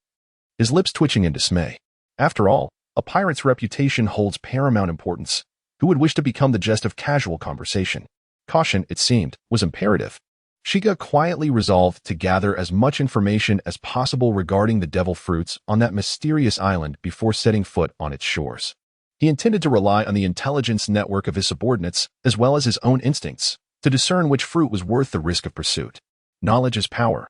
his lips twitching in dismay. After all, a pirate's reputation holds paramount importance. Who would wish to become the jest of casual conversation? Caution, it seemed, was imperative. Shiga quietly resolved to gather as much information as possible regarding the devil fruits on that mysterious island before setting foot on its shores. He intended to rely on the intelligence network of his subordinates, as well as his own instincts, to discern which fruit was worth the risk of pursuit. Knowledge is power.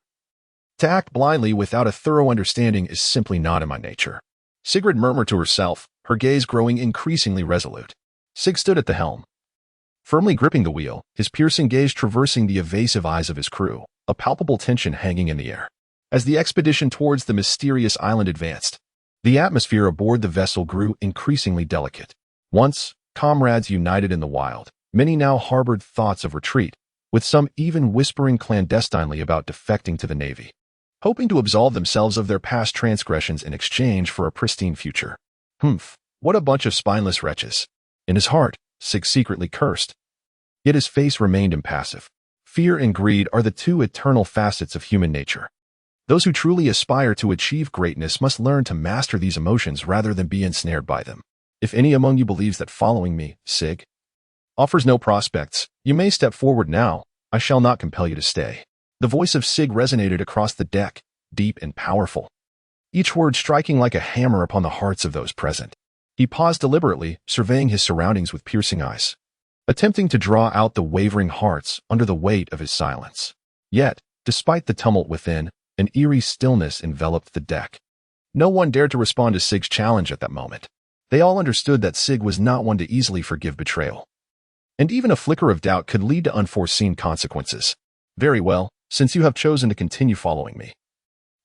To act blindly without a thorough understanding is simply not in my nature. Sigrid murmured to herself, her gaze growing increasingly resolute. Sig stood at the helm, firmly gripping the wheel, his piercing gaze traversing the evasive eyes of his crew, a palpable tension hanging in the air. As the expedition towards the mysterious island advanced, The atmosphere aboard the vessel grew increasingly delicate. Once comrades united in the wild, many now harbored thoughts of retreat, with some even whispering clandestinely about defecting to the Navy, hoping to absolve themselves of their past transgressions in exchange for a pristine future. What a bunch of spineless wretches. In his heart, Sig secretly cursed. Yet his face remained impassive. Fear and greed are the two eternal facets of human nature. Those who truly aspire to achieve greatness must learn to master these emotions rather than be ensnared by them. If any among you believes that following me, Sig, offers no prospects, you may step forward now. I shall not compel you to stay. The voice of Sig resonated across the deck, deep and powerful, each word striking like a hammer upon the hearts of those present. He paused deliberately, surveying his surroundings with piercing eyes, attempting to draw out the wavering hearts under the weight of his silence. Yet, despite the tumult within, an eerie stillness enveloped the deck. No one dared to respond to Sig's challenge at that moment. They all understood that Sig was not one to easily forgive betrayal, and even a flicker of doubt could lead to unforeseen consequences. Very well, since you have chosen to continue following me,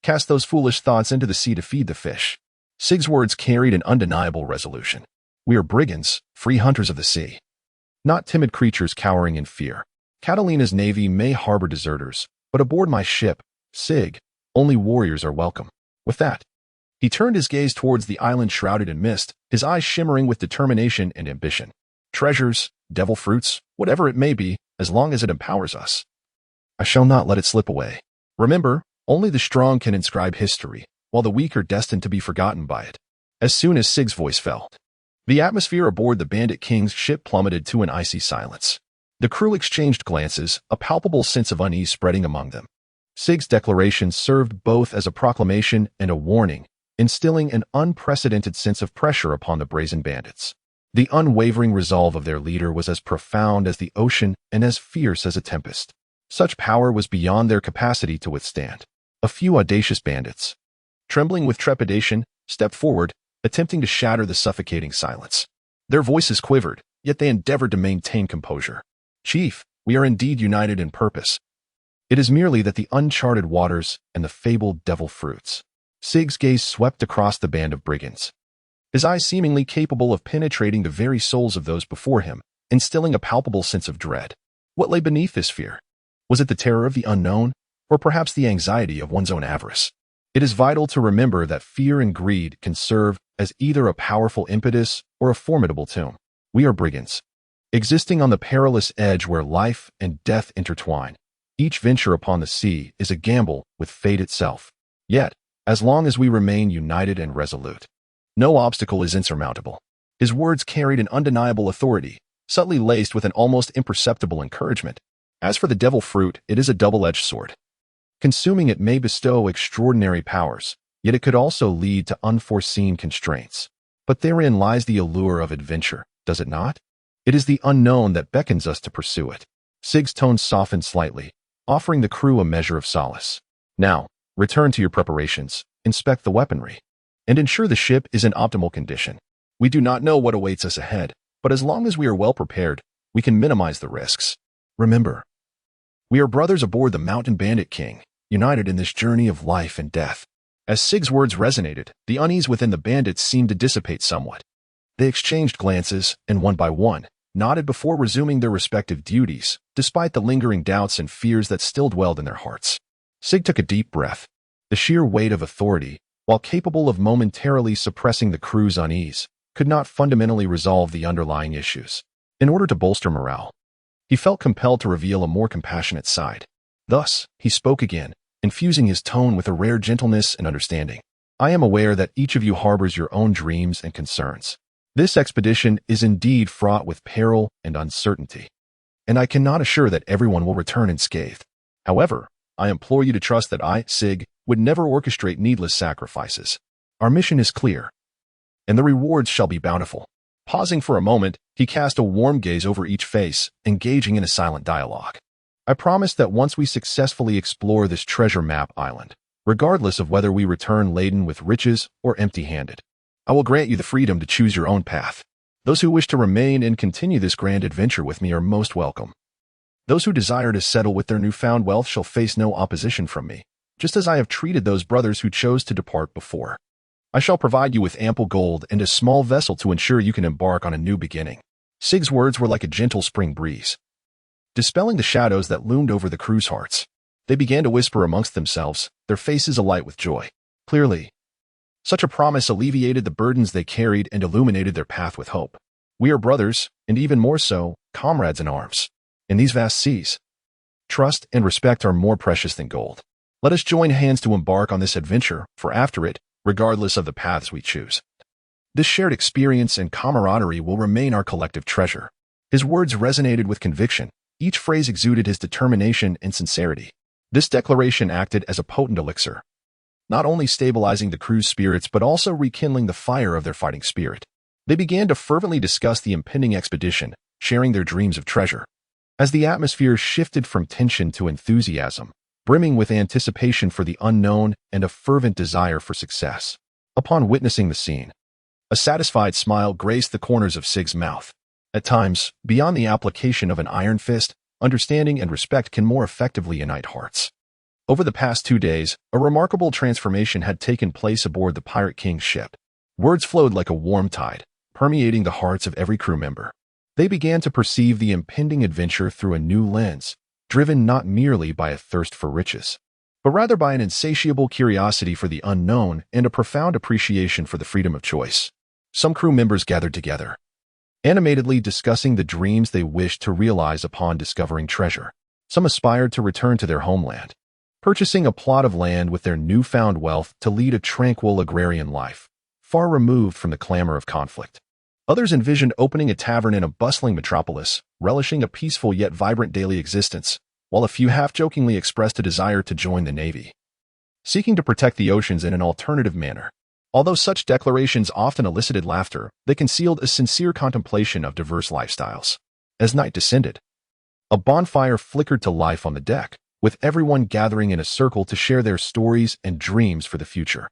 cast those foolish thoughts into the sea to feed the fish. Sig's words carried an undeniable resolution. We are brigands, free hunters of the sea, not timid creatures cowering in fear. Catalina's navy may harbor deserters, but aboard my ship, Sig, only warriors are welcome. With that, he turned his gaze towards the island shrouded in mist, his eyes shimmering with determination and ambition. Treasures, devil fruits, whatever it may be, as long as it empowers us, I shall not let it slip away. Remember, only the strong can inscribe history, while the weak are destined to be forgotten by it. As soon as Sig's voice fell, the atmosphere aboard the Bandit King's ship plummeted to an icy silence. The crew exchanged glances, a palpable sense of unease spreading among them. Sig's declaration served both as a proclamation and a warning, instilling an unprecedented sense of pressure upon the brazen bandits. The unwavering resolve of their leader was as profound as the ocean and as fierce as a tempest. Such power was beyond their capacity to withstand. A few audacious bandits, trembling with trepidation, stepped forward, attempting to shatter the suffocating silence. Their voices quivered, yet they endeavored to maintain composure. Chief, we are indeed united in purpose. It is merely that the uncharted waters and the fabled devil fruits. Sig's gaze swept across the band of brigands, his eyes seemingly capable of penetrating the very souls of those before him, instilling a palpable sense of dread. What lay beneath this fear? Was it the terror of the unknown, or perhaps the anxiety of one's own avarice? It is vital to remember that fear and greed can serve as either a powerful impetus or a formidable tomb. We are brigands, existing on the perilous edge where life and death intertwine. Each venture upon the sea is a gamble with fate itself. Yet, as long as we remain united and resolute, no obstacle is insurmountable. His words carried an undeniable authority, subtly laced with an almost imperceptible encouragement. As for the devil fruit, it is a double-edged sword. Consuming it may bestow extraordinary powers, yet it could also lead to unforeseen constraints. But therein lies the allure of adventure, does it not? It is the unknown that beckons us to pursue it. Sig's tone softened slightly, offering the crew a measure of solace. Now, return to your preparations, inspect the weaponry, and ensure the ship is in optimal condition. We do not know what awaits us ahead, but as long as we are well prepared, we can minimize the risks. Remember, we are brothers aboard the Mountain Bandit King, united in this journey of life and death. As Sig's words resonated, the unease within the bandits seemed to dissipate somewhat. They exchanged glances, and one by one, nodded before resuming their respective duties, despite the lingering doubts and fears that still dwelled in their hearts. Sig took a deep breath. The sheer weight of authority, while capable of momentarily suppressing the crew's unease, could not fundamentally resolve the underlying issues. In order to bolster morale, he felt compelled to reveal a more compassionate side. Thus, he spoke again, infusing his tone with a rare gentleness and understanding. I am aware that each of you harbors your own dreams and concerns. This expedition is indeed fraught with peril and uncertainty, and I cannot assure that everyone will return unscathed. However, I implore you to trust that I, Sig, would never orchestrate needless sacrifices. Our mission is clear, and the rewards shall be bountiful. Pausing for a moment, he cast a warm gaze over each face, engaging in a silent dialogue. I promise that once we successfully explore this treasure map island, regardless of whether we return laden with riches or empty-handed, I will grant you the freedom to choose your own path. Those who wish to remain and continue this grand adventure with me are most welcome. Those who desire to settle with their newfound wealth shall face no opposition from me, just as I have treated those brothers who chose to depart before. I shall provide you with ample gold and a small vessel to ensure you can embark on a new beginning. Sig's words were like a gentle spring breeze, dispelling the shadows that loomed over the crew's hearts. They began to whisper amongst themselves, their faces alight with joy. Clearly, such a promise alleviated the burdens they carried and illuminated their path with hope. We are brothers, and even more so, comrades in arms. In these vast seas, trust and respect are more precious than gold. Let us join hands to embark on this adventure, for after it, regardless of the paths we choose, this shared experience and camaraderie will remain our collective treasure. His words resonated with conviction. Each phrase exuded his determination and sincerity. This declaration acted as a potent elixir, not only stabilizing the crew's spirits but also rekindling the fire of their fighting spirit. They began to fervently discuss the impending expedition, sharing their dreams of treasure. As the atmosphere shifted from tension to enthusiasm, brimming with anticipation for the unknown and a fervent desire for success. Upon witnessing the scene, a satisfied smile graced the corners of Sig's mouth. At times, beyond the application of an iron fist, understanding and respect can more effectively unite hearts. Over the past 2 days, a remarkable transformation had taken place aboard the Pirate King's ship. Words flowed like a warm tide, permeating the hearts of every crew member. They began to perceive the impending adventure through a new lens, driven not merely by a thirst for riches, but rather by an insatiable curiosity for the unknown and a profound appreciation for the freedom of choice. Some crew members gathered together, animatedly discussing the dreams they wished to realize upon discovering treasure. Some aspired to return to their homeland, purchasing a plot of land with their newfound wealth to lead a tranquil agrarian life, far removed from the clamor of conflict. Others envisioned opening a tavern in a bustling metropolis, relishing a peaceful yet vibrant daily existence, while a few half-jokingly expressed a desire to join the Navy, seeking to protect the oceans in an alternative manner. Although such declarations often elicited laughter, they concealed a sincere contemplation of diverse lifestyles. As night descended, a bonfire flickered to life on the deck, with everyone gathering in a circle to share their stories and dreams for the future.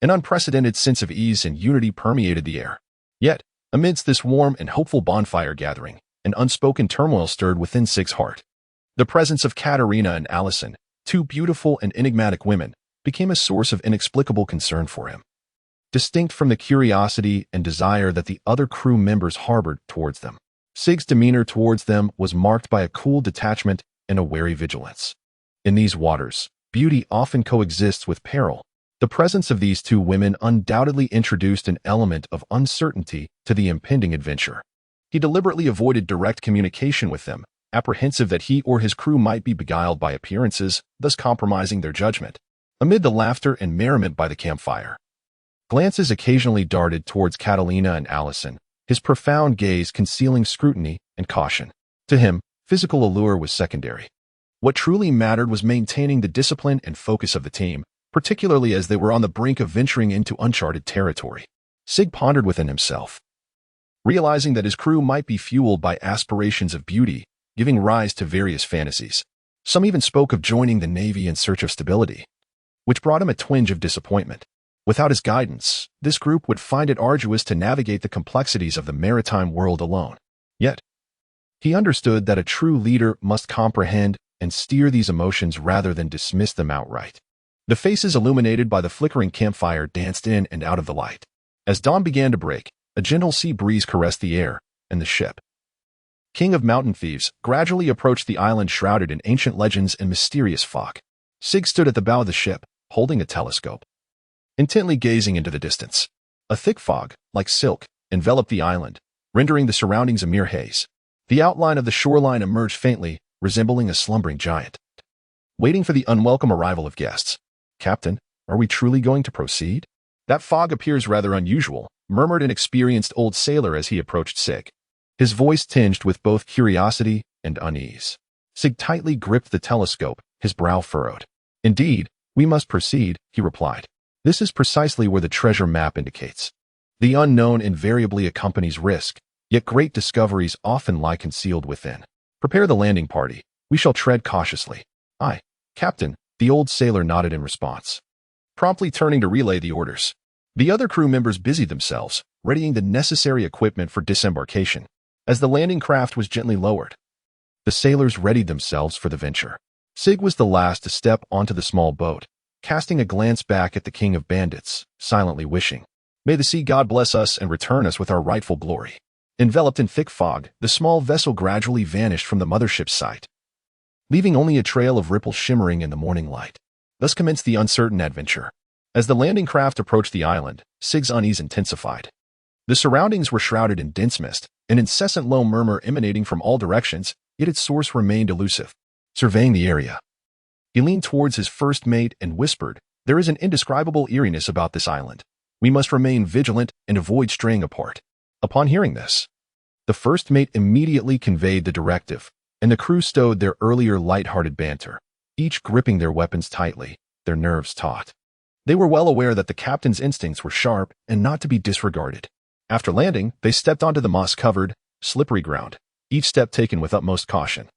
An unprecedented sense of ease and unity permeated the air. Yet, amidst this warm and hopeful bonfire gathering, an unspoken turmoil stirred within Sig's heart. The presence of Catalina and Allison, two beautiful and enigmatic women, became a source of inexplicable concern for him, distinct from the curiosity and desire that the other crew members harbored towards them. Sig's demeanor towards them was marked by a cool detachment and a wary vigilance. In these waters, beauty often coexists with peril. The presence of these two women undoubtedly introduced an element of uncertainty to the impending adventure. He deliberately avoided direct communication with them, apprehensive that he or his crew might be beguiled by appearances, thus compromising their judgment. Amid the laughter and merriment by the campfire, glances occasionally darted towards Catalina and Allison, his profound gaze concealing scrutiny and caution. To him, physical allure was secondary. What truly mattered was maintaining the discipline and focus of the team, particularly as they were on the brink of venturing into uncharted territory. Sig pondered within himself, realizing that his crew might be fueled by aspirations of beauty, giving rise to various fantasies. Some even spoke of joining the Navy in search of stability, which brought him a twinge of disappointment. Without his guidance, this group would find it arduous to navigate the complexities of the maritime world alone. Yet, he understood that a true leader must comprehend and steer these emotions rather than dismiss them outright. The faces illuminated by the flickering campfire danced in and out of the light. As dawn began to break, a gentle sea breeze caressed the air, and the ship, King of Mountain Thieves, gradually approached the island shrouded in ancient legends and mysterious fog. Sig stood at the bow of the ship, holding a telescope, intently gazing into the distance. A thick fog, like silk, enveloped the island, rendering the surroundings a mere haze. The outline of the shoreline emerged faintly, resembling a slumbering giant, waiting for the unwelcome arrival of guests. "Captain, are we truly going to proceed?" "That fog appears rather unusual," murmured an experienced old sailor as he approached Sig, his voice tinged with both curiosity and unease. Sig tightly gripped the telescope, his brow furrowed. "Indeed, we must proceed," he replied. "This is precisely where the treasure map indicates. The unknown invariably accompanies risk, yet great discoveries often lie concealed within. Prepare the landing party. We shall tread cautiously." "Aye, Captain," the old sailor nodded in response, promptly turning to relay the orders. The other crew members busied themselves, readying the necessary equipment for disembarkation. As the landing craft was gently lowered, the sailors readied themselves for the venture. Sig was the last to step onto the small boat, casting a glance back at the king of bandits, silently wishing, "May the sea god bless us and return us with our rightful glory." Enveloped in thick fog, the small vessel gradually vanished from the mothership's sight, leaving only a trail of ripples shimmering in the morning light. Thus commenced the uncertain adventure. As the landing craft approached the island, Sig's unease intensified. The surroundings were shrouded in dense mist, an incessant low murmur emanating from all directions, yet its source remained elusive. Surveying the area, he leaned towards his first mate and whispered, "There is an indescribable eeriness about this island. We must remain vigilant and avoid straying apart." Upon hearing this, the first mate immediately conveyed the directive, and the crew stowed their earlier light-hearted banter, each gripping their weapons tightly, their nerves taut. They were well aware that the captain's instincts were sharp and not to be disregarded. After landing, they stepped onto the moss-covered, slippery ground, each step taken with utmost caution,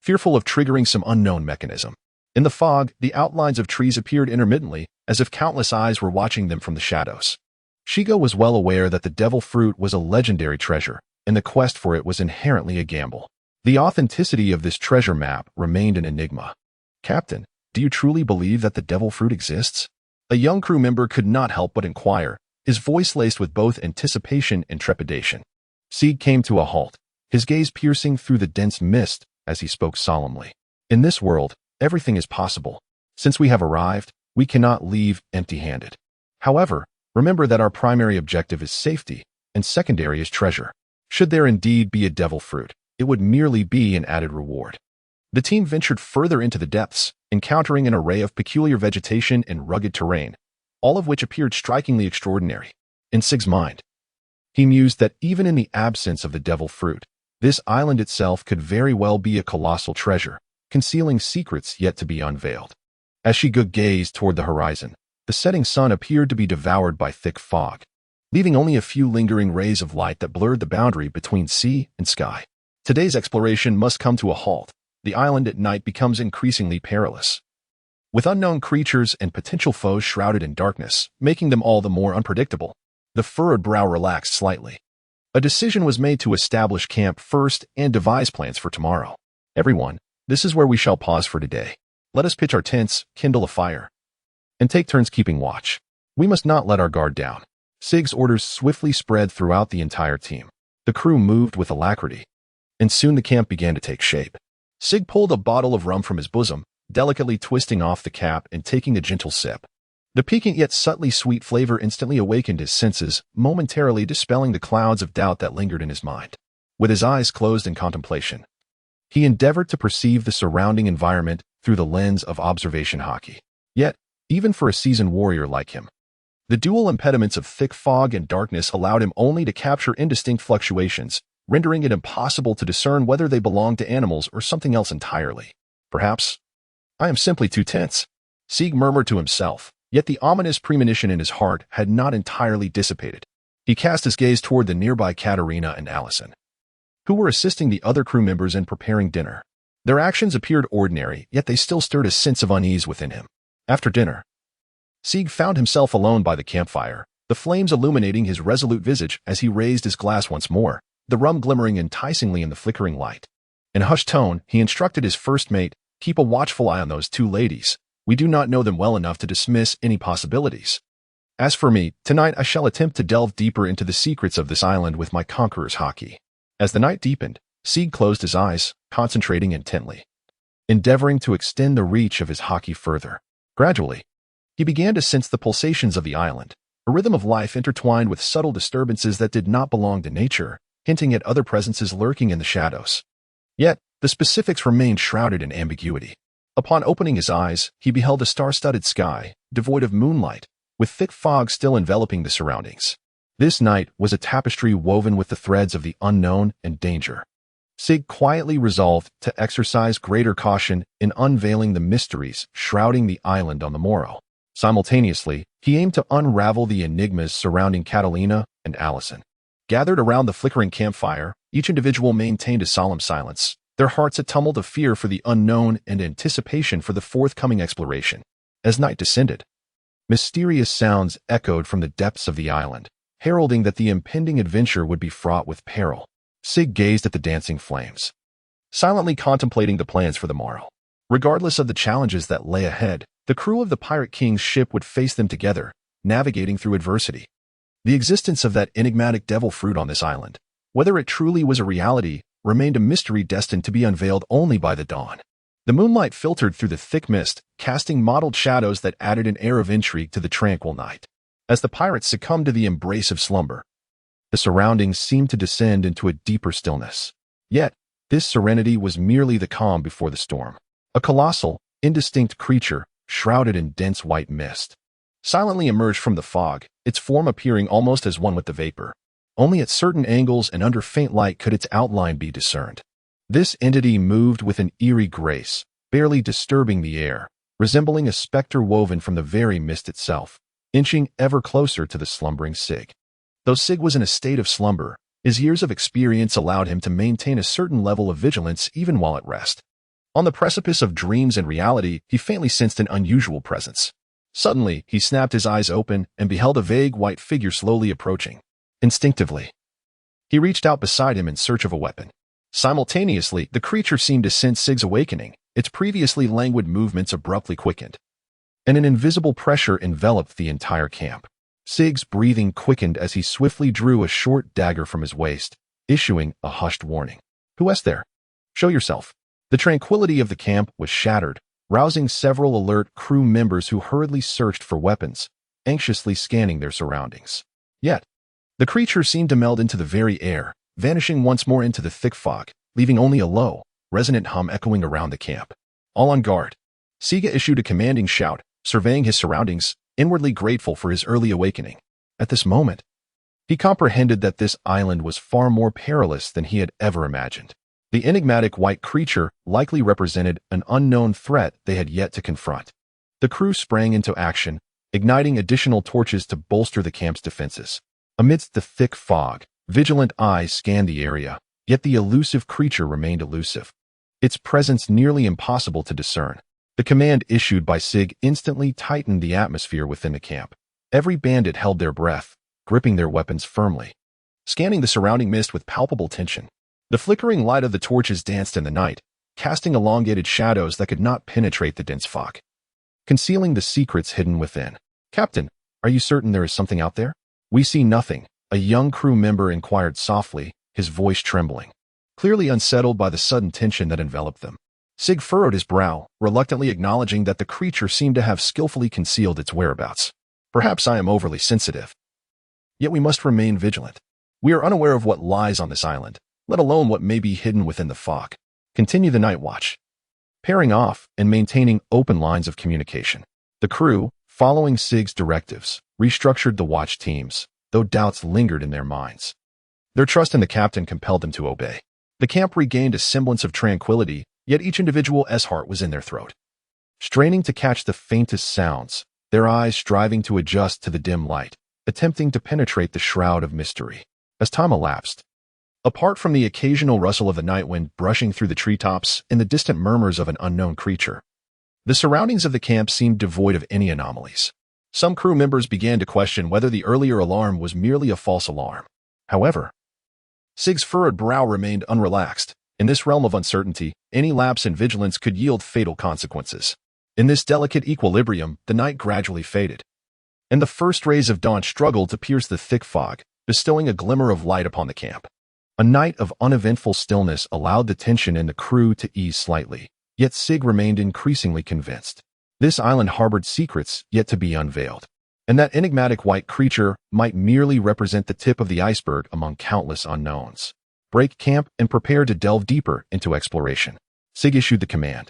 fearful of triggering some unknown mechanism. In the fog, the outlines of trees appeared intermittently, as if countless eyes were watching them from the shadows. Shigo was well aware that the devil fruit was a legendary treasure, and the quest for it was inherently a gamble. The authenticity of this treasure map remained an enigma. "Captain, do you truly believe that the devil fruit exists?" A young crew member could not help but inquire, his voice laced with both anticipation and trepidation. Sig came to a halt, his gaze piercing through the dense mist as he spoke solemnly. "In this world, everything is possible. Since we have arrived, we cannot leave empty-handed. However, remember that our primary objective is safety, and secondary is treasure. Should there indeed be a devil fruit, it would merely be an added reward." The team ventured further into the depths, encountering an array of peculiar vegetation and rugged terrain, all of which appeared strikingly extraordinary. In Sig's mind, he mused that even in the absence of the devil fruit, this island itself could very well be a colossal treasure, concealing secrets yet to be unveiled. As Shigo gazed toward the horizon, the setting sun appeared to be devoured by thick fog, leaving only a few lingering rays of light that blurred the boundary between sea and sky. Today's exploration must come to a halt. The island at night becomes increasingly perilous, with unknown creatures and potential foes shrouded in darkness, making them all the more unpredictable. The furrowed brow relaxed slightly. A decision was made to establish camp first and devise plans for tomorrow. "Everyone, this is where we shall pause for today. Let us pitch our tents, kindle a fire, and take turns keeping watch. We must not let our guard down." Sig's orders swiftly spread throughout the entire team. The crew moved with alacrity, and soon the camp began to take shape. Sig pulled a bottle of rum from his bosom, delicately twisting off the cap and taking a gentle sip. The piquant yet subtly sweet flavor instantly awakened his senses, momentarily dispelling the clouds of doubt that lingered in his mind. With his eyes closed in contemplation, he endeavored to perceive the surrounding environment through the lens of observation Haki. Yet, even for a seasoned warrior like him, the dual impediments of thick fog and darkness allowed him only to capture indistinct fluctuations, rendering it impossible to discern whether they belonged to animals or something else entirely. "Perhaps I am simply too tense," Sig murmured to himself, yet the ominous premonition in his heart had not entirely dissipated. He cast his gaze toward the nearby Catalina and Allison, who were assisting the other crew members in preparing dinner. Their actions appeared ordinary, yet they still stirred a sense of unease within him. After dinner, Sig found himself alone by the campfire, the flames illuminating his resolute visage as he raised his glass once more, the rum glimmering enticingly in the flickering light. In a hushed tone, he instructed his first mate, "Keep a watchful eye on those two ladies. We do not know them well enough to dismiss any possibilities. As for me, tonight I shall attempt to delve deeper into the secrets of this island with my Conqueror's Haki." As the night deepened, Sig closed his eyes, concentrating intently, endeavoring to extend the reach of his Haki further. Gradually, he began to sense the pulsations of the island, a rhythm of life intertwined with subtle disturbances that did not belong to nature, hinting at other presences lurking in the shadows. Yet, the specifics remained shrouded in ambiguity. Upon opening his eyes, he beheld a star-studded sky, devoid of moonlight, with thick fog still enveloping the surroundings. This night was a tapestry woven with the threads of the unknown and danger. Sig quietly resolved to exercise greater caution in unveiling the mysteries shrouding the island on the morrow. Simultaneously, he aimed to unravel the enigmas surrounding Catalina and Allison. Gathered around the flickering campfire, each individual maintained a solemn silence, their hearts a tumult of fear for the unknown and anticipation for the forthcoming exploration. As night descended, mysterious sounds echoed from the depths of the island, heralding that the impending adventure would be fraught with peril. Sig gazed at the dancing flames, silently contemplating the plans for the morrow. Regardless of the challenges that lay ahead, the crew of the Pirate King's ship would face them together, navigating through adversity. The existence of that enigmatic devil fruit on this island, whether it truly was a reality, remained a mystery destined to be unveiled only by the dawn. The moonlight filtered through the thick mist, casting mottled shadows that added an air of intrigue to the tranquil night. As the pirates succumbed to the embrace of slumber, the surroundings seemed to descend into a deeper stillness. Yet, this serenity was merely the calm before the storm. A colossal, indistinct creature, shrouded in dense white mist, silently emerged from the fog, its form appearing almost as one with the vapor. Only at certain angles and under faint light could its outline be discerned. This entity moved with an eerie grace, barely disturbing the air, resembling a specter woven from the very mist itself, inching ever closer to the slumbering Sig. Though Sig was in a state of slumber, his years of experience allowed him to maintain a certain level of vigilance even while at rest. On the precipice of dreams and reality, he faintly sensed an unusual presence. Suddenly, he snapped his eyes open and beheld a vague white figure slowly approaching. Instinctively, he reached out beside him in search of a weapon. Simultaneously, the creature seemed to sense Sig's awakening, its previously languid movements abruptly quickened, and an invisible pressure enveloped the entire camp. Sig's breathing quickened as he swiftly drew a short dagger from his waist, issuing a hushed warning. "Who is there? Show yourself." The tranquility of the camp was shattered, rousing several alert crew members who hurriedly searched for weapons, anxiously scanning their surroundings. Yet, the creature seemed to meld into the very air, vanishing once more into the thick fog, leaving only a low, resonant hum echoing around the camp. All on guard, Sig issued a commanding shout, surveying his surroundings, inwardly grateful for his early awakening. At this moment, he comprehended that this island was far more perilous than he had ever imagined. The enigmatic white creature likely represented an unknown threat they had yet to confront. The crew sprang into action, igniting additional torches to bolster the camp's defenses. Amidst the thick fog, vigilant eyes scanned the area, yet the elusive creature remained elusive, its presence nearly impossible to discern. The command issued by Sig instantly tightened the atmosphere within the camp. Every bandit held their breath, gripping their weapons firmly, scanning the surrounding mist with palpable tension. The flickering light of the torches danced in the night, casting elongated shadows that could not penetrate the dense fog, concealing the secrets hidden within. "Captain, are you certain there is something out there?" "We see nothing," a young crew member inquired softly, his voice trembling, clearly unsettled by the sudden tension that enveloped them. Sig furrowed his brow, reluctantly acknowledging that the creature seemed to have skillfully concealed its whereabouts. "Perhaps I am overly sensitive. Yet we must remain vigilant. We are unaware of what lies on this island, let alone what may be hidden within the fog. Continue the night watch, pairing off and maintaining open lines of communication." The crew, following Sig's directives, restructured the watch teams, though doubts lingered in their minds. Their trust in the captain compelled them to obey. The camp regained a semblance of tranquility, yet each individual's heart was in their throat, straining to catch the faintest sounds, their eyes striving to adjust to the dim light, attempting to penetrate the shroud of mystery. As time elapsed, apart from the occasional rustle of the night wind brushing through the treetops and the distant murmurs of an unknown creature, the surroundings of the camp seemed devoid of any anomalies. Some crew members began to question whether the earlier alarm was merely a false alarm. However, Sig's furrowed brow remained unrelaxed. In this realm of uncertainty, any lapse in vigilance could yield fatal consequences. In this delicate equilibrium, the night gradually faded, and the first rays of dawn struggled to pierce the thick fog, bestowing a glimmer of light upon the camp. A night of uneventful stillness allowed the tension in the crew to ease slightly, yet Sig remained increasingly convinced. This island harbored secrets yet to be unveiled, and that enigmatic white creature might merely represent the tip of the iceberg among countless unknowns. Break camp and prepare to delve deeper into exploration. Sig issued the command,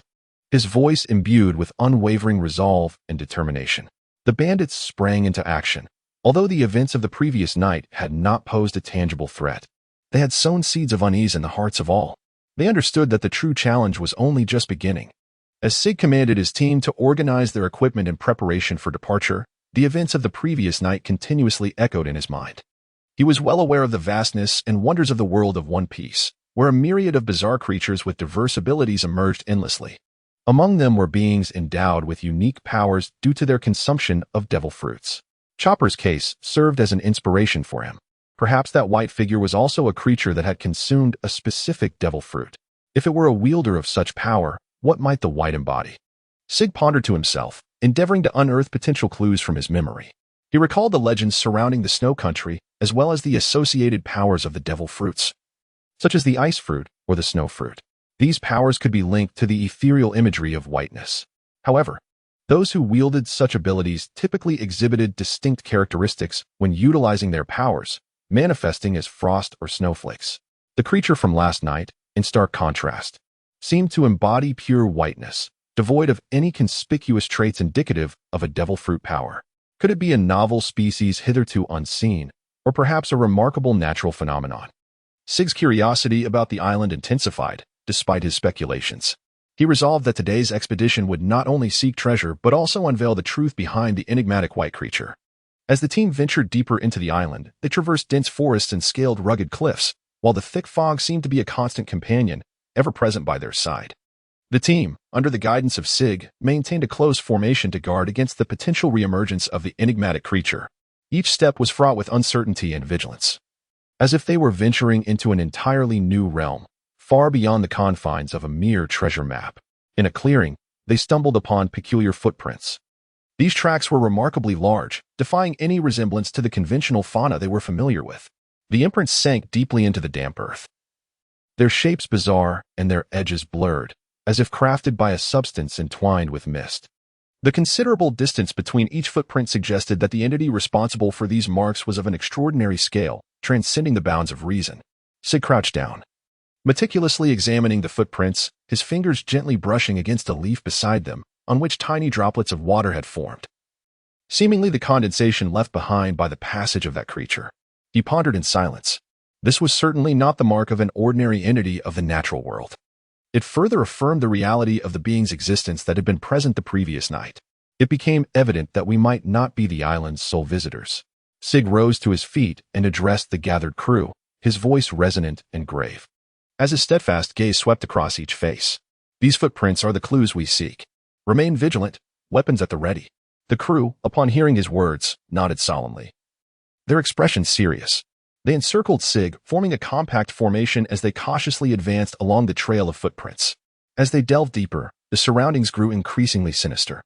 his voice imbued with unwavering resolve and determination. The bandits sprang into action. Although the events of the previous night had not posed a tangible threat, they had sown seeds of unease in the hearts of all. They understood that the true challenge was only just beginning. As Sig commanded his team to organize their equipment in preparation for departure, the events of the previous night continuously echoed in his mind. He was well aware of the vastness and wonders of the world of One Piece, where a myriad of bizarre creatures with diverse abilities emerged endlessly. Among them were beings endowed with unique powers due to their consumption of devil fruits. Chopper's case served as an inspiration for him. Perhaps that white figure was also a creature that had consumed a specific devil fruit. If it were a wielder of such power, What might the white embody? Sig pondered to himself, endeavoring to unearth potential clues from his memory. He recalled the legends surrounding the snow country, as well as the associated powers of the devil fruits, such as the ice fruit or the snow fruit. These powers could be linked to the ethereal imagery of whiteness. However, those who wielded such abilities typically exhibited distinct characteristics when utilizing their powers, manifesting as frost or snowflakes. The creature from last night, in stark contrast, seemed to embody pure whiteness, devoid of any conspicuous traits indicative of a devil fruit power. Could it be a novel species hitherto unseen, or perhaps a remarkable natural phenomenon? Sig's curiosity about the island intensified, despite his speculations. He resolved that today's expedition would not only seek treasure but also unveil the truth behind the enigmatic white creature. As the team ventured deeper into the island, they traversed dense forests and scaled rugged cliffs, while the thick fog seemed to be a constant companion, ever present by their side. The team, under the guidance of Sig, maintained a close formation to guard against the potential reemergence of the enigmatic creature. Each step was fraught with uncertainty and vigilance, as if they were venturing into an entirely new realm, far beyond the confines of a mere treasure map. In a clearing, they stumbled upon peculiar footprints. These tracks were remarkably large, defying any resemblance to the conventional fauna they were familiar with. The imprints sank deeply into the damp earth, their shapes bizarre and their edges blurred, as if crafted by a substance entwined with mist. The considerable distance between each footprint suggested that the entity responsible for these marks was of an extraordinary scale, transcending the bounds of reason. Sig crouched down, meticulously examining the footprints, his fingers gently brushing against a leaf beside them, on which tiny droplets of water had formed, seemingly the condensation left behind by the passage of that creature. He pondered in silence. This was certainly not the mark of an ordinary entity of the natural world. It further affirmed the reality of the being's existence that had been present the previous night. It became evident that we might not be the island's sole visitors. Sig rose to his feet and addressed the gathered crew, his voice resonant and grave, as his steadfast gaze swept across each face. These footprints are the clues we seek. Remain vigilant, weapons at the ready. The crew, upon hearing his words, nodded solemnly, their expression serious. They encircled Sig, forming a compact formation as they cautiously advanced along the trail of footprints. As they delved deeper, the surroundings grew increasingly sinister.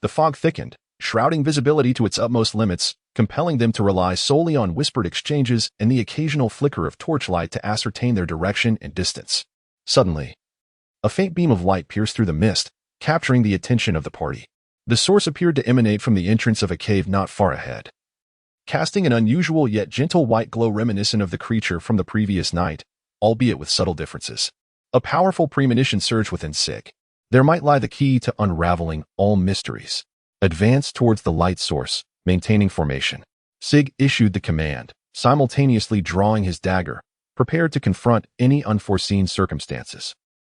The fog thickened, shrouding visibility to its utmost limits, compelling them to rely solely on whispered exchanges and the occasional flicker of torchlight to ascertain their direction and distance. Suddenly, a faint beam of light pierced through the mist, capturing the attention of the party. The source appeared to emanate from the entrance of a cave not far ahead, casting an unusual yet gentle white glow reminiscent of the creature from the previous night, albeit with subtle differences. A powerful premonition surged within Sig. There might lie the key to unraveling all mysteries. Advance towards the light source, maintaining formation. Sig issued the command, simultaneously drawing his dagger, prepared to confront any unforeseen circumstances.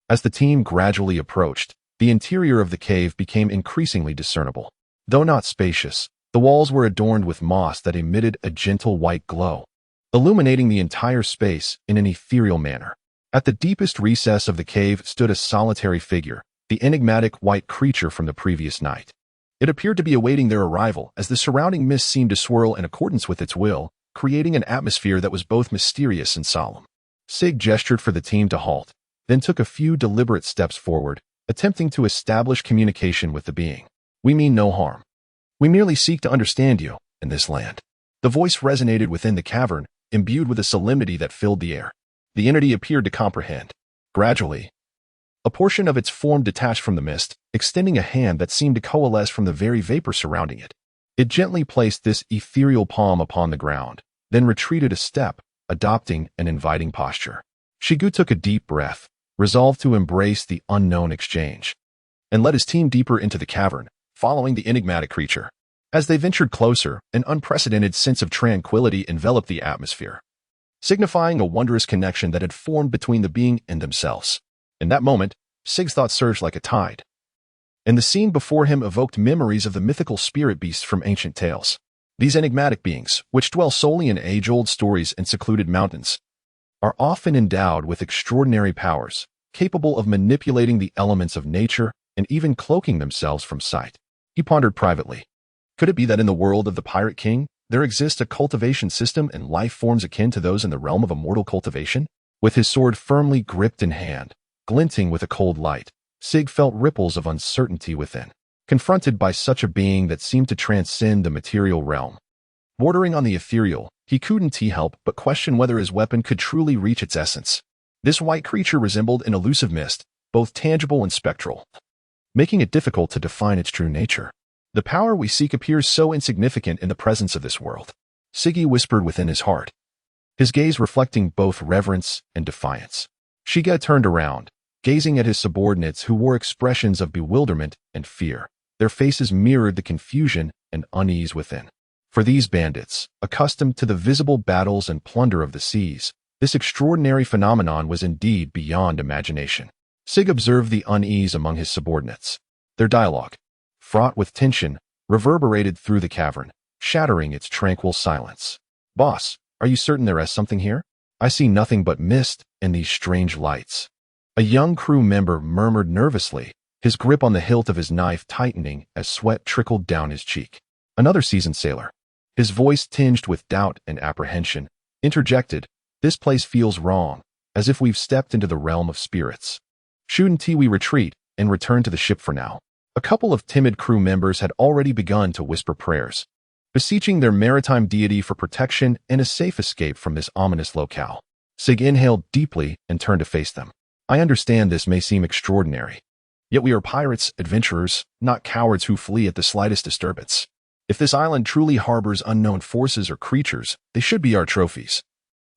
As the team gradually approached, the interior of the cave became increasingly discernible. Though not spacious, the walls were adorned with moss that emitted a gentle white glow, illuminating the entire space in an ethereal manner. At the deepest recess of the cave stood a solitary figure, the enigmatic white creature from the previous night. It appeared to be awaiting their arrival as the surrounding mist seemed to swirl in accordance with its will, creating an atmosphere that was both mysterious and solemn. Sig gestured for the team to halt, then took a few deliberate steps forward, attempting to establish communication with the being. We mean no harm. We merely seek to understand you, in this land. The voice resonated within the cavern, imbued with a solemnity that filled the air. The entity appeared to comprehend. Gradually, a portion of its form detached from the mist, extending a hand that seemed to coalesce from the very vapor surrounding it. It gently placed this ethereal palm upon the ground, then retreated a step, adopting an inviting posture. Shigu took a deep breath, resolved to embrace the unknown exchange, and led his team deeper into the cavern, following the enigmatic creature. As they ventured closer, an unprecedented sense of tranquility enveloped the atmosphere, signifying a wondrous connection that had formed between the being and themselves. In that moment, Sig's thoughts surged like a tide, and the scene before him evoked memories of the mythical spirit beasts from ancient tales. These enigmatic beings, which dwell solely in age-old stories and secluded mountains, are often endowed with extraordinary powers, capable of manipulating the elements of nature and even cloaking themselves from sight. He pondered privately. Could it be that in the world of the Pirate King, there exists a cultivation system and life forms akin to those in the realm of immortal cultivation? With his sword firmly gripped in hand, glinting with a cold light, Sig felt ripples of uncertainty within, confronted by such a being that seemed to transcend the material realm. Bordering on the ethereal, he couldn't help but question whether his weapon could truly reach its essence. This white creature resembled an elusive mist, both tangible and spectral, making it difficult to define its true nature. The power we seek appears so insignificant in the presence of this world, Siggy whispered within his heart, his gaze reflecting both reverence and defiance. Shiga turned around, gazing at his subordinates who wore expressions of bewilderment and fear. Their faces mirrored the confusion and unease within. For these bandits, accustomed to the visible battles and plunder of the seas, this extraordinary phenomenon was indeed beyond imagination. Sig observed the unease among his subordinates. Their dialogue, fraught with tension, reverberated through the cavern, shattering its tranquil silence. "Boss, are you certain there is something here? I see nothing but mist and these strange lights." A young crew member murmured nervously, his grip on the hilt of his knife tightening as sweat trickled down his cheek. Another seasoned sailor, his voice tinged with doubt and apprehension, interjected, "This place feels wrong, as if we've stepped into the realm of spirits. Shouldn't we retreat and return to the ship for now?" A couple of timid crew members had already begun to whisper prayers, beseeching their maritime deity for protection and a safe escape from this ominous locale. Sig inhaled deeply and turned to face them. "I understand this may seem extraordinary. Yet we are pirates, adventurers, not cowards who flee at the slightest disturbance. If this island truly harbors unknown forces or creatures, they should be our trophies,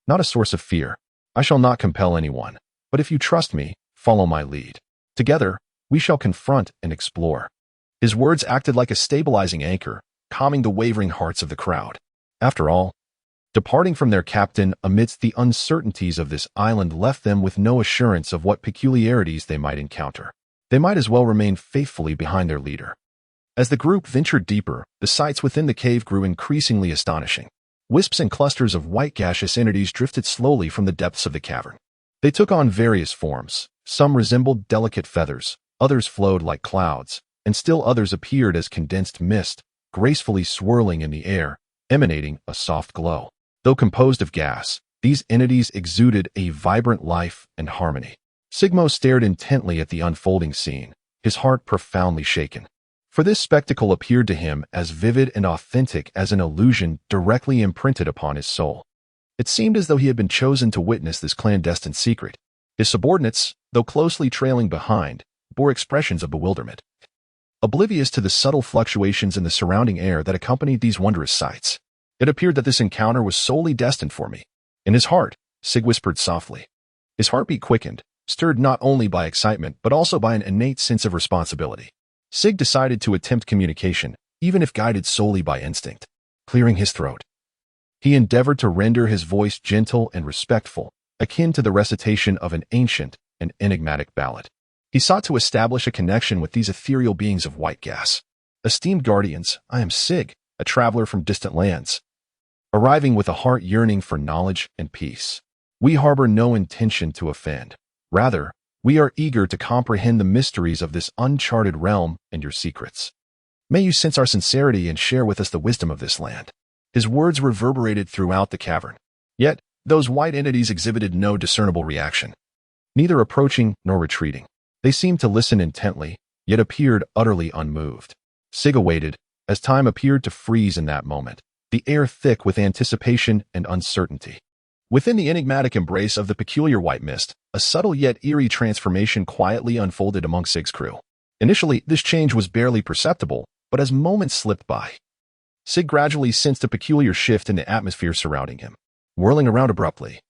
not a source of fear. I shall not compel anyone, but if you trust me, follow my lead. Together, we shall confront and explore." His words acted like a stabilizing anchor, calming the wavering hearts of the crowd. After all, departing from their captain amidst the uncertainties of this island left them with no assurance of what peculiarities they might encounter. They might as well remain faithfully behind their leader. As the group ventured deeper, the sights within the cave grew increasingly astonishing. Wisps and clusters of white gaseous entities drifted slowly from the depths of the cavern. They took on various forms. Some resembled delicate feathers, others flowed like clouds, and still others appeared as condensed mist, gracefully swirling in the air, emanating a soft glow. Though composed of gas, these entities exuded a vibrant life and harmony. Sigmo stared intently at the unfolding scene, his heart profoundly shaken. For this spectacle appeared to him as vivid and authentic as an illusion directly imprinted upon his soul. It seemed as though he had been chosen to witness this clandestine secret. His subordinates, though closely trailing behind, bore expressions of bewilderment, oblivious to the subtle fluctuations in the surrounding air that accompanied these wondrous sights. It appeared that this encounter was solely destined for me. In his heart, Sig whispered softly. His heartbeat quickened, stirred not only by excitement but also by an innate sense of responsibility. Sig decided to attempt communication, even if guided solely by instinct. Clearing his throat, he endeavored to render his voice gentle and respectful, akin to the recitation of an ancient and enigmatic ballad. He sought to establish a connection with these ethereal beings of white gas. "Esteemed guardians, I am Sig, a traveler from distant lands, arriving with a heart yearning for knowledge and peace. We harbor no intention to offend. Rather, we are eager to comprehend the mysteries of this uncharted realm and your secrets. May you sense our sincerity and share with us the wisdom of this land." His words reverberated throughout the cavern. Yet, those white entities exhibited no discernible reaction, neither approaching nor retreating. They seemed to listen intently, yet appeared utterly unmoved. Sig awaited, as time appeared to freeze in that moment, the air thick with anticipation and uncertainty. Within the enigmatic embrace of the peculiar white mist, a subtle yet eerie transformation quietly unfolded among Sig's crew. Initially, this change was barely perceptible, but as moments slipped by, Sig gradually sensed a peculiar shift in the atmosphere surrounding him. Whirling around abruptly,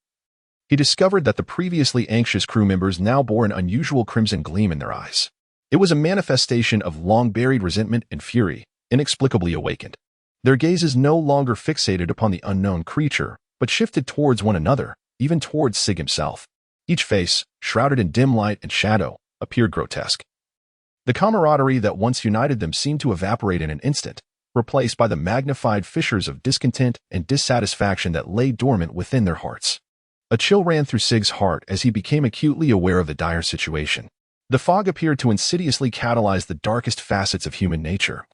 he discovered that the previously anxious crew members now bore an unusual crimson gleam in their eyes. It was a manifestation of long-buried resentment and fury, inexplicably awakened. Their gazes no longer fixated upon the unknown creature, but shifted towards one another, even towards Sig himself. Each face, shrouded in dim light and shadow, appeared grotesque. The camaraderie that once united them seemed to evaporate in an instant, replaced by the magnified fissures of discontent and dissatisfaction that lay dormant within their hearts. A chill ran through Sig's heart as he became acutely aware of the dire situation. The fog appeared to insidiously catalyze the darkest facets of human nature,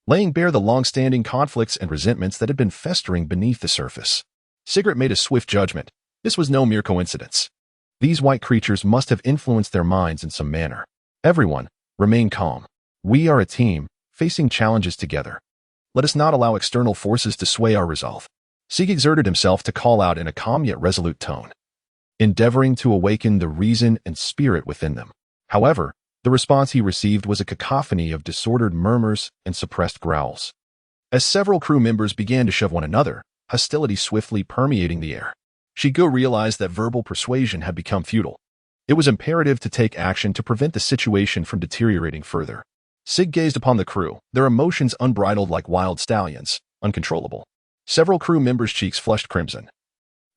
laying bare the long-standing conflicts and resentments that had been festering beneath the surface. Sigurd made a swift judgment. This was no mere coincidence. These white creatures must have influenced their minds in some manner. Everyone, remain calm. We are a team, facing challenges together. Let us not allow external forces to sway our resolve. Sig exerted himself to call out in a calm yet resolute tone, endeavoring to awaken the reason and spirit within them. However, the response he received was a cacophony of disordered murmurs and suppressed growls. As several crew members began to shove one another, hostility swiftly permeating the air. Shigo realized that verbal persuasion had become futile. It was imperative to take action to prevent the situation from deteriorating further. Sig gazed upon the crew, their emotions unbridled like wild stallions, uncontrollable. Several crew members' cheeks flushed crimson,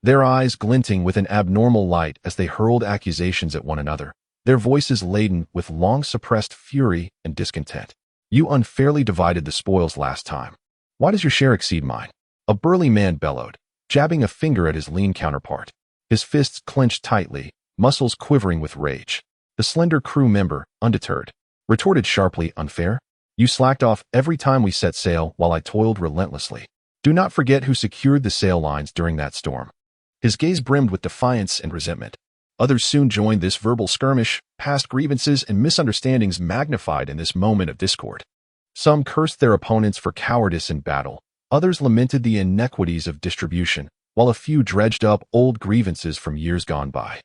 their eyes glinting with an abnormal light as they hurled accusations at one another, their voices laden with long-suppressed fury and discontent. You unfairly divided the spoils last time. Why does your share exceed mine? A burly man bellowed, jabbing a finger at his lean counterpart. His fists clenched tightly, muscles quivering with rage. The slender crew member, undeterred, retorted sharply, unfair? You slacked off every time we set sail while I toiled relentlessly. Do not forget who secured the sail lines during that storm. His gaze brimmed with defiance and resentment. Others soon joined this verbal skirmish, past grievances and misunderstandings magnified in this moment of discord. Some cursed their opponents for cowardice in battle. Others lamented the inequities of distribution, while a few dredged up old grievances from years gone by.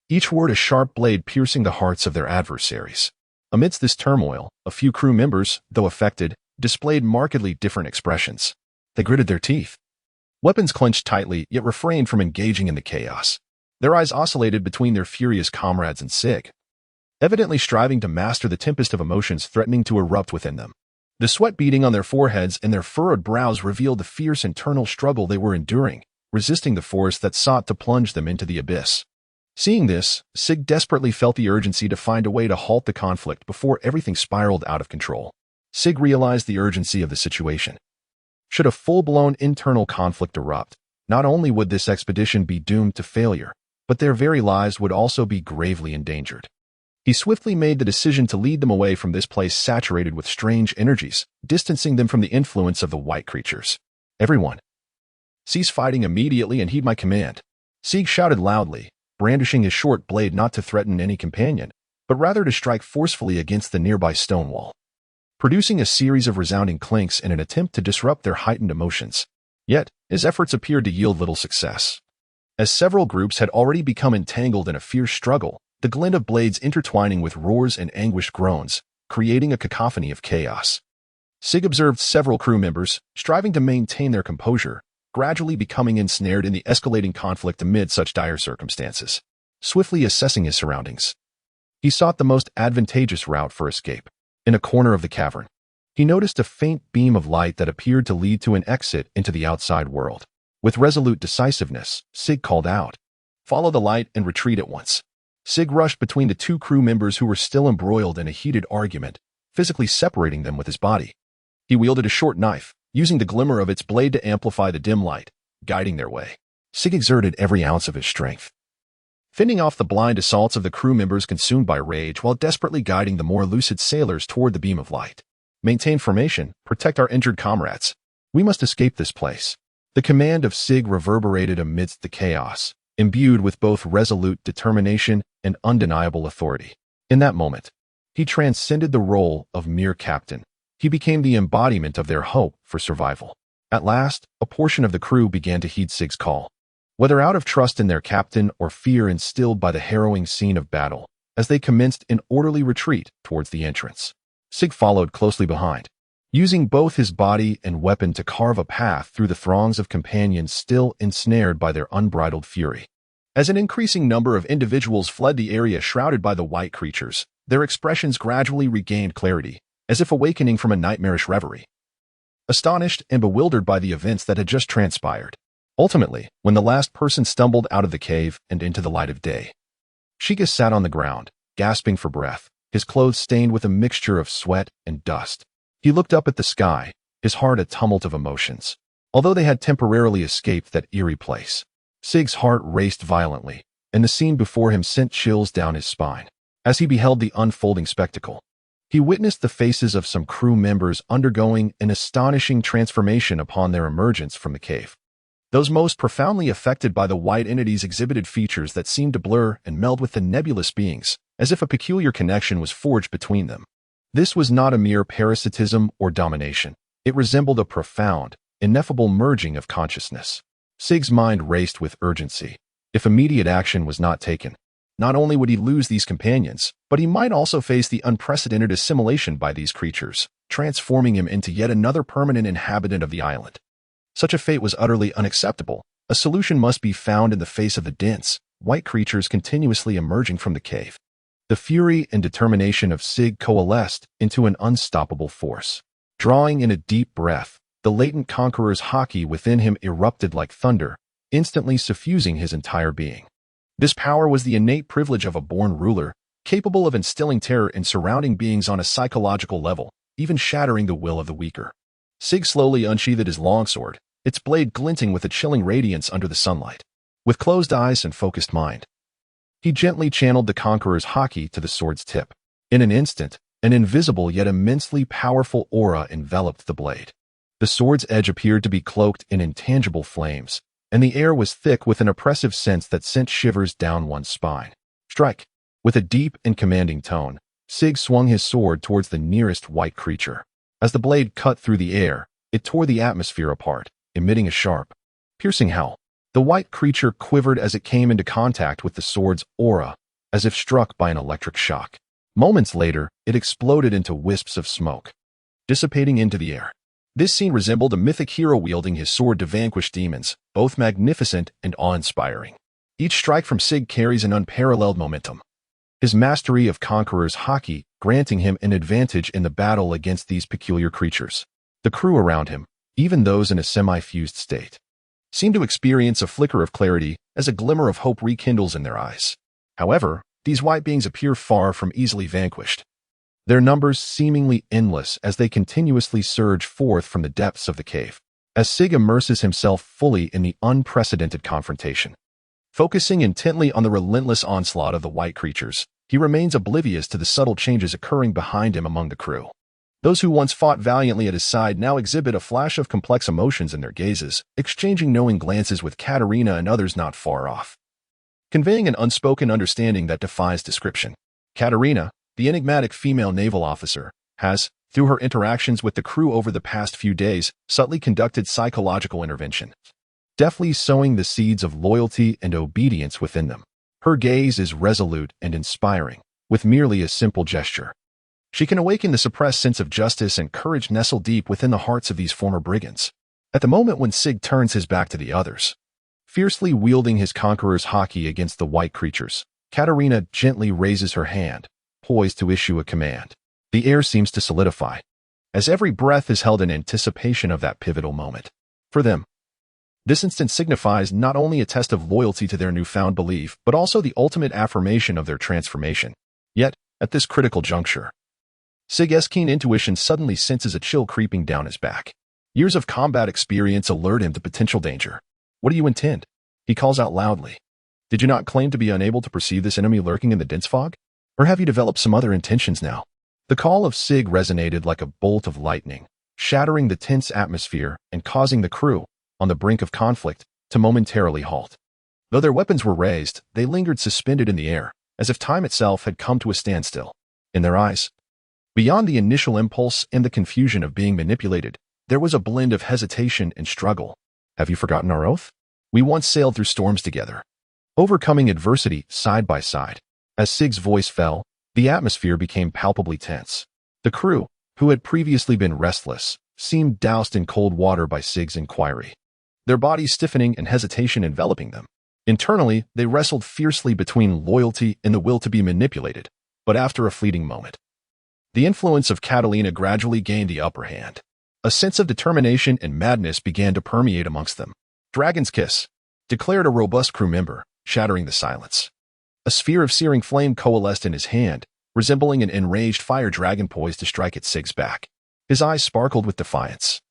Each word a sharp blade piercing the hearts of their adversaries. Amidst this turmoil, a few crew members, though affected, displayed markedly different expressions. They gritted their teeth. Weapons clenched tightly, yet refrained from engaging in the chaos. Their eyes oscillated between their furious comrades and Sig, evidently striving to master the tempest of emotions threatening to erupt within them. The sweat beading on their foreheads and their furrowed brows revealed the fierce internal struggle they were enduring, resisting the force that sought to plunge them into the abyss. Seeing this, Sig desperately felt the urgency to find a way to halt the conflict before everything spiraled out of control. Sig realized the urgency of the situation. Should a full-blown internal conflict erupt, not only would this expedition be doomed to failure, but their very lives would also be gravely endangered. He swiftly made the decision to lead them away from this place saturated with strange energies, distancing them from the influence of the white creatures. Everyone, cease fighting immediately and heed my command. Sig shouted loudly, brandishing his short blade not to threaten any companion, but rather to strike forcefully against the nearby stone wall, producing a series of resounding clinks in an attempt to disrupt their heightened emotions. Yet, his efforts appeared to yield little success. As several groups had already become entangled in a fierce struggle, the glint of blades intertwining with roars and anguished groans, creating a cacophony of chaos. Sig observed several crew members, striving to maintain their composure, gradually becoming ensnared in the escalating conflict amid such dire circumstances. Swiftly assessing his surroundings, he sought the most advantageous route for escape. In a corner of the cavern, he noticed a faint beam of light that appeared to lead to an exit into the outside world. With resolute decisiveness, Sig called out, "Follow the light and retreat at once." Sig rushed between the two crew members who were still embroiled in a heated argument, physically separating them with his body. He wielded a short knife, using the glimmer of its blade to amplify the dim light, guiding their way. Sig exerted every ounce of his strength, fending off the blind assaults of the crew members consumed by rage while desperately guiding the more lucid sailors toward the beam of light. Maintain formation, protect our injured comrades. We must escape this place. The command of Sig reverberated amidst the chaos, imbued with both resolute determination and undeniable authority. In that moment, he transcended the role of mere captain. He became the embodiment of their hope for survival. At last, a portion of the crew began to heed Sig's call, whether out of trust in their captain or fear instilled by the harrowing scene of battle, as they commenced an orderly retreat towards the entrance. Sig followed closely behind, using both his body and weapon to carve a path through the throngs of companions still ensnared by their unbridled fury. As an increasing number of individuals fled the area shrouded by the white creatures, their expressions gradually regained clarity, as if awakening from a nightmarish reverie, astonished and bewildered by the events that had just transpired. Ultimately, when the last person stumbled out of the cave and into the light of day, Shiga sat on the ground, gasping for breath, his clothes stained with a mixture of sweat and dust. He looked up at the sky, his heart a tumult of emotions. Although they had temporarily escaped that eerie place, Sig's heart raced violently, and the scene before him sent chills down his spine. As he beheld the unfolding spectacle, he witnessed the faces of some crew members undergoing an astonishing transformation upon their emergence from the cave. Those most profoundly affected by the white entities exhibited features that seemed to blur and meld with the nebulous beings, as if a peculiar connection was forged between them. This was not a mere parasitism or domination. It resembled a profound, ineffable merging of consciousness. Sig's mind raced with urgency. If immediate action was not taken, not only would he lose these companions, but he might also face the unprecedented assimilation by these creatures, transforming him into yet another permanent inhabitant of the island. Such a fate was utterly unacceptable. A solution must be found in the face of the dense, white creatures continuously emerging from the cave. The fury and determination of Sig coalesced into an unstoppable force. Drawing in a deep breath, the latent conqueror's Haki within him erupted like thunder, instantly suffusing his entire being. This power was the innate privilege of a born ruler, capable of instilling terror in surrounding beings on a psychological level, even shattering the will of the weaker. Sig slowly unsheathed his longsword, its blade glinting with a chilling radiance under the sunlight. With closed eyes and focused mind, he gently channeled the conqueror's Haki to the sword's tip. In an instant, an invisible yet immensely powerful aura enveloped the blade. The sword's edge appeared to be cloaked in intangible flames, and the air was thick with an oppressive sense that sent shivers down one's spine. Strike! With a deep and commanding tone, Sig swung his sword towards the nearest white creature. As the blade cut through the air, it tore the atmosphere apart, emitting a sharp, piercing howl. The white creature quivered as it came into contact with the sword's aura, as if struck by an electric shock. Moments later, it exploded into wisps of smoke, dissipating into the air. This scene resembled a mythic hero wielding his sword to vanquish demons, both magnificent and awe-inspiring. Each strike from Sig carries an unparalleled momentum. His mastery of Conqueror's Haki granting him an advantage in the battle against these peculiar creatures. The crew around him, even those in a semi-fused state, seemed to experience a flicker of clarity as a glimmer of hope rekindles in their eyes. However, these white beings appear far from easily vanquished, their numbers seemingly endless as they continuously surge forth from the depths of the cave. As Sig immerses himself fully in the unprecedented confrontation, focusing intently on the relentless onslaught of the white creatures, he remains oblivious to the subtle changes occurring behind him among the crew. Those who once fought valiantly at his side now exhibit a flash of complex emotions in their gazes, exchanging knowing glances with Catalina and others not far off, conveying an unspoken understanding that defies description. Catalina, the enigmatic female naval officer, has, through her interactions with the crew over the past few days, subtly conducted psychological intervention, deftly sowing the seeds of loyalty and obedience within them. Her gaze is resolute and inspiring, with merely a simple gesture. She can awaken the suppressed sense of justice and courage nestled deep within the hearts of these former brigands. At the moment when Sig turns his back to the others, fiercely wielding his conqueror's Haki against the white creatures, Catalina gently raises her hand, poised to issue a command. The air seems to solidify, as every breath is held in anticipation of that pivotal moment. For them, this instant signifies not only a test of loyalty to their newfound belief, but also the ultimate affirmation of their transformation. Yet, at this critical juncture, Sig's keen intuition suddenly senses a chill creeping down his back. Years of combat experience alert him to potential danger. What do you intend? He calls out loudly. Did you not claim to be unable to perceive this enemy lurking in the dense fog? Or have you developed some other intentions now? The call of Sig resonated like a bolt of lightning, shattering the tense atmosphere and causing the crew, on the brink of conflict, to momentarily halt. Though their weapons were raised, they lingered suspended in the air, as if time itself had come to a standstill. In their eyes, beyond the initial impulse and the confusion of being manipulated, there was a blend of hesitation and struggle. Have you forgotten our oath? We once sailed through storms together, overcoming adversity side by side. As Sig's voice fell, the atmosphere became palpably tense. The crew, who had previously been restless, seemed doused in cold water by Sig's inquiry, their bodies stiffening and hesitation enveloping them. Internally, they wrestled fiercely between loyalty and the will to be manipulated, but after a fleeting moment, the influence of Catalina gradually gained the upper hand. A sense of determination and madness began to permeate amongst them. "Dragon's Kiss," declared a robust crew member, shattering the silence. A sphere of searing flame coalesced in his hand, resembling an enraged fire dragon poised to strike at Sig's back. His eyes sparkled with defiance.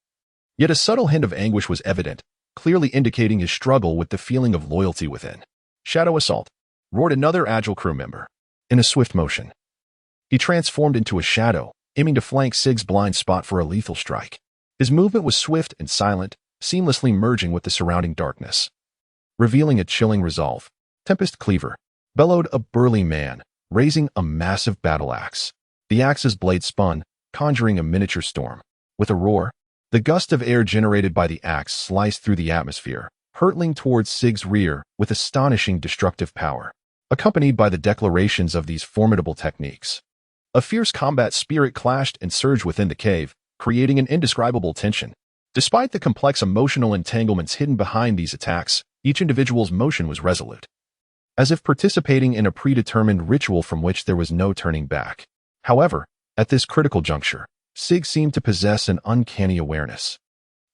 Yet a subtle hint of anguish was evident, clearly indicating his struggle with the feeling of loyalty within. "Shadow Assault," roared another agile crew member. In a swift motion, he transformed into a shadow, aiming to flank Sig's blind spot for a lethal strike. His movement was swift and silent, seamlessly merging with the surrounding darkness. Revealing a chilling resolve, Tempest Cleaver, bellowed a burly man, raising a massive battle axe. The axe's blade spun, conjuring a miniature storm. With a roar, the gust of air generated by the axe sliced through the atmosphere, hurtling towards Sig's rear with astonishing destructive power. Accompanied by the declarations of these formidable techniques, a fierce combat spirit clashed and surged within the cave, creating an indescribable tension. Despite the complex emotional entanglements hidden behind these attacks, each individual's motion was resolute, as if participating in a predetermined ritual from which there was no turning back. However, at this critical juncture, Sig seemed to possess an uncanny awareness,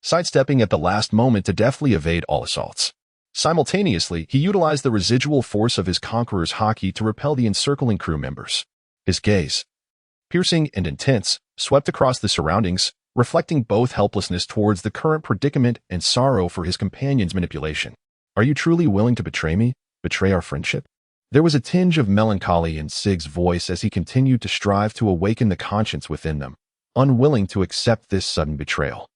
sidestepping at the last moment to deftly evade all assaults. Simultaneously, he utilized the residual force of his Conqueror's Haki to repel the encircling crew members. His gaze, piercing and intense, swept across the surroundings, reflecting both helplessness towards the current predicament and sorrow for his companion's manipulation. "Are you truly willing to betray me? Betray our friendship?" There was a tinge of melancholy in Sig's voice as he continued to strive to awaken the conscience within them, unwilling to accept this sudden betrayal.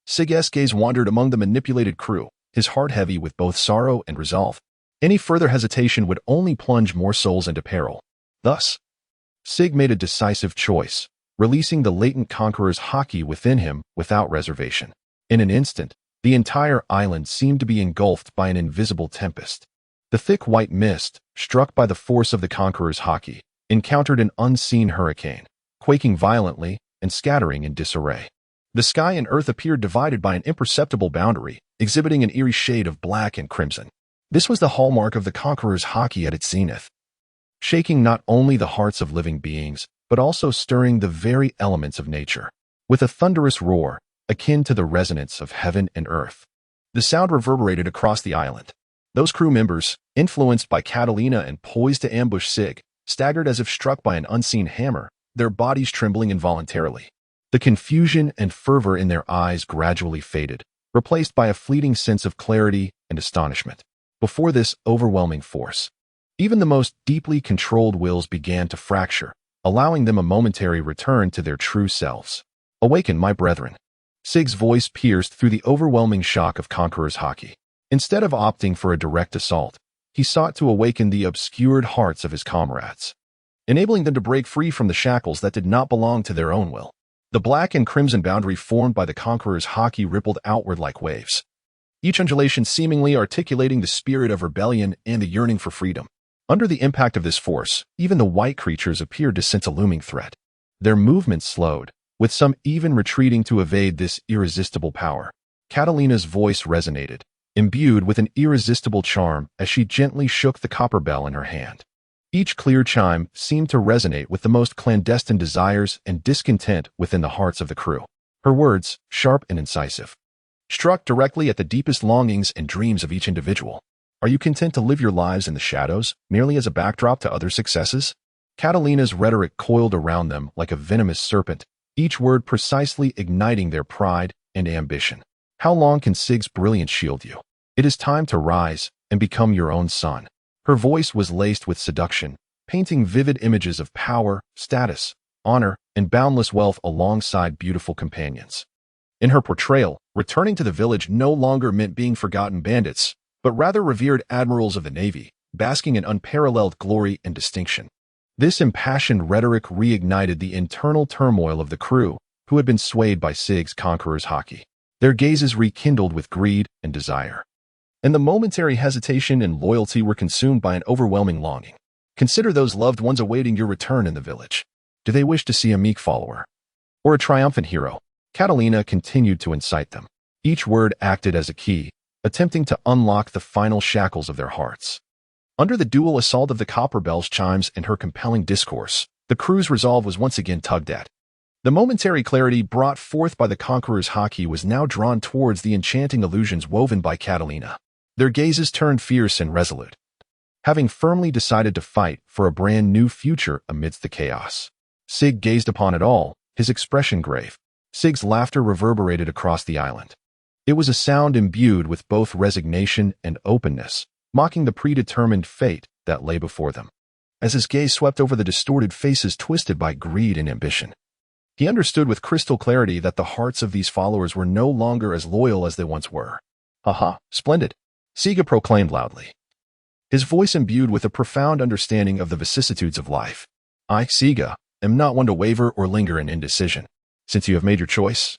Sig's gaze wandered among the manipulated crew, his heart heavy with both sorrow and resolve. Any further hesitation would only plunge more souls into peril. Thus, Sig made a decisive choice, releasing the latent Conqueror's Haki within him without reservation. In an instant, the entire island seemed to be engulfed by an invisible tempest. The thick white mist, struck by the force of the Conqueror's Haki, encountered an unseen hurricane, quaking violently and scattering in disarray. The sky and earth appeared divided by an imperceptible boundary, exhibiting an eerie shade of black and crimson. This was the hallmark of the Conqueror's Haki at its zenith, shaking not only the hearts of living beings, but also stirring the very elements of nature. With a thunderous roar, akin to the resonance of heaven and earth, the sound reverberated across the island. Those crew members, influenced by Catalina and poised to ambush Sig, staggered as if struck by an unseen hammer, their bodies trembling involuntarily. The confusion and fervor in their eyes gradually faded, replaced by a fleeting sense of clarity and astonishment. Before this overwhelming force, even the most deeply controlled wills began to fracture, allowing them a momentary return to their true selves. "Awaken, my brethren." Sig's voice pierced through the overwhelming shock of Conqueror's Haki. Instead of opting for a direct assault, he sought to awaken the obscured hearts of his comrades, enabling them to break free from the shackles that did not belong to their own will. The black and crimson boundary formed by the Conqueror's Haki rippled outward like waves, each undulation seemingly articulating the spirit of rebellion and the yearning for freedom. Under the impact of this force, even the white creatures appeared to sense a looming threat. Their movements slowed, with some even retreating to evade this irresistible power. Catalina's voice resonated, imbued with an irresistible charm as she gently shook the copper bell in her hand. Each clear chime seemed to resonate with the most clandestine desires and discontent within the hearts of the crew. Her words, sharp and incisive, struck directly at the deepest longings and dreams of each individual. "Are you content to live your lives in the shadows, merely as a backdrop to other successes?" Catalina's rhetoric coiled around them like a venomous serpent, each word precisely igniting their pride and ambition. "How long can Sig's brilliance shield you? It is time to rise and become your own sun." Her voice was laced with seduction, painting vivid images of power, status, honor, and boundless wealth alongside beautiful companions. In her portrayal, returning to the village no longer meant being forgotten bandits, but rather revered admirals of the Navy, basking in unparalleled glory and distinction. This impassioned rhetoric reignited the internal turmoil of the crew, who had been swayed by Sig's Conqueror's Haki. Their gazes rekindled with greed and desire, and the momentary hesitation and loyalty were consumed by an overwhelming longing. Consider those loved ones awaiting your return in the village. Do they wish to see a meek follower or a triumphant hero? Catalina continued to incite them. Each word acted as a key, attempting to unlock the final shackles of their hearts. Under the dual assault of the copper bell's chimes and her compelling discourse, the crew's resolve was once again tugged at. The momentary clarity brought forth by the Conqueror's Haki was now drawn towards the enchanting illusions woven by Catalina. Their gazes turned fierce and resolute, having firmly decided to fight for a brand new future amidst the chaos. Sig gazed upon it all, his expression grave. Sig's laughter reverberated across the island. It was a sound imbued with both resignation and openness, mocking the predetermined fate that lay before them. As his gaze swept over the distorted faces twisted by greed and ambition, he understood with crystal clarity that the hearts of these followers were no longer as loyal as they once were. "Haha, splendid," Siga proclaimed loudly, his voice imbued with a profound understanding of the vicissitudes of life. I, Siga, am not one to waver or linger in indecision. Since you have made your choice,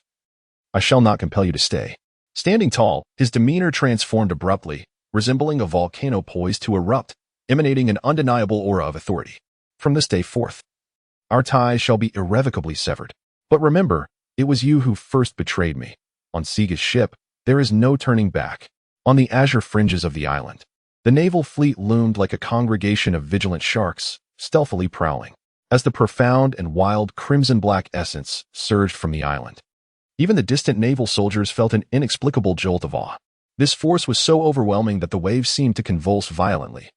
I shall not compel you to stay. Standing tall, his demeanor transformed abruptly, resembling a volcano poised to erupt, emanating an undeniable aura of authority. From this day forth, our ties shall be irrevocably severed. But remember, it was you who first betrayed me. On Siga's ship, there is no turning back. On the azure fringes of the island, the naval fleet loomed like a congregation of vigilant sharks, stealthily prowling, as the profound and wild crimson-black essence surged from the island. Even the distant naval soldiers felt an inexplicable jolt of awe. This force was so overwhelming that the waves seemed to convulse violently,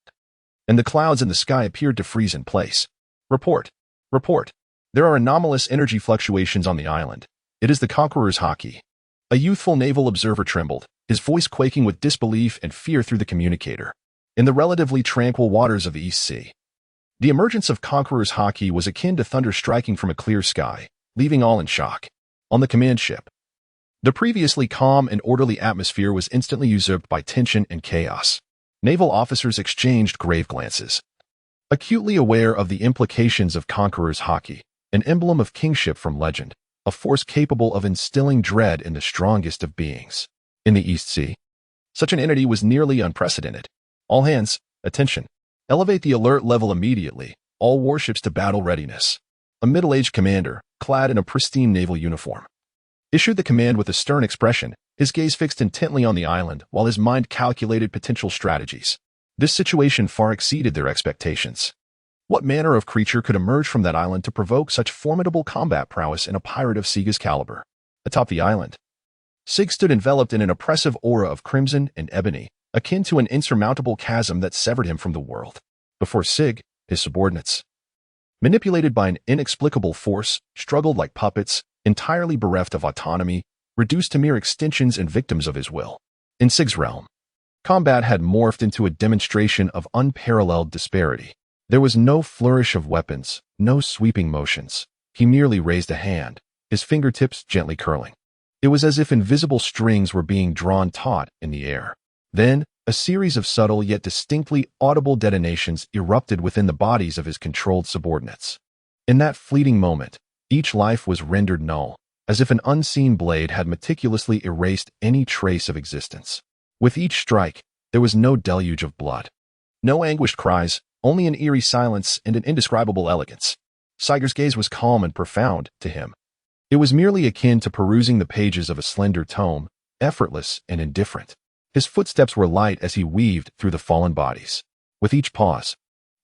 and the clouds in the sky appeared to freeze in place. Report. Report. There are anomalous energy fluctuations on the island. It is the Conqueror's Haki. A youthful naval observer trembled, his voice quaking with disbelief and fear through the communicator. In the relatively tranquil waters of the East Sea, the emergence of Conqueror's Haki was akin to thunder striking from a clear sky, leaving all in shock. On the command ship, the previously calm and orderly atmosphere was instantly usurped by tension and chaos. Naval officers exchanged grave glances, acutely aware of the implications of Conqueror's Haki, an emblem of kingship from legend, a force capable of instilling dread in the strongest of beings. In the East Sea, such an entity was nearly unprecedented. All hands, attention. Elevate the alert level immediately, all warships to battle readiness. A middle-aged commander, clad in a pristine naval uniform, issued the command with a stern expression, his gaze fixed intently on the island while his mind calculated potential strategies. This situation far exceeded their expectations. What manner of creature could emerge from that island to provoke such formidable combat prowess in a pirate of Siga's caliber? Atop the island, Sig stood enveloped in an oppressive aura of crimson and ebony, akin to an insurmountable chasm that severed him from the world. Before Sig, his subordinates, manipulated by an inexplicable force, struggled like puppets, entirely bereft of autonomy, reduced to mere extensions and victims of his will. In Sig's realm, combat had morphed into a demonstration of unparalleled disparity. There was no flourish of weapons, no sweeping motions. He merely raised a hand, his fingertips gently curling. It was as if invisible strings were being drawn taut in the air. Then, a series of subtle yet distinctly audible detonations erupted within the bodies of his controlled subordinates. In that fleeting moment, each life was rendered null, as if an unseen blade had meticulously erased any trace of existence. With each strike, there was no deluge of blood, no anguished cries, only an eerie silence and an indescribable elegance. Siga's gaze was calm and profound to him. It was merely akin to perusing the pages of a slender tome, effortless and indifferent. His footsteps were light as he weaved through the fallen bodies. With each pause,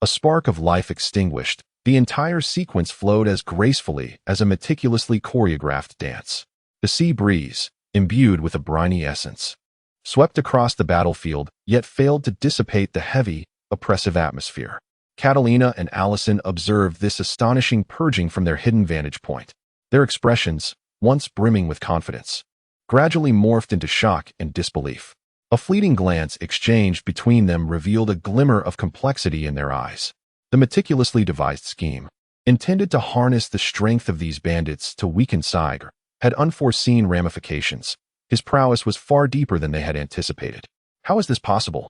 a spark of life extinguished, the entire sequence flowed as gracefully as a meticulously choreographed dance. The sea breeze, imbued with a briny essence, swept across the battlefield, yet failed to dissipate the heavy, oppressive atmosphere. Catalina and Allison observed this astonishing purging from their hidden vantage point. Their expressions, once brimming with confidence, gradually morphed into shock and disbelief. A fleeting glance exchanged between them revealed a glimmer of complexity in their eyes. The meticulously devised scheme, intended to harness the strength of these bandits to weaken Siga, had unforeseen ramifications. His prowess was far deeper than they had anticipated. How is this possible?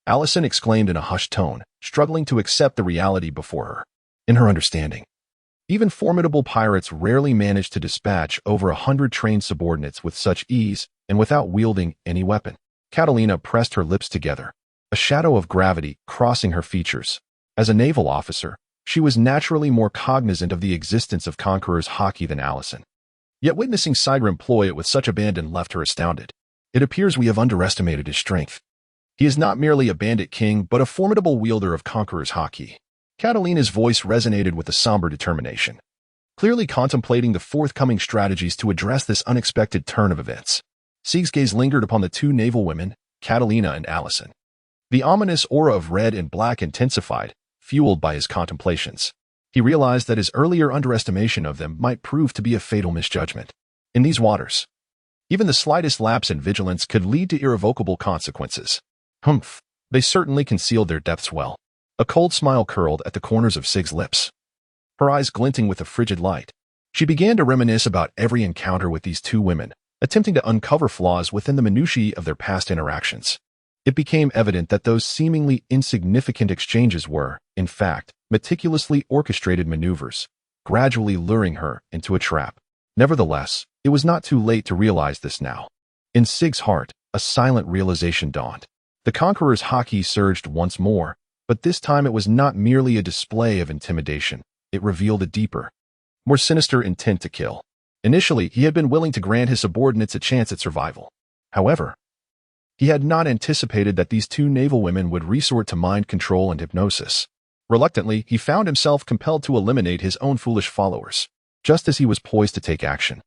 Allison exclaimed in a hushed tone, struggling to accept the reality before her. In her understanding, even formidable pirates rarely managed to dispatch over 100 trained subordinates with such ease and without wielding any weapon. Catalina pressed her lips together, a shadow of gravity crossing her features. As a naval officer, she was naturally more cognizant of the existence of Conqueror's Haki than Allison. Yet witnessing Siga employ it with such abandon left her astounded. It appears we have underestimated his strength. He is not merely a bandit king, but a formidable wielder of Conqueror's Haki. Catalina's voice resonated with a somber determination, clearly contemplating the forthcoming strategies to address this unexpected turn of events. Sig's gaze lingered upon the two naval women, Catalina and Allison. The ominous aura of red and black intensified, fueled by his contemplations. He realized that his earlier underestimation of them might prove to be a fatal misjudgment. In these waters, even the slightest lapse in vigilance could lead to irrevocable consequences. Humph, they certainly concealed their depths well. A cold smile curled at the corners of Sig's lips, her eyes glinting with a frigid light. She began to reminisce about every encounter with these two women, attempting to uncover flaws within the minutiae of their past interactions. It became evident that those seemingly insignificant exchanges were, in fact, meticulously orchestrated maneuvers, gradually luring her into a trap. Nevertheless, it was not too late to realize this now. In Sig's heart, a silent realization dawned. The Conqueror's Haki surged once more, but this time it was not merely a display of intimidation. It revealed a deeper, more sinister intent to kill. Initially, he had been willing to grant his subordinates a chance at survival. However, he had not anticipated that these two naval women would resort to mind control and hypnosis. Reluctantly, he found himself compelled to eliminate his own foolish followers, just as he was poised to take action.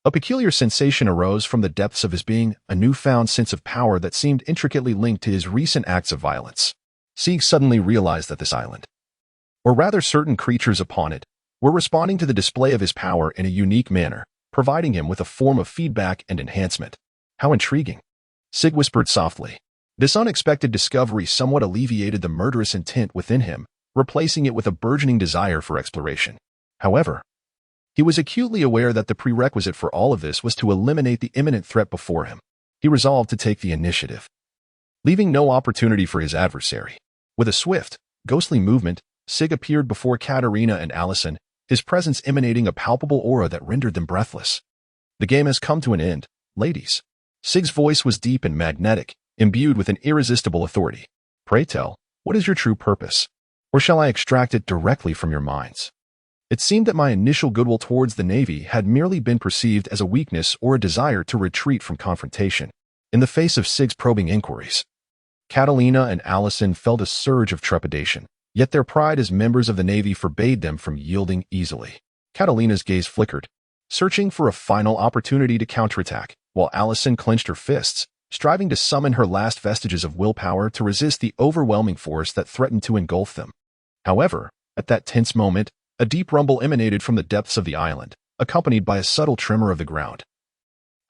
A peculiar sensation arose from the depths of his being, a newfound sense of power that seemed intricately linked to his recent acts of violence. Sig suddenly realized that this island, or rather certain creatures upon it, were responding to the display of his power in a unique manner, providing him with a form of feedback and enhancement. How intriguing! Sig whispered softly. This unexpected discovery somewhat alleviated the murderous intent within him, replacing it with a burgeoning desire for exploration. However, he was acutely aware that the prerequisite for all of this was to eliminate the imminent threat before him. He resolved to take the initiative, leaving no opportunity for his adversary. With a swift, ghostly movement, Sig appeared before Catalina and Allison, his presence emanating a palpable aura that rendered them breathless. The game has come to an end, ladies. Sig's voice was deep and magnetic, imbued with an irresistible authority. Pray tell, what is your true purpose? Or shall I extract it directly from your minds? It seemed that my initial goodwill towards the Navy had merely been perceived as a weakness or a desire to retreat from confrontation. In the face of Sig's probing inquiries, Catalina and Allison felt a surge of trepidation, yet their pride as members of the Navy forbade them from yielding easily. Catalina's gaze flickered, searching for a final opportunity to counterattack, while Allison clenched her fists, striving to summon her last vestiges of willpower to resist the overwhelming force that threatened to engulf them. However, at that tense moment, a deep rumble emanated from the depths of the island, accompanied by a subtle tremor of the ground.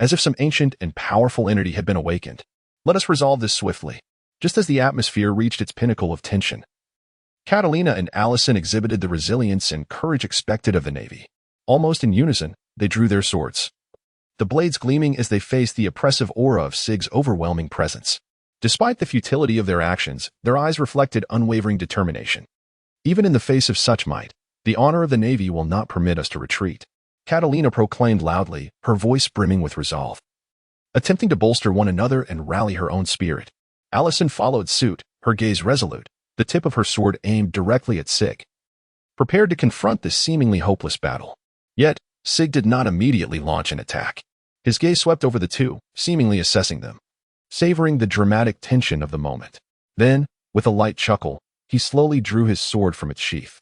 As if some ancient and powerful entity had been awakened. Let us resolve this swiftly. Just as the atmosphere reached its pinnacle of tension, Catalina and Allison exhibited the resilience and courage expected of the Navy. Almost in unison, they drew their swords, the blades gleaming as they faced the oppressive aura of Sig's overwhelming presence. Despite the futility of their actions, their eyes reflected unwavering determination. Even in the face of such might, the honor of the Navy will not permit us to retreat, Catalina proclaimed loudly, her voice brimming with resolve. Attempting to bolster one another and rally her own spirit, Allison followed suit, her gaze resolute, the tip of her sword aimed directly at Sig, prepared to confront this seemingly hopeless battle. Yet, Sig did not immediately launch an attack. His gaze swept over the two, seemingly assessing them, savoring the dramatic tension of the moment. Then, with a light chuckle, he slowly drew his sword from its sheath.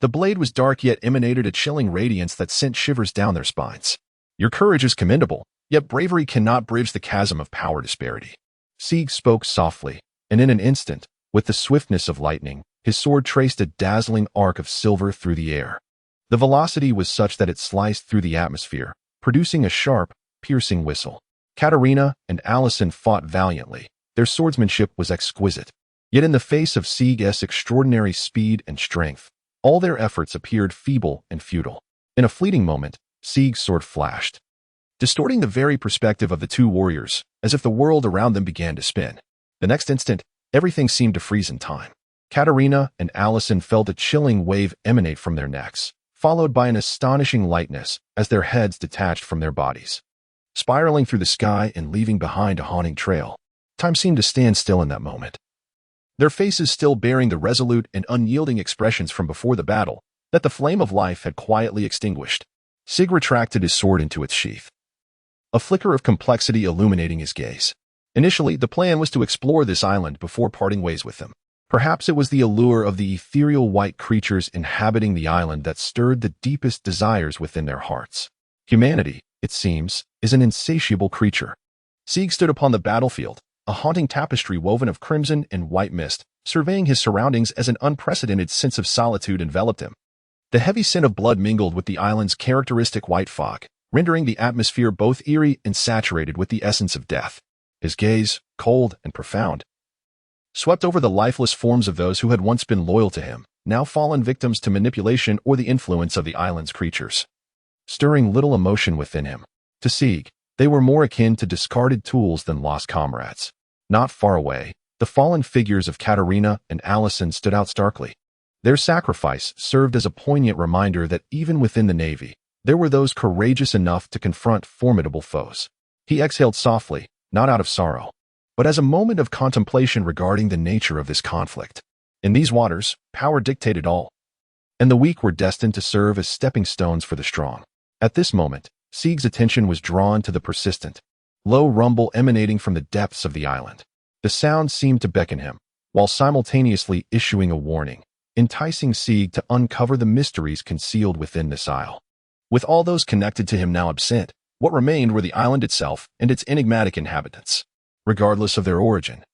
The blade was dark yet emanated a chilling radiance that sent shivers down their spines. Your courage is commendable, yet bravery cannot bridge the chasm of power disparity. Sig spoke softly, and in an instant, with the swiftness of lightning, his sword traced a dazzling arc of silver through the air. The velocity was such that it sliced through the atmosphere, producing a sharp, piercing whistle. Catalina and Allison fought valiantly. Their swordsmanship was exquisite. Yet in the face of Sig's extraordinary speed and strength, all their efforts appeared feeble and futile. In a fleeting moment, Sig's sword flashed, distorting the very perspective of the two warriors, as if the world around them began to spin. The next instant, everything seemed to freeze in time. Catalina and Allison felt a chilling wave emanate from their necks, followed by an astonishing lightness as their heads detached from their bodies, spiraling through the sky and leaving behind a haunting trail. Time seemed to stand still in that moment, their faces still bearing the resolute and unyielding expressions from before the battle that the flame of life had quietly extinguished. Sig retracted his sword into its sheath, a flicker of complexity illuminating his gaze. Initially, the plan was to explore this island before parting ways with them. Perhaps it was the allure of the ethereal white creatures inhabiting the island that stirred the deepest desires within their hearts. Humanity, it seems, is an insatiable creature. Sig stood upon the battlefield, a haunting tapestry woven of crimson and white mist, surveying his surroundings as an unprecedented sense of solitude enveloped him. The heavy scent of blood mingled with the island's characteristic white fog, rendering the atmosphere both eerie and saturated with the essence of death. His gaze, cold and profound, swept over the lifeless forms of those who had once been loyal to him, now fallen victims to manipulation or the influence of the island's creatures, stirring little emotion within him. To Sig, they were more akin to discarded tools than lost comrades. Not far away, the fallen figures of Catalina and Allison stood out starkly. Their sacrifice served as a poignant reminder that even within the Navy, there were those courageous enough to confront formidable foes. He exhaled softly, not out of sorrow, but as a moment of contemplation regarding the nature of this conflict. In these waters, power dictated all, and the weak were destined to serve as stepping stones for the strong. At this moment, Sig's attention was drawn to the persistent, low rumble emanating from the depths of the island. The sound seemed to beckon him, while simultaneously issuing a warning, enticing Sig to uncover the mysteries concealed within this isle. With all those connected to him now absent, what remained were the island itself and its enigmatic inhabitants, regardless of their origin.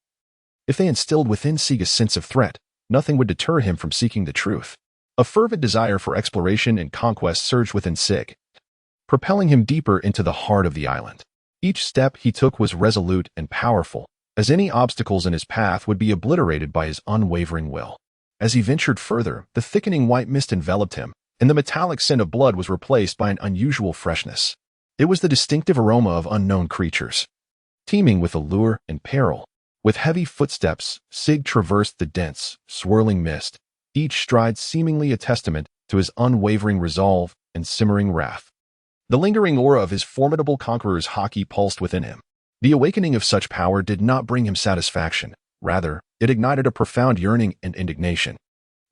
If they instilled within Sig a sense of threat, nothing would deter him from seeking the truth. A fervent desire for exploration and conquest surged within Sig, propelling him deeper into the heart of the island. Each step he took was resolute and powerful, as any obstacles in his path would be obliterated by his unwavering will. As he ventured further, the thickening white mist enveloped him, and the metallic scent of blood was replaced by an unusual freshness. It was the distinctive aroma of unknown creatures, teeming with allure and peril. With heavy footsteps, Sig traversed the dense, swirling mist, each stride seemingly a testament to his unwavering resolve and simmering wrath. The lingering aura of his formidable conqueror's Haki pulsed within him. The awakening of such power did not bring him satisfaction. Rather, it ignited a profound yearning and indignation.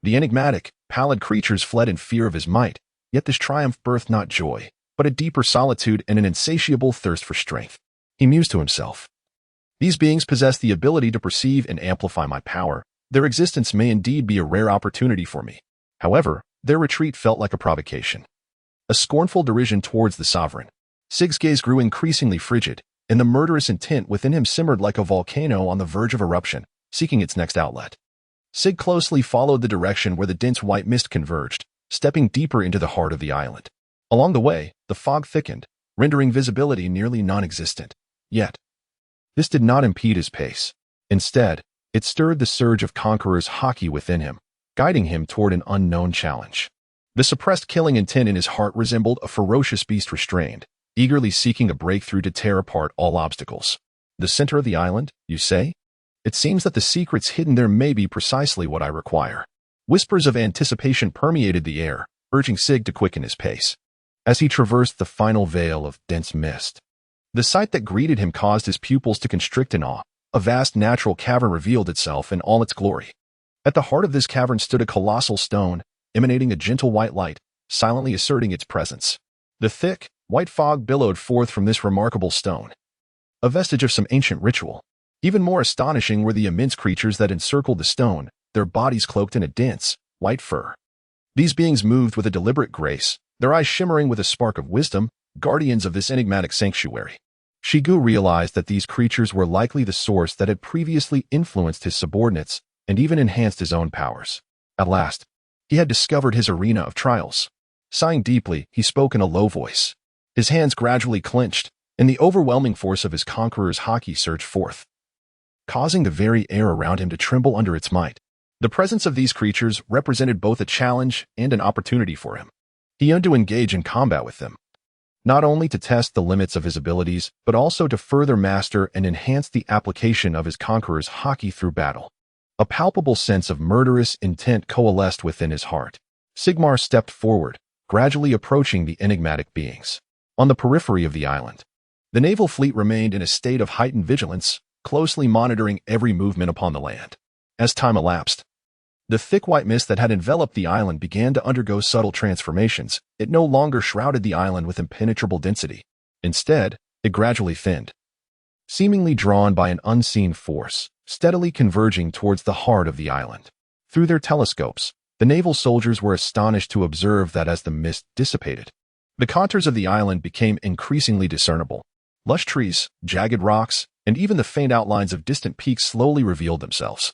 The enigmatic, pallid creatures fled in fear of his might, yet this triumph birthed not joy, but a deeper solitude and an insatiable thirst for strength. He mused to himself. These beings possess the ability to perceive and amplify my power. Their existence may indeed be a rare opportunity for me. However, their retreat felt like a provocation, a scornful derision towards the sovereign. Sig's gaze grew increasingly frigid, and the murderous intent within him simmered like a volcano on the verge of eruption, seeking its next outlet. Sig closely followed the direction where the dense white mist converged, stepping deeper into the heart of the island. Along the way, the fog thickened, rendering visibility nearly non-existent. Yet, this did not impede his pace. Instead, it stirred the surge of Conqueror's Haki within him, guiding him toward an unknown challenge. The suppressed killing intent in his heart resembled a ferocious beast restrained, eagerly seeking a breakthrough to tear apart all obstacles. The center of the island, you say? It seems that the secrets hidden there may be precisely what I require. Whispers of anticipation permeated the air, urging Sig to quicken his pace. As he traversed the final veil of dense mist, the sight that greeted him caused his pupils to constrict in awe. A vast natural cavern revealed itself in all its glory. At the heart of this cavern stood a colossal stone, emanating a gentle white light, silently asserting its presence. The thick, white fog billowed forth from this remarkable stone, a vestige of some ancient ritual. Even more astonishing were the immense creatures that encircled the stone, their bodies cloaked in a dense, white fur. These beings moved with a deliberate grace, their eyes shimmering with a spark of wisdom, guardians of this enigmatic sanctuary. Shigu realized that these creatures were likely the source that had previously influenced his subordinates and even enhanced his own powers. At last, he had discovered his arena of trials. Sighing deeply, he spoke in a low voice. His hands gradually clenched, and the overwhelming force of his conqueror's Haki surged forth, causing the very air around him to tremble under its might. The presence of these creatures represented both a challenge and an opportunity for him. He yearned to engage in combat with them, not only to test the limits of his abilities, but also to further master and enhance the application of his conqueror's Haki through battle. A palpable sense of murderous intent coalesced within his heart. Sigmar stepped forward, gradually approaching the enigmatic beings. On the periphery of the island, the naval fleet remained in a state of heightened vigilance, closely monitoring every movement upon the land. As time elapsed, the thick white mist that had enveloped the island began to undergo subtle transformations. It no longer shrouded the island with impenetrable density. Instead, it gradually thinned, seemingly drawn by an unseen force, steadily converging towards the heart of the island. Through their telescopes, the naval soldiers were astonished to observe that as the mist dissipated, the contours of the island became increasingly discernible. Lush trees, jagged rocks, and even the faint outlines of distant peaks slowly revealed themselves,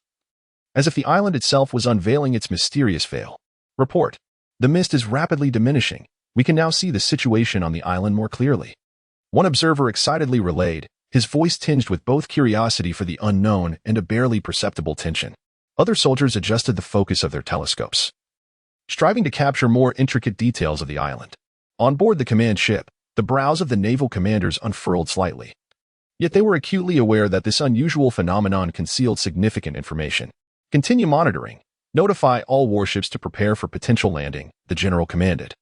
as if the island itself was unveiling its mysterious veil. Report. The mist is rapidly diminishing. We can now see the situation on the island more clearly. One observer excitedly relayed, his voice tinged with both curiosity for the unknown and a barely perceptible tension. Other soldiers adjusted the focus of their telescopes, striving to capture more intricate details of the island. On board the command ship, the brows of the naval commanders unfurled slightly. Yet they were acutely aware that this unusual phenomenon concealed significant information. Continue monitoring. Notify all warships to prepare for potential landing, the general commanded,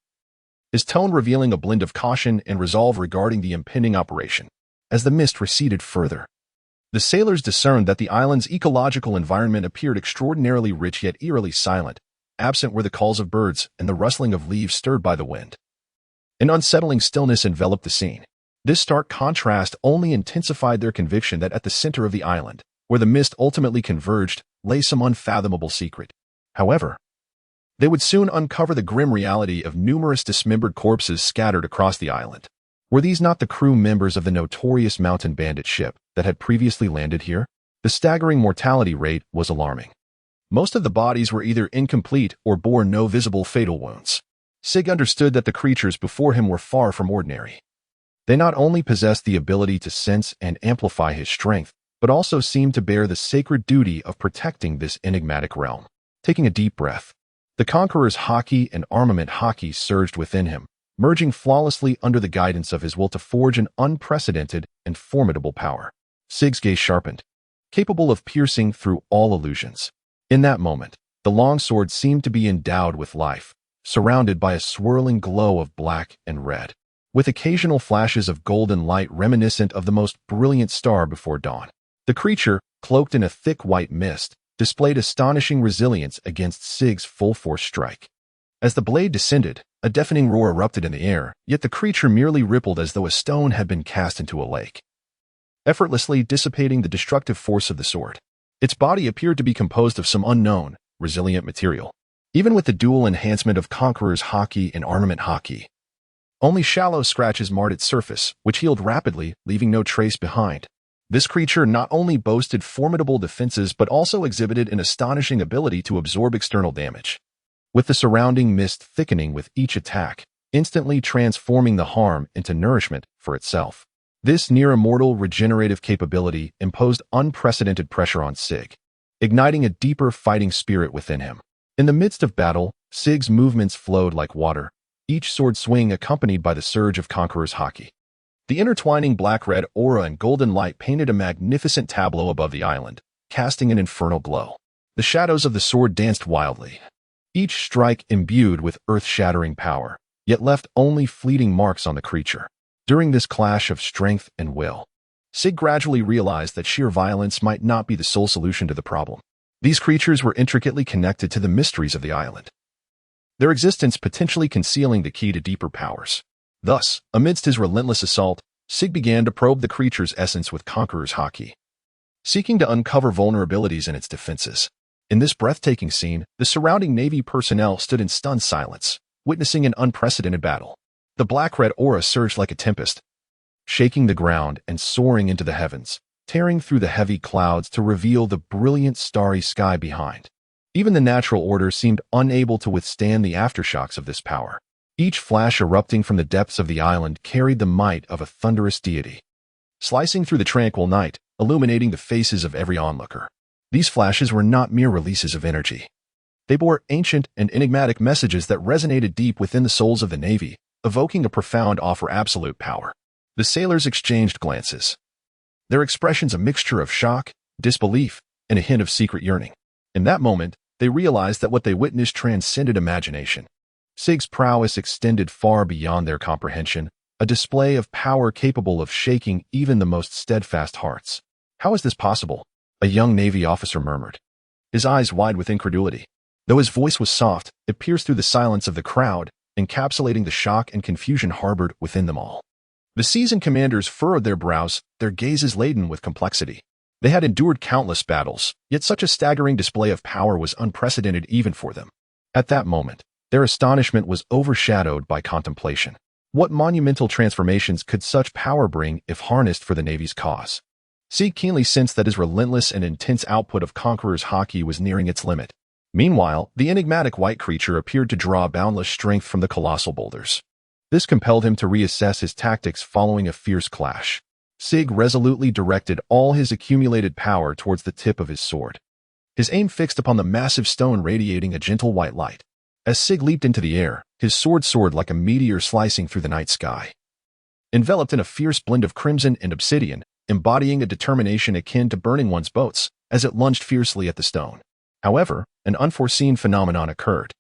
his tone revealing a blend of caution and resolve regarding the impending operation. As the mist receded further, the sailors discerned that the island's ecological environment appeared extraordinarily rich yet eerily silent. Absent were the calls of birds and the rustling of leaves stirred by the wind. An unsettling stillness enveloped the scene. This stark contrast only intensified their conviction that at the center of the island, where the mist ultimately converged, lay some unfathomable secret. However, they would soon uncover the grim reality of numerous dismembered corpses scattered across the island. Were these not the crew members of the notorious mountain bandit ship that had previously landed here? The staggering mortality rate was alarming. Most of the bodies were either incomplete or bore no visible fatal wounds. Sig understood that the creatures before him were far from ordinary. They not only possessed the ability to sense and amplify his strength, but also seemed to bear the sacred duty of protecting this enigmatic realm. Taking a deep breath, the Conqueror's Haki and armament Haki surged within him, merging flawlessly under the guidance of his will to forge an unprecedented and formidable power. Sig's gaze sharpened, capable of piercing through all illusions. In that moment, the longsword seemed to be endowed with life, surrounded by a swirling glow of black and red, with occasional flashes of golden light reminiscent of the most brilliant star before dawn. The creature, cloaked in a thick white mist, displayed astonishing resilience against Sig's full-force strike. As the blade descended, a deafening roar erupted in the air, yet the creature merely rippled as though a stone had been cast into a lake, effortlessly dissipating the destructive force of the sword. Its body appeared to be composed of some unknown, resilient material. Even with the dual enhancement of Conqueror's Haki and armament Haki, only shallow scratches marred its surface, which healed rapidly, leaving no trace behind. This creature not only boasted formidable defenses but also exhibited an astonishing ability to absorb external damage, with the surrounding mist thickening with each attack, instantly transforming the harm into nourishment for itself. This near-immortal regenerative capability imposed unprecedented pressure on Sig, igniting a deeper fighting spirit within him. In the midst of battle, Sig's movements flowed like water, each sword swing accompanied by the surge of Conqueror's Haki. The intertwining black-red aura and golden light painted a magnificent tableau above the island, casting an infernal glow. The shadows of the sword danced wildly, each strike imbued with earth-shattering power, yet left only fleeting marks on the creature. During this clash of strength and will, Sig gradually realized that sheer violence might not be the sole solution to the problem. These creatures were intricately connected to the mysteries of the island, their existence potentially concealing the key to deeper powers. Thus, amidst his relentless assault, Sig began to probe the creature's essence with Conqueror's Haki, seeking to uncover vulnerabilities in its defenses. In this breathtaking scene, the surrounding Navy personnel stood in stunned silence, witnessing an unprecedented battle. The black-red aura surged like a tempest, shaking the ground and soaring into the heavens, tearing through the heavy clouds to reveal the brilliant starry sky behind. Even the natural order seemed unable to withstand the aftershocks of this power. Each flash erupting from the depths of the island carried the might of a thunderous deity, slicing through the tranquil night, illuminating the faces of every onlooker. These flashes were not mere releases of energy. They bore ancient and enigmatic messages that resonated deep within the souls of the Navy, evoking a profound awe for absolute power. The sailors exchanged glances, their expressions a mixture of shock, disbelief, and a hint of secret yearning. In that moment, they realized that what they witnessed transcended imagination. Sig's prowess extended far beyond their comprehension, a display of power capable of shaking even the most steadfast hearts. "How is this possible?" a young Navy officer murmured, his eyes wide with incredulity. Though his voice was soft, it pierced through the silence of the crowd, encapsulating the shock and confusion harbored within them all. The seasoned commanders furrowed their brows, their gazes laden with complexity. They had endured countless battles, yet such a staggering display of power was unprecedented even for them. At that moment, their astonishment was overshadowed by contemplation. What monumental transformations could such power bring if harnessed for the Navy's cause? Sig keenly sensed that his relentless and intense output of Conqueror's Haki was nearing its limit. Meanwhile, the enigmatic white creature appeared to draw boundless strength from the colossal boulders. This compelled him to reassess his tactics following a fierce clash. Sig resolutely directed all his accumulated power towards the tip of his sword, his aim fixed upon the massive stone radiating a gentle white light. As Sig leaped into the air, his sword soared like a meteor slicing through the night sky. Enveloped in a fierce blend of crimson and obsidian, embodying a determination akin to burning one's boats as it lunged fiercely at the stone. However, an unforeseen phenomenon occurred.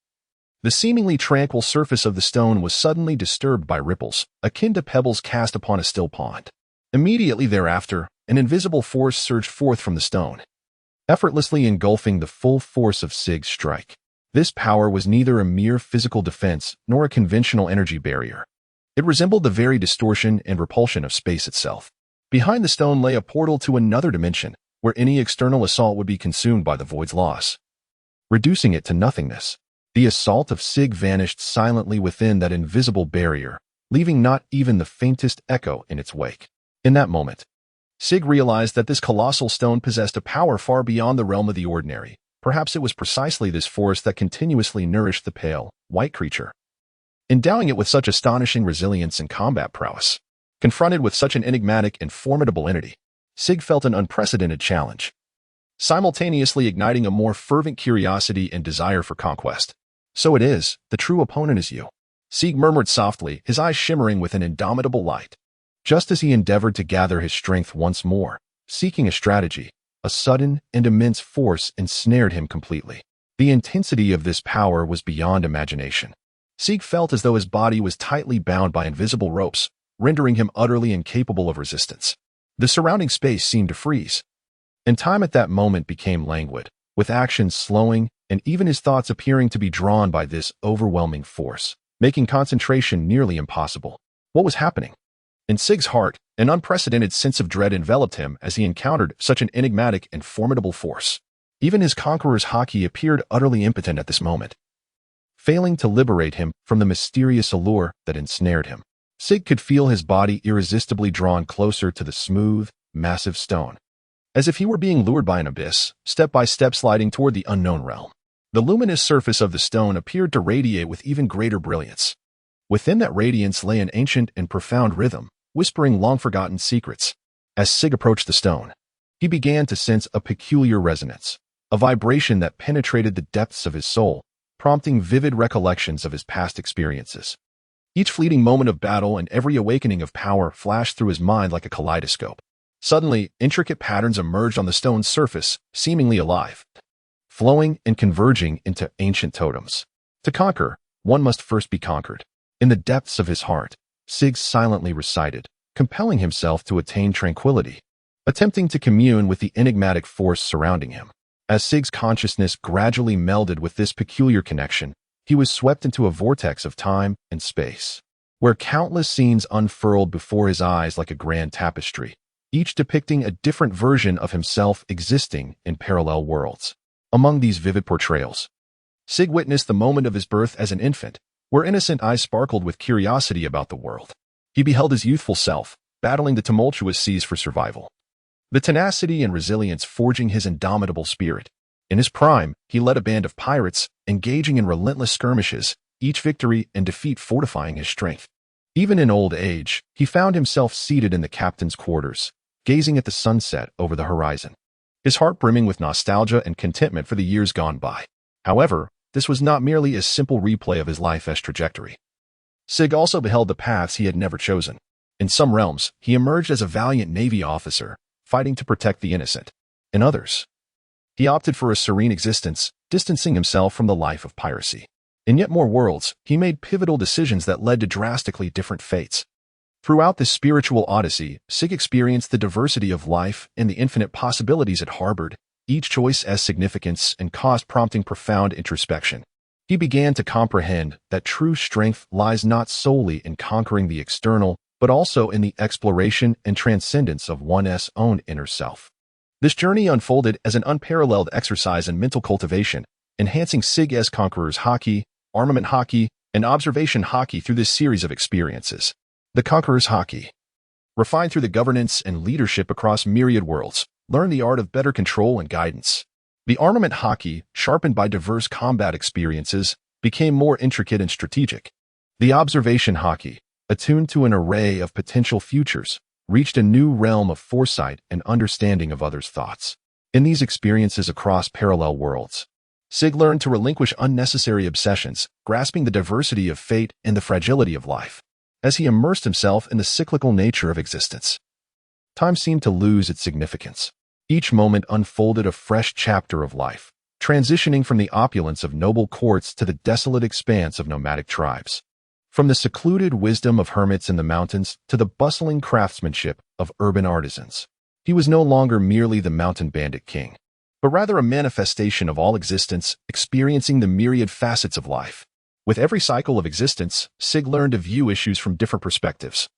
The seemingly tranquil surface of the stone was suddenly disturbed by ripples, akin to pebbles cast upon a still pond. Immediately thereafter, an invisible force surged forth from the stone, effortlessly engulfing the full force of Sig's strike. This power was neither a mere physical defense nor a conventional energy barrier. It resembled the very distortion and repulsion of space itself. Behind the stone lay a portal to another dimension, where any external assault would be consumed by the void's loss, reducing it to nothingness. The assault of Sig vanished silently within that invisible barrier, leaving not even the faintest echo in its wake. In that moment, Sig realized that this colossal stone possessed a power far beyond the realm of the ordinary. Perhaps it was precisely this force that continuously nourished the pale, white creature, endowing it with such astonishing resilience and combat prowess. Confronted with such an enigmatic and formidable entity, Sig felt an unprecedented challenge, simultaneously igniting a more fervent curiosity and desire for conquest. "So it is, the true opponent is you," Sig murmured softly, his eyes shimmering with an indomitable light. Just as he endeavored to gather his strength once more, seeking a strategy, a sudden and immense force ensnared him completely. The intensity of this power was beyond imagination. Sig felt as though his body was tightly bound by invisible ropes, rendering him utterly incapable of resistance. The surrounding space seemed to freeze, and time at that moment became languid, with actions slowing and even his thoughts appearing to be drawn by this overwhelming force, making concentration nearly impossible. What was happening? In Sig's heart, an unprecedented sense of dread enveloped him as he encountered such an enigmatic and formidable force. Even his Conqueror's Haki appeared utterly impotent at this moment, failing to liberate him from the mysterious allure that ensnared him. Sig could feel his body irresistibly drawn closer to the smooth, massive stone, as if he were being lured by an abyss, step by step sliding toward the unknown realm. The luminous surface of the stone appeared to radiate with even greater brilliance. Within that radiance lay an ancient and profound rhythm, whispering long-forgotten secrets. As Sig approached the stone, he began to sense a peculiar resonance, a vibration that penetrated the depths of his soul, prompting vivid recollections of his past experiences. Each fleeting moment of battle and every awakening of power flashed through his mind like a kaleidoscope. Suddenly, intricate patterns emerged on the stone's surface, seemingly alive, flowing and converging into ancient totems. To conquer, one must first be conquered. In the depths of his heart, Sig silently recited, compelling himself to attain tranquility, attempting to commune with the enigmatic force surrounding him. As Sig's consciousness gradually melded with this peculiar connection, he was swept into a vortex of time and space, where countless scenes unfurled before his eyes like a grand tapestry, each depicting a different version of himself existing in parallel worlds. Among these vivid portrayals, Sig witnessed the moment of his birth as an infant, where innocent eyes sparkled with curiosity about the world. He beheld his youthful self, battling the tumultuous seas for survival, the tenacity and resilience forging his indomitable spirit. In his prime, he led a band of pirates, engaging in relentless skirmishes, each victory and defeat fortifying his strength. Even in old age, he found himself seated in the captain's quarters, gazing at the sunset over the horizon, his heart brimming with nostalgia and contentment for the years gone by. However, this was not merely a simple replay of his life's trajectory. Sig also beheld the paths he had never chosen. In some realms, he emerged as a valiant Navy officer, fighting to protect the innocent. In others, he opted for a serene existence, distancing himself from the life of piracy. In yet more worlds, he made pivotal decisions that led to drastically different fates. Throughout this spiritual odyssey, Sig experienced the diversity of life and the infinite possibilities it harbored, each choice as significance and cost prompting profound introspection. He began to comprehend that true strength lies not solely in conquering the external, but also in the exploration and transcendence of one's own inner self. This journey unfolded as an unparalleled exercise in mental cultivation, enhancing Sig's Conqueror's Haki, armament Haki, and observation Haki through this series of experiences. The Conqueror's Haki, refined through the governance and leadership across myriad worlds, learned the art of better control and guidance. The armament Haki, sharpened by diverse combat experiences, became more intricate and strategic. The observation Haki, attuned to an array of potential futures, reached a new realm of foresight and understanding of others' thoughts. In these experiences across parallel worlds, Sig learned to relinquish unnecessary obsessions, grasping the diversity of fate and the fragility of life. As he immersed himself in the cyclical nature of existence, Time seemed to lose its significance. Each moment unfolded a fresh chapter of life, transitioning from the opulence of noble courts to the desolate expanse of nomadic tribes. From the secluded wisdom of hermits in the mountains to the bustling craftsmanship of urban artisans. He was no longer merely the mountain bandit king, but rather a manifestation of all existence, experiencing the myriad facets of life. With every cycle of existence, Sig learned to view issues from different perspectives,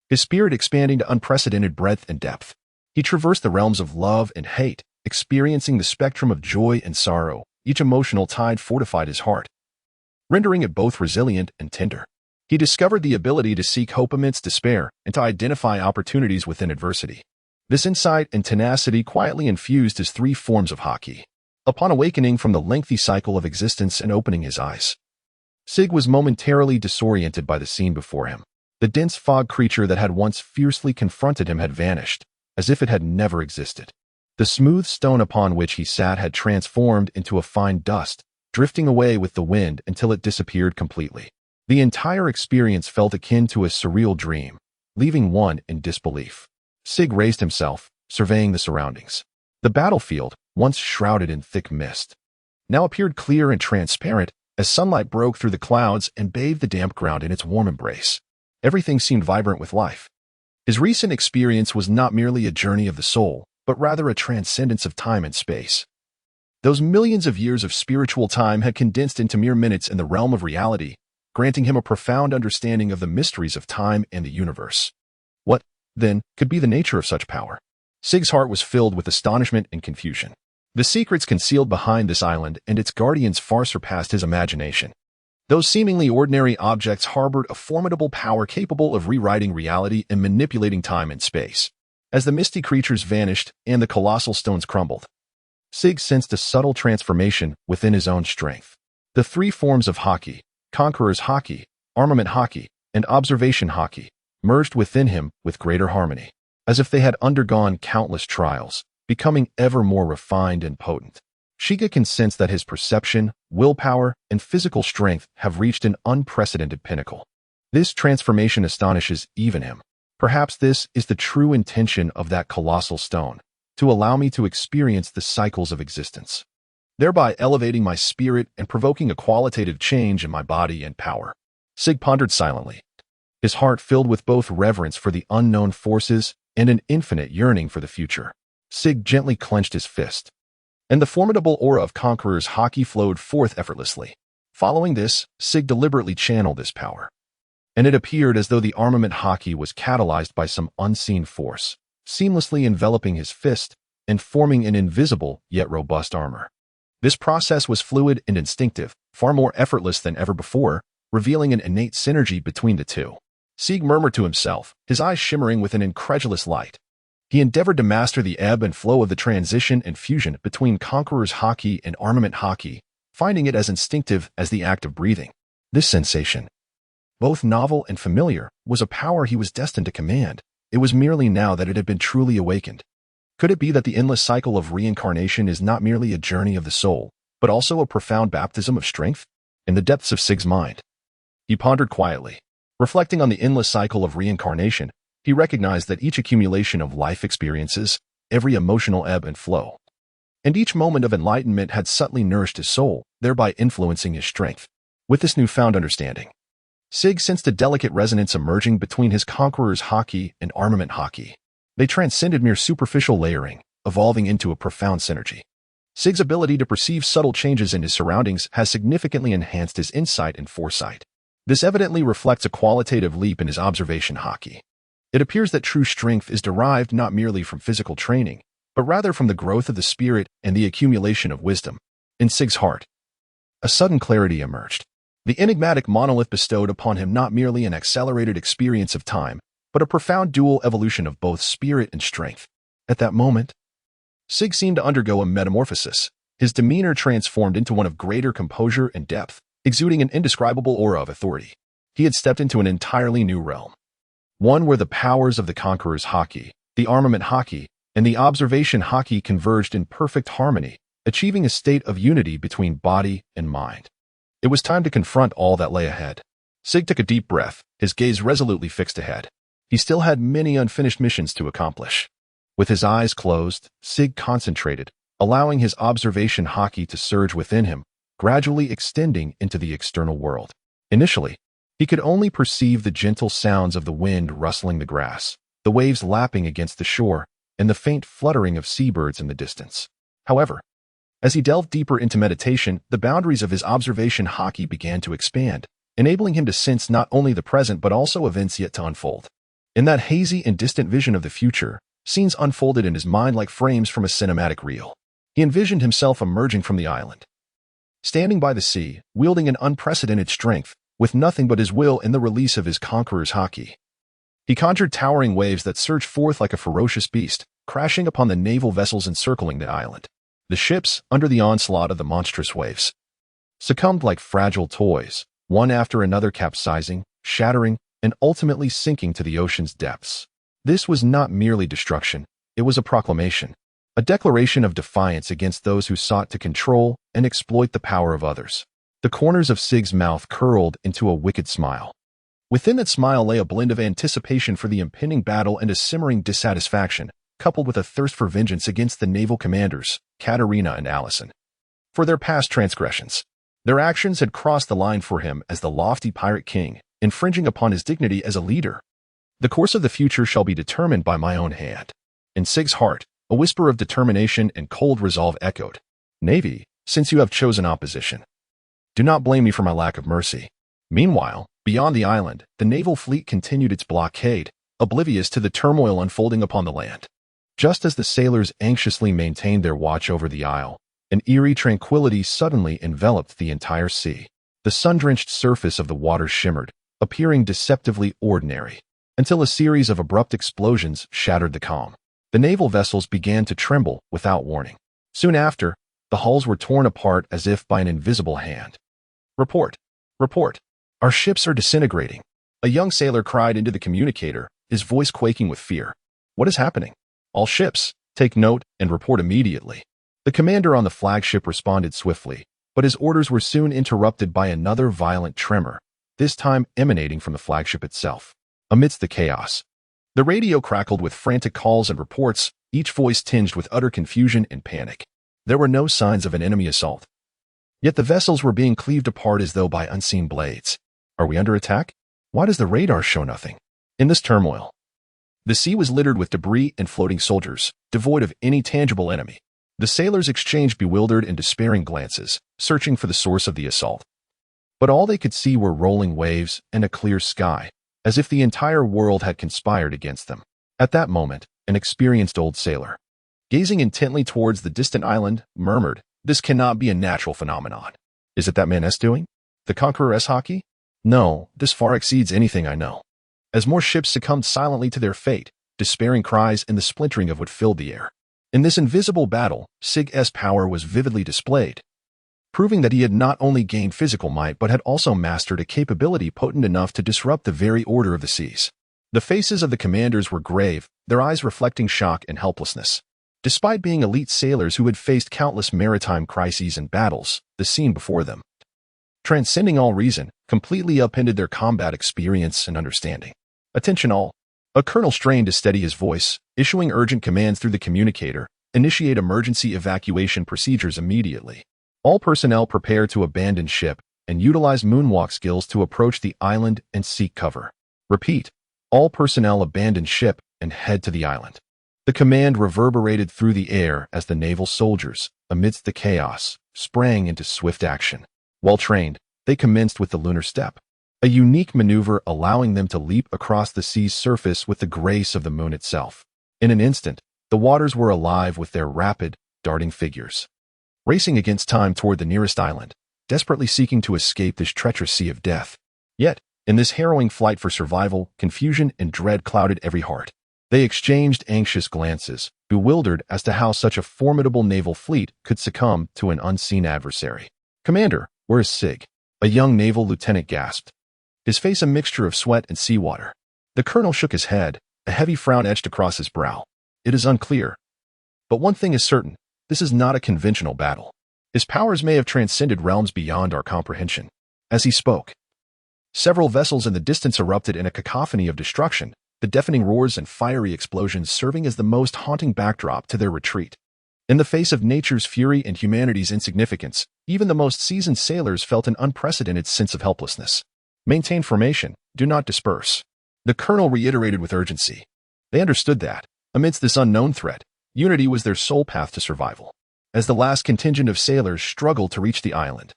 his spirit expanding to unprecedented breadth and depth. He traversed the realms of love and hate, experiencing the spectrum of joy and sorrow. Each emotional tide fortified his heart, rendering it both resilient and tender. He discovered the ability to seek hope amidst despair and to identify opportunities within adversity. This insight and tenacity quietly infused his three forms of Haki. Upon awakening from the lengthy cycle of existence and opening his eyes, Sig was momentarily disoriented by the scene before him. The dense fog creature that had once fiercely confronted him had vanished, as if it had never existed. The smooth stone upon which he sat had transformed into a fine dust, drifting away with the wind until it disappeared completely. The entire experience felt akin to a surreal dream, leaving one in disbelief. Sig raised himself, surveying the surroundings. The battlefield, once shrouded in thick mist, now appeared clear and transparent as sunlight broke through the clouds and bathed the damp ground in its warm embrace. Everything seemed vibrant with life. His recent experience was not merely a journey of the soul, but rather a transcendence of time and space. Those millions of years of spiritual time had condensed into mere minutes in the realm of reality, granting him a profound understanding of the mysteries of time and the universe. What, then, could be the nature of such power? Sig's heart was filled with astonishment and confusion. The secrets concealed behind this island and its guardians far surpassed his imagination. Those seemingly ordinary objects harbored a formidable power capable of rewriting reality and manipulating time and space. As the misty creatures vanished and the colossal stones crumbled, Sig sensed a subtle transformation within his own strength. The three forms of Haki, Conqueror's Haki, Armament Haki, and Observation Haki, merged within him with greater harmony, as if they had undergone countless trials, becoming ever more refined and potent. Shiga can sense that his perception, willpower, and physical strength have reached an unprecedented pinnacle. This transformation astonishes even him. Perhaps this is the true intention of that colossal stone, to allow me to experience the cycles of existence, thereby elevating my spirit and provoking a qualitative change in my body and power. Sig pondered silently, his heart filled with both reverence for the unknown forces and an infinite yearning for the future. Sig gently clenched his fist, and the formidable aura of Conqueror's Haki flowed forth effortlessly. Following this, Sig deliberately channeled this power, and it appeared as though the armament Haki was catalyzed by some unseen force, seamlessly enveloping his fist and forming an invisible yet robust armor. This process was fluid and instinctive, far more effortless than ever before, revealing an innate synergy between the two. Sig murmured to himself, his eyes shimmering with an incredulous light. He endeavored to master the ebb and flow of the transition and fusion between Conqueror's Haki and Armament Haki, finding it as instinctive as the act of breathing. This sensation, both novel and familiar, was a power he was destined to command. It was merely now that it had been truly awakened. Could it be that the endless cycle of reincarnation is not merely a journey of the soul, but also a profound baptism of strength? In the depths of Sig's mind, he pondered quietly. Reflecting on the endless cycle of reincarnation, he recognized that each accumulation of life experiences, every emotional ebb and flow, and each moment of enlightenment had subtly nourished his soul, thereby influencing his strength. With this newfound understanding, Sig sensed a delicate resonance emerging between his Conqueror's Haki and Armament Haki. They transcended mere superficial layering, evolving into a profound synergy. Sig's ability to perceive subtle changes in his surroundings has significantly enhanced his insight and foresight. This evidently reflects a qualitative leap in his observation Haki. It appears that true strength is derived not merely from physical training, but rather from the growth of the spirit and the accumulation of wisdom. In Sig's heart, a sudden clarity emerged. The enigmatic monolith bestowed upon him not merely an accelerated experience of time, but a profound dual evolution of both spirit and strength. At that moment, Sig seemed to undergo a metamorphosis. His demeanor transformed into one of greater composure and depth, exuding an indescribable aura of authority. He had stepped into an entirely new realm, one where the powers of the Conqueror's Haki, the Armament Haki, and the Observation Haki converged in perfect harmony, achieving a state of unity between body and mind. It was time to confront all that lay ahead. Sig took a deep breath, his gaze resolutely fixed ahead. He still had many unfinished missions to accomplish. With his eyes closed, Sig concentrated, allowing his observation Haki to surge within him, gradually extending into the external world. Initially, he could only perceive the gentle sounds of the wind rustling the grass, the waves lapping against the shore, and the faint fluttering of seabirds in the distance. However, as he delved deeper into meditation, the boundaries of his observation Haki began to expand, enabling him to sense not only the present but also events yet to unfold. In that hazy and distant vision of the future, scenes unfolded in his mind like frames from a cinematic reel. He envisioned himself emerging from the island, standing by the sea, wielding an unprecedented strength, with nothing but his will and the release of his Conqueror's Haki. He conjured towering waves that surged forth like a ferocious beast, crashing upon the naval vessels encircling the island. The ships, under the onslaught of the monstrous waves, succumbed like fragile toys, one after another capsizing, shattering, and ultimately sinking to the ocean's depths. This was not merely destruction, it was a proclamation, a declaration of defiance against those who sought to control and exploit the power of others. The corners of Sig's mouth curled into a wicked smile. Within that smile lay a blend of anticipation for the impending battle and a simmering dissatisfaction, coupled with a thirst for vengeance against the naval commanders, Catalina and Allison, for their past transgressions. Their actions had crossed the line for him as the lofty Pirate King, infringing upon his dignity as a leader. The course of the future shall be determined by my own hand. In Sig's heart, a whisper of determination and cold resolve echoed. Navy, since you have chosen opposition, do not blame me for my lack of mercy. Meanwhile, beyond the island, the naval fleet continued its blockade, oblivious to the turmoil unfolding upon the land. Just as the sailors anxiously maintained their watch over the isle, an eerie tranquility suddenly enveloped the entire sea. The sun-drenched surface of the water shimmered, appearing deceptively ordinary, until a series of abrupt explosions shattered the calm. The naval vessels began to tremble without warning. Soon after, the hulls were torn apart as if by an invisible hand. Report! Report! Our ships are disintegrating. A young sailor cried into the communicator, his voice quaking with fear. What is happening? All ships, take note and report immediately. The commander on the flagship responded swiftly, but his orders were soon interrupted by another violent tremor, this time emanating from the flagship itself. Amidst the chaos, the radio crackled with frantic calls and reports, each voice tinged with utter confusion and panic. There were no signs of an enemy assault. Yet the vessels were being cleaved apart as though by unseen blades. Are we under attack? Why does the radar show nothing? In this turmoil, the sea was littered with debris and floating soldiers, devoid of any tangible enemy. The sailors exchanged bewildered and despairing glances, searching for the source of the assault. But all they could see were rolling waves and a clear sky, as if the entire world had conspired against them. At that moment, an experienced old sailor, gazing intently towards the distant island, murmured, "This cannot be a natural phenomenon. Is it that man S doing? The Conqueror's Haki? No, this far exceeds anything I know." As more ships succumbed silently to their fate, despairing cries and the splintering of wood filled the air. In this invisible battle, Sig's power was vividly displayed, proving that he had not only gained physical might but had also mastered a capability potent enough to disrupt the very order of the seas. The faces of the commanders were grave, their eyes reflecting shock and helplessness. Despite being elite sailors who had faced countless maritime crises and battles, the scene before them, transcending all reason, completely upended their combat experience and understanding. Attention all. A colonel strained to steady his voice, issuing urgent commands through the communicator. Initiate emergency evacuation procedures immediately. All personnel prepare to abandon ship and utilize moonwalk skills to approach the island and seek cover. Repeat. All personnel abandon ship and head to the island. The command reverberated through the air as the naval soldiers, amidst the chaos, sprang into swift action. Well trained, they commenced with the lunar step, a unique maneuver allowing them to leap across the sea's surface with the grace of the moon itself. In an instant, the waters were alive with their rapid, darting figures, racing against time toward the nearest island, desperately seeking to escape this treacherous sea of death. Yet, in this harrowing flight for survival, confusion and dread clouded every heart. They exchanged anxious glances, bewildered as to how such a formidable naval fleet could succumb to an unseen adversary. "Commander, where is Sig?" A young naval lieutenant gasped, his face a mixture of sweat and seawater. The colonel shook his head, a heavy frown etched across his brow. "It is unclear. But one thing is certain, this is not a conventional battle. His powers may have transcended realms beyond our comprehension." As he spoke, several vessels in the distance erupted in a cacophony of destruction, the deafening roars and fiery explosions serving as the most haunting backdrop to their retreat. In the face of nature's fury and humanity's insignificance, even the most seasoned sailors felt an unprecedented sense of helplessness. Maintain formation, do not disperse. The colonel reiterated with urgency. They understood that, amidst this unknown threat, unity was their sole path to survival. As the last contingent of sailors struggled to reach the island,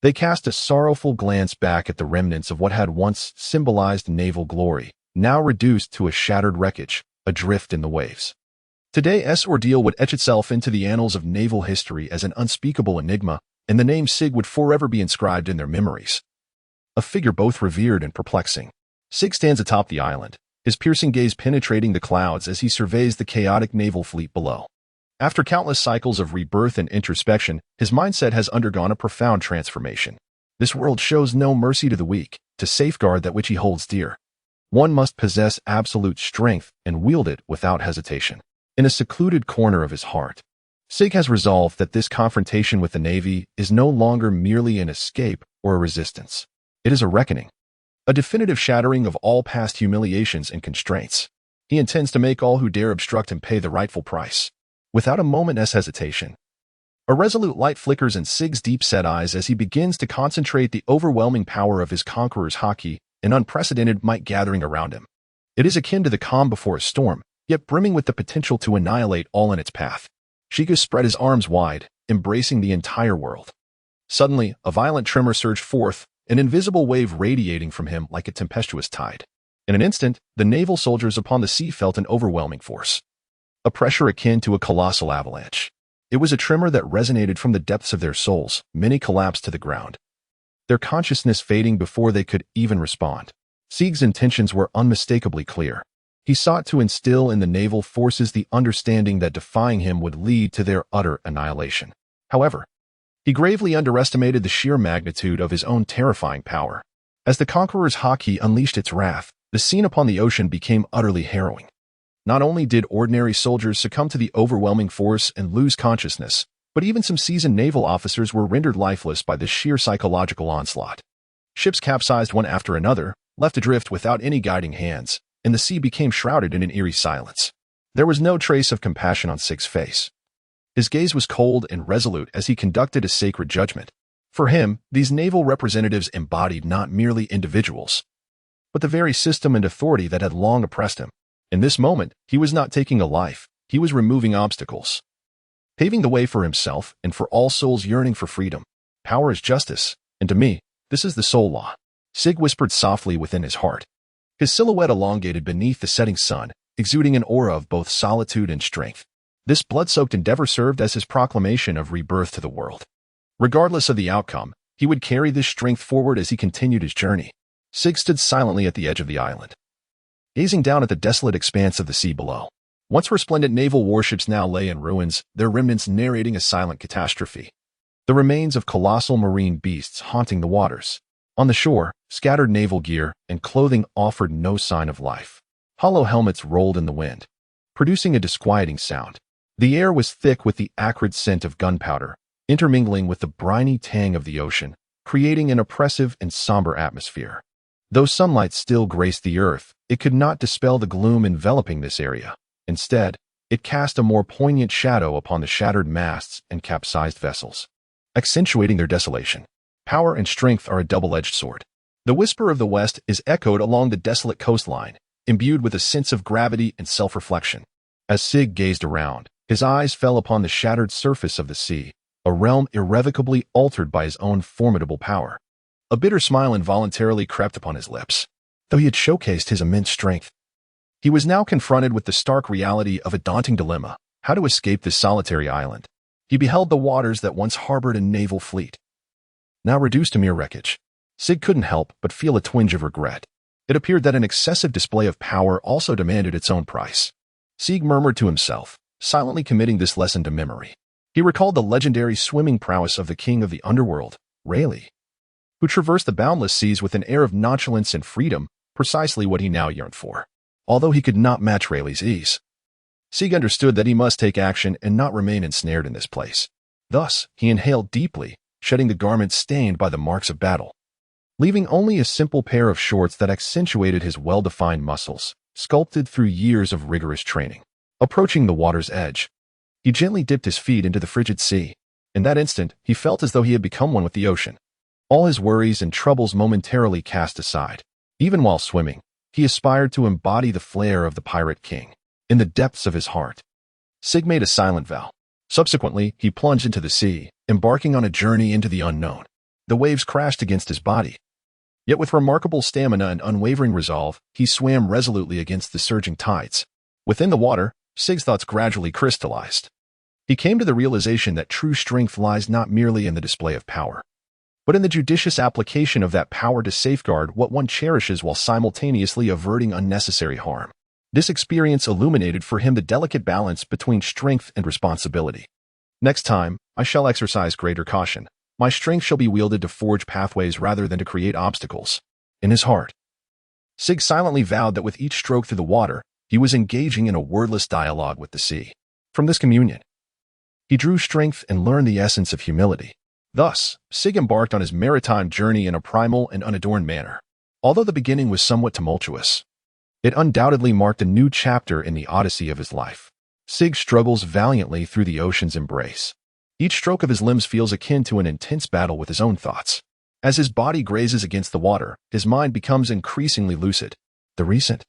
they cast a sorrowful glance back at the remnants of what had once symbolized naval glory, now reduced to a shattered wreckage, adrift in the waves. Today's ordeal would etch itself into the annals of naval history as an unspeakable enigma, and the name Sig would forever be inscribed in their memories. A figure both revered and perplexing. Sig stands atop the island, his piercing gaze penetrating the clouds as he surveys the chaotic naval fleet below. After countless cycles of rebirth and introspection, his mindset has undergone a profound transformation. This world shows no mercy to the weak. To safeguard that which he holds dear, one must possess absolute strength and wield it without hesitation. In a secluded corner of his heart, Sig has resolved that this confrontation with the Navy is no longer merely an escape or a resistance. It is a reckoning, a definitive shattering of all past humiliations and constraints. He intends to make all who dare obstruct him pay the rightful price. Without a moment's hesitation, a resolute light flickers in Sig's deep-set eyes as he begins to concentrate the overwhelming power of his Conqueror's Haki, an unprecedented might gathering around him. It is akin to the calm before a storm, yet brimming with the potential to annihilate all in its path. Shiga spread his arms wide, embracing the entire world. Suddenly, a violent tremor surged forth, an invisible wave radiating from him like a tempestuous tide. In an instant, the naval soldiers upon the sea felt an overwhelming force. A pressure akin to a colossal avalanche. It was a tremor that resonated from the depths of their souls. Many collapsed to the ground, their consciousness fading before they could even respond. Sig's intentions were unmistakably clear. He sought to instill in the naval forces the understanding that defying him would lead to their utter annihilation. However, he gravely underestimated the sheer magnitude of his own terrifying power. As the Conqueror's Haki unleashed its wrath, the scene upon the ocean became utterly harrowing. Not only did ordinary soldiers succumb to the overwhelming force and lose consciousness, but even some seasoned naval officers were rendered lifeless by the sheer psychological onslaught. Ships capsized one after another, left adrift without any guiding hands, and the sea became shrouded in an eerie silence. There was no trace of compassion on Sig's face. His gaze was cold and resolute as he conducted a sacred judgment. For him, these naval representatives embodied not merely individuals, but the very system and authority that had long oppressed him. In this moment, he was not taking a life, he was removing obstacles, paving the way for himself and for all souls yearning for freedom. Power is justice, and to me, this is the sole law. Sig whispered softly within his heart. His silhouette elongated beneath the setting sun, exuding an aura of both solitude and strength. This blood-soaked endeavor served as his proclamation of rebirth to the world. Regardless of the outcome, he would carry this strength forward as he continued his journey. Sig stood silently at the edge of the island, gazing down at the desolate expanse of the sea below. Once resplendent naval warships now lay in ruins, their remnants narrating a silent catastrophe. The remains of colossal marine beasts haunting the waters. On the shore, scattered naval gear and clothing offered no sign of life. Hollow helmets rolled in the wind, producing a disquieting sound. The air was thick with the acrid scent of gunpowder, intermingling with the briny tang of the ocean, creating an oppressive and somber atmosphere. Though sunlight still graced the earth, it could not dispel the gloom enveloping this area. Instead, it cast a more poignant shadow upon the shattered masts and capsized vessels, accentuating their desolation. Power and strength are a double-edged sword. The whisper of the West is echoed along the desolate coastline, imbued with a sense of gravity and self-reflection. As Sig gazed around, his eyes fell upon the shattered surface of the sea, a realm irrevocably altered by his own formidable power. A bitter smile involuntarily crept upon his lips. Though he had showcased his immense strength, he was now confronted with the stark reality of a daunting dilemma: how to escape this solitary island. He beheld the waters that once harbored a naval fleet, now reduced to mere wreckage. Sig couldn't help but feel a twinge of regret. It appeared that an excessive display of power also demanded its own price. Sig murmured to himself, silently committing this lesson to memory. He recalled the legendary swimming prowess of the king of the underworld, Rayleigh, who traversed the boundless seas with an air of nonchalance and freedom, precisely what he now yearned for. Although he could not match Rayleigh's ease, Sig understood that he must take action and not remain ensnared in this place. Thus, he inhaled deeply, shedding the garments stained by the marks of battle. Leaving only a simple pair of shorts that accentuated his well-defined muscles, sculpted through years of rigorous training. Approaching the water's edge, he gently dipped his feet into the frigid sea. In that instant, he felt as though he had become one with the ocean. All his worries and troubles momentarily cast aside. Even while swimming, he aspired to embody the flair of the Pirate King. In the depths of his heart, Sig made a silent vow. Subsequently, he plunged into the sea, embarking on a journey into the unknown. The waves crashed against his body. Yet with remarkable stamina and unwavering resolve, he swam resolutely against the surging tides. Within the water, Sig's thoughts gradually crystallized. He came to the realization that true strength lies not merely in the display of power, but in the judicious application of that power to safeguard what one cherishes while simultaneously averting unnecessary harm. This experience illuminated for him the delicate balance between strength and responsibility. Next time, I shall exercise greater caution. My strength shall be wielded to forge pathways rather than to create obstacles. In his heart, Sig silently vowed that with each stroke through the water, he was engaging in a wordless dialogue with the sea. From this communion, he drew strength and learned the essence of humility. Thus, Sig embarked on his maritime journey in a primal and unadorned manner. Although the beginning was somewhat tumultuous, it undoubtedly marked a new chapter in the odyssey of his life. Sig struggles valiantly through the ocean's embrace. Each stroke of his limbs feels akin to an intense battle with his own thoughts. As his body grazes against the water, his mind becomes increasingly lucid. The recent,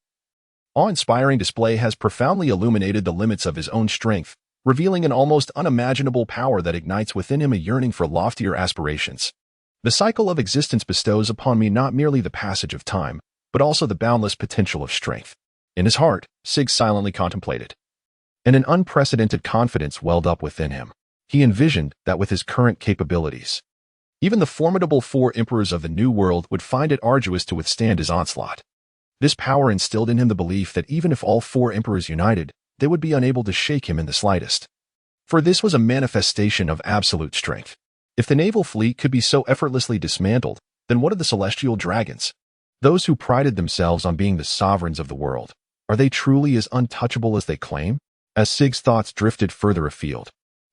awe-inspiring display has profoundly illuminated the limits of his own strength, revealing an almost unimaginable power that ignites within him a yearning for loftier aspirations. The cycle of existence bestows upon me not merely the passage of time, but also the boundless potential of strength. In his heart, Sig silently contemplated, and an unprecedented confidence welled up within him. He envisioned that with his current capabilities, even the formidable 4 emperors of the New World would find it arduous to withstand his onslaught. This power instilled in him the belief that even if all 4 emperors united, they would be unable to shake him in the slightest. For this was a manifestation of absolute strength. If the naval fleet could be so effortlessly dismantled, then what of the celestial dragons? Those who prided themselves on being the sovereigns of the world, are they truly as untouchable as they claim? As Sig's thoughts drifted further afield,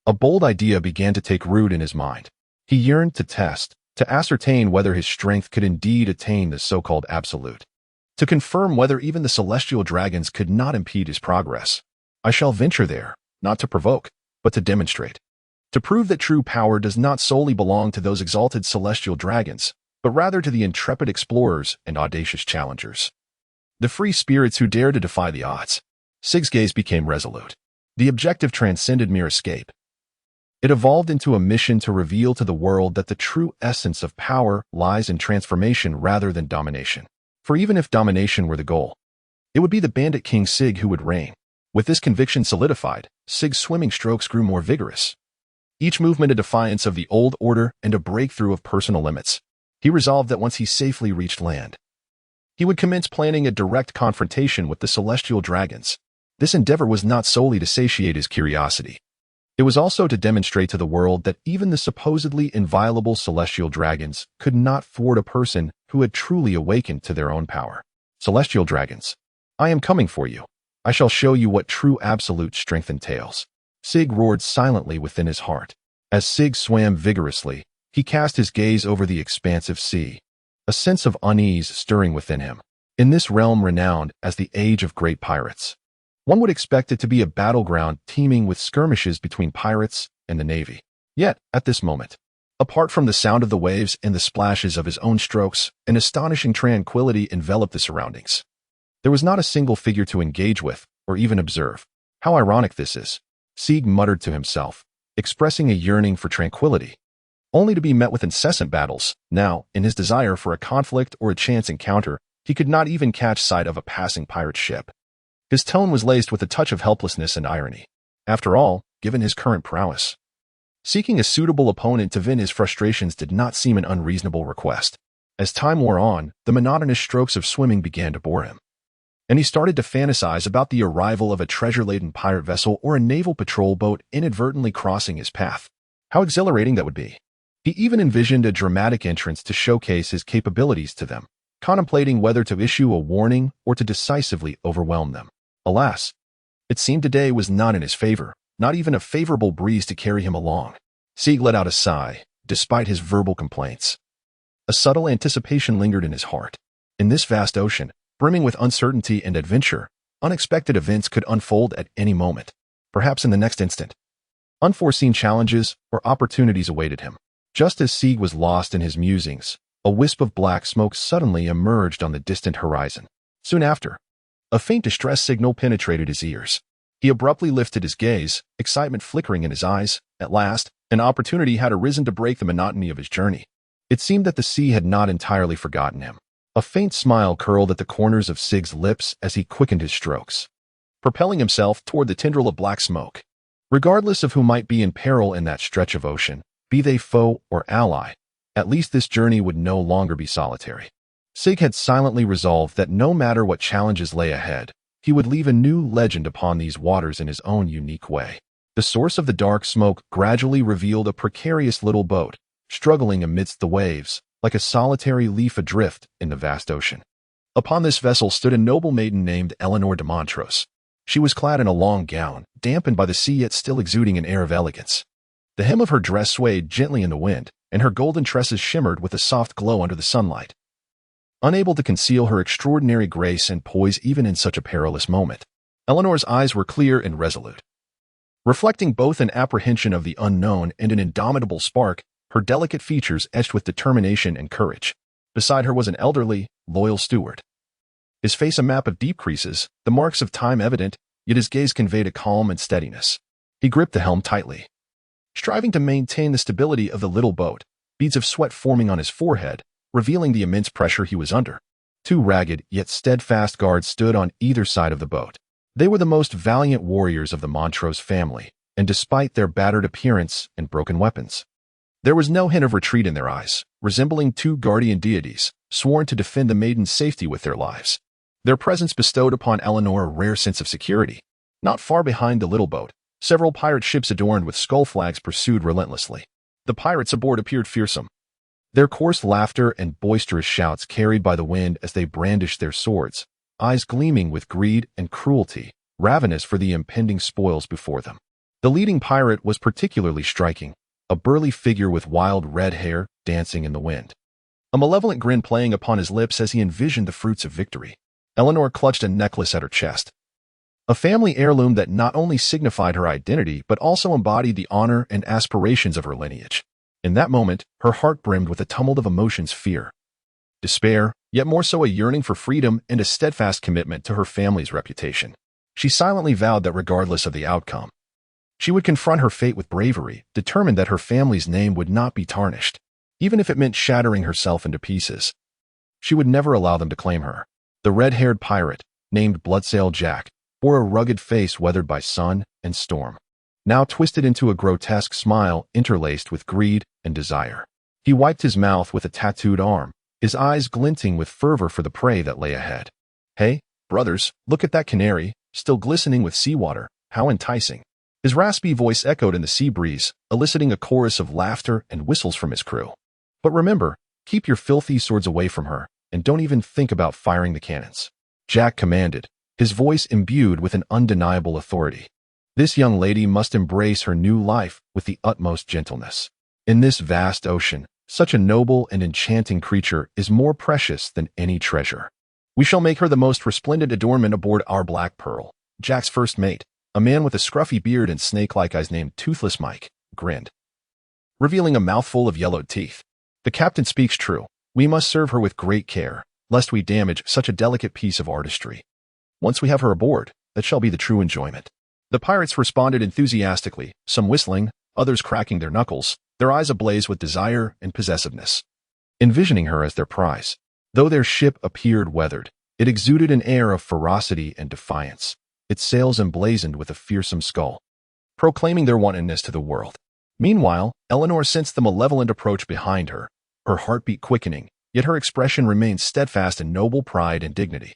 a bold idea began to take root in his mind. He yearned to test, to ascertain whether his strength could indeed attain the so-called absolute, to confirm whether even the celestial dragons could not impede his progress. I shall venture there, not to provoke, but to demonstrate. To prove that true power does not solely belong to those exalted celestial dragons, but rather to the intrepid explorers and audacious challengers, the free spirits who dare to defy the odds. Sig's gaze became resolute. The objective transcended mere escape. It evolved into a mission to reveal to the world that the true essence of power lies in transformation rather than domination. For even if domination were the goal, it would be the Bandit King Sig who would reign. With this conviction solidified, Sig's swimming strokes grew more vigorous, each movement a defiance of the old order and a breakthrough of personal limits. He resolved that once he safely reached land, he would commence planning a direct confrontation with the celestial dragons. This endeavor was not solely to satiate his curiosity. It was also to demonstrate to the world that even the supposedly inviolable celestial dragons could not thwart a person who had truly awakened to their own power. Celestial dragons, I am coming for you. I shall show you what true absolute strength entails. Sig roared silently within his heart. As Sig swam vigorously, he cast his gaze over the expansive sea, a sense of unease stirring within him. In this realm renowned as the Age of Great Pirates, one would expect it to be a battleground teeming with skirmishes between pirates and the navy. Yet, at this moment, apart from the sound of the waves and the splashes of his own strokes, an astonishing tranquility enveloped the surroundings. There was not a single figure to engage with or even observe. How ironic this is, Sig muttered to himself, expressing a yearning for tranquility, only to be met with incessant battles. Now, in his desire for a conflict or a chance encounter, he could not even catch sight of a passing pirate ship. His tone was laced with a touch of helplessness and irony. After all, given his current prowess, seeking a suitable opponent to vent his frustrations did not seem an unreasonable request. As time wore on, the monotonous strokes of swimming began to bore him, and he started to fantasize about the arrival of a treasure-laden pirate vessel or a naval patrol boat inadvertently crossing his path. How exhilarating that would be. He even envisioned a dramatic entrance to showcase his capabilities to them, contemplating whether to issue a warning or to decisively overwhelm them. Alas, it seemed today was not in his favor, not even a favorable breeze to carry him along. Sig let out a sigh, despite his verbal complaints. A subtle anticipation lingered in his heart. In this vast ocean, brimming with uncertainty and adventure. Unexpected events could unfold at any moment, perhaps in the next instant. Unforeseen challenges or opportunities awaited him. Just as Sig was lost in his musings, a wisp of black smoke suddenly emerged on the distant horizon. Soon after, a faint distress signal penetrated his ears. He abruptly lifted his gaze, excitement flickering in his eyes. At last, an opportunity had arisen to break the monotony of his journey. It seemed that the sea had not entirely forgotten him. A faint smile curled at the corners of Sig's lips as he quickened his strokes, propelling himself toward the tendril of black smoke. Regardless of who might be in peril in that stretch of ocean, be they foe or ally, at least this journey would no longer be solitary. Sig had silently resolved that no matter what challenges lay ahead, he would leave a new legend upon these waters in his own unique way. The source of the dark smoke gradually revealed a precarious little boat, struggling amidst the waves, like a solitary leaf adrift in the vast ocean. Upon this vessel stood a noble maiden named Eleanor de Montrose. She was clad in a long gown, dampened by the sea yet still exuding an air of elegance. The hem of her dress swayed gently in the wind, and her golden tresses shimmered with a soft glow under the sunlight. Unable to conceal her extraordinary grace and poise even in such a perilous moment, Eleanor's eyes were clear and resolute. Reflecting both an apprehension of the unknown and an indomitable spark, her delicate features etched with determination and courage. Beside her was an elderly, loyal steward. His face a map of deep creases, the marks of time evident, yet his gaze conveyed a calm and steadiness. He gripped the helm tightly, striving to maintain the stability of the little boat, beads of sweat forming on his forehead, revealing the immense pressure he was under. Two ragged yet steadfast guards stood on either side of the boat. They were the most valiant warriors of the Montrose family, and despite their battered appearance and broken weapons, there was no hint of retreat in their eyes, resembling two guardian deities, sworn to defend the maiden's safety with their lives. Their presence bestowed upon Eleanor a rare sense of security. Not far behind the little boat, several pirate ships adorned with skull flags pursued relentlessly. The pirates aboard appeared fearsome, their coarse laughter and boisterous shouts carried by the wind as they brandished their swords, eyes gleaming with greed and cruelty, ravenous for the impending spoils before them. The leading pirate was particularly striking, a burly figure with wild red hair dancing in the wind, a malevolent grin playing upon his lips as he envisioned the fruits of victory. Eleanor clutched a necklace at her chest, a family heirloom that not only signified her identity but also embodied the honor and aspirations of her lineage. In that moment, her heart brimmed with a tumult of emotions: fear, despair, yet more so a yearning for freedom and a steadfast commitment to her family's reputation. She silently vowed that regardless of the outcome, she would confront her fate with bravery, determined that her family's name would not be tarnished. Even if it meant shattering herself into pieces, she would never allow them to claim her. The red-haired pirate, named Bloodsail Jack, bore a rugged face weathered by sun and storm, now twisted into a grotesque smile interlaced with greed and desire. He wiped his mouth with a tattooed arm, his eyes glinting with fervor for the prey that lay ahead. "Hey, brothers, look at that canary, still glistening with seawater, how enticing." His raspy voice echoed in the sea breeze, eliciting a chorus of laughter and whistles from his crew. "But remember, keep your filthy swords away from her, and don't even think about firing the cannons," Jack commanded, his voice imbued with an undeniable authority. This young lady must embrace her new life with the utmost gentleness. In this vast ocean, such a noble and enchanting creature is more precious than any treasure. "We shall make her the most resplendent adornment aboard our Black Pearl," Jack's first mate, a man with a scruffy beard and snake-like eyes named Toothless Mike, grinned, revealing a mouthful of yellowed teeth. "The captain speaks true. We must serve her with great care, lest we damage such a delicate piece of artistry. Once we have her aboard, that shall be the true enjoyment." The pirates responded enthusiastically, some whistling, others cracking their knuckles, their eyes ablaze with desire and possessiveness, envisioning her as their prize. Though their ship appeared weathered, it exuded an air of ferocity and defiance, its sails emblazoned with a fearsome skull, proclaiming their wantonness to the world. Meanwhile, Eleanor sensed the malevolent approach behind her, her heartbeat quickening, yet her expression remained steadfast in noble pride and dignity.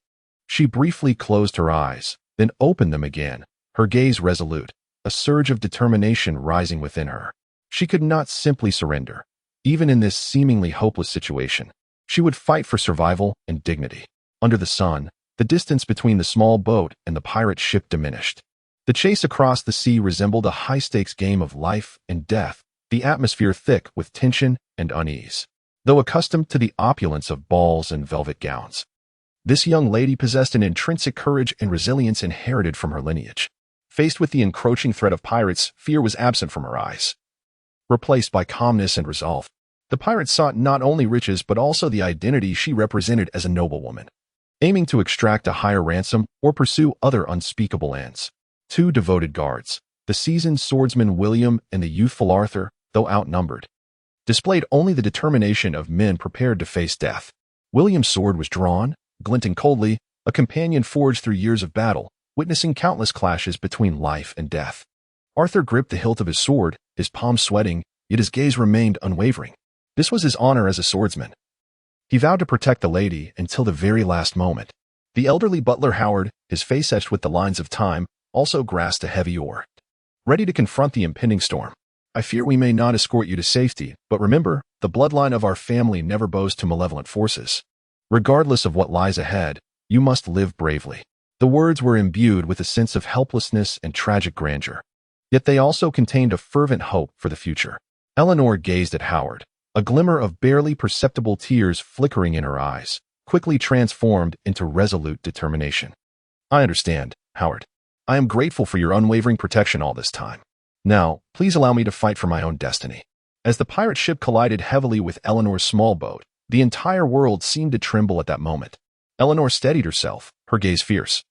She briefly closed her eyes, then opened them again, her gaze resolute, a surge of determination rising within her. She could not simply surrender. Even in this seemingly hopeless situation, she would fight for survival and dignity. Under the sun, the distance between the small boat and the pirate ship diminished. The chase across the sea resembled a high-stakes game of life and death, the atmosphere thick with tension and unease. Though accustomed to the opulence of balls and velvet gowns, This young lady possessed an intrinsic courage and resilience inherited from her lineage. Faced with the encroaching threat of pirates, fear was absent from her eyes, replaced by calmness and resolve. The pirate sought not only riches but also the identity she represented as a noblewoman, aiming to extract a higher ransom or pursue other unspeakable ends. Two devoted guards, the seasoned swordsman William and the youthful Arthur, though outnumbered, displayed only the determination of men prepared to face death. William's sword was drawn, glinting coldly, a companion forged through years of battle, witnessing countless clashes between life and death. Arthur gripped the hilt of his sword, his palms sweating, yet his gaze remained unwavering. This was his honor as a swordsman. He vowed to protect the lady until the very last moment. The elderly butler Howard, his face etched with the lines of time, also grasped a heavy oar, ready to confront the impending storm. I fear we may not escort you to safety, but remember, the bloodline of our family never bows to malevolent forces. Regardless of what lies ahead, you must live bravely. The words were imbued with a sense of helplessness and tragic grandeur. Yet they also contained a fervent hope for the future. Eleanor gazed at Howard, a glimmer of barely perceptible tears flickering in her eyes, quickly transformed into resolute determination. I understand, Howard. I am grateful for your unwavering protection all this time. Now, please allow me to fight for my own destiny. As the pirate ship collided heavily with Eleanor's small boat, the entire world seemed to tremble at that moment. Eleanor steadied herself, her gaze fierce,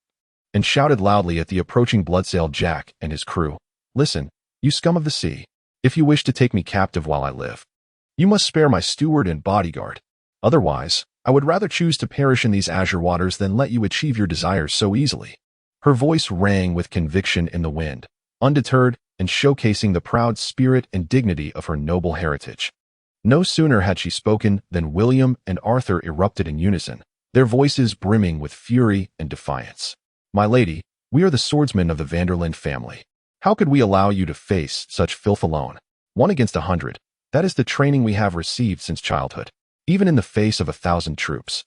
and shouted loudly at the approaching bloodsail Jack and his crew. Listen, you scum of the sea. If you wish to take me captive while I live, you must spare my steward and bodyguard. Otherwise, I would rather choose to perish in these azure waters than let you achieve your desires so easily. Her voice rang with conviction in the wind, undeterred and showcasing the proud spirit and dignity of her noble heritage. No sooner had she spoken than William and Arthur erupted in unison, their voices brimming with fury and defiance. My lady, we are the swordsmen of the Vanderlyn family. How could we allow you to face such filth alone? 1 against 100. That is the training we have received since childhood. Even in the face of 1,000 troops,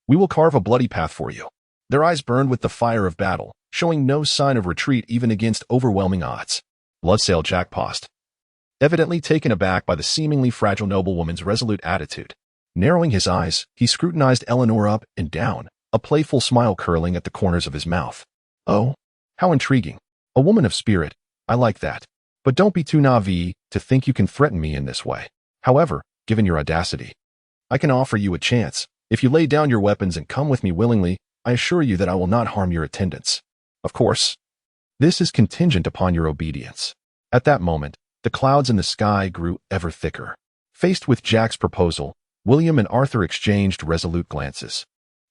we will carve a bloody path for you. Their eyes burned with the fire of battle, showing no sign of retreat even against overwhelming odds. Bloodsail Jack paused, evidently taken aback by the seemingly fragile noblewoman's resolute attitude. Narrowing his eyes, he scrutinized Eleanor up and down, a playful smile curling at the corners of his mouth. Oh, how intriguing. A woman of spirit. I like that. But don't be too naive to think you can threaten me in this way. However, given your audacity, I can offer you a chance. If you lay down your weapons and come with me willingly, I assure you that I will not harm your attendants. Of course, this is contingent upon your obedience. At that moment, the clouds in the sky grew ever thicker. Faced with Jack's proposal, William and Arthur exchanged resolute glances,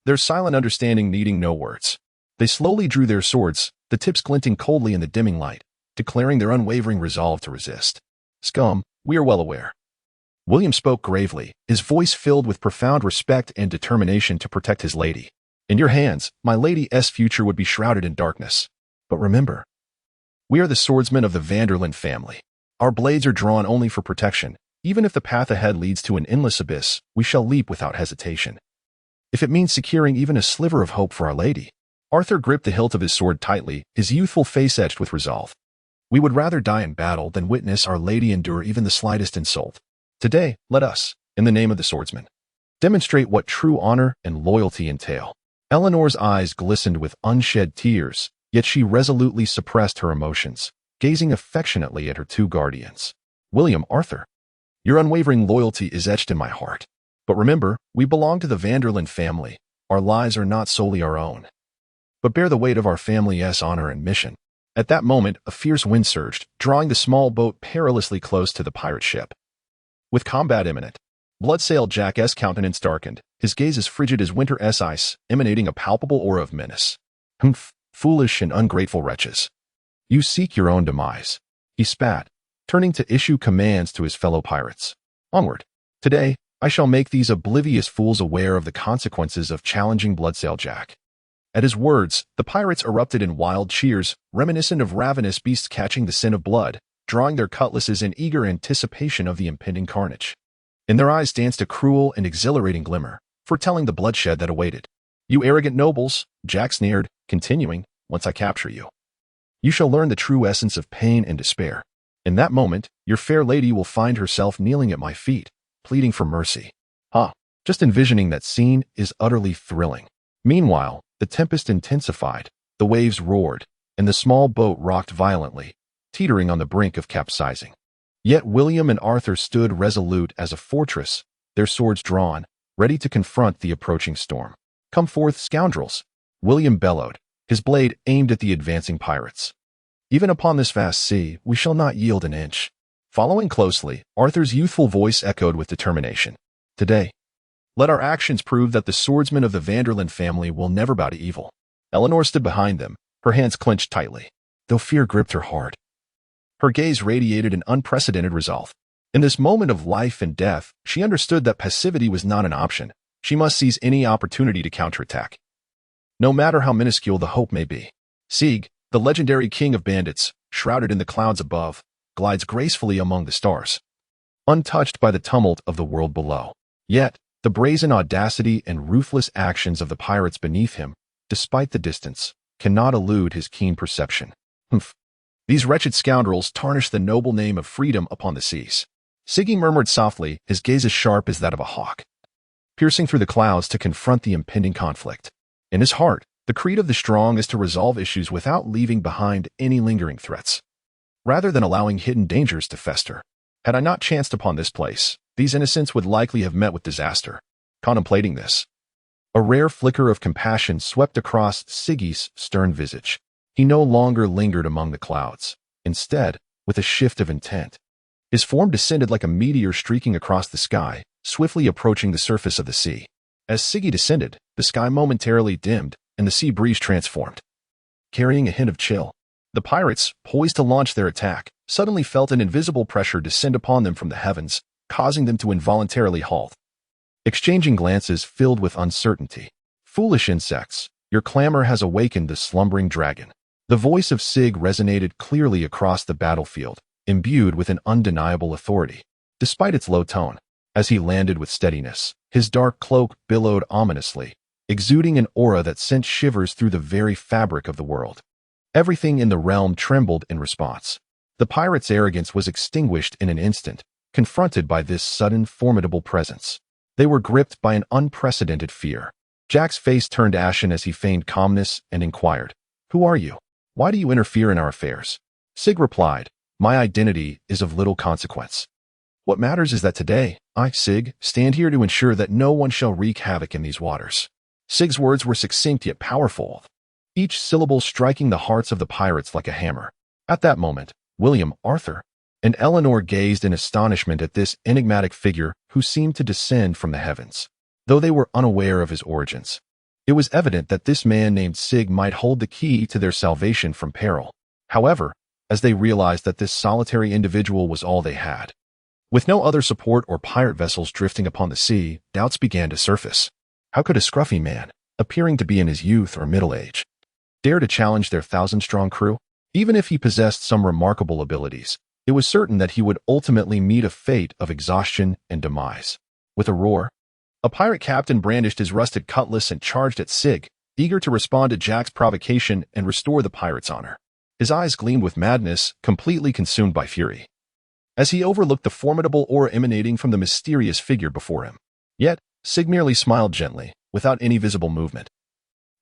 their silent understanding needing no words. They slowly drew their swords, the tips glinting coldly in the dimming light, declaring their unwavering resolve to resist. Scum, we are well aware. William spoke gravely, his voice filled with profound respect and determination to protect his lady. In your hands, my lady's future would be shrouded in darkness. But remember, we are the swordsmen of the Vanderlyn family. Our blades are drawn only for protection. Even if the path ahead leads to an endless abyss, we shall leap without hesitation. If it means securing even a sliver of hope for our lady. Arthur gripped the hilt of his sword tightly, his youthful face etched with resolve. We would rather die in battle than witness our lady endure even the slightest insult. Today, let us, in the name of the swordsman, demonstrate what true honor and loyalty entail. Eleanor's eyes glistened with unshed tears, yet she resolutely suppressed her emotions, gazing affectionately at her two guardians. William, Arthur, your unwavering loyalty is etched in my heart. But remember, we belong to the Vanderlyn family. Our lives are not solely our own, but bear the weight of our family's honor and mission. At that moment, a fierce wind surged, drawing the small boat perilously close to the pirate ship. With combat imminent, Bloodsail Jack's countenance darkened, his gaze as frigid as winter's ice, emanating a palpable aura of menace. Humph, foolish and ungrateful wretches. You seek your own demise. He spat, turning to issue commands to his fellow pirates. Onward. Today, I shall make these oblivious fools aware of the consequences of challenging Bloodsail Jack. At his words, the pirates erupted in wild cheers, reminiscent of ravenous beasts catching the scent of blood, drawing their cutlasses in eager anticipation of the impending carnage. In their eyes danced a cruel and exhilarating glimmer, foretelling the bloodshed that awaited. You arrogant nobles, Jack sneered, continuing, once I capture you, you shall learn the true essence of pain and despair. In that moment, your fair lady will find herself kneeling at my feet, pleading for mercy. Just envisioning that scene is utterly thrilling. Meanwhile, the tempest intensified, the waves roared, and the small boat rocked violently, teetering on the brink of capsizing. Yet William and Arthur stood resolute as a fortress, their swords drawn, ready to confront the approaching storm. "Come forth, scoundrels!" William bellowed, his blade aimed at the advancing pirates. "Even upon this vast sea, we shall not yield an inch." Following closely, Arthur's youthful voice echoed with determination. "Today, let our actions prove that the swordsmen of the Vanderlyn family will never bow to evil." Eleanor stood behind them, her hands clenched tightly, though fear gripped her heart. Her gaze radiated an unprecedented resolve. In this moment of life and death, she understood that passivity was not an option. She must seize any opportunity to counterattack, no matter how minuscule the hope may be. Sig, the legendary king of bandits, shrouded in the clouds above, glides gracefully among the stars, untouched by the tumult of the world below. Yet, the brazen audacity and ruthless actions of the pirates beneath him, despite the distance, cannot elude his keen perception. Humph. These wretched scoundrels tarnish the noble name of freedom upon the seas. Siggy murmured softly, his gaze as sharp as that of a hawk, piercing through the clouds to confront the impending conflict. In his heart, the creed of the strong is to resolve issues without leaving behind any lingering threats, rather than allowing hidden dangers to fester. Had I not chanced upon this place, these innocents would likely have met with disaster. Contemplating this, a rare flicker of compassion swept across Siggy's stern visage. He no longer lingered among the clouds. Instead, with a shift of intent, his form descended like a meteor streaking across the sky, swiftly approaching the surface of the sea. As Siggy descended, the sky momentarily dimmed, and the sea breeze transformed, carrying a hint of chill. The pirates, poised to launch their attack, suddenly felt an invisible pressure descend upon them from the heavens, causing them to involuntarily halt, exchanging glances filled with uncertainty. "Foolish insects, your clamor has awakened the slumbering dragon." The voice of Sig resonated clearly across the battlefield, imbued with an undeniable authority. Despite its low tone, as he landed with steadiness, his dark cloak billowed ominously, exuding an aura that sent shivers through the very fabric of the world. Everything in the realm trembled in response. The pirates' arrogance was extinguished in an instant, confronted by this sudden, formidable presence. They were gripped by an unprecedented fear. Jack's face turned ashen as he feigned calmness and inquired, "Who are you? Why do you interfere in our affairs?" Sig replied, "My identity is of little consequence. What matters is that today, I, Sig, stand here to ensure that no one shall wreak havoc in these waters." Sig's words were succinct yet powerful, each syllable striking the hearts of the pirates like a hammer. At that moment, William, Arthur, and Eleanor gazed in astonishment at this enigmatic figure who seemed to descend from the heavens. Though they were unaware of his origins, it was evident that this man named Sig might hold the key to their salvation from peril. However, as they realized that this solitary individual was all they had, with no other support or pirate vessels drifting upon the sea, doubts began to surface. How could a scruffy man, appearing to be in his youth or middle age, dare to challenge their 1,000-strong crew? Even if he possessed some remarkable abilities, it was certain that he would ultimately meet a fate of exhaustion and demise. With a roar, a pirate captain brandished his rusted cutlass and charged at Sig, eager to respond to Jack's provocation and restore the pirate's honor. His eyes gleamed with madness, completely consumed by fury, as he overlooked the formidable aura emanating from the mysterious figure before him. Yet, Sig merely smiled gently, without any visible movement.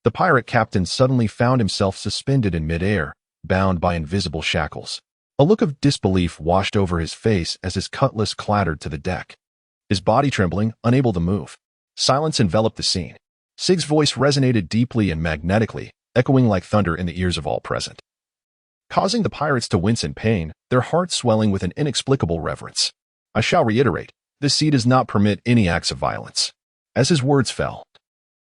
The pirate captain suddenly found himself suspended in midair, bound by invisible shackles. A look of disbelief washed over his face as his cutlass clattered to the deck, his body trembling, unable to move. Silence enveloped the scene. Sig's voice resonated deeply and magnetically, echoing like thunder in the ears of all present, causing the pirates to wince in pain, their hearts swelling with an inexplicable reverence. "I shall reiterate, this sea does not permit any acts of violence." As his words fell,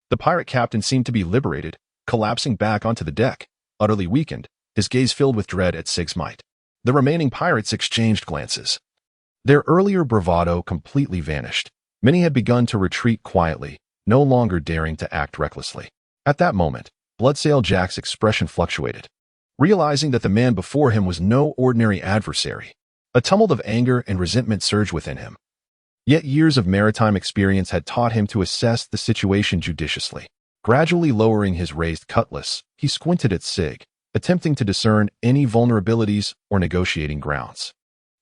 the pirate captain seemed to be liberated, collapsing back onto the deck, utterly weakened, his gaze filled with dread at Sig's might. The remaining pirates exchanged glances. Their earlier bravado completely vanished. Many had begun to retreat quietly, no longer daring to act recklessly. At that moment, Bloodsail Jack's expression fluctuated, realizing that the man before him was no ordinary adversary. A tumult of anger and resentment surged within him. Yet years of maritime experience had taught him to assess the situation judiciously. Gradually lowering his raised cutlass, he squinted at Sig, attempting to discern any vulnerabilities or negotiating grounds.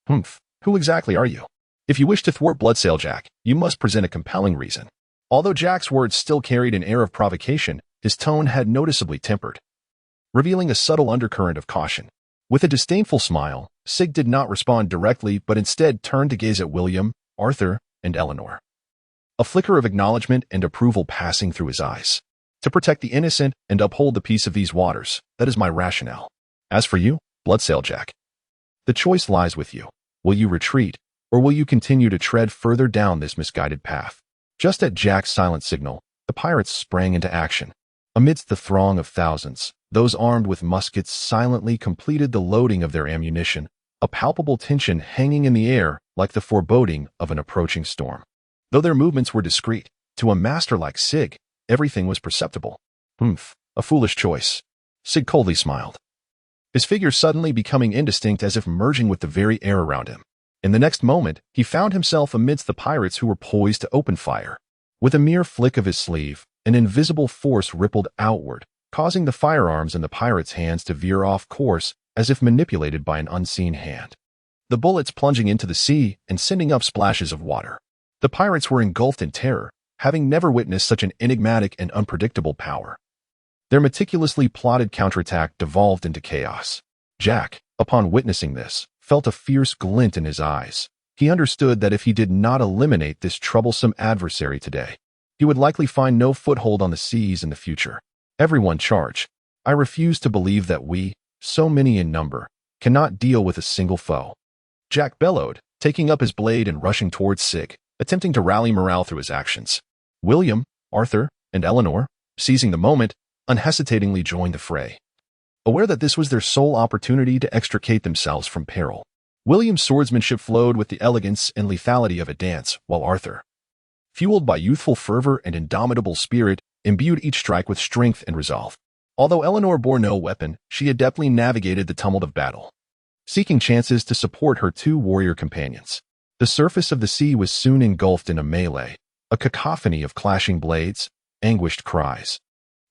"Who exactly are you? If you wish to thwart Bloodsail Jack, you must present a compelling reason." Although Jack's words still carried an air of provocation, his tone had noticeably tempered, revealing a subtle undercurrent of caution. With a disdainful smile, Sig did not respond directly but instead turned to gaze at William, Arthur, and Eleanor. A flicker of acknowledgement and approval passing through his eyes. To protect the innocent and uphold the peace of these waters, that is my rationale. As for you, Bloodsail Jack, the choice lies with you. Will you retreat, or will you continue to tread further down this misguided path? Just at Jack's silent signal, the pirates sprang into action. Amidst the throng of thousands, those armed with muskets silently completed the loading of their ammunition, a palpable tension hanging in the air like the foreboding of an approaching storm. Though their movements were discreet, to a master like Sig, everything was perceptible. A foolish choice. Sig coldly smiled, his figure suddenly becoming indistinct as if merging with the very air around him. In the next moment, he found himself amidst the pirates who were poised to open fire. With a mere flick of his sleeve, an invisible force rippled outward, causing the firearms in the pirates' hands to veer off course as if manipulated by an unseen hand. The bullets plunging into the sea and sending up splashes of water. The pirates were engulfed in terror, having never witnessed such an enigmatic and unpredictable power. Their meticulously plotted counterattack devolved into chaos. Jack, upon witnessing this, felt a fierce glint in his eyes. He understood that if he did not eliminate this troublesome adversary today, he would likely find no foothold on the seas in the future. Everyone charge. I refuse to believe that we, so many in number, cannot deal with a single foe. Jack bellowed, taking up his blade and rushing towards Sig, attempting to rally morale through his actions. William, Arthur, and Eleanor, seizing the moment, unhesitatingly joined the fray, aware that this was their sole opportunity to extricate themselves from peril. William's swordsmanship flowed with the elegance and lethality of a dance, while Arthur, fueled by youthful fervor and indomitable spirit, imbued each strike with strength and resolve. Although Eleanor bore no weapon, she adeptly navigated the tumult of battle, seeking chances to support her two warrior companions. The surface of the sea was soon engulfed in a melee, a cacophony of clashing blades, anguished cries,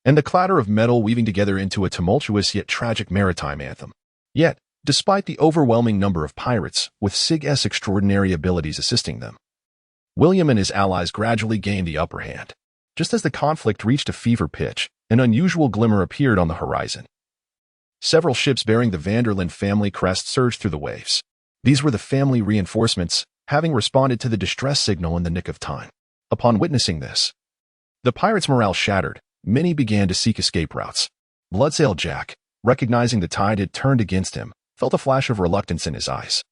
and the clatter of metal weaving together into a tumultuous yet tragic maritime anthem. Yet, despite the overwhelming number of pirates, with Sig's extraordinary abilities assisting them, William and his allies gradually gained the upper hand. Just as the conflict reached a fever pitch, an unusual glimmer appeared on the horizon. Several ships bearing the Vanderlyn family crest surged through the waves. These were the family reinforcements, having responded to the distress signal in the nick of time. Upon witnessing this, the pirates' morale shattered. Many began to seek escape routes. Bloodsail Jack, recognizing the tide had turned against him, felt a flash of reluctance in his eyes.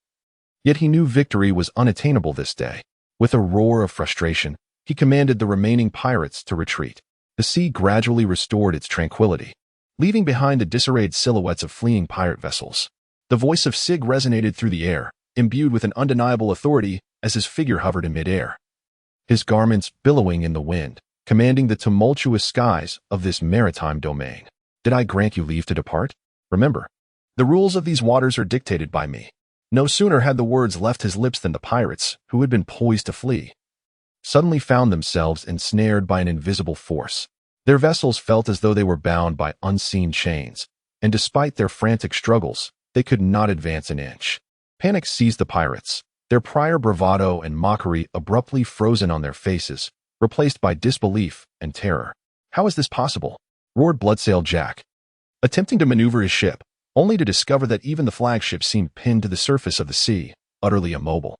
Yet he knew victory was unattainable this day. With a roar of frustration, he commanded the remaining pirates to retreat. The sea gradually restored its tranquility, leaving behind the disarrayed silhouettes of fleeing pirate vessels. The voice of Sig resonated through the air, imbued with an undeniable authority as his figure hovered in midair, his garments billowing in the wind, commanding the tumultuous skies of this maritime domain. Did I grant you leave to depart? Remember, the rules of these waters are dictated by me. No sooner had the words left his lips than the pirates, who had been poised to flee, suddenly found themselves ensnared by an invisible force. Their vessels felt as though they were bound by unseen chains, and despite their frantic struggles, they could not advance an inch. Panic seized the pirates, their prior bravado and mockery abruptly frozen on their faces, replaced by disbelief and terror. How is this possible? Roared Bloodsail Jack, attempting to maneuver his ship, only to discover that even the flagship seemed pinned to the surface of the sea, utterly immobile.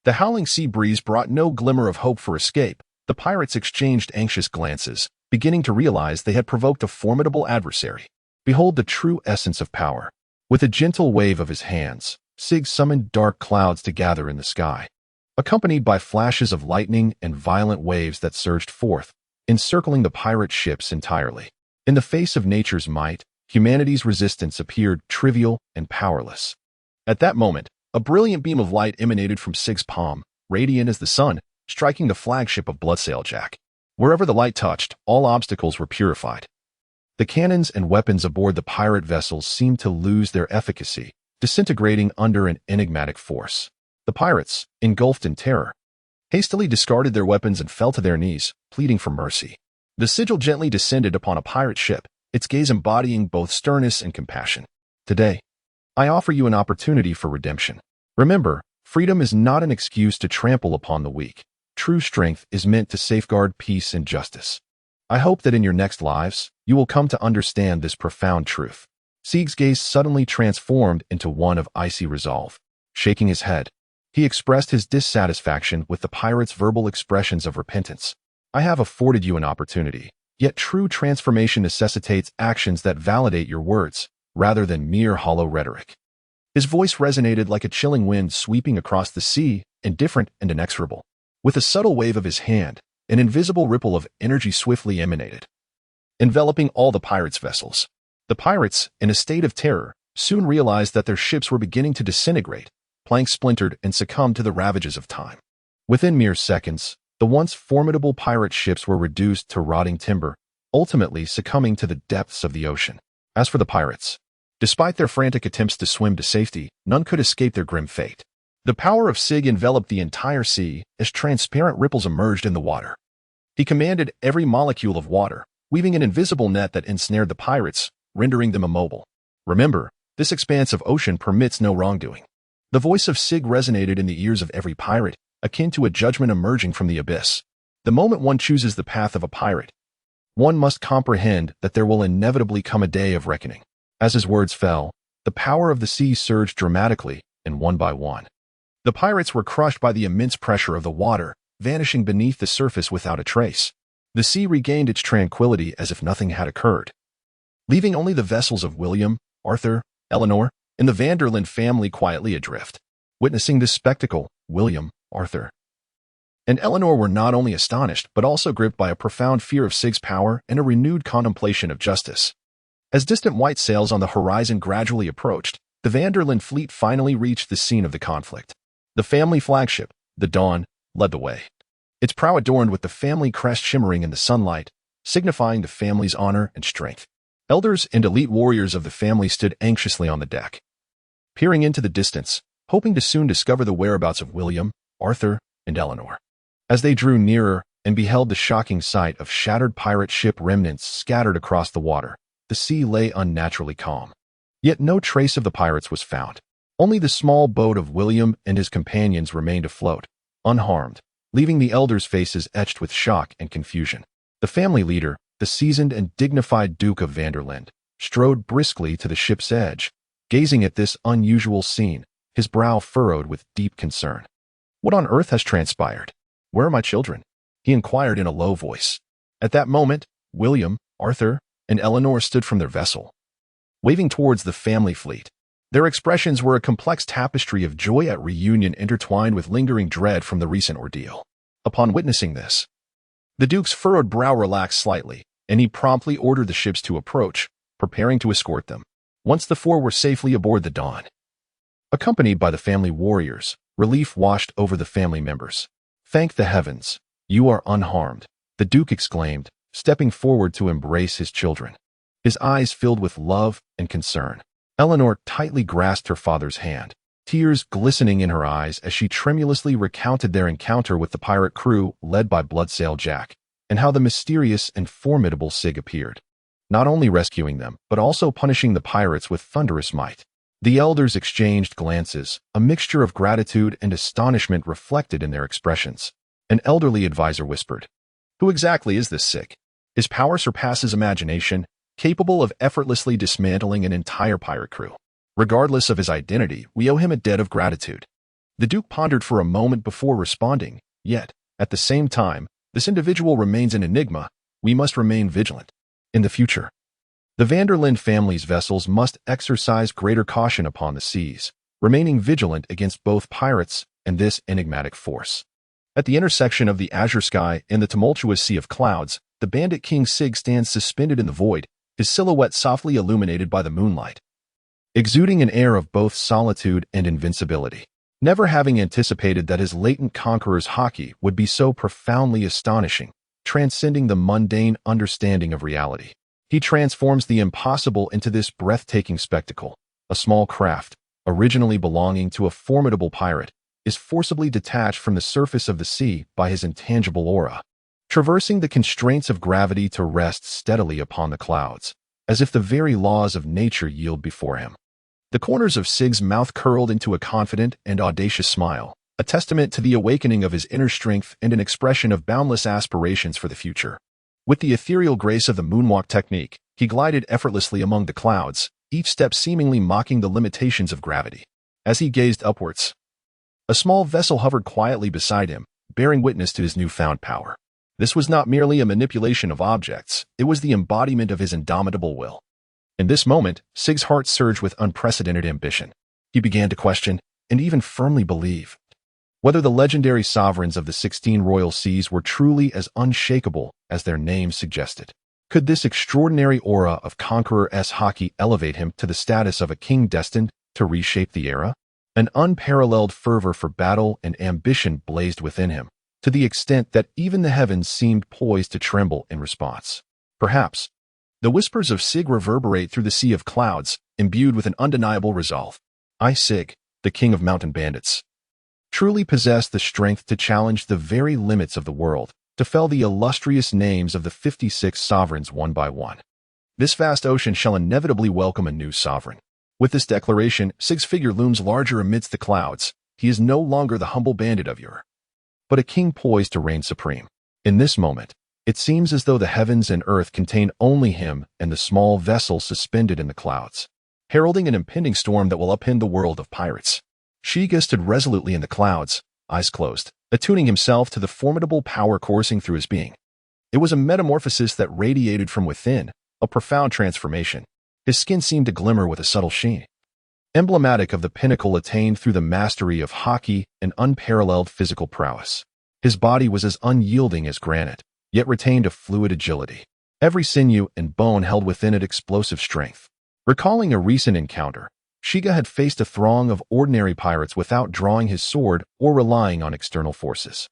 The howling sea breeze brought no glimmer of hope for escape. The pirates exchanged anxious glances, beginning to realize they had provoked a formidable adversary. Behold the true essence of power. With a gentle wave of his hands, Sig summoned dark clouds to gather in the sky, accompanied by flashes of lightning and violent waves that surged forth, encircling the pirate ships entirely. In the face of nature's might, humanity's resistance appeared trivial and powerless. At that moment, a brilliant beam of light emanated from Sig's palm, radiant as the sun, striking the flagship of Bloodsail Jack. Wherever the light touched, all obstacles were purified. The cannons and weapons aboard the pirate vessels seemed to lose their efficacy, disintegrating under an enigmatic force. The pirates, engulfed in terror, hastily discarded their weapons and fell to their knees, pleading for mercy. The sigil gently descended upon a pirate ship, its gaze embodying both sternness and compassion. Today, I offer you an opportunity for redemption. Remember, freedom is not an excuse to trample upon the weak. true strength is meant to safeguard peace and justice. I hope that in your next lives, you will come to understand this profound truth. Sig's gaze suddenly transformed into one of icy resolve. Shaking his head, he expressed his dissatisfaction with the pirate's verbal expressions of repentance. I have afforded you an opportunity, yet true transformation necessitates actions that validate your words, rather than mere hollow rhetoric. His voice resonated like a chilling wind sweeping across the sea, indifferent and inexorable. With a subtle wave of his hand, an invisible ripple of energy swiftly emanated, enveloping all the pirates' vessels. The pirates, in a state of terror, soon realized that their ships were beginning to disintegrate, planks splintered and succumbed to the ravages of time. Within mere seconds, the once formidable pirate ships were reduced to rotting timber, ultimately succumbing to the depths of the ocean. As for the pirates, despite their frantic attempts to swim to safety, none could escape their grim fate. The power of Sig enveloped the entire sea as transparent ripples emerged in the water. He commanded every molecule of water, weaving an invisible net that ensnared the pirates, rendering them immobile. Remember, this expanse of ocean permits no wrongdoing. The voice of Sig resonated in the ears of every pirate, akin to a judgment emerging from the abyss. The moment one chooses the path of a pirate, one must comprehend that there will inevitably come a day of reckoning. As his words fell, the power of the sea surged dramatically, and one by one, the pirates were crushed by the immense pressure of the water, vanishing beneath the surface without a trace. The sea regained its tranquility as if nothing had occurred, leaving only the vessels of William, Arthur, Eleanor, and the Vanderlyn family quietly adrift. Witnessing this spectacle, William, Arthur, and Eleanor were not only astonished but also gripped by a profound fear of Sig's power and a renewed contemplation of justice. As distant white sails on the horizon gradually approached, the Vanderlyn fleet finally reached the scene of the conflict. The family flagship, the Dawn, led the way, its prow adorned with the family crest shimmering in the sunlight, signifying the family's honor and strength. Elders and elite warriors of the family stood anxiously on the deck, peering into the distance, hoping to soon discover the whereabouts of William, Arthur, and Eleanor. As they drew nearer and beheld the shocking sight of shattered pirate ship remnants scattered across the water, the sea lay unnaturally calm. Yet no trace of the pirates was found. Only the small boat of William and his companions remained afloat, unharmed, leaving the elders' faces etched with shock and confusion. The family leader, the seasoned and dignified Duke of Vanderlyn, strode briskly to the ship's edge, gazing at this unusual scene, his brow furrowed with deep concern. "What on earth has transpired? Where are my children?" he inquired in a low voice. At that moment, William, Arthur, and Eleanor stood from their vessel, waving towards the family fleet. Their expressions were a complex tapestry of joy at reunion intertwined with lingering dread from the recent ordeal. Upon witnessing this, the Duke's furrowed brow relaxed slightly, and he promptly ordered the ships to approach, preparing to escort them. Once the four were safely aboard the Dawn, accompanied by the family warriors, relief washed over the family members. "Thank the heavens, you are unharmed," the Duke exclaimed, stepping forward to embrace his children, his eyes filled with love and concern. Eleanor tightly grasped her father's hand, tears glistening in her eyes as she tremulously recounted their encounter with the pirate crew led by Bloodsail Jack, and how the mysterious and formidable Sig appeared, not only rescuing them, but also punishing the pirates with thunderous might. The elders exchanged glances, a mixture of gratitude and astonishment reflected in their expressions. An elderly advisor whispered, "Who exactly is this Sig? His power surpasses imagination, capable of effortlessly dismantling an entire pirate crew. Regardless of his identity, we owe him a debt of gratitude." The Duke pondered for a moment before responding, "Yet, at the same time, this individual remains an enigma. We must remain vigilant. In the future, the Vanderlyn family's vessels must exercise greater caution upon the seas, remaining vigilant against both pirates and this enigmatic force." At the intersection of the azure sky and the tumultuous sea of clouds, the bandit king Sig stands suspended in the void, his silhouette softly illuminated by the moonlight, exuding an air of both solitude and invincibility. Never having anticipated that his latent conqueror's Haki would be so profoundly astonishing, transcending the mundane understanding of reality, he transforms the impossible into this breathtaking spectacle. A small craft, originally belonging to a formidable pirate, is forcibly detached from the surface of the sea by his intangible aura, traversing the constraints of gravity to rest steadily upon the clouds, as if the very laws of nature yield before him. The corners of Sig's mouth curled into a confident and audacious smile, a testament to the awakening of his inner strength and an expression of boundless aspirations for the future. With the ethereal grace of the moonwalk technique, he glided effortlessly among the clouds, each step seemingly mocking the limitations of gravity. As he gazed upwards, a small vessel hovered quietly beside him, bearing witness to his newfound power. This was not merely a manipulation of objects, it was the embodiment of his indomitable will. In this moment, Sig's heart surged with unprecedented ambition. He began to question, and even firmly believe, whether the legendary sovereigns of the 16 royal seas were truly as unshakable as their names suggested. Could this extraordinary aura of Conqueror's Haki elevate him to the status of a king destined to reshape the era? An unparalleled fervor for battle and ambition blazed within him, to the extent that even the heavens seemed poised to tremble in response. Perhaps, the whispers of Sig reverberate through the sea of clouds, imbued with an undeniable resolve. I, Sig, the king of mountain bandits, truly possess the strength to challenge the very limits of the world, to fell the illustrious names of the 56 sovereigns one by one. This vast ocean shall inevitably welcome a new sovereign. With this declaration, Sig's figure looms larger amidst the clouds. He is no longer the humble bandit of yore, but a king poised to reign supreme. In this moment, it seems as though the heavens and earth contain only him and the small vessel suspended in the clouds, heralding an impending storm that will upend the world of pirates. Shiga stood resolutely in the clouds, eyes closed, attuning himself to the formidable power coursing through his being. It was a metamorphosis that radiated from within, a profound transformation. His skin seemed to glimmer with a subtle sheen, emblematic of the pinnacle attained through the mastery of Haki and unparalleled physical prowess. His body was as unyielding as granite, yet retained a fluid agility. Every sinew and bone held within it explosive strength. Recalling a recent encounter, Shiga had faced a throng of ordinary pirates without drawing his sword or relying on external forces.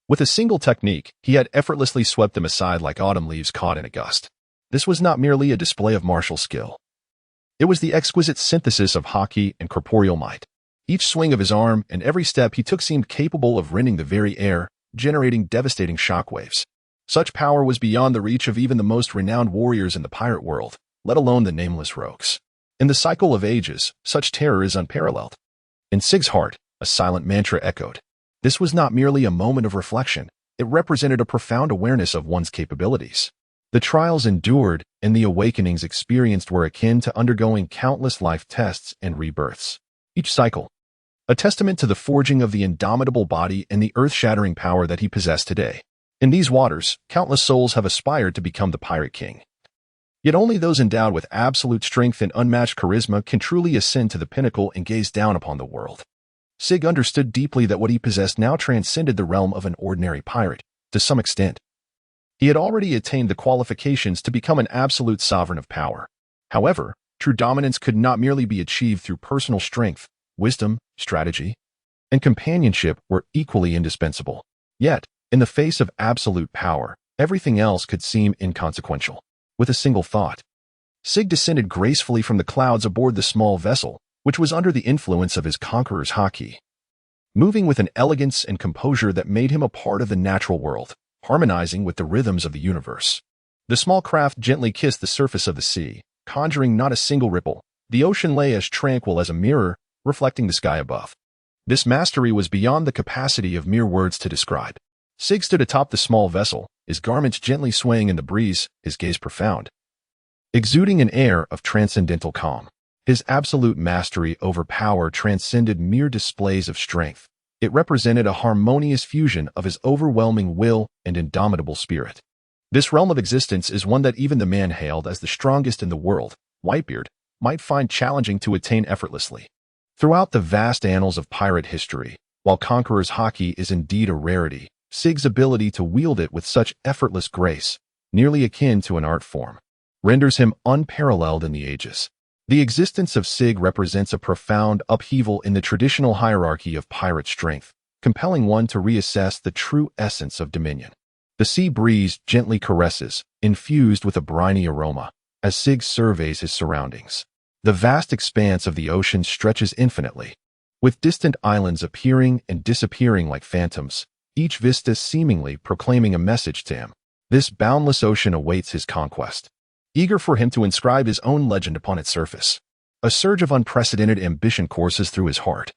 With a single technique, he had effortlessly swept them aside like autumn leaves caught in a gust. This was not merely a display of martial skill. It was the exquisite synthesis of Haki and corporeal might. Each swing of his arm and every step he took seemed capable of rending the very air, generating devastating shockwaves. Such power was beyond the reach of even the most renowned warriors in the pirate world, let alone the nameless rogues. In the cycle of ages, such terror is unparalleled. In Sig's heart, a silent mantra echoed. This was not merely a moment of reflection, it represented a profound awareness of one's capabilities. The trials endured and the awakenings experienced were akin to undergoing countless life tests and rebirths. Each cycle, a testament to the forging of the indomitable body and the earth-shattering power that he possessed today. In these waters, countless souls have aspired to become the Pirate King. Yet only those endowed with absolute strength and unmatched charisma can truly ascend to the pinnacle and gaze down upon the world. Sig understood deeply that what he possessed now transcended the realm of an ordinary pirate, to some extent. He had already attained the qualifications to become an absolute sovereign of power. However, true dominance could not merely be achieved through personal strength. Wisdom, strategy, and companionship were equally indispensable. Yet, in the face of absolute power, everything else could seem inconsequential. With a single thought, Sig descended gracefully from the clouds aboard the small vessel, which was under the influence of his conqueror's Haki, moving with an elegance and composure that made him a part of the natural world, harmonizing with the rhythms of the universe. The small craft gently kissed the surface of the sea, conjuring not a single ripple. The ocean lay as tranquil as a mirror, reflecting the sky above. This mastery was beyond the capacity of mere words to describe. Sig stood atop the small vessel, his garments gently swaying in the breeze, his gaze profound, exuding an air of transcendental calm. His absolute mastery over power transcended mere displays of strength. It represented a harmonious fusion of his overwhelming will and indomitable spirit. This realm of existence is one that even the man hailed as the strongest in the world, Whitebeard, might find challenging to attain effortlessly. Throughout the vast annals of pirate history, while Conqueror's Haki is indeed a rarity, Sig's ability to wield it with such effortless grace, nearly akin to an art form, renders him unparalleled in the ages. The existence of Sig represents a profound upheaval in the traditional hierarchy of pirate strength, compelling one to reassess the true essence of dominion. The sea breeze gently caresses, infused with a briny aroma, as Sig surveys his surroundings. The vast expanse of the ocean stretches infinitely, with distant islands appearing and disappearing like phantoms, each vista seemingly proclaiming a message to him. This boundless ocean awaits his conquest, eager for him to inscribe his own legend upon its surface. A surge of unprecedented ambition courses through his heart.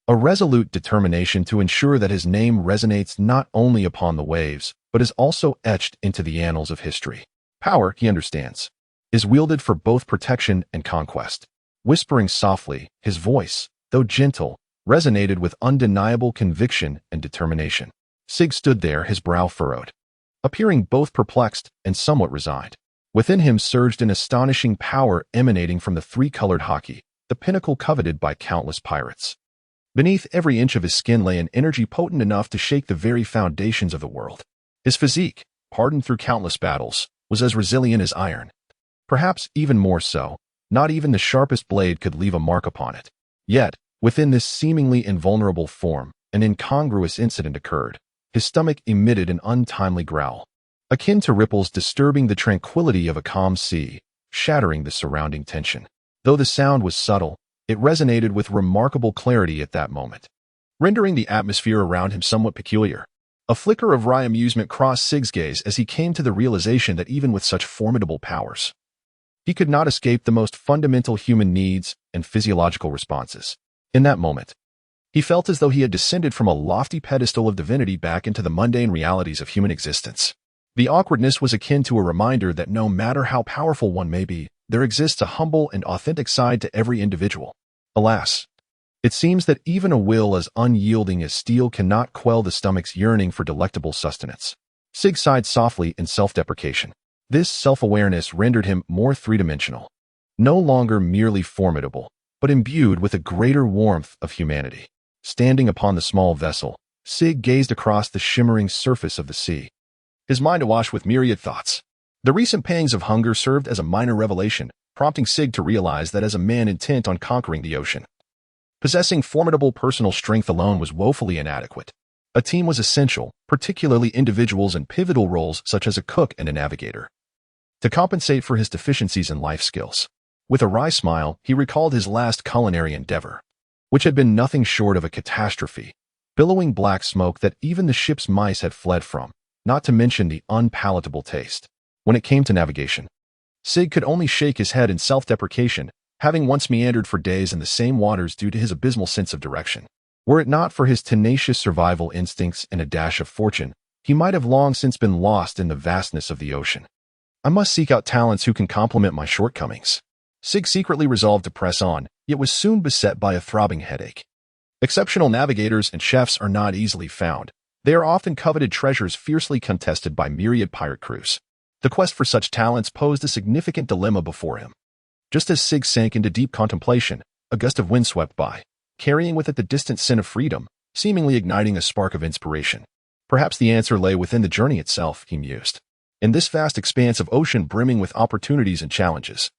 a resolute determination to ensure that his name resonates not only upon the waves, but is also etched into the annals of history. Power, he understands, is wielded for both protection and conquest. Whispering softly, his voice, though gentle, resonated with undeniable conviction and determination. Sig stood there, his brow furrowed, appearing both perplexed and somewhat resigned. Within him surged an astonishing power emanating from the three-colored Haki, the pinnacle coveted by countless pirates. Beneath every inch of his skin lay an energy potent enough to shake the very foundations of the world. His physique, hardened through countless battles, was as resilient as iron. Perhaps even more so. Not even the sharpest blade could leave a mark upon it. Yet, within this seemingly invulnerable form, an incongruous incident occurred. His stomach emitted an untimely growl, akin to ripples disturbing the tranquility of a calm sea, shattering the surrounding tension. Though the sound was subtle, it resonated with remarkable clarity at that moment, rendering the atmosphere around him somewhat peculiar. A flicker of wry amusement crossed Sig's gaze as he came to the realization that even with such formidable powers, he could not escape the most fundamental human needs and physiological responses. In that moment, he felt as though he had descended from a lofty pedestal of divinity back into the mundane realities of human existence. The awkwardness was akin to a reminder that no matter how powerful one may be, there exists a humble and authentic side to every individual. Alas, it seems that even a will as unyielding as steel cannot quell the stomach's yearning for delectable sustenance. Sig sighed softly in self-deprecation. This self-awareness rendered him more three-dimensional, no longer merely formidable, but imbued with a greater warmth of humanity. Standing upon the small vessel, Sig gazed across the shimmering surface of the sea, his mind awash with myriad thoughts. The recent pangs of hunger served as a minor revelation, prompting Sig to realize that as a man intent on conquering the ocean, possessing formidable personal strength alone was woefully inadequate. A team was essential, particularly individuals in pivotal roles such as a cook and a navigator, to compensate for his deficiencies in life skills. With a wry smile, he recalled his last culinary endeavor, which had been nothing short of a catastrophe, billowing black smoke that even the ship's mice had fled from, not to mention the unpalatable taste. When it came to navigation, Sig could only shake his head in self-deprecation, having once meandered for days in the same waters due to his abysmal sense of direction. Were it not for his tenacious survival instincts and a dash of fortune, he might have long since been lost in the vastness of the ocean. I must seek out talents who can complement my shortcomings. Sig secretly resolved to press on, yet was soon beset by a throbbing headache. Exceptional navigators and chefs are not easily found. They are often coveted treasures fiercely contested by myriad pirate crews. The quest for such talents posed a significant dilemma before him. Just as Sig sank into deep contemplation, a gust of wind swept by, carrying with it the distant scent of freedom, seemingly igniting a spark of inspiration. Perhaps the answer lay within the journey itself, he mused. In this vast expanse of ocean brimming with opportunities and challenges,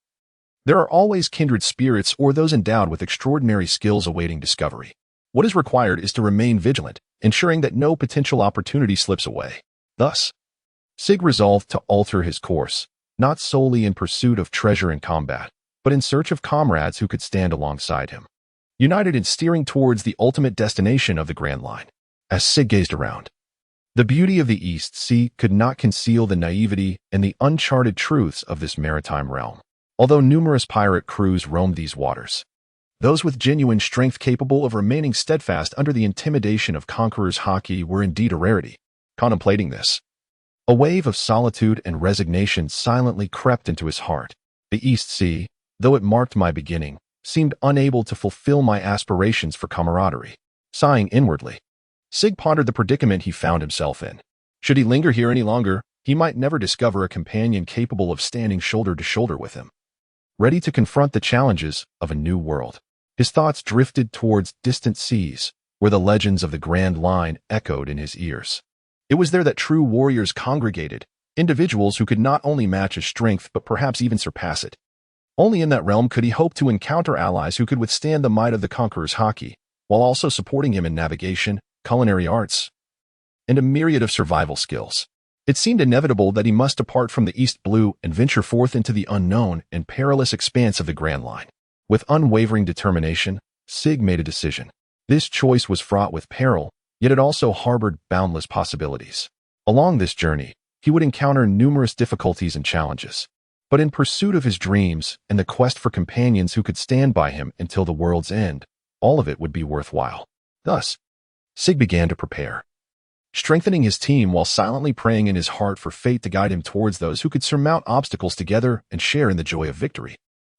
there are always kindred spirits or those endowed with extraordinary skills awaiting discovery. What is required is to remain vigilant, ensuring that no potential opportunity slips away. Thus, Sig resolved to alter his course, not solely in pursuit of treasure and combat, but in search of comrades who could stand alongside him, united in steering towards the ultimate destination of the Grand Line. As Sig gazed around, the beauty of the East Sea could not conceal the naivety and the uncharted truths of this maritime realm. Although numerous pirate crews roamed these waters, those with genuine strength capable of remaining steadfast under the intimidation of Conqueror's Haki were indeed a rarity. Contemplating this, a wave of solitude and resignation silently crept into his heart. The East Sea, though it marked my beginning, seemed unable to fulfill my aspirations for camaraderie. Sighing inwardly, Sig pondered the predicament he found himself in. Should he linger here any longer, he might never discover a companion capable of standing shoulder to shoulder with him, ready to confront the challenges of a new world. His thoughts drifted towards distant seas, where the legends of the Grand Line echoed in his ears. It was there that true warriors congregated, individuals who could not only match his strength but perhaps even surpass it. Only in that realm could he hope to encounter allies who could withstand the might of the Conqueror's Haki, while also supporting him in navigation, culinary arts, and a myriad of survival skills. It seemed inevitable that he must depart from the East Blue and venture forth into the unknown and perilous expanse of the Grand Line. With unwavering determination, Sig made a decision. This choice was fraught with peril, yet it also harbored boundless possibilities. Along this journey, he would encounter numerous difficulties and challenges. But in pursuit of his dreams and the quest for companions who could stand by him until the world's end, all of it would be worthwhile. Thus, Sig began to prepare, strengthening his team while silently praying in his heart for fate to guide him towards those who could surmount obstacles together and share in the joy of victory.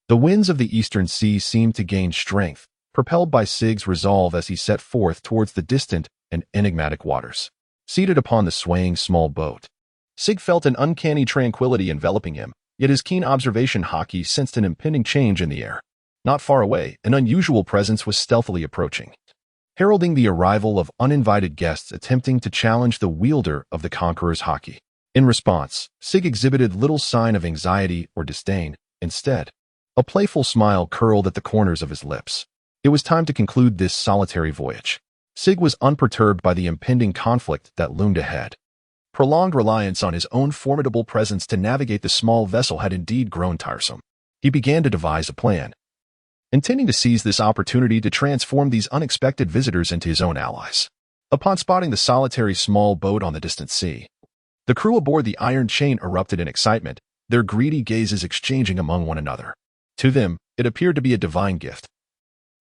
The winds of the eastern sea seemed to gain strength, propelled by Sig's resolve as he set forth towards the distant and enigmatic waters. Seated upon the swaying small boat, Sig felt an uncanny tranquility enveloping him, yet his keen observation Haki sensed an impending change in the air. Not far away, an unusual presence was stealthily approaching, heralding the arrival of uninvited guests attempting to challenge the wielder of the Conqueror's Haki. In response, Sig exhibited little sign of anxiety or disdain. Instead, a playful smile curled at the corners of his lips. It was time to conclude this solitary voyage. Sig was unperturbed by the impending conflict that loomed ahead. Prolonged reliance on his own formidable presence to navigate the small vessel had indeed grown tiresome. He began to devise a plan, intending to seize this opportunity to transform these unexpected visitors into his own allies. Upon spotting the solitary small boat on the distant sea, the crew aboard the Iron Chain erupted in excitement, their greedy gazes exchanging among one another. To them, it appeared to be a divine gift,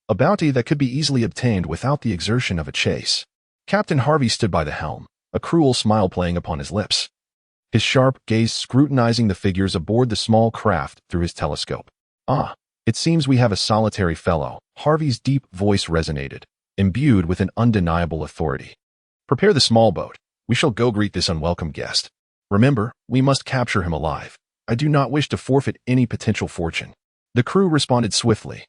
a bounty that could be easily obtained without the exertion of a chase. Captain Harvey stood by the helm, a cruel smile playing upon his lips, his sharp gaze scrutinizing the figures aboard the small craft through his telescope. "Ah, it seems we have a solitary fellow," Harvey's deep voice resonated, imbued with an undeniable authority. "Prepare the small boat. We shall go greet this unwelcome guest. Remember, we must capture him alive. I do not wish to forfeit any potential fortune." The crew responded swiftly,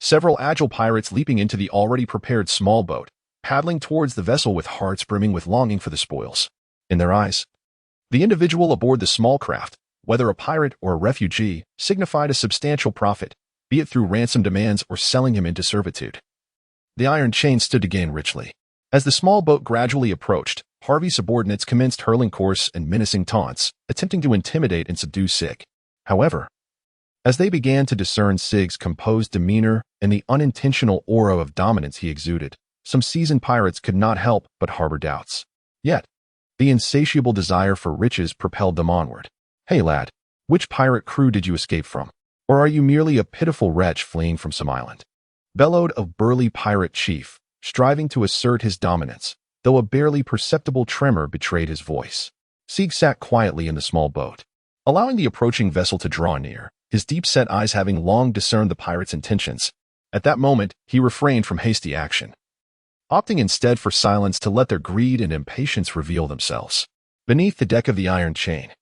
several agile pirates leaping into the already prepared small boat, paddling towards the vessel with hearts brimming with longing for the spoils. In their eyes, the individual aboard the small craft, whether a pirate or a refugee, signified a substantial profit, be it through ransom demands or selling him into servitude. The Iron Chain stood to gain richly. As the small boat gradually approached, Harvey's subordinates commenced hurling coarse and menacing taunts, attempting to intimidate and subdue Sig. However, as they began to discern Sig's composed demeanor and the unintentional aura of dominance he exuded, some seasoned pirates could not help but harbor doubts. Yet, the insatiable desire for riches propelled them onward. "Hey lad, which pirate crew did you escape from? Or are you merely a pitiful wretch fleeing from some island?" bellowed a burly pirate chief, striving to assert his dominance, though a barely perceptible tremor betrayed his voice. Sig sat quietly in the small boat, allowing the approaching vessel to draw near, his deep-set eyes having long discerned the pirate's intentions. At that moment, he refrained from hasty action, opting instead for silence to let their greed and impatience reveal themselves. Beneath the deck of the Iron Chain,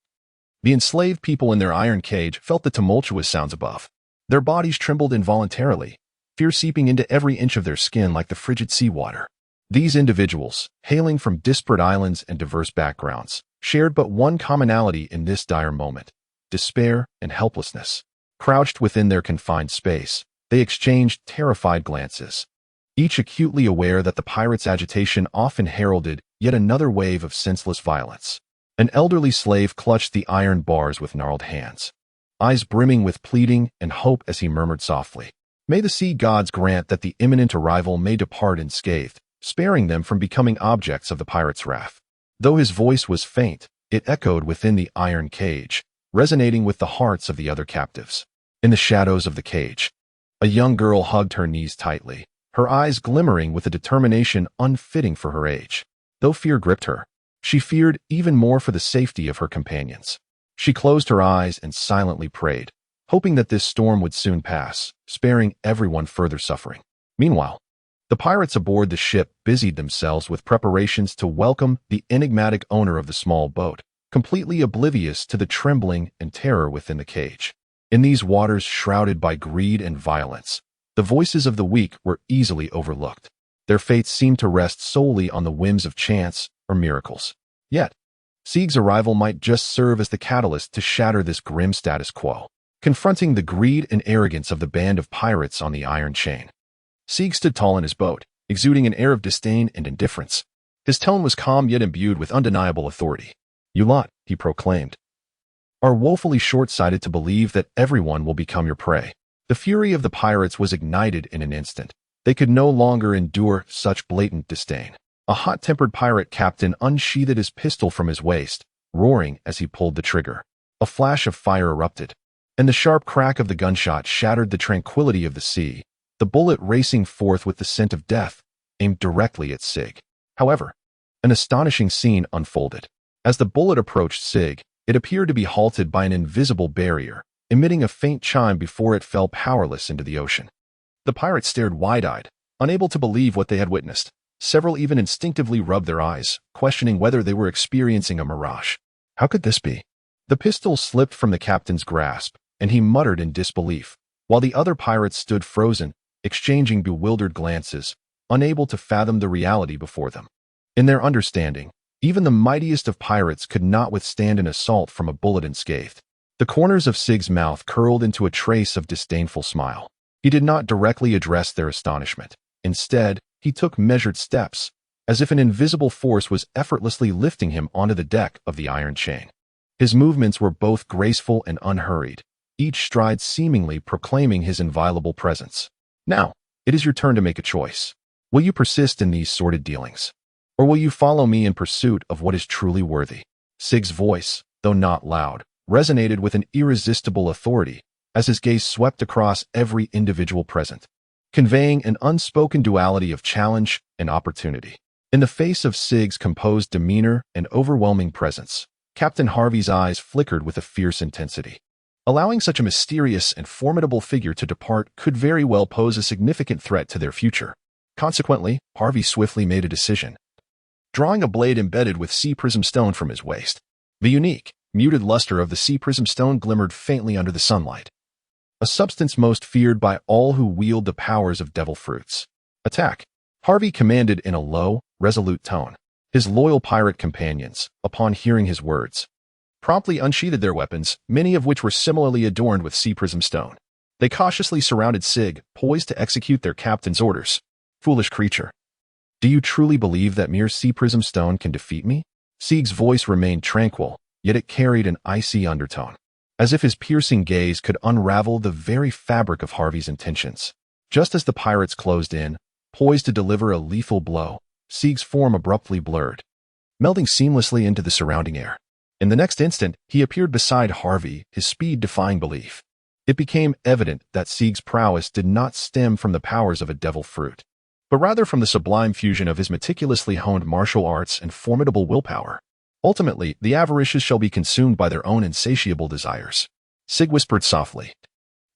the enslaved people in their iron cage felt the tumultuous sounds above. Their bodies trembled involuntarily, fear seeping into every inch of their skin like the frigid seawater. These individuals, hailing from disparate islands and diverse backgrounds, shared but one commonality in this dire moment: despair and helplessness. Crouched within their confined space, they exchanged terrified glances, each acutely aware that the pirate's agitation often heralded yet another wave of senseless violence. An elderly slave clutched the iron bars with gnarled hands, eyes brimming with pleading and hope as he murmured softly, "May the sea gods grant that the imminent arrival may depart unscathed, sparing them from becoming objects of the pirate's wrath." Though his voice was faint, it echoed within the iron cage, resonating with the hearts of the other captives. In the shadows of the cage, a young girl hugged her knees tightly, her eyes glimmering with a determination unfitting for her age. Though fear gripped her, she feared even more for the safety of her companions. She closed her eyes and silently prayed, hoping that this storm would soon pass, sparing everyone further suffering. Meanwhile, the pirates aboard the ship busied themselves with preparations to welcome the enigmatic owner of the small boat, completely oblivious to the trembling and terror within the cage. In these waters shrouded by greed and violence, the voices of the weak were easily overlooked. Their fates seemed to rest solely on the whims of chance or miracles. Yet, Sig's arrival might just serve as the catalyst to shatter this grim status quo. Confronting the greed and arrogance of the band of pirates on the Iron Chain, Sig stood tall in his boat, exuding an air of disdain and indifference. His tone was calm yet imbued with undeniable authority. "You lot," he proclaimed, "are woefully short-sighted to believe that everyone will become your prey." The fury of the pirates was ignited in an instant. They could no longer endure such blatant disdain. A hot-tempered pirate captain unsheathed his pistol from his waist, roaring as he pulled the trigger. A flash of fire erupted, and the sharp crack of the gunshot shattered the tranquility of the sea, the bullet racing forth with the scent of death, aimed directly at Sig. However, an astonishing scene unfolded. As the bullet approached Sig, it appeared to be halted by an invisible barrier, emitting a faint chime before it fell powerless into the ocean. The pirates stared wide-eyed, unable to believe what they had witnessed. Several even instinctively rubbed their eyes, questioning whether they were experiencing a mirage. How could this be? The pistol slipped from the captain's grasp, and he muttered in disbelief, while the other pirates stood frozen, exchanging bewildered glances, unable to fathom the reality before them. In their understanding, even the mightiest of pirates could not withstand an assault from a bullet unscathed. The corners of Sig's mouth curled into a trace of disdainful smile. He did not directly address their astonishment. Instead, he took measured steps, as if an invisible force was effortlessly lifting him onto the deck of the iron chain. His movements were both graceful and unhurried, each stride seemingly proclaiming his inviolable presence. Now, it is your turn to make a choice. Will you persist in these sordid dealings? Or will you follow me in pursuit of what is truly worthy? Sig's voice, though not loud, resonated with an irresistible authority as his gaze swept across every individual present, conveying an unspoken duality of challenge and opportunity. In the face of Sig's composed demeanor and overwhelming presence, Captain Harvey's eyes flickered with a fierce intensity. Allowing such a mysterious and formidable figure to depart could very well pose a significant threat to their future. Consequently, Harvey swiftly made a decision, drawing a blade embedded with sea prism stone from his waist. The unique, muted luster of the sea prism stone glimmered faintly under the sunlight, a substance most feared by all who wield the powers of devil fruits. Attack! Harvey commanded in a low, resolute tone. His loyal pirate companions, upon hearing his words, promptly unsheathed their weapons, many of which were similarly adorned with sea prism stone. They cautiously surrounded Sig, poised to execute their captain's orders. Foolish creature. Do you truly believe that mere sea prism stone can defeat me? Sig's voice remained tranquil, yet it carried an icy undertone, as if his piercing gaze could unravel the very fabric of Harvey's intentions. Just as the pirates closed in, poised to deliver a lethal blow, Sig's form abruptly blurred, melding seamlessly into the surrounding air. In the next instant, he appeared beside Harvey, his speed defying belief. It became evident that Sig's prowess did not stem from the powers of a devil fruit, but rather from the sublime fusion of his meticulously honed martial arts and formidable willpower. Ultimately, the avaricious shall be consumed by their own insatiable desires. Sig whispered softly,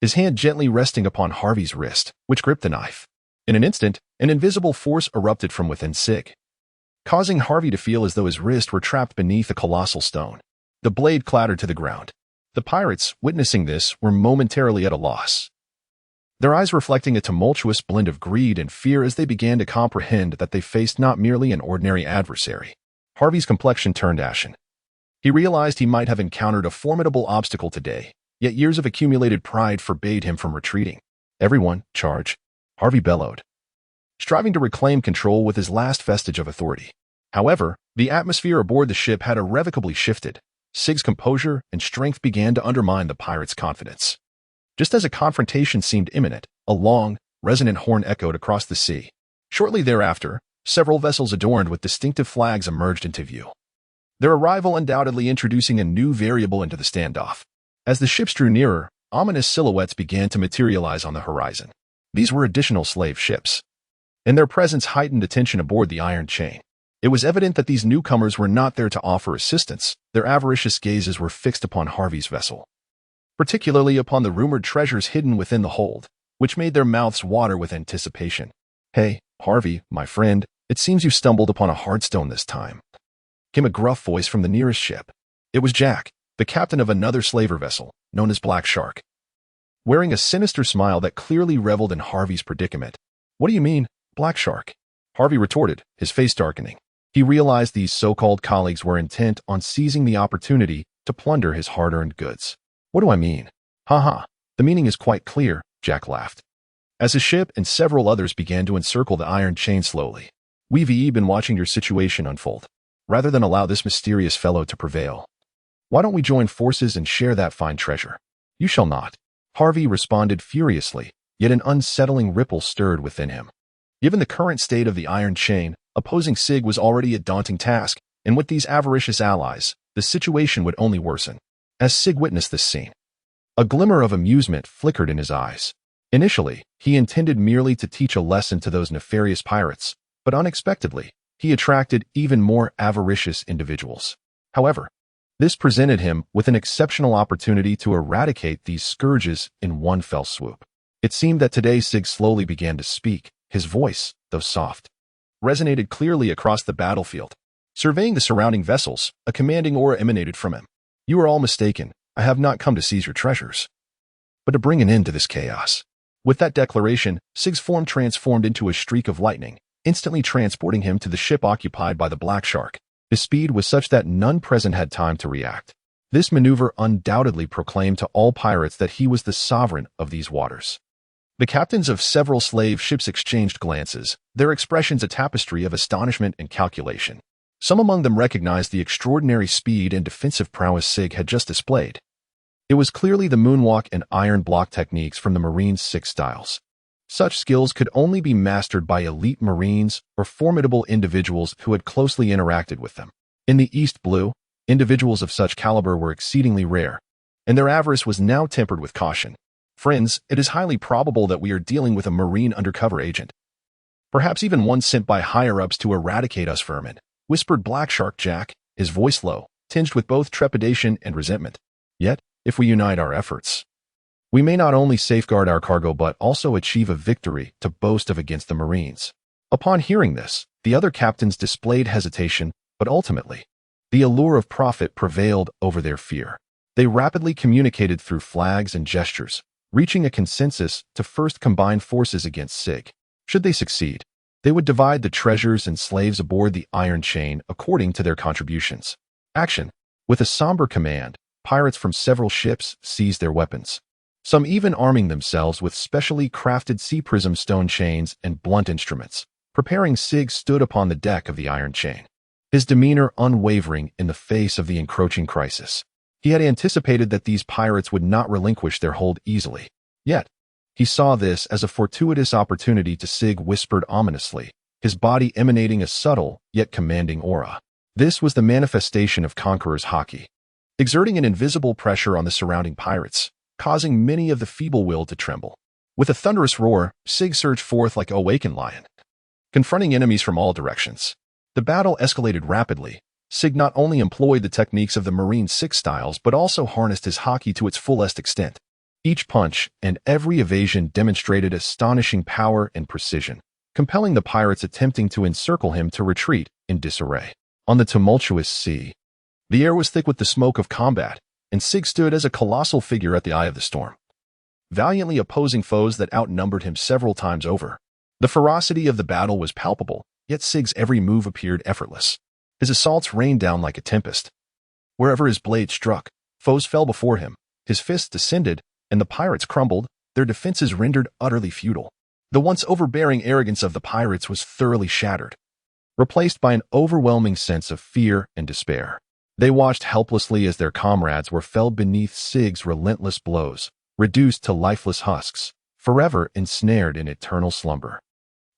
his hand gently resting upon Harvey's wrist, which gripped the knife. In an instant, an invisible force erupted from within Sig, causing Harvey to feel as though his wrist were trapped beneath a colossal stone. The blade clattered to the ground. The pirates, witnessing this, were momentarily at a loss, their eyes reflecting a tumultuous blend of greed and fear as they began to comprehend that they faced not merely an ordinary adversary. Harvey's complexion turned ashen. He realized he might have encountered a formidable obstacle today, yet years of accumulated pride forbade him from retreating. Everyone, charge! Harvey bellowed, striving to reclaim control with his last vestige of authority. However, the atmosphere aboard the ship had irrevocably shifted. Sig's composure and strength began to undermine the pirates' confidence. Just as a confrontation seemed imminent, a long, resonant horn echoed across the sea. Shortly thereafter, several vessels adorned with distinctive flags emerged into view, their arrival undoubtedly introducing a new variable into the standoff. As the ships drew nearer, ominous silhouettes began to materialize on the horizon. These were additional slave ships, and their presence heightened attention aboard the iron chain. It was evident that these newcomers were not there to offer assistance. Their avaricious gazes were fixed upon Harvey's vessel, particularly upon the rumored treasures hidden within the hold, which made their mouths water with anticipation. Hey, Harvey, my friend, it seems you stumbled upon a hard stone this time, came a gruff voice from the nearest ship. It was Jack, the captain of another slaver vessel, known as Black Shark, wearing a sinister smile that clearly reveled in Harvey's predicament. What do you mean, Black Shark? Harvey retorted, his face darkening. He realized these so-called colleagues were intent on seizing the opportunity to plunder his hard-earned goods. What do I mean? Ha. The meaning is quite clear, Jack laughed, as his ship and several others began to encircle the iron chain slowly. We've been watching your situation unfold. Rather than allow this mysterious fellow to prevail, why don't we join forces and share that fine treasure? You shall not. Harvey responded furiously, yet an unsettling ripple stirred within him. Given the current state of the iron chain, opposing Sig was already a daunting task, and with these avaricious allies, the situation would only worsen. As Sig witnessed this scene, a glimmer of amusement flickered in his eyes. Initially, he intended merely to teach a lesson to those nefarious pirates, But unexpectedly, he attracted even more avaricious individuals. However, this presented him with an exceptional opportunity to eradicate these scourges in one fell swoop. It seemed that today Sig slowly began to speak. His voice, though soft, resonated clearly across the battlefield. Surveying the surrounding vessels, a commanding aura emanated from him. "You are all mistaken. I have not come to seize your treasures, but to bring an end to this chaos." With that declaration, Sig's form transformed into a streak of lightning, instantly transporting him to the ship occupied by the Black Shark. His speed was such that none present had time to react. This maneuver undoubtedly proclaimed to all pirates that he was the sovereign of these waters. The captains of several slave ships exchanged glances, their expressions a tapestry of astonishment and calculation. Some among them recognized the extraordinary speed and defensive prowess Sig had just displayed. It was clearly the moonwalk and iron block techniques from the Marines' 6 styles. Such skills could only be mastered by elite Marines or formidable individuals who had closely interacted with them. In the East Blue, individuals of such caliber were exceedingly rare, and their avarice was now tempered with caution. "Friends, it is highly probable that we are dealing with a Marine undercover agent. Perhaps even one sent by higher-ups to eradicate us vermin," whispered Black Shark Jack, his voice low, tinged with both trepidation and resentment. "Yet, if we unite our efforts, we may not only safeguard our cargo but also achieve a victory to boast of against the Marines." Upon hearing this, the other captains displayed hesitation, but ultimately, the allure of profit prevailed over their fear. They rapidly communicated through flags and gestures, reaching a consensus to first combine forces against Sig. Should they succeed, they would divide the treasures and slaves aboard the Iron Chain according to their contributions. Action. With a somber command, pirates from several ships seized their weapons, some even arming themselves with specially crafted sea prism stone chains and blunt instruments. Preparing, Sig stood upon the deck of the Iron Chain, his demeanor unwavering in the face of the encroaching crisis. He had anticipated that these pirates would not relinquish their hold easily. Yet, he saw this as a fortuitous opportunity to Sig whispered ominously, his body emanating a subtle yet commanding aura. This was the manifestation of Conqueror's Haki, exerting an invisible pressure on the surrounding pirates, causing many of the feeble-willed to tremble. With a thunderous roar, Sig surged forth like an awakened lion, confronting enemies from all directions. The battle escalated rapidly. Sig not only employed the techniques of the Marine 6 styles but also harnessed his Haki to its fullest extent. Each punch and every evasion demonstrated astonishing power and precision, compelling the pirates attempting to encircle him to retreat in disarray. On the tumultuous sea, the air was thick with the smoke of combat, and Sig stood as a colossal figure at the eye of the storm, valiantly opposing foes that outnumbered him several times over. The ferocity of the battle was palpable, yet Sig's every move appeared effortless. His assaults rained down like a tempest. Wherever his blade struck, foes fell before him, his fists descended, and the pirates crumbled, their defenses rendered utterly futile. The once overbearing arrogance of the pirates was thoroughly shattered, replaced by an overwhelming sense of fear and despair. They watched helplessly as their comrades were felled beneath Sig's relentless blows, reduced to lifeless husks, forever ensnared in eternal slumber.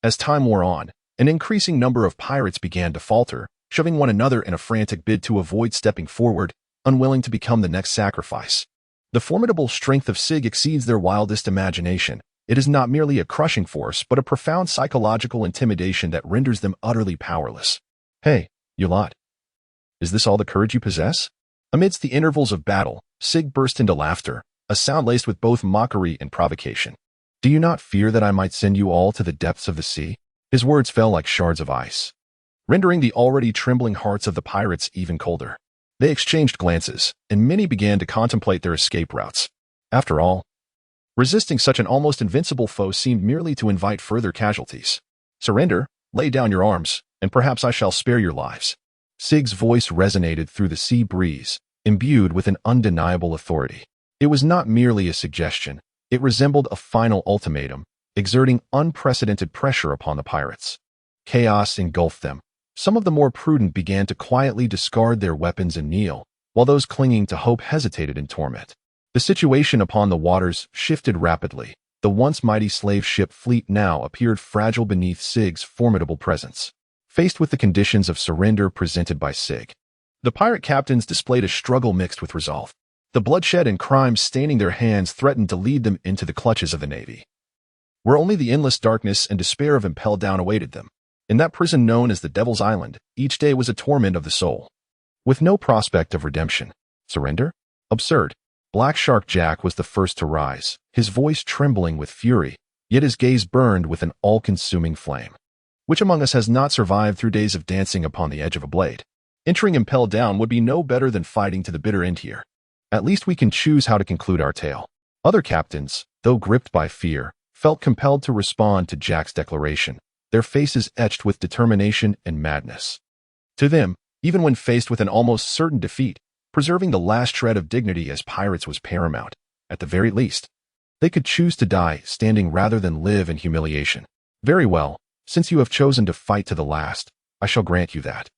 As time wore on, an increasing number of pirates began to falter, shoving one another in a frantic bid to avoid stepping forward, unwilling to become the next sacrifice. The formidable strength of Sig exceeds their wildest imagination. It is not merely a crushing force, but a profound psychological intimidation that renders them utterly powerless. "Hey, you lot. Is this all the courage you possess?" Amidst the intervals of battle, Sig burst into laughter, a sound laced with both mockery and provocation. "Do you not fear that I might send you all to the depths of the sea?" His words fell like shards of ice, rendering the already trembling hearts of the pirates even colder. They exchanged glances, and many began to contemplate their escape routes. After all, resisting such an almost invincible foe seemed merely to invite further casualties. "Surrender, lay down your arms, and perhaps I shall spare your lives." Sig's voice resonated through the sea breeze, imbued with an undeniable authority. It was not merely a suggestion, it resembled a final ultimatum, exerting unprecedented pressure upon the pirates. Chaos engulfed them. Some of the more prudent began to quietly discard their weapons and kneel, while those clinging to hope hesitated in torment. The situation upon the waters shifted rapidly. The once mighty slave ship fleet now appeared fragile beneath Sig's formidable presence. Faced with the conditions of surrender presented by Sig, the pirate captains displayed a struggle mixed with resolve. The bloodshed and crime staining their hands threatened to lead them into the clutches of the Navy, where only the endless darkness and despair of impel down awaited them. In that prison known as the Devil's Island, each day was a torment of the soul, with no prospect of redemption. Surrender? Absurd. Black Shark Jack was the first to rise, his voice trembling with fury, yet his gaze burned with an all-consuming flame. Which among us has not survived through days of dancing upon the edge of a blade? Entering impelled down would be no better than fighting to the bitter end here. At least we can choose how to conclude our tale. Other captains, though gripped by fear, felt compelled to respond to Jack's declaration, their faces etched with determination and madness. To them, even when faced with an almost certain defeat, preserving the last shred of dignity as pirates was paramount. At the very least, they could choose to die standing rather than live in humiliation. Very well, since you have chosen to fight to the last, I shall grant you that.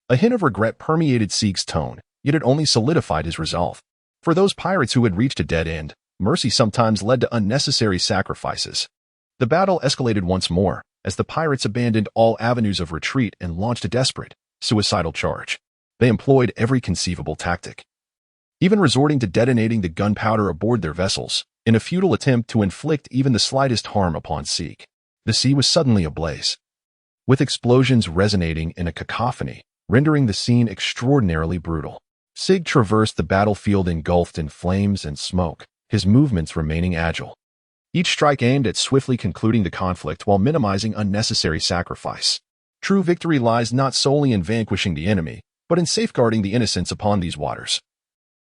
A hint of regret permeated Sig's tone, yet it only solidified his resolve. For those pirates who had reached a dead end, mercy sometimes led to unnecessary sacrifices. The battle escalated once more, as the pirates abandoned all avenues of retreat and launched a desperate, suicidal charge. They employed every conceivable tactic, even resorting to detonating the gunpowder aboard their vessels, in a futile attempt to inflict even the slightest harm upon Sig. The sea was suddenly ablaze, with explosions resonating in a cacophony, rendering the scene extraordinarily brutal. Sig traversed the battlefield engulfed in flames and smoke, his movements remaining agile. Each strike aimed at swiftly concluding the conflict while minimizing unnecessary sacrifice. True victory lies not solely in vanquishing the enemy, but in safeguarding the innocents upon these waters,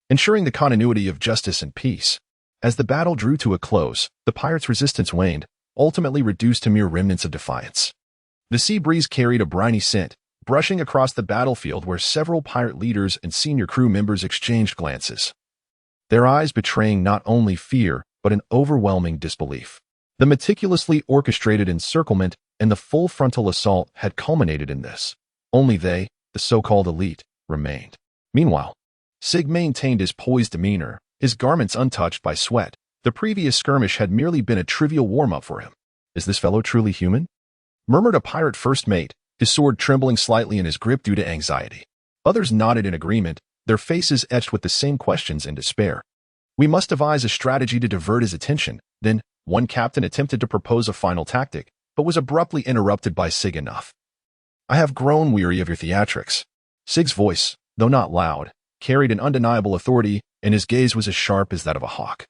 ensuring the continuity of justice and peace. As the battle drew to a close, the pirates' resistance waned, ultimately reduced to mere remnants of defiance. The sea breeze carried a briny scent, brushing across the battlefield where several pirate leaders and senior crew members exchanged glances, their eyes betraying not only fear, but an overwhelming disbelief. The meticulously orchestrated encirclement and the full frontal assault had culminated in this. Only they, the so-called elite, remained. Meanwhile, Sig maintained his poised demeanor, his garments untouched by sweat. The previous skirmish had merely been a trivial warm-up for him. Is this fellow truly human? Murmured a pirate first mate, his sword trembling slightly in his grip due to anxiety. Others nodded in agreement, their faces etched with the same questions and despair. We must devise a strategy to divert his attention. Then, one captain attempted to propose a final tactic, but was abruptly interrupted by Sig. Enough. I have grown weary of your theatrics. Sig's voice, though not loud, carried an undeniable authority, and his gaze was as sharp as that of a hawk,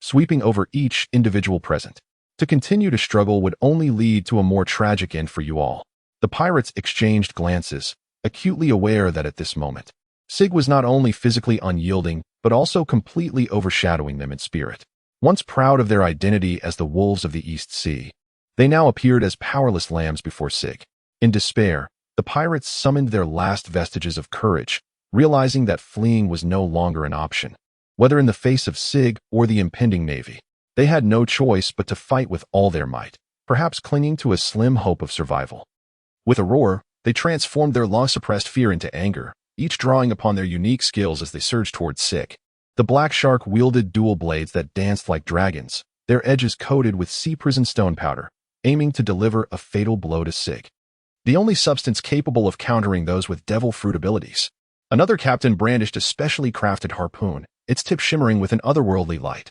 sweeping over each individual present. To continue to struggle would only lead to a more tragic end for you all. The pirates exchanged glances, acutely aware that at this moment, Sig was not only physically unyielding, but also completely overshadowing them in spirit. Once proud of their identity as the wolves of the East Sea, they now appeared as powerless lambs before Sig. In despair, the pirates summoned their last vestiges of courage, realizing that fleeing was no longer an option. Whether in the face of Sig or the impending navy, they had no choice but to fight with all their might, perhaps clinging to a slim hope of survival. With a roar, they transformed their long-suppressed fear into anger, each drawing upon their unique skills as they surged towards Sig. The Black Shark wielded dual blades that danced like dragons, their edges coated with sea-prison stone powder, aiming to deliver a fatal blow to Sig, the only substance capable of countering those with devil fruit abilities. Another captain brandished a specially crafted harpoon, its tip shimmering with an otherworldly light,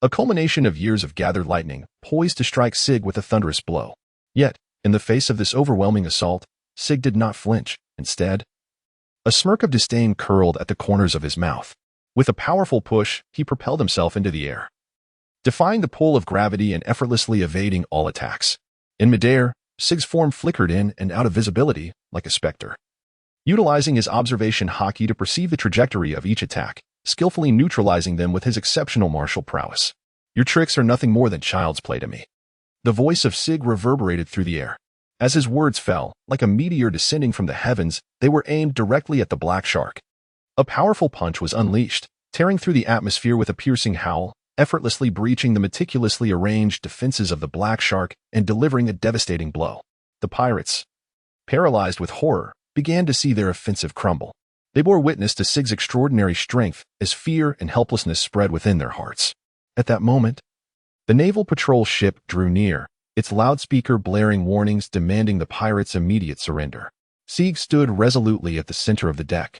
a culmination of years of gathered lightning, poised to strike Sig with a thunderous blow. Yet, in the face of this overwhelming assault, Sig did not flinch. Instead, a smirk of disdain curled at the corners of his mouth. With a powerful push, he propelled himself into the air, defying the pull of gravity and effortlessly evading all attacks. In midair, Sig's form flickered in and out of visibility, like a specter, utilizing his observation Haki to perceive the trajectory of each attack, skillfully neutralizing them with his exceptional martial prowess. Your tricks are nothing more than child's play to me. The voice of Sig reverberated through the air. As his words fell, like a meteor descending from the heavens, they were aimed directly at the Black Shark. A powerful punch was unleashed, tearing through the atmosphere with a piercing howl, effortlessly breaching the meticulously arranged defenses of the Black Shark and delivering a devastating blow. The pirates, paralyzed with horror, began to see their offensive crumble. They bore witness to Sig's extraordinary strength as fear and helplessness spread within their hearts. At that moment, the naval patrol ship drew near, its loudspeaker blaring warnings demanding the pirates' immediate surrender. Sig stood resolutely at the center of the deck,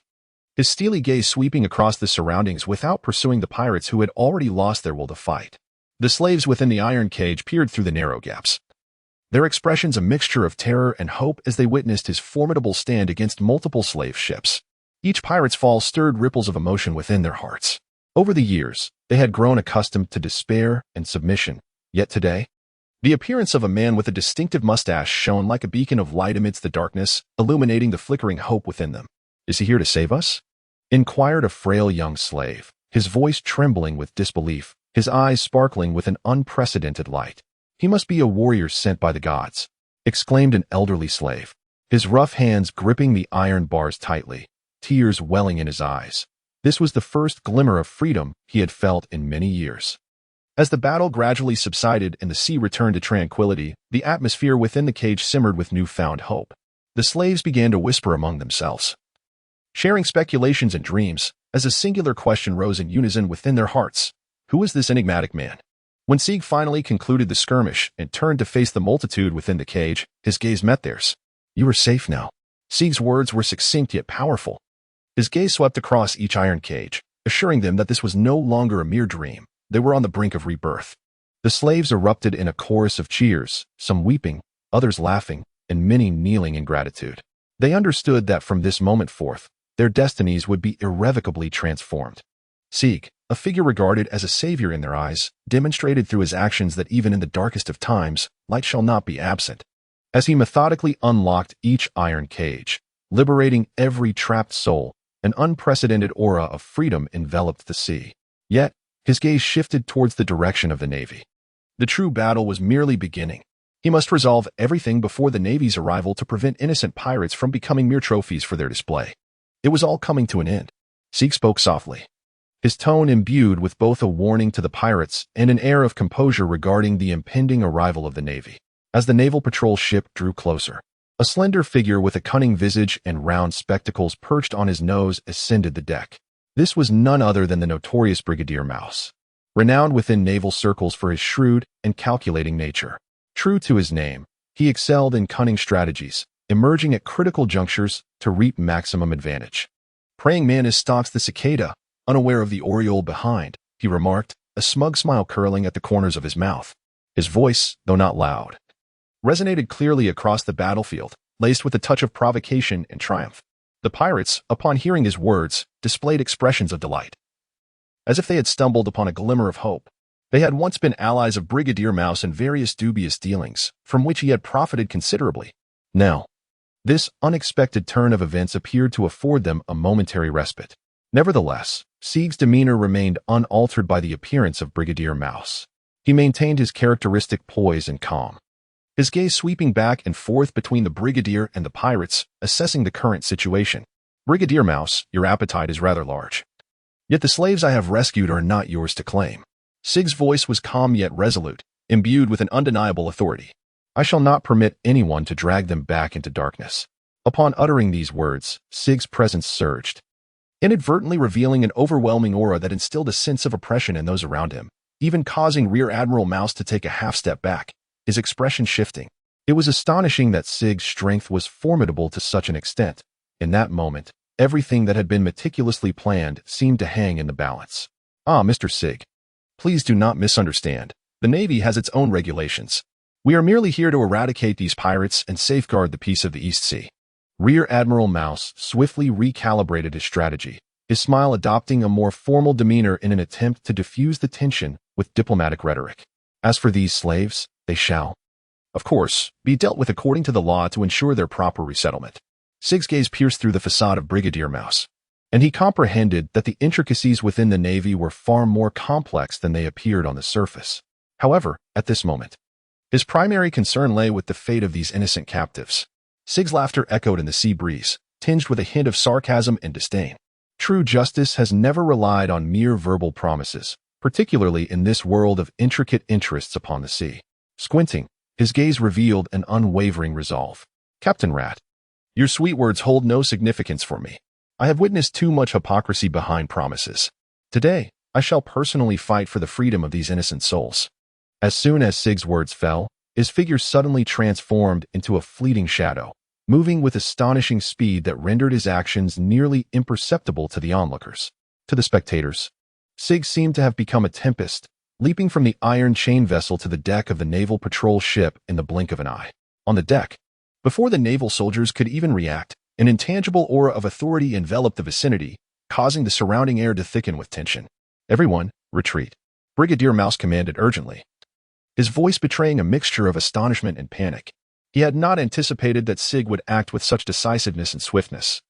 his steely gaze sweeping across the surroundings without pursuing the pirates who had already lost their will to fight. The slaves within the iron cage peered through the narrow gaps, their expressions a mixture of terror and hope as they witnessed his formidable stand against multiple slave ships. Each pirate's fall stirred ripples of emotion within their hearts. Over the years, they had grown accustomed to despair and submission, yet today, the appearance of a man with a distinctive mustache shone like a beacon of light amidst the darkness, illuminating the flickering hope within them. "Is he here to save us?" inquired a frail young slave, his voice trembling with disbelief, his eyes sparkling with an unprecedented light. "He must be a warrior sent by the gods," exclaimed an elderly slave, his rough hands gripping the iron bars tightly, tears welling in his eyes. This was the first glimmer of freedom he had felt in many years. As the battle gradually subsided and the sea returned to tranquility, the atmosphere within the cage simmered with newfound hope. The slaves began to whisper among themselves, sharing speculations and dreams, as a singular question rose in unison within their hearts. Who was this enigmatic man? When Sig finally concluded the skirmish and turned to face the multitude within the cage, his gaze met theirs. "You are safe now." Sig's words were succinct yet powerful. His gaze swept across each iron cage, assuring them that this was no longer a mere dream. They were on the brink of rebirth. The slaves erupted in a chorus of cheers, some weeping, others laughing, and many kneeling in gratitude. They understood that from this moment forth, their destinies would be irrevocably transformed. Sig, a figure regarded as a savior in their eyes, demonstrated through his actions that even in the darkest of times, light shall not be absent. As he methodically unlocked each iron cage, liberating every trapped soul, an unprecedented aura of freedom enveloped the sea. Yet, his gaze shifted towards the direction of the Navy. The true battle was merely beginning. He must resolve everything before the Navy's arrival to prevent innocent pirates from becoming mere trophies for their display. It was all coming to an end. Sig spoke softly, his tone imbued with both a warning to the pirates and an air of composure regarding the impending arrival of the Navy. As the naval patrol ship drew closer, a slender figure with a cunning visage and round spectacles perched on his nose ascended the deck. This was none other than the notorious Brigadier Mouse, renowned within naval circles for his shrewd and calculating nature. True to his name, he excelled in cunning strategies, emerging at critical junctures to reap maximum advantage. "Praying mantis stalks the cicada, unaware of the oriole behind," he remarked, a smug smile curling at the corners of his mouth. His voice, though not loud, resonated clearly across the battlefield, laced with a touch of provocation and triumph. The pirates, upon hearing his words, displayed expressions of delight, as if they had stumbled upon a glimmer of hope. They had once been allies of Brigadier Mouse in various dubious dealings, from which he had profited considerably. Now, this unexpected turn of events appeared to afford them a momentary respite. Nevertheless, Sig's demeanor remained unaltered by the appearance of Brigadier Mouse. He maintained his characteristic poise and calm, his gaze sweeping back and forth between the Brigadier and the pirates, assessing the current situation. "Brigadier Mouse, your appetite is rather large. Yet the slaves I have rescued are not yours to claim." Sig's voice was calm yet resolute, imbued with an undeniable authority. "I shall not permit anyone to drag them back into darkness." Upon uttering these words, Sig's presence surged, inadvertently revealing an overwhelming aura that instilled a sense of oppression in those around him, even causing Rear Admiral Mouse to take a half-step back, his expression shifting. It was astonishing that Sig's strength was formidable to such an extent. In that moment, everything that had been meticulously planned seemed to hang in the balance. "Ah, Mr. Sig, please do not misunderstand. The Navy has its own regulations. We are merely here to eradicate these pirates and safeguard the peace of the East Sea." Rear Admiral Mouse swiftly recalibrated his strategy, his smile adopting a more formal demeanor in an attempt to diffuse the tension with diplomatic rhetoric. "As for these slaves, they shall, of course, be dealt with according to the law to ensure their proper resettlement." Sig's gaze pierced through the facade of Brigadier Mouse, and he comprehended that the intricacies within the Navy were far more complex than they appeared on the surface. However, at this moment, his primary concern lay with the fate of these innocent captives. Sig's laughter echoed in the sea breeze, tinged with a hint of sarcasm and disdain. True justice has never relied on mere verbal promises, particularly in this world of intricate interests upon the sea. Squinting, his gaze revealed an unwavering resolve. "Captain Rat, your sweet words hold no significance for me. I have witnessed too much hypocrisy behind promises. Today, I shall personally fight for the freedom of these innocent souls." As soon as Sig's words fell, his figure suddenly transformed into a fleeting shadow, moving with astonishing speed that rendered his actions nearly imperceptible to the onlookers. To the spectators, Sig seemed to have become a tempest, leaping from the iron chain vessel to the deck of the naval patrol ship in the blink of an eye. On the deck, before the naval soldiers could even react, an intangible aura of authority enveloped the vicinity, causing the surrounding air to thicken with tension. "Everyone, retreat," Brigadier Mouse commanded urgently, his voice betraying a mixture of astonishment and panic. He had not anticipated that Sig would act with such decisiveness and swiftness,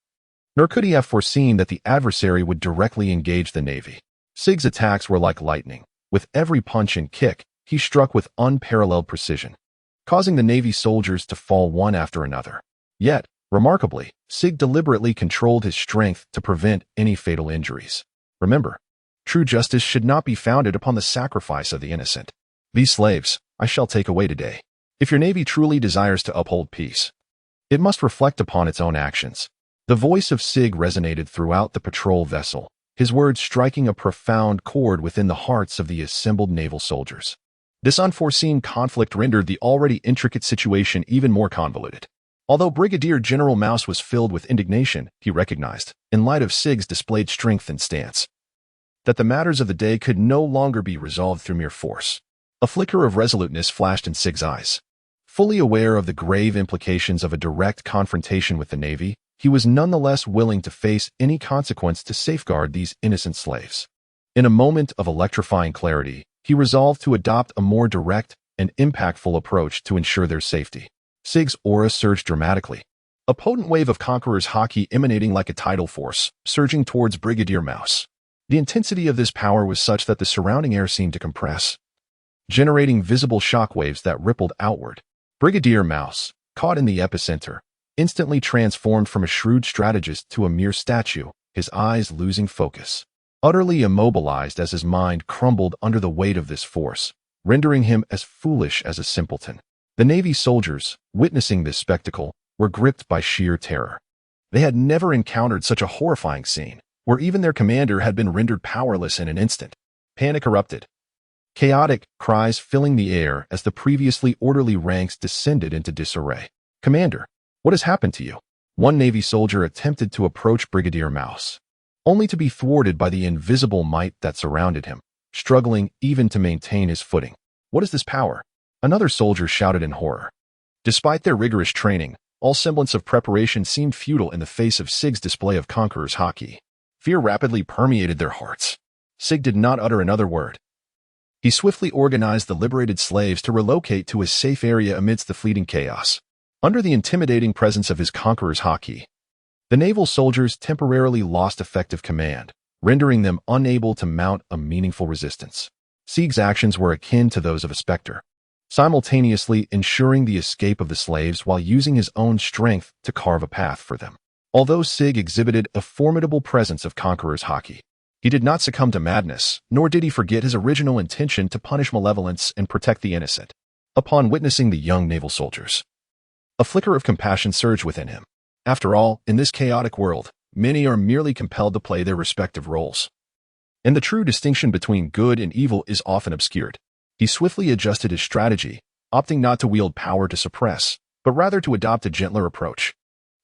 nor could he have foreseen that the adversary would directly engage the Navy. Sig's attacks were like lightning. With every punch and kick, he struck with unparalleled precision, causing the Navy soldiers to fall one after another. Yet, remarkably, Sig deliberately controlled his strength to prevent any fatal injuries. Remember, true justice should not be founded upon the sacrifice of the innocent. These slaves, I shall take away today. If your Navy truly desires to uphold peace, it must reflect upon its own actions. The voice of Sig resonated throughout the patrol vessel, his words striking a profound chord within the hearts of the assembled naval soldiers. This unforeseen conflict rendered the already intricate situation even more convoluted. Although Brigadier General Mouse was filled with indignation, he recognized, in light of Sig's displayed strength and stance, that the matters of the day could no longer be resolved through mere force. A flicker of resoluteness flashed in Sig's eyes. Fully aware of the grave implications of a direct confrontation with the Navy, he was nonetheless willing to face any consequence to safeguard these innocent slaves. In a moment of electrifying clarity, he resolved to adopt a more direct and impactful approach to ensure their safety. Sig's aura surged dramatically, a potent wave of Conqueror's Haki emanating like a tidal force, surging towards Brigadier Mouse. The intensity of this power was such that the surrounding air seemed to compress, generating visible shockwaves that rippled outward. Brigadier Mouse, caught in the epicenter, instantly transformed from a shrewd strategist to a mere statue, his eyes losing focus. Utterly immobilized as his mind crumbled under the weight of this force, rendering him as foolish as a simpleton. The Navy soldiers, witnessing this spectacle, were gripped by sheer terror. They had never encountered such a horrifying scene, where even their commander had been rendered powerless in an instant. Panic erupted, chaotic cries filling the air as the previously orderly ranks descended into disarray. "Commander, what has happened to you?" One Navy soldier attempted to approach Brigadier Mouse, only to be thwarted by the invisible might that surrounded him, struggling even to maintain his footing. "What is this power?" Another soldier shouted in horror. Despite their rigorous training, all semblance of preparation seemed futile in the face of Sig's display of Conqueror's Haki. Fear rapidly permeated their hearts. Sig did not utter another word. He swiftly organized the liberated slaves to relocate to a safe area amidst the fleeting chaos. Under the intimidating presence of his Conqueror's Haki, the naval soldiers temporarily lost effective command, rendering them unable to mount a meaningful resistance. Sig's actions were akin to those of a specter, simultaneously ensuring the escape of the slaves while using his own strength to carve a path for them. Although Sig exhibited a formidable presence of Conqueror's Haki, he did not succumb to madness, nor did he forget his original intention to punish malevolence and protect the innocent. Upon witnessing the young naval soldiers, a flicker of compassion surged within him. After all, in this chaotic world, many are merely compelled to play their respective roles, and the true distinction between good and evil is often obscured. He swiftly adjusted his strategy, opting not to wield power to suppress, but rather to adopt a gentler approach.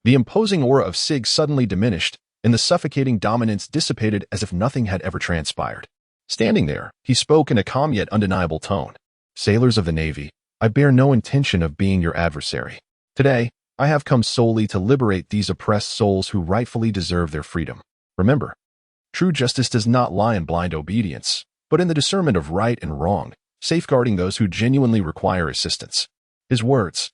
The imposing aura of Sig suddenly diminished, and the suffocating dominance dissipated as if nothing had ever transpired. Standing there, he spoke in a calm yet undeniable tone. "Sailors of the Navy, I bear no intention of being your adversary. Today, I have come solely to liberate these oppressed souls who rightfully deserve their freedom. Remember, true justice does not lie in blind obedience, but in the discernment of right and wrong, safeguarding those who genuinely require assistance." His words,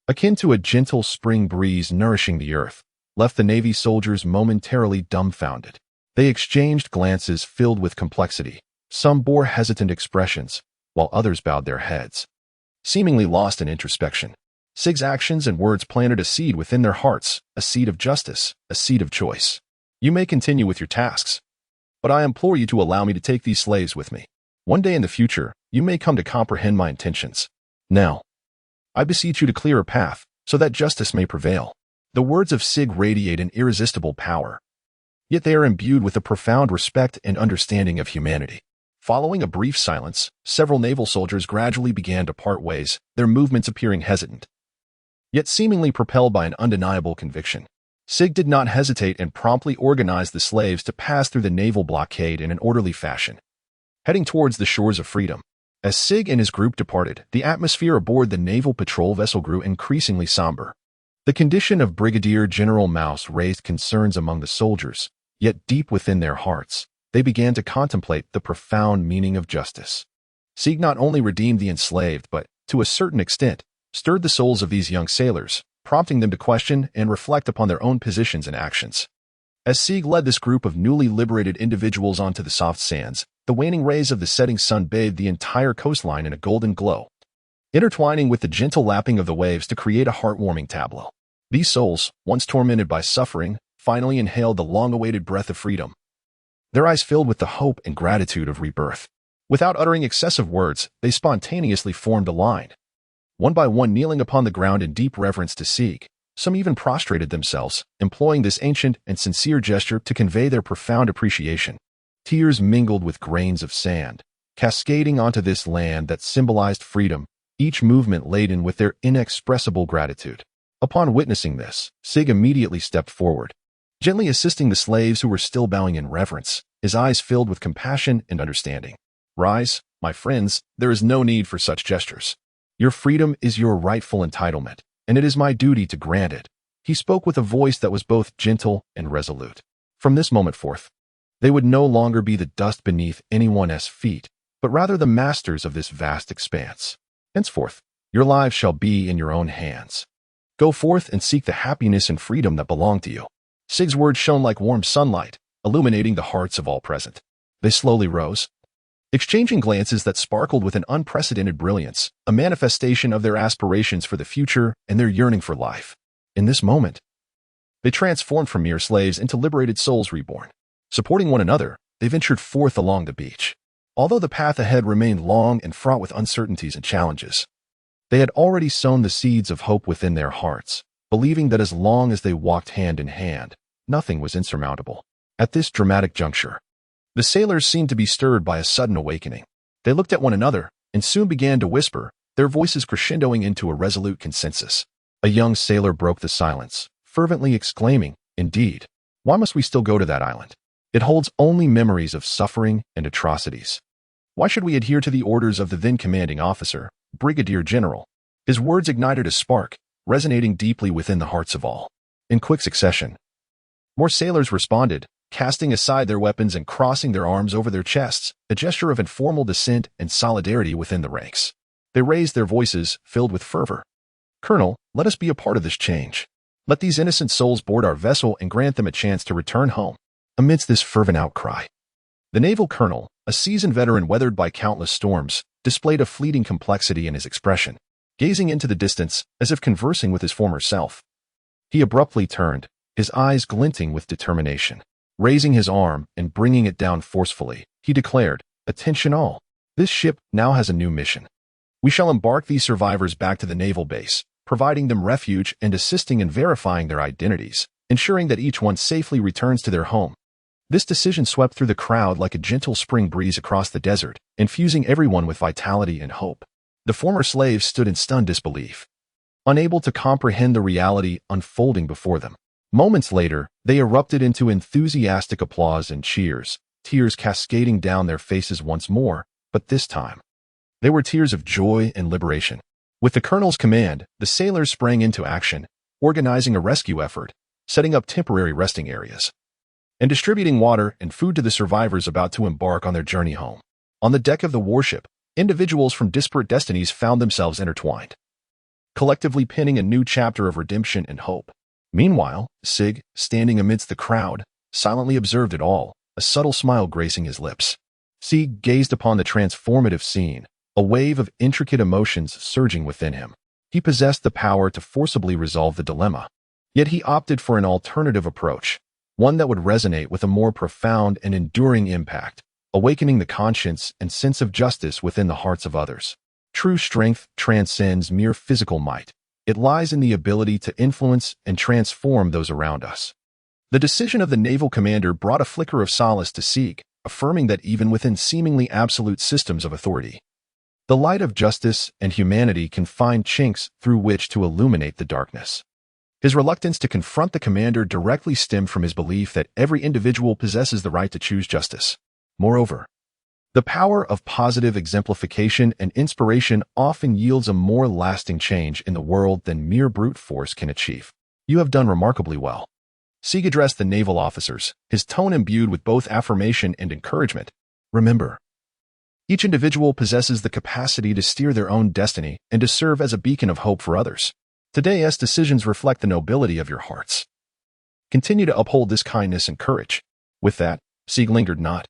akin to a gentle spring breeze nourishing the earth, left the Navy soldiers momentarily dumbfounded. They exchanged glances filled with complexity. Some bore hesitant expressions, while others bowed their heads, seemingly lost in introspection. Sig's actions and words planted a seed within their hearts, a seed of justice, a seed of choice. "You may continue with your tasks, but I implore you to allow me to take these slaves with me. One day in the future, you may come to comprehend my intentions. Now, I beseech you to clear a path, so that justice may prevail." The words of Sig radiate an irresistible power, yet they are imbued with a profound respect and understanding of humanity. Following a brief silence, several naval soldiers gradually began to part ways, their movements appearing hesitant, yet seemingly propelled by an undeniable conviction. Sig did not hesitate and promptly organized the slaves to pass through the naval blockade in an orderly fashion. heading towards the shores of freedom. As Sig and his group departed, the atmosphere aboard the naval patrol vessel grew increasingly somber. The condition of Brigadier General Mouse raised concerns among the soldiers, yet deep within their hearts, they began to contemplate the profound meaning of justice. Sig not only redeemed the enslaved, but, to a certain extent, stirred the souls of these young sailors, prompting them to question and reflect upon their own positions and actions. As Sig led this group of newly liberated individuals onto the soft sands, the waning rays of the setting sun bathed the entire coastline in a golden glow, intertwining with the gentle lapping of the waves to create a heartwarming tableau. These souls, once tormented by suffering, finally inhaled the long-awaited breath of freedom, their eyes filled with the hope and gratitude of rebirth. Without uttering excessive words, they spontaneously formed a line, one by one kneeling upon the ground in deep reverence to Sig. Some even prostrated themselves, employing this ancient and sincere gesture to convey their profound appreciation. Tears mingled with grains of sand, cascading onto this land that symbolized freedom, each movement laden with their inexpressible gratitude. Upon witnessing this, Sig immediately stepped forward, gently assisting the slaves who were still bowing in reverence, his eyes filled with compassion and understanding. "Rise, my friends, there is no need for such gestures. Your freedom is your rightful entitlement, and it is my duty to grant it." He spoke with a voice that was both gentle and resolute. From this moment forth, they would no longer be the dust beneath anyone's feet, but rather the masters of this vast expanse. Henceforth, your lives shall be in your own hands. Go forth and seek the happiness and freedom that belong to you. Sig's words shone like warm sunlight, illuminating the hearts of all present. They slowly rose, exchanging glances that sparkled with an unprecedented brilliance, a manifestation of their aspirations for the future and their yearning for life. In this moment, they transformed from mere slaves into liberated souls reborn. Supporting one another, they ventured forth along the beach. Although the path ahead remained long and fraught with uncertainties and challenges, they had already sown the seeds of hope within their hearts, believing that as long as they walked hand in hand, nothing was insurmountable. At this dramatic juncture, the sailors seemed to be stirred by a sudden awakening. They looked at one another and soon began to whisper, their voices crescendoing into a resolute consensus. A young sailor broke the silence, fervently exclaiming, "Indeed, why must we still go to that island? It holds only memories of suffering and atrocities. Why should we adhere to the orders of the then commanding officer, Brigadier General?" His words ignited a spark, resonating deeply within the hearts of all. In quick succession, more sailors responded, casting aside their weapons and crossing their arms over their chests, a gesture of informal dissent and solidarity within the ranks. They raised their voices, filled with fervor. "Colonel, let us be a part of this change. Let these innocent souls board our vessel and grant them a chance to return home." Amidst this fervent outcry, the naval colonel, a seasoned veteran weathered by countless storms, displayed a fleeting complexity in his expression, gazing into the distance as if conversing with his former self. He abruptly turned, his eyes glinting with determination. Raising his arm and bringing it down forcefully, he declared, "Attention all. This ship now has a new mission. We shall embark these survivors back to the naval base, providing them refuge and assisting in verifying their identities, ensuring that each one safely returns to their home." This decision swept through the crowd like a gentle spring breeze across the desert, infusing everyone with vitality and hope. The former slaves stood in stunned disbelief, unable to comprehend the reality unfolding before them. Moments later, they erupted into enthusiastic applause and cheers, tears cascading down their faces once more, but this time, they were tears of joy and liberation. With the colonel's command, the sailors sprang into action, organizing a rescue effort, setting up temporary resting areas, and distributing water and food to the survivors about to embark on their journey home. On the deck of the warship, individuals from disparate destinies found themselves intertwined, collectively penning a new chapter of redemption and hope. Meanwhile, Sig, standing amidst the crowd, silently observed it all, a subtle smile gracing his lips. Sig gazed upon the transformative scene, a wave of intricate emotions surging within him. He possessed the power to forcibly resolve the dilemma, yet he opted for an alternative approach, one that would resonate with a more profound and enduring impact, awakening the conscience and sense of justice within the hearts of others. True strength transcends mere physical might. It lies in the ability to influence and transform those around us. The decision of the naval commander brought a flicker of solace to Sig, affirming that even within seemingly absolute systems of authority, the light of justice and humanity can find chinks through which to illuminate the darkness. His reluctance to confront the commander directly stemmed from his belief that every individual possesses the right to choose justice. Moreover, The power of positive exemplification and inspiration often yields a more lasting change in the world than mere brute force can achieve. You have done remarkably well. Sig addressed the naval officers, his tone imbued with both affirmation and encouragement. Remember, each individual possesses the capacity to steer their own destiny and to serve as a beacon of hope for others. Today's decisions reflect the nobility of your hearts. Continue to uphold this kindness and courage. With that, Sig lingered not,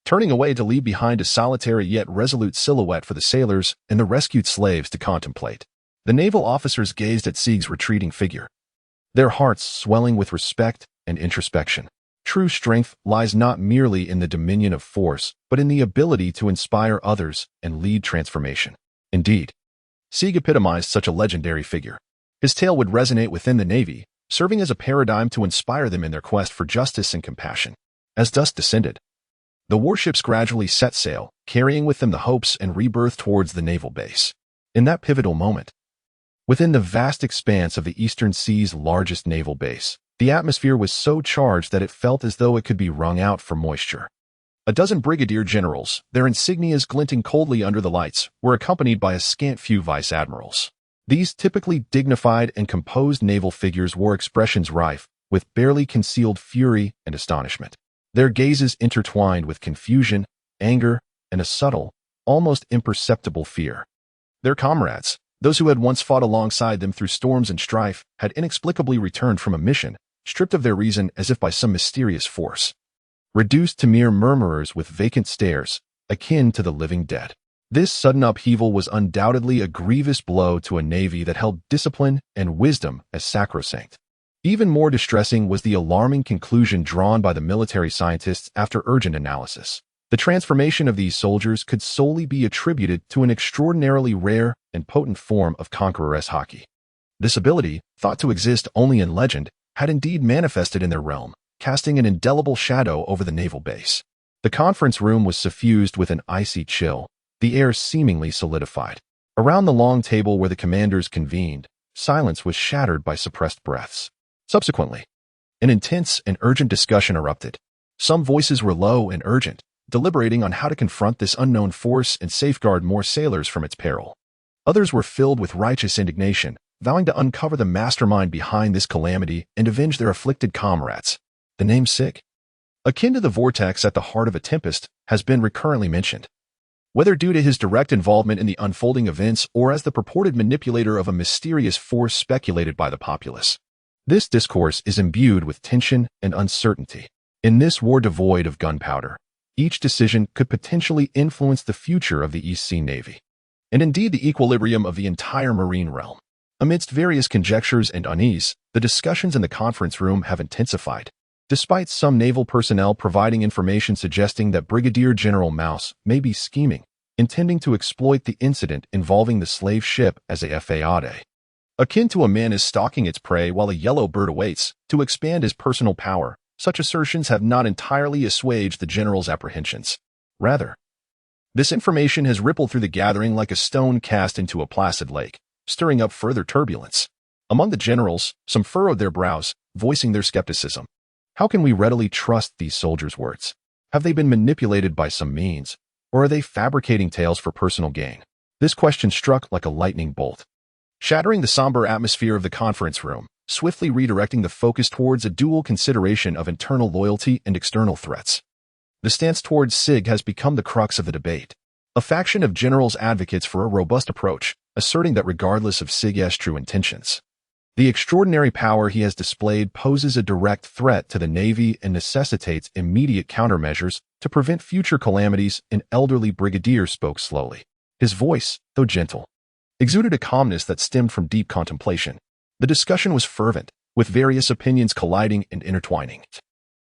turning away to leave behind a solitary yet resolute silhouette for the sailors and the rescued slaves to contemplate. The naval officers gazed at Sig's retreating figure, their hearts swelling with respect and introspection. True strength lies not merely in the dominion of force, but in the ability to inspire others and lead transformation. Indeed, Sig epitomized such a legendary figure. His tale would resonate within the Navy, serving as a paradigm to inspire them in their quest for justice and compassion. As dusk descended, the warships gradually set sail, carrying with them the hopes and rebirth towards the naval base. In that pivotal moment, within the vast expanse of the Eastern Sea's largest naval base, the atmosphere was so charged that it felt as though it could be wrung out for moisture. A dozen brigadier generals, their insignias glinting coldly under the lights, were accompanied by a scant few vice admirals. These typically dignified and composed naval figures wore expressions rife with barely concealed fury and astonishment. Their gazes intertwined with confusion, anger, and a subtle, almost imperceptible fear. Their comrades, those who had once fought alongside them through storms and strife, had inexplicably returned from a mission, stripped of their reason as if by some mysterious force, reduced to mere murmurers with vacant stares, akin to the living dead. This sudden upheaval was undoubtedly a grievous blow to a navy that held discipline and wisdom as sacrosanct. Even more distressing was the alarming conclusion drawn by the military scientists after urgent analysis. The transformation of these soldiers could solely be attributed to an extraordinarily rare and potent form of Conqueror's Haki. This ability, thought to exist only in legend, had indeed manifested in their realm, casting an indelible shadow over the naval base. The conference room was suffused with an icy chill, the air seemingly solidified. Around the long table where the commanders convened, silence was shattered by suppressed breaths. Subsequently, an intense and urgent discussion erupted. Some voices were low and urgent, deliberating on how to confront this unknown force and safeguard more sailors from its peril. Others were filled with righteous indignation, vowing to uncover the mastermind behind this calamity and avenge their afflicted comrades. The name Sig, akin to the vortex at the heart of a tempest, has been recurrently mentioned. Whether due to his direct involvement in the unfolding events or as the purported manipulator of a mysterious force speculated by the populace, this discourse is imbued with tension and uncertainty. In this war devoid of gunpowder, each decision could potentially influence the future of the East Sea Navy, and indeed the equilibrium of the entire marine realm. Amidst various conjectures and unease, the discussions in the conference room have intensified. Despite some naval personnel providing information suggesting that Brigadier General Mouse may be scheming, intending to exploit the incident involving the slave ship as a faude, akin to a man is stalking its prey while a yellow bird awaits, to expand his personal power, such assertions have not entirely assuaged the general's apprehensions. Rather, this information has rippled through the gathering like a stone cast into a placid lake, stirring up further turbulence. Among the generals, some furrowed their brows, voicing their skepticism. How can we readily trust these soldiers' words? Have they been manipulated by some means, or are they fabricating tales for personal gain? This question struck like a lightning bolt, shattering the somber atmosphere of the conference room, swiftly redirecting the focus towards a dual consideration of internal loyalty and external threats. The stance towards Sig has become the crux of the debate. A faction of generals advocates for a robust approach, asserting that regardless of Sig's true intentions, the extraordinary power he has displayed poses a direct threat to the Navy and necessitates immediate countermeasures to prevent future calamities. An elderly brigadier spoke slowly. His voice, though gentle, exuded a calmness that stemmed from deep contemplation. The discussion was fervent, with various opinions colliding and intertwining,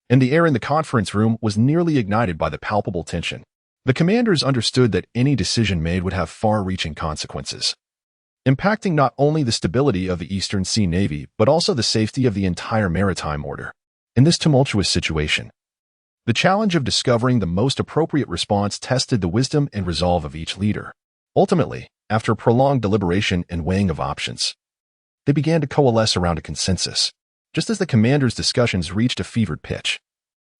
and the air in the conference room was nearly ignited by the palpable tension. The commanders understood that any decision made would have far-reaching consequences, impacting not only the stability of the Eastern Sea Navy, but also the safety of the entire maritime order. In this tumultuous situation, the challenge of discovering the most appropriate response tested the wisdom and resolve of each leader. Ultimately, after prolonged deliberation and weighing of options, they began to coalesce around a consensus. Just as the commanders' discussions reached a fevered pitch,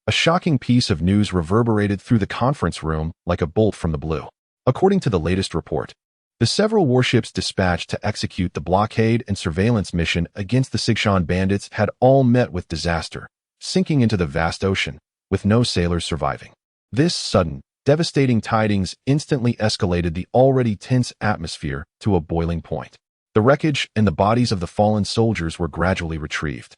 A shocking piece of news reverberated through the conference room like a bolt from the blue. According to the latest report, the several warships dispatched to execute the blockade and surveillance mission against the Sigshan bandits had all met with disaster, sinking into the vast ocean, with no sailors surviving. This sudden, devastating tidings instantly escalated the already tense atmosphere to a boiling point. The wreckage and the bodies of the fallen soldiers were gradually retrieved,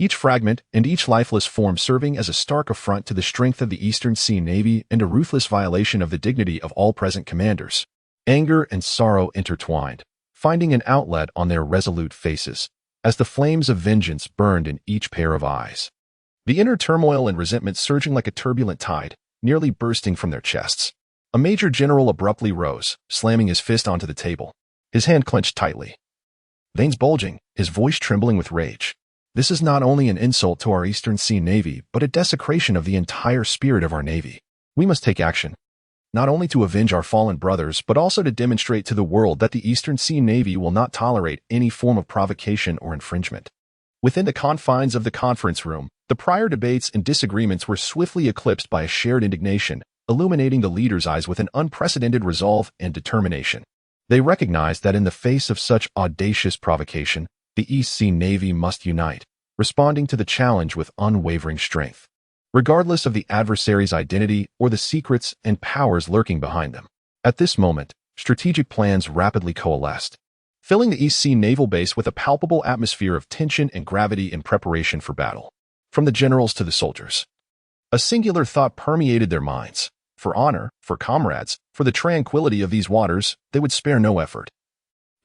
each fragment and each lifeless form serving as a stark affront to the strength of the Eastern Sea Navy and a ruthless violation of the dignity of all present commanders. Anger and sorrow intertwined, finding an outlet on their resolute faces, as the flames of vengeance burned in each pair of eyes. The inner turmoil and resentment surging like a turbulent tide, nearly bursting from their chests. A major general abruptly rose, slamming his fist onto the table, his hand clenched tightly. Veins bulging, his voice trembling with rage. This is not only an insult to our Eastern Sea Navy, but a desecration of the entire spirit of our Navy. We must take action, not only to avenge our fallen brothers, but also to demonstrate to the world that the Eastern Sea Navy will not tolerate any form of provocation or infringement. Within the confines of the conference room, the prior debates and disagreements were swiftly eclipsed by a shared indignation, illuminating the leaders' eyes with an unprecedented resolve and determination. They recognized that in the face of such audacious provocation, the East Sea Navy must unite, responding to the challenge with unwavering strength, regardless of the adversary's identity or the secrets and powers lurking behind them. At this moment, strategic plans rapidly coalesced, filling the East Sea Naval Base with a palpable atmosphere of tension and gravity in preparation for battle. From the generals to the soldiers, a singular thought permeated their minds. For honor, for comrades, for the tranquility of these waters, they would spare no effort,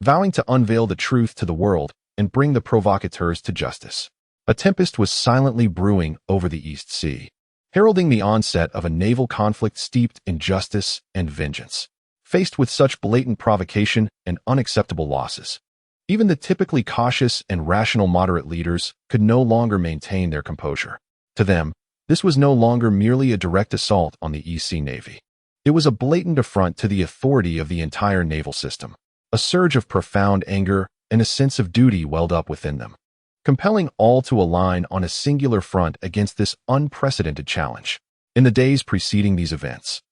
vowing to unveil the truth to the world and bring the provocateurs to justice. A tempest was silently brewing over the East Sea, heralding the onset of a naval conflict steeped in justice and vengeance. Faced with such blatant provocation and unacceptable losses, even the typically cautious and rational moderate leaders could no longer maintain their composure. To them, this was no longer merely a direct assault on the East Sea Navy. It was a blatant affront to the authority of the entire naval system. A surge of profound anger and a sense of duty welled up within them, compelling all to align on a singular front against this unprecedented challenge. In the days preceding these events,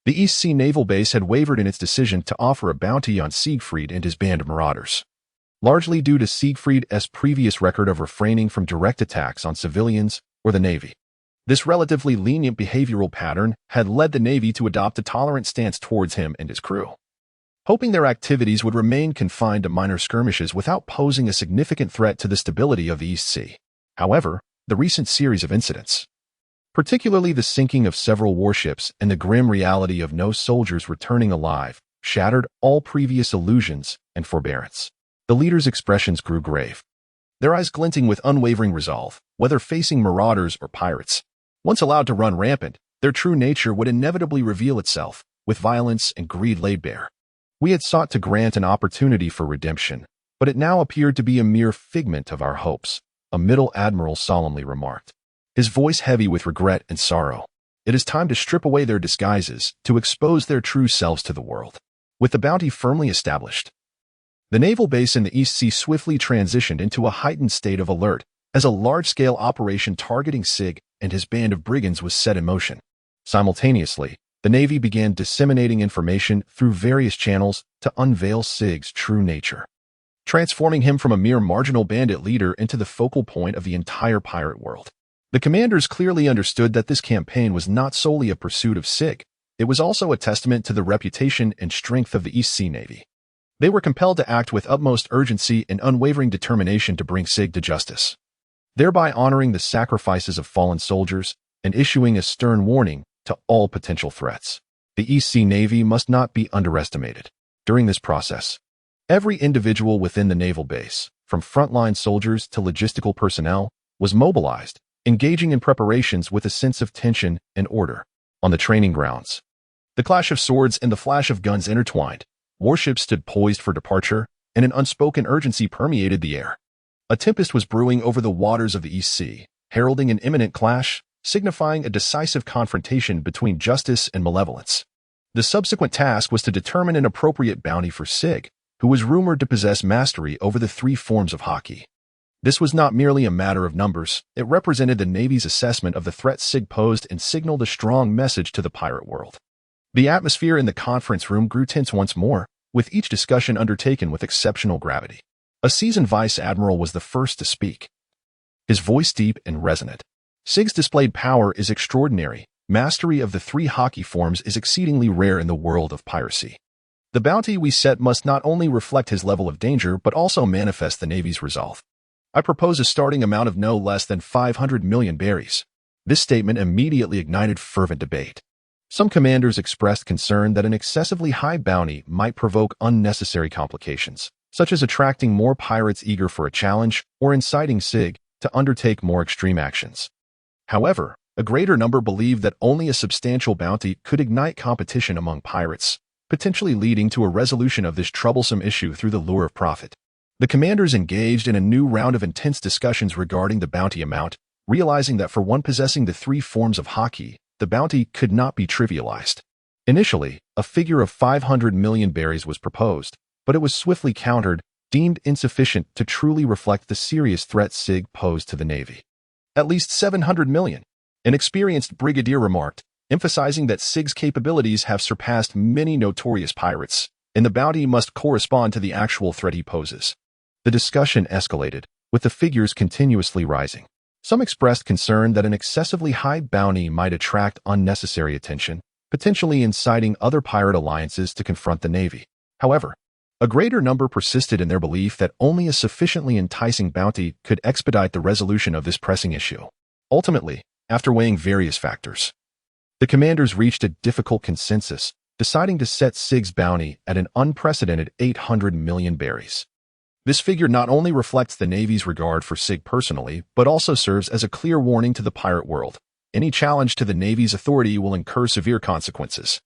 the East Sea Naval Base had wavered in its decision to offer a bounty on Siegfried and his band of marauders, largely due to Siegfried's previous record of refraining from direct attacks on civilians or the Navy. This relatively lenient behavioral pattern had led the Navy to adopt a tolerant stance towards him and his crew, hoping their activities would remain confined to minor skirmishes without posing a significant threat to the stability of the East Sea. However, the recent series of incidents, particularly the sinking of several warships and the grim reality of no soldiers returning alive, shattered all previous illusions and forbearance. The leaders' expressions grew grave, their eyes glinting with unwavering resolve. Whether facing marauders or pirates, once allowed to run rampant, their true nature would inevitably reveal itself, with violence and greed laid bare. We had sought to grant an opportunity for redemption, but it now appeared to be a mere figment of our hopes, a middle admiral solemnly remarked, his voice heavy with regret and sorrow. It is time to strip away their disguises, to expose their true selves to the world. With the bounty firmly established, the naval base in the East Sea swiftly transitioned into a heightened state of alert as a large-scale operation targeting Sig and his band of brigands was set in motion. Simultaneously, the Navy began disseminating information through various channels to unveil Sig's true nature, transforming him from a mere marginal bandit leader into the focal point of the entire pirate world. The commanders clearly understood that this campaign was not solely a pursuit of Sig, it was also a testament to the reputation and strength of the East Sea Navy. They were compelled to act with utmost urgency and unwavering determination to bring Sig to justice, thereby honoring the sacrifices of fallen soldiers and issuing a stern warning to all potential threats. The East Sea Navy must not be underestimated. During this process, every individual within the naval base, from frontline soldiers to logistical personnel, was mobilized, engaging in preparations with a sense of tension and order. On the training grounds, the clash of swords and the flash of guns intertwined. Warships stood poised for departure, and an unspoken urgency permeated the air. A tempest was brewing over the waters of the East Sea, heralding an imminent clash, signifying a decisive confrontation between justice and malevolence. The subsequent task was to determine an appropriate bounty for Sig, who was rumored to possess mastery over the three forms of Haki. This was not merely a matter of numbers, it represented the Navy's assessment of the threat Sig posed and signaled a strong message to the pirate world. The atmosphere in the conference room grew tense once more, with each discussion undertaken with exceptional gravity. A seasoned vice admiral was the first to speak, his voice deep and resonant. Sig's displayed power is extraordinary. Mastery of the 3 Haki forms is exceedingly rare in the world of piracy. The bounty we set must not only reflect his level of danger but also manifest the Navy's resolve. I propose a starting amount of no less than 500 million berries. This statement immediately ignited fervent debate. Some commanders expressed concern that an excessively high bounty might provoke unnecessary complications, such as attracting more pirates eager for a challenge or inciting Sig to undertake more extreme actions. However, a greater number believed that only a substantial bounty could ignite competition among pirates, potentially leading to a resolution of this troublesome issue through the lure of profit. The commanders engaged in a new round of intense discussions regarding the bounty amount, realizing that for one possessing the 3 forms of Haki, the bounty could not be trivialized. Initially, a figure of 500 million berries was proposed, but it was swiftly countered, deemed insufficient to truly reflect the serious threat Sig posed to the Navy. At least 700 million, an experienced brigadier remarked, emphasizing that Sig's capabilities have surpassed many notorious pirates, and the bounty must correspond to the actual threat he poses. The discussion escalated, with the figures continuously rising. Some expressed concern that an excessively high bounty might attract unnecessary attention, potentially inciting other pirate alliances to confront the Navy. However, a greater number persisted in their belief that only a sufficiently enticing bounty could expedite the resolution of this pressing issue. Ultimately, after weighing various factors, the commanders reached a difficult consensus, deciding to set Sig's bounty at an unprecedented 800 million berries. This figure not only reflects the Navy's regard for Sig personally, but also serves as a clear warning to the pirate world. Any challenge to the Navy's authority will incur severe consequences.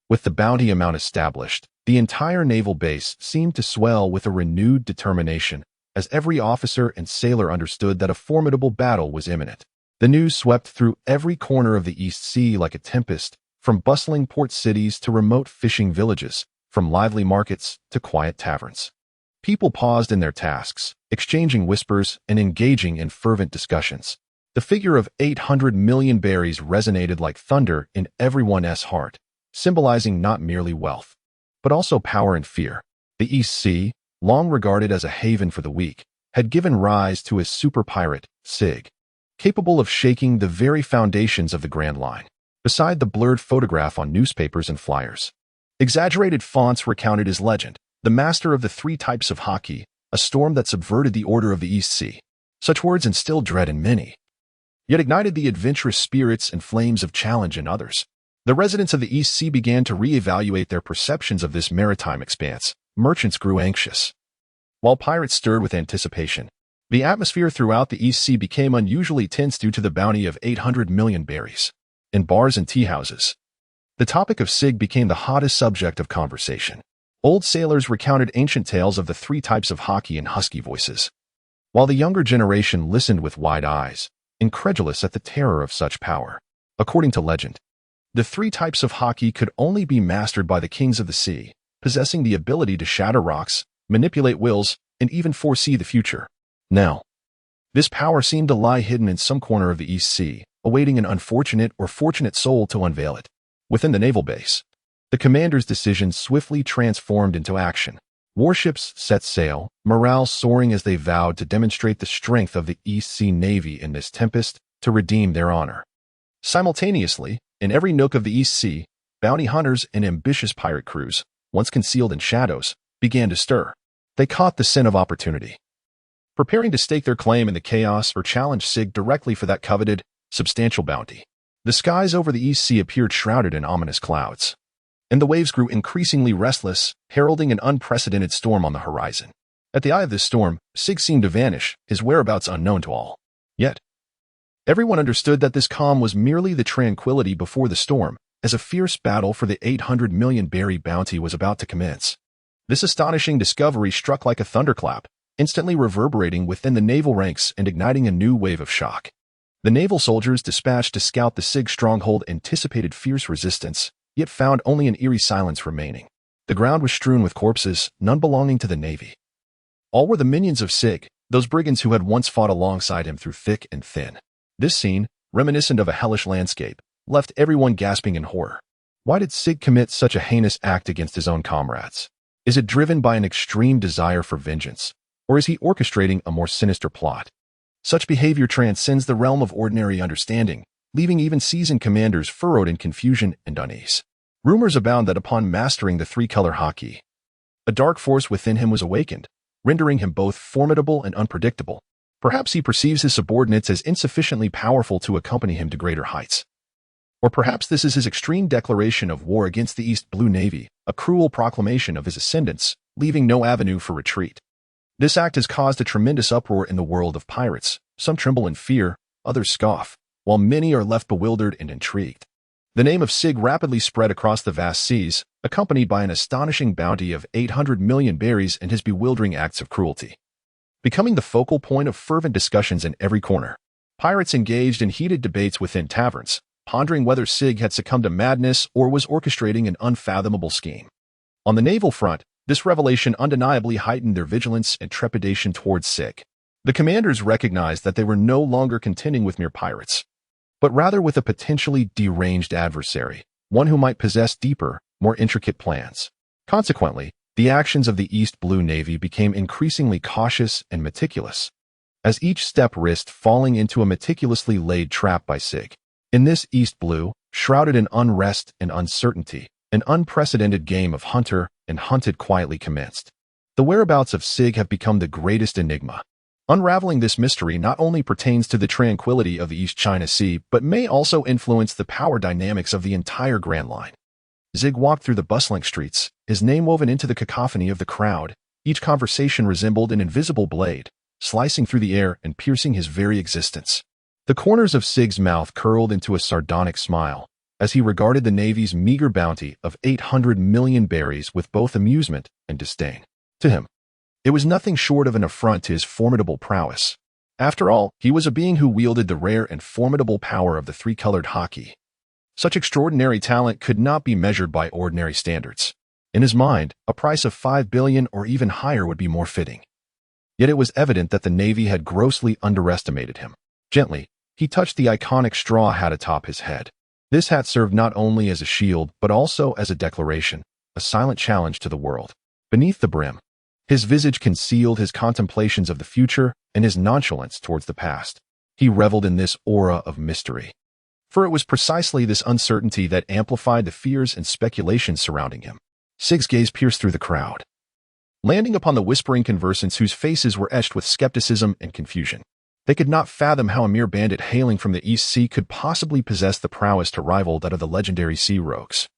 With the bounty amount established, the entire naval base seemed to swell with a renewed determination, as every officer and sailor understood that a formidable battle was imminent. The news swept through every corner of the East Sea like a tempest, from bustling port cities to remote fishing villages, from lively markets to quiet taverns. People paused in their tasks, exchanging whispers and engaging in fervent discussions. The figure of 800 million berries resonated like thunder in everyone's heart, symbolizing not merely wealth, but also power and fear. The East Sea, long regarded as a haven for the weak, had given rise to a super pirate, Sig, capable of shaking the very foundations of the Grand Line. Beside the blurred photograph on newspapers and flyers, exaggerated fonts recounted his legend, the master of the 3 types of Haki, a storm that subverted the order of the East Sea. Such words instilled dread in many, yet ignited the adventurous spirits and flames of challenge in others. The residents of the East Sea began to re-evaluate their perceptions of this maritime expanse. Merchants grew anxious, while pirates stirred with anticipation. The atmosphere throughout the East Sea became unusually tense due to the bounty of 800 million berries. In bars and tea houses, the topic of Sig became the hottest subject of conversation. Old sailors recounted ancient tales of the 3 types of Haki in husky voices, while the younger generation listened with wide eyes, incredulous at the terror of such power. According to legend, the 3 types of Haki could only be mastered by the kings of the sea, possessing the ability to shatter rocks, manipulate wills, and even foresee the future. Now, this power seemed to lie hidden in some corner of the East Sea, awaiting an unfortunate or fortunate soul to unveil it. Within the naval base, the commander's decision swiftly transformed into action. Warships set sail, morale soaring as they vowed to demonstrate the strength of the East Sea Navy in this tempest to redeem their honor. Simultaneously, in every nook of the East Sea, bounty hunters and ambitious pirate crews, once concealed in shadows, began to stir. They caught the scent of opportunity, preparing to stake their claim in the chaos or challenge Sig directly for that coveted, substantial bounty. The skies over the East Sea appeared shrouded in ominous clouds, and the waves grew increasingly restless, heralding an unprecedented storm on the horizon. At the eye of this storm, Sig seemed to vanish, his whereabouts unknown to all. Yet, everyone understood that this calm was merely the tranquility before the storm, as a fierce battle for the 800 million berry bounty was about to commence. This astonishing discovery struck like a thunderclap, instantly reverberating within the naval ranks and igniting a new wave of shock. The naval soldiers dispatched to scout the Sig stronghold anticipated fierce resistance, yet found only an eerie silence remaining. The ground was strewn with corpses, none belonging to the Navy. All were the minions of Sig, those brigands who had once fought alongside him through thick and thin. This scene, reminiscent of a hellish landscape, left everyone gasping in horror. Why did Sig commit such a heinous act against his own comrades? Is it driven by an extreme desire for vengeance, or is he orchestrating a more sinister plot? Such behavior transcends the realm of ordinary understanding, leaving even seasoned commanders furrowed in confusion and unease. Rumors abound that upon mastering the three-color Haki, a dark force within him was awakened, rendering him both formidable and unpredictable. Perhaps he perceives his subordinates as insufficiently powerful to accompany him to greater heights. Or perhaps this is his extreme declaration of war against the East Blue Navy, a cruel proclamation of his ascendance, leaving no avenue for retreat. This act has caused a tremendous uproar in the world of pirates. Some tremble in fear, others scoff, while many are left bewildered and intrigued. The name of Sig rapidly spread across the vast seas, accompanied by an astonishing bounty of 800 million berries and his bewildering acts of cruelty. Becoming the focal point of fervent discussions in every corner, pirates engaged in heated debates within taverns, pondering whether Sig had succumbed to madness or was orchestrating an unfathomable scheme. On the naval front, this revelation undeniably heightened their vigilance and trepidation towards Sig. The commanders recognized that they were no longer contending with mere pirates, but rather with a potentially deranged adversary, one who might possess deeper, more intricate plans. Consequently, the actions of the East Blue Navy became increasingly cautious and meticulous, as each step risked falling into a meticulously laid trap by Sig. In this East Blue, shrouded in unrest and uncertainty, an unprecedented game of hunter and hunted quietly commenced. The whereabouts of Sig have become the greatest enigma. Unraveling this mystery not only pertains to the tranquility of the East China Sea, but may also influence the power dynamics of the entire Grand Line. Sig walked through the bustling streets, his name woven into the cacophony of the crowd. Each conversation resembled an invisible blade, slicing through the air and piercing his very existence. The corners of Sig's mouth curled into a sardonic smile, as he regarded the Navy's meager bounty of 800 million berries with both amusement and disdain. To him, it was nothing short of an affront to his formidable prowess. After all, he was a being who wielded the rare and formidable power of the three-colored Haki. Such extraordinary talent could not be measured by ordinary standards. In his mind, a price of 5 billion or even higher would be more fitting. Yet it was evident that the Navy had grossly underestimated him. Gently, he touched the iconic straw hat atop his head. This hat served not only as a shield, but also as a declaration, a silent challenge to the world. Beneath the brim, his visage concealed his contemplations of the future and his nonchalance towards the past. He reveled in this aura of mystery. For it was precisely this uncertainty that amplified the fears and speculations surrounding him. Sig's gaze pierced through the crowd, landing upon the whispering conversants whose faces were etched with skepticism and confusion. They could not fathom how a mere bandit hailing from the East Sea could possibly possess the prowess to rival that of the legendary sea rogues.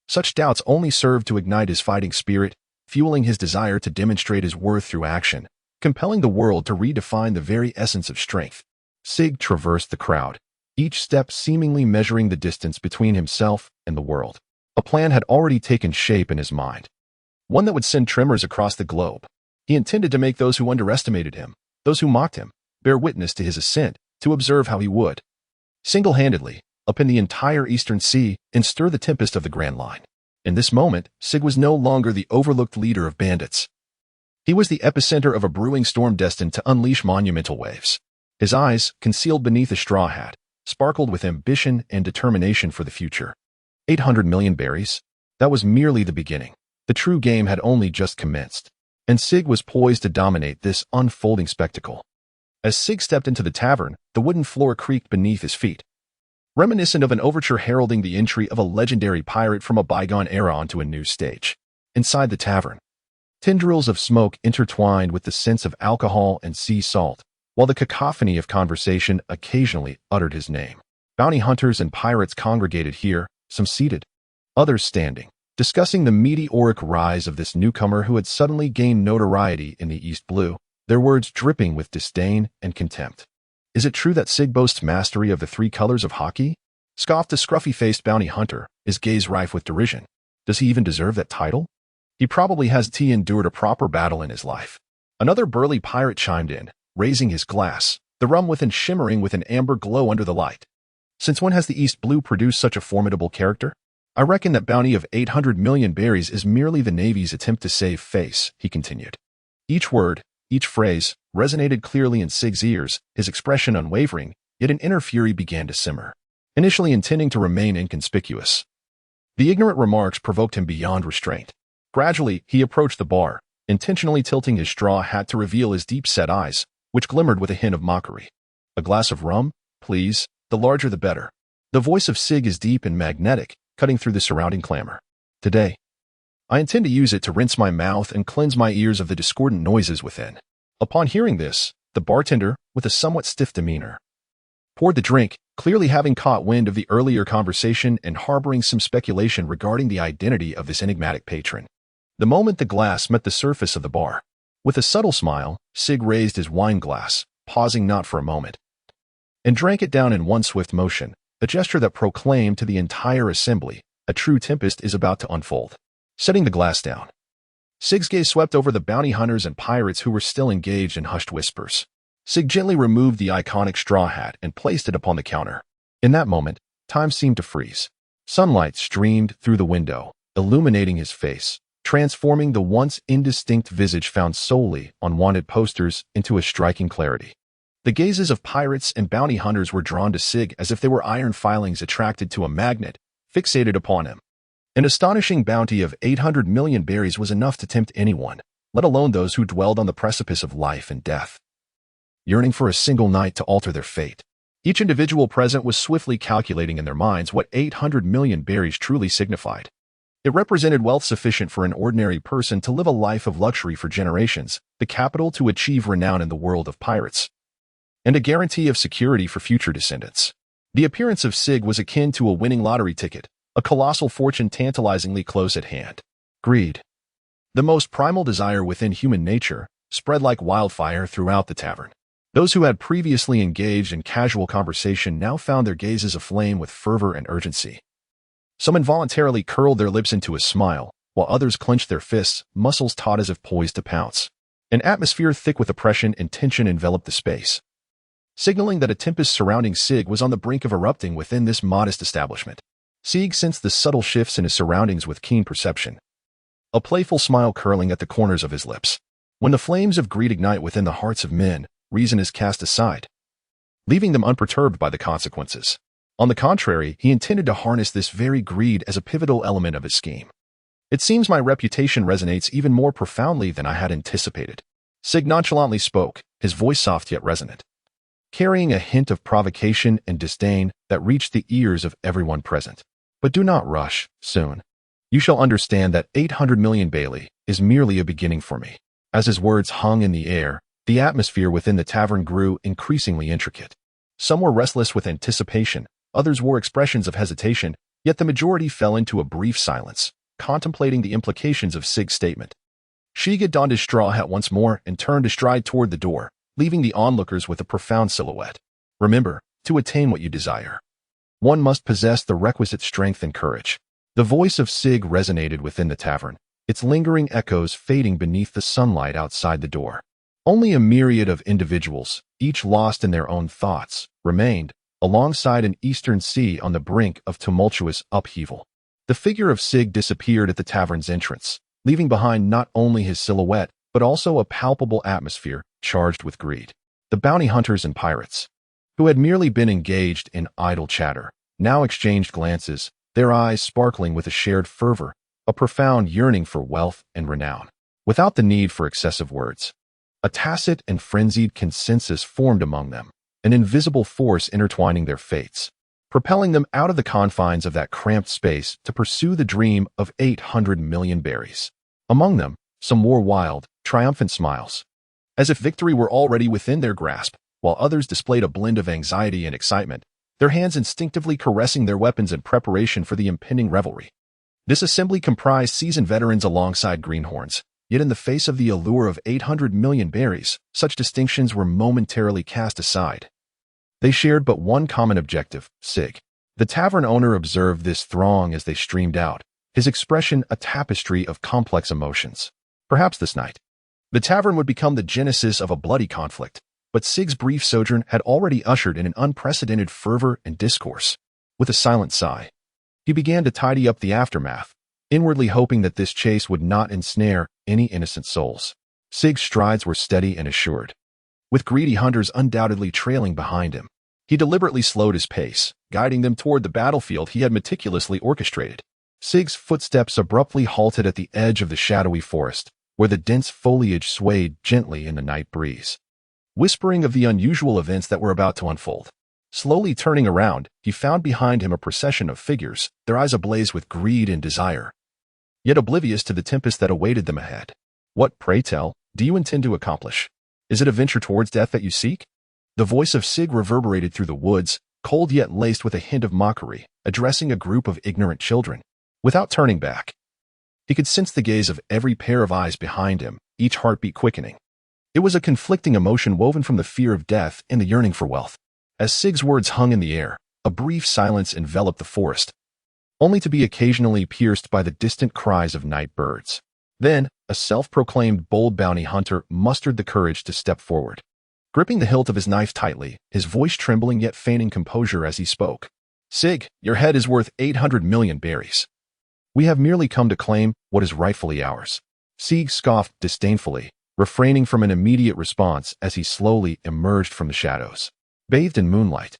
Such doubts only served to ignite his fighting spirit, fueling his desire to demonstrate his worth through action, compelling the world to redefine the very essence of strength. Sig traversed the crowd, each step seemingly measuring the distance between himself and the world. A plan had already taken shape in his mind, one that would send tremors across the globe. He intended to make those who underestimated him, those who mocked him, bear witness to his ascent, to observe how he would, single-handedly, upend the entire Eastern Sea and stir the tempest of the Grand Line. In this moment, Sig was no longer the overlooked leader of bandits. He was the epicenter of a brewing storm destined to unleash monumental waves. His eyes, concealed beneath a straw hat, sparkled with ambition and determination for the future. 800 million berries? That was merely the beginning. The true game had only just commenced, and Sig was poised to dominate this unfolding spectacle. As Sig stepped into the tavern, the wooden floor creaked beneath his feet, reminiscent of an overture heralding the entry of a legendary pirate from a bygone era onto a new stage. Inside the tavern, tendrils of smoke intertwined with the scents of alcohol and sea salt, while the cacophony of conversation occasionally uttered his name. Bounty hunters and pirates congregated here, some seated, others standing, discussing the meteoric rise of this newcomer who had suddenly gained notoriety in the East Blue, their words dripping with disdain and contempt. Is it true that Sig boasts mastery of the three colors of Haki? Scoffed the scruffy-faced bounty hunter, his gaze rife with derision. Does he even deserve that title? He probably hasn't endured a proper battle in his life. Another burly pirate chimed in, raising his glass, the rum within shimmering with an amber glow under the light. Since when has the East Blue produced such a formidable character? I reckon that bounty of 800 million berries is merely the Navy's attempt to save face, he continued. Each word, Each phrase resonated clearly in Sig's ears, his expression unwavering, yet an inner fury began to simmer, initially intending to remain inconspicuous. The ignorant remarks provoked him beyond restraint. Gradually, he approached the bar, intentionally tilting his straw hat to reveal his deep-set eyes, which glimmered with a hint of mockery. "A glass of rum, please, the larger the better." The voice of Sig is deep and magnetic, cutting through the surrounding clamor. "Today, I intend to use it to rinse my mouth and cleanse my ears of the discordant noises within." Upon hearing this, the bartender, with a somewhat stiff demeanor, poured the drink, clearly having caught wind of the earlier conversation and harboring some speculation regarding the identity of this enigmatic patron. The moment the glass met the surface of the bar, with a subtle smile, Sig raised his wine glass, pausing not for a moment, and drank it down in one swift motion, a gesture that proclaimed to the entire assembly a true tempest is about to unfold. Setting the glass down, Sig's gaze swept over the bounty hunters and pirates who were still engaged in hushed whispers. Sig gently removed the iconic straw hat and placed it upon the counter. In that moment, time seemed to freeze. Sunlight streamed through the window, illuminating his face, transforming the once indistinct visage found solely on wanted posters into a striking clarity. The gazes of pirates and bounty hunters were drawn to Sig as if they were iron filings attracted to a magnet, fixated upon him. An astonishing bounty of 800 million berries was enough to tempt anyone, let alone those who dwelled on the precipice of life and death, yearning for a single night to alter their fate. Each individual present was swiftly calculating in their minds what 800 million berries truly signified. It represented wealth sufficient for an ordinary person to live a life of luxury for generations, the capital to achieve renown in the world of pirates, and a guarantee of security for future descendants. The appearance of Sig was akin to a winning lottery ticket, a colossal fortune tantalizingly close at hand. Greed, the most primal desire within human nature, spread like wildfire throughout the tavern. Those who had previously engaged in casual conversation now found their gazes aflame with fervor and urgency. Some involuntarily curled their lips into a smile, while others clenched their fists, muscles taut as if poised to pounce. An atmosphere thick with oppression and tension enveloped the space, signaling that a tempest surrounding Sig was on the brink of erupting within this modest establishment. Sig sensed the subtle shifts in his surroundings with keen perception, a playful smile curling at the corners of his lips. When the flames of greed ignite within the hearts of men, reason is cast aside, leaving them unperturbed by the consequences. On the contrary, he intended to harness this very greed as a pivotal element of his scheme. "It seems my reputation resonates even more profoundly than I had anticipated." Sig nonchalantly spoke, his voice soft yet resonant, carrying a hint of provocation and disdain that reached the ears of everyone present. "But do not rush, soon. You shall understand that 800 million Bailey is merely a beginning for me." As his words hung in the air, the atmosphere within the tavern grew increasingly intricate. Some were restless with anticipation, others wore expressions of hesitation, yet the majority fell into a brief silence, contemplating the implications of Sig's statement. Shiga donned his straw hat once more and turned to stride toward the door, leaving the onlookers with a profound silhouette. "Remember, to attain what you desire, one must possess the requisite strength and courage." The voice of Sig resonated within the tavern, its lingering echoes fading beneath the sunlight outside the door. Only a myriad of individuals, each lost in their own thoughts, remained, alongside an eastern sea on the brink of tumultuous upheaval. The figure of Sig disappeared at the tavern's entrance, leaving behind not only his silhouette, but also a palpable atmosphere charged with greed. The bounty hunters and pirates, who had merely been engaged in idle chatter, now exchanged glances, their eyes sparkling with a shared fervor, a profound yearning for wealth and renown. Without the need for excessive words, a tacit and frenzied consensus formed among them, an invisible force intertwining their fates, propelling them out of the confines of that cramped space to pursue the dream of 800 million berries. Among them, some wore wild, triumphant smiles, as if victory were already within their grasp, while others displayed a blend of anxiety and excitement, their hands instinctively caressing their weapons in preparation for the impending revelry. This assembly comprised seasoned veterans alongside greenhorns, yet in the face of the allure of 800 million berries, such distinctions were momentarily cast aside. They shared but one common objective: Sig. The tavern owner observed this throng as they streamed out, his expression a tapestry of complex emotions. Perhaps this night, the tavern would become the genesis of a bloody conflict, but Sig's brief sojourn had already ushered in an unprecedented fervor and discourse. With a silent sigh, he began to tidy up the aftermath, inwardly hoping that this chase would not ensnare any innocent souls. Sig's strides were steady and assured, with greedy hunters undoubtedly trailing behind him. He deliberately slowed his pace, guiding them toward the battlefield he had meticulously orchestrated. Sig's footsteps abruptly halted at the edge of the shadowy forest, where the dense foliage swayed gently in the night breeze, whispering of the unusual events that were about to unfold. Slowly turning around, he found behind him a procession of figures, their eyes ablaze with greed and desire, yet oblivious to the tempest that awaited them ahead. What, pray tell, do you intend to accomplish? Is it a venture towards death that you seek? The voice of Sig reverberated through the woods, cold yet laced with a hint of mockery, addressing a group of ignorant children. Without turning back, he could sense the gaze of every pair of eyes behind him, each heartbeat quickening. It was a conflicting emotion woven from the fear of death and the yearning for wealth. As Sig's words hung in the air, a brief silence enveloped the forest, only to be occasionally pierced by the distant cries of night birds. Then, a self-proclaimed bold bounty hunter mustered the courage to step forward. Gripping the hilt of his knife tightly, his voice trembling yet feigning composure as he spoke. Sig, your head is worth 800 million berries. We have merely come to claim what is rightfully ours. Sig scoffed disdainfully, refraining from an immediate response as he slowly emerged from the shadows. Bathed in moonlight,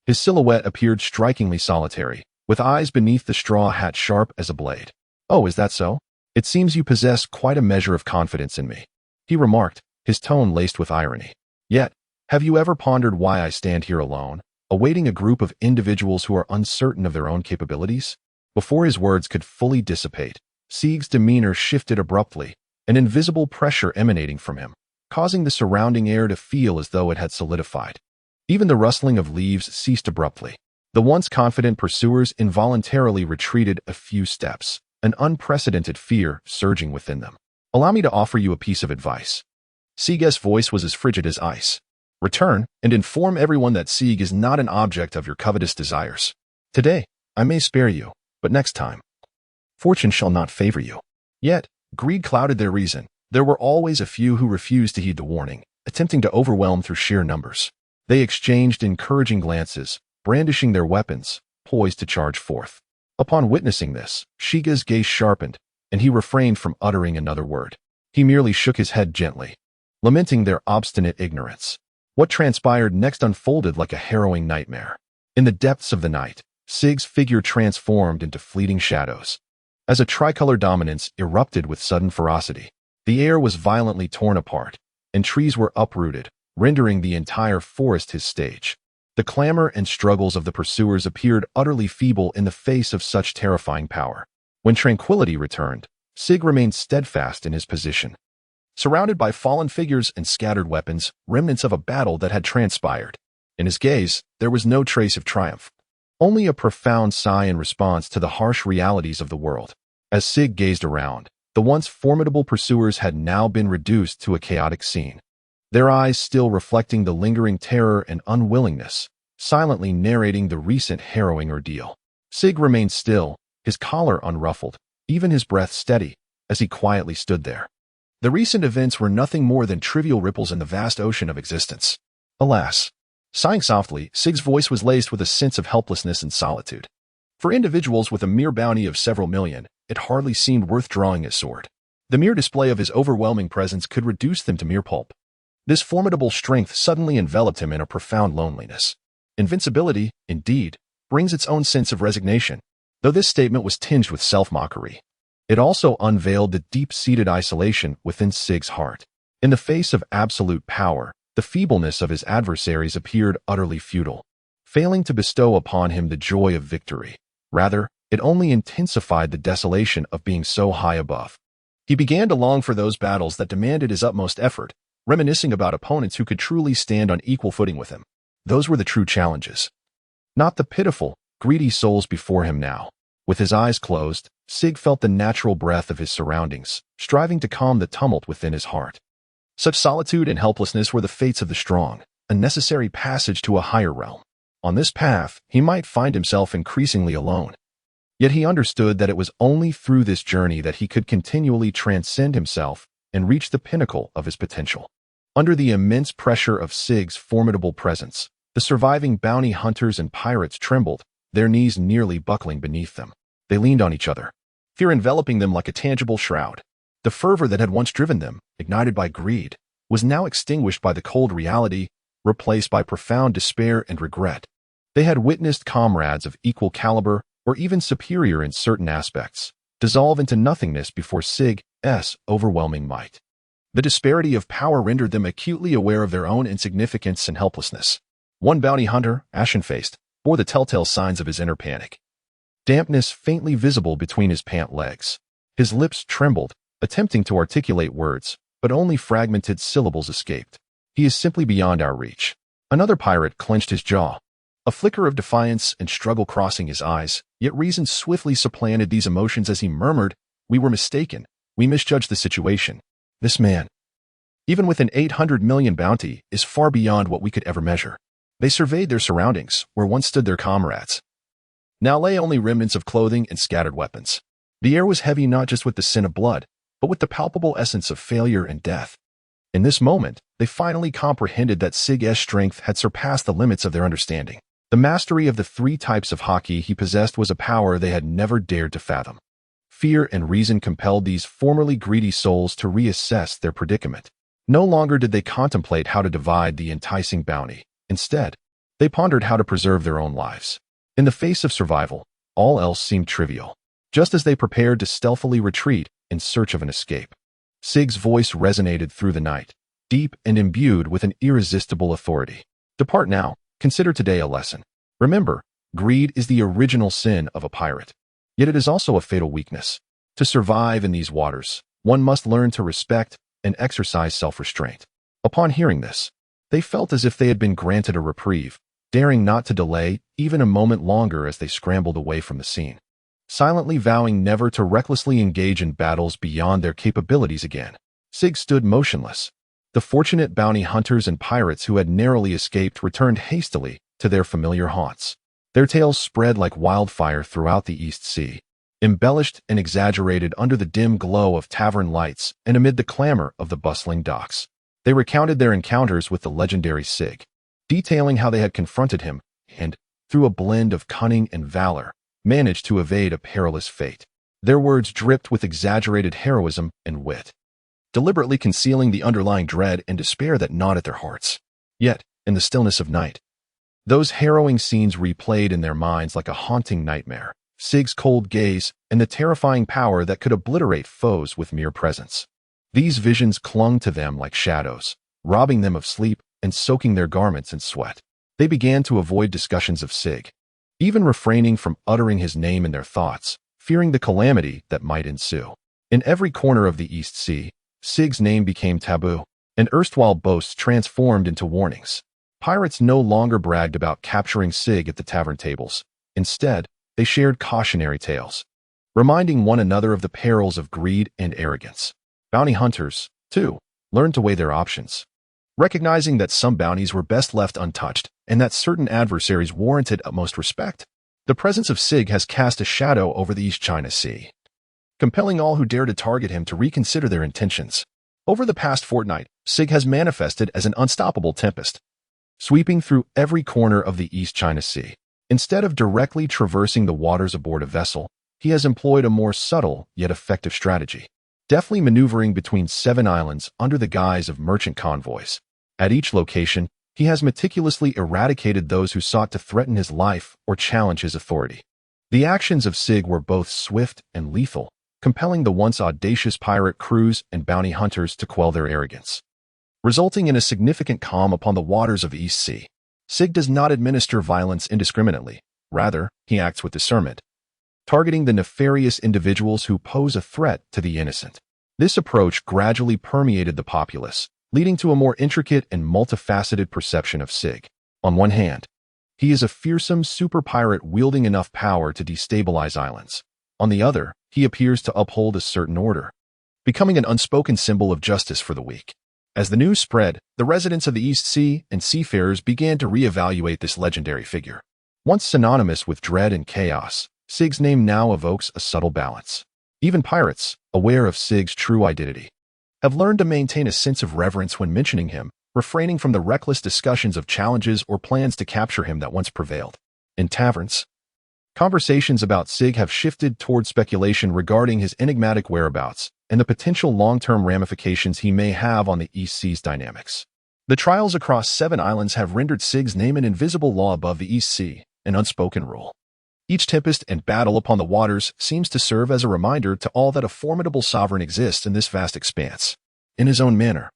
his silhouette appeared strikingly solitary, with eyes beneath the straw hat sharp as a blade. Oh, is that so? It seems you possess quite a measure of confidence in me, he remarked, his tone laced with irony. Yet, have you ever pondered why I stand here alone, awaiting a group of individuals who are uncertain of their own capabilities? Before his words could fully dissipate, Sig's demeanor shifted abruptly, an invisible pressure emanating from him, causing the surrounding air to feel as though it had solidified. Even the rustling of leaves ceased abruptly. The once confident pursuers involuntarily retreated a few steps, an unprecedented fear surging within them. Allow me to offer you a piece of advice. Sig's voice was as frigid as ice. Return and inform everyone that Sig is not an object of your covetous desires. Today, I may spare you, but next time, fortune shall not favor you. Yet, greed clouded their reason. There were always a few who refused to heed the warning, attempting to overwhelm through sheer numbers. They exchanged encouraging glances, brandishing their weapons, poised to charge forth. Upon witnessing this, Shiga's gaze sharpened, and he refrained from uttering another word. He merely shook his head gently, lamenting their obstinate ignorance. What transpired next unfolded like a harrowing nightmare. In the depths of the night, Sig's figure transformed into fleeting shadows. As a tricolor dominance erupted with sudden ferocity, the air was violently torn apart, and trees were uprooted, rendering the entire forest his stage. The clamor and struggles of the pursuers appeared utterly feeble in the face of such terrifying power. When tranquility returned, Sig remained steadfast in his position, surrounded by fallen figures and scattered weapons, remnants of a battle that had transpired. In his gaze, there was no trace of triumph, only a profound sigh in response to the harsh realities of the world. As Sig gazed around, the once formidable pursuers had now been reduced to a chaotic scene, their eyes still reflecting the lingering terror and unwillingness, silently narrating the recent harrowing ordeal. Sig remained still, his collar unruffled, even his breath steady, as he quietly stood there. The recent events were nothing more than trivial ripples in the vast ocean of existence. Alas. Sighing softly, Sig's voice was laced with a sense of helplessness and solitude. For individuals with a mere bounty of several million, it hardly seemed worth drawing his sword. The mere display of his overwhelming presence could reduce them to mere pulp. This formidable strength suddenly enveloped him in a profound loneliness. Invincibility, indeed, brings its own sense of resignation. Though this statement was tinged with self-mockery, it also unveiled the deep-seated isolation within Sig's heart. In the face of absolute power, the feebleness of his adversaries appeared utterly futile, failing to bestow upon him the joy of victory. Rather, it only intensified the desolation of being so high above. He began to long for those battles that demanded his utmost effort, reminiscing about opponents who could truly stand on equal footing with him. Those were the true challenges, not the pitiful, greedy souls before him now. With his eyes closed, Sig felt the natural breath of his surroundings, striving to calm the tumult within his heart. Such solitude and helplessness were the fates of the strong, a necessary passage to a higher realm. On this path, he might find himself increasingly alone. Yet he understood that it was only through this journey that he could continually transcend himself and reach the pinnacle of his potential. Under the immense pressure of Sig's formidable presence, the surviving bounty hunters and pirates trembled, their knees nearly buckling beneath them. They leaned on each other, fear enveloping them like a tangible shroud. The fervor that had once driven them, ignited by greed, was now extinguished by the cold reality, replaced by profound despair and regret. They had witnessed comrades of equal caliber, or even superior in certain aspects, dissolve into nothingness before Sig's overwhelming might. The disparity of power rendered them acutely aware of their own insignificance and helplessness. One bounty hunter, ashen-faced, bore the telltale signs of his inner panic. Dampness faintly visible between his pant legs. His lips trembled, attempting to articulate words, but only fragmented syllables escaped. He is simply beyond our reach. Another pirate clenched his jaw. A flicker of defiance and struggle crossing his eyes, yet reason swiftly supplanted these emotions as he murmured, "We were mistaken. We misjudged the situation. This man, even with an 800 million bounty, is far beyond what we could ever measure." They surveyed their surroundings, where once stood their comrades. Now lay only remnants of clothing and scattered weapons. The air was heavy not just with the sin of blood, but with the palpable essence of failure and death. In this moment, they finally comprehended that Sig's strength had surpassed the limits of their understanding. The mastery of the 3 types of Haki he possessed was a power they had never dared to fathom. Fear and reason compelled these formerly greedy souls to reassess their predicament. No longer did they contemplate how to divide the enticing bounty. Instead, they pondered how to preserve their own lives. In the face of survival, all else seemed trivial. Just as they prepared to stealthily retreat in search of an escape, Sig's voice resonated through the night, deep and imbued with an irresistible authority. "Depart now. Consider today a lesson. Remember, greed is the original sin of a pirate. Yet it is also a fatal weakness. To survive in these waters, one must learn to respect and exercise self-restraint." Upon hearing this, they felt as if they had been granted a reprieve, daring not to delay even a moment longer as they scrambled away from the scene. Silently vowing never to recklessly engage in battles beyond their capabilities again, Sig stood motionless. The fortunate bounty hunters and pirates who had narrowly escaped returned hastily to their familiar haunts. Their tales spread like wildfire throughout the East Sea, embellished and exaggerated under the dim glow of tavern lights and amid the clamor of the bustling docks. They recounted their encounters with the legendary Sig, detailing how they had confronted him and, through a blend of cunning and valor, managed to evade a perilous fate. Their words dripped with exaggerated heroism and wit, deliberately concealing the underlying dread and despair that gnawed at their hearts. Yet, in the stillness of night, those harrowing scenes replayed in their minds like a haunting nightmare. Sig's cold gaze and the terrifying power that could obliterate foes with mere presence. These visions clung to them like shadows, robbing them of sleep and soaking their garments in sweat. They began to avoid discussions of Sig, even refraining from uttering his name in their thoughts, fearing the calamity that might ensue. In every corner of the East Sea, Sig's name became taboo, and erstwhile boasts transformed into warnings. Pirates no longer bragged about capturing Sig at the tavern tables. Instead, they shared cautionary tales, reminding one another of the perils of greed and arrogance. Bounty hunters, too, learned to weigh their options, recognizing that some bounties were best left untouched and that certain adversaries warranted utmost respect. The presence of Sig has cast a shadow over the East China Sea, compelling all who dare to target him to reconsider their intentions. Over the past fortnight, Sig has manifested as an unstoppable tempest, sweeping through every corner of the East China Sea. Instead of directly traversing the waters aboard a vessel, he has employed a more subtle yet effective strategy, deftly maneuvering between 7 islands under the guise of merchant convoys. At each location, he has meticulously eradicated those who sought to threaten his life or challenge his authority. The actions of Sig were both swift and lethal, compelling the once audacious pirate crews and bounty hunters to quell their arrogance, resulting in a significant calm upon the waters of the East Sea. Sig does not administer violence indiscriminately. Rather, he acts with discernment, targeting the nefarious individuals who pose a threat to the innocent. This approach gradually permeated the populace, leading to a more intricate and multifaceted perception of Sig. On one hand, he is a fearsome super pirate wielding enough power to destabilize islands. On the other, he appears to uphold a certain order, becoming an unspoken symbol of justice for the weak. As the news spread, the residents of the East Sea and seafarers began to reevaluate this legendary figure. Once synonymous with dread and chaos, Sig's name now evokes a subtle balance. Even pirates, aware of Sig's true identity, have learned to maintain a sense of reverence when mentioning him, refraining from the reckless discussions of challenges or plans to capture him that once prevailed. In taverns, conversations about Sig have shifted toward speculation regarding his enigmatic whereabouts, and the potential long-term ramifications he may have on the East Sea's dynamics. The trials across 7 islands have rendered Sig's name an invisible law above the East Sea, an unspoken rule. Each tempest and battle upon the waters seems to serve as a reminder to all that a formidable sovereign exists in this vast expanse. In his own manner,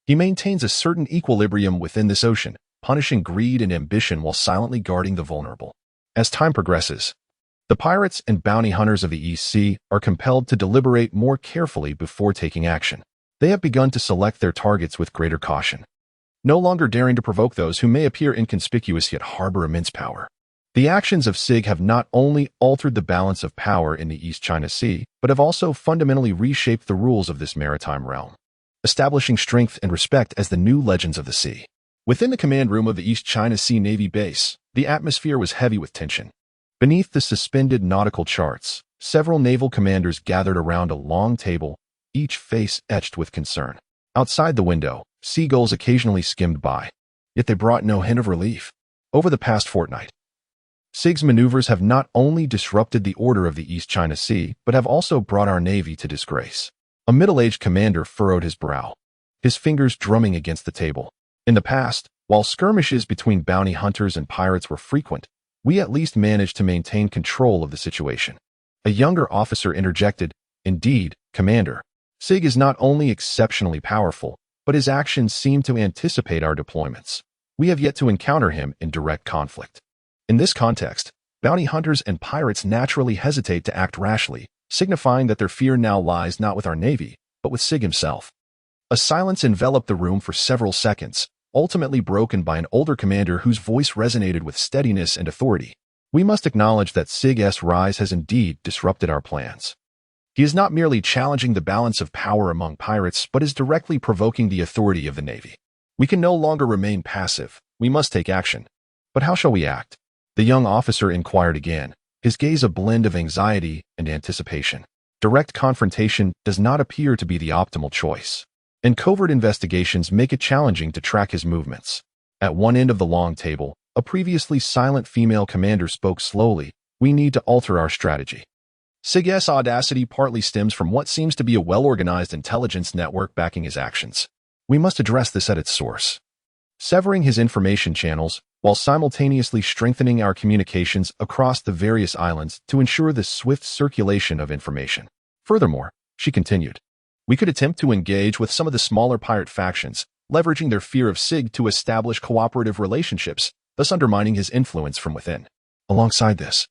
he maintains a certain equilibrium within this ocean, punishing greed and ambition while silently guarding the vulnerable. As time progresses, the pirates and bounty hunters of the East Sea are compelled to deliberate more carefully before taking action. They have begun to select their targets with greater caution, no longer daring to provoke those who may appear inconspicuous yet harbor immense power. The actions of Sig have not only altered the balance of power in the East China Sea, but have also fundamentally reshaped the rules of this maritime realm, establishing strength and respect as the new legends of the sea. Within the command room of the East China Sea Navy base, the atmosphere was heavy with tension. Beneath the suspended nautical charts, several naval commanders gathered around a long table, each face etched with concern. Outside the window, seagulls occasionally skimmed by, yet they brought no hint of relief. Over the past fortnight, Sig's maneuvers have not only disrupted the order of the East China Sea, but have also brought our navy to disgrace. A middle-aged commander furrowed his brow, his fingers drumming against the table. In the past, while skirmishes between bounty hunters and pirates were frequent, we at least managed to maintain control of the situation. A younger officer interjected, "Indeed, Commander, Sig is not only exceptionally powerful, but his actions seem to anticipate our deployments. We have yet to encounter him in direct conflict." In this context, bounty hunters and pirates naturally hesitate to act rashly, signifying that their fear now lies not with our navy, but with Sig himself. A silence enveloped the room for several seconds, ultimately broken by an older commander whose voice resonated with steadiness and authority. "We must acknowledge that Sig's rise has indeed disrupted our plans. He is not merely challenging the balance of power among pirates, but is directly provoking the authority of the navy. We can no longer remain passive. We must take action. But how shall we act?" The young officer inquired again, his gaze a blend of anxiety and anticipation. Direct confrontation does not appear to be the optimal choice, and covert investigations make it challenging to track his movements. At one end of the long table, a previously silent female commander spoke slowly. "We need to alter our strategy. Sig's audacity partly stems from what seems to be a well-organized intelligence network backing his actions. We must address this at its source, severing his information channels, while simultaneously strengthening our communications across the various islands to ensure the swift circulation of information." Furthermore, she continued, "we could attempt to engage with some of the smaller pirate factions, leveraging their fear of Sig to establish cooperative relationships, thus undermining his influence from within. Alongside this,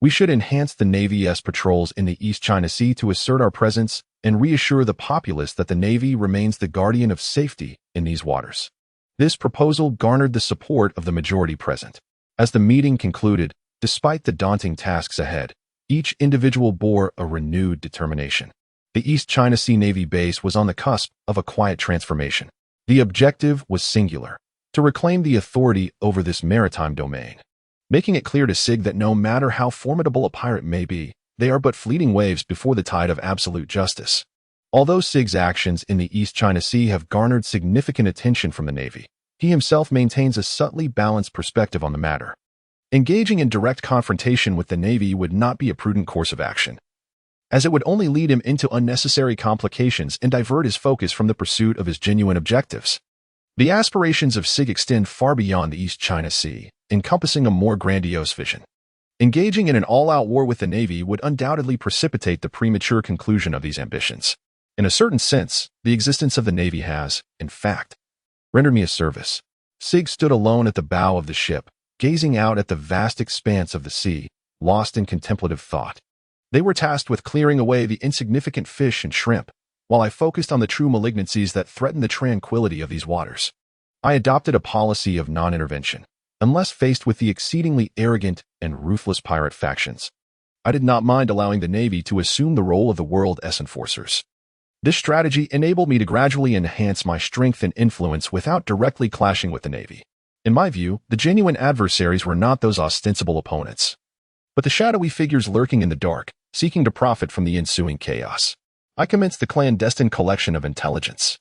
we should enhance the Navy's patrols in the East China Sea to assert our presence and reassure the populace that the Navy remains the guardian of safety in these waters." This proposal garnered the support of the majority present. As the meeting concluded, despite the daunting tasks ahead, each individual bore a renewed determination. The East China Sea Navy base was on the cusp of a quiet transformation. The objective was singular: to reclaim the authority over this maritime domain, making it clear to Sig that no matter how formidable a pirate may be, they are but fleeting waves before the tide of absolute justice. Although Sig's actions in the East China Sea have garnered significant attention from the Navy, he himself maintains a subtly balanced perspective on the matter. Engaging in direct confrontation with the Navy would not be a prudent course of action, as it would only lead him into unnecessary complications and divert his focus from the pursuit of his genuine objectives. The aspirations of Sig extend far beyond the East China Sea, encompassing a more grandiose vision. Engaging in an all-out war with the Navy would undoubtedly precipitate the premature conclusion of these ambitions. In a certain sense, the existence of the Navy has, in fact, rendered me a service. Sig stood alone at the bow of the ship, gazing out at the vast expanse of the sea, lost in contemplative thought. They were tasked with clearing away the insignificant fish and shrimp, while I focused on the true malignancies that threaten the tranquility of these waters. I adopted a policy of non-intervention, unless faced with the exceedingly arrogant and ruthless pirate factions. I did not mind allowing the Navy to assume the role of the world's enforcers. This strategy enabled me to gradually enhance my strength and influence without directly clashing with the Navy. In my view, the genuine adversaries were not those ostensible opponents, but the shadowy figures lurking in the dark, seeking to profit from the ensuing chaos. I commenced the clandestine collection of intelligence,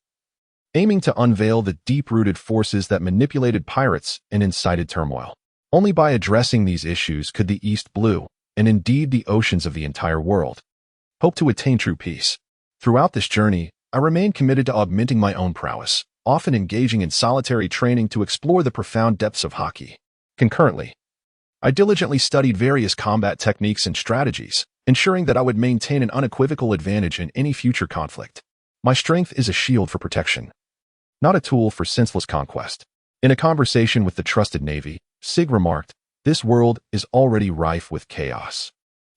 aiming to unveil the deep-rooted forces that manipulated pirates and incited turmoil. Only by addressing these issues could the East Blue, and indeed the oceans of the entire world, hope to attain true peace. Throughout this journey, I remained committed to augmenting my own prowess, often engaging in solitary training to explore the profound depths of Haki. Concurrently, I diligently studied various combat techniques and strategies, ensuring that I would maintain an unequivocal advantage in any future conflict. My strength is a shield for protection, not a tool for senseless conquest. In a conversation with the trusted Navy, Sig remarked, "This world is already rife with chaos.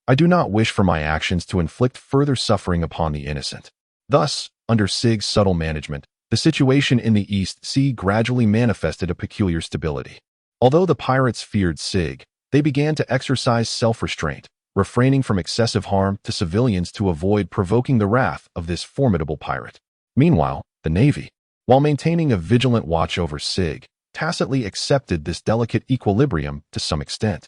I do not wish for my actions to inflict further suffering upon the innocent." Thus, under Sig's subtle management, the situation in the East Sea gradually manifested a peculiar stability. Although the pirates feared Sig, they began to exercise self-restraint, refraining from excessive harm to civilians to avoid provoking the wrath of this formidable pirate. Meanwhile, the Navy, while maintaining a vigilant watch over Sig, tacitly accepted this delicate equilibrium to some extent,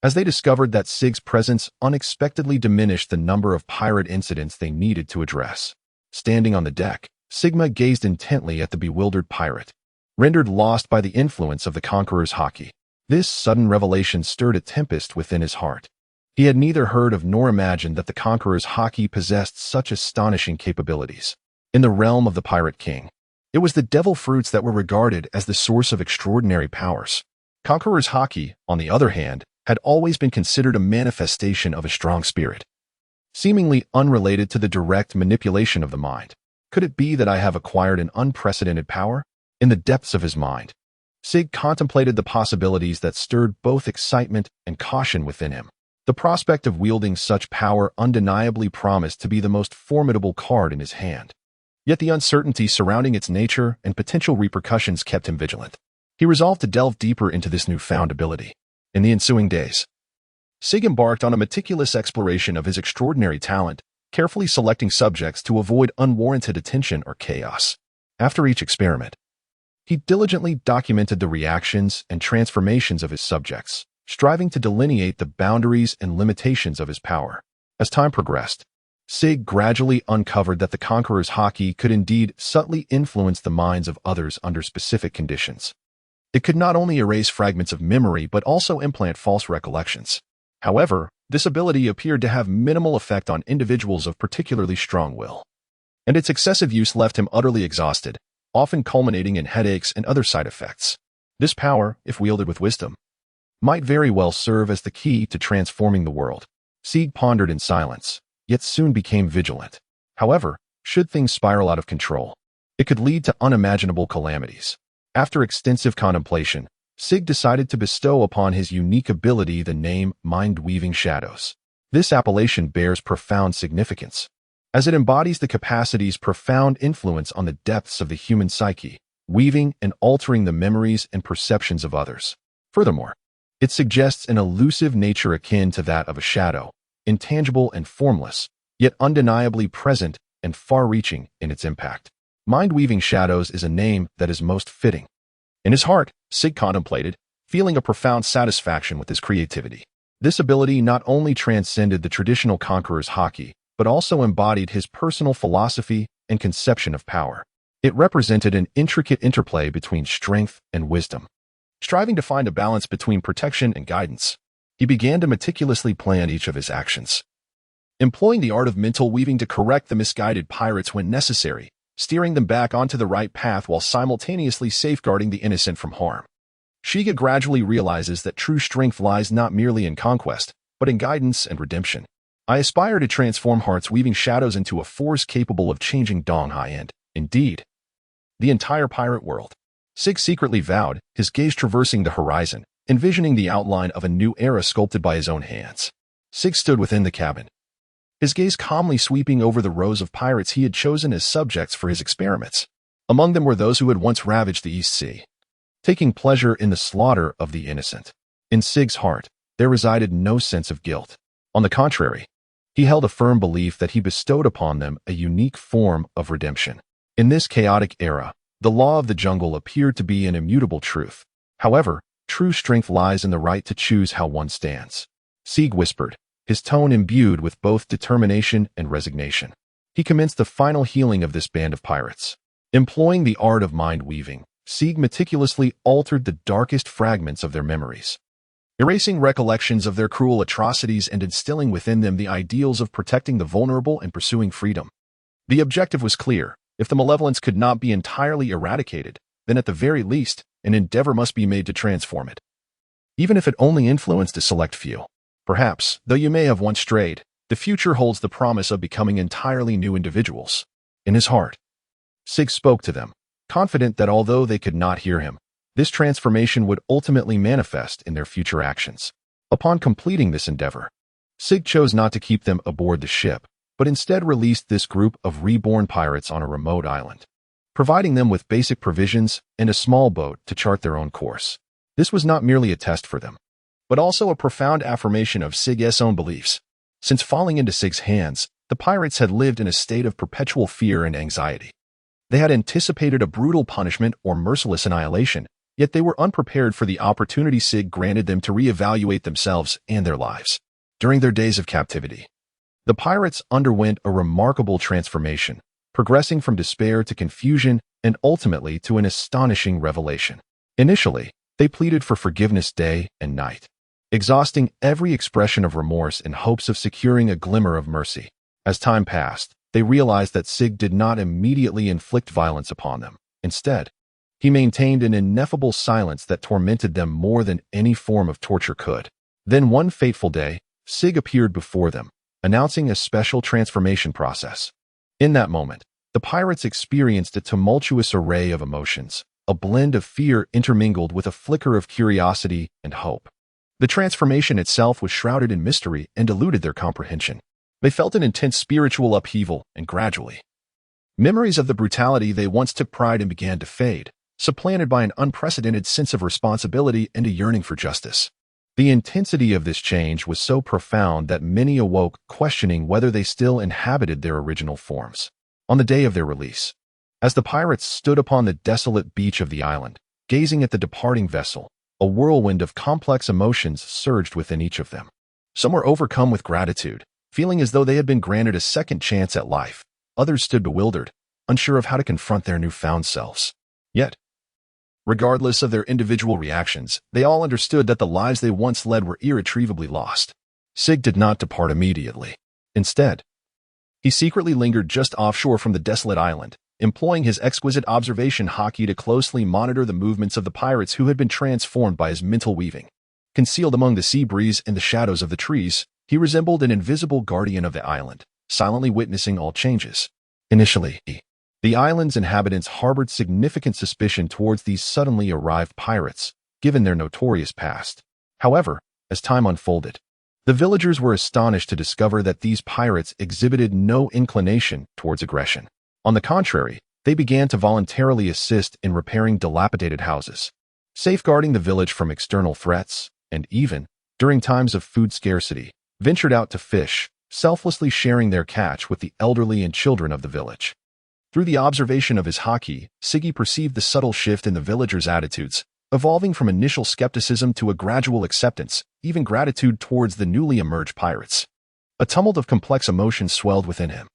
as they discovered that Sig's presence unexpectedly diminished the number of pirate incidents they needed to address. Standing on the deck, Sigma gazed intently at the bewildered pirate, rendered lost by the influence of the Conqueror's Haki. This sudden revelation stirred a tempest within his heart. He had neither heard of nor imagined that the Conqueror's Haki possessed such astonishing capabilities. In the realm of the Pirate King, it was the devil fruits that were regarded as the source of extraordinary powers. Conqueror's Haki, on the other hand, had always been considered a manifestation of a strong spirit, seemingly unrelated to the direct manipulation of the mind. Could it be that I have acquired an unprecedented power? In the depths of his mind, Sig contemplated the possibilities that stirred both excitement and caution within him. The prospect of wielding such power undeniably promised to be the most formidable card in his hand. Yet the uncertainty surrounding its nature and potential repercussions kept him vigilant. He resolved to delve deeper into this newfound ability. In the ensuing days, Sig embarked on a meticulous exploration of his extraordinary talent, carefully selecting subjects to avoid unwarranted attention or chaos. After each experiment, he diligently documented the reactions and transformations of his subjects, striving to delineate the boundaries and limitations of his power. As time progressed, Sig gradually uncovered that the Conqueror's Haki could indeed subtly influence the minds of others under specific conditions. It could not only erase fragments of memory but also implant false recollections. However, this ability appeared to have minimal effect on individuals of particularly strong will, and its excessive use left him utterly exhausted, often culminating in headaches and other side effects. This power, if wielded with wisdom, might very well serve as the key to transforming the world. Sig pondered in silence, yet soon became vigilant. However, should things spiral out of control, it could lead to unimaginable calamities. After extensive contemplation, Sig decided to bestow upon his unique ability the name Mind-Weaving Shadows. This appellation bears profound significance, as it embodies the capacity's profound influence on the depths of the human psyche, weaving and altering the memories and perceptions of others. Furthermore, it suggests an elusive nature akin to that of a shadow, intangible and formless, yet undeniably present and far-reaching in its impact. Mind-Weaving Shadows is a name that is most fitting. In his heart, Sig contemplated, feeling a profound satisfaction with his creativity. This ability not only transcended the traditional Conqueror's Haki, but also embodied his personal philosophy and conception of power. It represented an intricate interplay between strength and wisdom. Striving to find a balance between protection and guidance, he began to meticulously plan each of his actions, employing the art of mental weaving to correct the misguided pirates when necessary, steering them back onto the right path while simultaneously safeguarding the innocent from harm. Shiga gradually realizes that true strength lies not merely in conquest, but in guidance and redemption. I aspire to transform Heart's Weaving Shadows into a force capable of changing Donghai and, indeed, the entire pirate world. Sig secretly vowed, his gaze traversing the horizon, envisioning the outline of a new era sculpted by his own hands. Sig stood within the cabin, his gaze calmly sweeping over the rows of pirates he had chosen as subjects for his experiments. Among them were those who had once ravaged the East Sea, taking pleasure in the slaughter of the innocent. In Sig's heart, there resided no sense of guilt. On the contrary, he held a firm belief that he bestowed upon them a unique form of redemption. In this chaotic era, the law of the jungle appeared to be an immutable truth. However, true strength lies in the right to choose how one stands. Sig whispered, his tone imbued with both determination and resignation. He commenced the final healing of this band of pirates. Employing the art of mind-weaving, Sig meticulously altered the darkest fragments of their memories, erasing recollections of their cruel atrocities and instilling within them the ideals of protecting the vulnerable and pursuing freedom. The objective was clear. If the malevolence could not be entirely eradicated, then at the very least, an endeavor must be made to transform it. Even if it only influenced a select few. Perhaps, though you may have once strayed, the future holds the promise of becoming entirely new individuals. In his heart, Sig spoke to them, confident that although they could not hear him, this transformation would ultimately manifest in their future actions. Upon completing this endeavor, Sig chose not to keep them aboard the ship, but instead released this group of reborn pirates on a remote island, providing them with basic provisions and a small boat to chart their own course. This was not merely a test for them, but also a profound affirmation of Sig's own beliefs. Since falling into Sig's hands, the pirates had lived in a state of perpetual fear and anxiety. They had anticipated a brutal punishment or merciless annihilation, yet they were unprepared for the opportunity Sig granted them to reevaluate themselves and their lives. During their days of captivity, the pirates underwent a remarkable transformation, progressing from despair to confusion and ultimately to an astonishing revelation. Initially, they pleaded for forgiveness day and night, exhausting every expression of remorse in hopes of securing a glimmer of mercy. As time passed, they realized that Sig did not immediately inflict violence upon them. Instead, he maintained an ineffable silence that tormented them more than any form of torture could. Then one fateful day, Sig appeared before them, announcing a special transformation process. In that moment, the pirates experienced a tumultuous array of emotions, a blend of fear intermingled with a flicker of curiosity and hope. The transformation itself was shrouded in mystery and eluded their comprehension. They felt an intense spiritual upheaval, and gradually, memories of the brutality they once took pride in began to fade, supplanted by an unprecedented sense of responsibility and a yearning for justice. The intensity of this change was so profound that many awoke questioning whether they still inhabited their original forms. On the day of their release, as the pirates stood upon the desolate beach of the island, gazing at the departing vessel, a whirlwind of complex emotions surged within each of them. Some were overcome with gratitude, feeling as though they had been granted a second chance at life. Others stood bewildered, unsure of how to confront their newfound selves. Yet, regardless of their individual reactions, they all understood that the lives they once led were irretrievably lost. Sig did not depart immediately. Instead, he secretly lingered just offshore from the desolate island, employing his exquisite observation Haki to closely monitor the movements of the pirates who had been transformed by his mental weaving. Concealed among the sea breeze and the shadows of the trees, he resembled an invisible guardian of the island, silently witnessing all changes. Initially, the island's inhabitants harbored significant suspicion towards these suddenly arrived pirates, given their notorious past. However, as time unfolded, the villagers were astonished to discover that these pirates exhibited no inclination towards aggression. On the contrary, they began to voluntarily assist in repairing dilapidated houses, safeguarding the village from external threats, and even, during times of food scarcity, ventured out to fish, selflessly sharing their catch with the elderly and children of the village. Through the observation of his Haki, Siggy perceived the subtle shift in the villagers' attitudes, evolving from initial skepticism to a gradual acceptance, even gratitude towards the newly emerged pirates. A tumult of complex emotions swelled within him.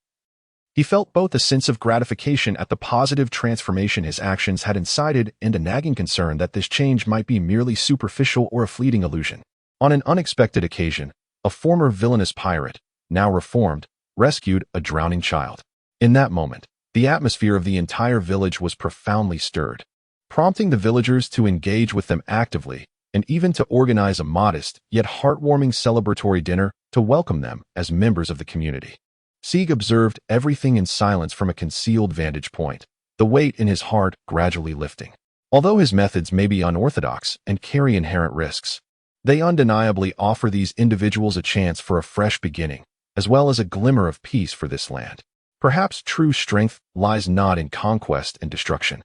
He felt both a sense of gratification at the positive transformation his actions had incited and a nagging concern that this change might be merely superficial or a fleeting illusion. On an unexpected occasion, a former villainous pirate, now reformed, rescued a drowning child. In that moment, the atmosphere of the entire village was profoundly stirred, prompting the villagers to engage with them actively and even to organize a modest yet heartwarming celebratory dinner to welcome them as members of the community. Sig observed everything in silence from a concealed vantage point, the weight in his heart gradually lifting. Although his methods may be unorthodox and carry inherent risks, they undeniably offer these individuals a chance for a fresh beginning, as well as a glimmer of peace for this land. Perhaps true strength lies not in conquest and destruction,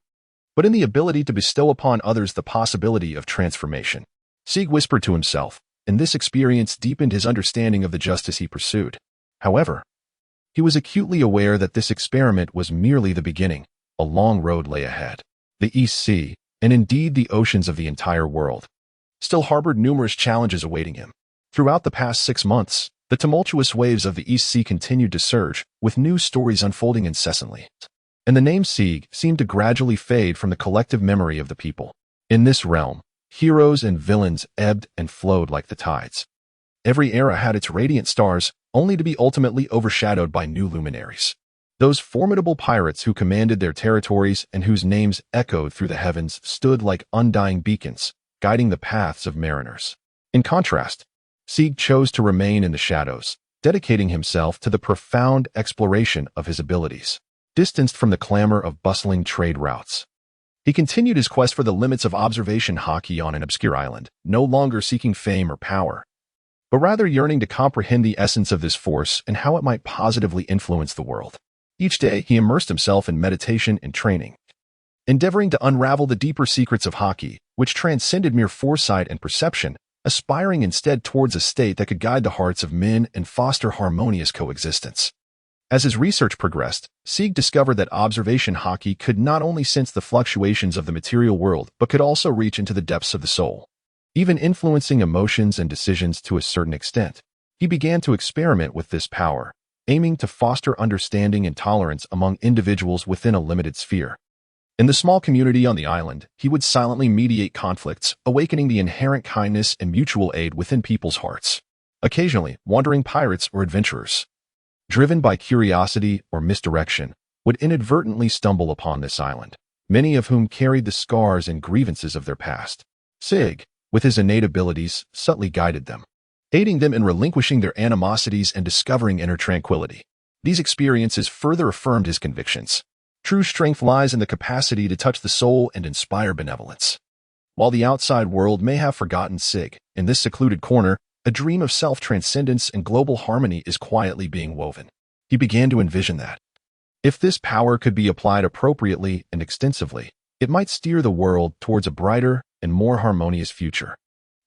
but in the ability to bestow upon others the possibility of transformation. Sig whispered to himself, and this experience deepened his understanding of the justice he pursued. However, he was acutely aware that this experiment was merely the beginning. A long road lay ahead. The East Sea, and indeed the oceans of the entire world, still harbored numerous challenges awaiting him. Throughout the past 6 months, the tumultuous waves of the East Sea continued to surge, with new stories unfolding incessantly. And the name Sig seemed to gradually fade from the collective memory of the people. In this realm, heroes and villains ebbed and flowed like the tides. Every era had its radiant stars, only to be ultimately overshadowed by new luminaries. Those formidable pirates who commanded their territories and whose names echoed through the heavens stood like undying beacons, guiding the paths of mariners. In contrast, Sig chose to remain in the shadows, dedicating himself to the profound exploration of his abilities, distanced from the clamor of bustling trade routes. He continued his quest for the limits of observation Haki on an obscure island, no longer seeking fame or power, but rather yearning to comprehend the essence of this force and how it might positively influence the world. Each day, he immersed himself in meditation and training, endeavoring to unravel the deeper secrets of Haki, which transcended mere foresight and perception, aspiring instead towards a state that could guide the hearts of men and foster harmonious coexistence. As his research progressed, Sig discovered that observation Haki could not only sense the fluctuations of the material world, but could also reach into the depths of the soul, even influencing emotions and decisions to a certain extent. He began to experiment with this power, aiming to foster understanding and tolerance among individuals within a limited sphere. In the small community on the island, he would silently mediate conflicts, awakening the inherent kindness and mutual aid within people's hearts. Occasionally, wandering pirates or adventurers, driven by curiosity or misdirection, would inadvertently stumble upon this island, many of whom carried the scars and grievances of their past. Sig, with his innate abilities, subtly guided them, aiding them in relinquishing their animosities and discovering inner tranquility. These experiences further affirmed his convictions. True strength lies in the capacity to touch the soul and inspire benevolence. While the outside world may have forgotten Sig, in this secluded corner, a dream of self-transcendence and global harmony is quietly being woven. He began to envision that, if this power could be applied appropriately and extensively, it might steer the world towards a brighter and more harmonious future.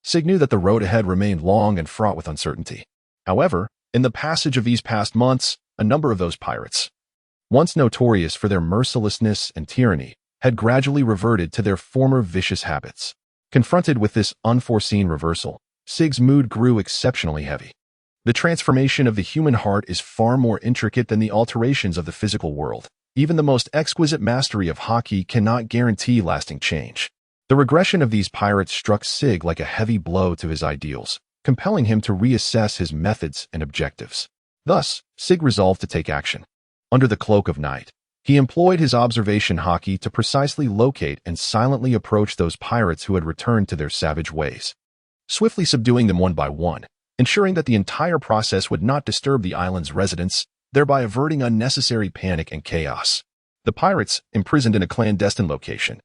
Sig knew that the road ahead remained long and fraught with uncertainty. However, in the passage of these past months, a number of those pirates, once notorious for their mercilessness and tyranny, had gradually reverted to their former vicious habits. Confronted with this unforeseen reversal, Sig's mood grew exceptionally heavy. The transformation of the human heart is far more intricate than the alterations of the physical world. Even the most exquisite mastery of Haki cannot guarantee lasting change. The regression of these pirates struck Sig like a heavy blow to his ideals, compelling him to reassess his methods and objectives. Thus, Sig resolved to take action. Under the cloak of night, he employed his observation Haki to precisely locate and silently approach those pirates who had returned to their savage ways, swiftly subduing them one by one, ensuring that the entire process would not disturb the island's residents, thereby averting unnecessary panic and chaos. The pirates, imprisoned in a clandestine location,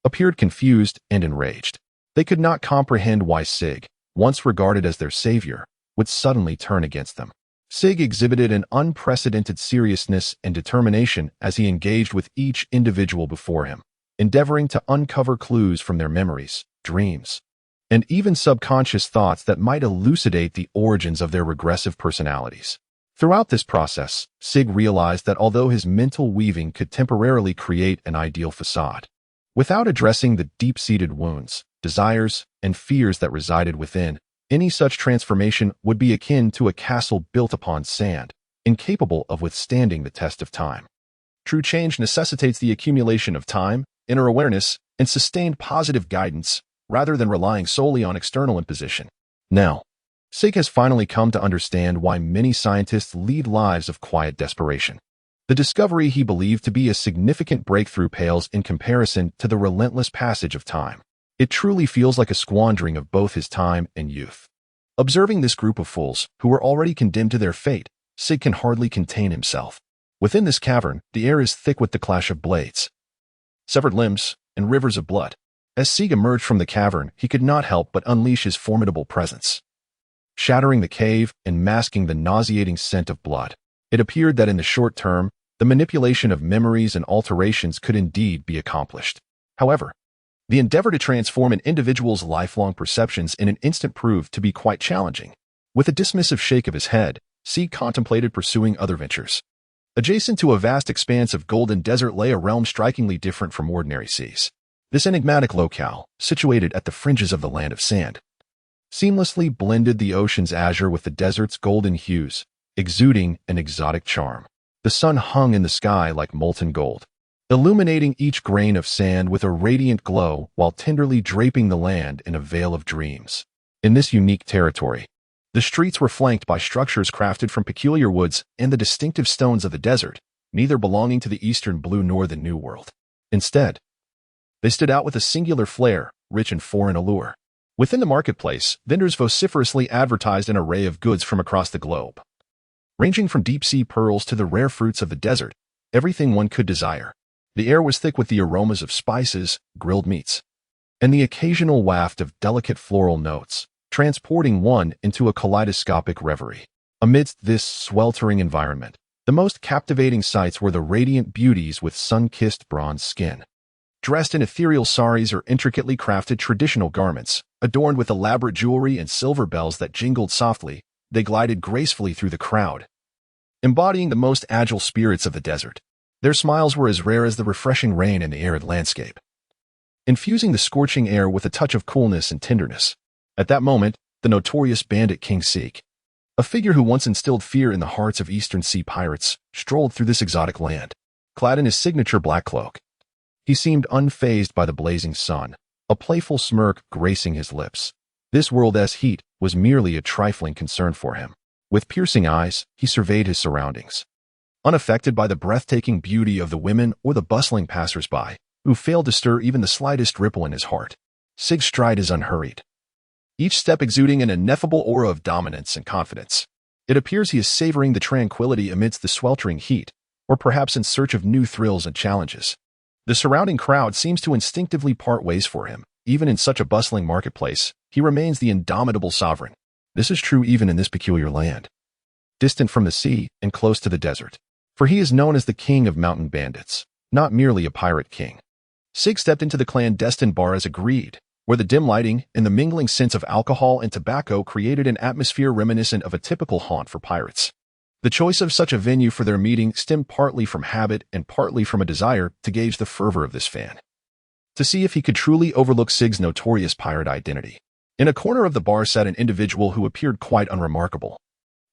appeared confused and enraged. They could not comprehend why Sig, once regarded as their savior, would suddenly turn against them. Sig exhibited an unprecedented seriousness and determination as he engaged with each individual before him, endeavoring to uncover clues from their memories, dreams, and even subconscious thoughts that might elucidate the origins of their regressive personalities. Throughout this process, Sig realized that although his mental weaving could temporarily create an ideal facade, without addressing the deep-seated wounds, desires, and fears that resided within, any such transformation would be akin to a castle built upon sand, incapable of withstanding the test of time. True change necessitates the accumulation of time, inner awareness, and sustained positive guidance, rather than relying solely on external imposition. Now, Sig has finally come to understand why many scientists lead lives of quiet desperation. The discovery he believed to be a significant breakthrough pales in comparison to the relentless passage of time. It truly feels like a squandering of both his time and youth. Observing this group of fools, who were already condemned to their fate, Sig can hardly contain himself. Within this cavern, the air is thick with the clash of blades, severed limbs, and rivers of blood. As Sig emerged from the cavern, he could not help but unleash his formidable presence, shattering the cave and masking the nauseating scent of blood. It appeared that in the short term, the manipulation of memories and alterations could indeed be accomplished. However, the endeavor to transform an individual's lifelong perceptions in an instant proved to be quite challenging. With a dismissive shake of his head, Sig contemplated pursuing other ventures. Adjacent to a vast expanse of golden desert lay a realm strikingly different from ordinary seas. This enigmatic locale, situated at the fringes of the land of sand, seamlessly blended the ocean's azure with the desert's golden hues, exuding an exotic charm. The sun hung in the sky like molten gold, illuminating each grain of sand with a radiant glow while tenderly draping the land in a veil of dreams. In this unique territory, the streets were flanked by structures crafted from peculiar woods and the distinctive stones of the desert, neither belonging to the Eastern Blue nor the New World. Instead, they stood out with a singular flair, rich in foreign allure. Within the marketplace, vendors vociferously advertised an array of goods from across the globe. Ranging from deep-sea pearls to the rare fruits of the desert, everything one could desire. The air was thick with the aromas of spices, grilled meats, and the occasional waft of delicate floral notes, transporting one into a kaleidoscopic reverie. Amidst this sweltering environment, the most captivating sights were the radiant beauties with sun-kissed bronze skin. Dressed in ethereal saris or intricately crafted traditional garments, adorned with elaborate jewelry and silver bells that jingled softly, they glided gracefully through the crowd, embodying the most agile spirits of the desert. Their smiles were as rare as the refreshing rain in the arid landscape, infusing the scorching air with a touch of coolness and tenderness. At that moment, the notorious bandit King Sig, a figure who once instilled fear in the hearts of Eastern Sea pirates, strolled through this exotic land. Clad in his signature black cloak, he seemed unfazed by the blazing sun, a playful smirk gracing his lips. This world's heat was merely a trifling concern for him. With piercing eyes, he surveyed his surroundings, unaffected by the breathtaking beauty of the women or the bustling passers-by, who failed to stir even the slightest ripple in his heart. Sig's stride is unhurried, each step exuding an ineffable aura of dominance and confidence. It appears he is savoring the tranquility amidst the sweltering heat, or perhaps in search of new thrills and challenges. The surrounding crowd seems to instinctively part ways for him. Even in such a bustling marketplace, he remains the indomitable sovereign. This is true even in this peculiar land, distant from the sea and close to the desert. For he is known as the king of mountain bandits, not merely a pirate king. Sig stepped into the clandestine bar as agreed, where the dim lighting and the mingling scents of alcohol and tobacco created an atmosphere reminiscent of a typical haunt for pirates. The choice of such a venue for their meeting stemmed partly from habit and partly from a desire to gauge the fervor of this fan, to see if he could truly overlook Sig's notorious pirate identity. In a corner of the bar sat an individual who appeared quite unremarkable,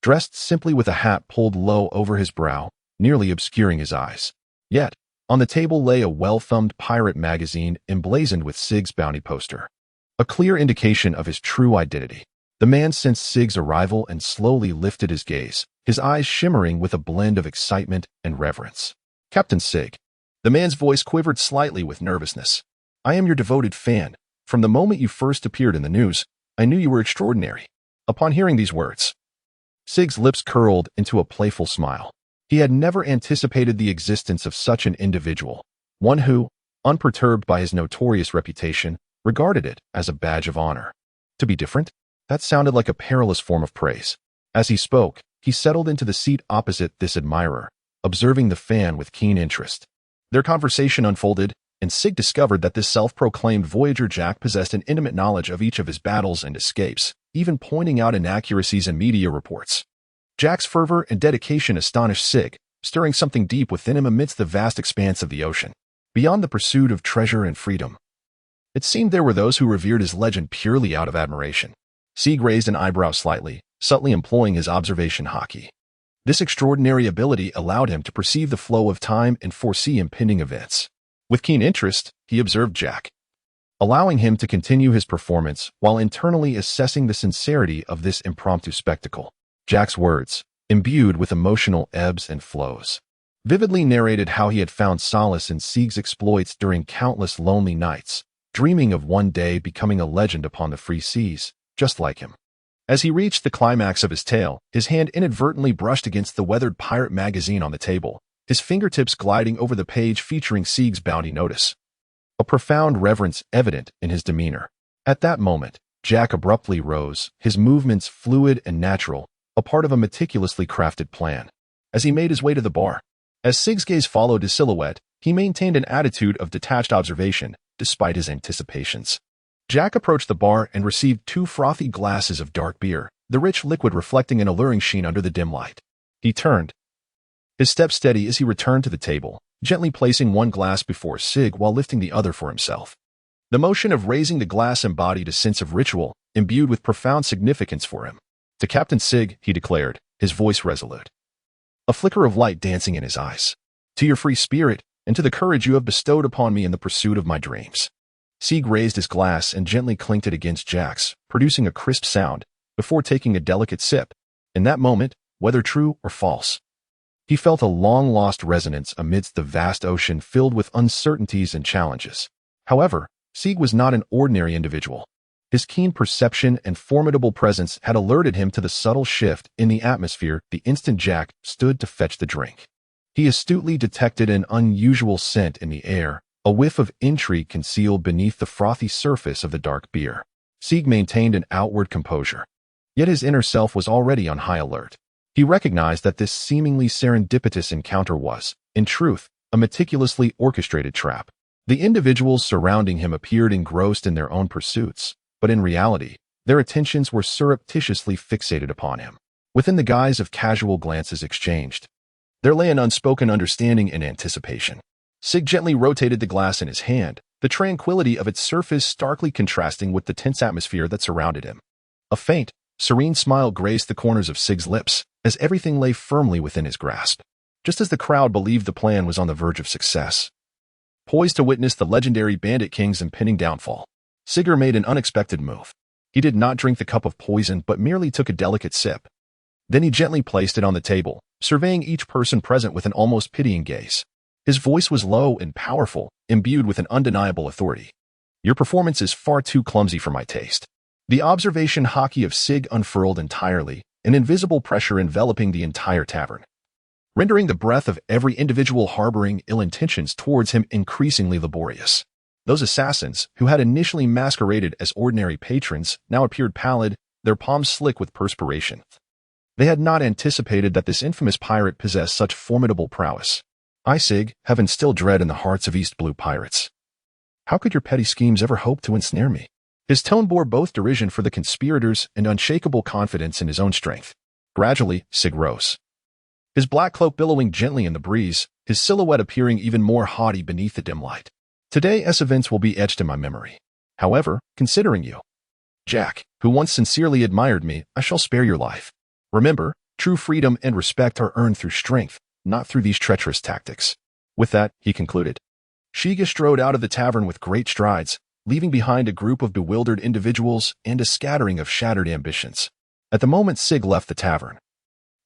dressed simply with a hat pulled low over his brow, nearly obscuring his eyes. Yet, on the table lay a well-thumbed pirate magazine emblazoned with Sig's bounty poster, a clear indication of his true identity. The man sensed Sig's arrival and slowly lifted his gaze, his eyes shimmering with a blend of excitement and reverence. "Captain Sig." The man's voice quivered slightly with nervousness. "I am your devoted fan. From the moment you first appeared in the news, I knew you were extraordinary." Upon hearing these words, Sig's lips curled into a playful smile. He had never anticipated the existence of such an individual, one who, unperturbed by his notorious reputation, regarded it as a badge of honor. To be different? That sounded like a perilous form of praise. As he spoke, he settled into the seat opposite this admirer, observing the fan with keen interest. Their conversation unfolded, and Sig discovered that this self-proclaimed voyager Jack possessed an intimate knowledge of each of his battles and escapes, even pointing out inaccuracies in media reports. Jack's fervor and dedication astonished Sig, stirring something deep within him amidst the vast expanse of the ocean. Beyond the pursuit of treasure and freedom, it seemed there were those who revered his legend purely out of admiration. Sig raised an eyebrow slightly, subtly employing his observation Haki. This extraordinary ability allowed him to perceive the flow of time and foresee impending events. With keen interest, he observed Jack, allowing him to continue his performance while internally assessing the sincerity of this impromptu spectacle. Jack's words, imbued with emotional ebbs and flows, vividly narrated how he had found solace in Sig's exploits during countless lonely nights, dreaming of one day becoming a legend upon the free seas, just like him. As he reached the climax of his tale, his hand inadvertently brushed against the weathered pirate magazine on the table, his fingertips gliding over the page featuring Sig's bounty notice, a profound reverence evident in his demeanor. At that moment, Jack abruptly rose, his movements fluid and natural, a part of a meticulously crafted plan. As he made his way to the bar, as Sig's gaze followed his silhouette, he maintained an attitude of detached observation, despite his anticipations. Jack approached the bar and received 2 frothy glasses of dark beer, the rich liquid reflecting an alluring sheen under the dim light. He turned, his step steady as he returned to the table, gently placing one glass before Sig while lifting the other for himself. The motion of raising the glass embodied a sense of ritual, imbued with profound significance for him. "To Captain Sig," he declared, his voice resolute, a flicker of light dancing in his eyes. "To your free spirit, and to the courage you have bestowed upon me in the pursuit of my dreams." Sig raised his glass and gently clinked it against Jack's, producing a crisp sound, before taking a delicate sip. In that moment, whether true or false, He felt a long-lost resonance amidst the vast ocean filled with uncertainties and challenges. However, Sig was not an ordinary individual. His keen perception and formidable presence had alerted him to the subtle shift in the atmosphere the instant Jack stood to fetch the drink. He astutely detected an unusual scent in the air, a whiff of intrigue concealed beneath the frothy surface of the dark beer. Sig maintained an outward composure. Yet his inner self was already on high alert. He recognized that this seemingly serendipitous encounter was, in truth, a meticulously orchestrated trap. The individuals surrounding him appeared engrossed in their own pursuits, but in reality, their attentions were surreptitiously fixated upon him. Within the guise of casual glances exchanged, there lay an unspoken understanding and anticipation. Sig gently rotated the glass in his hand, the tranquility of its surface starkly contrasting with the tense atmosphere that surrounded him. A faint, serene smile graced the corners of Sig's lips, as everything lay firmly within his grasp. Just as the crowd believed the plan was on the verge of success, poised to witness the legendary Bandit King's impending downfall, Sig made an unexpected move. He did not drink the cup of poison but merely took a delicate sip. Then he gently placed it on the table, surveying each person present with an almost pitying gaze. His voice was low and powerful, imbued with an undeniable authority. "Your performance is far too clumsy for my taste." The observation Haki of Sig unfurled entirely, an invisible pressure enveloping the entire tavern, rendering the breath of every individual harboring ill intentions towards him increasingly laborious. Those assassins, who had initially masqueraded as ordinary patrons, now appeared pallid, their palms slick with perspiration. They had not anticipated that this infamous pirate possessed such formidable prowess. "I, Sig, have instilled dread in the hearts of East Blue pirates. How could your petty schemes ever hope to ensnare me?" His tone bore both derision for the conspirators and unshakable confidence in his own strength. Gradually, Sig rose, his black cloak billowing gently in the breeze, his silhouette appearing even more haughty beneath the dim light. "Today's events will be etched in my memory. However, considering you, Jack, who once sincerely admired me, I shall spare your life. Remember, true freedom and respect are earned through strength, not through these treacherous tactics." With that, he concluded. Shiga strode out of the tavern with great strides, leaving behind a group of bewildered individuals and a scattering of shattered ambitions. At the moment Sig left the tavern,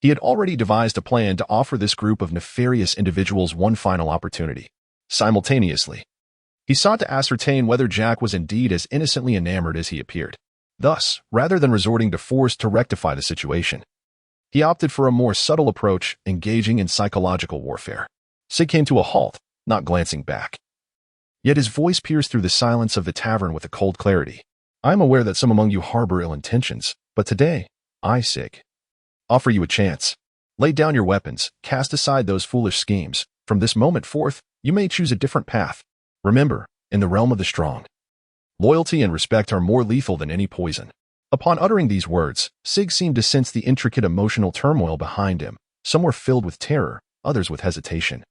he had already devised a plan to offer this group of nefarious individuals one final opportunity. Simultaneously, he sought to ascertain whether Jack was indeed as innocently enamored as he appeared. Thus, rather than resorting to force to rectify the situation, he opted for a more subtle approach, engaging in psychological warfare. Sig came to a halt, not glancing back. Yet his voice pierced through the silence of the tavern with a cold clarity. "I am aware that some among you harbor ill intentions, but today, I, Sig, offer you a chance. Lay down your weapons, cast aside those foolish schemes. From this moment forth, you may choose a different path. Remember, in the realm of the strong, loyalty and respect are more lethal than any poison." Upon uttering these words, Sig seemed to sense the intricate emotional turmoil behind him. Some were filled with terror, others with hesitation,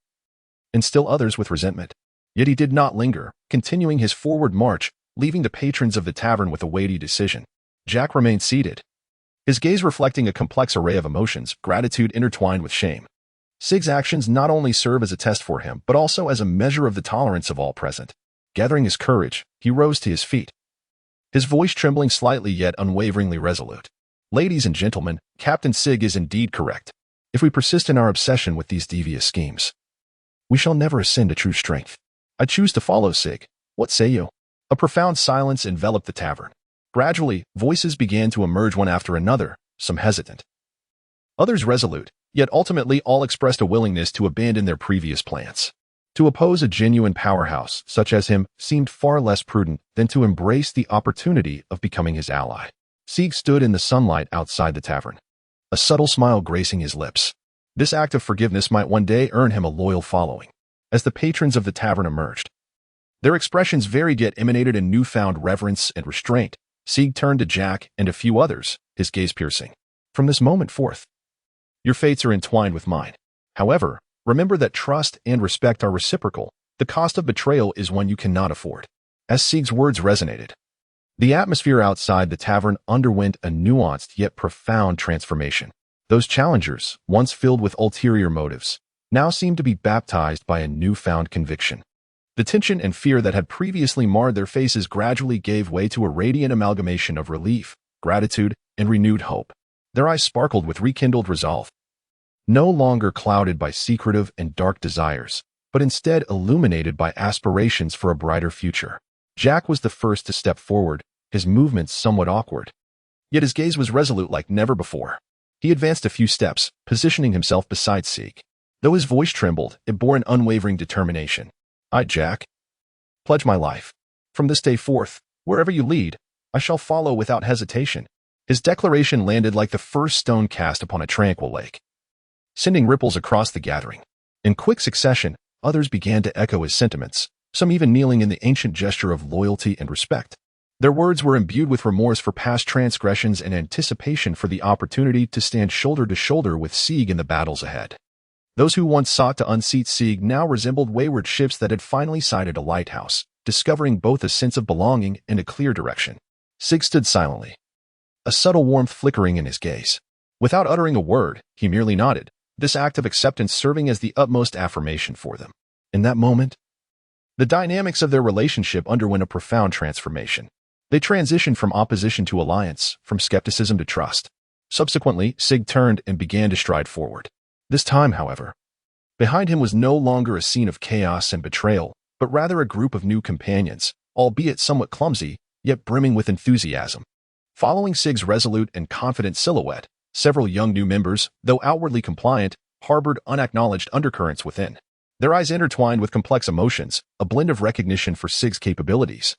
and still others with resentment. Yet he did not linger, continuing his forward march, leaving the patrons of the tavern with a weighty decision. Jack remained seated, his gaze reflecting a complex array of emotions, gratitude intertwined with shame. Sig's actions not only serve as a test for him, but also as a measure of the tolerance of all present. Gathering his courage, he rose to his feet, his voice trembling slightly yet unwaveringly resolute. "Ladies and gentlemen, Captain Sig is indeed correct. If we persist in our obsession with these devious schemes, we shall never ascend to true strength. I choose to follow Sig. What say you?" A profound silence enveloped the tavern. Gradually, voices began to emerge one after another, some hesitant, others resolute, yet ultimately all expressed a willingness to abandon their previous plans. To oppose a genuine powerhouse such as him seemed far less prudent than to embrace the opportunity of becoming his ally. Sig stood in the sunlight outside the tavern, a subtle smile gracing his lips. This act of forgiveness might one day earn him a loyal following. As the patrons of the tavern emerged, their expressions varied yet emanated a newfound reverence and restraint. Sig turned to Jack and a few others, his gaze piercing. "From this moment forth, your fates are entwined with mine. However, remember that trust and respect are reciprocal. The cost of betrayal is one you cannot afford." As Sig's words resonated, the atmosphere outside the tavern underwent a nuanced yet profound transformation. Those challengers, once filled with ulterior motives, now seemed to be baptized by a newfound conviction. The tension and fear that had previously marred their faces gradually gave way to a radiant amalgamation of relief, gratitude, and renewed hope. Their eyes sparkled with rekindled resolve. no longer clouded by secretive and dark desires, but instead illuminated by aspirations for a brighter future. Jack was the first to step forward, his movements somewhat awkward. Yet his gaze was resolute like never before. He advanced a few steps, positioning himself beside Sig. Though his voice trembled, it bore an unwavering determination. "I, Jack, pledge my life. From this day forth, wherever you lead, I shall follow without hesitation." His declaration landed like the first stone cast upon a tranquil lake, sending ripples across the gathering. In quick succession, others began to echo his sentiments, some even kneeling in the ancient gesture of loyalty and respect. Their words were imbued with remorse for past transgressions and anticipation for the opportunity to stand shoulder to shoulder with Sig in the battles ahead. Those who once sought to unseat Sig now resembled wayward ships that had finally sighted a lighthouse, discovering both a sense of belonging and a clear direction. Sig stood silently, a subtle warmth flickering in his gaze. Without uttering a word, he merely nodded, this act of acceptance serving as the utmost affirmation for them. In that moment, the dynamics of their relationship underwent a profound transformation. They transitioned from opposition to alliance, from skepticism to trust. Subsequently, Sig turned and began to stride forward. This time, however, behind him was no longer a scene of chaos and betrayal, but rather a group of new companions, albeit somewhat clumsy, yet brimming with enthusiasm. Following Sig's resolute and confident silhouette, several young new members, though outwardly compliant, harbored unacknowledged undercurrents within. Their eyes intertwined with complex emotions, a blend of recognition for Sig's capabilities,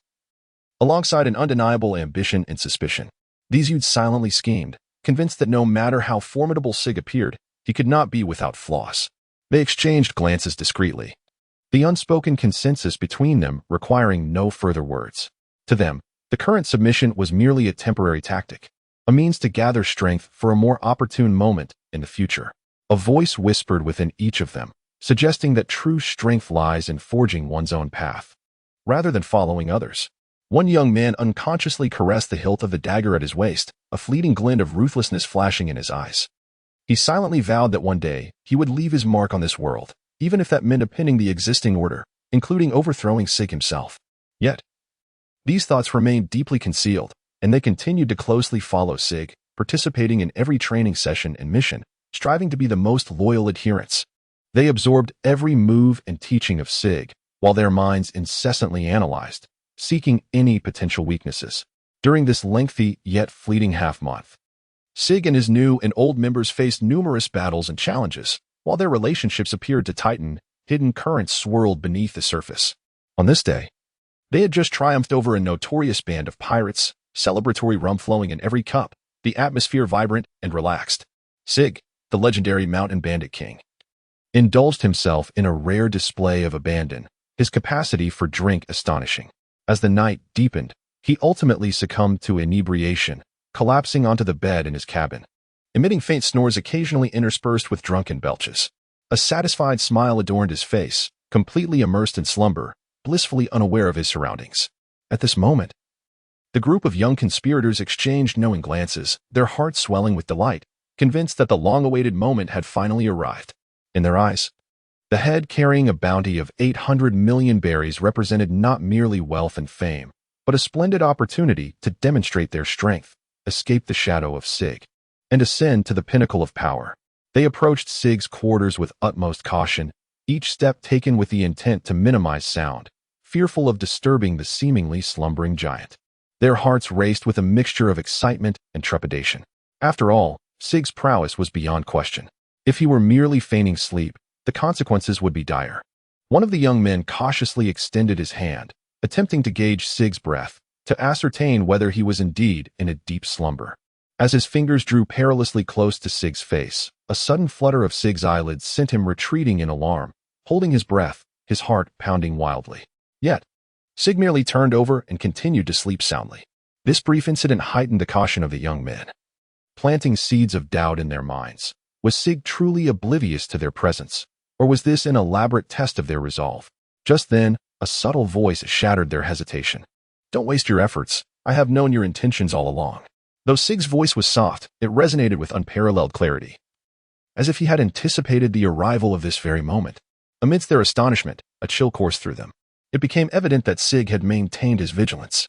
alongside an undeniable ambition and suspicion. These youths silently schemed, convinced that no matter how formidable Sig appeared, he could not be without flaws. They exchanged glances discreetly, the unspoken consensus between them requiring no further words. To them, the current submission was merely a temporary tactic, a means to gather strength for a more opportune moment in the future. A voice whispered within each of them, suggesting that true strength lies in forging one's own path, rather than following others. One young man unconsciously caressed the hilt of the dagger at his waist, a fleeting glint of ruthlessness flashing in his eyes. He silently vowed that one day he would leave his mark on this world, even if that meant upending the existing order, including overthrowing Sig himself. Yet, these thoughts remained deeply concealed, and they continued to closely follow Sig, participating in every training session and mission, striving to be the most loyal adherents. They absorbed every move and teaching of Sig, while their minds incessantly analyzed, seeking any potential weaknesses. During this lengthy yet fleeting half-month, Sig and his new and old members faced numerous battles and challenges. While their relationships appeared to tighten, hidden currents swirled beneath the surface. On this day, they had just triumphed over a notorious band of pirates, celebratory rum flowing in every cup, the atmosphere vibrant and relaxed. Sig, the legendary mountain bandit king, indulged himself in a rare display of abandon, his capacity for drink astonishing. As the night deepened, he ultimately succumbed to inebriation, collapsing onto the bed in his cabin, emitting faint snores occasionally interspersed with drunken belches. A satisfied smile adorned his face, completely immersed in slumber, blissfully unaware of his surroundings. At this moment, the group of young conspirators exchanged knowing glances, their hearts swelling with delight, convinced that the long-awaited moment had finally arrived. In their eyes, the head carrying a bounty of 800 million berries represented not merely wealth and fame, but a splendid opportunity to demonstrate their strength, escape the shadow of Sig, and ascend to the pinnacle of power. They approached Sig's quarters with utmost caution, each step taken with the intent to minimize sound, fearful of disturbing the seemingly slumbering giant. Their hearts raced with a mixture of excitement and trepidation. After all, Sig's prowess was beyond question. If he were merely feigning sleep, the consequences would be dire. One of the young men cautiously extended his hand, attempting to gauge Sig's breath, to ascertain whether he was indeed in a deep slumber. As his fingers drew perilously close to Sig's face, a sudden flutter of Sig's eyelids sent him retreating in alarm, holding his breath, his heart pounding wildly. Yet, Sig merely turned over and continued to sleep soundly. This brief incident heightened the caution of the young men, planting seeds of doubt in their minds. Was Sig truly oblivious to their presence, or was this an elaborate test of their resolve? Just then, a subtle voice shattered their hesitation. "Don't waste your efforts. I have known your intentions all along." Though Sig's voice was soft, it resonated with unparalleled clarity, as if he had anticipated the arrival of this very moment. Amidst their astonishment, a chill coursed through them. It became evident that Sig had maintained his vigilance,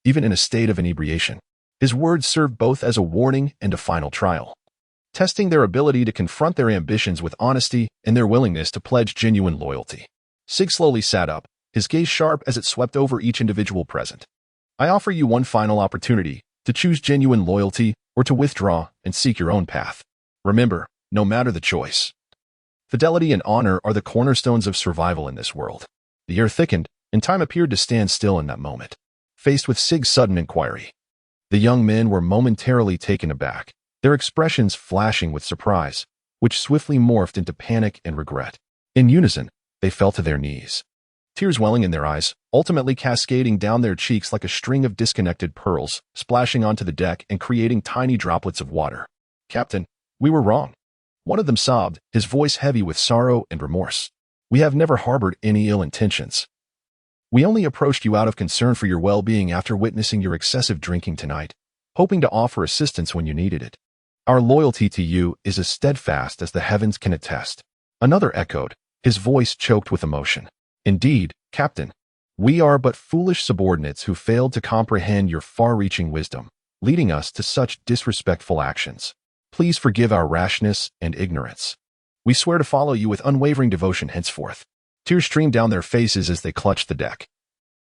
even in a state of inebriation. His words served both as a warning and a final trial. testing their ability to confront their ambitions with honesty and their willingness to pledge genuine loyalty. Sig slowly sat up, his gaze sharp as it swept over each individual present. I offer you one final opportunity to choose genuine loyalty or to withdraw and seek your own path. Remember, no matter the choice, fidelity and honor are the cornerstones of survival in this world. The air thickened, and time appeared to stand still in that moment. Faced with Sig's sudden inquiry, the young men were momentarily taken aback, their expressions flashing with surprise, which swiftly morphed into panic and regret. In unison, they fell to their knees, tears welling in their eyes, ultimately cascading down their cheeks like a string of disconnected pearls, splashing onto the deck and creating tiny droplets of water. "Captain, we were wrong." One of them sobbed, his voice heavy with sorrow and remorse. "We have never harbored any ill intentions. We only approached you out of concern for your well-being after witnessing your excessive drinking tonight, hoping to offer assistance when you needed it. Our loyalty to you is as steadfast as the heavens can attest." Another echoed, his voice choked with emotion. "Indeed, Captain, we are but foolish subordinates who failed to comprehend your far-reaching wisdom, leading us to such disrespectful actions. Please forgive our rashness and ignorance. We swear to follow you with unwavering devotion henceforth." Tears streamed down their faces as they clutched the deck,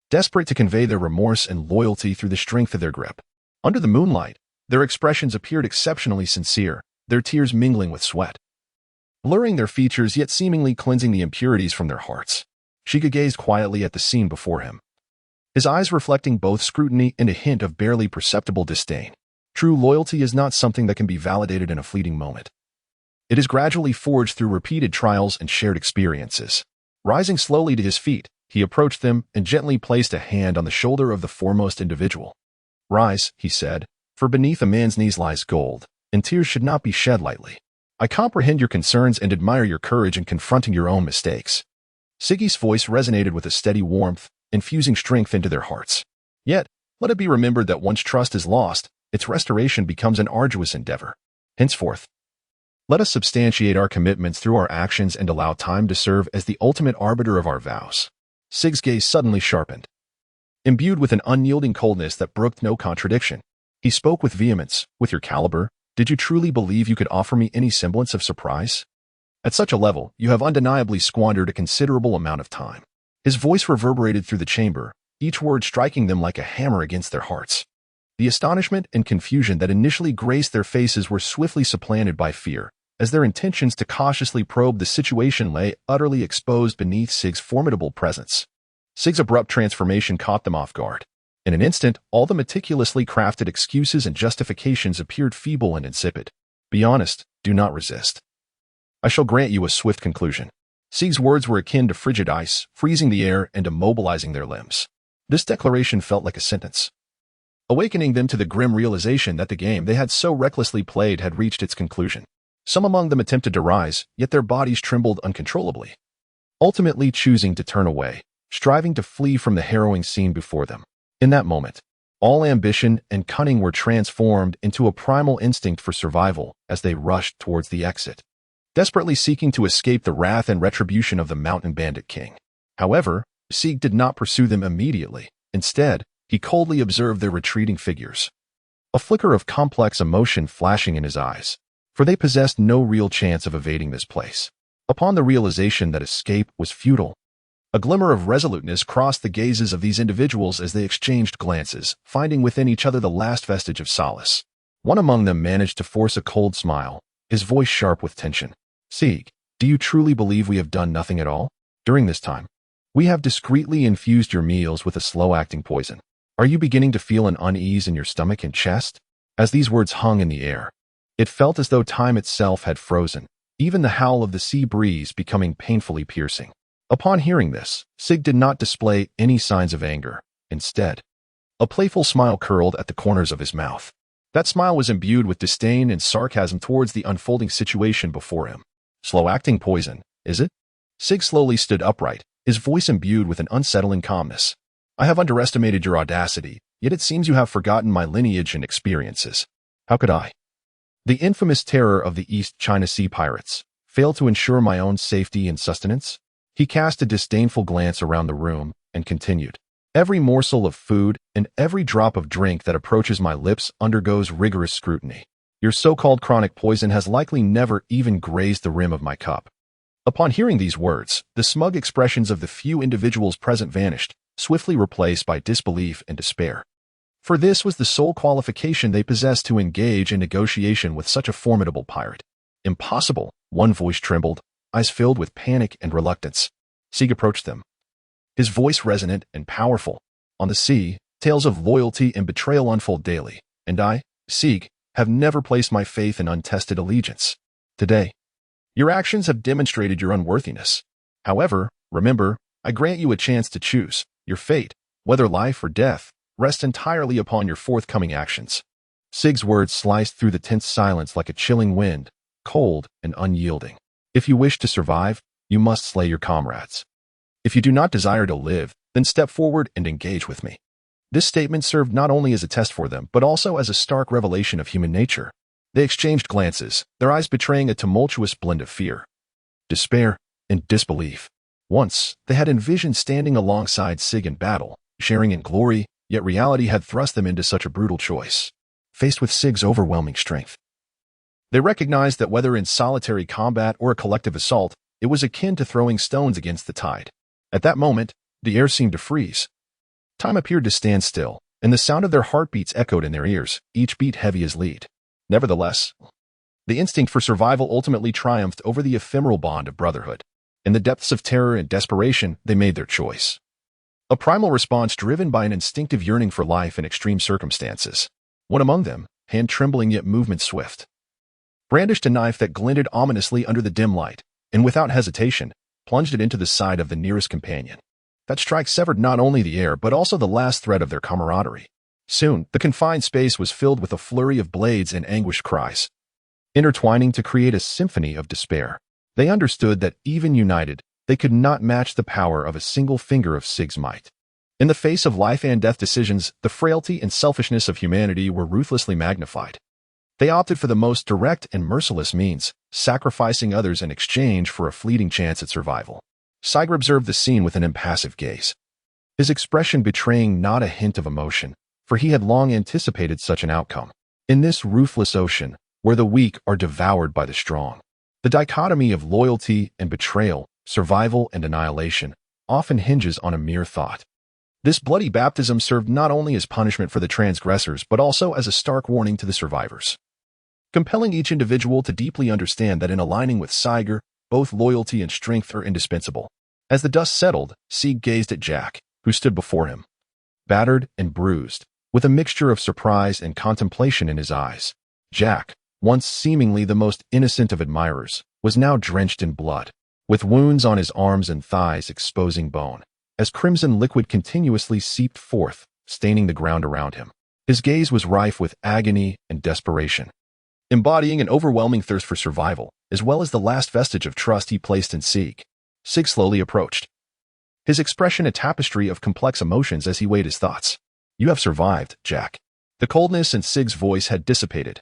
desperate to convey their remorse and loyalty through the strength of their grip. Under the moonlight, their expressions appeared exceptionally sincere, their tears mingling with sweat, blurring their features yet seemingly cleansing the impurities from their hearts. Shiga gazed quietly at the scene before him, his eyes reflecting both scrutiny and a hint of barely perceptible disdain. True loyalty is not something that can be validated in a fleeting moment. It is gradually forged through repeated trials and shared experiences. Rising slowly to his feet, he approached them and gently placed a hand on the shoulder of the foremost individual. "Rise," he said, "for beneath a man's knees lies gold, and tears should not be shed lightly. I comprehend your concerns and admire your courage in confronting your own mistakes." Siggy's voice resonated with a steady warmth, infusing strength into their hearts. Yet, let it be remembered that once trust is lost, its restoration becomes an arduous endeavor. Henceforth, let us substantiate our commitments through our actions and allow time to serve as the ultimate arbiter of our vows. Sig's gaze suddenly sharpened. Imbued with an unyielding coldness that brooked no contradiction, he spoke with vehemence. "With your caliber, did you truly believe you could offer me any semblance of surprise? At such a level, you have undeniably squandered a considerable amount of time." His voice reverberated through the chamber, each word striking them like a hammer against their hearts. The astonishment and confusion that initially graced their faces were swiftly supplanted by fear, as their intentions to cautiously probe the situation lay utterly exposed beneath Sig's formidable presence. Sig's abrupt transformation caught them off guard. In an instant, all the meticulously crafted excuses and justifications appeared feeble and insipid. "Be honest, do not resist. I shall grant you a swift conclusion." Sig's words were akin to frigid ice, freezing the air and immobilizing their limbs. This declaration felt like a sentence, awakening them to the grim realization that the game they had so recklessly played had reached its conclusion. Some among them attempted to rise, yet their bodies trembled uncontrollably, ultimately choosing to turn away, striving to flee from the harrowing scene before them. In that moment, all ambition and cunning were transformed into a primal instinct for survival as they rushed towards the exit, desperately seeking to escape the wrath and retribution of the Mountain Bandit King. However, Sig did not pursue them immediately. Instead, he coldly observed their retreating figures, a flicker of complex emotion flashing in his eyes, for they possessed no real chance of evading this place. Upon the realization that escape was futile, a glimmer of resoluteness crossed the gazes of these individuals as they exchanged glances, finding within each other the last vestige of solace. One among them managed to force a cold smile, his voice sharp with tension. "Sig, do you truly believe we have done nothing at all? During this time, we have discreetly infused your meals with a slow-acting poison. Are you beginning to feel an unease in your stomach and chest?" As these words hung in the air, it felt as though time itself had frozen, even the howl of the sea breeze becoming painfully piercing. Upon hearing this, Sig did not display any signs of anger. Instead, a playful smile curled at the corners of his mouth. That smile was imbued with disdain and sarcasm towards the unfolding situation before him. "Slow-acting poison, is it?" Sig slowly stood upright, his voice imbued with an unsettling calmness. "I have underestimated your audacity, yet it seems you have forgotten my lineage and experiences. How could I, the infamous terror of the East China Sea pirates, fail to ensure my own safety and sustenance?" He cast a disdainful glance around the room and continued. "Every morsel of food and every drop of drink that approaches my lips undergoes rigorous scrutiny. Your so-called chronic poison has likely never even grazed the rim of my cup." Upon hearing these words, the smug expressions of the few individuals present vanished, swiftly replaced by disbelief and despair. For this was the sole qualification they possessed to engage in negotiation with such a formidable pirate. Impossible, one voice trembled, eyes filled with panic and reluctance. Sig approached them, his voice resonant and powerful. "On the sea, tales of loyalty and betrayal unfold daily, and I, Sig, have never placed my faith in untested allegiance. Today, your actions have demonstrated your unworthiness. However, remember, I grant you a chance to choose. Your fate, whether life or death, rests entirely upon your forthcoming actions." Sig's words sliced through the tense silence like a chilling wind, cold and unyielding. "If you wish to survive, you must slay your comrades. If you do not desire to live, then step forward and engage with me." This statement served not only as a test for them, but also as a stark revelation of human nature. They exchanged glances, their eyes betraying a tumultuous blend of fear, despair, and disbelief. Once, they had envisioned standing alongside Sig in battle, sharing in glory, yet reality had thrust them into such a brutal choice. Faced with Sig's overwhelming strength, they recognized that whether in solitary combat or a collective assault, it was akin to throwing stones against the tide. At that moment, the air seemed to freeze. Time appeared to stand still, and the sound of their heartbeats echoed in their ears, each beat heavy as lead. Nevertheless, the instinct for survival ultimately triumphed over the ephemeral bond of brotherhood. In the depths of terror and desperation, they made their choice. A primal response driven by an instinctive yearning for life in extreme circumstances. One among them, hand trembling yet movement swift, brandished a knife that glinted ominously under the dim light, and without hesitation, plunged it into the side of the nearest companion. That strike severed not only the air but also the last thread of their camaraderie. Soon, the confined space was filled with a flurry of blades and anguished cries, intertwining to create a symphony of despair. They understood that even united, they could not match the power of a single finger of Sig's might. In the face of life and death decisions, the frailty and selfishness of humanity were ruthlessly magnified. They opted for the most direct and merciless means, sacrificing others in exchange for a fleeting chance at survival. Sig observed the scene with an impassive gaze, his expression betraying not a hint of emotion, for he had long anticipated such an outcome. In this ruthless ocean, where the weak are devoured by the strong, the dichotomy of loyalty and betrayal, survival and annihilation, often hinges on a mere thought. This bloody baptism served not only as punishment for the transgressors but also as a stark warning to the survivors, compelling each individual to deeply understand that in aligning with Sig, both loyalty and strength are indispensable. As the dust settled, Sig gazed at Jack, who stood before him, battered and bruised, with a mixture of surprise and contemplation in his eyes. Jack, once seemingly the most innocent of admirers, was now drenched in blood, with wounds on his arms and thighs exposing bone, as crimson liquid continuously seeped forth, staining the ground around him. His gaze was rife with agony and desperation, embodying an overwhelming thirst for survival, as well as the last vestige of trust he placed in Sig. Sig slowly approached, his expression a tapestry of complex emotions as he weighed his thoughts. "You have survived, Jack." The coldness in Sig's voice had dissipated,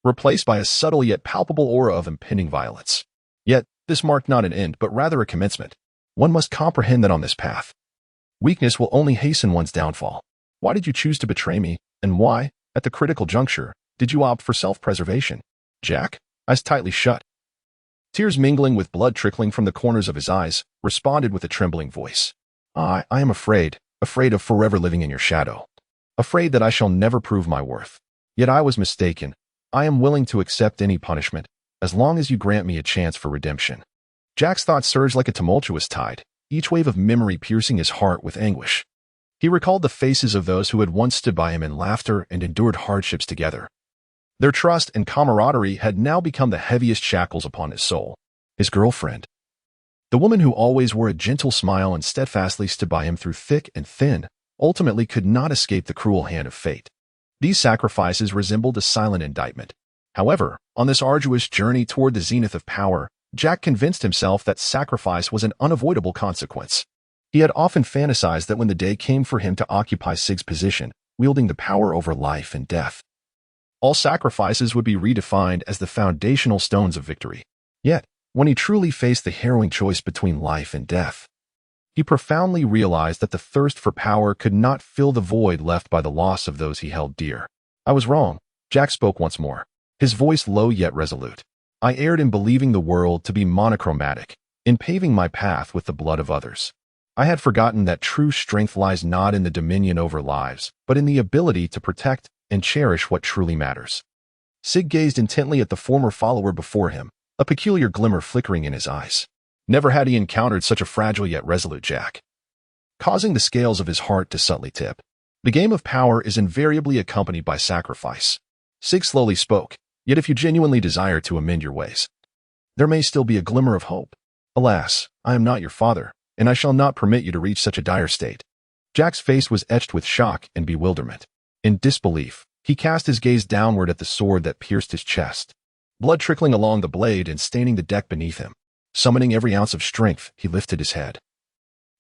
replaced by a subtle yet palpable aura of impending violence. Yet, this marked not an end, but rather a commencement. One must comprehend that on this path, weakness will only hasten one's downfall. Why did you choose to betray me, and why, at the critical juncture, did you opt for self-preservation? Jack, eyes tightly shut, tears mingling with blood trickling from the corners of his eyes, responded with a trembling voice. I am afraid of forever living in your shadow. Afraid that I shall never prove my worth. Yet I was mistaken. I am willing to accept any punishment, as long as you grant me a chance for redemption." Jack's thoughts surged like a tumultuous tide, each wave of memory piercing his heart with anguish. He recalled the faces of those who had once stood by him in laughter and endured hardships together. Their trust and camaraderie had now become the heaviest shackles upon his soul. His girlfriend, the woman who always wore a gentle smile and steadfastly stood by him through thick and thin, ultimately could not escape the cruel hand of fate. These sacrifices resembled a silent indictment. However, on this arduous journey toward the zenith of power, Jack convinced himself that sacrifice was an unavoidable consequence. He had often fantasized that when the day came for him to occupy Sig's position, wielding the power over life and death, all sacrifices would be redefined as the foundational stones of victory. Yet, when he truly faced the harrowing choice between life and death, he profoundly realized that the thirst for power could not fill the void left by the loss of those he held dear. "I was wrong," Jack spoke once more, his voice low yet resolute. I erred in believing the world to be monochromatic, in paving my path with the blood of others. I had forgotten that true strength lies not in the dominion over lives, but in the ability to protect and cherish what truly matters. Sig gazed intently at the former follower before him, a peculiar glimmer flickering in his eyes. Never had he encountered such a fragile yet resolute Jack, causing the scales of his heart to subtly tip. The game of power is invariably accompanied by sacrifice. Sig slowly spoke, yet if you genuinely desire to amend your ways, there may still be a glimmer of hope. Alas, I am not your father, and I shall not permit you to reach such a dire state. Jack's face was etched with shock and bewilderment. In disbelief, he cast his gaze downward at the sword that pierced his chest, blood trickling along the blade and staining the deck beneath him. Summoning every ounce of strength, he lifted his head.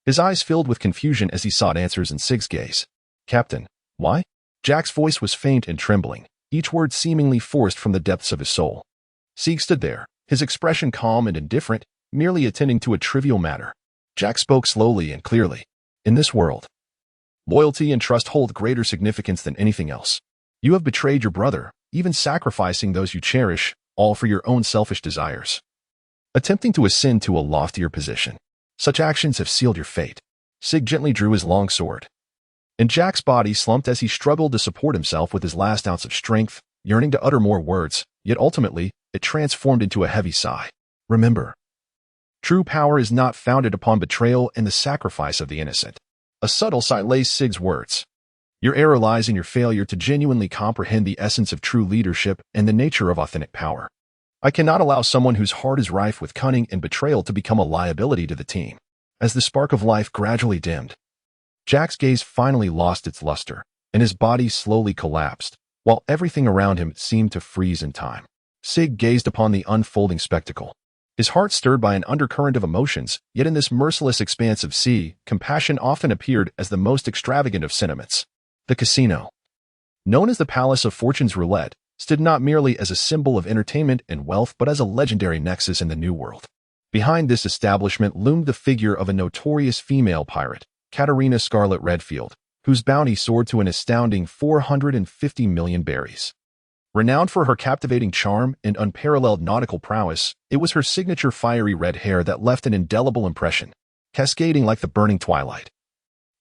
His eyes filled with confusion as he sought answers in Sig's gaze. Captain, why? Jack's voice was faint and trembling, each word seemingly forced from the depths of his soul. Sig stood there, his expression calm and indifferent, merely attending to a trivial matter. Jack spoke slowly and clearly. In this world, loyalty and trust hold greater significance than anything else. You have betrayed your brother, even sacrificing those you cherish, all for your own selfish desires, attempting to ascend to a loftier position. Such actions have sealed your fate. Sig gently drew his long sword, and Jack's body slumped as he struggled to support himself with his last ounce of strength, yearning to utter more words, yet ultimately, it transformed into a heavy sigh. Remember, true power is not founded upon betrayal and the sacrifice of the innocent. A subtle sigh laced Sig's words. Your error lies in your failure to genuinely comprehend the essence of true leadership and the nature of authentic power. I cannot allow someone whose heart is rife with cunning and betrayal to become a liability to the team. As the spark of life gradually dimmed, Jack's gaze finally lost its luster, and his body slowly collapsed, while everything around him seemed to freeze in time. Sig gazed upon the unfolding spectacle, his heart stirred by an undercurrent of emotions, yet in this merciless expanse of sea, compassion often appeared as the most extravagant of sentiments. The casino, known as the Palace of Fortune's Roulette, stood not merely as a symbol of entertainment and wealth but as a legendary nexus in the New World. Behind this establishment loomed the figure of a notorious female pirate, Catalina Scarlet Redfield, whose bounty soared to an astounding 450 million berries. Renowned for her captivating charm and unparalleled nautical prowess, it was her signature fiery red hair that left an indelible impression, cascading like the burning twilight.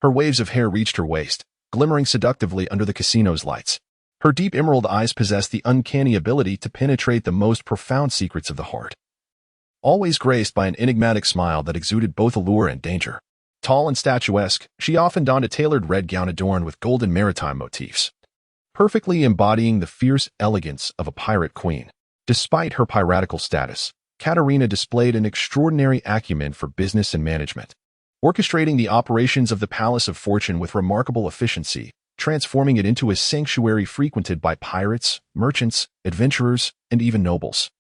Her waves of hair reached her waist, glimmering seductively under the casino's lights. Her deep emerald eyes possessed the uncanny ability to penetrate the most profound secrets of the heart. Always graced by an enigmatic smile that exuded both allure and danger. Tall and statuesque, she often donned a tailored red gown adorned with golden maritime motifs, perfectly embodying the fierce elegance of a pirate queen. Despite her piratical status, Catalina displayed an extraordinary acumen for business and management, orchestrating the operations of the Palace of Fortune with remarkable efficiency, transforming it into a sanctuary frequented by pirates, merchants, adventurers, and even nobles.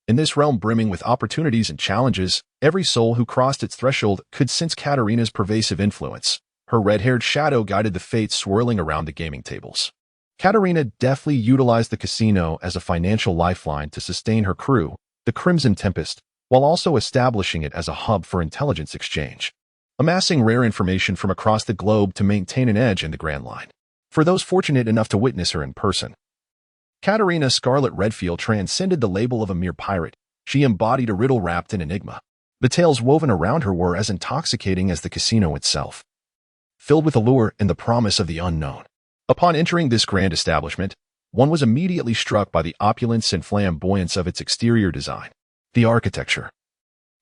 In this realm brimming with opportunities and challenges, every soul who crossed its threshold could sense Catalina's pervasive influence. Her red-haired shadow guided the fates swirling around the gaming tables. Catalina deftly utilized the casino as a financial lifeline to sustain her crew, the Crimson Tempest, while also establishing it as a hub for intelligence exchange, amassing rare information from across the globe to maintain an edge in the Grand Line. For those fortunate enough to witness her in person, Catalina Scarlet Redfield transcended the label of a mere pirate. She embodied a riddle wrapped in enigma. The tales woven around her were as intoxicating as the casino itself, filled with allure and the promise of the unknown. Upon entering this grand establishment, one was immediately struck by the opulence and flamboyance of its exterior design. The architecture,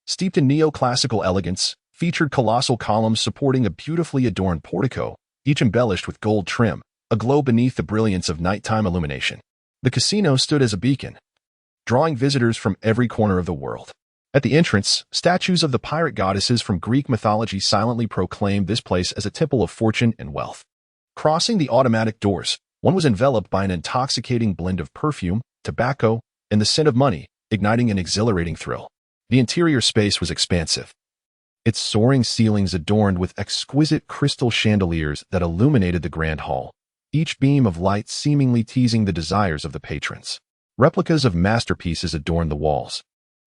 steeped in neoclassical elegance, featured colossal columns supporting a beautifully adorned portico, each embellished with gold trim, aglow beneath the brilliance of nighttime illumination. The casino stood as a beacon, drawing visitors from every corner of the world. At the entrance, statues of the pirate goddesses from Greek mythology silently proclaimed this place as a temple of fortune and wealth. Crossing the automatic doors, one was enveloped by an intoxicating blend of perfume, tobacco, and the scent of money, igniting an exhilarating thrill. The interior space was expansive, its soaring ceilings adorned with exquisite crystal chandeliers that illuminated the grand hall, each beam of light seemingly teasing the desires of the patrons. Replicas of masterpieces adorned the walls,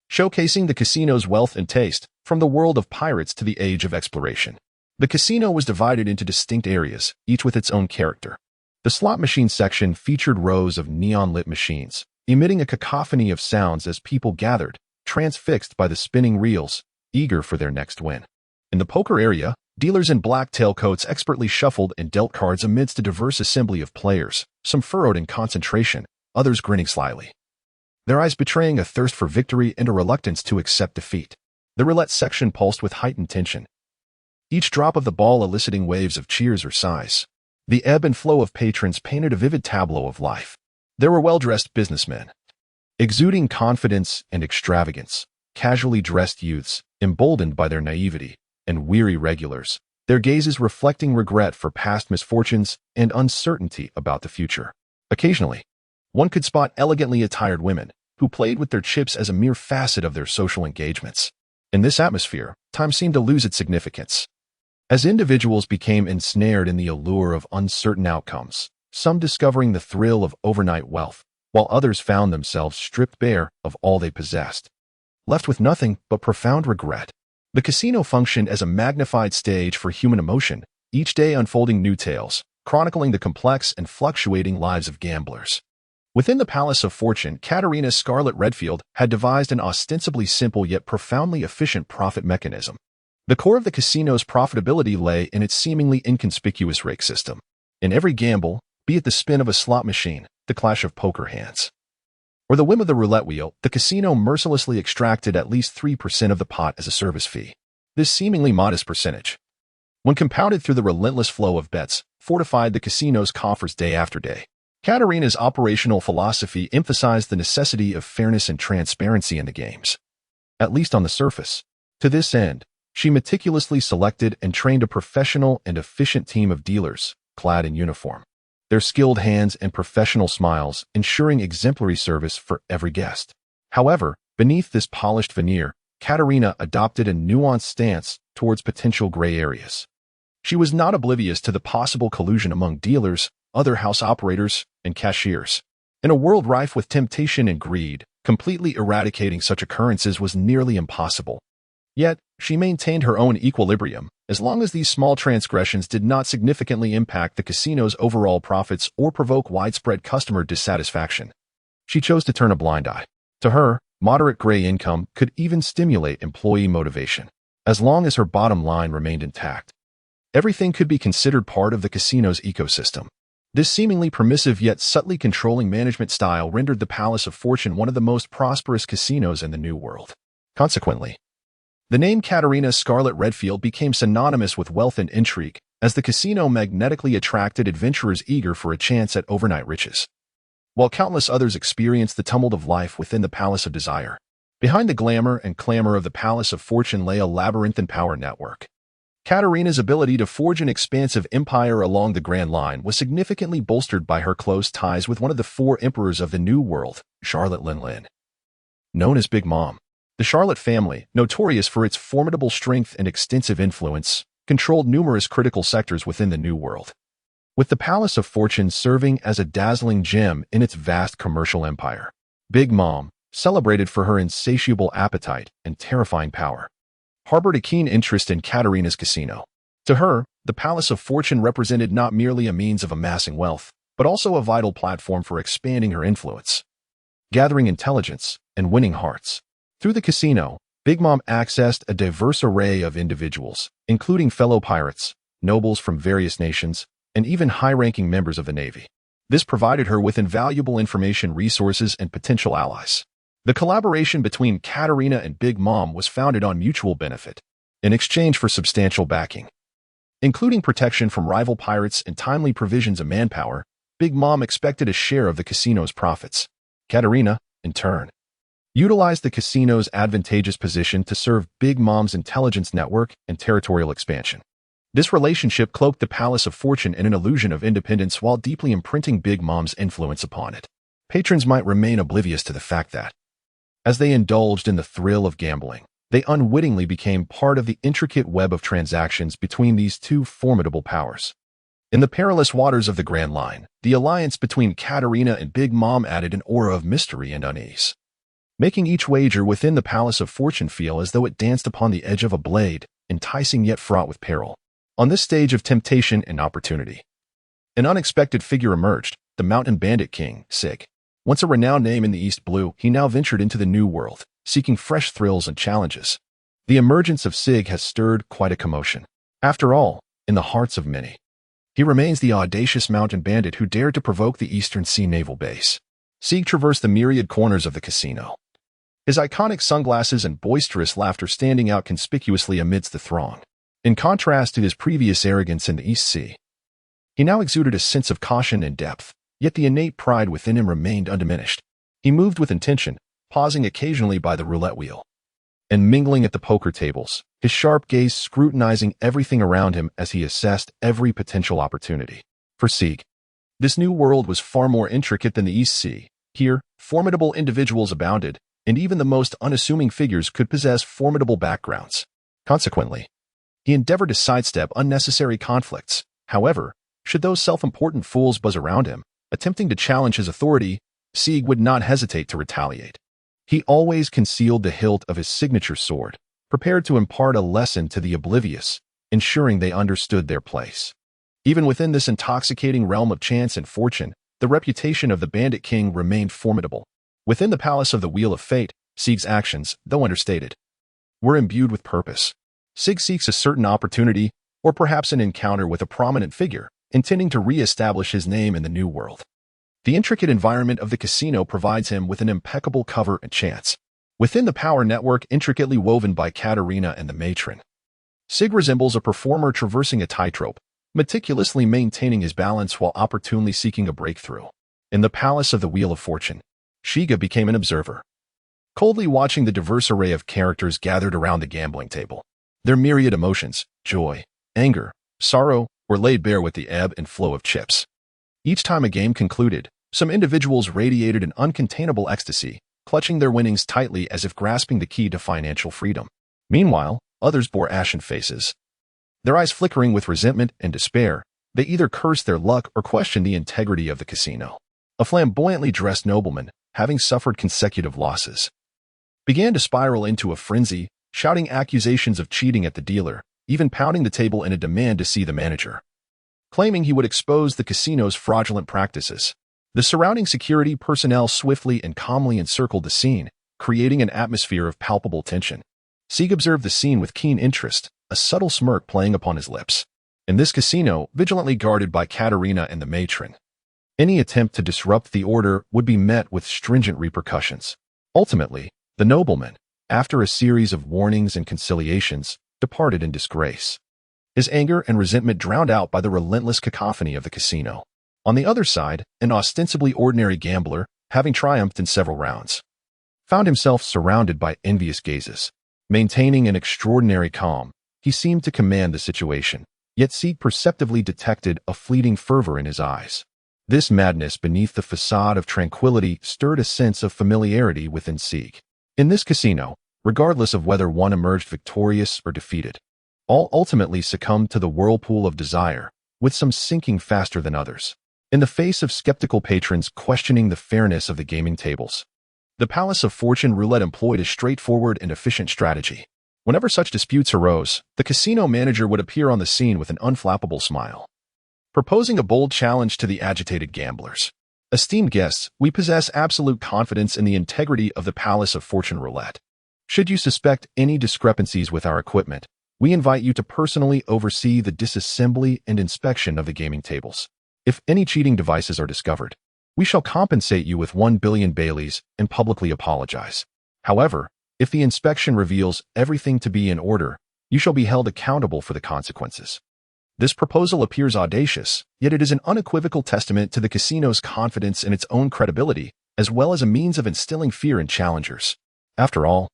showcasing the casino's wealth and taste, from the world of pirates to the age of exploration. The casino was divided into distinct areas, each with its own character. The slot machine section featured rows of neon-lit machines, emitting a cacophony of sounds as people gathered, transfixed by the spinning reels, eager for their next win. In the poker area, dealers in black tailcoats expertly shuffled and dealt cards amidst a diverse assembly of players, some furrowed in concentration, others grinning slyly, their eyes betraying a thirst for victory and a reluctance to accept defeat. The roulette section pulsed with heightened tension, each drop of the ball eliciting waves of cheers or sighs. The ebb and flow of patrons painted a vivid tableau of life. There were well-dressed businessmen, exuding confidence and extravagance, casually dressed youths, emboldened by their naivety, and weary regulars, their gazes reflecting regret for past misfortunes and uncertainty about the future. Occasionally, one could spot elegantly attired women who played with their chips as a mere facet of their social engagements. In this atmosphere, time seemed to lose its significance. As individuals became ensnared in the allure of uncertain outcomes, some discovering the thrill of overnight wealth, while others found themselves stripped bare of all they possessed, left with nothing but profound regret. The casino functioned as a magnified stage for human emotion, each day unfolding new tales, chronicling the complex and fluctuating lives of gamblers. Within the Palace of Fortune, Catalina Scarlet Redfield had devised an ostensibly simple yet profoundly efficient profit mechanism. The core of the casino's profitability lay in its seemingly inconspicuous rake system. In every gamble, be it the spin of a slot machine, the clash of poker hands, or the whim of the roulette wheel, the casino mercilessly extracted at least 3% of the pot as a service fee. This seemingly modest percentage, when compounded through the relentless flow of bets, fortified the casino's coffers day after day. Catalina's operational philosophy emphasized the necessity of fairness and transparency in the games, at least on the surface. To this end, she meticulously selected and trained a professional and efficient team of dealers, clad in uniform, their skilled hands and professional smiles ensuring exemplary service for every guest. However, beneath this polished veneer, Catalina adopted a nuanced stance towards potential gray areas. She was not oblivious to the possible collusion among dealers, other house operators, and cashiers. In a world rife with temptation and greed, completely eradicating such occurrences was nearly impossible. Yet, she maintained her own equilibrium, as long as these small transgressions did not significantly impact the casino's overall profits or provoke widespread customer dissatisfaction. She chose to turn a blind eye. To her, moderate gray income could even stimulate employee motivation, as long as her bottom line remained intact. Everything could be considered part of the casino's ecosystem. This seemingly permissive yet subtly controlling management style rendered the Palace of Fortune one of the most prosperous casinos in the New World. Consequently, the name Catalina Scarlet Redfield became synonymous with wealth and intrigue, as the casino magnetically attracted adventurers eager for a chance at overnight riches. While countless others experienced the tumult of life within the Palace of Desire, behind the glamour and clamor of the Palace of Fortune lay a labyrinthine power network. Catalina's ability to forge an expansive empire along the Grand Line was significantly bolstered by her close ties with one of the four emperors of the New World, Charlotte Linlin. Known as Big Mom, the Charlotte family, notorious for its formidable strength and extensive influence, controlled numerous critical sectors within the New World, with the Palace of Fortune serving as a dazzling gem in its vast commercial empire. Big Mom, celebrated for her insatiable appetite and terrifying power, harbored a keen interest in Catalina's casino. To her, the Palace of Fortune represented not merely a means of amassing wealth, but also a vital platform for expanding her influence, gathering intelligence, and winning hearts. Through the casino, Big Mom accessed a diverse array of individuals, including fellow pirates, nobles from various nations, and even high-ranking members of the Navy. This provided her with invaluable information resources and potential allies. The collaboration between Catalina and Big Mom was founded on mutual benefit, in exchange for substantial backing, including protection from rival pirates and timely provisions of manpower. Big Mom expected a share of the casino's profits. Catalina, in turn, utilized the casino's advantageous position to serve Big Mom's intelligence network and territorial expansion. This relationship cloaked the Palace of Fortune in an illusion of independence while deeply imprinting Big Mom's influence upon it. Patrons might remain oblivious to the fact that, as they indulged in the thrill of gambling, they unwittingly became part of the intricate web of transactions between these two formidable powers. In the perilous waters of the Grand Line, the alliance between Catalina and Big Mom added an aura of mystery and unease, making each wager within the Palace of Fortune feel as though it danced upon the edge of a blade, enticing yet fraught with peril. On this stage of temptation and opportunity, an unexpected figure emerged, the Mountain Bandit King, Sig. Once a renowned name in the East Blue, he now ventured into the New World, seeking fresh thrills and challenges. The emergence of Sig has stirred quite a commotion. After all, in the hearts of many, he remains the audacious mountain bandit who dared to provoke the Eastern Sea Naval Base. Sig traversed the myriad corners of the casino, his iconic sunglasses and boisterous laughter standing out conspicuously amidst the throng. In contrast to his previous arrogance in the East Sea, he now exuded a sense of caution and depth, yet the innate pride within him remained undiminished. He moved with intention, pausing occasionally by the roulette wheel and mingling at the poker tables, his sharp gaze scrutinizing everything around him as he assessed every potential opportunity. For Sig, this new world was far more intricate than the East Sea. Here, formidable individuals abounded, and even the most unassuming figures could possess formidable backgrounds. Consequently, he endeavored to sidestep unnecessary conflicts. However, should those self-important fools buzz around him, attempting to challenge his authority, Sig would not hesitate to retaliate. He always concealed the hilt of his signature sword, prepared to impart a lesson to the oblivious, ensuring they understood their place. Even within this intoxicating realm of chance and fortune, the reputation of the Bandit King remained formidable. Within the palace of the Wheel of Fate, Sig's actions, though understated, were imbued with purpose. Sig seeks a certain opportunity, or perhaps an encounter with a prominent figure, intending to re-establish his name in the New World. The intricate environment of the casino provides him with an impeccable cover and chance. Within the power network intricately woven by Catalina and the matron, Sig resembles a performer traversing a tightrope, meticulously maintaining his balance while opportunely seeking a breakthrough. In the palace of the Wheel of Fortune, Shiga became an observer, coldly watching the diverse array of characters gathered around the gambling table. Their myriad emotions, joy, anger, sorrow, were laid bare with the ebb and flow of chips. Each time a game concluded, some individuals radiated an uncontainable ecstasy, clutching their winnings tightly as if grasping the key to financial freedom. Meanwhile, others bore ashen faces. Their eyes flickering with resentment and despair, they either cursed their luck or questioned the integrity of the casino. A flamboyantly dressed nobleman, having suffered consecutive losses, began to spiral into a frenzy, shouting accusations of cheating at the dealer, even pounding the table in a demand to see the manager, claiming he would expose the casino's fraudulent practices. The surrounding security personnel swiftly and calmly encircled the scene, creating an atmosphere of palpable tension. Sig observed the scene with keen interest, a subtle smirk playing upon his lips. In this casino, vigilantly guarded by Catalina and the matron, any attempt to disrupt the order would be met with stringent repercussions. Ultimately, the nobleman, after a series of warnings and conciliations, departed in disgrace, his anger and resentment drowned out by the relentless cacophony of the casino. On the other side, an ostensibly ordinary gambler, having triumphed in several rounds, found himself surrounded by envious gazes. Maintaining an extraordinary calm, he seemed to command the situation, yet Sig perceptibly detected a fleeting fervor in his eyes. This madness beneath the facade of tranquility stirred a sense of familiarity within Sig. In this casino, regardless of whether one emerged victorious or defeated, all ultimately succumbed to the whirlpool of desire, with some sinking faster than others. In the face of skeptical patrons questioning the fairness of the gaming tables, the Palace of Fortune Roulette employed a straightforward and efficient strategy. Whenever such disputes arose, the casino manager would appear on the scene with an unflappable smile, proposing a bold challenge to the agitated gamblers. Esteemed guests, we possess absolute confidence in the integrity of the Palace of Fortune Roulette. Should you suspect any discrepancies with our equipment, we invite you to personally oversee the disassembly and inspection of the gaming tables. If any cheating devices are discovered, we shall compensate you with 1 billion Baileys and publicly apologize. However, if the inspection reveals everything to be in order, you shall be held accountable for the consequences. This proposal appears audacious, yet it is an unequivocal testament to the casino's confidence in its own credibility, as well as a means of instilling fear in challengers. After all,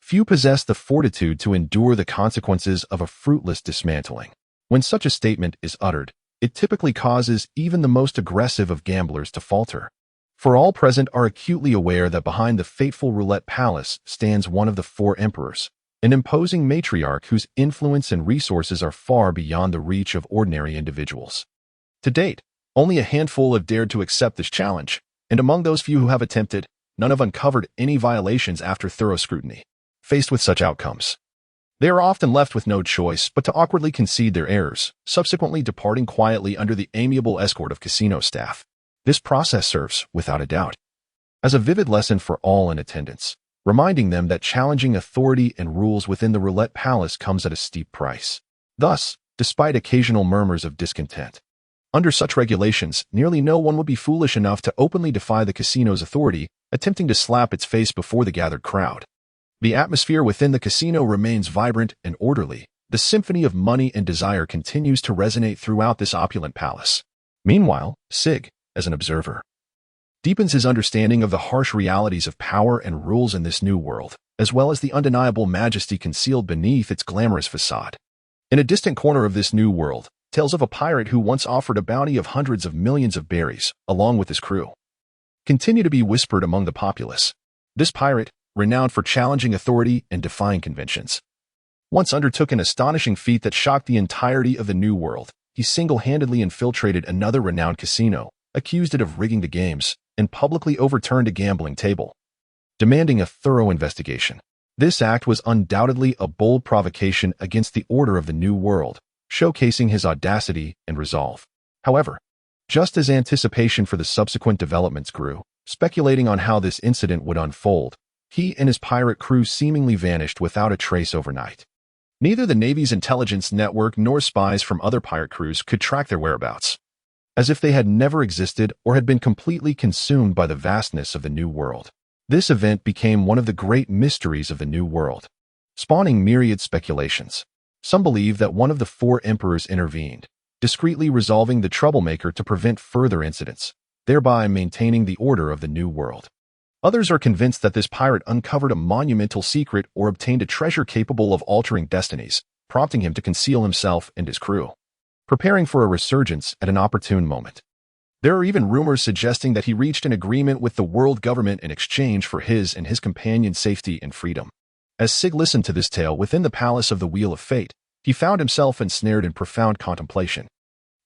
few possess the fortitude to endure the consequences of a fruitless dismantling. When such a statement is uttered, it typically causes even the most aggressive of gamblers to falter. For all present are acutely aware that behind the fateful roulette palace stands one of the 4 emperors, an imposing matriarch whose influence and resources are far beyond the reach of ordinary individuals. To date, only a handful have dared to accept this challenge, and among those few who have attempted, none have uncovered any violations after thorough scrutiny. Faced with such outcomes, they are often left with no choice but to awkwardly concede their errors, subsequently departing quietly under the amiable escort of casino staff. This process serves, without a doubt, as a vivid lesson for all in attendance, reminding them that challenging authority and rules within the Roulette Palace comes at a steep price. Thus, despite occasional murmurs of discontent, under such regulations, nearly no one would be foolish enough to openly defy the casino's authority, attempting to slap its face before the gathered crowd. The atmosphere within the casino remains vibrant and orderly. The symphony of money and desire continues to resonate throughout this opulent palace. Meanwhile, Sig, as an observer, deepens his understanding of the harsh realities of power and rules in this new world, as well as the undeniable majesty concealed beneath its glamorous facade. In a distant corner of this new world, tales of a pirate who once offered a bounty of hundreds of millions of berries, along with his crew, continue to be whispered among the populace. This pirate, renowned for challenging authority and defying conventions, once undertook an astonishing feat that shocked the entirety of the New World. He single-handedly infiltrated another renowned casino, accused it of rigging the games, and publicly overturned a gambling table, demanding a thorough investigation. This act was undoubtedly a bold provocation against the order of the New World, showcasing his audacity and resolve. However, just as anticipation for the subsequent developments grew, speculating on how this incident would unfold, he and his pirate crew seemingly vanished without a trace overnight. Neither the Navy's intelligence network nor spies from other pirate crews could track their whereabouts, as if they had never existed or had been completely consumed by the vastness of the New World. This event became one of the great mysteries of the New World, spawning myriad speculations. Some believe that one of the four emperors intervened, discreetly resolving the troublemaker to prevent further incidents, thereby maintaining the order of the New World. Others are convinced that this pirate uncovered a monumental secret or obtained a treasure capable of altering destinies, prompting him to conceal himself and his crew, preparing for a resurgence at an opportune moment. There are even rumors suggesting that he reached an agreement with the world government in exchange for his and his companion's safety and freedom. As Sig listened to this tale within the palace of the Wheel of Fate, he found himself ensnared in profound contemplation.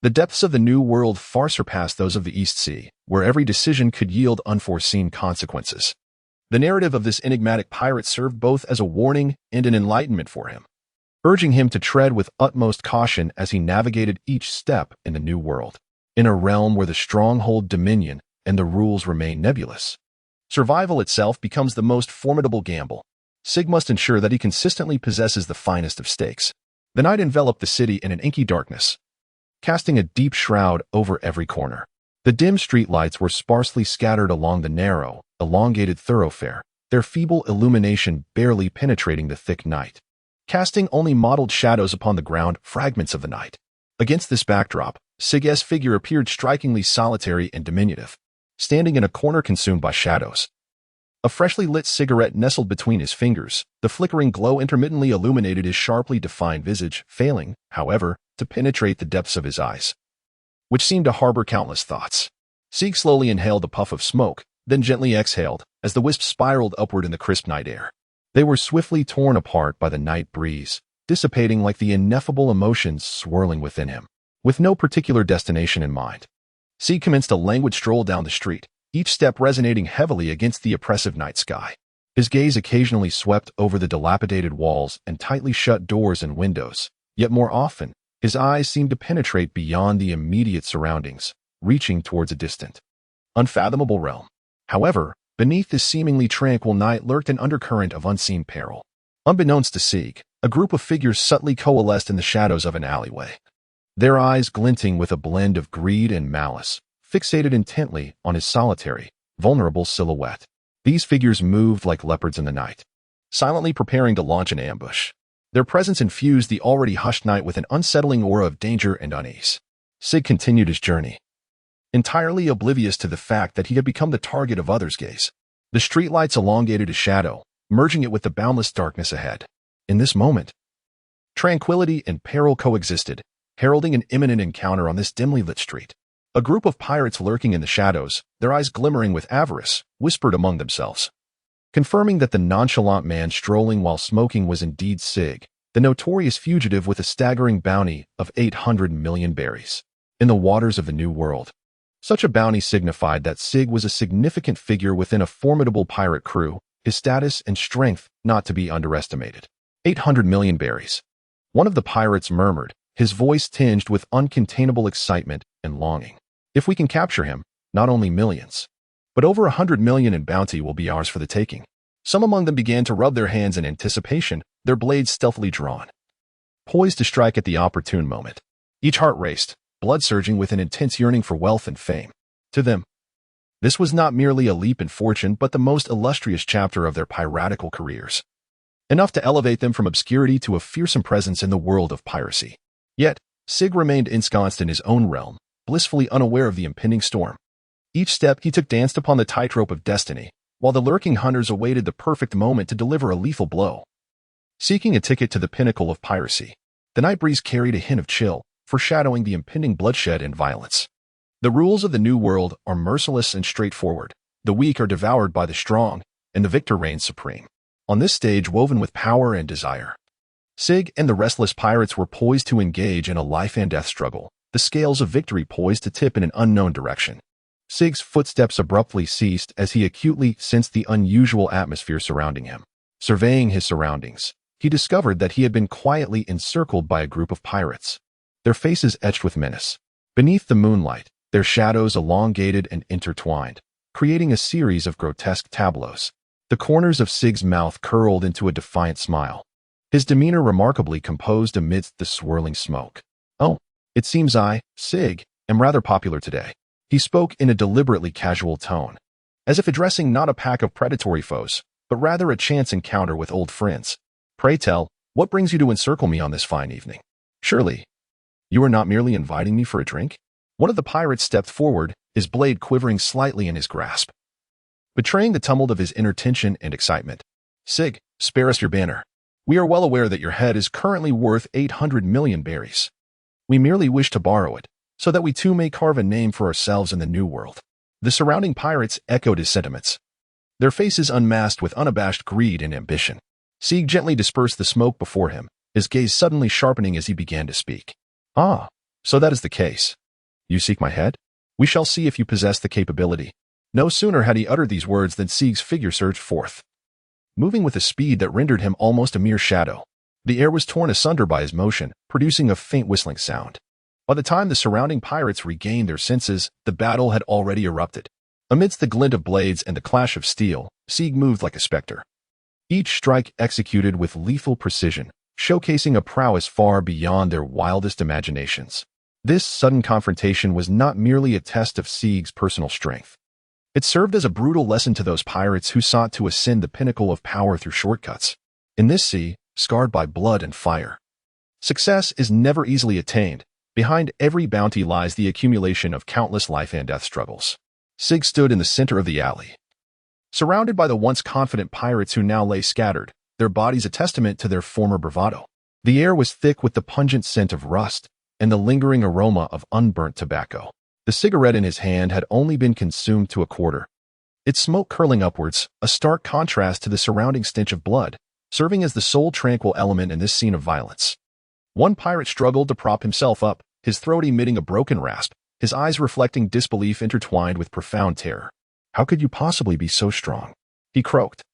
The depths of the New World far surpassed those of the East Sea, where every decision could yield unforeseen consequences. The narrative of this enigmatic pirate served both as a warning and an enlightenment for him, urging him to tread with utmost caution as he navigated each step in the New World. In a realm where the stronghold dominion and the rules remain nebulous, survival itself becomes the most formidable gamble. Sig must ensure that he consistently possesses the finest of stakes. The night enveloped the city in an inky darkness, casting a deep shroud over every corner. The dim streetlights were sparsely scattered along the narrow, elongated thoroughfare, their feeble illumination barely penetrating the thick night, casting only mottled shadows upon the ground, fragments of the night. Against this backdrop, Sig's figure appeared strikingly solitary and diminutive, standing in a corner consumed by shadows. A freshly lit cigarette nestled between his fingers, the flickering glow intermittently illuminated his sharply defined visage, failing, however, to penetrate the depths of his eyes, which seemed to harbor countless thoughts. Sig slowly inhaled a puff of smoke, then gently exhaled, as the wisps spiraled upward in the crisp night air. They were swiftly torn apart by the night breeze, dissipating like the ineffable emotions swirling within him. With no particular destination in mind, Sig commenced a languid stroll down the street, each step resonating heavily against the oppressive night sky. His gaze occasionally swept over the dilapidated walls and tightly shut doors and windows, yet more often, his eyes seemed to penetrate beyond the immediate surroundings, reaching towards a distant, unfathomable realm. However, beneath this seemingly tranquil night lurked an undercurrent of unseen peril. Unbeknownst to Sig, a group of figures subtly coalesced in the shadows of an alleyway, their eyes glinting with a blend of greed and malice, fixated intently on his solitary, vulnerable silhouette. These figures moved like leopards in the night, silently preparing to launch an ambush. Their presence infused the already hushed night with an unsettling aura of danger and unease. Sig continued his journey, entirely oblivious to the fact that he had become the target of others' gaze. The streetlights elongated his shadow, merging it with the boundless darkness ahead. In this moment, tranquility and peril coexisted, heralding an imminent encounter on this dimly lit street. A group of pirates lurking in the shadows, their eyes glimmering with avarice, whispered among themselves, confirming that the nonchalant man strolling while smoking was indeed Sig, the notorious fugitive with a staggering bounty of 800 million berries. In the waters of the New World, such a bounty signified that Sig was a significant figure within a formidable pirate crew, his status and strength not to be underestimated. 800 million berries. One of the pirates murmured, his voice tinged with uncontainable excitement and longing. If we can capture him, not only millions, but over 100 million in bounty will be ours for the taking. Some among them began to rub their hands in anticipation, their blades stealthily drawn, poised to strike at the opportune moment. Each heart raced, blood surging with an intense yearning for wealth and fame. To them, this was not merely a leap in fortune, but the most illustrious chapter of their piratical careers, enough to elevate them from obscurity to a fearsome presence in the world of piracy. Yet, Sig remained ensconced in his own realm, blissfully unaware of the impending storm. Each step he took danced upon the tightrope of destiny, while the lurking hunters awaited the perfect moment to deliver a lethal blow. Seeking a ticket to the pinnacle of piracy, the night breeze carried a hint of chill, foreshadowing the impending bloodshed and violence. The rules of the New World are merciless and straightforward. The weak are devoured by the strong, and the victor reigns supreme. On this stage woven with power and desire, Sig and the restless pirates were poised to engage in a life-and-death struggle, the scales of victory poised to tip in an unknown direction. Sig's footsteps abruptly ceased as he acutely sensed the unusual atmosphere surrounding him. Surveying his surroundings, he discovered that he had been quietly encircled by a group of pirates, their faces etched with menace. Beneath the moonlight, their shadows elongated and intertwined, creating a series of grotesque tableaus. The corners of Sig's mouth curled into a defiant smile, his demeanor remarkably composed amidst the swirling smoke. "Oh, it seems I, Sig, am rather popular today." He spoke in a deliberately casual tone, as if addressing not a pack of predatory foes, but rather a chance encounter with old friends. "Pray tell, what brings you to encircle me on this fine evening? Surely, you are not merely inviting me for a drink?" One of the pirates stepped forward, his blade quivering slightly in his grasp, betraying the tumult of his inner tension and excitement. "Sig, spare us your banner. We are well aware that your head is currently worth 800 million berries. We merely wish to borrow it, so that we too may carve a name for ourselves in the New World." The surrounding pirates echoed his sentiments, their faces unmasked with unabashed greed and ambition. Sig gently dispersed the smoke before him, his gaze suddenly sharpening as he began to speak. "Ah, so that is the case. You seek my head? We shall see if you possess the capability." No sooner had he uttered these words than Sig's figure surged forth, moving with a speed that rendered him almost a mere shadow. The air was torn asunder by his motion, producing a faint whistling sound. By the time the surrounding pirates regained their senses, the battle had already erupted. Amidst the glint of blades and the clash of steel, Sig moved like a specter, each strike executed with lethal precision, showcasing a prowess far beyond their wildest imaginations. This sudden confrontation was not merely a test of Sig's personal strength. It served as a brutal lesson to those pirates who sought to ascend the pinnacle of power through shortcuts. In this sea, scarred by blood and fire, success is never easily attained. Behind every bounty lies the accumulation of countless life-and-death struggles. Sig stood in the center of the alley, surrounded by the once confident pirates who now lay scattered, their bodies a testament to their former bravado. The air was thick with the pungent scent of rust and the lingering aroma of unburnt tobacco. The cigarette in his hand had only been consumed to a quarter, its smoke curling upwards, a stark contrast to the surrounding stench of blood, serving as the sole tranquil element in this scene of violence. One pirate struggled to prop himself up, his throat emitting a broken rasp, his eyes reflecting disbelief intertwined with profound terror. "How could you possibly be so strong?" he croaked,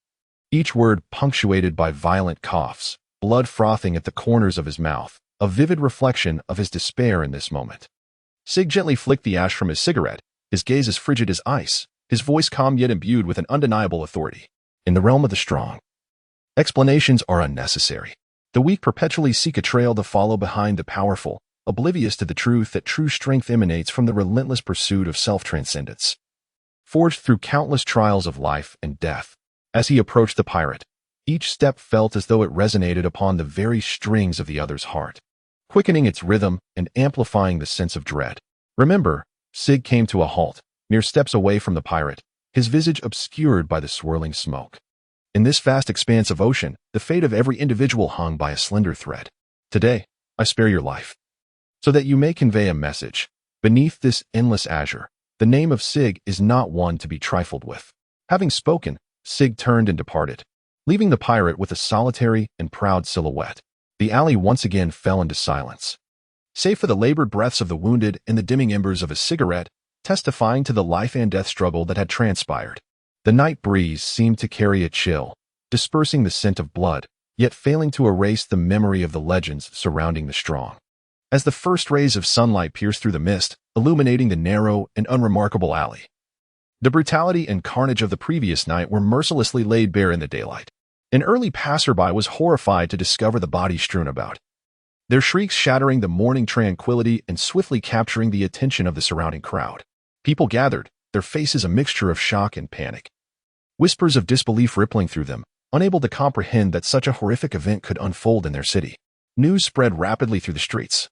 each word punctuated by violent coughs, blood frothing at the corners of his mouth, a vivid reflection of his despair in this moment. Sig gently flicked the ash from his cigarette, his gaze as frigid as ice, his voice calm yet imbued with an undeniable authority. "In the realm of the strong, explanations are unnecessary. The weak perpetually seek a trail to follow behind the powerful, oblivious to the truth that true strength emanates from the relentless pursuit of self-transcendence. Forged through countless trials of life and death." As he approached the pirate, each step felt as though it resonated upon the very strings of the other's heart, quickening its rhythm and amplifying the sense of dread. "Remember," Sig came to a halt, mere steps away from the pirate, his visage obscured by the swirling smoke. "In this vast expanse of ocean, the fate of every individual hung by a slender thread. Today, I spare your life, so that you may convey a message. Beneath this endless azure, the name of Sig is not one to be trifled with." Having spoken, Sig turned and departed, leaving the pirate with a solitary and proud silhouette. The alley once again fell into silence, save for the labored breaths of the wounded and the dimming embers of a cigarette, testifying to the life-and-death struggle that had transpired. The night breeze seemed to carry a chill, dispersing the scent of blood, yet failing to erase the memory of the legends surrounding the strong. As the first rays of sunlight pierced through the mist, illuminating the narrow and unremarkable alley, The brutality and carnage of the previous night were mercilessly laid bare in the daylight. An early passerby was horrified to discover the bodies strewn about, their shrieks shattering the morning tranquility and swiftly capturing the attention of the surrounding crowd. People gathered, their faces a mixture of shock and panic. Whispers of disbelief rippling through them, unable to comprehend that such a horrific event could unfold in their city. News spread rapidly through the streets,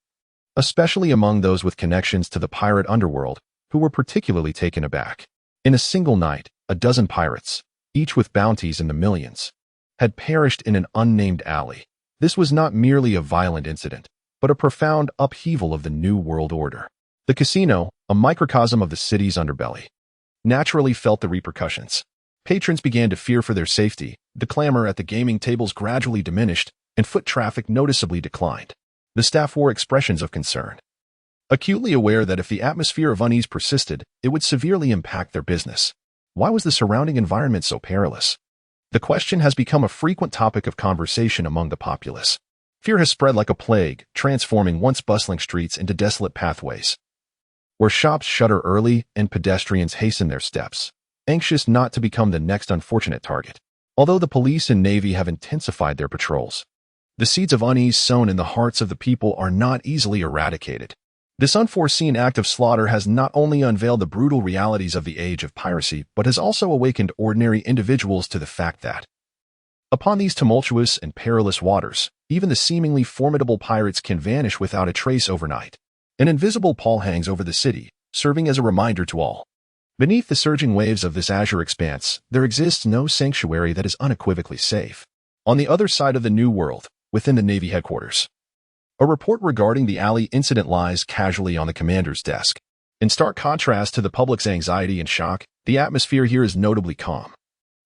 especially among those with connections to the pirate underworld, who were particularly taken aback. In a single night, a dozen pirates, each with bounties in the millions, had perished in an unnamed alley. This was not merely a violent incident, but a profound upheaval of the New World Order. The casino, a microcosm of the city's underbelly, naturally felt the repercussions. Patrons began to fear for their safety, the clamor at the gaming tables gradually diminished, and foot traffic noticeably declined. The staff wore expressions of concern, acutely aware that if the atmosphere of unease persisted, it would severely impact their business. Why was the surrounding environment so perilous? The question has become a frequent topic of conversation among the populace. Fear has spread like a plague, transforming once bustling streets into desolate pathways, where shops shutter early and pedestrians hasten their steps, anxious not to become the next unfortunate target. Although the police and Navy have intensified their patrols, the seeds of unease sown in the hearts of the people are not easily eradicated. This unforeseen act of slaughter has not only unveiled the brutal realities of the age of piracy, but has also awakened ordinary individuals to the fact that, upon these tumultuous and perilous waters, even the seemingly formidable pirates can vanish without a trace overnight. An invisible pall hangs over the city, serving as a reminder to all. Beneath the surging waves of this azure expanse, there exists no sanctuary that is unequivocally safe. On the other side of the New World, within the Navy headquarters, a report regarding the alley incident lies casually on the commander's desk. In stark contrast to the public's anxiety and shock, the atmosphere here is notably calm,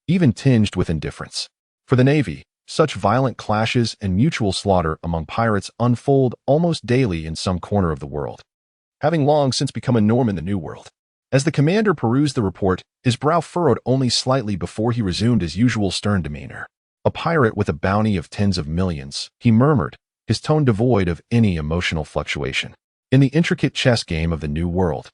even tinged with indifference. For the Navy, such violent clashes and mutual slaughter among pirates unfold almost daily in some corner of the world, having long since become a norm in the New World. As the commander perused the report, his brow furrowed only slightly before he resumed his usual stern demeanor. A pirate with a bounty of tens of millions, he murmured, his tone devoid of any emotional fluctuation. In the intricate chess game of the New World,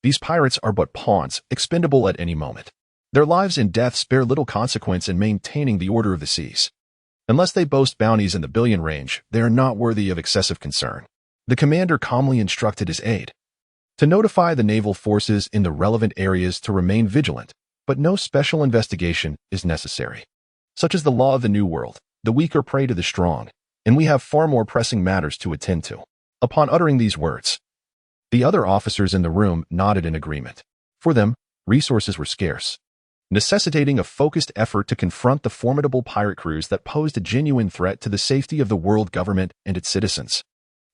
these pirates are but pawns, expendable at any moment. Their lives and deaths bear little consequence in maintaining the order of the seas. Unless they boast bounties in the billion range, they are not worthy of excessive concern. The commander calmly instructed his aide to notify the naval forces in the relevant areas to remain vigilant, but no special investigation is necessary. Such is the law of the New World. The weak are prey to the strong, and we have far more pressing matters to attend to. Upon uttering these words, the other officers in the room nodded in agreement. For them, resources were scarce, necessitating a focused effort to confront the formidable pirate crews that posed a genuine threat to the safety of the world government and its citizens.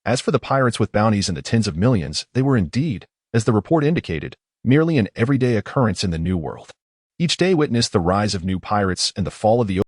As for the pirates with bounties in the tens of millions, they were indeed, as the report indicated, merely an everyday occurrence in the New World. Each day witnessed the rise of new pirates and the fall of the